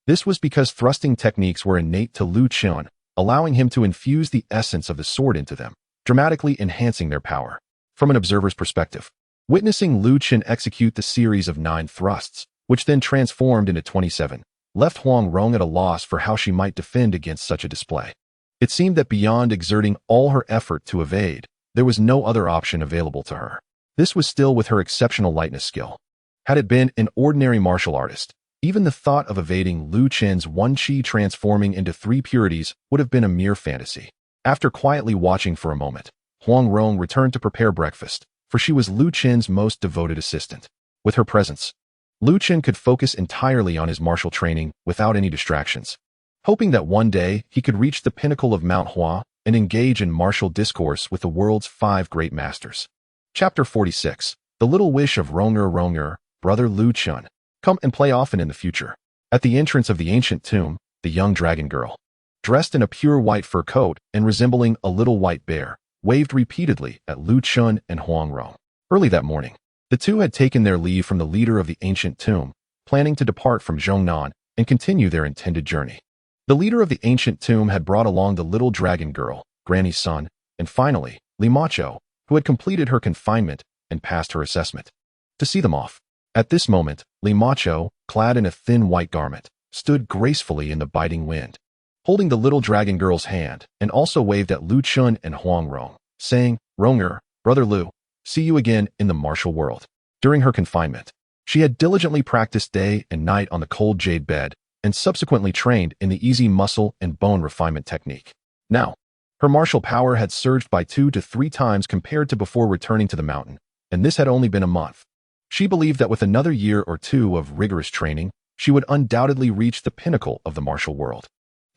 This was because thrusting techniques were innate to Lu Chen, allowing him to infuse the essence of the sword into them, dramatically enhancing their power. From an observer's perspective, witnessing Lu Chen execute the series of 9 thrusts which then transformed into 27, left Huang Rong at a loss for how she might defend against such a display. It seemed that beyond exerting all her effort to evade, there was no other option available to her. This was still with her exceptional lightness skill. Had it been an ordinary martial artist, even the thought of evading Lu Chen's one chi transforming into 3 purities would have been a mere fantasy. After quietly watching for a moment, Huang Rong returned to prepare breakfast, for she was Lu Chen's most devoted assistant. With her presence, Lu Chen could focus entirely on his martial training without any distractions. Hoping that one day he could reach the pinnacle of Mount Hua and engage in martial discourse with the world's 5 great masters. Chapter 46. The Little Wish of Ronger, Brother Lu Chen. Come and play often in the future. At the entrance of the ancient tomb, the young dragon girl, dressed in a pure white fur coat and resembling a little white bear, waved repeatedly at Lu Chen and Huang Rong. Early that morning, the two had taken their leave from the leader of the ancient tomb, planning to depart from Zhongnan and continue their intended journey. The leader of the ancient tomb had brought along the little dragon girl, Granny's son, and finally, Li Macho, who had completed her confinement and passed her assessment. To see them off. At this moment, Li Macho, clad in a thin white garment, stood gracefully in the biting wind, holding the little dragon girl's hand, and also waved at Lu Chen and Huang Rong, saying, "Ronger, Brother Lu, see you again in the martial world." During her confinement, she had diligently practiced day and night on the cold jade bed, and subsequently trained in the easy muscle and bone refinement technique. Now, her martial power had surged by 2 to 3 times compared to before returning to the mountain, and this had only been a month. She believed that with another year or 2 of rigorous training, she would undoubtedly reach the pinnacle of the martial world.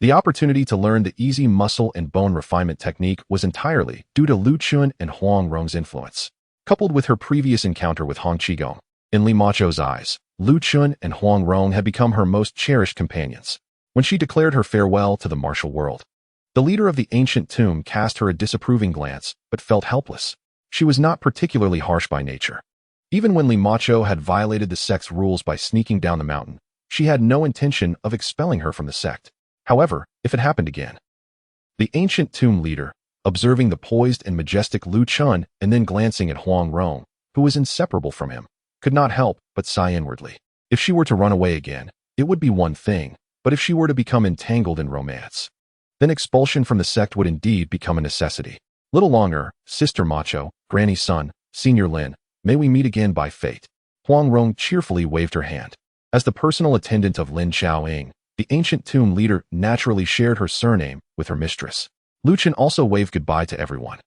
The opportunity to learn the easy muscle and bone refinement technique was entirely due to Lu Chen and Huang Rong's influence, coupled with her previous encounter with Hong Qigong. In Li Macho's eyes, Lu Chen and Huang Rong had become her most cherished companions. When she declared her farewell to the martial world, the leader of the ancient tomb cast her a disapproving glance, but felt helpless. She was not particularly harsh by nature. Even when Li Macho had violated the sect's rules by sneaking down the mountain, she had no intention of expelling her from the sect. However, if it happened again, the ancient tomb leader, observing the poised and majestic Lu Chen and then glancing at Huang Rong, who was inseparable from him, could not help but sigh inwardly. If she were to run away again, it would be one thing, but if she were to become entangled in romance, then expulsion from the sect would indeed become a necessity. Little longer, Sister Macho, Granny's son, Senior Lin, may we meet again by fate. Huang Rong cheerfully waved her hand. As the personal attendant of Lin Xiaoying, the ancient tomb leader naturally shared her surname with her mistress. Lu Chen also waved goodbye to everyone,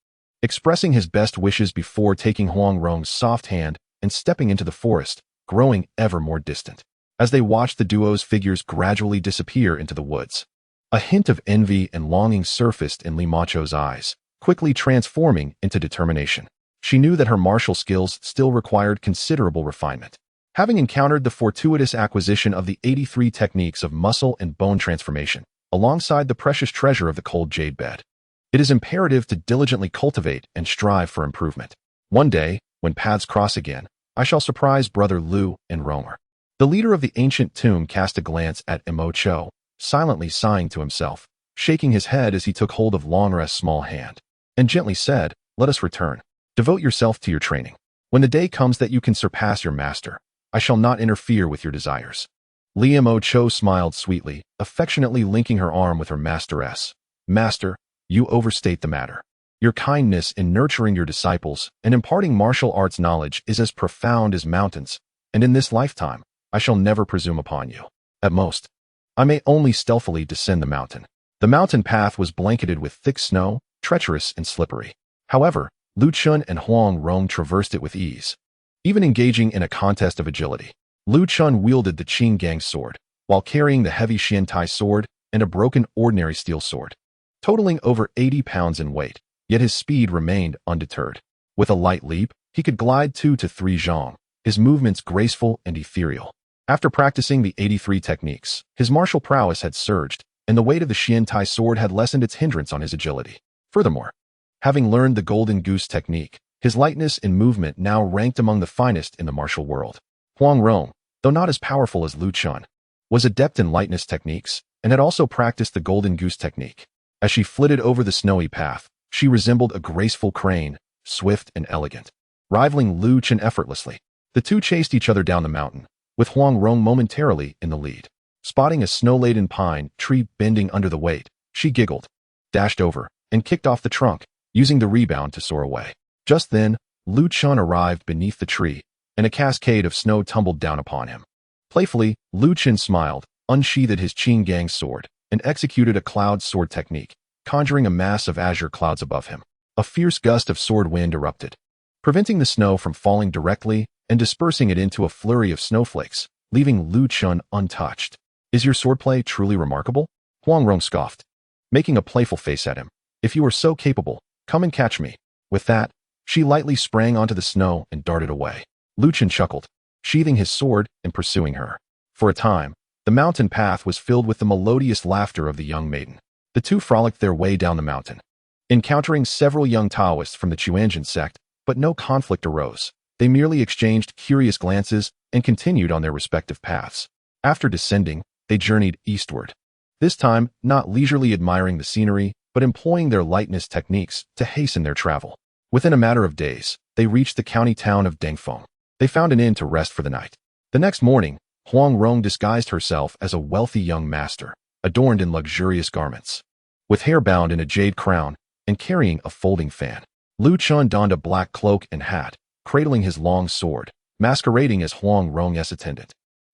expressing his best wishes before taking Huang Rong's soft hand and stepping into the forest, growing ever more distant. As they watched the duo's figures gradually disappear into the woods, a hint of envy and longing surfaced in Li Macho's eyes, quickly transforming into determination. She knew that her martial skills still required considerable refinement. Having encountered the fortuitous acquisition of the 83 techniques of muscle and bone transformation, alongside the precious treasure of the cold jade bed, it is imperative to diligently cultivate and strive for improvement. One day, when paths cross again, I shall surprise Brother Lu and Ronger. The leader of the ancient tomb cast a glance at Mo Cho, silently sighing to himself, shaking his head as he took hold of Longres's small hand, and gently said, "Let us return. Devote yourself to your training. When the day comes that you can surpass your master, I shall not interfere with your desires." Mo Cho smiled sweetly, affectionately linking her arm with her masteress. "Master, you overstate the matter. Your kindness in nurturing your disciples and imparting martial arts knowledge is as profound as mountains, and in this lifetime, I shall never presume upon you. At most, I may only stealthily descend the mountain." The mountain path was blanketed with thick snow, treacherous and slippery. However, Lu Chen and Huang Rong traversed it with ease. Even engaging in a contest of agility, Lu Chen wielded the Qing Gang sword, while carrying the heavy Xiantai sword and a broken ordinary steel sword, totaling over 80 pounds in weight. Yet his speed remained undeterred. With a light leap, he could glide 2 to 3 zhong, his movements graceful and ethereal. After practicing the 83 techniques, his martial prowess had surged, and the weight of the Xiantai sword had lessened its hindrance on his agility. Furthermore, having learned the Golden Goose technique, his lightness and movement now ranked among the finest in the martial world. Huang Rong, though not as powerful as Lu Chen, was adept in lightness techniques, and had also practiced the Golden Goose technique. As she flitted over the snowy path, she resembled a graceful crane, swift and elegant, rivaling Lu Chen effortlessly. The two chased each other down the mountain, with Huang Rong momentarily in the lead. Spotting a snow-laden pine tree bending under the weight, she giggled, dashed over, and kicked off the trunk, using the rebound to soar away. Just then, Chen arrived beneath the tree, and a cascade of snow tumbled down upon him. Playfully, Chen smiled, unsheathed his Qin Gang sword, and executed a cloud sword technique, conjuring a mass of azure clouds above him. A fierce gust of sword wind erupted, preventing the snow from falling directly and dispersing it into a flurry of snowflakes, leaving Chen untouched. "Is your swordplay truly remarkable?" Huang Rong scoffed, making a playful face at him. "If you are so capable, come and catch me." With that, she lightly sprang onto the snow and darted away. Chen chuckled, sheathing his sword and pursuing her. For a time, the mountain path was filled with the melodious laughter of the young maiden. The two frolicked their way down the mountain, encountering several young Taoists from the Chuanjin sect, but no conflict arose. They merely exchanged curious glances and continued on their respective paths. After descending, they journeyed eastward, this time not leisurely admiring the scenery, but employing their lightness techniques to hasten their travel. Within a matter of days, they reached the county town of Dengfeng. They found an inn to rest for the night. The next morning, Huang Rong disguised herself as a wealthy young master, adorned in luxurious garments. With hair bound in a jade crown and carrying a folding fan, Chen donned a black cloak and hat, cradling his long sword, masquerading as Huang Rong's attendant.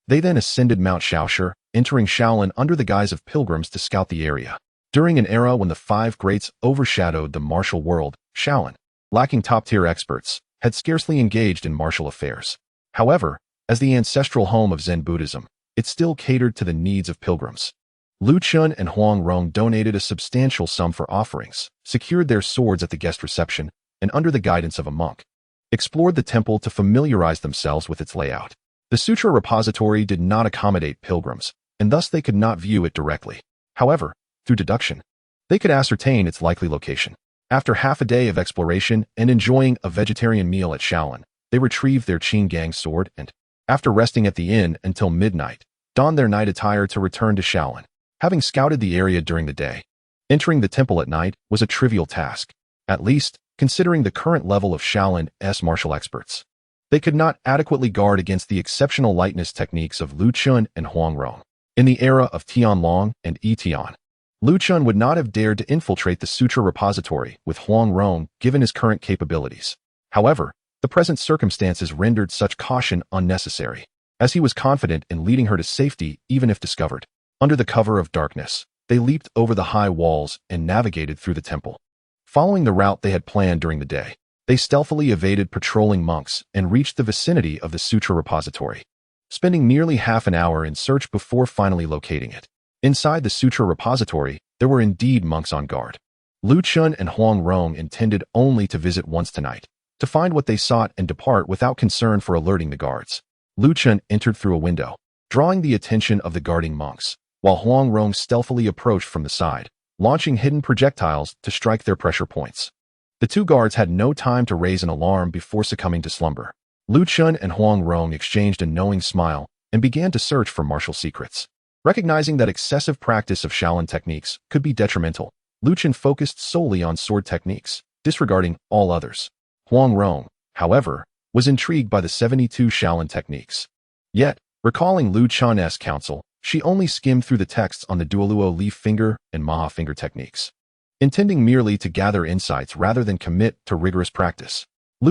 They then ascended Mount Shaoshi, entering Shaolin under the guise of pilgrims to scout the area. During an era when the Five Greats overshadowed the martial world, Shaolin, lacking top-tier experts, had scarcely engaged in martial affairs. However, as the ancestral home of Zen Buddhism, it still catered to the needs of pilgrims. Chen and Huang Rong donated a substantial sum for offerings, secured their swords at the guest reception, and under the guidance of a monk, explored the temple to familiarize themselves with its layout. The sutra repository did not accommodate pilgrims, and thus they could not view it directly. However, through deduction, they could ascertain its likely location. After half a day of exploration and enjoying a vegetarian meal at Shaolin, they retrieved their Qin Gang sword and, after resting at the inn until midnight, donned their night attire to return to Shaolin. Having scouted the area during the day, entering the temple at night was a trivial task, at least considering the current level of Shaolin's martial experts. They could not adequately guard against the exceptional lightness techniques of Chen and Huang Rong. In the era of Tianlong and Tian, Chen would not have dared to infiltrate the sutra repository with Huang Rong given his current capabilities. However, the present circumstances rendered such caution unnecessary, as he was confident in leading her to safety even if discovered. Under the cover of darkness, they leaped over the high walls and navigated through the temple. Following the route they had planned during the day, they stealthily evaded patrolling monks and reached the vicinity of the sutra repository, spending nearly half an hour in search before finally locating it. Inside the sutra repository, there were indeed monks on guard. Chen and Huang Rong intended only to visit once tonight, to find what they sought and depart without concern for alerting the guards. Chen entered through a window, drawing the attention of the guarding monks, while Huang Rong stealthily approached from the side, launching hidden projectiles to strike their pressure points. The two guards had no time to raise an alarm before succumbing to slumber. Chen and Huang Rong exchanged a knowing smile and began to search for martial secrets. Recognizing that excessive practice of Shaolin techniques could be detrimental, Chen focused solely on sword techniques, disregarding all others. Huang Rong, however, was intrigued by the 72 Shaolin techniques. Yet, recalling Chen's counsel, she only skimmed through the texts on the Duoluo leaf finger and Maha finger techniques, intending merely to gather insights rather than commit to rigorous practice.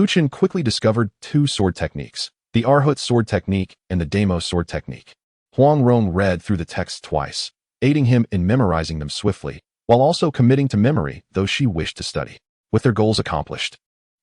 Chen quickly discovered two sword techniques, the Arhut sword technique and the Damo sword technique. Huang Rong read through the texts twice, aiding him in memorizing them swiftly, while also committing to memory those she wished to study. With their goals accomplished,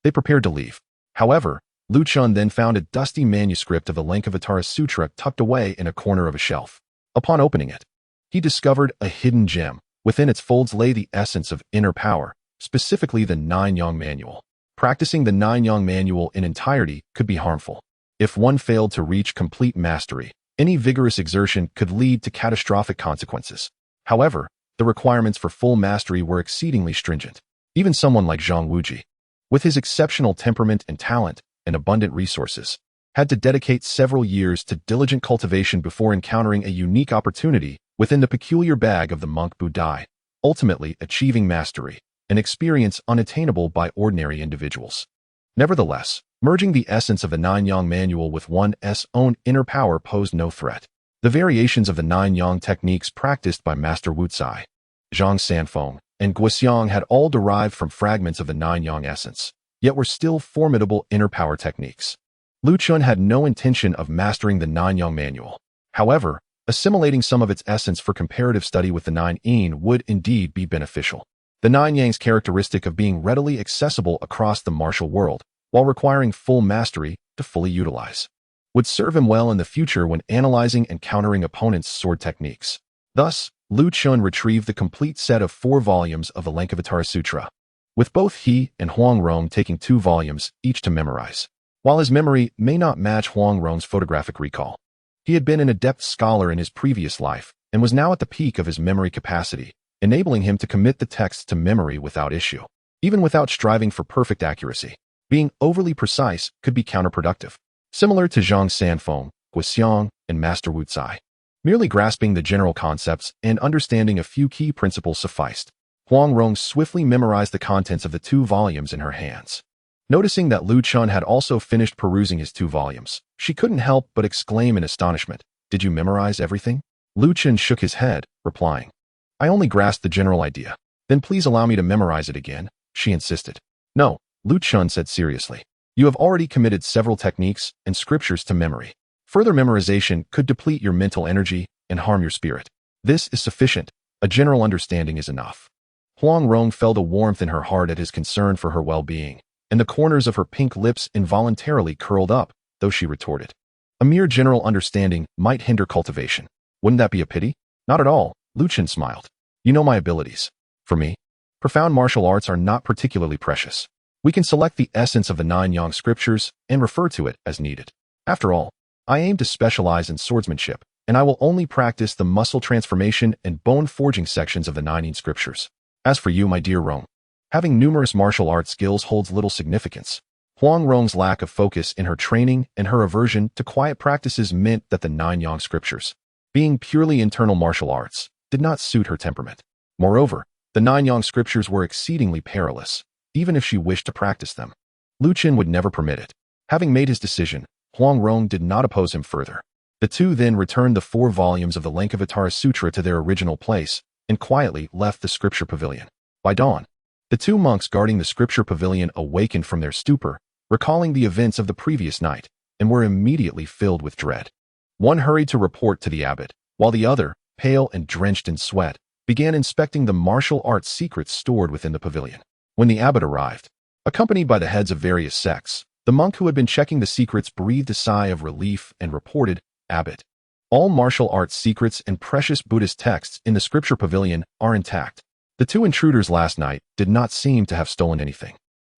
they prepared to leave. However, Chen then found a dusty manuscript of the Lankavatara Sutra tucked away in a corner of a shelf. Upon opening it, he discovered a hidden gem. Within its folds lay the essence of inner power, specifically the Nine-Yang Manual. Practicing the Nine-Yang Manual in entirety could be harmful. If one failed to reach complete mastery, any vigorous exertion could lead to catastrophic consequences. However, the requirements for full mastery were exceedingly stringent. Even someone like Zhang Wuji, with his exceptional temperament and talent and abundant resources, had to dedicate several years to diligent cultivation before encountering a unique opportunity within the peculiar bag of the monk Budai, ultimately achieving mastery, an experience unattainable by ordinary individuals. Nevertheless, Merging the essence of the Nine-Yang manual with one's own inner power posed no threat. The variations of the Nine-Yang techniques practiced by Master Wuxia, Zhang Sanfeng, and Guoxiang had all derived from fragments of the Nine-Yang essence, yet were still formidable inner power techniques. Lu Chun had no intention of mastering the Nine-Yang manual. However, assimilating some of its essence for comparative study with the Nine-Yin would indeed be beneficial. The Nine-Yang's characteristic of being readily accessible across the martial world, while requiring full mastery to fully utilize, would serve him well in the future when analyzing and countering opponents' sword techniques. Thus, Lu Chun retrieved the complete set of 4 volumes of the Lankavatara Sutra, with both he and Huang Rong taking 2 volumes each to memorize. While his memory may not match Huang Rong's photographic recall, he had been an adept scholar in his previous life and was now at the peak of his memory capacity, enabling him to commit the texts to memory without issue. Even without striving for perfect accuracy, being overly precise could be counterproductive. Similar to Zhang Sanfeng, Guoxiang, and Master Wuxia, merely grasping the general concepts and understanding a few key principles sufficed. Huang Rong swiftly memorized the contents of the 2 volumes in her hands. Noticing that Lu Chun had also finished perusing his 2 volumes, she couldn't help but exclaim in astonishment, "Did you memorize everything?" Lu Chun shook his head, replying, "I only grasped the general idea." "Then please allow me to memorize it again," she insisted. "No," Lu Chun said seriously. "You have already committed several techniques and scriptures to memory. Further memorization could deplete your mental energy and harm your spirit. This is sufficient. A general understanding is enough." Huang Rong felt a warmth in her heart at his concern for her well-being, and the corners of her pink lips involuntarily curled up, though she retorted, "A mere general understanding might hinder cultivation. Wouldn't that be a pity?" "Not at all," Lu Chun smiled. "You know my abilities. For me, profound martial arts are not particularly precious. We can select the essence of the Nine-Yang scriptures and refer to it as needed. After all, I aim to specialize in swordsmanship, and I will only practice the muscle transformation and bone-forging sections of the Nine-Yin scriptures. As for you, my dear Rong, having numerous martial arts skills holds little significance." Huang Rong's lack of focus in her training and her aversion to quiet practices meant that the Nine-Yang scriptures, being purely internal martial arts, did not suit her temperament. Moreover, the Nine-Yang scriptures were exceedingly perilous, even if she wished to practice them. Lu Chun would never permit it. Having made his decision, Huang Rong did not oppose him further. The two then returned the 4 volumes of the Lankavatara Sutra to their original place and quietly left the scripture pavilion. By dawn, the 2 monks guarding the scripture pavilion awakened from their stupor, recalling the events of the previous night, and were immediately filled with dread. One hurried to report to the abbot, while the other, pale and drenched in sweat, began inspecting the martial arts secrets stored within the pavilion. When the abbot arrived, accompanied by the heads of various sects, the monk who had been checking the secrets breathed a sigh of relief and reported, "Abbot, all martial arts secrets and precious Buddhist texts in the scripture pavilion are intact. The 2 intruders last night did not seem to have stolen anything."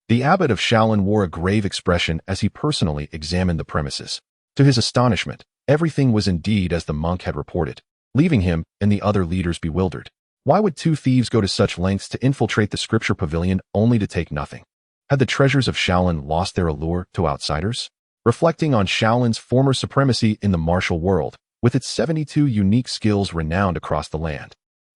The abbot of Shaolin wore a grave expression as he personally examined the premises. To his astonishment, everything was indeed as the monk had reported, leaving him and the other leaders bewildered. Why would 2 thieves go to such lengths to infiltrate the scripture pavilion only to take nothing? Had the treasures of Shaolin lost their allure to outsiders? Reflecting on Shaolin's former supremacy in the martial world, with its 72 unique skills renowned across the land,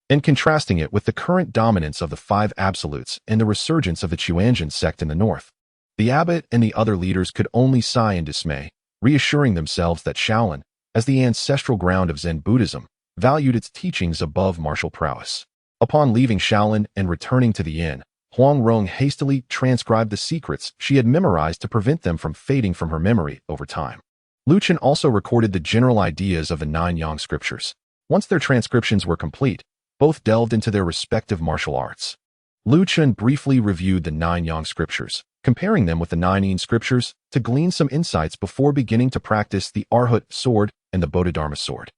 and contrasting it with the current dominance of the 5 absolutes and the resurgence of the Chuanjin sect in the north, the abbot and the other leaders could only sigh in dismay, reassuring themselves that Shaolin, as the ancestral ground of Zen Buddhism, valued its teachings above martial prowess. Upon leaving Shaolin and returning to the inn, Huang Rong hastily transcribed the secrets she had memorized to prevent them from fading from her memory over time. Lu Chun also recorded the general ideas of the Nine-Yang scriptures. Once their transcriptions were complete, both delved into their respective martial arts. Lu Chun briefly reviewed the Nine-Yang scriptures, comparing them with the Nine-Yin scriptures to glean some insights before beginning to practice the Arhat sword and the Bodhidharma sword.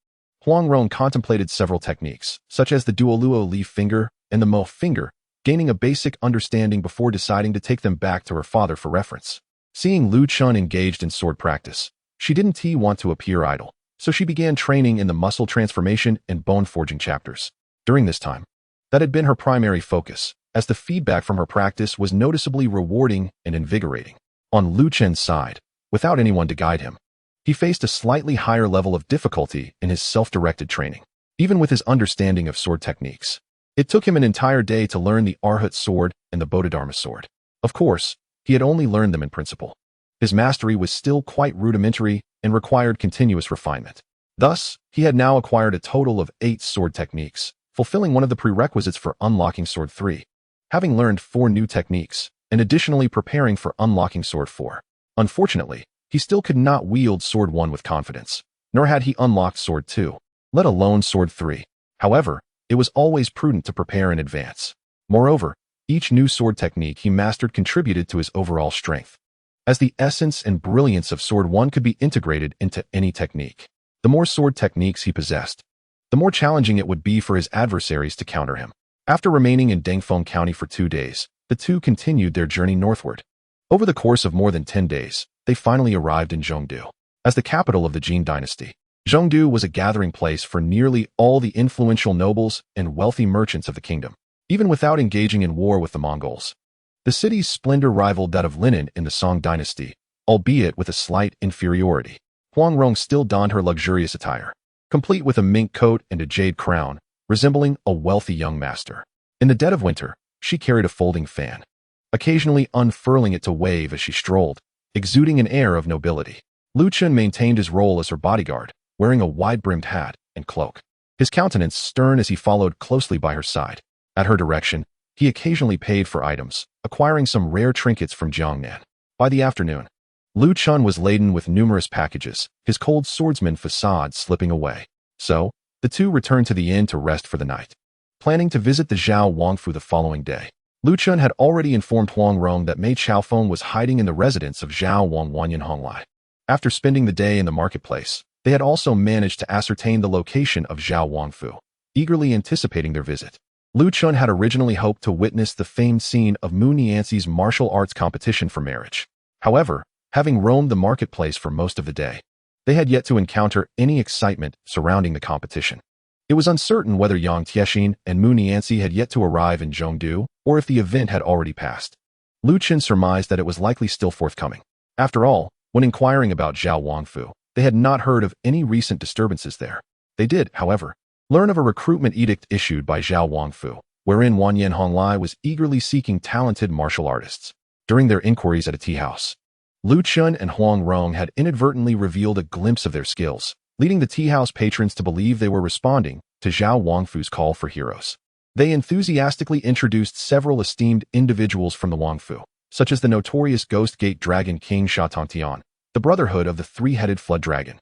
Huang Rong contemplated several techniques, such as the Duoluo leaf finger and the Mo finger, gaining a basic understanding before deciding to take them back to her father for reference. Seeing Lu Chun engaged in sword practice, she didn't want to appear idle, so she began training in the muscle transformation and bone forging chapters. During this time, that had been her primary focus, as the feedback from her practice was noticeably rewarding and invigorating. On Lu Chun's side, without anyone to guide him, he faced a slightly higher level of difficulty in his self-directed training, even with his understanding of sword techniques. It took him an entire day to learn the Arhat sword and the Bodhidharma sword. Of course, he had only learned them in principle. His mastery was still quite rudimentary and required continuous refinement. Thus, he had now acquired a total of 8 sword techniques, fulfilling one of the prerequisites for unlocking Sword 3. Having learned 4 new techniques, and additionally preparing for unlocking Sword 4. Unfortunately, he still could not wield Sword 1 with confidence, nor had he unlocked Sword 2, let alone Sword 3. However, it was always prudent to prepare in advance. Moreover, each new sword technique he mastered contributed to his overall strength, as the essence and brilliance of Sword 1 could be integrated into any technique. The more sword techniques he possessed, the more challenging it would be for his adversaries to counter him. After remaining in Dangfeng County for 2 days, the two continued their journey northward. Over the course of more than 10 days, they finally arrived in Zhongdu. As the capital of the Jin Dynasty, Zhongdu was a gathering place for nearly all the influential nobles and wealthy merchants of the kingdom, even without engaging in war with the Mongols. The city's splendor rivaled that of Linen in the Song Dynasty, albeit with a slight inferiority. Huang Rong still donned her luxurious attire, complete with a mink coat and a jade crown, resembling a wealthy young master. In the dead of winter, she carried a folding fan, occasionally unfurling it to wave as she strolled, exuding an air of nobility. Chen maintained his role as her bodyguard, wearing a wide-brimmed hat and cloak, his countenance stern as he followed closely by her side. At her direction, he occasionally paid for items, acquiring some rare trinkets from Jiangnan. By the afternoon, Chen was laden with numerous packages, his cold swordsman facade slipping away. So, the two returned to the inn to rest for the night, planning to visit the Zhao Wangfu the following day. Chen had already informed Huang Rong that Mei Chaofeng was hiding in the residence of Zhao Wang Wanyan Honglai. After spending the day in the marketplace, they had also managed to ascertain the location of Zhao Wangfu, eagerly anticipating their visit. Chen had originally hoped to witness the famed scene of Mu Nianxi's martial arts competition for marriage. However, having roamed the marketplace for most of the day, they had yet to encounter any excitement surrounding the competition. It was uncertain whether Yang Tiexin and Mu Nianxi had yet to arrive in Zhongdu, or if the event had already passed. Chen surmised that it was likely still forthcoming. After all, when inquiring about Zhao Wangfu, they had not heard of any recent disturbances there. They did, however, learn of a recruitment edict issued by Zhao Wangfu, wherein Wanyan Honglai was eagerly seeking talented martial artists. During their inquiries at a tea house, Chen and Huang Rong had inadvertently revealed a glimpse of their skills, leading the tea house patrons to believe they were responding to Zhao Wangfu's call for heroes. They enthusiastically introduced several esteemed individuals from the Wangfu, such as the notorious Ghost Gate Dragon King Sha Tongtian, the Brotherhood of the Three-Headed Flood Dragon,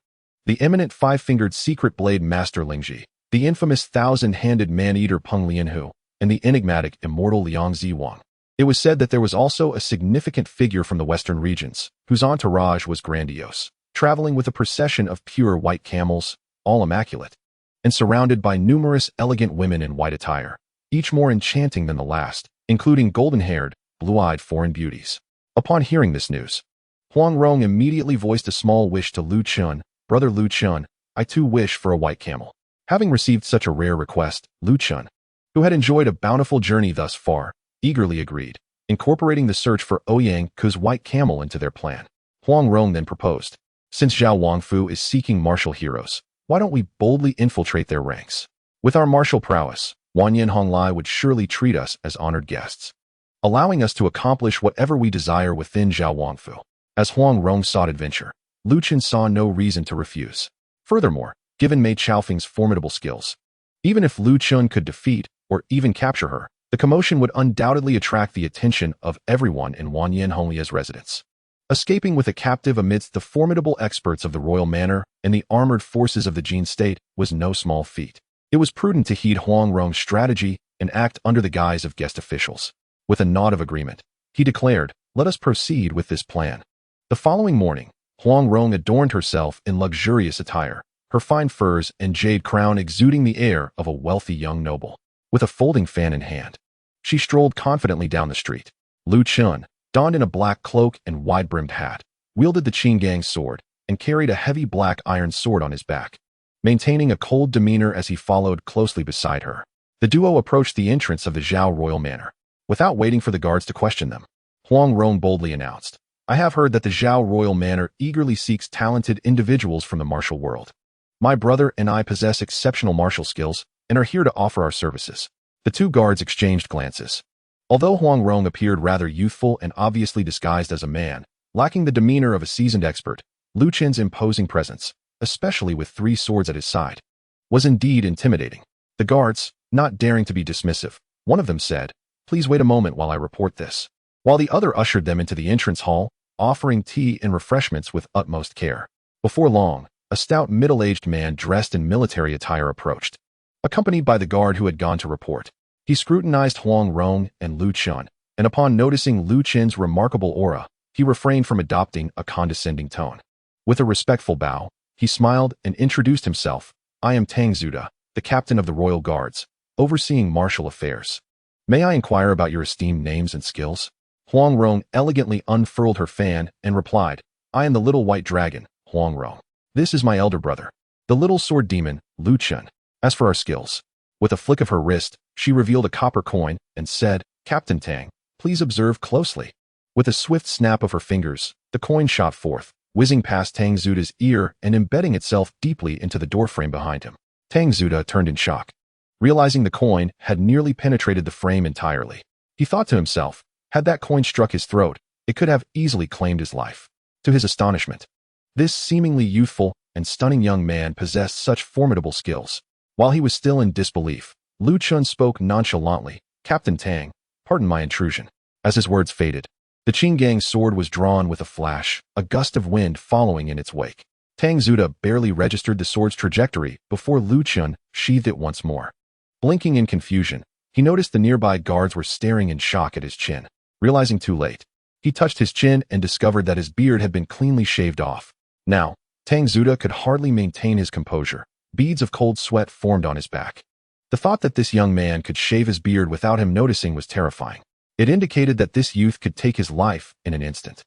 the eminent Five-Fingered Secret Blade Master Lingji, the infamous Thousand-Handed Man-Eater Peng Lianhu, and the enigmatic Immortal Liang Ziwang. It was said that there was also a significant figure from the western regions, whose entourage was grandiose, traveling with a procession of pure white camels, all immaculate, and surrounded by numerous elegant women in white attire, each more enchanting than the last, including golden-haired, blue-eyed foreign beauties. Upon hearing this news, Huang Rong immediately voiced a small wish to Chen. Brother Chen, I too wish for a white camel. Having received such a rare request, Chen, who had enjoyed a bountiful journey thus far, eagerly agreed, incorporating the search for Ouyang Ku's white camel into their plan. Huang Rong then proposed, since Zhao Wangfu is seeking martial heroes, why don't we boldly infiltrate their ranks? With our martial prowess, Wanyan Honglai would surely treat us as honored guests, allowing us to accomplish whatever we desire within Zhao Wangfu. As Huang Rong sought adventure, Chen saw no reason to refuse. Furthermore, given Mei Chaofeng's formidable skills, even if Chen could defeat or even capture her, the commotion would undoubtedly attract the attention of everyone in Wanyan Honglia's residence. Escaping with a captive amidst the formidable experts of the royal manor and the armored forces of the Jin state was no small feat. It was prudent to heed Huang Rong's strategy and act under the guise of guest officials. With a nod of agreement, he declared, let us proceed with this plan. The following morning, Huang Rong adorned herself in luxurious attire, her fine furs and jade crown exuding the air of a wealthy young noble. With a folding fan in hand, she strolled confidently down the street. Chen, donned in a black cloak and wide-brimmed hat, wielded the Qinggang sword and carried a heavy black iron sword on his back, maintaining a cold demeanor as he followed closely beside her. The duo approached the entrance of the Zhao royal manor. Without waiting for the guards to question them, Huang Rong boldly announced, I have heard that the Zhao royal manor eagerly seeks talented individuals from the martial world. My brother and I possess exceptional martial skills and are here to offer our services. The two guards exchanged glances. Although Huang Rong appeared rather youthful and obviously disguised as a man, Lacking the demeanor of a seasoned expert, Lu Chen's imposing presence, especially with 3 swords at his side, was indeed intimidating. The guards, not daring to be dismissive, one of them said, "Please wait a moment while I report this," while the other ushered them into the entrance hall, offering tea and refreshments with utmost care. Before long, a stout middle-aged man dressed in military attire approached, accompanied by the guard who had gone to report. He scrutinized Huang Rong and Lu Chen, and upon noticing Lu Chen's remarkable aura, he refrained from adopting a condescending tone. With a respectful bow, he smiled and introduced himself. "I am Tang Dynasty, the captain of the royal guards, overseeing martial affairs. May I inquire about your esteemed names and skills?" Huang Rong elegantly unfurled her fan and replied, "I am the little white dragon, Huang Rong. This is my elder brother, the little sword demon, Lu Chen. As for our skills," with a flick of her wrist, she revealed a copper coin and said, "Captain Tang, please observe closely." With a swift snap of her fingers, the coin shot forth, whizzing past Tang Dynasty's ear and embedding itself deeply into the doorframe behind him. Tang Dynasty turned in shock, realizing the coin had nearly penetrated the frame entirely. He thought to himself, had that coin struck his throat, it could have easily claimed his life. To his astonishment, this seemingly youthful and stunning young man possessed such formidable skills. While he was still in disbelief, Lu Chen spoke nonchalantly, "Captain Tang, pardon my intrusion." As his words faded, the Qing Gang's sword was drawn with a flash, a gust of wind following in its wake. Tang Dynasty barely registered the sword's trajectory before Lu Chen sheathed it once more. Blinking in confusion, he noticed the nearby guards were staring in shock at his chin. Realizing too late, he touched his chin and discovered that his beard had been cleanly shaved off. Now, Tang Dynasty could hardly maintain his composure. Beads of cold sweat formed on his back. The thought that this young man could shave his beard without him noticing was terrifying. It indicated that this youth could take his life in an instant,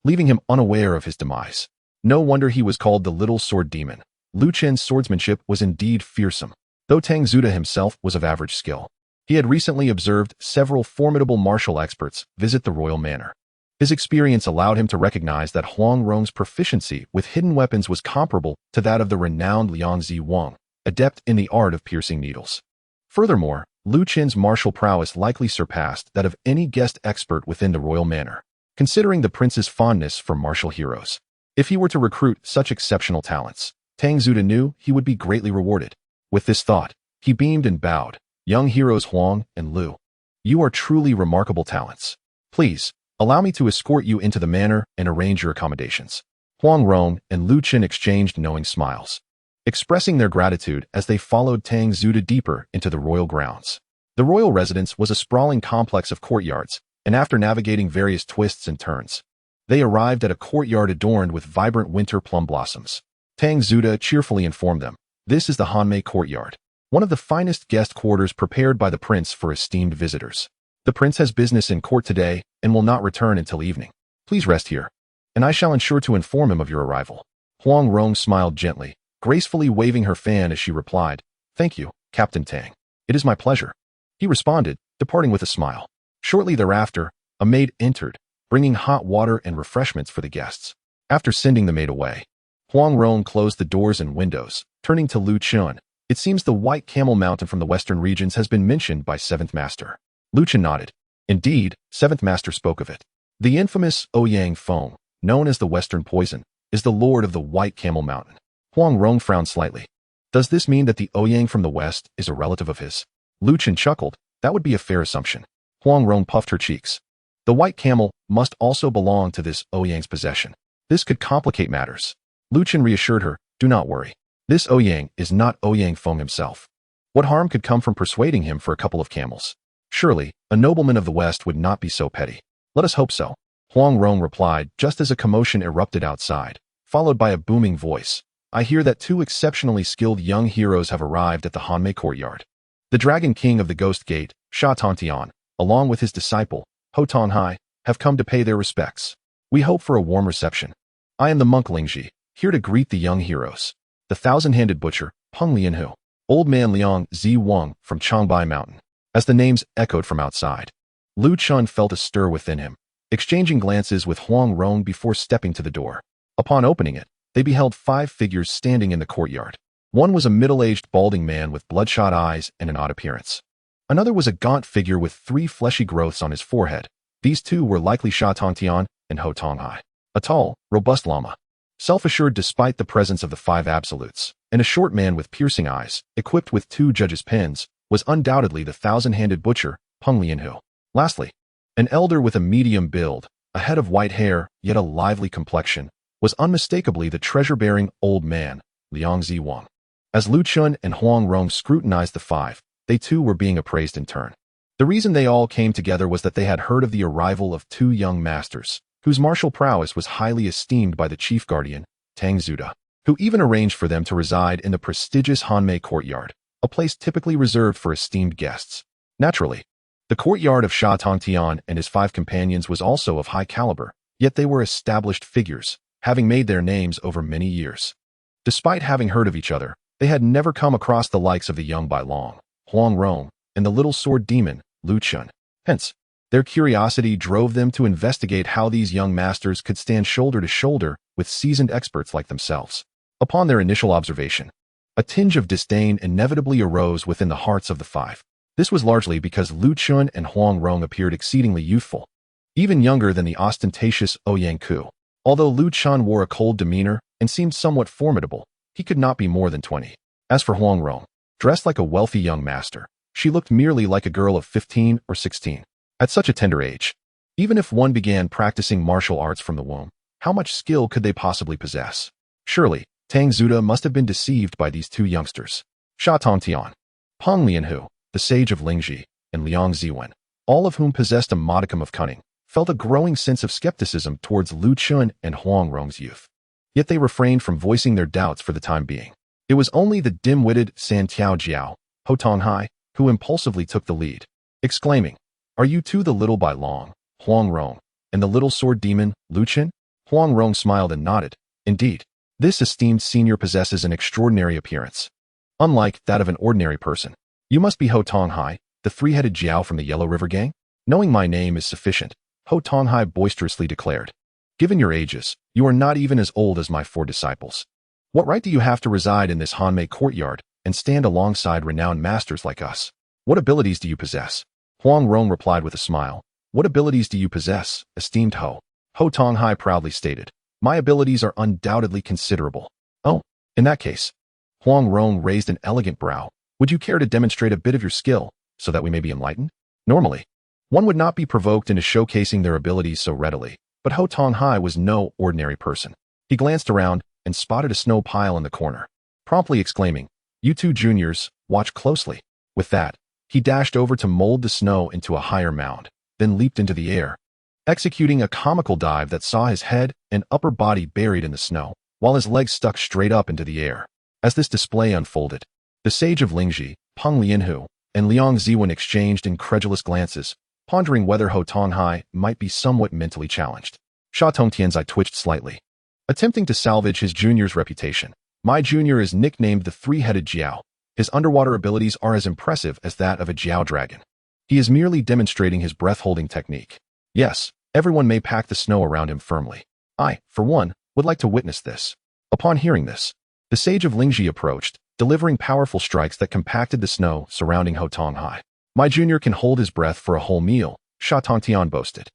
leaving him unaware of his demise. No wonder he was called the Little Sword Demon. Lu Chen's swordsmanship was indeed fearsome, though Tang Dynasty himself was of average skill. He had recently observed several formidable martial experts visit the royal manor. His experience allowed him to recognize that Huang Rong's proficiency with hidden weapons was comparable to that of the renowned Liangzi Wang, adept in the art of piercing needles. Furthermore, Lu Chen's martial prowess likely surpassed that of any guest expert within the royal manor, considering the prince's fondness for martial heroes. If he were to recruit such exceptional talents, Tang Dynasty knew he would be greatly rewarded. With this thought, he beamed and bowed. "Young heroes Huang and Lu, you are truly remarkable talents. Please, allow me to escort you into the manor and arrange your accommodations." Huang Rong and Lu Chen exchanged knowing smiles, expressing their gratitude as they followed Tang Dynasty deeper into the royal grounds. The royal residence was a sprawling complex of courtyards, and after navigating various twists and turns, they arrived at a courtyard adorned with vibrant winter plum blossoms. Tang Dynasty cheerfully informed them, "This is the Hanmei courtyard, one of the finest guest quarters prepared by the prince for esteemed visitors. The prince has business in court today and will not return until evening. Please rest here, and I shall ensure to inform him of your arrival." Huang Rong smiled gently, gracefully waving her fan as she replied, "Thank you, Captain Tang. It is my pleasure." He responded, departing with a smile. Shortly thereafter, a maid entered, bringing hot water and refreshments for the guests. After sending the maid away, Huang Rong closed the doors and windows, turning to Lu Chen. "It seems the White Camel Mountain from the western regions has been mentioned by 7th Master." Lu Chen nodded. Indeed, 7th Master spoke of it. The infamous Ouyang Feng, known as the Western Poison, is the lord of the White Camel Mountain. Huang Rong frowned slightly. Does this mean that the Ouyang from the west is a relative of his? Lu Chen chuckled. That would be a fair assumption. Huang Rong puffed her cheeks. The White Camel must also belong to this Ouyang's possession. This could complicate matters. Lu Chen reassured her, "Do not worry. This Ouyang is not Ouyang Feng himself. What harm could come from persuading him for a couple of camels? Surely, a nobleman of the West would not be so petty." "Let us hope so," Huang Rong replied just as a commotion erupted outside, followed by a booming voice. "I hear that 2 exceptionally skilled young heroes have arrived at the Hanmei courtyard. The Dragon King of the Ghost Gate, Sha Tongtian, along with his disciple, Ho Tonghai, have come to pay their respects. We hope for a warm reception. I am the monk Lingji, here to greet the young heroes. The thousand-handed butcher, Peng Lianhu, old man Liang Zi Wang from Changbai Mountain." As the names echoed from outside, Lu Chen felt a stir within him, exchanging glances with Huang Rong before stepping to the door. Upon opening it, they beheld 5 figures standing in the courtyard. One was a middle-aged balding man with bloodshot eyes and an odd appearance. Another was a gaunt figure with 3 fleshy growths on his forehead. These 2 were likely Sha Tongtian and Ho Tonghai. a tall, robust lama, self-assured despite the presence of the five absolutes, and a short man with piercing eyes, equipped with two judges' pins, was undoubtedly the thousand-handed butcher, Peng Lianhu. Lastly, an elder with a medium build, a head of white hair, yet a lively complexion, was unmistakably the treasure-bearing old man, Liang Ziwang. As Lu Chun and Huang Rong scrutinized the five, they too were being appraised in turn. The reason they all came together was that they had heard of the arrival of two young masters, whose martial prowess was highly esteemed by the chief guardian, Tang Dynasty, who even arranged for them to reside in the prestigious Hanmei courtyard, a place typically reserved for esteemed guests. Naturally, the courtyard of Sha Tongtian and his five companions was also of high caliber, yet they were established figures, having made their names over many years. Despite having heard of each other, they had never come across the likes of the young Bai Long, Huang Rong, and the little sword demon, Lu Chun. Hence, their curiosity drove them to investigate how these young masters could stand shoulder to shoulder with seasoned experts like themselves. Upon their initial observation, a tinge of disdain inevitably arose within the hearts of the five. This was largely because Lu Chun and Huang Rong appeared exceedingly youthful, even younger than the ostentatious Ouyang Ku. Although Lu Chun wore a cold demeanor and seemed somewhat formidable, he could not be more than 20. As for Huang Rong, dressed like a wealthy young master, she looked merely like a girl of 15 or 16. At such a tender age, even if one began practicing martial arts from the womb, how much skill could they possibly possess? Surely, Tang Dynasty must have been deceived by these two youngsters. Sha Tongtian, Peng Lianhu, the sage of Lingji, and Liang Ziwen, all of whom possessed a modicum of cunning, felt a growing sense of skepticism towards Lu Chun and Huang Rong's youth. Yet they refrained from voicing their doubts for the time being. It was only the dim-witted San Tiao Jiao, Ho Tonghai, who impulsively took the lead, exclaiming, "Are you two the little Bai Long, Huang Rong, and the little sword demon, Lu Chun?" Huang Rong smiled and nodded. Indeed, this esteemed senior possesses an extraordinary appearance. Unlike that of an ordinary person. You must be Ho Tonghai, the three-headed Jiao from the Yellow River Gang? Knowing my name is sufficient, Ho Tonghai boisterously declared. Given your ages, you are not even as old as my four disciples. What right do you have to reside in this Hanmei courtyard and stand alongside renowned masters like us? What abilities do you possess? Huang Rong replied with a smile. What abilities do you possess, esteemed Ho? Ho Tonghai proudly stated. My abilities are undoubtedly considerable. Oh, in that case. Huang Rong raised an elegant brow. Would you care to demonstrate a bit of your skill, so that we may be enlightened? Normally, one would not be provoked into showcasing their abilities so readily, but Ho Tonghai was no ordinary person. He glanced around and spotted a snow pile in the corner, promptly exclaiming, "You two juniors, watch closely." With that, he dashed over to mold the snow into a higher mound, then leaped into the air, executing a comical dive that saw his head and upper body buried in the snow, while his legs stuck straight up into the air. As this display unfolded, the sage of Lingji, Peng Lianhu, and Liang Ziwen exchanged incredulous glances, pondering whether Ho Tonghai might be somewhat mentally challenged. Sha Tongtian's eye twitched slightly, attempting to salvage his junior's reputation. My junior is nicknamed the three-headed Jiao. His underwater abilities are as impressive as that of a Jiao dragon. He is merely demonstrating his breath-holding technique. Yes, everyone may pack the snow around him firmly. I, for one, would like to witness this. Upon hearing this, the sage of Lingji approached, delivering powerful strikes that compacted the snow surrounding Ho Tonghai. My junior can hold his breath for a whole meal, Sha Tongtian boasted.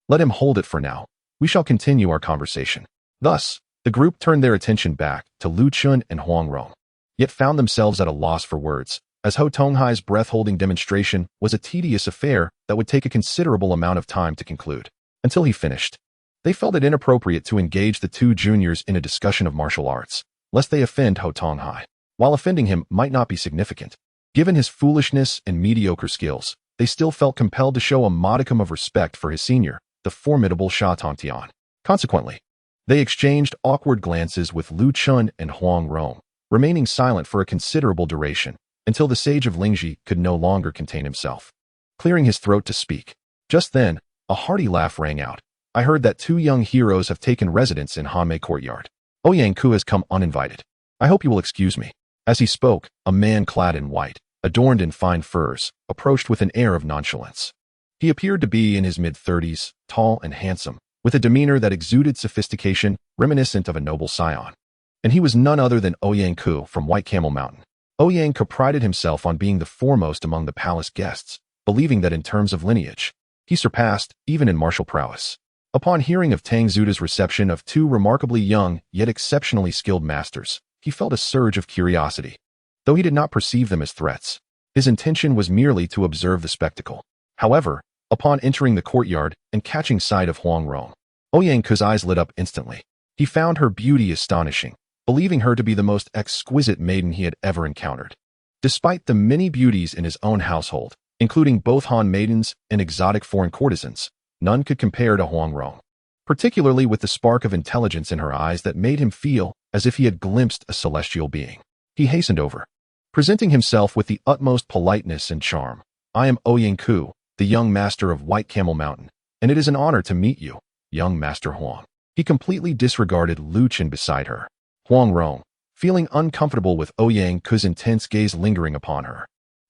Let him hold it for now. We shall continue our conversation. Thus, the group turned their attention back to Lu Chun and Huang Rong, yet found themselves at a loss for words, as Ho Tonghai's breath-holding demonstration was a tedious affair that would take a considerable amount of time to conclude. Until he finished, they felt it inappropriate to engage the two juniors in a discussion of martial arts, lest they offend Ho Tonghai. While offending him might not be significant, given his foolishness and mediocre skills, they still felt compelled to show a modicum of respect for his senior, the formidable Sha Tongtian. Consequently, they exchanged awkward glances with Lu Chun and Huang Rong, remaining silent for a considerable duration, until the sage of Lingji could no longer contain himself, clearing his throat to speak. Just then, a hearty laugh rang out. I heard that two young heroes have taken residence in Hanmei courtyard. Ouyang Ku has come uninvited. I hope you will excuse me. As he spoke, a man clad in white, adorned in fine furs, approached with an air of nonchalance. He appeared to be in his mid-30s, tall and handsome, with a demeanor that exuded sophistication reminiscent of a noble scion. And he was none other than Ouyang Ku from White Camel Mountain. Ouyang Ku prided himself on being the foremost among the palace guests, believing that in terms of lineage, he surpassed even in martial prowess. Upon hearing of Tang Zuda's reception of two remarkably young, yet exceptionally skilled masters, he felt a surge of curiosity. Though he did not perceive them as threats, his intention was merely to observe the spectacle. However, upon entering the courtyard and catching sight of Huang Rong, Ouyang-ku's eyes lit up instantly. He found her beauty astonishing, believing her to be the most exquisite maiden he had ever encountered. Despite the many beauties in his own household, including both Han maidens and exotic foreign courtesans, none could compare to Huang Rong, particularly with the spark of intelligence in her eyes that made him feel as if he had glimpsed a celestial being. He hastened over, presenting himself with the utmost politeness and charm. "I am Ouyang-ku, the young master of White Camel Mountain, and it is an honor to meet you, young Master Huang." He completely disregarded Lu Chen beside her. Huang Rong, feeling uncomfortable with Ouyang-ku's intense gaze lingering upon her,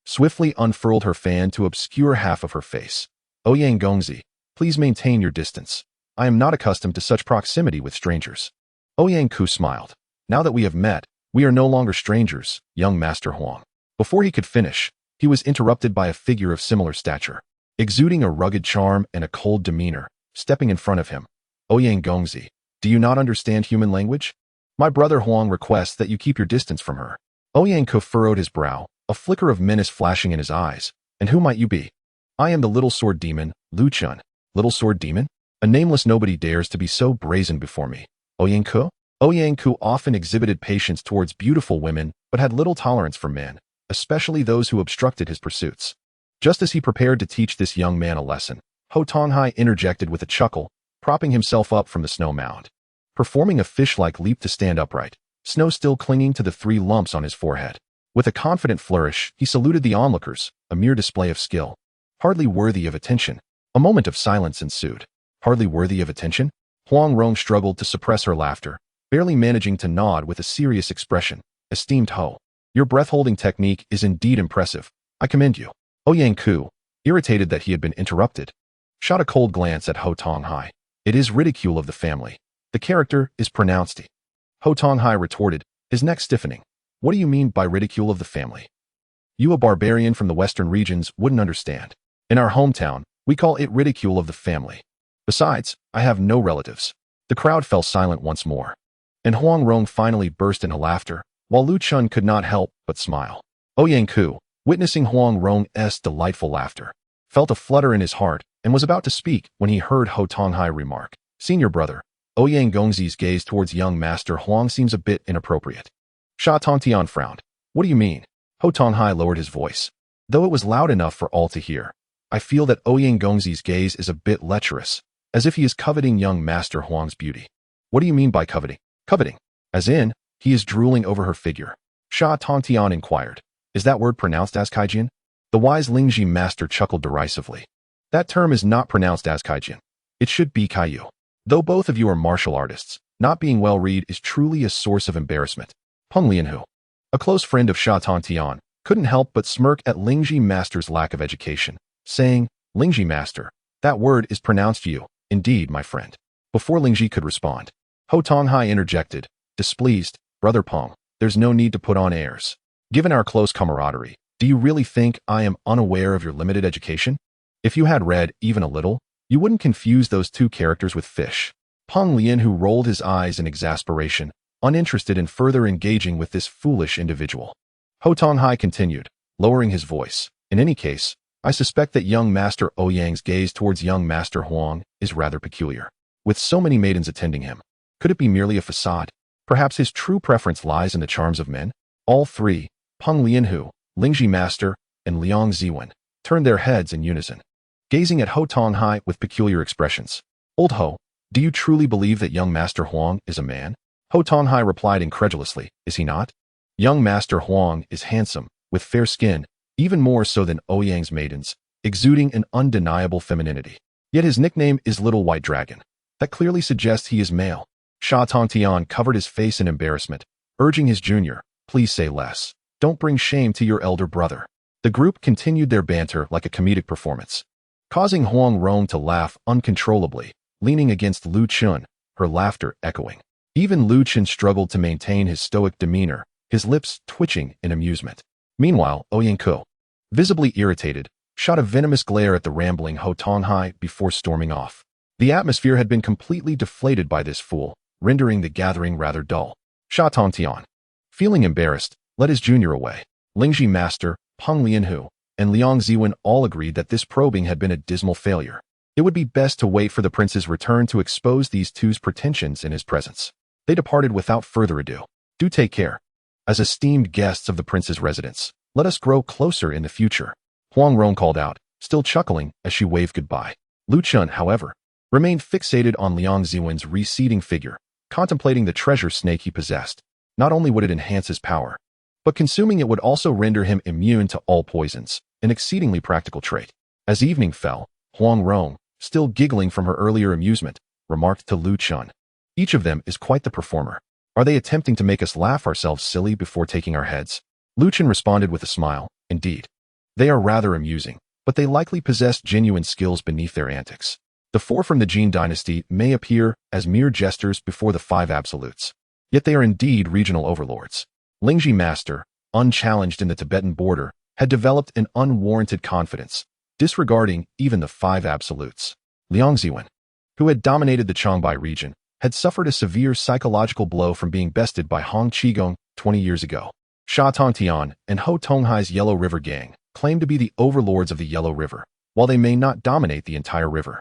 swiftly unfurled her fan to obscure half of her face. "Ouyang-gongzi, please maintain your distance. I am not accustomed to such proximity with strangers." Ouyang-ku smiled. "Now that we have met, we are no longer strangers, young Master Huang." Before he could finish, he was interrupted by a figure of similar stature, exuding a rugged charm and a cold demeanor, stepping in front of him. "Ouyang-gongzi, do you not understand human language? My brother Huang requests that you keep your distance from her." Ouyang-ku furrowed his brow, a flicker of menace flashing in his eyes. "And who might you be?" "I am the little sword demon, Lu Chen." "Little sword demon? A nameless nobody dares to be so brazen before me." Ouyang-ku? Ouyang-ku often exhibited patience towards beautiful women, but had little tolerance for men, especially those who obstructed his pursuits. Just as he prepared to teach this young man a lesson, Ho Tonghai interjected with a chuckle, propping himself up from the snow mound, performing a fish-like leap to stand upright, snow still clinging to the 3 lumps on his forehead. With a confident flourish, he saluted the onlookers, a mere display of skill. Hardly worthy of attention. A moment of silence ensued. Hardly worthy of attention? Huang Rong struggled to suppress her laughter, barely managing to nod with a serious expression. "Esteemed Ho, your breath-holding technique is indeed impressive. I commend you." Ouyang-ku, irritated that he had been interrupted, shot a cold glance at Ho Tonghai. "It is ridicule of the family. The character is pronounced." Ho Tonghai retorted, his neck stiffening. "What do you mean by ridicule of the family? You, a barbarian from the western regions, wouldn't understand. In our hometown, we call it ridicule of the family. Besides, I have no relatives." The crowd fell silent once more, and Huang Rong finally burst into laughter, while Lu Chen could not help but smile. Ouyang-ku, witnessing Huang Rong's delightful laughter, felt a flutter in his heart and was about to speak when he heard Ho Tonghai remark, "Senior brother, Ouyang-gongzi's gaze towards young Master Huang seems a bit inappropriate." Sha Tongtian frowned. "What do you mean?" Ho Tonghai lowered his voice, though it was loud enough for all to hear. "I feel that Ouyang-gongzi's gaze is a bit lecherous, as if he is coveting young Master Huang's beauty." "What do you mean by coveting?" "Coveting. As in, he is drooling over her figure." Sha Tongtian inquired. "Is that word pronounced as Kaijian?" The wise Lingji master chuckled derisively. "That term is not pronounced as Kaijian. It should be Kaiyu. Though both of you are martial artists, not being well read is truly a source of embarrassment." Peng Lianhu, a close friend of Sha Tongtian, couldn't help but smirk at Lingji master's lack of education, saying, "Lingji master, that word is pronounced you, indeed, my friend." Before Lingji could respond, Ho Tonghai interjected, displeased, "Brother Peng, there's no need to put on airs. Given our close camaraderie, do you really think I am unaware of your limited education? If you had read even a little, you wouldn't confuse those two characters with fish." Peng Lianhu rolled his eyes in exasperation, uninterested in further engaging with this foolish individual. Ho Tonghai continued, lowering his voice, "In any case, I suspect that young Master Ouyang's gaze towards young Master Huang is rather peculiar. With so many maidens attending him, could it be merely a facade? Perhaps his true preference lies in the charms of men?" All three, Peng Lianhu, Lingji Master, and Liang Ziwen, turned their heads in unison, gazing at Ho Tonghai with peculiar expressions. "Old Ho, do you truly believe that young Master Huang is a man?" Ho Tonghai replied incredulously, "Is he not? Young Master Huang is handsome, with fair skin, even more so than Ouyang's maidens, exuding an undeniable femininity. Yet his nickname is Little White Dragon. That clearly suggests he is male." Sha Tongtian covered his face in embarrassment, urging his junior, "Please say less. Don't bring shame to your elder brother." The group continued their banter like a comedic performance, causing Huang Rong to laugh uncontrollably, leaning against Lu Chen, her laughter echoing. Even Lu Chen struggled to maintain his stoic demeanor, his lips twitching in amusement. Meanwhile, Ouyang-ku, visibly irritated, shot a venomous glare at the rambling Ho Tonghai before storming off. The atmosphere had been completely deflated by this fool, rendering the gathering rather dull. Sha Tongtian, feeling embarrassed, led his junior away. Lingji Master, Peng Lianhu, and Liang Ziwen all agreed that this probing had been a dismal failure. It would be best to wait for the prince's return to expose these two's pretensions in his presence. They departed without further ado. Do take care. As esteemed guests of the prince's residence, let us grow closer in the future. Huang Rong called out, still chuckling as she waved goodbye. Lu Chun, however, remained fixated on Liang Ziwen's receding figure, contemplating the treasure snake he possessed. Not only would it enhance his power, but consuming it would also render him immune to all poisons, an exceedingly practical trait. As evening fell, Huang Rong, still giggling from her earlier amusement, remarked to Lu Chun, each of them is quite the performer. Are they attempting to make us laugh ourselves silly before taking our heads? Lu Chun responded with a smile, indeed. They are rather amusing, but they likely possess genuine skills beneath their antics. The four from the Chen Dynasty may appear as mere jesters before the five absolutes, yet they are indeed regional overlords. Lingji Master, unchallenged in the Tibetan border, had developed an unwarranted confidence, disregarding even the five absolutes. Liang Ziwen, who had dominated the Changbai region, had suffered a severe psychological blow from being bested by Hong Qigong 20 years ago. Sha Tongtian and Ho Tonghai's Yellow River gang claimed to be the overlords of the Yellow River, while they may not dominate the entire river.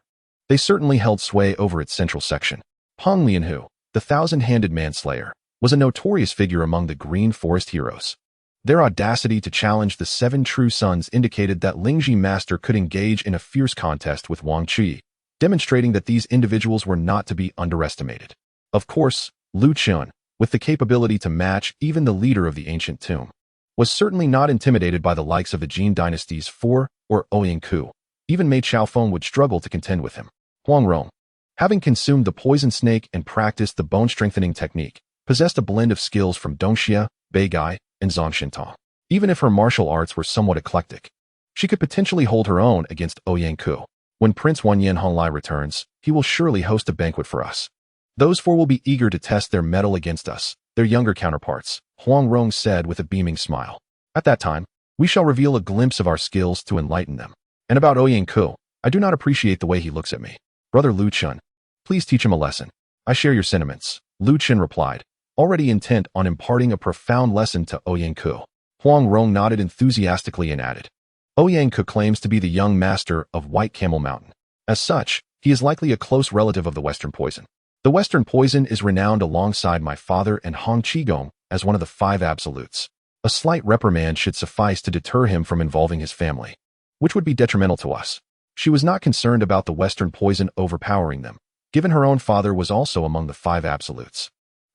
They certainly held sway over its central section. Peng Lianhu, the thousand-handed manslayer, was a notorious figure among the Green Forest heroes. Their audacity to challenge the seven true sons indicated that Lingji Master could engage in a fierce contest with Wang Qi, demonstrating that these individuals were not to be underestimated. Of course, Lu Chun, with the capability to match even the leader of the ancient tomb, was certainly not intimidated by the likes of the Chen Dynasty's four or Ouyang Ku. Even Mei Chaofeng would struggle to contend with him. Huang Rong, having consumed the poison snake and practiced the bone-strengthening technique, possessed a blend of skills from Dongxia, Beigai, and Zhongshan. Even if her martial arts were somewhat eclectic, she could potentially hold her own against Ouyang Ku. When Prince Wanyan Honglai returns, he will surely host a banquet for us. Those four will be eager to test their mettle against us, their younger counterparts, Huang Rong said with a beaming smile. At that time, we shall reveal a glimpse of our skills to enlighten them. And about Ouyang Ku, I do not appreciate the way he looks at me. Brother Lu Chun, please teach him a lesson. I share your sentiments, Lu Chun replied, already intent on imparting a profound lesson to Ouyang Ku. Huang Rong nodded enthusiastically and added, Ouyang Ku claims to be the young master of White Camel Mountain. As such, he is likely a close relative of the Western Poison. The Western Poison is renowned alongside my father and Hong Qigong as one of the five absolutes. A slight reprimand should suffice to deter him from involving his family, which would be detrimental to us. She was not concerned about the Western Poison overpowering them, given her own father was also among the five absolutes.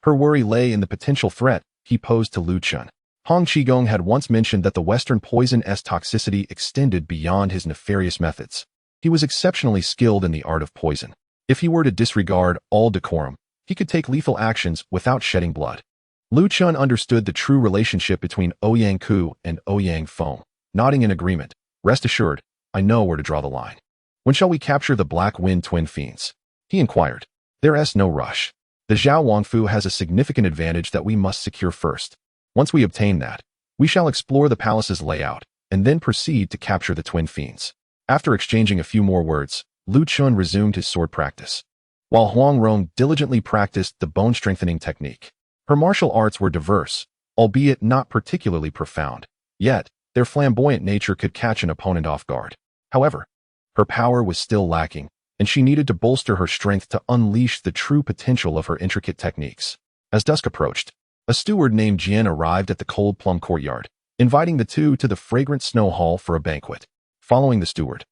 Her worry lay in the potential threat he posed to Lu Chun. Hong Qigong had once mentioned that the Western Poison's toxicity extended beyond his nefarious methods. He was exceptionally skilled in the art of poison. If he were to disregard all decorum, he could take lethal actions without shedding blood. Lu Chun understood the true relationship between Ouyang Ku and Ouyang Feng, nodding in agreement. Rest assured, I know where to draw the line. When shall we capture the Black Wind twin fiends? He inquired. There's no rush. The Zhao Wangfu has a significant advantage that we must secure first. Once we obtain that, we shall explore the palace's layout, and then proceed to capture the twin fiends. After exchanging a few more words, Lu Chun resumed his sword practice, while Huang Rong diligently practiced the bone-strengthening technique. Her martial arts were diverse, albeit not particularly profound, yet their flamboyant nature could catch an opponent off guard. However, her power was still lacking, and she needed to bolster her strength to unleash the true potential of her intricate techniques. As dusk approached, a steward named Jian arrived at the Cold Plum Courtyard, inviting the two to the fragrant snow hall for a banquet. Following the steward,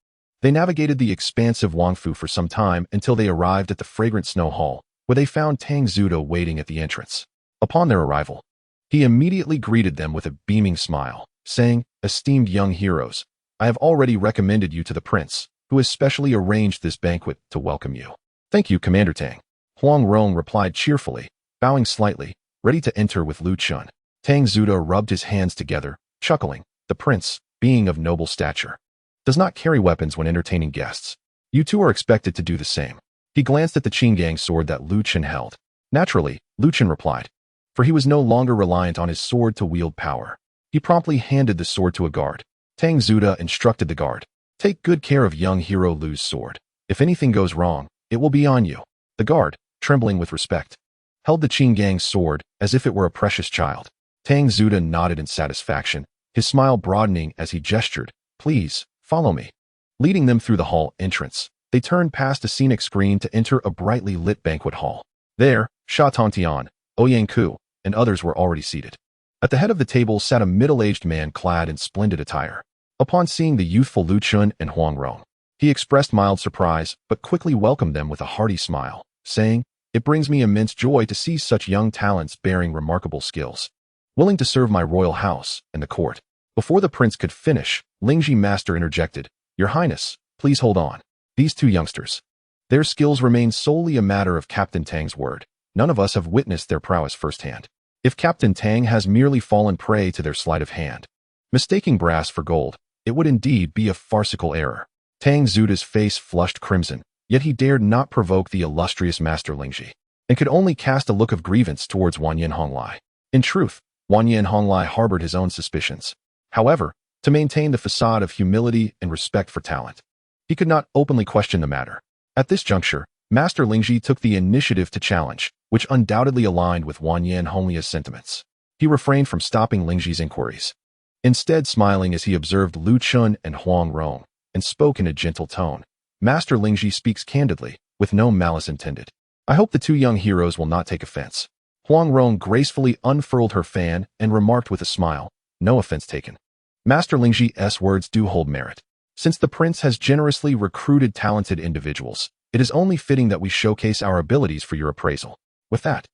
they navigated the expansive Wangfu for some time until they arrived at the fragrant snow hall, where they found Tang Zuda waiting at the entrance. Upon their arrival, he immediately greeted them with a beaming smile, saying, Esteemed young heroes, I have already recommended you to the prince, who has specially arranged this banquet to welcome you. Thank you, Commander Tang. Huang Rong replied cheerfully, bowing slightly, ready to enter with Lu Chun. Tang Zuda rubbed his hands together, chuckling. The prince, being of noble stature, does not carry weapons when entertaining guests. You two are expected to do the same. He glanced at the Qinggang sword that Lu Chun held. Naturally, Lu Chun replied, for he was no longer reliant on his sword to wield power. He promptly handed the sword to a guard. Tang Zuda instructed the guard, take good care of young hero Lu's sword. If anything goes wrong, It will be on you. The guard, trembling with respect, held the Qin Gang's sword as if it were a precious child. Tang Zuda nodded in satisfaction, his smile broadening as he gestured, "Please, follow me." Leading them through the hall entrance, they turned past a scenic screen to enter a brightly lit banquet hall. There, Sha Tongtian, Ouyang Ku, and others were already seated. At the head of the table sat a middle-aged man clad in splendid attire. Upon seeing the youthful Lu Chun and Huang Rong, he expressed mild surprise but quickly welcomed them with a hearty smile, saying, "It brings me immense joy to see such young talents bearing remarkable skills, willing to serve my royal house and the court." Before the prince could finish, Lingji Master interjected, "Your Highness, please hold on. These two youngsters. Their skills remain solely a matter of Captain Tang's word. None of us have witnessed their prowess firsthand. If Captain Tang has merely fallen prey to their sleight of hand, mistaking brass for gold, it would indeed be a farcical error." Tang Zuda's face flushed crimson, yet he dared not provoke the illustrious Master Lingji, and could only cast a look of grievance towards Wanyan Honglai. In truth, Wanyan Honglai harbored his own suspicions. However, to maintain the facade of humility and respect for talent, he could not openly question the matter. At this juncture, Master Lingji took the initiative to challenge, which undoubtedly aligned with Wanyan Honglia's sentiments. He refrained from stopping Lingji's inquiries, instead smiling as he observed Lu Chun and Huang Rong, and spoke in a gentle tone. "Master Lingji speaks candidly, with no malice intended. I hope the two young heroes will not take offense." Huang Rong gracefully unfurled her fan and remarked with a smile, "No offense taken. Master Lingji's words do hold merit. Since the prince has generously recruited talented individuals, it is only fitting that we showcase our abilities for your appraisal." With that,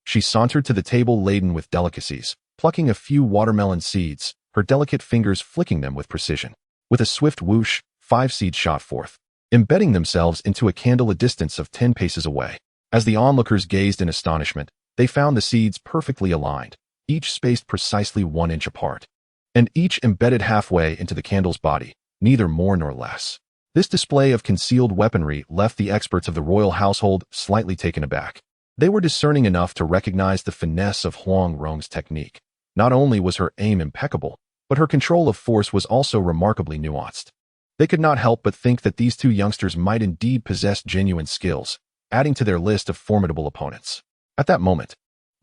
she sauntered to the table laden with delicacies, plucking a few watermelon seeds, her delicate fingers flicking them with precision. With a swift whoosh, 5 seeds shot forth, embedding themselves into a candle a distance of 10 paces away. As the onlookers gazed in astonishment, they found the seeds perfectly aligned, each spaced precisely 1 inch apart, and each embedded halfway into the candle's body, neither more nor less. This display of concealed weaponry left the experts of the royal household slightly taken aback. They were discerning enough to recognize the finesse of Huang Rong's technique. Not only was her aim impeccable, but her control of force was also remarkably nuanced. They could not help but think that these two youngsters might indeed possess genuine skills, adding to their list of formidable opponents. At that moment,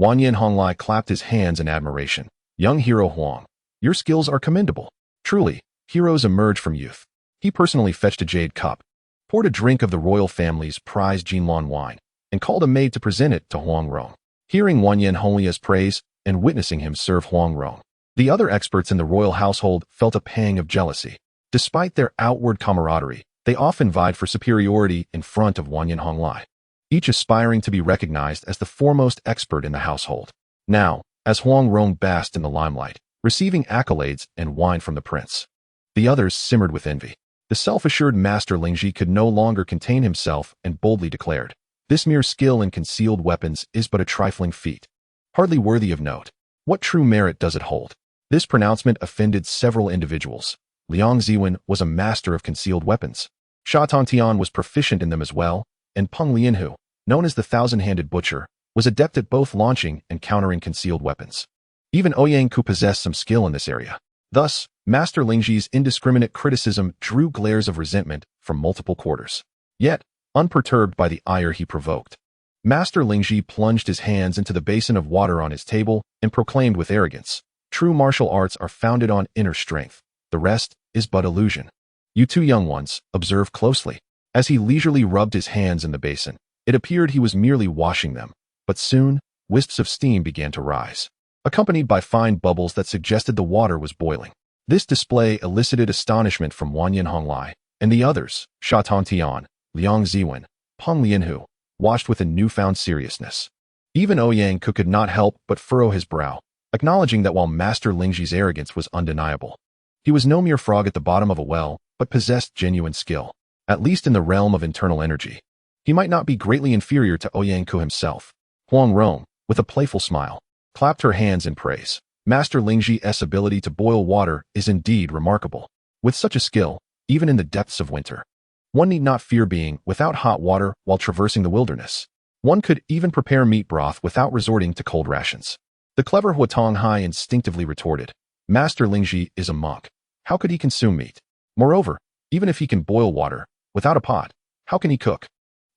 Wanyan Honglai clapped his hands in admiration. "Young hero Huang, your skills are commendable. Truly, heroes emerge from youth." He personally fetched a jade cup, poured a drink of the royal family's prized Jinlan wine, and called a maid to present it to Huang Rong. Hearing Wanyan Honglia's praise and witnessing him serve Huang Rong, the other experts in the royal household felt a pang of jealousy. Despite their outward camaraderie, they often vied for superiority in front of Wanyan Honglai, each aspiring to be recognized as the foremost expert in the household. Now, as Huang Rong basked in the limelight, receiving accolades and wine from the prince, the others simmered with envy. The self-assured Master Lingji could no longer contain himself and boldly declared, "This mere skill in concealed weapons is but a trifling feat, hardly worthy of note. What true merit does it hold?" This pronouncement offended several individuals. Liang Ziwen was a master of concealed weapons. Sha Tongtian was proficient in them as well, and Peng Lianhu, known as the Thousand-Handed Butcher, was adept at both launching and countering concealed weapons. Even Ouyang Ku possessed some skill in this area. Thus, Master Lingji's indiscriminate criticism drew glares of resentment from multiple quarters. Yet, unperturbed by the ire he provoked, Master Lingji plunged his hands into the basin of water on his table and proclaimed with arrogance, "True martial arts are founded on inner strength. The rest is but illusion. You two young ones, observe closely." As he leisurely rubbed his hands in the basin, it appeared he was merely washing them, but soon, wisps of steam began to rise, accompanied by fine bubbles that suggested the water was boiling. This display elicited astonishment from Wanyan Honglai, and the others, Sha Tongtian, Liang Ziwen, Peng Lianhu, watched with a newfound seriousness. Even Ouyang Ku could not help but furrow his brow, acknowledging that while Master Lingji's arrogance was undeniable, he was no mere frog at the bottom of a well, but possessed genuine skill, at least in the realm of internal energy. He might not be greatly inferior to Ouyang Ku himself. Huang Rong, with a playful smile, clapped her hands in praise. Master Lingji's ability to boil water is indeed remarkable. With such a skill, even in the depths of winter, one need not fear being without hot water while traversing the wilderness. One could even prepare meat broth without resorting to cold rations. The clever Huatong Hai instinctively retorted, "Master Lingji is a monk. How could he consume meat? Moreover, even if he can boil water, without a pot, how can he cook?"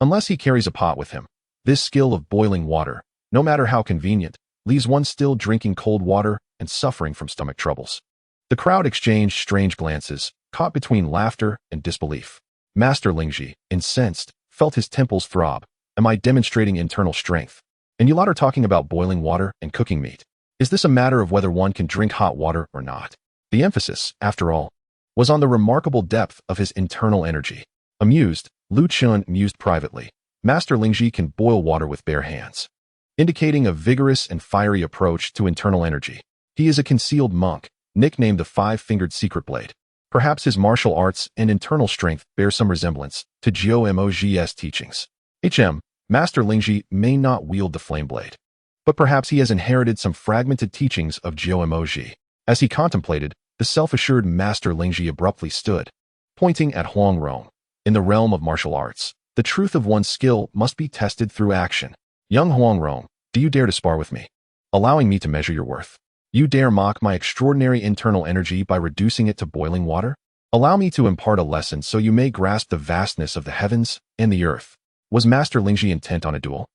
unless he carries a pot with him. This skill of boiling water, no matter how convenient, leaves one still drinking cold water and suffering from stomach troubles. The crowd exchanged strange glances, caught between laughter and disbelief. Master Lingji, incensed, felt his temples throb. Am I demonstrating internal strength? And you lot are talking about boiling water and cooking meat. Is this a matter of whether one can drink hot water or not? The emphasis, after all, was on the remarkable depth of his internal energy. Amused, Chen mused privately. Master Lingji can boil water with bare hands, indicating a vigorous and fiery approach to internal energy. He is a concealed monk, nicknamed the Five-Fingered Secret Blade. Perhaps his martial arts and internal strength bear some resemblance to Jiao Mog's teachings. Master Lingji may not wield the flame blade, but perhaps he has inherited some fragmented teachings of Jiao Mog. As he contemplated, the self-assured Master Lingji abruptly stood, pointing at Huang Rong. In the realm of martial arts, the truth of one's skill must be tested through action. Young Huang Rong, do you dare to spar with me, allowing me to measure your worth? You dare mock my extraordinary internal energy by reducing it to boiling water? Allow me to impart a lesson so you may grasp the vastness of the heavens and the earth. Was Master Lingji intent on a duel?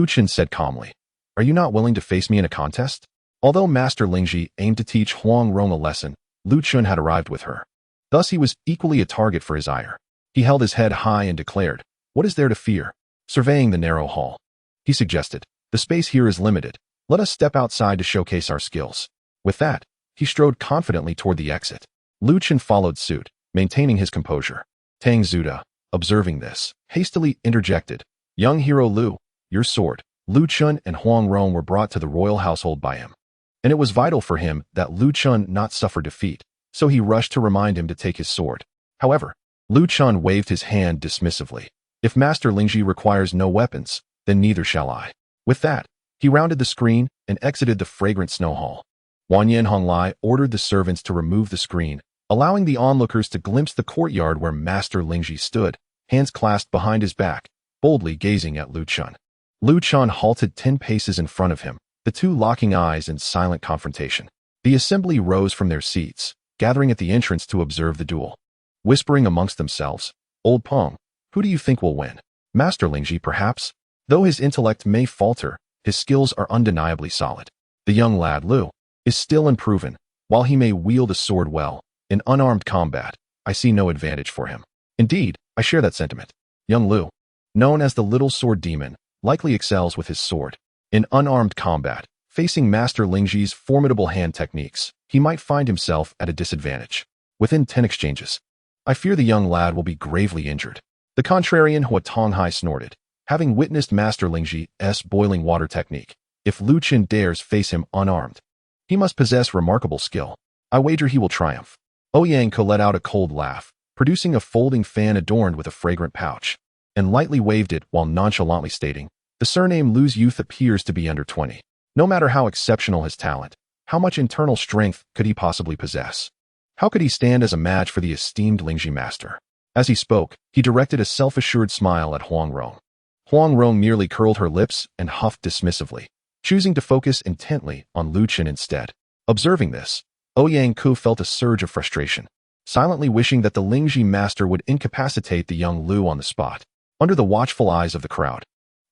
Chen said calmly. Are you not willing to face me in a contest? Although Master Lingji aimed to teach Huang Rong a lesson, Chen had arrived with her. Thus he was equally a target for his ire. He held his head high and declared, "What is there to fear?" Surveying the narrow hall, he suggested, "The space here is limited. Let us step outside to showcase our skills." With that, he strode confidently toward the exit. Chen followed suit, maintaining his composure. Tang Zuda, observing this, hastily interjected, "Young hero Lu, your sword." Chen and Huang Rong were brought to the royal household by him, and it was vital for him that Chen not suffer defeat, so he rushed to remind him to take his sword. However, Chen waved his hand dismissively. "If Master Lingji requires no weapons, then neither shall I." With that, he rounded the screen and exited the fragrant snow hall. Wanyan Honglai ordered the servants to remove the screen, allowing the onlookers to glimpse the courtyard where Master Lingji stood, hands clasped behind his back, boldly gazing at Chen. Chen halted 10 paces in front of him, the two locking eyes in silent confrontation. The assembly rose from their seats, gathering at the entrance to observe the duel. Whispering amongst themselves, "Old Peng, who do you think will win? Master Lingji, perhaps? Though his intellect may falter, his skills are undeniably solid. The young lad, Lu, is still unproven. While he may wield a sword well, in unarmed combat, I see no advantage for him." Indeed, I share that sentiment. Young Lu, known as the Little Sword Demon, likely excels with his sword. In unarmed combat, facing Master Lingji's formidable hand techniques, he might find himself at a disadvantage. Within 10 exchanges, I fear the young lad will be gravely injured. The contrarian Hua Tonghai snorted, having witnessed Master Lingji's boiling water technique. If Chen dares face him unarmed, he must possess remarkable skill. I wager he will triumph. Ouyang Ko let out a cold laugh, producing a folding fan adorned with a fragrant pouch, and lightly waved it while nonchalantly stating, "The surname Lu's youth appears to be under 20. No matter how exceptional his talent, how much internal strength could he possibly possess? How could he stand as a match for the esteemed Lingji master?" As he spoke, he directed a self-assured smile at Huang Rong. Huang Rong merely curled her lips and huffed dismissively, choosing to focus intently on Chen instead. Observing this, Ouyang Ku felt a surge of frustration, silently wishing that the Lingji master would incapacitate the young Lu on the spot. Under the watchful eyes of the crowd,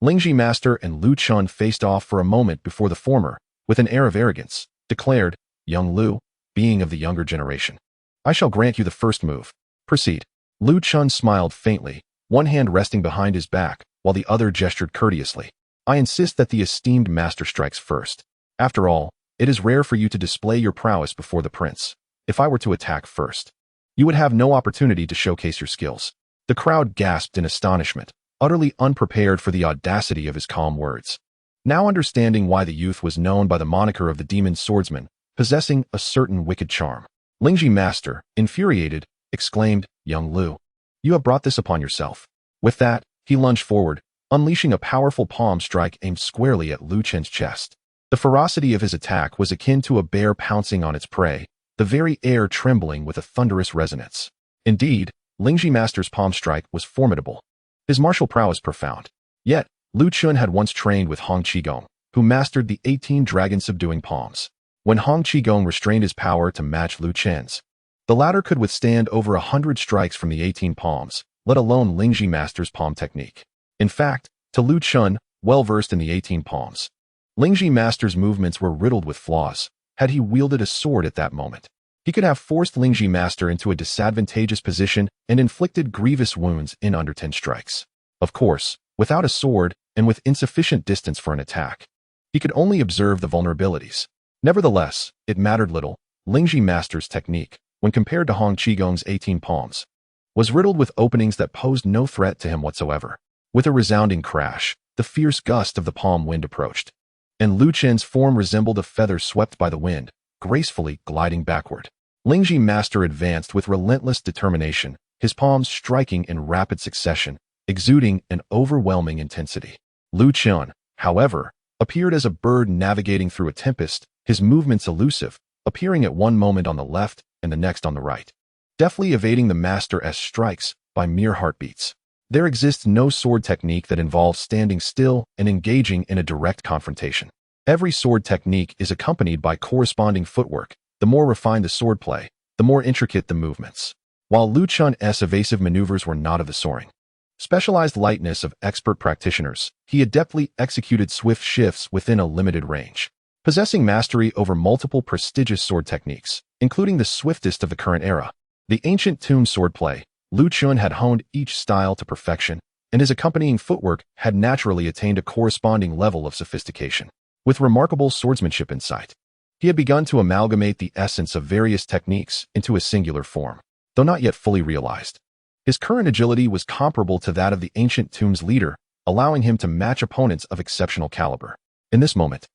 Lingji master and Chen faced off for a moment before the former, with an air of arrogance, declared, "Young Lu, being of the younger generation, I shall grant you the first move. Proceed." Chen smiled faintly, one hand resting behind his back, while the other gestured courteously. "I insist that the esteemed master strikes first. After all, it is rare for you to display your prowess before the prince. If I were to attack first, you would have no opportunity to showcase your skills." The crowd gasped in astonishment, utterly unprepared for the audacity of his calm words. Now understanding why the youth was known by the moniker of the demon swordsman, possessing a certain wicked charm, Lingji master, infuriated, exclaimed, "Young Lu, you have brought this upon yourself." With that, he lunged forward, unleashing a powerful palm strike aimed squarely at Chen's chest. The ferocity of his attack was akin to a bear pouncing on its prey, the very air trembling with a thunderous resonance. Indeed, Lingji master's palm strike was formidable, his martial prowess profound. Yet, Chen had once trained with Hong Qigong, who mastered the 18 dragon-subduing palms. When Hong Qigong restrained his power to match Chen's, the latter could withstand over 100 strikes from the 18 palms, let alone Lingji master's palm technique. In fact, to Lu Chen, well-versed in the 18 palms, Lingji Master's movements were riddled with flaws. Had he wielded a sword at that moment, he could have forced Lingji Master into a disadvantageous position and inflicted grievous wounds in under 10 strikes. Of course, without a sword and with insufficient distance for an attack, he could only observe the vulnerabilities. Nevertheless, it mattered little. Lingji Master's technique, when compared to Hong Qigong's 18 palms, was riddled with openings that posed no threat to him whatsoever. With a resounding crash, the fierce gust of the palm wind approached, and Lu Chen's form resembled a feather swept by the wind, gracefully gliding backward. Lingji Master advanced with relentless determination, his palms striking in rapid succession, exuding an overwhelming intensity. Lu Chen, however, appeared as a bird navigating through a tempest, his movements elusive, appearing at one moment on the left and the next on the right, deftly evading the Master's strikes by mere heartbeats. There exists no sword technique that involves standing still and engaging in a direct confrontation. Every sword technique is accompanied by corresponding footwork. The more refined the swordplay, the more intricate the movements. While Lu Chen's evasive maneuvers were not of the soaring, specialized lightness of expert practitioners, he adeptly executed swift shifts within a limited range. Possessing mastery over multiple prestigious sword techniques, including the swiftest of the current era, the ancient tomb swordplay, Lu Chen had honed each style to perfection, and his accompanying footwork had naturally attained a corresponding level of sophistication. With remarkable swordsmanship in sight, he had begun to amalgamate the essence of various techniques into a singular form, though not yet fully realized. His current agility was comparable to that of the ancient tomb's leader, allowing him to match opponents of exceptional caliber. In this moment,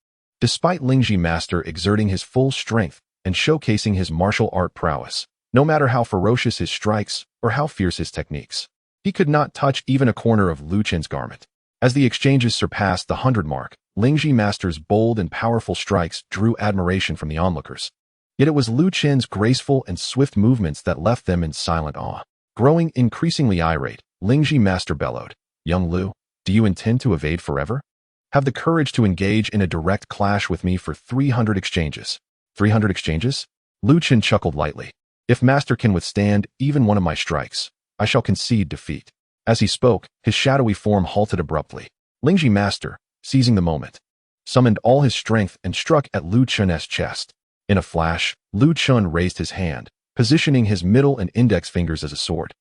despite Lingji Master exerting his full strength and showcasing his martial art prowess, no matter how ferocious his strikes or how fierce his techniques, he could not touch even a corner of Lu Chen's garment. As the exchanges surpassed the 100 mark, Lingji Master's bold and powerful strikes drew admiration from the onlookers. Yet it was Lu Chen's graceful and swift movements that left them in silent awe. Growing increasingly irate, Lingji Master bellowed, "Young Lu, do you intend to evade forever? Have the courage to engage in a direct clash with me for 300 exchanges. 300 exchanges? Lu Chen chuckled lightly. If Master can withstand even one of my strikes, I shall concede defeat. As he spoke, his shadowy form halted abruptly. Lingji Master, seizing the moment, summoned all his strength and struck at Lu Chen's chest. In a flash, Lu Chen raised his hand, positioning his middle and index fingers as a sword,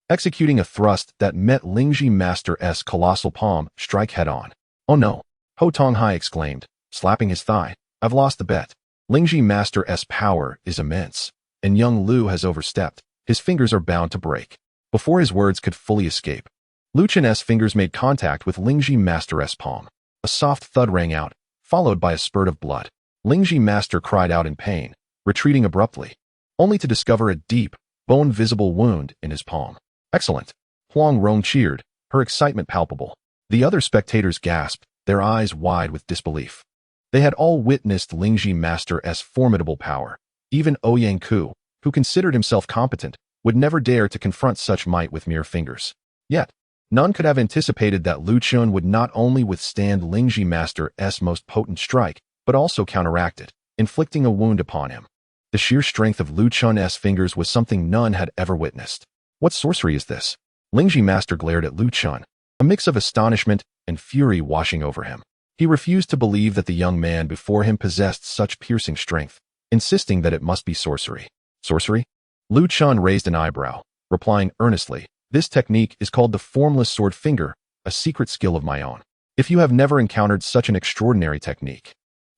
executing a thrust that met Lingji Master's colossal palm strike head-on. "Oh no!" Ho Tonghai exclaimed, slapping his thigh. "I've lost the bet. Lingji Master's power is immense, and young Lu has overstepped. His fingers are bound to break." Before his words could fully escape, Lu Chen's fingers made contact with Lingji Master's palm. A soft thud rang out, followed by a spurt of blood. Lingji Master cried out in pain, retreating abruptly, only to discover a deep, bone-visible wound in his palm. "Excellent!" Huang Rong cheered, her excitement palpable. The other spectators gasped, their eyes wide with disbelief. They had all witnessed Lingji Master's formidable power. Even Ouyang Ku, who considered himself competent, would never dare to confront such might with mere fingers. Yet, none could have anticipated that Lu Chen would not only withstand Lingji Master's most potent strike, but also counteract it, inflicting a wound upon him. The sheer strength of Lu Chen's fingers was something none had ever witnessed. What sorcery is this? Lingji Master glared at Lu Chen, a mix of astonishment and fury washing over him. He refused to believe that the young man before him possessed such piercing strength, insisting that it must be sorcery. Sorcery? Lu Chen raised an eyebrow, replying earnestly, "This technique is called the formless sword finger, a secret skill of my own. If you have never encountered such an extraordinary technique,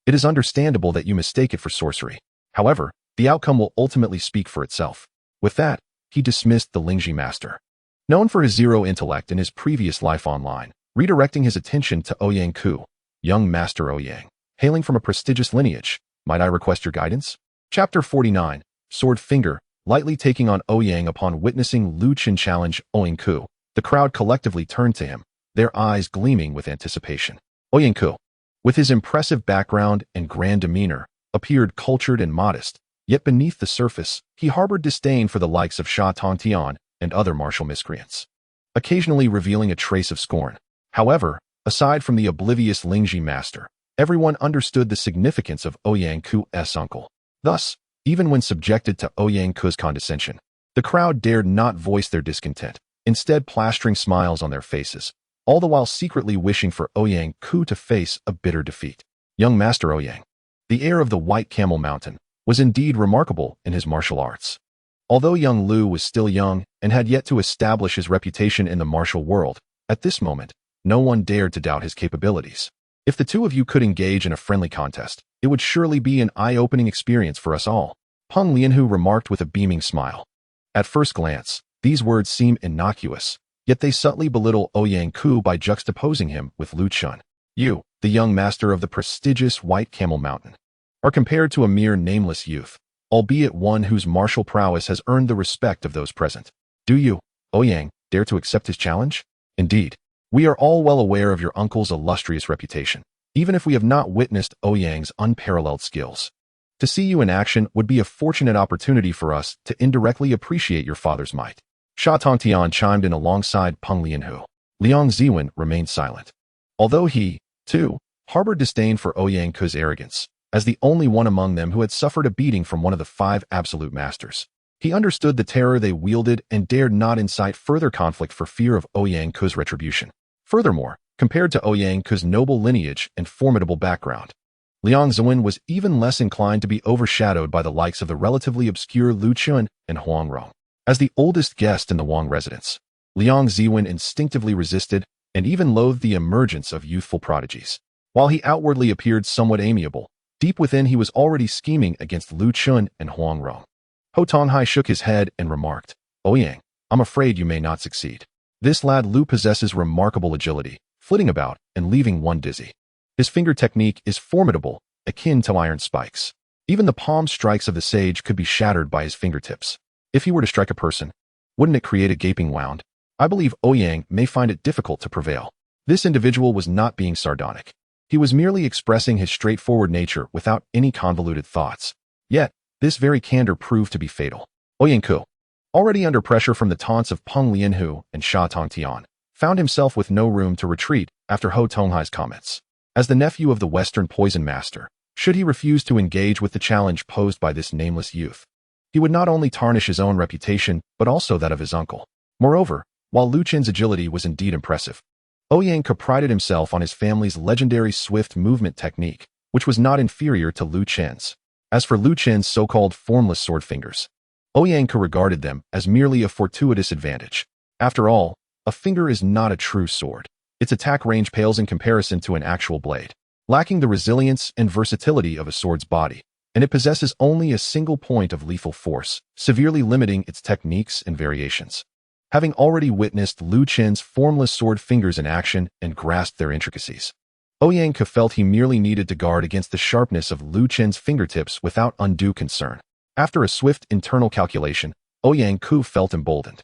it is understandable that you mistake it for sorcery. However, the outcome will ultimately speak for itself." With that, he dismissed the Lingji Master, known for his zero intellect in his previous life online, redirecting his attention to Ouyang Ku. "Young Master Ouyang, hailing from a prestigious lineage, might I request your guidance?" Chapter 49, Sword Finger. Lightly taking on Ouyang upon witnessing Lu Chen challenge Ouyang Ku, the crowd collectively turned to him, their eyes gleaming with anticipation. Ouyang Ku, with his impressive background and grand demeanor, appeared cultured and modest, yet beneath the surface, he harbored disdain for the likes of Sha Tongtian and other martial miscreants, occasionally revealing a trace of scorn. However, aside from the oblivious Lingji Master, everyone understood the significance of Ouyang Ku's uncle. Thus, even when subjected to Ouyang Ku's condescension, the crowd dared not voice their discontent, instead plastering smiles on their faces, all the while secretly wishing for Ouyang Ku to face a bitter defeat. Young Master Ouyang, the heir of the White Camel Mountain, was indeed remarkable in his martial arts. Although young Lu was still young and had yet to establish his reputation in the martial world, at this moment, no one dared to doubt his capabilities. If the two of you could engage in a friendly contest, it would surely be an eye-opening experience for us all, Peng Lianhu remarked with a beaming smile. At first glance, these words seem innocuous, yet they subtly belittle Ouyang Ku by juxtaposing him with Lu Chen. You, the young master of the prestigious White Camel Mountain, are compared to a mere nameless youth, albeit one whose martial prowess has earned the respect of those present. Do you, Ouyang, dare to accept his challenge? Indeed, we are all well aware of your uncle's illustrious reputation, even if we have not witnessed Ouyang's unparalleled skills. To see you in action would be a fortunate opportunity for us to indirectly appreciate your father's might. Sha Tongtian chimed in alongside Peng Lianhu. Liang Ziwen remained silent. Although he, too, harbored disdain for Ouyang Ku's arrogance, as the only one among them who had suffered a beating from one of the 5 absolute masters. He understood the terror they wielded and dared not incite further conflict for fear of Ouyang Ku's retribution. Furthermore, compared to Ouyang Ku's noble lineage and formidable background, Liang Ziwen was even less inclined to be overshadowed by the likes of the relatively obscure Lu Chen and Huang Rong. As the oldest guest in the Wang residence, Liang Ziwen instinctively resisted and even loathed the emergence of youthful prodigies. While he outwardly appeared somewhat amiable, deep within he was already scheming against Lu Chen and Huang Rong. Ho Tonghai shook his head and remarked, Ouyang, I'm afraid you may not succeed. This lad Lu possesses remarkable agility, flitting about and leaving one dizzy. His finger technique is formidable, akin to iron spikes. Even the palm strikes of the sage could be shattered by his fingertips. If he were to strike a person, wouldn't it create a gaping wound? I believe Ouyang may find it difficult to prevail. This individual was not being sardonic. He was merely expressing his straightforward nature without any convoluted thoughts. Yet, this very candor proved to be fatal. Ouyang Ku, already under pressure from the taunts of Peng Lianhu and Sha Tongtian, found himself with no room to retreat after Ho Tonghai's comments. As the nephew of the Western Poison Master, should he refuse to engage with the challenge posed by this nameless youth, he would not only tarnish his own reputation, but also that of his uncle. Moreover, while Lu Chen's agility was indeed impressive, Ouyang Ku prided himself on his family's legendary swift movement technique, which was not inferior to Lu Chen's. As for Lu Chen's so-called formless sword fingers, Ouyang Ku regarded them as merely a fortuitous advantage. After all, a finger is not a true sword. Its attack range pales in comparison to an actual blade, lacking the resilience and versatility of a sword's body, and it possesses only a single point of lethal force, severely limiting its techniques and variations. Having already witnessed Lu Chen's formless sword fingers in action and grasped their intricacies, Ouyang Ku felt he merely needed to guard against the sharpness of Lu Chen's fingertips without undue concern. After a swift internal calculation, Ouyang Ku felt emboldened.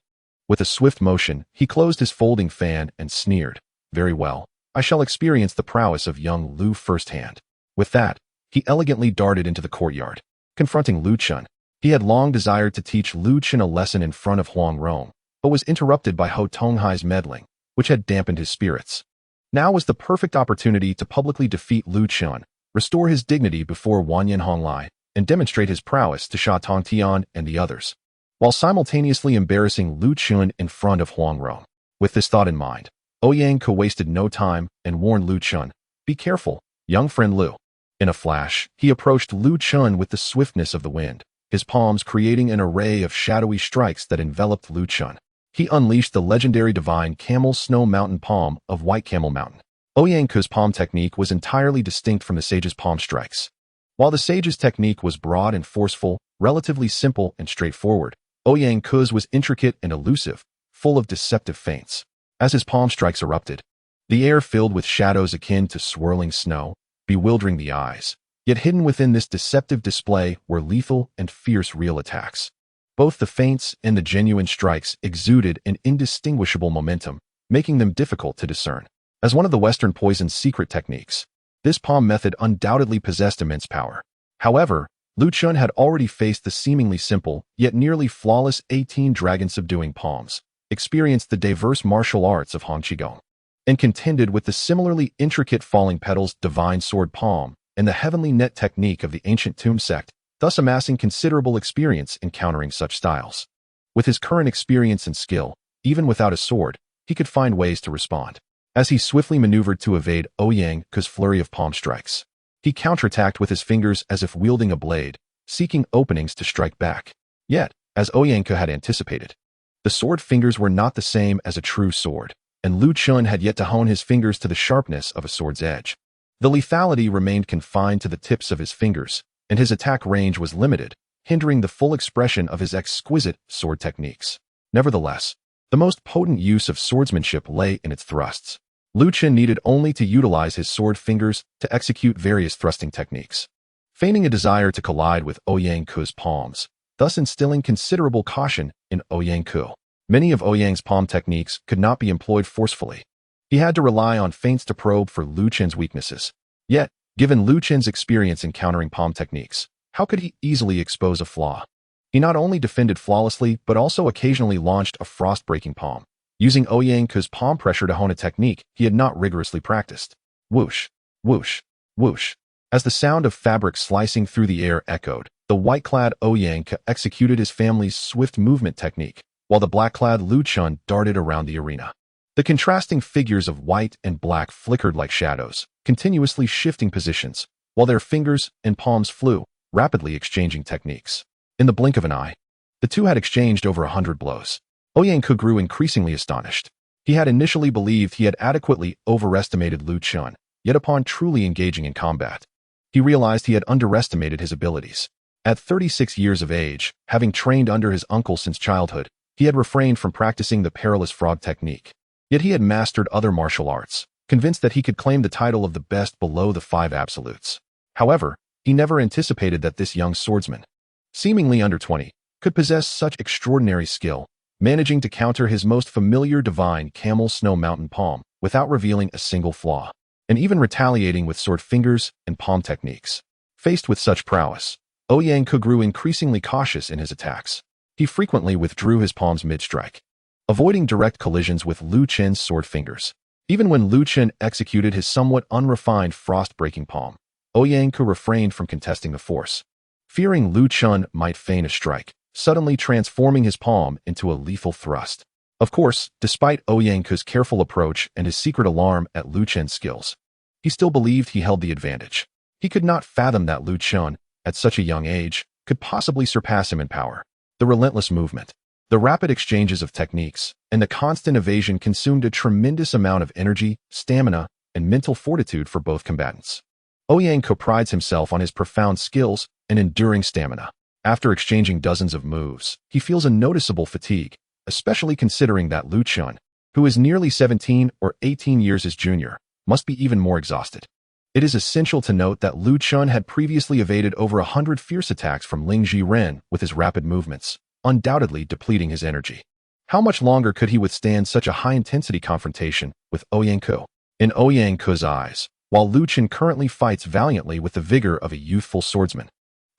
With a swift motion, he closed his folding fan and sneered, Very well, I shall experience the prowess of young Lu firsthand. With that, he elegantly darted into the courtyard. Confronting Lu Chen, he had long desired to teach Lu Chen a lesson in front of Huang Rong, but was interrupted by Ho Tonghai's meddling, which had dampened his spirits. Now was the perfect opportunity to publicly defeat Lu Chen, restore his dignity before Wanyan Honglai, and demonstrate his prowess to Sha Tongtian and the others, while simultaneously embarrassing Lu Chen in front of Huang Rong. With this thought in mind, Ouyang Ku wasted no time and warned Lu Chen, Be careful, young friend Lu. In a flash, he approached Lu Chen with the swiftness of the wind, his palms creating an array of shadowy strikes that enveloped Lu Chen. He unleashed the legendary divine Camel Snow Mountain Palm of White Camel Mountain. Ouyang Ku's palm technique was entirely distinct from the sage's palm strikes. While the sage's technique was broad and forceful, relatively simple and straightforward, Ouyang Ku's was intricate and elusive, full of deceptive feints. As his palm strikes erupted, the air filled with shadows akin to swirling snow, bewildering the eyes. Yet hidden within this deceptive display were lethal and fierce real attacks. Both the feints and the genuine strikes exuded an indistinguishable momentum, making them difficult to discern. As one of the Western poison's secret techniques, this palm method undoubtedly possessed immense power. However, Lu Chen had already faced the seemingly simple, yet nearly flawless 18 dragon-subduing palms, experienced the diverse martial arts of Han Qigong, and contended with the similarly intricate falling petals divine sword palm and the heavenly net technique of the ancient tomb sect, thus amassing considerable experience in countering such styles. With his current experience and skill, even without a sword, he could find ways to respond. as he swiftly maneuvered to evade Ouyang Ke's flurry of palm strikes. He counterattacked with his fingers as if wielding a blade, seeking openings to strike back. Yet, as Ouyang Ke had anticipated, the sword fingers were not the same as a true sword, and Lu Chen had yet to hone his fingers to the sharpness of a sword's edge. The lethality remained confined to the tips of his fingers, and his attack range was limited, hindering the full expression of his exquisite sword techniques. Nevertheless, the most potent use of swordsmanship lay in its thrusts. Lu Chen needed only to utilize his sword fingers to execute various thrusting techniques, feigning a desire to collide with Ouyang Ke's palms, thus instilling considerable caution in Ouyang Ke. Many of Ouyang's palm techniques could not be employed forcefully. He had to rely on feints to probe for Lu Chen's weaknesses. Yet, given Lu Chen's experience in countering palm techniques, how could he easily expose a flaw? He not only defended flawlessly, but also occasionally launched a frost-breaking palm, using Ouyang Ke's palm pressure to hone a technique he had not rigorously practiced. Whoosh, whoosh, whoosh. As the sound of fabric slicing through the air echoed, the white-clad Ouyang Ke executed his family's swift movement technique, while the black-clad Lu Chen darted around the arena. The contrasting figures of white and black flickered like shadows, continuously shifting positions, while their fingers and palms flew, rapidly exchanging techniques. In the blink of an eye, the two had exchanged over 100 blows. Ouyang Ke grew increasingly astonished. He had initially believed he had adequately overestimated Lu Chen, yet upon truly engaging in combat, he realized he had underestimated his abilities. At 36 years of age, having trained under his uncle since childhood, he had refrained from practicing the perilous frog technique. Yet he had mastered other martial arts, convinced that he could claim the title of the best below the 5 absolutes. However, he never anticipated that this young swordsman, seemingly under 20, could possess such extraordinary skill, managing to counter his most familiar divine camel snow mountain palm without revealing a single flaw, and even retaliating with sword fingers and palm techniques. Faced with such prowess, Ouyang Ke grew increasingly cautious in his attacks. He frequently withdrew his palms mid-strike, avoiding direct collisions with Lu Chen's sword fingers. Even when Lu Chen executed his somewhat unrefined frost-breaking palm, Ouyang Ke refrained from contesting the force, fearing Lu Chen might feign a strike, suddenly transforming his palm into a lethal thrust. Of course, despite Ouyang Ke's careful approach and his secret alarm at Lu Chen's skills, he still believed he held the advantage. He could not fathom that Lu Chen, at such a young age, could possibly surpass him in power. The relentless movement, the rapid exchanges of techniques, and the constant evasion consumed a tremendous amount of energy, stamina, and mental fortitude for both combatants. Ouyang Ke prides himself on his profound skills and enduring stamina. After exchanging dozens of moves, he feels a noticeable fatigue, especially considering that Lu Chen, who is nearly 17 or 18 years his junior, must be even more exhausted. It is essential to note that Lu Chen had previously evaded over 100 fierce attacks from Ling Ji-ren with his rapid movements, undoubtedly depleting his energy. How much longer could he withstand such a high-intensity confrontation with Ouyang Ke? In Ouyang Ke's eyes, while Lu Chen currently fights valiantly with the vigor of a youthful swordsman,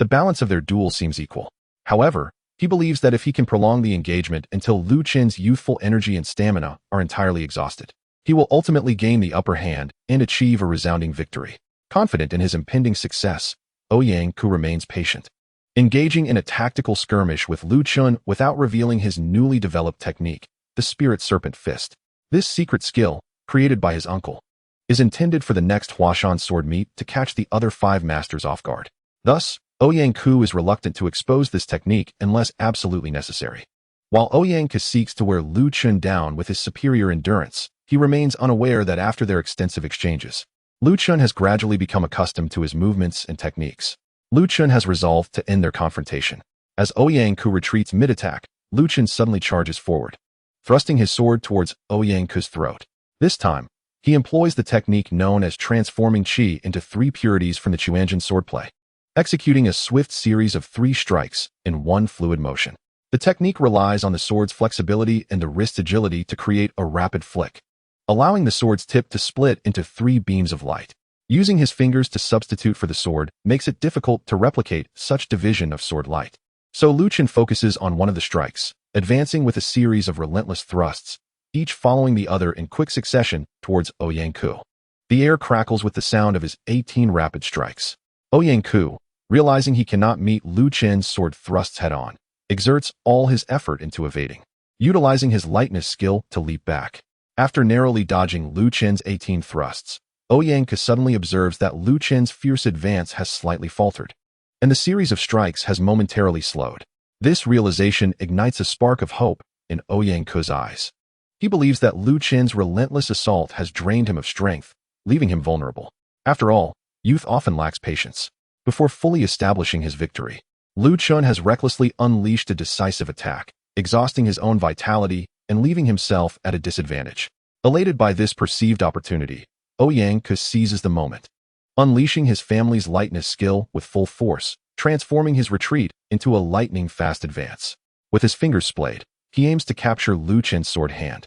the balance of their duel seems equal. However, he believes that if he can prolong the engagement until Lu Chen's youthful energy and stamina are entirely exhausted, he will ultimately gain the upper hand and achieve a resounding victory. Confident in his impending success, Ouyang Ke remains patient, engaging in a tactical skirmish with Lu Chen without revealing his newly developed technique, the Spirit Serpent Fist. This secret skill, created by his uncle, is intended for the next Huashan sword meet to catch the other 5 masters off guard. Thus, Ouyang Ke is reluctant to expose this technique unless absolutely necessary. While Ouyang Ke seeks to wear Lu Chen down with his superior endurance, he remains unaware that after their extensive exchanges, Lu Chen has gradually become accustomed to his movements and techniques. Lu Chen has resolved to end their confrontation. As Ouyang Ke retreats mid-attack, Lu Chen suddenly charges forward, thrusting his sword towards Ouyang Ke's throat. This time, he employs the technique known as transforming Qi into 3 purities from the Chuanjin swordplay, executing a swift series of 3 strikes in one fluid motion. The technique relies on the sword's flexibility and the wrist's agility to create a rapid flick, allowing the sword's tip to split into 3 beams of light. Using his fingers to substitute for the sword makes it difficult to replicate such division of sword light. So Lu Chen focuses on one of the strikes, advancing with a series of relentless thrusts, each following the other in quick succession towards Ouyang Ke. The air crackles with the sound of his 18 rapid strikes. Ouyang Ke, realizing he cannot meet Lu Chen's sword thrusts head-on, exerts all his effort into evading, utilizing his lightness skill to leap back. After narrowly dodging Lu Chen's 18 thrusts, Ouyang suddenly observes that Lu Chen's fierce advance has slightly faltered, and the series of strikes has momentarily slowed. This realization ignites a spark of hope in Ouyang's eyes. He believes that Lu Chen's relentless assault has drained him of strength, leaving him vulnerable. After all, youth often lacks patience. Before fully establishing his victory, Lu Chen has recklessly unleashed a decisive attack, exhausting his own vitality and leaving himself at a disadvantage. Elated by this perceived opportunity, Ouyang seizes the moment, unleashing his family's lightness skill with full force, transforming his retreat into a lightning-fast advance. With his fingers splayed, he aims to capture Lu Chen's sword hand,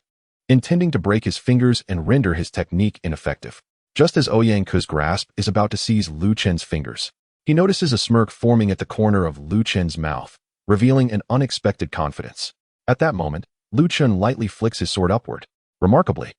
intending to break his fingers and render his technique ineffective. Just as Ouyang's grasp is about to seize Lu Chen's fingers, he notices a smirk forming at the corner of Lu Chen's mouth, revealing an unexpected confidence. At that moment, Lu Chen lightly flicks his sword upward. Remarkably,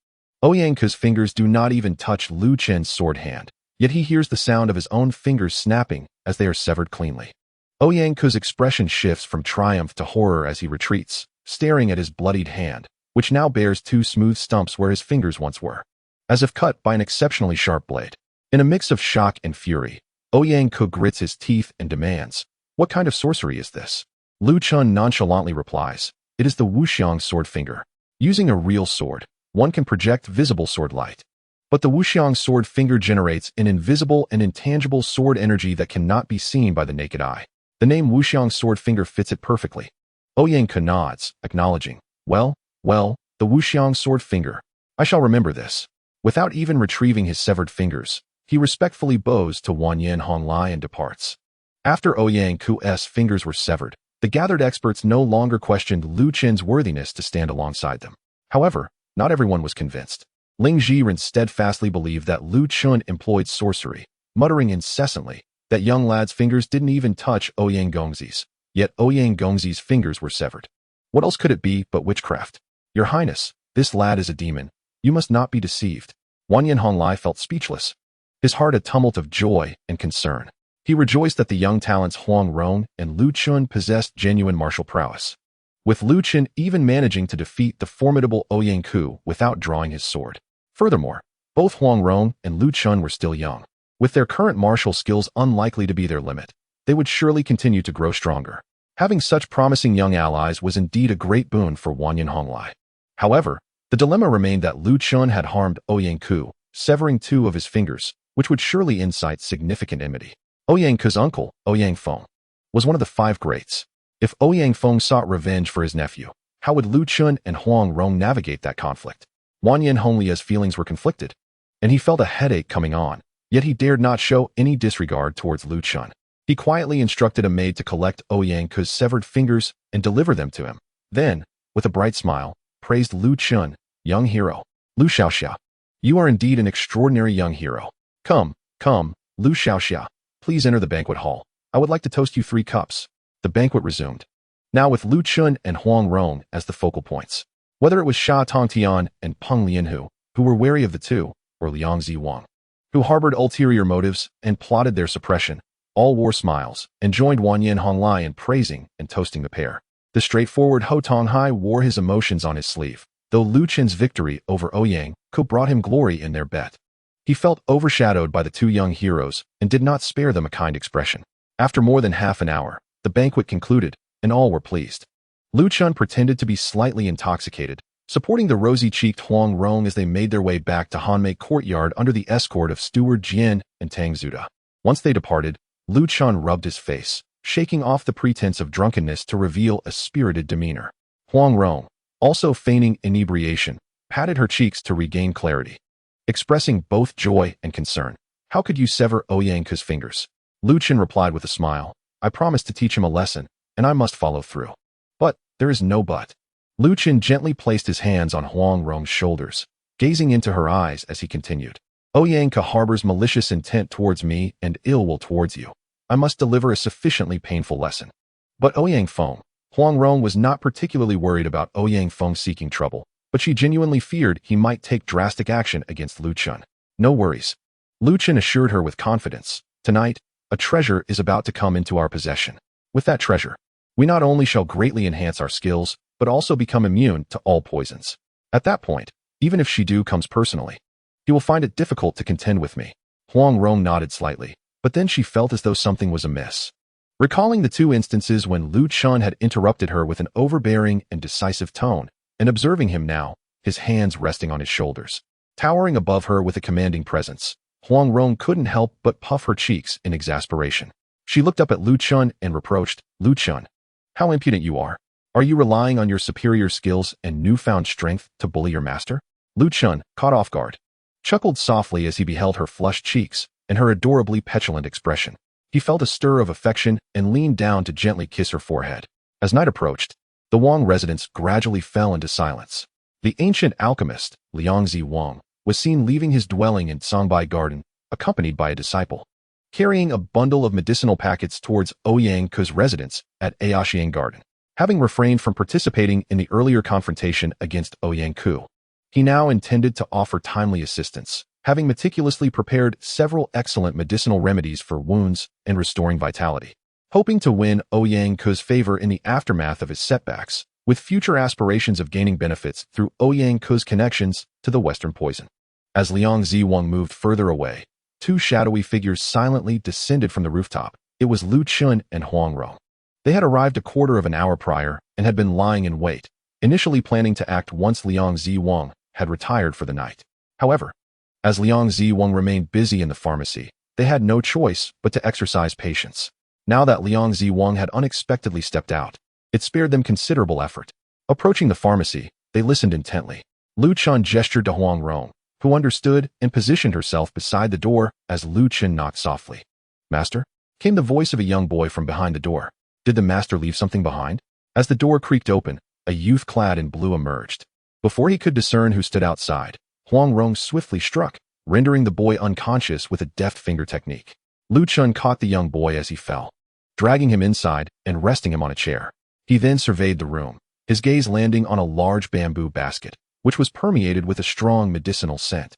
Ouyang's fingers do not even touch Lu Chen's sword hand, yet he hears the sound of his own fingers snapping as they are severed cleanly. Ouyang's expression shifts from triumph to horror as he retreats, staring at his bloodied hand, which now bears two smooth stumps where his fingers once were, as if cut by an exceptionally sharp blade. In a mix of shock and fury, Ouyang grits his teeth and demands, "What kind of sorcery is this?" Lu Chen nonchalantly replies, "It is the wuxiang sword finger. Using a real sword, one can project visible sword light. But the wuxiang sword finger generates an invisible and intangible sword energy that cannot be seen by the naked eye. The name wuxiang sword finger fits it perfectly." Ouyang nods, acknowledging, well, the wuxiang sword finger. I shall remember this." Without even retrieving his severed fingers, he respectfully bows to Wanyan Honglai and departs. After Ouyang's fingers were severed, the gathered experts no longer questioned Lu Chen's worthiness to stand alongside them. However, not everyone was convinced. Ling Jiren steadfastly believed that Lu Chen employed sorcery, muttering incessantly that young lad's fingers didn't even touch Ouyang Gongzi's, yet Ouyang Gongzi's fingers were severed. What else could it be but witchcraft? "Your Highness, this lad is a demon. You must not be deceived." Wanyan Honglai felt speechless, his heart a tumult of joy and concern. He rejoiced that the young talents Huang Rong and Lu Chen possessed genuine martial prowess, with Lu Chen even managing to defeat the formidable Ouyang without drawing his sword. Furthermore, both Huang Rong and Lu Chen were still young. With their current martial skills unlikely to be their limit, they would surely continue to grow stronger. Having such promising young allies was indeed a great boon for Wanyan Honglai. However, the dilemma remained that Lu Chen had harmed Ouyang, severing two of his fingers, which would surely incite significant enmity. Ouyang's uncle, Ouyang Feng, was one of the five greats. If Ouyang Feng sought revenge for his nephew, how would Lu Chen and Huang Rong navigate that conflict? Wanyan Honglia's feelings were conflicted, and he felt a headache coming on, yet he dared not show any disregard towards Lu Chen. He quietly instructed a maid to collect Ouyang's severed fingers and deliver them to him. Then, with a bright smile, praised Lu Chen, "Young hero. Lu Xiaoxia, you are indeed an extraordinary young hero. Come, Lu Xiaoxia, please enter the banquet hall. I would like to toast you 3 cups." The banquet resumed, now with Lu Chen and Huang Rong as the focal points. Whether it was Sha Tongtian and Peng Lianhu, who were wary of the two, or Liang Ziwang, who harbored ulterior motives and plotted their suppression, all wore smiles and joined Wanyan Honglai in praising and toasting the pair. The straightforward Ho Tonghai wore his emotions on his sleeve, though Lu Chen's victory over Ouyang brought him glory in their bet. He felt overshadowed by the two young heroes and did not spare them a kind expression. After more than half an hour, the banquet concluded, and all were pleased. Lu Chen pretended to be slightly intoxicated, supporting the rosy-cheeked Huang Rong as they made their way back to Hanmei Courtyard under the escort of Steward Jian and Tang Zuda. Once they departed, Lu Chen rubbed his face, shaking off the pretense of drunkenness to reveal a spirited demeanor. Huang Rong, also feigning inebriation, patted her cheeks to regain clarity, expressing both joy and concern. "How could you sever Ouyang's fingers?" Lu Chen replied with a smile, "I promised to teach him a lesson, and I must follow through." "But, there is no but." Lu Chen gently placed his hands on Huang Rong's shoulders, gazing into her eyes as he continued. "Ouyang harbors malicious intent towards me and ill will towards you. I must deliver a sufficiently painful lesson." But Ouyang Feng, Huang Rong was not particularly worried about Ouyang Feng seeking trouble, but she genuinely feared he might take drastic action against Lu Chen. "No worries." Lu Chen assured her with confidence. "Tonight, a treasure is about to come into our possession. With that treasure, we not only shall greatly enhance our skills, but also become immune to all poisons." At that point, even if Shidu comes personally. He will find it difficult to contend with me. Huang Rong nodded slightly, but then she felt as though something was amiss. Recalling the two instances when Lu Chen had interrupted her with an overbearing and decisive tone, and observing him now, his hands resting on his shoulders, towering above her with a commanding presence, Huang Rong couldn't help but puff her cheeks in exasperation. She looked up at Lu Chen and reproached, "Lu Chen, how impudent you are. Are you relying on your superior skills and newfound strength to bully your master?" Lu Chen, caught off guard, chuckled softly as he beheld her flushed cheeks and her adorably petulant expression. He felt a stir of affection and leaned down to gently kiss her forehead. As night approached, the Wang residence gradually fell into silence. The ancient alchemist, Liangzi Wang, was seen leaving his dwelling in Songbai Garden, accompanied by a disciple, carrying a bundle of medicinal packets towards Ouyang Ke's residence at Ayaxiang Garden. Having refrained from participating in the earlier confrontation against Ouyang Ke, he now intended to offer timely assistance, having meticulously prepared several excellent medicinal remedies for wounds and restoring vitality. Hoping to win Ouyang Ke's favor in the aftermath of his setbacks, with future aspirations of gaining benefits through Ouyang Ke's connections to the Western poison. As Liang Ziwang moved further away, two shadowy figures silently descended from the rooftop. It was Lu Chen and Huang Rong. They had arrived a quarter of an hour prior and had been lying in wait, initially planning to act once Liang Ziwang had retired for the night. However, as Liang Ziwang remained busy in the pharmacy, they had no choice but to exercise patience. Now that Liang Ziwang had unexpectedly stepped out, it spared them considerable effort. Approaching the pharmacy, they listened intently. Lu Chen gestured to Huang Rong, who understood and positioned herself beside the door as Lu Chen knocked softly. "Master?" came the voice of a young boy from behind the door. Did the master leave something behind? As the door creaked open, a youth clad in blue emerged. Before he could discern who stood outside, Huang Rong swiftly struck, rendering the boy unconscious with a deft finger technique. Lu Chen caught the young boy as he fell, dragging him inside and resting him on a chair. He then surveyed the room, his gaze landing on a large bamboo basket, which was permeated with a strong medicinal scent.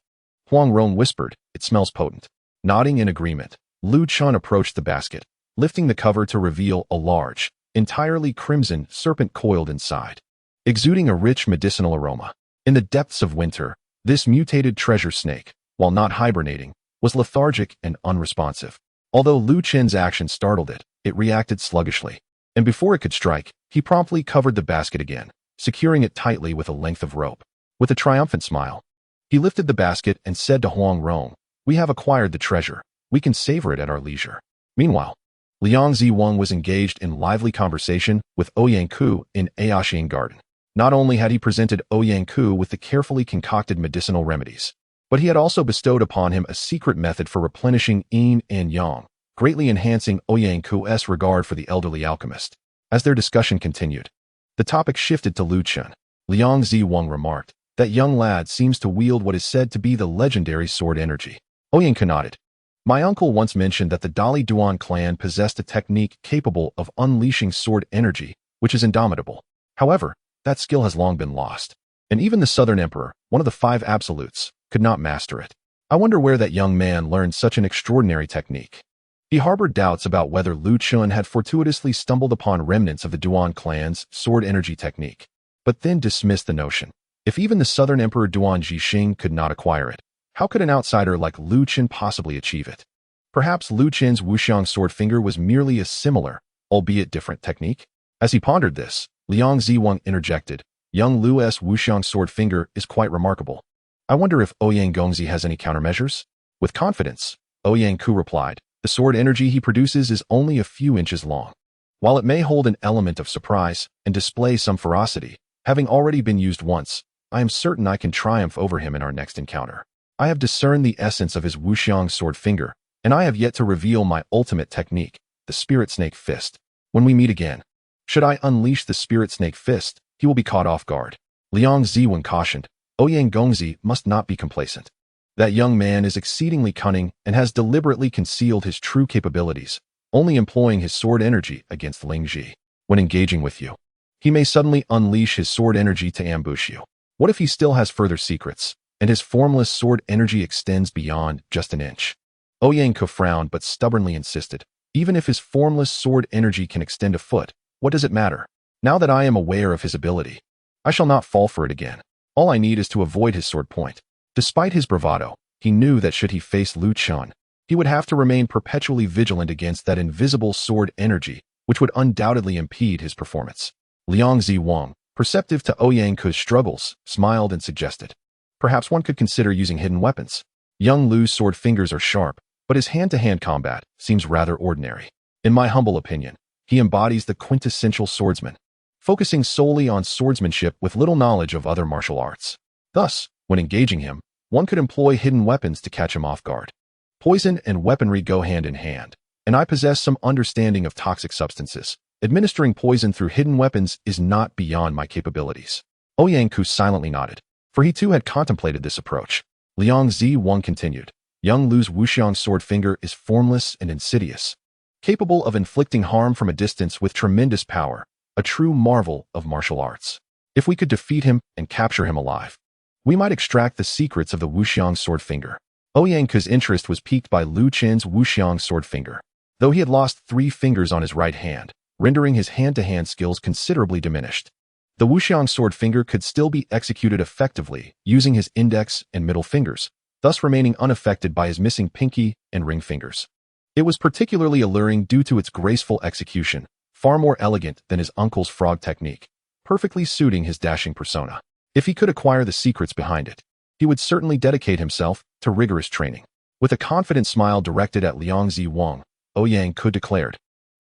Huang Rong whispered, "It smells potent." Nodding in agreement, Lu Chen approached the basket, lifting the cover to reveal a large, entirely crimson serpent coiled inside, exuding a rich medicinal aroma. In the depths of winter, this mutated treasure snake, while not hibernating, was lethargic and unresponsive. Although Lu Chen's action startled it, it reacted sluggishly, and before it could strike, he promptly covered the basket again, securing it tightly with a length of rope. With a triumphant smile, he lifted the basket and said to Huang Rong, "We have acquired the treasure. We can savor it at our leisure." Meanwhile, Liang Ziwang was engaged in lively conversation with Ouyang Ke in Ayaxiang Garden. Not only had he presented Ouyang Ke with the carefully concocted medicinal remedies, but he had also bestowed upon him a secret method for replenishing yin and yang, greatly enhancing Ouyang Ke's regard for the elderly alchemist. As their discussion continued, the topic shifted to Lu Chen. Liang Ziwang remarked, "That young lad seems to wield what is said to be the legendary sword energy." Ouyang Ke nodded. "My uncle once mentioned that the Dali Duan clan possessed a technique capable of unleashing sword energy, which is indomitable. However, that skill has long been lost, and even the Southern Emperor, one of the 5 absolutes, could not master it. I wonder where that young man learned such an extraordinary technique." He harbored doubts about whether Lu Chen had fortuitously stumbled upon remnants of the Duan clan's sword energy technique, but then dismissed the notion. If even the Southern Emperor Duan Jixing could not acquire it, how could an outsider like Lu Chen possibly achieve it? Perhaps Lu Chen's wuxiang sword finger was merely a similar, albeit different technique? As he pondered this, Liang Ziwang interjected, "Young Lu's wuxiang sword finger is quite remarkable. I wonder if Ouyang Gongzi has any countermeasures?" With confidence, Ouyang Ke replied, "The sword energy he produces is only a few inches long. While it may hold an element of surprise and display some ferocity, having already been used once, I am certain I can triumph over him in our next encounter. I have discerned the essence of his wuxiang sword finger, and I have yet to reveal my ultimate technique, the Spirit Snake Fist. When we meet again, should I unleash the Spirit Snake Fist, he will be caught off guard." Liang Ziwen cautioned, "Ouyang Gongzi must not be complacent. That young man is exceedingly cunning and has deliberately concealed his true capabilities, only employing his sword energy against Lingji. When engaging with you, he may suddenly unleash his sword energy to ambush you. What if he still has further secrets, and his formless sword energy extends beyond just an inch?" Ouyang Ke frowned but stubbornly insisted, "Even if his formless sword energy can extend a foot, what does it matter? Now that I am aware of his ability, I shall not fall for it again." All I need is to avoid his sword point. Despite his bravado, he knew that should he face Chen, he would have to remain perpetually vigilant against that invisible sword energy, which would undoubtedly impede his performance. Liang Ziwang, perceptive to Ouyang Ku's struggles, smiled and suggested, "Perhaps one could consider using hidden weapons. Young Lu's sword fingers are sharp, but his hand-to-hand combat seems rather ordinary. In my humble opinion, he embodies the quintessential swordsman, focusing solely on swordsmanship with little knowledge of other martial arts. Thus, when engaging him, one could employ hidden weapons to catch him off guard. Poison and weaponry go hand in hand, and I possess some understanding of toxic substances. Administering poison through hidden weapons is not beyond my capabilities." Ouyang Ku silently nodded, for he too had contemplated this approach. Liang Ziwang continued, "Young Lu's wuxiang sword finger is formless and insidious, capable of inflicting harm from a distance with tremendous power, a true marvel of martial arts. If we could defeat him and capture him alive, we might extract the secrets of the wuxiang sword finger." Ouyang Ku's interest was piqued by Lu Chen's wuxiang sword finger, though he had lost 3 fingers on his right hand, rendering his hand-to-hand skills considerably diminished. The wuxiang sword finger could still be executed effectively using his index and middle fingers, thus remaining unaffected by his missing pinky and ring fingers. It was particularly alluring due to its graceful execution, far more elegant than his uncle's frog technique, perfectly suiting his dashing persona. If he could acquire the secrets behind it, he would certainly dedicate himself to rigorous training. With a confident smile directed at Liang Ziwang, Ouyang Ku declared,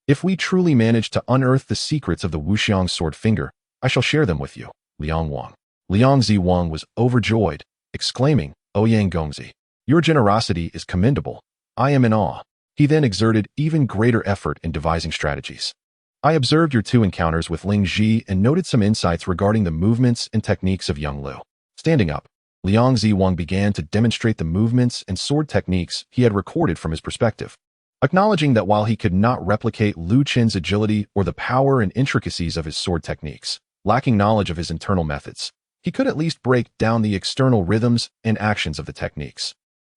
"If we truly manage to unearth the secrets of the wuxiang sword finger, I shall share them with you, Liang Wang." Liang Ziwang was overjoyed, exclaiming, "Ouyang Gongzi, your generosity is commendable. I am in awe." He then exerted even greater effort in devising strategies. "I observed your 2 encounters with Ling Ji and noted some insights regarding the movements and techniques of young Lu." Standing up, Liang Ziwang began to demonstrate the movements and sword techniques he had recorded from his perspective, acknowledging that while he could not replicate Lu Chen's agility or the power and intricacies of his sword techniques, lacking knowledge of his internal methods, he could at least break down the external rhythms and actions of the techniques.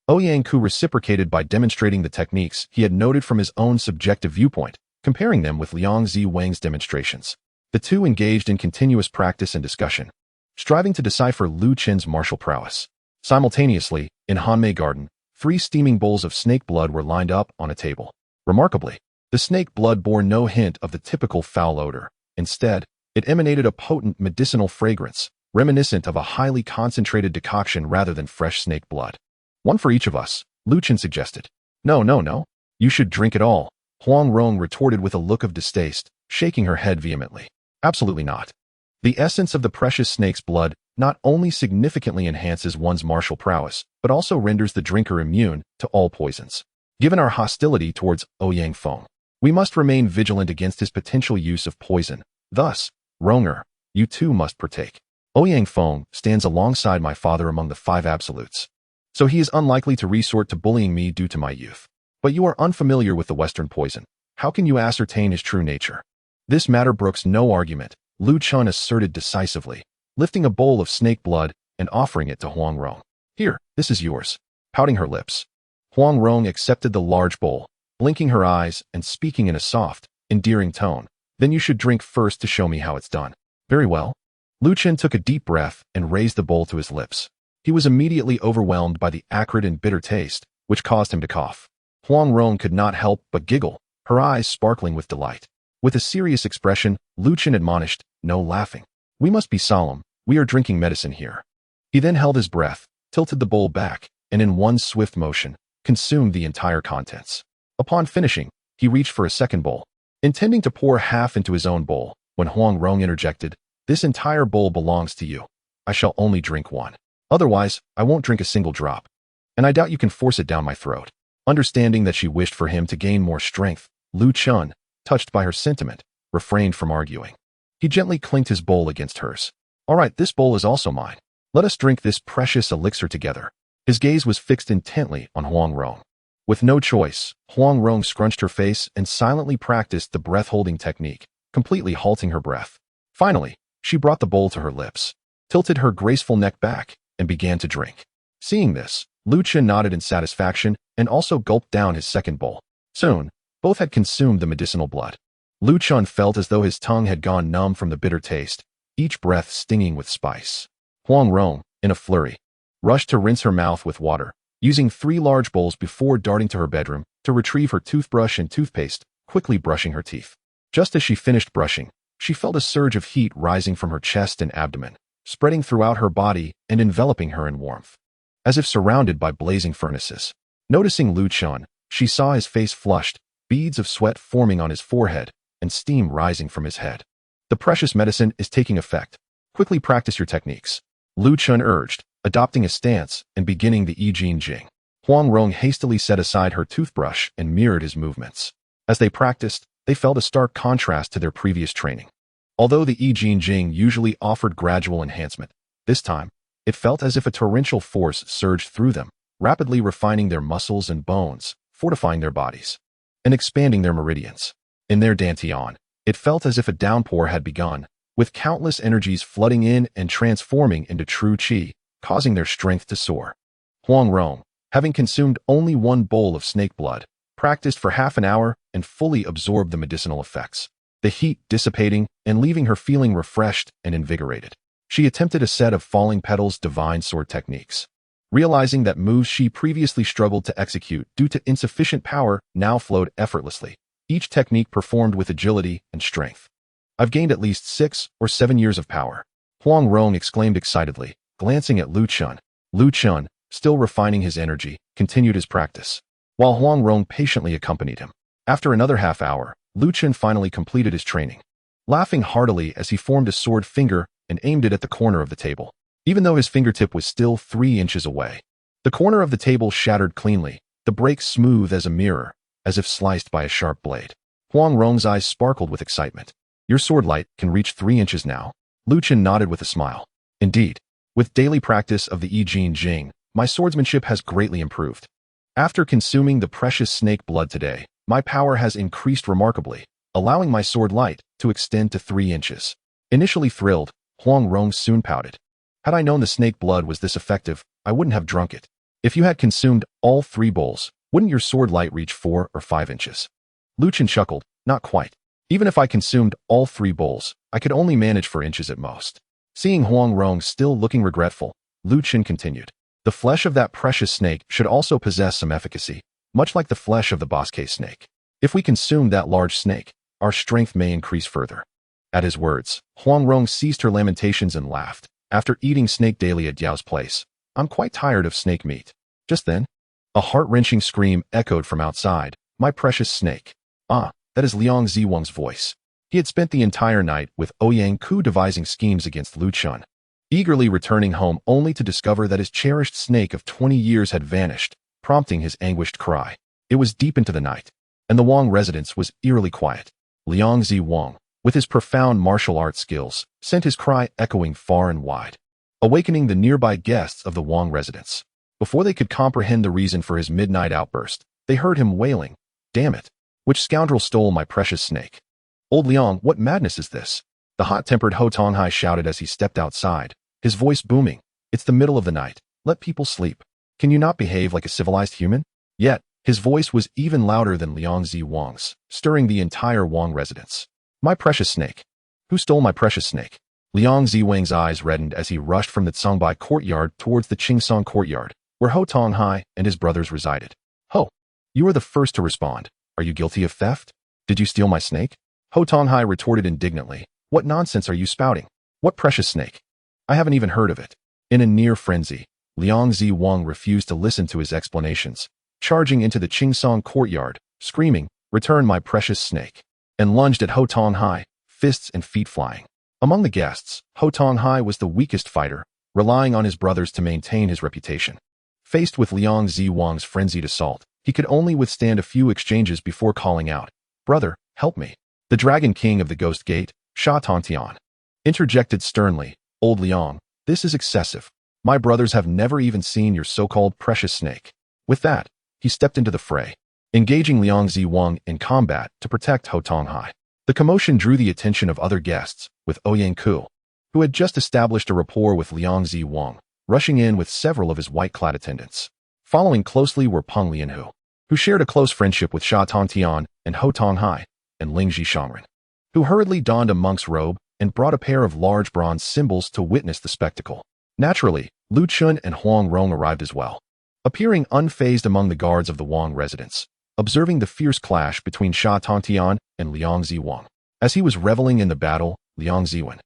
Ouyang Ku reciprocated by demonstrating the techniques he had noted from his own subjective viewpoint, comparing them with Liang Ziwang's demonstrations. The two engaged in continuous practice and discussion, striving to decipher Lu Chen's martial prowess. Simultaneously, in Hanmei Garden, 3 steaming bowls of snake blood were lined up on a table. Remarkably, the snake blood bore no hint of the typical foul odor. Instead, it emanated a potent medicinal fragrance, reminiscent of a highly concentrated decoction rather than fresh snake blood. "One for each of us," Lu Chen suggested. No. You should drink it all," Huang Rong retorted with a look of distaste, shaking her head vehemently. "Absolutely not. The essence of the precious snake's blood not only significantly enhances one's martial prowess, but also renders the drinker immune to all poisons. Given our hostility towards Ouyang Feng, we must remain vigilant against his potential use of poison. Thus, Ronger, you too must partake. Ouyang Feng stands alongside my father among the 5 absolutes, so he is unlikely to resort to bullying me due to my youth. But you are unfamiliar with the Western poison. How can you ascertain his true nature?" "This matter brooks no argument," Lu Chen asserted decisively, lifting a bowl of snake blood and offering it to Huang Rong. "Here, this is yours." Pouting her lips, Huang Rong accepted the large bowl, blinking her eyes and speaking in a soft, endearing tone. "Then you should drink first to show me how it's done." "Very well." Lu Chen took a deep breath and raised the bowl to his lips. He was immediately overwhelmed by the acrid and bitter taste, which caused him to cough. Huang Rong could not help but giggle, her eyes sparkling with delight. With a serious expression, Lu Chen admonished, "No laughing. We must be solemn. We are drinking medicine here." He then held his breath, tilted the bowl back, and in one swift motion, consumed the entire contents. Upon finishing, he reached for a second bowl, intending to pour half into his own bowl, when Huang Rong interjected, "This entire bowl belongs to you. I shall only drink one. Otherwise, I won't drink a single drop. And I doubt you can force it down my throat." Understanding that she wished for him to gain more strength, Lu Chen, touched by her sentiment, refrained from arguing. He gently clinked his bowl against hers. "All right, this bowl is also mine. Let us drink this precious elixir together." His gaze was fixed intently on Huang Rong. With no choice, Huang Rong scrunched her face and silently practiced the breath-holding technique, completely halting her breath. Finally, she brought the bowl to her lips, tilted her graceful neck back, and began to drink. Seeing this, Lu Chen nodded in satisfaction and also gulped down his second bowl. Soon, both had consumed the medicinal blood. Lu Chen felt as though his tongue had gone numb from the bitter taste, each breath stinging with spice. Huang Rong, in a flurry, rushed to rinse her mouth with water, using 3 large bowls before darting to her bedroom to retrieve her toothbrush and toothpaste, quickly brushing her teeth. Just as she finished brushing, she felt a surge of heat rising from her chest and abdomen, spreading throughout her body and enveloping her in warmth, as if surrounded by blazing furnaces. Noticing Chen, she saw his face flushed, beads of sweat forming on his forehead, and steam rising from his head. The precious medicine is taking effect. Quickly practice your techniques, Chen urged, adopting a stance and beginning the I Ching Jing. Huang Rong hastily set aside her toothbrush and mirrored his movements. As they practiced, they felt a stark contrast to their previous training. Although the I Ching Jing usually offered gradual enhancement, this time, it felt as if a torrential force surged through them, rapidly refining their muscles and bones, fortifying their bodies, and expanding their meridians. In their dantian, it felt as if a downpour had begun, with countless energies flooding in and transforming into true qi, causing their strength to soar. Huang Rong, having consumed only 1 bowl of snake blood, practiced for half an hour and fully absorbed the medicinal effects, the heat dissipating and leaving her feeling refreshed and invigorated. She attempted a set of falling petals divine sword techniques, realizing that moves she previously struggled to execute due to insufficient power now flowed effortlessly, each technique performed with agility and strength. I've gained at least 6 or 7 years of power, Huang Rong exclaimed excitedly, glancing at Chen. Chen, still refining his energy, continued his practice, while Huang Rong patiently accompanied him. After another half hour, Chen finally completed his training, laughing heartily as he formed a sword finger and aimed it at the corner of the table, even though his fingertip was still 3 inches away. The corner of the table shattered cleanly, the break smooth as a mirror, as if sliced by a sharp blade. Huang Rong's eyes sparkled with excitement. Your sword light can reach 3 inches now. Chen nodded with a smile. Indeed, with daily practice of the I Ching Jing, my swordsmanship has greatly improved. After consuming the precious snake blood today, my power has increased remarkably, allowing my sword light to extend to 3 inches. Initially thrilled, Huang Rong soon pouted. Had I known the snake blood was this effective, I wouldn't have drunk it. If you had consumed all 3 bowls, wouldn't your sword light reach 4 or 5 inches? Chen chuckled, not quite. Even if I consumed all 3 bowls, I could only manage 4 inches at most. Seeing Huang Rong still looking regretful, Chen continued. The flesh of that precious snake should also possess some efficacy, much like the flesh of the Bosque snake. If we consume that large snake, our strength may increase further. At his words, Huang Rong ceased her lamentations and laughed. After eating snake daily at Yao's place, I'm quite tired of snake meat. Just then, a heart-wrenching scream echoed from outside. My precious snake. Ah, that is Liang Ziwang's voice. He had spent the entire night with Ouyang Ku devising schemes against Chen, eagerly returning home only to discover that his cherished snake of 20 years had vanished, prompting his anguished cry. It was deep into the night, and the Wang residence was eerily quiet. Liang Ziwang, with his profound martial arts skills, sent his cry echoing far and wide, awakening the nearby guests of the Wang residence. Before they could comprehend the reason for his midnight outburst, they heard him wailing, "Damn it! Which scoundrel stole my precious snake? Old Liang, what madness is this?" The hot-tempered Ho Tonghai shouted as he stepped outside, his voice booming. "It's the middle of the night. Let people sleep. Can you not behave like a civilized human?" Yet, his voice was even louder than Liang Ziwang's, stirring the entire Wang residence. "My precious snake. Who stole my precious snake?" Liang Ziwang's eyes reddened as he rushed from the Cangbai courtyard towards the Qingsong courtyard, where Ho Tonghai and his brothers resided. "Ho, you are the first to respond. Are you guilty of theft? Did you steal my snake?" Ho Tonghai retorted indignantly. "What nonsense are you spouting? What precious snake? I haven't even heard of it." In a near frenzy, Liang Ziwang refused to listen to his explanations, charging into the Qingsong courtyard, screaming, "Return my precious snake," and lunged at Ho Tonghai, fists and feet flying. Among the guests, Ho Tonghai was the weakest fighter, relying on his brothers to maintain his reputation. Faced with Liang Ziwang's frenzied assault, he could only withstand a few exchanges before calling out, "Brother, help me." The Dragon King of the Ghost Gate, Sha Tontian, interjected sternly, "Old Liang, this is excessive. My brothers have never even seen your so-called precious snake." With that, he stepped into the fray, engaging Liang Ziwang in combat to protect Ho Tonghai. The commotion drew the attention of other guests, with Ouyang Ku, who had just established a rapport with Liang Ziwang, rushing in with several of his white-clad attendants. Following closely were Peng Lianhu, who shared a close friendship with Sha Tontian and Ho Tonghai, and Ling Zhishangren, who hurriedly donned a monk's robe and brought a pair of large bronze symbols to witness the spectacle. Naturally, Lu Chun and Huang Rong arrived as well, appearing unfazed among the guards of the Wang residence, observing the fierce clash between Sha Tongtian and Liang Ziwang. As he was reveling in the battle, Liang Ziwen,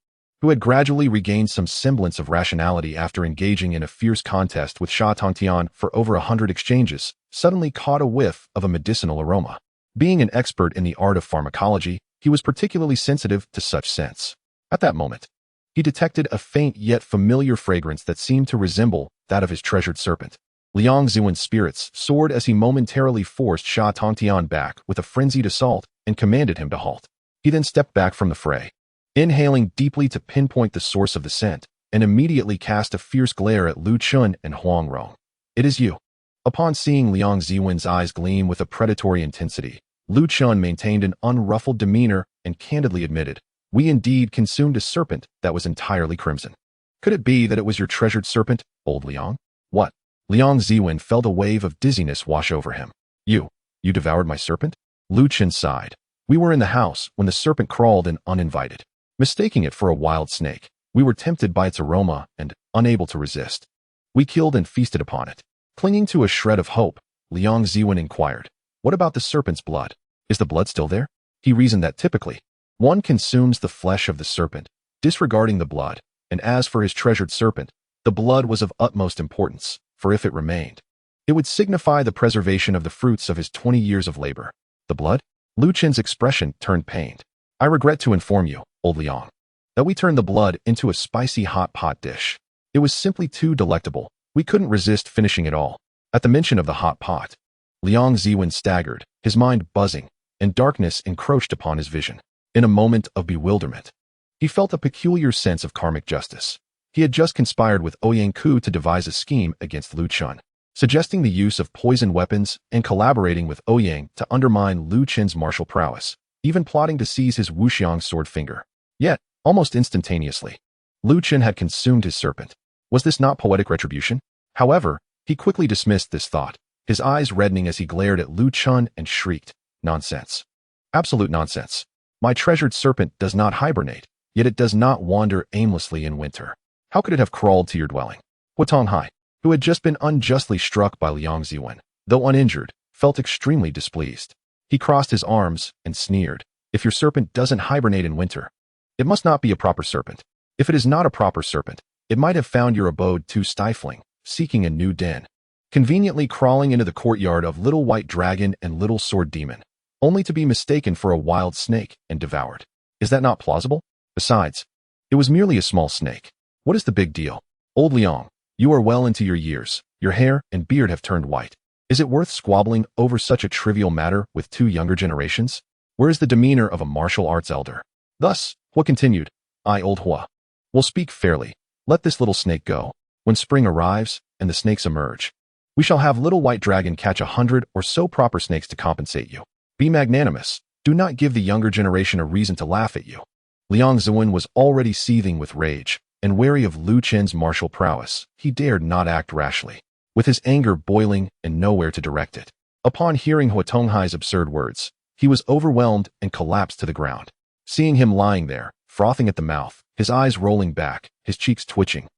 who had gradually regained some semblance of rationality after engaging in a fierce contest with Sha Tongtian for over 100 exchanges, suddenly caught a whiff of a medicinal aroma. Being an expert in the art of pharmacology, he was particularly sensitive to such scents. At that moment, he detected a faint yet familiar fragrance that seemed to resemble that of his treasured serpent. Liang Ziwen's spirits soared as he momentarily forced Sha Tongtian back with a frenzied assault and commanded him to halt. He then stepped back from the fray, inhaling deeply to pinpoint the source of the scent, and immediately cast a fierce glare at Lu Chun and Huang Rong. "It is you." Upon seeing Liang Ziwen's eyes gleam with a predatory intensity, Lu Chun maintained an unruffled demeanor and candidly admitted, "We indeed consumed a serpent that was entirely crimson." "Could it be that it was your treasured serpent, old Liang?" "What?" Liang Ziwen felt a wave of dizziness wash over him. You devoured my serpent?" Lu Chun sighed. "We were in the house when the serpent crawled in uninvited. Mistaking it for a wild snake, we were tempted by its aroma and, unable to resist, we killed and feasted upon it." Clinging to a shred of hope, Liang Ziwen inquired, "What about the serpent's blood? Is the blood still there?" He reasoned that typically, one consumes the flesh of the serpent, disregarding the blood, and as for his treasured serpent, the blood was of utmost importance, for if it remained, it would signify the preservation of the fruits of his 20 years of labor. "The blood?" Lu Chun's expression turned pained. "I regret to inform you, old Liang, that we turned the blood into a spicy hot pot dish. It was simply too delectable. We couldn't resist finishing it all." At the mention of the hot pot, Liang Ziwen staggered, his mind buzzing, and darkness encroached upon his vision. In a moment of bewilderment, he felt a peculiar sense of karmic justice. He had just conspired with Ouyang Ku to devise a scheme against Lu Chun, suggesting the use of poison weapons and collaborating with Ouyang to undermine Lu Chun's martial prowess, even plotting to seize his wuxiang sword finger. Yet, almost instantaneously, Lu Chun had consumed his serpent. Was this not poetic retribution? However, he quickly dismissed this thought, his eyes reddening as he glared at Lu Chun and shrieked, "Nonsense. Absolute nonsense. My treasured serpent does not hibernate, yet it does not wander aimlessly in winter. How could it have crawled to your dwelling?" Huang, who had just been unjustly struck by Liang Ziwen, though uninjured, felt extremely displeased. He crossed his arms and sneered, "If your serpent doesn't hibernate in winter, it must not be a proper serpent. If it is not a proper serpent, it might have found your abode too stifling, seeking a new den, conveniently crawling into the courtyard of Little White Dragon and Little Sword Demon, only to be mistaken for a wild snake and devoured. Is that not plausible? Besides, it was merely a small snake. What is the big deal? Old Liang, you are well into your years. Your hair and beard have turned white. Is it worth squabbling over such a trivial matter with two younger generations? Where is the demeanor of a martial arts elder?" Thus, Hua continued, "I, old Hua, will speak fairly. Let this little snake go. When spring arrives and the snakes emerge, we shall have Little White Dragon catch 100 or so proper snakes to compensate you. Be magnanimous. Do not give the younger generation a reason to laugh at you." Liang Ziwen was already seething with rage, and wary of Lu Chun's martial prowess, he dared not act rashly, with his anger boiling and nowhere to direct it. Upon hearing Huatonghai's absurd words, he was overwhelmed and collapsed to the ground. Seeing him lying there, frothing at the mouth, his eyes rolling back, his cheeks twitching,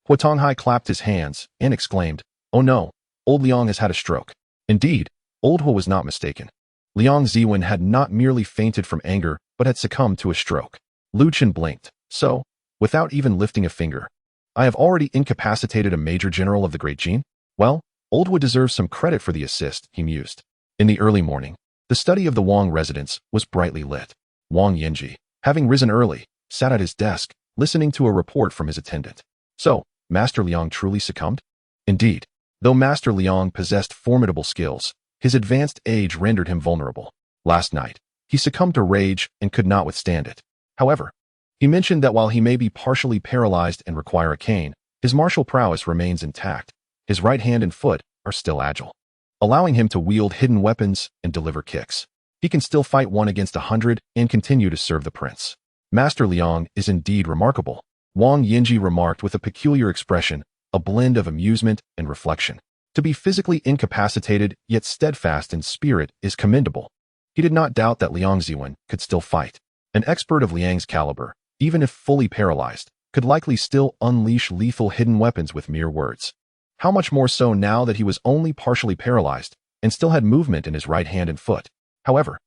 Huatonghai clapped his hands and exclaimed, "Oh no, old Liang has had a stroke." Indeed, old Hua was not mistaken. Liang Ziwen had not merely fainted from anger, but had succumbed to a stroke. Lu Chun blinked. "So, without even lifting a finger, I have already incapacitated a major general of the Great Jin? Well, old Hua deserves some credit for the assist," he mused. In the early morning, the study of the Wang residence was brightly lit. Wang Yinji, having risen early, sat at his desk, listening to a report from his attendant. "So, Master Liang truly succumbed?" Indeed, though Master Liang possessed formidable skills, his advanced age rendered him vulnerable. Last night, he succumbed to rage and could not withstand it. However, he mentioned that while he may be partially paralyzed and require a cane, his martial prowess remains intact. His right hand and foot are still agile, allowing him to wield hidden weapons and deliver kicks. He can still fight 1 against 100 and continue to serve the prince. Master Liang is indeed remarkable, Wang Yinji remarked with a peculiar expression, a blend of amusement and reflection. To be physically incapacitated yet steadfast in spirit is commendable. He did not doubt that Liang Ziwen could still fight. An expert of Liang's caliber, even if fully paralyzed, could likely still unleash lethal hidden weapons with mere words. How much more so now that he was only partially paralyzed and still had movement in his right hand and foot. However,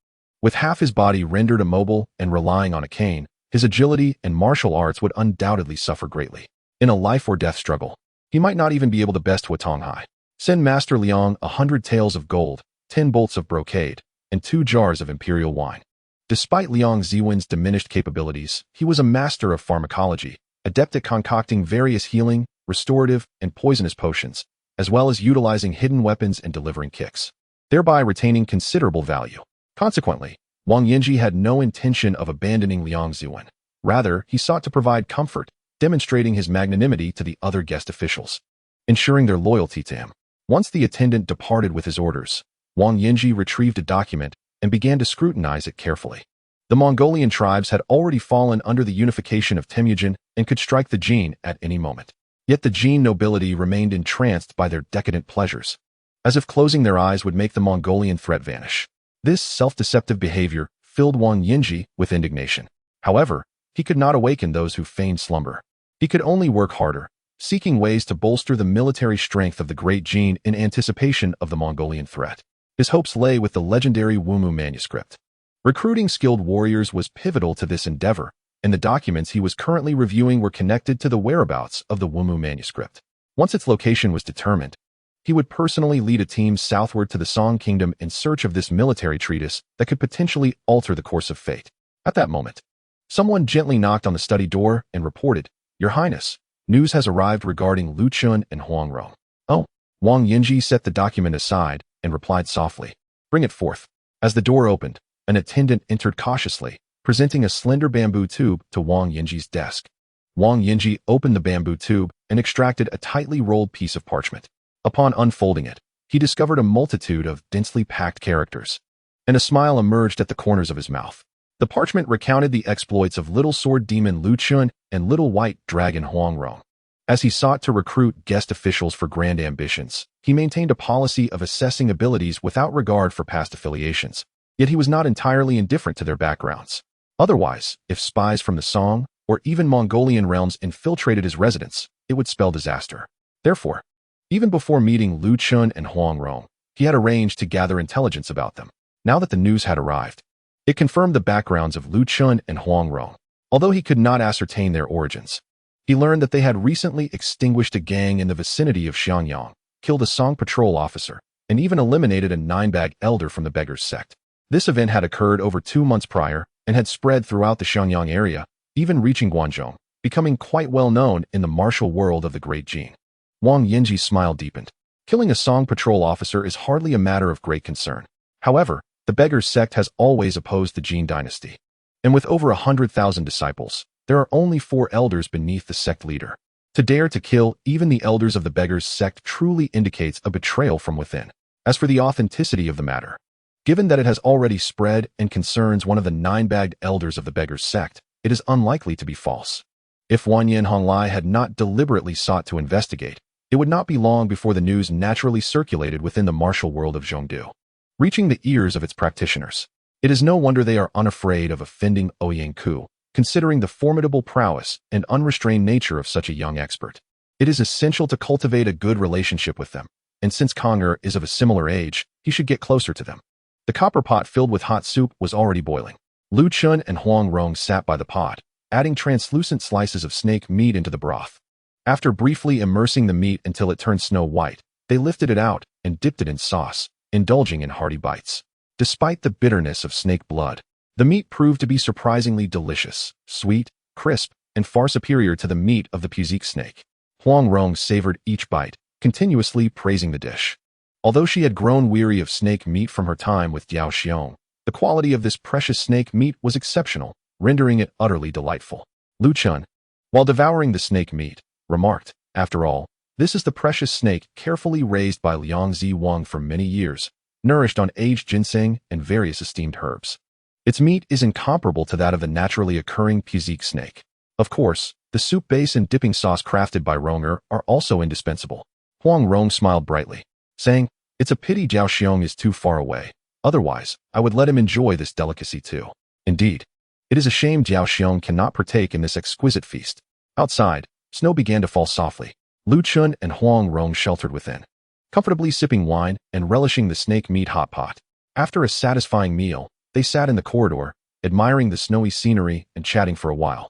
with half his body rendered immobile and relying on a cane, his agility and martial arts would undoubtedly suffer greatly. In a life-or-death struggle, he might not even be able to best Huatonghai. Send Master Liang 100 taels of gold, 10 bolts of brocade, and 2 jars of imperial wine. Despite Liang Ziwen's diminished capabilities, he was a master of pharmacology, adept at concocting various healing, restorative, and poisonous potions, as well as utilizing hidden weapons and delivering kicks, thereby retaining considerable value. Consequently, Wang Yinji had no intention of abandoning Liang Ziwen. Rather, he sought to provide comfort, demonstrating his magnanimity to the other guest officials, ensuring their loyalty to him. Once the attendant departed with his orders, Wang Yinji retrieved a document and began to scrutinize it carefully. The Mongolian tribes had already fallen under the unification of Temujin and could strike the Jin at any moment. Yet the Jin nobility remained entranced by their decadent pleasures, as if closing their eyes would make the Mongolian threat vanish. This self-deceptive behavior filled Wang Yinji with indignation. However, he could not awaken those who feigned slumber. He could only work harder, seeking ways to bolster the military strength of the Great Jin in anticipation of the Mongolian threat. His hopes lay with the legendary Wumu manuscript. Recruiting skilled warriors was pivotal to this endeavor, and the documents he was currently reviewing were connected to the whereabouts of the Wumu manuscript. Once its location was determined, he would personally lead a team southward to the Song Kingdom in search of this military treatise that could potentially alter the course of fate. At that moment, someone gently knocked on the study door and reported, "Your Highness, news has arrived regarding Lu Chun and Huang Rong." "Oh." Wang Yinji set the document aside and replied softly, "Bring it forth." As the door opened, an attendant entered cautiously, presenting a slender bamboo tube to Wang Yinji's desk. Wang Yinji opened the bamboo tube and extracted a tightly rolled piece of parchment. Upon unfolding it, he discovered a multitude of densely packed characters, and a smile emerged at the corners of his mouth. The parchment recounted the exploits of Little Sword Demon Lu Chun and Little White Dragon Huang Rong. As he sought to recruit guest officials for grand ambitions, he maintained a policy of assessing abilities without regard for past affiliations. Yet he was not entirely indifferent to their backgrounds. Otherwise, if spies from the Song or even Mongolian realms infiltrated his residence, it would spell disaster. Therefore, even before meeting Lu Chun and Huang Rong, he had arranged to gather intelligence about them. Now that the news had arrived, it confirmed the backgrounds of Lu Chun and Huang Rong. Although he could not ascertain their origins, he learned that they had recently extinguished a gang in the vicinity of Xianyang, killed a Song patrol officer, and even eliminated a 9-bag elder from the Beggars sect. This event had occurred over 2 months prior and had spread throughout the Xianyang area, even reaching Guangzhou, becoming quite well known in the martial world of the Great Jin. Wang Yinji's smile deepened. Killing a Song patrol officer is hardly a matter of great concern. However, the Beggars sect has always opposed the Tang Dynasty, and with over 100,000 disciples, there are only 4 elders beneath the sect leader. To dare to kill even the elders of the Beggars sect truly indicates a betrayal from within. As for the authenticity of the matter, given that it has already spread and concerns one of the 9-bagged elders of the Beggars sect, it is unlikely to be false. If Wanyan Honglai had not deliberately sought to investigate, it would not be long before the news naturally circulated within the martial world of Zhongdu, reaching the ears of its practitioners. It is no wonder they are unafraid of offending Ouyang-ku, considering the formidable prowess and unrestrained nature of such a young expert. It is essential to cultivate a good relationship with them, and since Conger is of a similar age, he should get closer to them. The copper pot filled with hot soup was already boiling. Lu Chun and Huang Rong sat by the pot, adding translucent slices of snake meat into the broth. After briefly immersing the meat until it turned snow white, they lifted it out and dipped it in sauce, indulging in hearty bites. Despite the bitterness of snake blood, the meat proved to be surprisingly delicious, sweet, crisp, and far superior to the meat of the puzik snake. Huang Rong savored each bite, continuously praising the dish. Although she had grown weary of snake meat from her time with Diao Xiong, the quality of this precious snake meat was exceptional, rendering it utterly delightful. Lu Chun, while devouring the snake meat, remarked, "After all, this is the precious snake carefully raised by Liang Zi Wang for many years, nourished on aged ginseng and various esteemed herbs. Its meat is incomparable to that of the naturally occurring puzik snake. Of course, the soup base and dipping sauce crafted by Ronger are also indispensable." Huang Rong smiled brightly, saying, "It's a pity Jiao Xiong is too far away. Otherwise, I would let him enjoy this delicacy too. Indeed, it is a shame Jiao Xiong cannot partake in this exquisite feast. Outside, snow began to fall softly. Lu Chen and Huang Rong sheltered within, comfortably sipping wine and relishing the snake meat hot pot. After a satisfying meal, they sat in the corridor, admiring the snowy scenery and chatting for a while,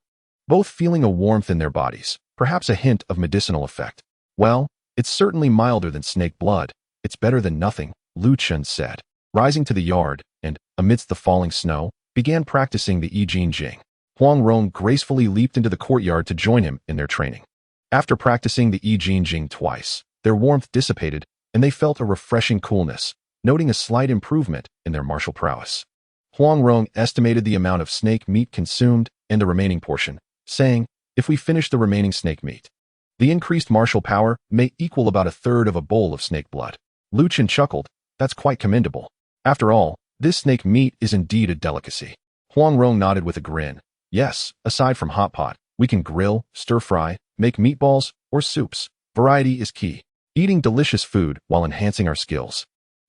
both feeling a warmth in their bodies, perhaps a hint of medicinal effect. Well, it's certainly milder than snake blood. It's better than nothing, Lu Chen said, rising to the yard, and, amidst the falling snow, began practicing the I Jing Jing. Huang Rong gracefully leaped into the courtyard to join him in their training. After practicing the I Jing Jing twice, their warmth dissipated, and they felt a refreshing coolness, noting a slight improvement in their martial prowess. Huang Rong estimated the amount of snake meat consumed and the remaining portion, saying, "If we finish the remaining snake meat, the increased martial power may equal about a third of a bowl of snake blood." Lu Chen chuckled. "That's quite commendable. After all, this snake meat is indeed a delicacy." Huang Rong nodded with a grin. "Yes, aside from hot pot, we can grill, stir-fry, make meatballs, or soups. Variety is key. Eating delicious food while enhancing our skills.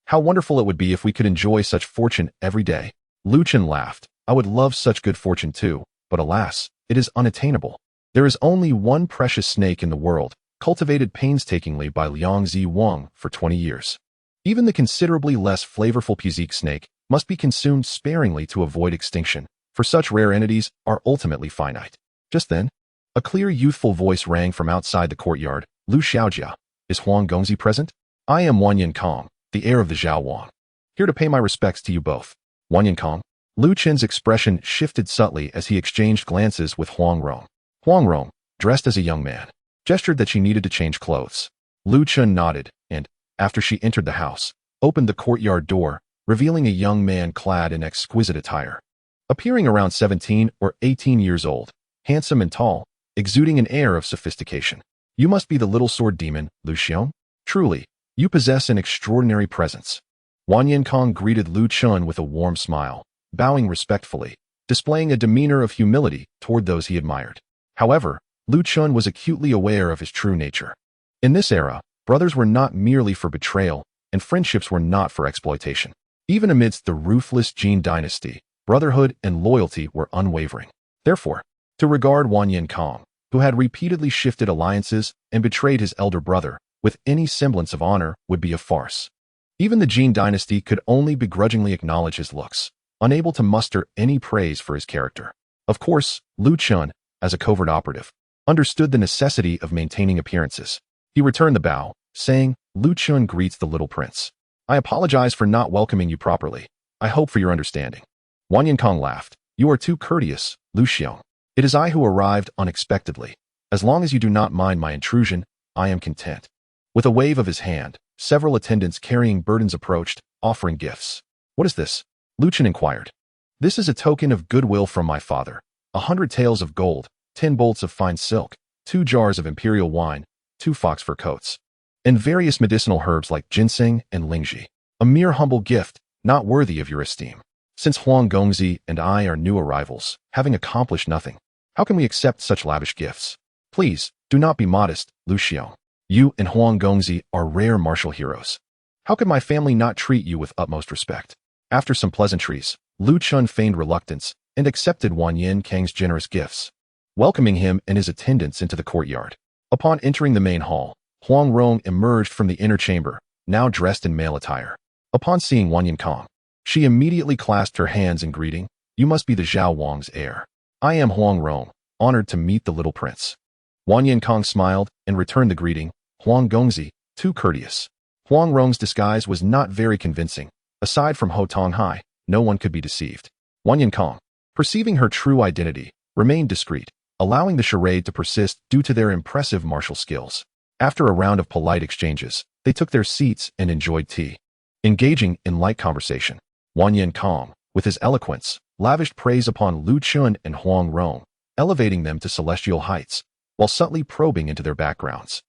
How wonderful it would be if we could enjoy such fortune every day." Lu Chen laughed. "I would love such good fortune too, but alas, it is unattainable. There is only one precious snake in the world, cultivated painstakingly by Liangzi Wang for 20 years. Even the considerably less flavorful Puzik snake must be consumed sparingly to avoid extinction, for such rare entities are ultimately finite." Just then, a clear youthful voice rang from outside the courtyard. "Lu Xiaojia, is Huang Gongzi present? I am Wan Yinkong, the heir of the Zhao Wang. Here to pay my respects to you both." Wan Yinkong? Lu Chen's expression shifted subtly as he exchanged glances with Huang Rong. Huang Rong, dressed as a young man, gestured that she needed to change clothes. Lu Chen nodded, and, after she entered the house, opened the courtyard door, revealing a young man clad in exquisite attire. Appearing around 17 or 18 years old, handsome and tall, exuding an air of sophistication. "You must be the little sword demon, Lu Xiong? Truly, you possess an extraordinary presence." Wan Yinkong greeted Lu Chen with a warm smile, bowing respectfully, displaying a demeanor of humility toward those he admired. However, Lu Chen was acutely aware of his true nature. In this era, brothers were not merely for betrayal, and friendships were not for exploitation. Even amidst the ruthless Tang Dynasty, brotherhood and loyalty were unwavering. Therefore, to regard Wan Yinkong, who had repeatedly shifted alliances and betrayed his elder brother, with any semblance of honor would be a farce. Even the Tang Dynasty could only begrudgingly acknowledge his looks, unable to muster any praise for his character. Of course, Lu Chen, as a covert operative, understood the necessity of maintaining appearances. He returned the bow, saying, "Lu Chen greets the little prince. I apologize for not welcoming you properly. I hope for your understanding." Wan Yinkong laughed. "You are too courteous, Lu Xiong. It is I who arrived unexpectedly. As long as you do not mind my intrusion, I am content." With a wave of his hand, several attendants carrying burdens approached, offering gifts. "What is this?" Lu Chen inquired. "This is a token of goodwill from my father. 100 taels of gold, 10 bolts of fine silk, 2 jars of imperial wine, 2 fox fur coats, and various medicinal herbs like ginseng and lingji. A mere humble gift, not worthy of your esteem. Since Huang Gongzi and I are new arrivals, having accomplished nothing, how can we accept such lavish gifts? Please, do not be modest, Lu Xiong. You and Huang Gongzi are rare martial heroes. How could my family not treat you with utmost respect?" After some pleasantries, Lu Chen feigned reluctance and accepted Wan Yinkong's generous gifts, welcoming him and his attendants into the courtyard. Upon entering the main hall, Huang Rong emerged from the inner chamber, now dressed in male attire. Upon seeing Wan Yinkong, she immediately clasped her hands in greeting. "You must be the Zhao Wang's heir. I am Huang Rong, honored to meet the little prince." Wan Yinkong smiled and returned the greeting. "Huang Gongzi, too courteous." Huang Rong's disguise was not very convincing. Aside from Ho Tong Hai, no one could be deceived. Wan Yinkong, perceiving her true identity, remained discreet, allowing the charade to persist due to their impressive martial skills. After a round of polite exchanges, they took their seats and enjoyed tea. Engaging in light conversation, Wan Yinkong, with his eloquence, lavished praise upon Lu Chen and Huang Rong, elevating them to celestial heights, while subtly probing into their backgrounds,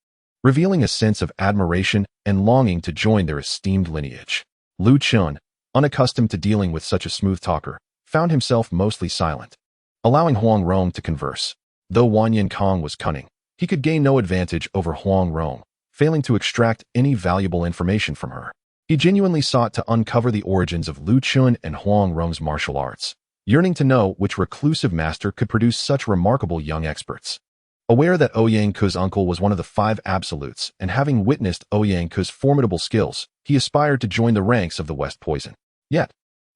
revealing a sense of admiration and longing to join their esteemed lineage. Lu Chen, unaccustomed to dealing with such a smooth talker, found himself mostly silent, allowing Huang Rong to converse. Though Wan Yinkong was cunning, he could gain no advantage over Huang Rong, failing to extract any valuable information from her. He genuinely sought to uncover the origins of Lu Chen and Huang Rong's martial arts, yearning to know which reclusive master could produce such remarkable young experts. Aware that Ouyang Ku's uncle was one of the 5 absolutes, and having witnessed Ouyang Ku's formidable skills, he aspired to join the ranks of the West Poison. Yet,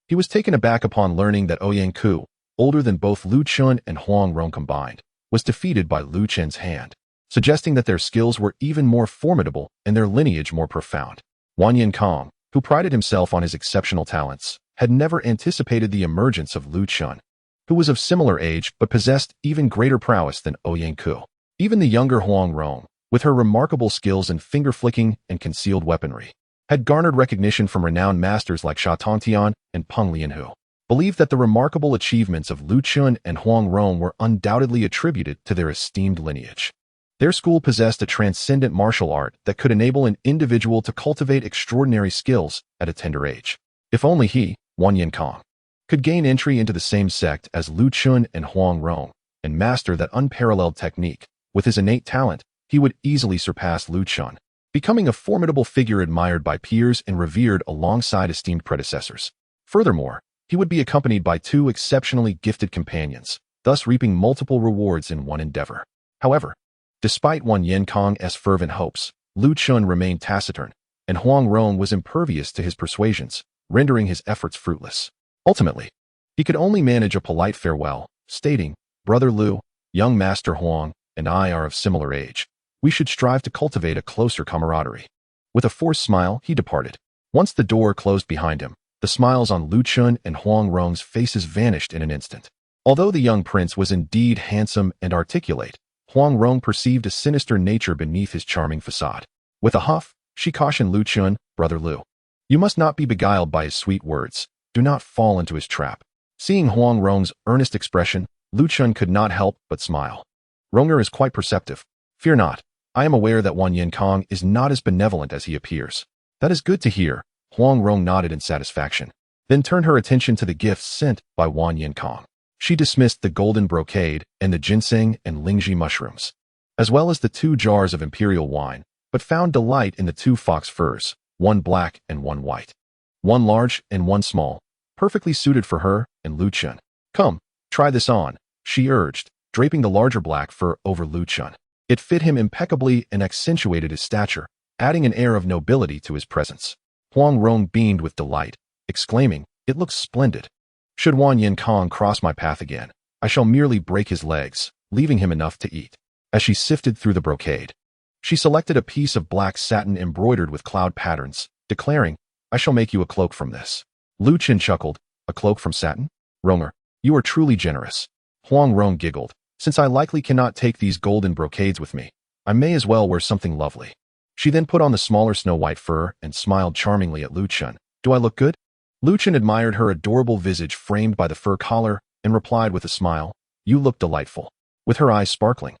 he was taken aback upon learning that Ouyang Ku, older than both Lu Chen and Huang Rong combined, was defeated by Lu Chen's hand, suggesting that their skills were even more formidable and their lineage more profound. Wan Yinkong, who prided himself on his exceptional talents, had never anticipated the emergence of Lu Chen, who was of similar age but possessed even greater prowess than Ouyang Ku. Even the younger Huang Rong, with her remarkable skills in finger-flicking and concealed weaponry, had garnered recognition from renowned masters like Sha Tongtian and Peng Lianhu, believed that the remarkable achievements of Lu Chen and Huang Rong were undoubtedly attributed to their esteemed lineage. Their school possessed a transcendent martial art that could enable an individual to cultivate extraordinary skills at a tender age. If only he, Wan Yinkong, could gain entry into the same sect as Lu Chen and Huang Rong and master that unparalleled technique. With his innate talent, he would easily surpass Lu Chen, becoming a formidable figure admired by peers and revered alongside esteemed predecessors. Furthermore, he would be accompanied by 2 exceptionally gifted companions, thus reaping multiple rewards in one endeavor. However, despite Wan Yinkong's fervent hopes, Lu Chen remained taciturn, and Huang Rong was impervious to his persuasions, rendering his efforts fruitless. Ultimately, he could only manage a polite farewell, stating, "Brother Lu, young Master Huang, and I are of similar age. We should strive to cultivate a closer camaraderie." With a forced smile, he departed. Once the door closed behind him, the smiles on Lu Chen and Huang Rong's faces vanished in an instant. Although the young prince was indeed handsome and articulate, Huang Rong perceived a sinister nature beneath his charming facade. With a huff, she cautioned Lu Chen, "Brother Lu, you must not be beguiled by his sweet words. Do not fall into his trap." Seeing Huang Rong's earnest expression, Lu Chen could not help but smile. "Ronger is quite perceptive. Fear not. I am aware that Wan Yinkong is not as benevolent as he appears." "That is good to hear." Huang Rong nodded in satisfaction, then turned her attention to the gifts sent by Wan Yinkong. She dismissed the golden brocade and the ginseng and lingzhi mushrooms, as well as the 2 jars of imperial wine, but found delight in the 2 fox furs, one black and one white, one large and one small, perfectly suited for her and Lu Chen. "Come, try this on," she urged, draping the larger black fur over Lu Chen. It fit him impeccably and accentuated his stature, adding an air of nobility to his presence. Huang Rong beamed with delight, exclaiming, "It looks splendid. Should Wan Yinkong cross my path again, I shall merely break his legs, leaving him enough to eat." As she sifted through the brocade, she selected a piece of black satin embroidered with cloud patterns, declaring, "I shall make you a cloak from this." Lu Chen chuckled, "A cloak from satin? Ronger, you are truly generous." Huang Rong giggled, "Since I likely cannot take these golden brocades with me, I may as well wear something lovely." She then put on the smaller snow-white fur and smiled charmingly at Lu Chen. "Do I look good?" Lu Chen admired her adorable visage framed by the fur collar and replied with a smile, "You look delightful." With her eyes sparkling,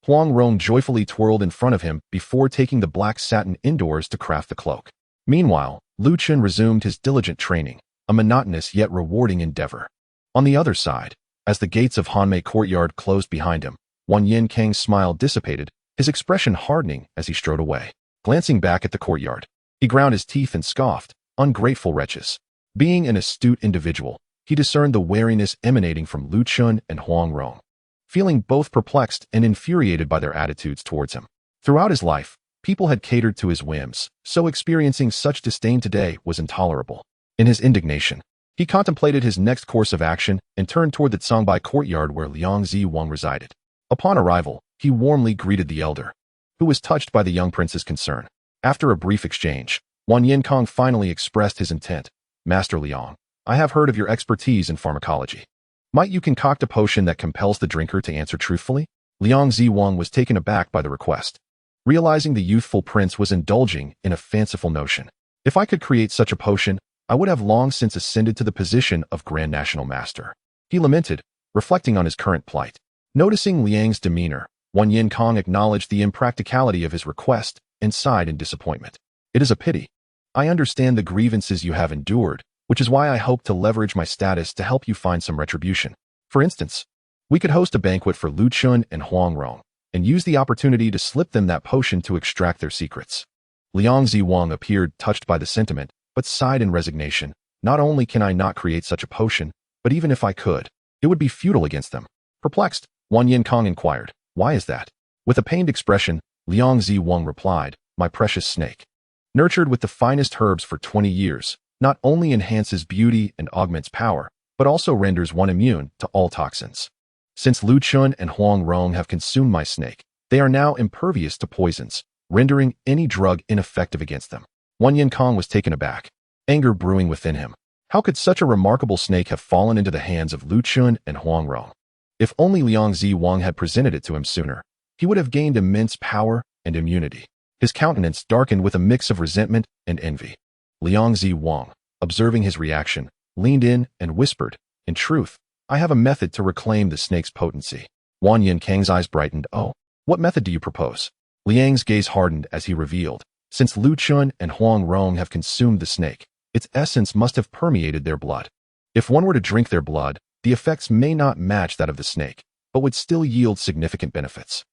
Huang Rong joyfully twirled in front of him before taking the black satin indoors to craft the cloak. Meanwhile, Lu Chen resumed his diligent training, a monotonous yet rewarding endeavor. On the other side, as the gates of Hanmei courtyard closed behind him, Wan Yinkong's smile dissipated, his expression hardening as he strode away. Glancing back at the courtyard, he ground his teeth and scoffed, "Ungrateful wretches." Being an astute individual, he discerned the wariness emanating from Lu Chen and Huang Rong, feeling both perplexed and infuriated by their attitudes towards him. Throughout his life, people had catered to his whims, so experiencing such disdain today was intolerable. In his indignation, he contemplated his next course of action and turned toward the Cangbai courtyard where Liang Ziwang resided. Upon arrival, he warmly greeted the elder, who was touched by the young prince's concern. After a brief exchange, Wan Yinkong finally expressed his intent. "Master Liang, I have heard of your expertise in pharmacology. Might you concoct a potion that compels the drinker to answer truthfully?" Liang Ziwang was taken aback by the request, realizing the youthful prince was indulging in a fanciful notion. "If I could create such a potion, I would have long since ascended to the position of Grand National Master," he lamented, reflecting on his current plight. Noticing Liang's demeanor, Wan Yinkong acknowledged the impracticality of his request and sighed in disappointment. "It is a pity. I understand the grievances you have endured, which is why I hope to leverage my status to help you find some retribution. For instance, we could host a banquet for Lu Chen and Huang Rong, and use the opportunity to slip them that potion to extract their secrets." Liang Ziwang appeared touched by the sentiment, but sighed in resignation. "Not only can I not create such a potion, but even if I could, it would be futile against them." Perplexed, Wan Yinkong inquired, "Why is that?" With a pained expression, Liang Ziwang replied, "My precious snake. Nurtured with the finest herbs for 20 years, not only enhances beauty and augments power, but also renders one immune to all toxins. Since Lu Chun and Huang Rong have consumed my snake, they are now impervious to poisons, rendering any drug ineffective against them." Wan Yinkong was taken aback, anger brewing within him. How could such a remarkable snake have fallen into the hands of Lu Chun and Huang Rong? If only Liang Ziwang had presented it to him sooner, he would have gained immense power and immunity. His countenance darkened with a mix of resentment and envy. Liang Ziwang, observing his reaction, leaned in and whispered, "In truth, I have a method to reclaim the snake's potency." Wan Yinkang's eyes brightened. "Oh, what method do you propose?" Liang's gaze hardened as he revealed, "Since Lu Chun and Huang Rong have consumed the snake, its essence must have permeated their blood. If one were to drink their blood, the effects may not match that of the snake, but would still yield significant benefits."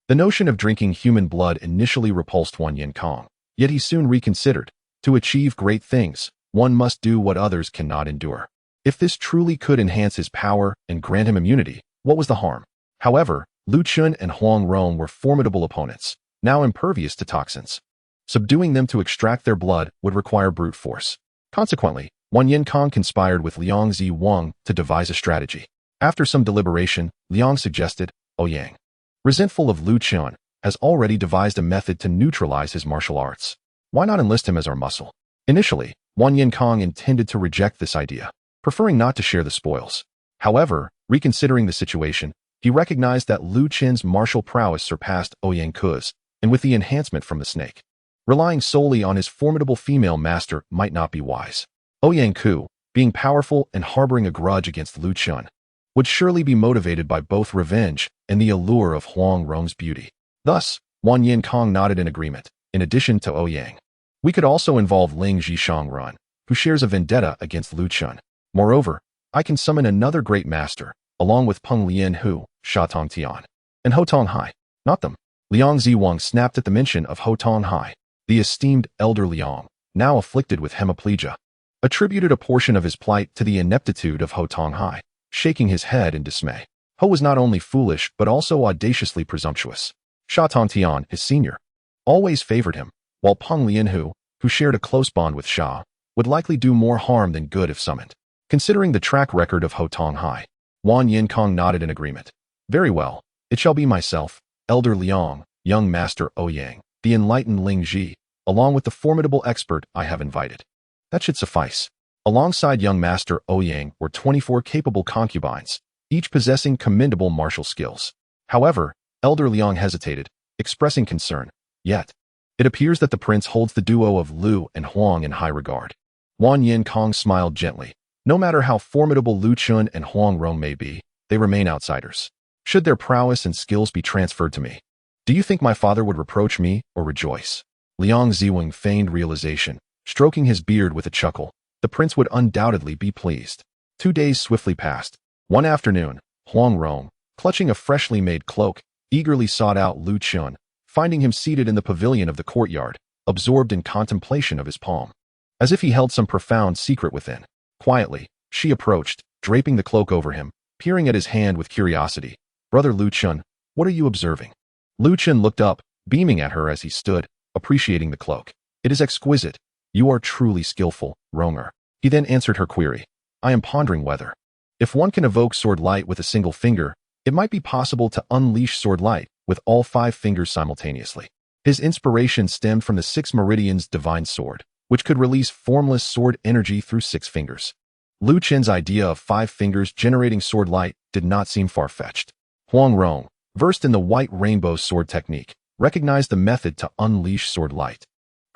The notion of drinking human blood initially repulsed Wan Yinkong, yet he soon reconsidered. To achieve great things, one must do what others cannot endure. If this truly could enhance his power and grant him immunity, what was the harm? However, Lu Chun and Huang Rong were formidable opponents, now impervious to toxins. Subduing them to extract their blood would require brute force. Consequently, Wan Yinkong conspired with Liang Ziwang to devise a strategy. After some deliberation, Liang suggested, "Ouyang, resentful of Lu Chun, has already devised a method to neutralize his martial arts. Why not enlist him as our muscle?" Initially, Wan Yinkong intended to reject this idea, preferring not to share the spoils. However, reconsidering the situation, he recognized that Lu Chun's martial prowess surpassed Ouyang Ku's, and with the enhancement from the snake, relying solely on his formidable female master might not be wise. Ouyang Ku, being powerful and harboring a grudge against Lu Chun, would surely be motivated by both revenge and the allure of Huang Rong's beauty. Thus, Wan Yinkong nodded in agreement. In addition to Ouyang, we could also involve Ling Zhishangran, who shares a vendetta against Lu Chun. Moreover, I can summon another great master, along with Peng Lian Hu, Sha Tong Tian, and Ho Tong Hai. Not them. Liang Ziwang snapped at the mention of Ho Tong Hai. The esteemed elder Liang, now afflicted with hemiplegia, attributed a portion of his plight to the ineptitude of Ho Tong Hai, shaking his head in dismay. Ho was not only foolish but also audaciously presumptuous. Sha Tong Tian, his senior, always favored him, while Peng Lian Hu, who shared a close bond with Sha, would likely do more harm than good if summoned. Considering the track record of Ho Tong Hai, Wan Yinkong nodded in agreement. "Very well, it shall be myself, Elder Liang, young Master Ouyang, the enlightened Ling Ji, along with the formidable expert I have invited." That should suffice. Alongside young Master Ouyang were 24 capable concubines, each possessing commendable martial skills. However, Elder Liang hesitated, expressing concern. Yet, it appears that the prince holds the duo of Lu and Huang in high regard. Wan Yinkong smiled gently. No matter how formidable Lu Chun and Huang Rong may be, they remain outsiders. Should their prowess and skills be transferred to me, do you think my father would reproach me or rejoice? Liang Ziwang feigned realization, stroking his beard with a chuckle. The prince would undoubtedly be pleased. 2 days swiftly passed. One afternoon, Huang Rong, clutching a freshly made cloak, eagerly sought out Lu Chun, finding him seated in the pavilion of the courtyard, absorbed in contemplation of his palm. As if he held some profound secret within. Quietly, she approached, draping the cloak over him, peering at his hand with curiosity. "Brother Lu Chun, what are you observing?" Lu Chun looked up, beaming at her as he stood, appreciating the cloak. "It is exquisite. You are truly skillful, Ronger." He then answered her query. "I am pondering whether, if one can evoke sword light with a single finger, it might be possible to unleash sword light with all 5 fingers simultaneously." His inspiration stemmed from the 6 Meridian's divine sword, which could release formless sword energy through 6 fingers. Lu Chen's idea of 5 fingers generating sword light did not seem far-fetched. Huang Rong, versed in the white rainbow sword technique, recognized the method to unleash sword light.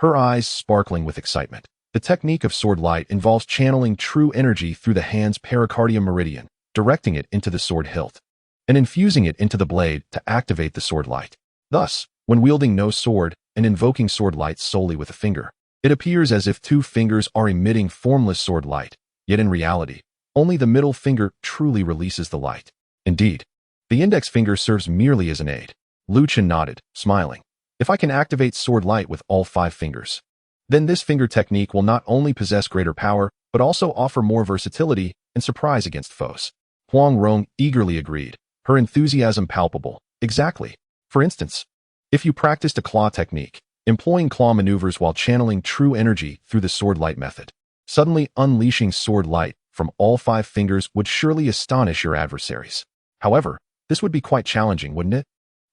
Her eyes sparkling with excitement. The technique of sword light involves channeling true energy through the hand's pericardium meridian, directing it into the sword hilt, and infusing it into the blade to activate the sword light. Thus, when wielding no sword and invoking sword light solely with a finger, it appears as if 2 fingers are emitting formless sword light, yet in reality, only the middle finger truly releases the light. Indeed, the index finger serves merely as an aid. Lu Chen nodded, smiling. "If I can activate sword light with all 5 fingers, then this finger technique will not only possess greater power, but also offer more versatility and surprise against foes." Huang Rong eagerly agreed, her enthusiasm palpable. "Exactly. For instance, if you practiced a claw technique, employing claw maneuvers while channeling true energy through the sword light method, suddenly unleashing sword light from all 5 fingers would surely astonish your adversaries. However, this would be quite challenging, wouldn't it?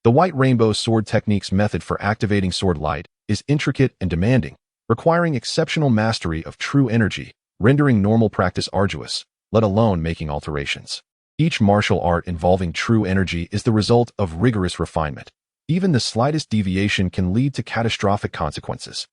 The White Rainbow Sword Technique's method for activating sword light is intricate and demanding, requiring exceptional mastery of true energy, rendering normal practice arduous, let alone making alterations. Each martial art involving true energy is the result of rigorous refinement. Even the slightest deviation can lead to catastrophic consequences.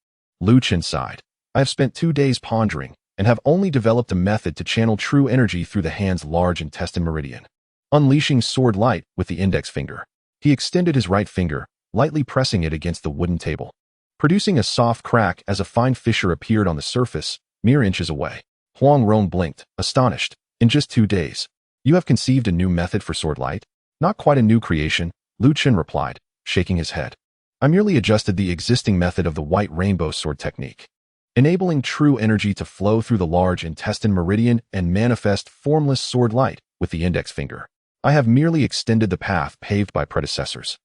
Chen sighed. I have spent 2 days pondering and have only developed a method to channel true energy through the hand's large intestine meridian. Unleashing sword light with the index finger. He extended his right finger, lightly pressing it against the wooden table, producing a soft crack as a fine fissure appeared on the surface, mere inches away. Huang Rong blinked, astonished. In just 2 days, you have conceived a new method for sword light? Not quite a new creation, Chen replied, shaking his head. I merely adjusted the existing method of the White Rainbow Sword Technique, enabling true energy to flow through the large intestine meridian and manifest formless sword light with the index finger. I have merely extended the path paved by predecessors,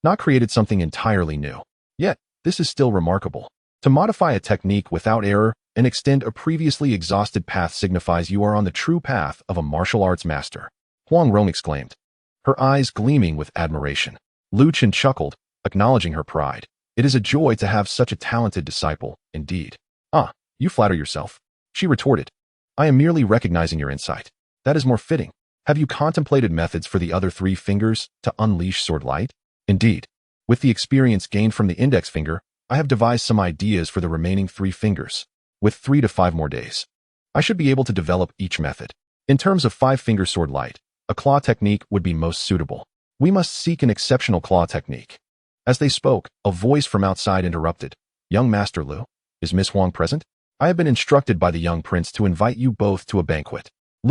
not created something entirely new. Yet, this is still remarkable. To modify a technique without error and extend a previously exhausted path signifies you are on the true path of a martial arts master, Huang Rong exclaimed, her eyes gleaming with admiration. Chen chuckled, acknowledging her pride. It is a joy to have such a talented disciple, indeed. Ah, you flatter yourself, she retorted. I am merely recognizing your insight. That is more fitting. Have you contemplated methods for the other 3 fingers to unleash sword light? Indeed. With the experience gained from the index finger, I have devised some ideas for the remaining 3 fingers. With 3 to 5 more days, I should be able to develop each method. In terms of 5-finger sword light, a claw technique would be most suitable. We must seek an exceptional claw technique. As they spoke, a voice from outside interrupted. Young Master Lu, is Miss Huang present? I have been instructed by the young prince to invite you both to a banquet.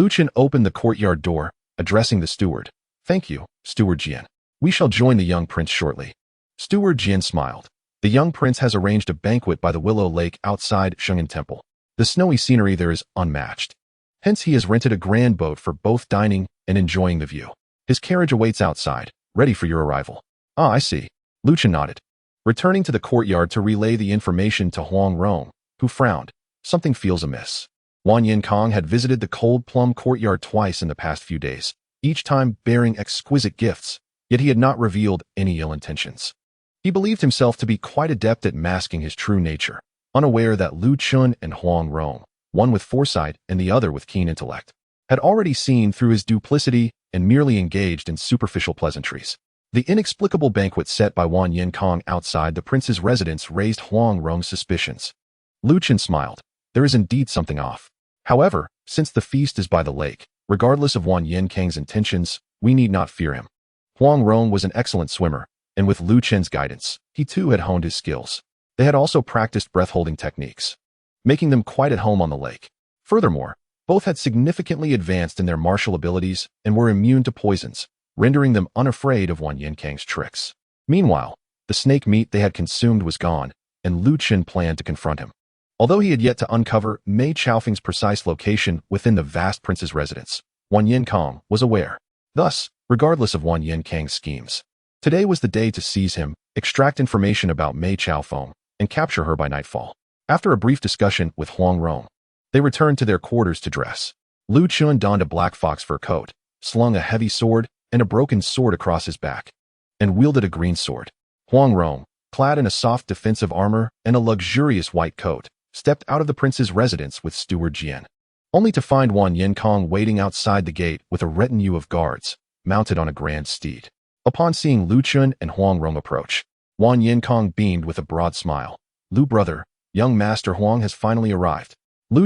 Chen opened the courtyard door, addressing the steward. Thank you, Steward Jian. We shall join the young prince shortly. Steward Jian smiled. The young prince has arranged a banquet by the Willow Lake outside Sheng'an Temple. The snowy scenery there is unmatched. Hence he has rented a grand boat for both dining and enjoying the view. His carriage awaits outside, ready for your arrival. Ah, I see. Chen nodded, returning to the courtyard to relay the information to Huang Rong, who frowned. Something feels amiss. Wan Yinkong had visited the Cold Plum courtyard twice in the past few days, each time bearing exquisite gifts, yet he had not revealed any ill intentions. He believed himself to be quite adept at masking his true nature, unaware that Chen and Huang Rong, one with foresight and the other with keen intellect, had already seen through his duplicity and merely engaged in superficial pleasantries. The inexplicable banquet set by Wan Yinkong outside the prince's residence raised Huang Rong's suspicions. Chen smiled. There is indeed something off. However, since the feast is by the lake, regardless of Wan Yinkang's intentions, we need not fear him. Huang Rong was an excellent swimmer, and with Chen's guidance, he too had honed his skills. They had also practiced breath-holding techniques, making them quite at home on the lake. Furthermore, both had significantly advanced in their martial abilities and were immune to poisons, rendering them unafraid of Wan Yinkang's tricks. Meanwhile, the snake meat they had consumed was gone, and Chen planned to confront him. Although he had yet to uncover Mei Chaofeng's precise location within the vast prince's residence, Wan Yinkong was aware. Thus, regardless of Wan Yinkang's schemes, today was the day to seize him, extract information about Mei Chaofeng, and capture her by nightfall. After a brief discussion with Huang Rong, they returned to their quarters to dress. Chen donned a black fox fur coat, slung a heavy sword and a broken sword across his back, and wielded a green sword. Huang Rong, clad in a soft defensive armor and a luxurious white coat, stepped out of the prince's residence with Steward Jian, only to find Wan Yinkong waiting outside the gate with a retinue of guards, mounted on a grand steed. Upon seeing Chen and Huang Rong approach, Wan Yinkong beamed with a broad smile. Lu brother, young Master Huang has finally arrived.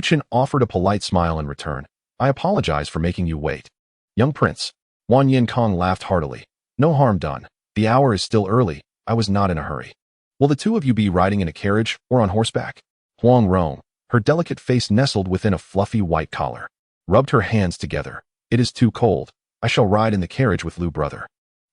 Chen offered a polite smile in return. I apologize for making you wait. Young prince. Wan Yinkong laughed heartily. No harm done. The hour is still early. I was not in a hurry. Will the 2 of you be riding in a carriage or on horseback? Huang Rong, her delicate face nestled within a fluffy white collar, rubbed her hands together. It is too cold. I shall ride in the carriage with Lu brother.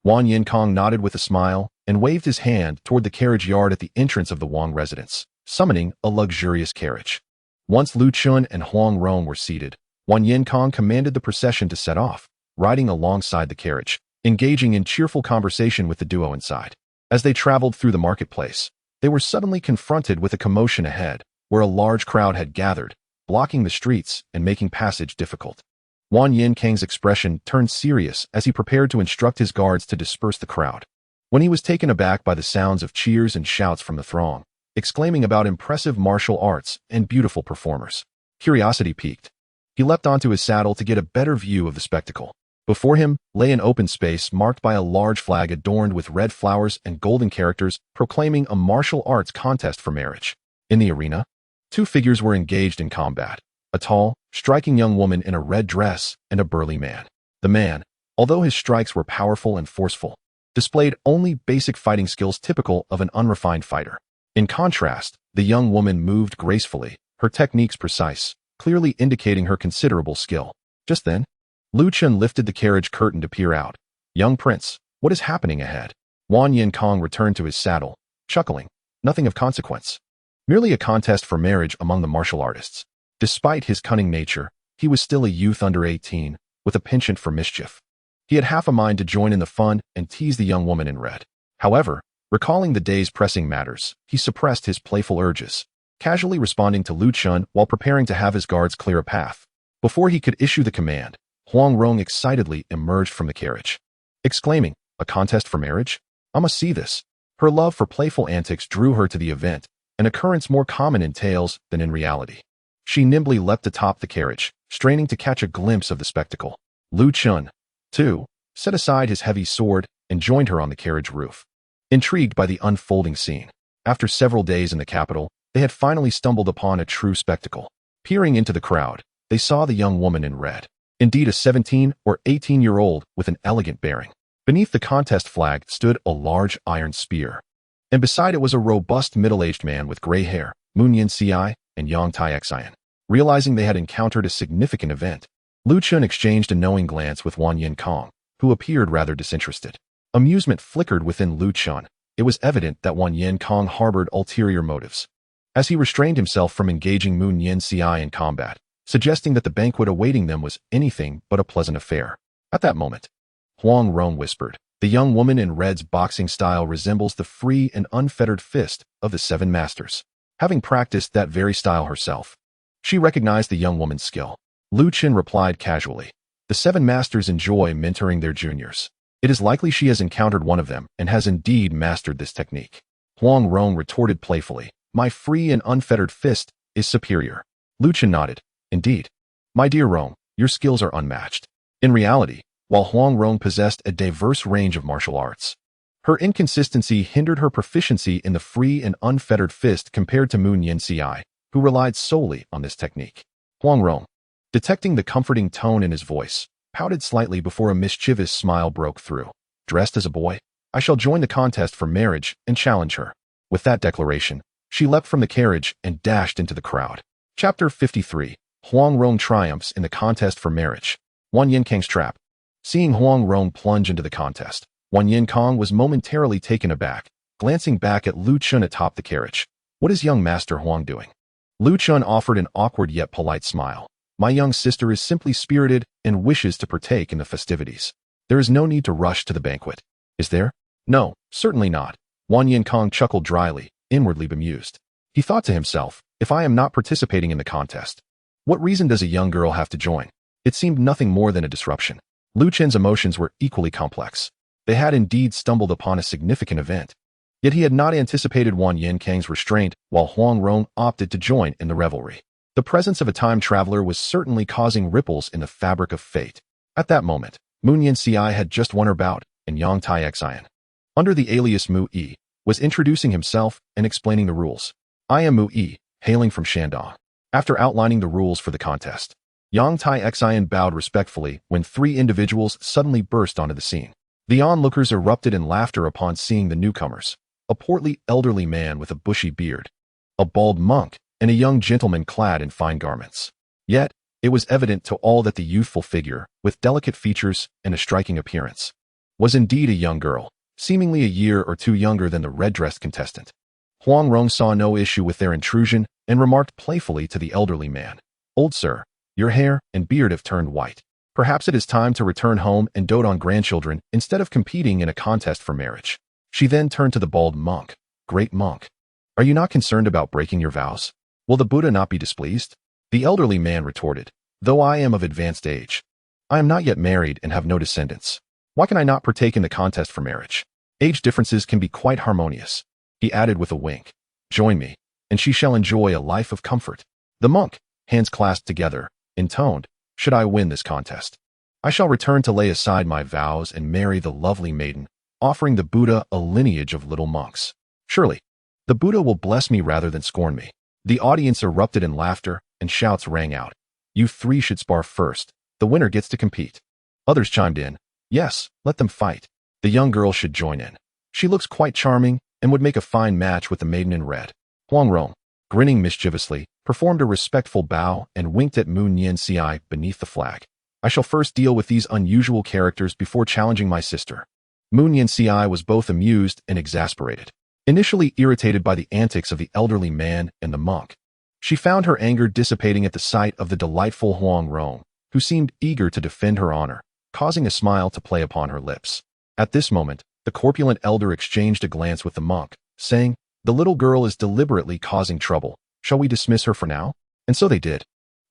Wan Yinkong nodded with a smile and waved his hand toward the carriage yard at the entrance of the Wang residence, summoning a luxurious carriage. Once Chen and Huang Rong were seated, Wan Yinkong commanded the procession to set off, riding alongside the carriage, engaging in cheerful conversation with the duo inside. As they traveled through the marketplace, they were suddenly confronted with a commotion ahead, where a large crowd had gathered, blocking the streets and making passage difficult. Wang Yinkang's expression turned serious as he prepared to instruct his guards to disperse the crowd. When he was taken aback by the sounds of cheers and shouts from the throng, exclaiming about impressive martial arts and beautiful performers, curiosity piqued. He leapt onto his saddle to get a better view of the spectacle. Before him lay an open space marked by a large flag adorned with red flowers and golden characters proclaiming a martial arts contest for marriage. In the arena, two figures were engaged in combat, a tall, striking young woman in a red dress and a burly man. The man, although his strikes were powerful and forceful, displayed only basic fighting skills typical of an unrefined fighter. In contrast, the young woman moved gracefully, her techniques precise, clearly indicating her considerable skill. Just then, Chen lifted the carriage curtain to peer out. "Young prince, what is happening ahead?" Wang Yinkang returned to his saddle, chuckling. "Nothing of consequence. Merely a contest for marriage among the martial artists." Despite his cunning nature, he was still a youth under 18, with a penchant for mischief. He had half a mind to join in the fun and tease the young woman in red. However, recalling the day's pressing matters, he suppressed his playful urges, casually responding to Chen while preparing to have his guards clear a path. Before he could issue the command, Huang Rong excitedly emerged from the carriage, exclaiming, "A contest for marriage? I must see this." Her love for playful antics drew her to the event, an occurrence more common in tales than in reality. She nimbly leapt atop the carriage, straining to catch a glimpse of the spectacle. Chen, too, set aside his heavy sword and joined her on the carriage roof. Intrigued by the unfolding scene, after several days in the capital, they had finally stumbled upon a true spectacle. Peering into the crowd, they saw the young woman in red. Indeed, a 17 or 18-year-old with an elegant bearing. Beneath the contest flag stood a large iron spear, and beside it was a robust middle-aged man with gray hair, Moon Yin-ci and Yang Tai-Xian. Realizing they had encountered a significant event, Chen exchanged a knowing glance with Wang Yinkang, who appeared rather disinterested. Amusement flickered within Chen. It was evident that Wang Yinkang harbored ulterior motives, as he restrained himself from engaging Moon Yin-ci in combat, suggesting that the banquet awaiting them was anything but a pleasant affair. At that moment, Huang Rong whispered, "The young woman in red's boxing style resembles the free and unfettered fist of the seven masters." Having practiced that very style herself, she recognized the young woman's skill. Chen replied casually, "The seven masters enjoy mentoring their juniors. It is likely she has encountered one of them and has indeed mastered this technique." Huang Rong retorted playfully, "My free and unfettered fist is superior." Chen nodded. "Indeed. My dear Rong, your skills are unmatched." In reality, while Huang Rong possessed a diverse range of martial arts, her inconsistency hindered her proficiency in the free and unfettered fist compared to Moon Yin-ci, who relied solely on this technique. Huang Rong, detecting the comforting tone in his voice, pouted slightly before a mischievous smile broke through. "Dressed as a boy, I shall join the contest for marriage and challenge her." With that declaration, she leapt from the carriage and dashed into the crowd. Chapter 53. Huang Rong triumphs in the contest for marriage. Wang Yinkang's trap. Seeing Huang Rong plunge into the contest, Wang Yinkang was momentarily taken aback, glancing back at Chen atop the carriage. "What is young Master Huang doing?" Chen offered an awkward yet polite smile. "My young sister is simply spirited and wishes to partake in the festivities. There is no need to rush to the banquet. Is there?" "No, certainly not." Wang Yinkang chuckled dryly, inwardly bemused. He thought to himself, "If I am not participating in the contest, what reason does a young girl have to join?" It seemed nothing more than a disruption. Chen's emotions were equally complex. They had indeed stumbled upon a significant event. Yet he had not anticipated Wang Yinkang's restraint while Huang Rong opted to join in the revelry. The presence of a time traveler was certainly causing ripples in the fabric of fate. At that moment, Moon Yin-ci had just won her bout, and Yang Tai-Xian, under the alias Mu Yi, was introducing himself and explaining the rules. "I am Mu Yi, hailing from Shandong." After outlining the rules for the contest, Yang Tai-Xian bowed respectfully when three individuals suddenly burst onto the scene. The onlookers erupted in laughter upon seeing the newcomers: a portly elderly man with a bushy beard, a bald monk, and a young gentleman clad in fine garments. Yet, it was evident to all that the youthful figure, with delicate features and a striking appearance, was indeed a young girl, seemingly a year or two younger than the red-dressed contestant. Huang Rong saw no issue with their intrusion and remarked playfully to the elderly man, "Old sir, your hair and beard have turned white. Perhaps it is time to return home and dote on grandchildren instead of competing in a contest for marriage." She then turned to the bald monk. Great monk, are you not concerned about breaking your vows? Will the Buddha not be displeased? The elderly man retorted, though I am of advanced age, I am not yet married and have no descendants. Why can I not partake in the contest for marriage? Age differences can be quite harmonious. He added with a wink. Join me, and she shall enjoy a life of comfort. The monk, hands clasped together, intoned, should I win this contest, I shall return to lay aside my vows and marry the lovely maiden, offering the Buddha a lineage of little monks. Surely, the Buddha will bless me rather than scorn me. The audience erupted in laughter, and shouts rang out. You three should spar first. The winner gets to compete. Others chimed in. Yes, let them fight. The young girl should join in. She looks quite charming and would make a fine match with the maiden in red. Huang Rong, grinning mischievously, performed a respectful bow and winked at Mu Nianci beneath the flag. I shall first deal with these unusual characters before challenging my sister. Mu Nianci was both amused and exasperated. Initially irritated by the antics of the elderly man and the monk, she found her anger dissipating at the sight of the delightful Huang Rong, who seemed eager to defend her honor, causing a smile to play upon her lips. At this moment, the corpulent elder exchanged a glance with the monk, saying, the little girl is deliberately causing trouble. Shall we dismiss her for now? And so they did.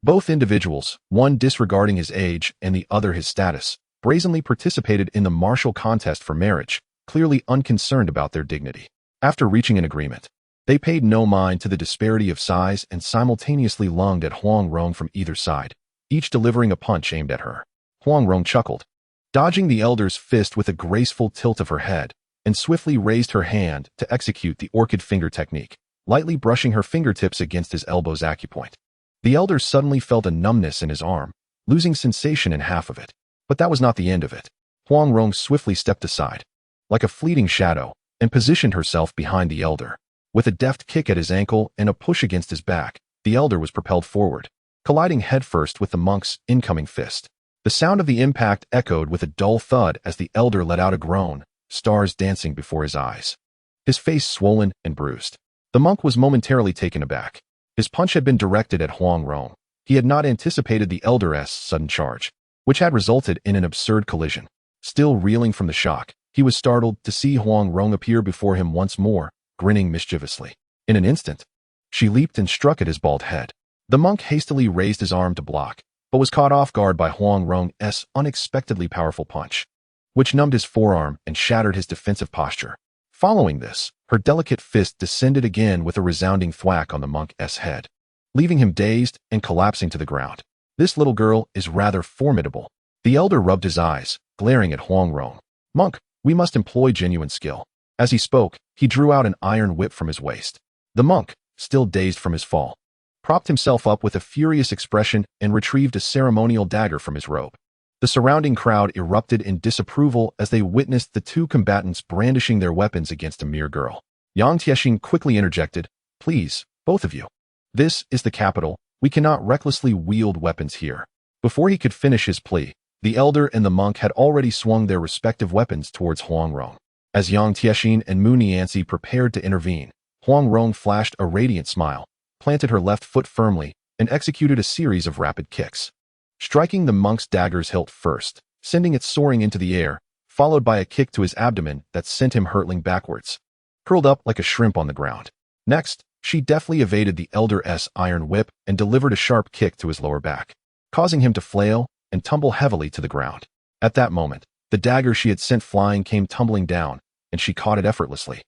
Both individuals, one disregarding his age and the other his status, brazenly participated in the martial contest for marriage, clearly unconcerned about their dignity. After reaching an agreement, they paid no mind to the disparity of size and simultaneously lunged at Huang Rong from either side, each delivering a punch aimed at her. Huang Rong chuckled, dodging the elder's fist with a graceful tilt of her head, and swiftly raised her hand to execute the orchid finger technique, lightly brushing her fingertips against his elbow's acupoint. The elder suddenly felt a numbness in his arm, losing sensation in half of it. But that was not the end of it. Huang Rong swiftly stepped aside, like a fleeting shadow, and positioned herself behind the elder. With a deft kick at his ankle and a push against his back, the elder was propelled forward, colliding headfirst with the monk's incoming fist. The sound of the impact echoed with a dull thud as the elder let out a groan, stars dancing before his eyes. His face swollen and bruised. The monk was momentarily taken aback. His punch had been directed at Huang Rong. He had not anticipated the elder's sudden charge, which had resulted in an absurd collision. Still reeling from the shock, he was startled to see Huang Rong appear before him once more, grinning mischievously. In an instant, she leaped and struck at his bald head. The monk hastily raised his arm to block, but was caught off guard by Huang Rong's unexpectedly powerful punch, which numbed his forearm and shattered his defensive posture. Following this, her delicate fist descended again with a resounding thwack on the monk's head, leaving him dazed and collapsing to the ground. This little girl is rather formidable. The elder rubbed his eyes, glaring at Huang Rong. Monk, we must employ genuine skill. As he spoke, he drew out an iron whip from his waist. The monk, still dazed from his fall, propped himself up with a furious expression and retrieved a ceremonial dagger from his robe. The surrounding crowd erupted in disapproval as they witnessed the two combatants brandishing their weapons against a mere girl. Yang Tiexin quickly interjected, please, both of you. This is the capital. We cannot recklessly wield weapons here. Before he could finish his plea, the elder and the monk had already swung their respective weapons towards Huang Rong. As Yang Tiexin and Mu Nianci prepared to intervene, Huang Rong flashed a radiant smile, planted her left foot firmly, and executed a series of rapid kicks, striking the monk's dagger's hilt first, sending it soaring into the air, followed by a kick to his abdomen that sent him hurtling backwards, curled up like a shrimp on the ground. Next, she deftly evaded the elder's iron whip and delivered a sharp kick to his lower back, causing him to flail and tumble heavily to the ground. At that moment, the dagger she had sent flying came tumbling down, and she caught it effortlessly,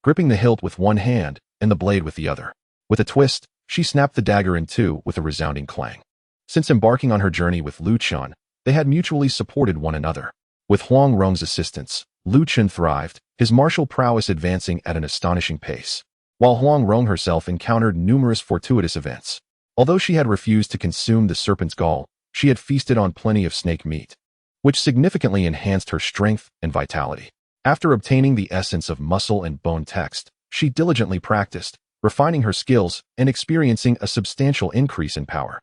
gripping the hilt with one hand and the blade with the other. With a twist, she snapped the dagger in two with a resounding clang. Since embarking on her journey with Lu Chen, they had mutually supported one another. With Huang Rong's assistance, Lu Chen thrived, his martial prowess advancing at an astonishing pace, while Huang Rong herself encountered numerous fortuitous events. Although she had refused to consume the serpent's gall, she had feasted on plenty of snake meat, which significantly enhanced her strength and vitality. After obtaining the essence of muscle and bone text, she diligently practiced, refining her skills and experiencing a substantial increase in power.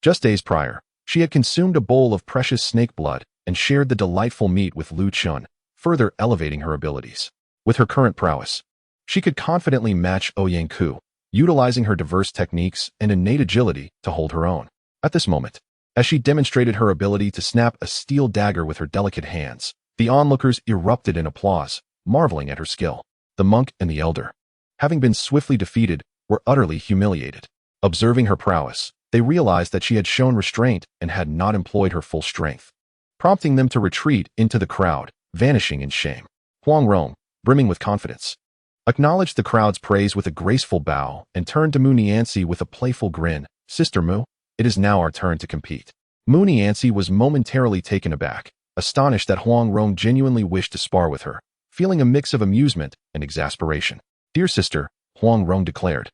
Just days prior, she had consumed a bowl of precious snake blood and shared the delightful meat with Lu Chen, further elevating her abilities. With her current prowess, she could confidently match Ouyang Ku, utilizing her diverse techniques and innate agility to hold her own. At this moment, as she demonstrated her ability to snap a steel dagger with her delicate hands, the onlookers erupted in applause, marveling at her skill. The monk and the elder, having been swiftly defeated, were utterly humiliated. Observing her prowess, they realized that she had shown restraint and had not employed her full strength, prompting them to retreat into the crowd, vanishing in shame. Huang Rong, brimming with confidence, acknowledged the crowd's praise with a graceful bow and turned to Mu Niancy with a playful grin. Sister Mu, it is now our turn to compete. Mu Niancy was momentarily taken aback, astonished that Huang Rong genuinely wished to spar with her, feeling a mix of amusement and exasperation. Dear sister, Huang Rong declared,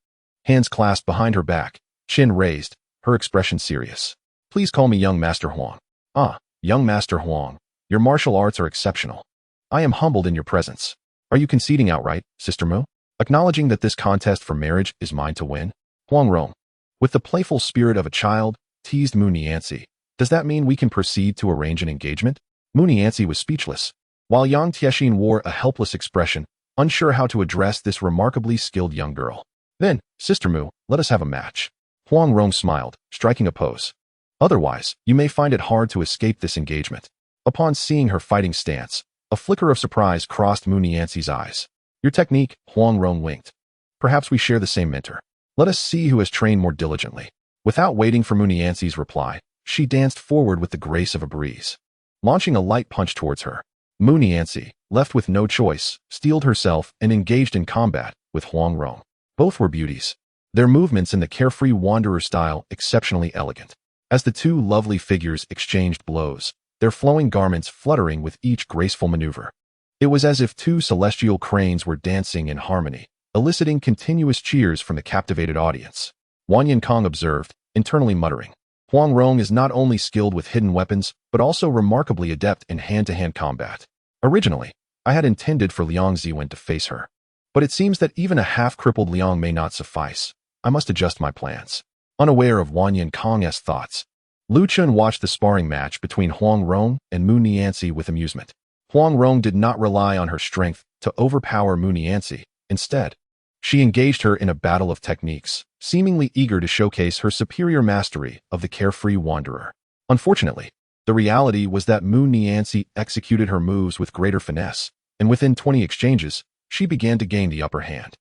hands clasped behind her back, chin raised, her expression serious. Please call me young Master Huang. Ah, young Master Huang, your martial arts are exceptional. I am humbled in your presence. Are you conceding outright, Sister Mu? Acknowledging that this contest for marriage is mine to win? Huang Rong, with the playful spirit of a child, teased Mu Niancy. Does that mean we can proceed to arrange an engagement? Mu Niancy was speechless, while Yang Tiexin wore a helpless expression, unsure how to address this remarkably skilled young girl. Then, Sister Mu, let us have a match. Huang Rong smiled, striking a pose. Otherwise, you may find it hard to escape this engagement. Upon seeing her fighting stance, a flicker of surprise crossed Mu Niancy's eyes. Your technique, Huang Rong winked. Perhaps we share the same mentor. Let us see who has trained more diligently. Without waiting for Mu Niancy's reply, she danced forward with the grace of a breeze, launching a light punch towards her. Mu Niancy, left with no choice, steeled herself and engaged in combat with Huang Rong. Both were beauties, their movements in the carefree wanderer style exceptionally elegant. As the two lovely figures exchanged blows, their flowing garments fluttering with each graceful maneuver. It was as if two celestial cranes were dancing in harmony, eliciting continuous cheers from the captivated audience. Wan Yinkong observed, internally muttering, Huang Rong is not only skilled with hidden weapons, but also remarkably adept in hand-to-hand combat. Originally, I had intended for Liang Ziwen to face her, but it seems that even a half-crippled Liang may not suffice. I must adjust my plans. Unaware of Wan Yinkong's thoughts, Lu Chen watched the sparring match between Huang Rong and Mu Niancy with amusement. Huang Rong did not rely on her strength to overpower Mu Niancy. Instead, she engaged her in a battle of techniques, seemingly eager to showcase her superior mastery of the carefree wanderer. Unfortunately, the reality was that Mu Niancy executed her moves with greater finesse, and within 20 exchanges, she began to gain the upper hand.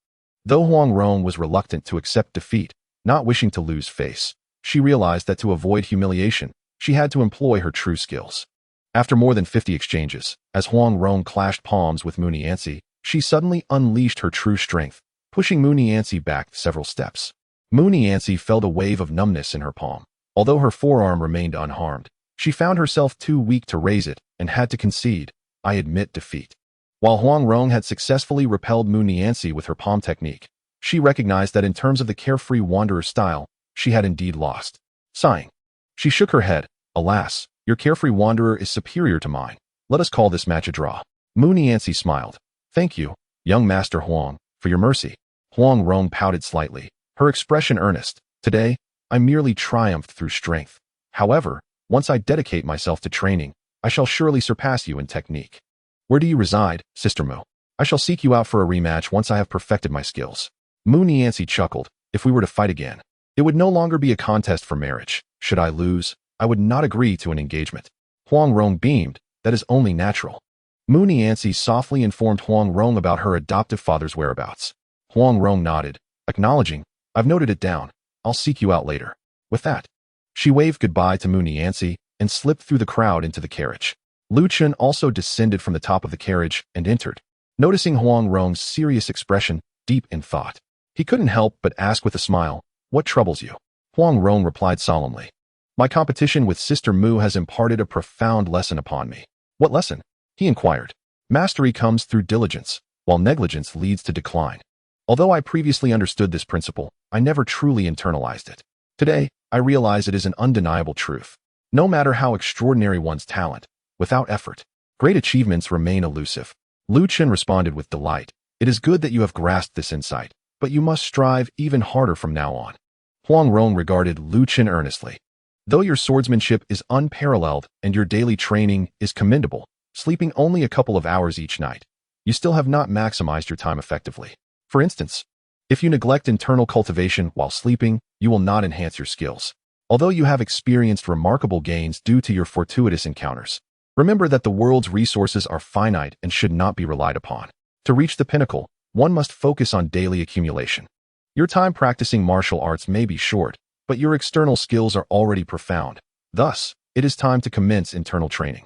Though Huang Rong was reluctant to accept defeat, not wishing to lose face, she realized that to avoid humiliation, she had to employ her true skills. After more than 50 exchanges, as Huang Rong clashed palms with Mu Niancy, she suddenly unleashed her true strength, pushing Mu Niancy back several steps. Mu Niancy felt a wave of numbness in her palm. Although her forearm remained unharmed, she found herself too weak to raise it and had to concede, I admit defeat. While Huang Rong had successfully repelled Mu Niancy with her palm technique, she recognized that in terms of the carefree wanderer style, she had indeed lost. Sighing, she shook her head. Alas, your carefree wanderer is superior to mine. Let us call this match a draw. Mu Niancy smiled. Thank you, young Master Huang, for your mercy. Huang Rong pouted slightly, her expression earnest. Today, I merely triumphed through strength. However, once I dedicate myself to training, I shall surely surpass you in technique. Where do you reside, Sister Mu? I shall seek you out for a rematch once I have perfected my skills. Mu Niancy chuckled. If we were to fight again, it would no longer be a contest for marriage. Should I lose, I would not agree to an engagement. Huang Rong beamed. That is only natural. Mu Niancy softly informed Huang Rong about her adoptive father's whereabouts. Huang Rong nodded, acknowledging, I've noted it down. I'll seek you out later. With that, she waved goodbye to Mu Niancy and slipped through the crowd into the carriage. Lu Chen also descended from the top of the carriage and entered. Noticing Huang Rong's serious expression, deep in thought, he couldn't help but ask with a smile, what troubles you? Huang Rong replied solemnly, my competition with Sister Mu has imparted a profound lesson upon me. What lesson? He inquired. Mastery comes through diligence, while negligence leads to decline. Although I previously understood this principle, I never truly internalized it. Today, I realize it is an undeniable truth. No matter how extraordinary one's talent, without effort, great achievements remain elusive. Lu Chen responded with delight. It is good that you have grasped this insight, but you must strive even harder from now on. Huang Rong regarded Lu Chen earnestly. Though your swordsmanship is unparalleled and your daily training is commendable, sleeping only a couple of hours each night, you still have not maximized your time effectively. For instance, if you neglect internal cultivation while sleeping, you will not enhance your skills. Although you have experienced remarkable gains due to your fortuitous encounters, Remember that the world's resources are finite and should not be relied upon. To reach the pinnacle, one must focus on daily accumulation. Your time practicing martial arts may be short, but your external skills are already profound. Thus, it is time to commence internal training.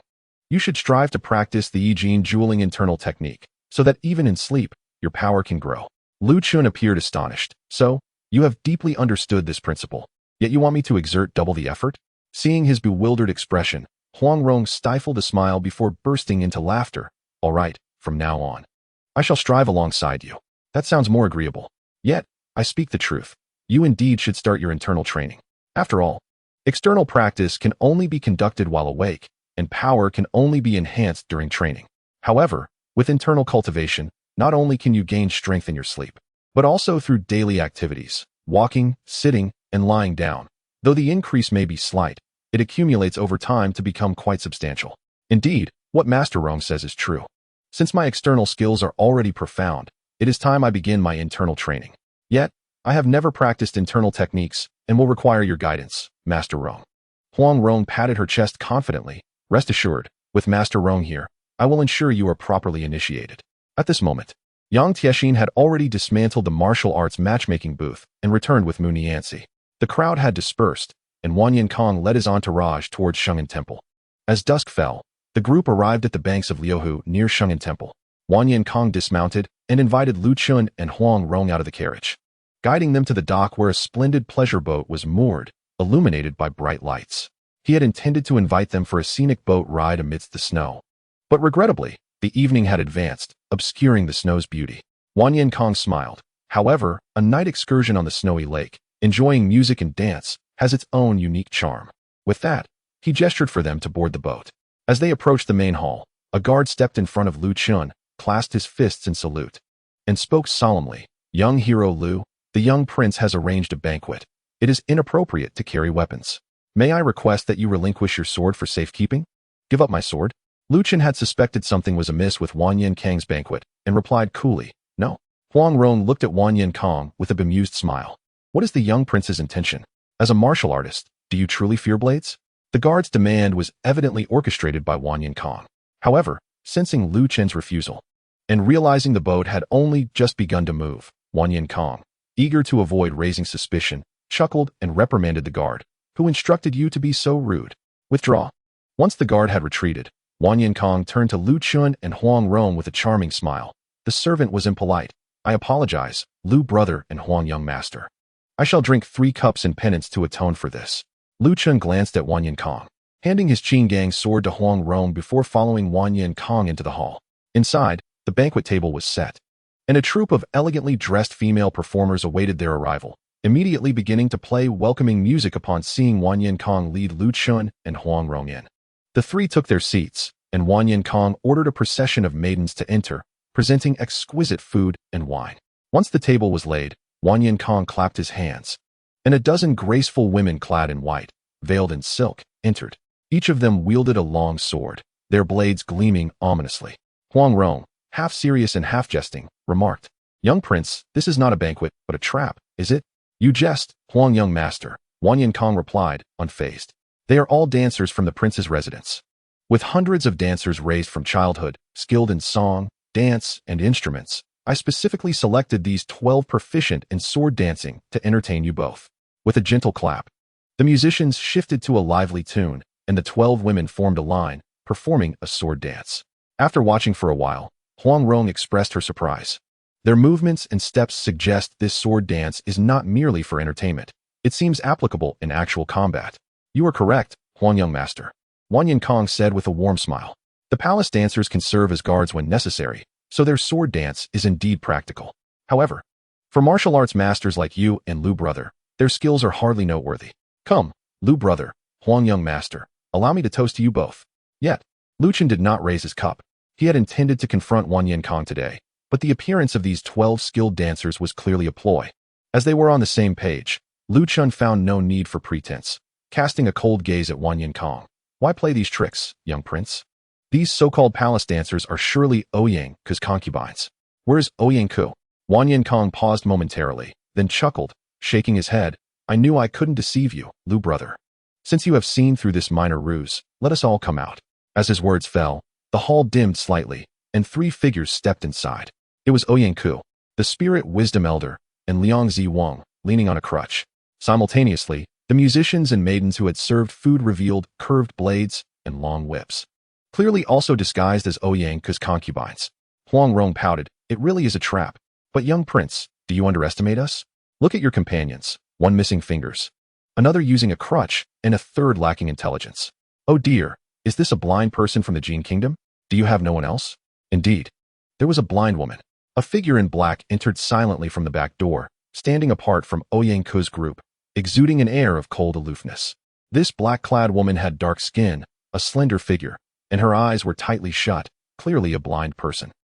You should strive to practice the Yijin Dueling internal technique, so that even in sleep, your power can grow. Lu Chun appeared astonished. So, you have deeply understood this principle, yet you want me to exert double the effort? Seeing his bewildered expression, Huang Rong stifled a smile before bursting into laughter. All right, from now on, I shall strive alongside you. That sounds more agreeable. Yet, I speak the truth. You indeed should start your internal training. After all, external practice can only be conducted while awake, and power can only be enhanced during training. However, with internal cultivation, not only can you gain strength in your sleep, but also through daily activities, walking, sitting, and lying down. Though the increase may be slight, it accumulates over time to become quite substantial. Indeed, what Master Rong says is true. Since my external skills are already profound, it is time I begin my internal training. Yet, I have never practiced internal techniques and will require your guidance, Master Rong. Huang Rong patted her chest confidently. Rest assured, with Master Rong here, I will ensure you are properly initiated. At this moment, Yang Tiexin had already dismantled the martial arts matchmaking booth and returned with Mu Nianzi. The crowd had dispersed, and Wan Yinkong led his entourage towards Sheng'an Temple. As dusk fell, the group arrived at the banks of Liuhu near Sheng'an Temple. Wan Yinkong dismounted and invited Lu Chun and Huang Rong out of the carriage, guiding them to the dock where a splendid pleasure boat was moored, illuminated by bright lights. He had intended to invite them for a scenic boat ride amidst the snow. But regrettably, the evening had advanced, obscuring the snow's beauty. Wan Yinkong smiled. However, a night excursion on the snowy lake, enjoying music and dance, has its own unique charm. With that, he gestured for them to board the boat. As they approached the main hall, a guard stepped in front of Lu Chun, clasped his fists in salute, and spoke solemnly. Young hero Lu, the young prince has arranged a banquet. It is inappropriate to carry weapons. May I request that you relinquish your sword for safekeeping? Give up my sword? Lu Chun had suspected something was amiss with Wan Yinkong's banquet, and replied coolly, no. Huang Rong looked at Wan Yinkong with a bemused smile. What is the young prince's intention? As a martial artist, do you truly fear blades? The guard's demand was evidently orchestrated by Wan Yinkong. However, sensing Lu Chen's refusal, and realizing the boat had only just begun to move, Wan Yinkong, eager to avoid raising suspicion, chuckled and reprimanded the guard. Who instructed you to be so rude? Withdraw. Once the guard had retreated, Wan Yinkong turned to Lu Chun and Huang Rong with a charming smile. The servant was impolite. I apologize, Lu brother and Huang young master. I shall drink 3 cups in penance to atone for this. Lu Chun glanced at Wan Yinkong, handing his Qinggang sword to Huang Rong before following Wan Yinkong into the hall. Inside, the banquet table was set, and a troupe of elegantly dressed female performers awaited their arrival, immediately beginning to play welcoming music upon seeing Wan Yinkong lead Lu Chun and Huang Rong in. The 3 took their seats, and Wan Yinkong ordered a procession of maidens to enter, presenting exquisite food and wine. Once the table was laid, Wan Yinkong clapped his hands, and a dozen graceful women clad in white, veiled in silk, entered. Each of them wielded a long sword, their blades gleaming ominously. Huang Rong, half serious and half jesting, remarked, Young prince, this is not a banquet, but a trap, is it? You jest, Huang young master, Wan Yinkong replied, unfazed. They are all dancers from the prince's residence. With hundreds of dancers raised from childhood, skilled in song, dance, and instruments, I specifically selected these 12 proficient in sword dancing to entertain you both. With a gentle clap, the musicians shifted to a lively tune, and the 12 women formed a line, performing a sword dance. After watching for a while, Huang Rong expressed her surprise. Their movements and steps suggest this sword dance is not merely for entertainment. It seems applicable in actual combat. You are correct, Huang young master, Wan Yinkong said with a warm smile. The palace dancers can serve as guards when necessary, so their sword dance is indeed practical. However, for martial arts masters like you and Lu brother, their skills are hardly noteworthy. Come, Lu brother, Huang young master, allow me to toast to you both. Yet, Lu Chen did not raise his cup. He had intended to confront Wan Yinkong today, but the appearance of these 12 skilled dancers was clearly a ploy. As they were on the same page, Lu Chun found no need for pretense, casting a cold gaze at Wan Yinkong. Why play these tricks, young prince? These so-called palace dancers are surely Ouyang's concubines. Where's Ouyang? Wan Yinkong paused momentarily, then chuckled, shaking his head. I knew I couldn't deceive you, Lu brother. Since you have seen through this minor ruse, let us all come out. As his words fell, the hall dimmed slightly, and 3 figures stepped inside. It was Ouyang-ku, the spirit wisdom elder, and Liang Zi-Wang, leaning on a crutch. Simultaneously, the musicians and maidens who had served food revealed curved blades and long whips, clearly also disguised as Ouyang-ku's concubines. Huang Rong pouted, "It really is a trap. But young prince, do you underestimate us? Look at your companions, one missing fingers, another using a crutch, and a third lacking intelligence. Oh dear, is this a blind person from the Jin Kingdom? Do you have no one else?" Indeed, there was a blind woman. A figure in black entered silently from the back door, standing apart from Ouyang-ku's group, exuding an air of cold aloofness. This black-clad woman had dark skin, a slender figure, and her eyes were tightly shut, clearly a blind person.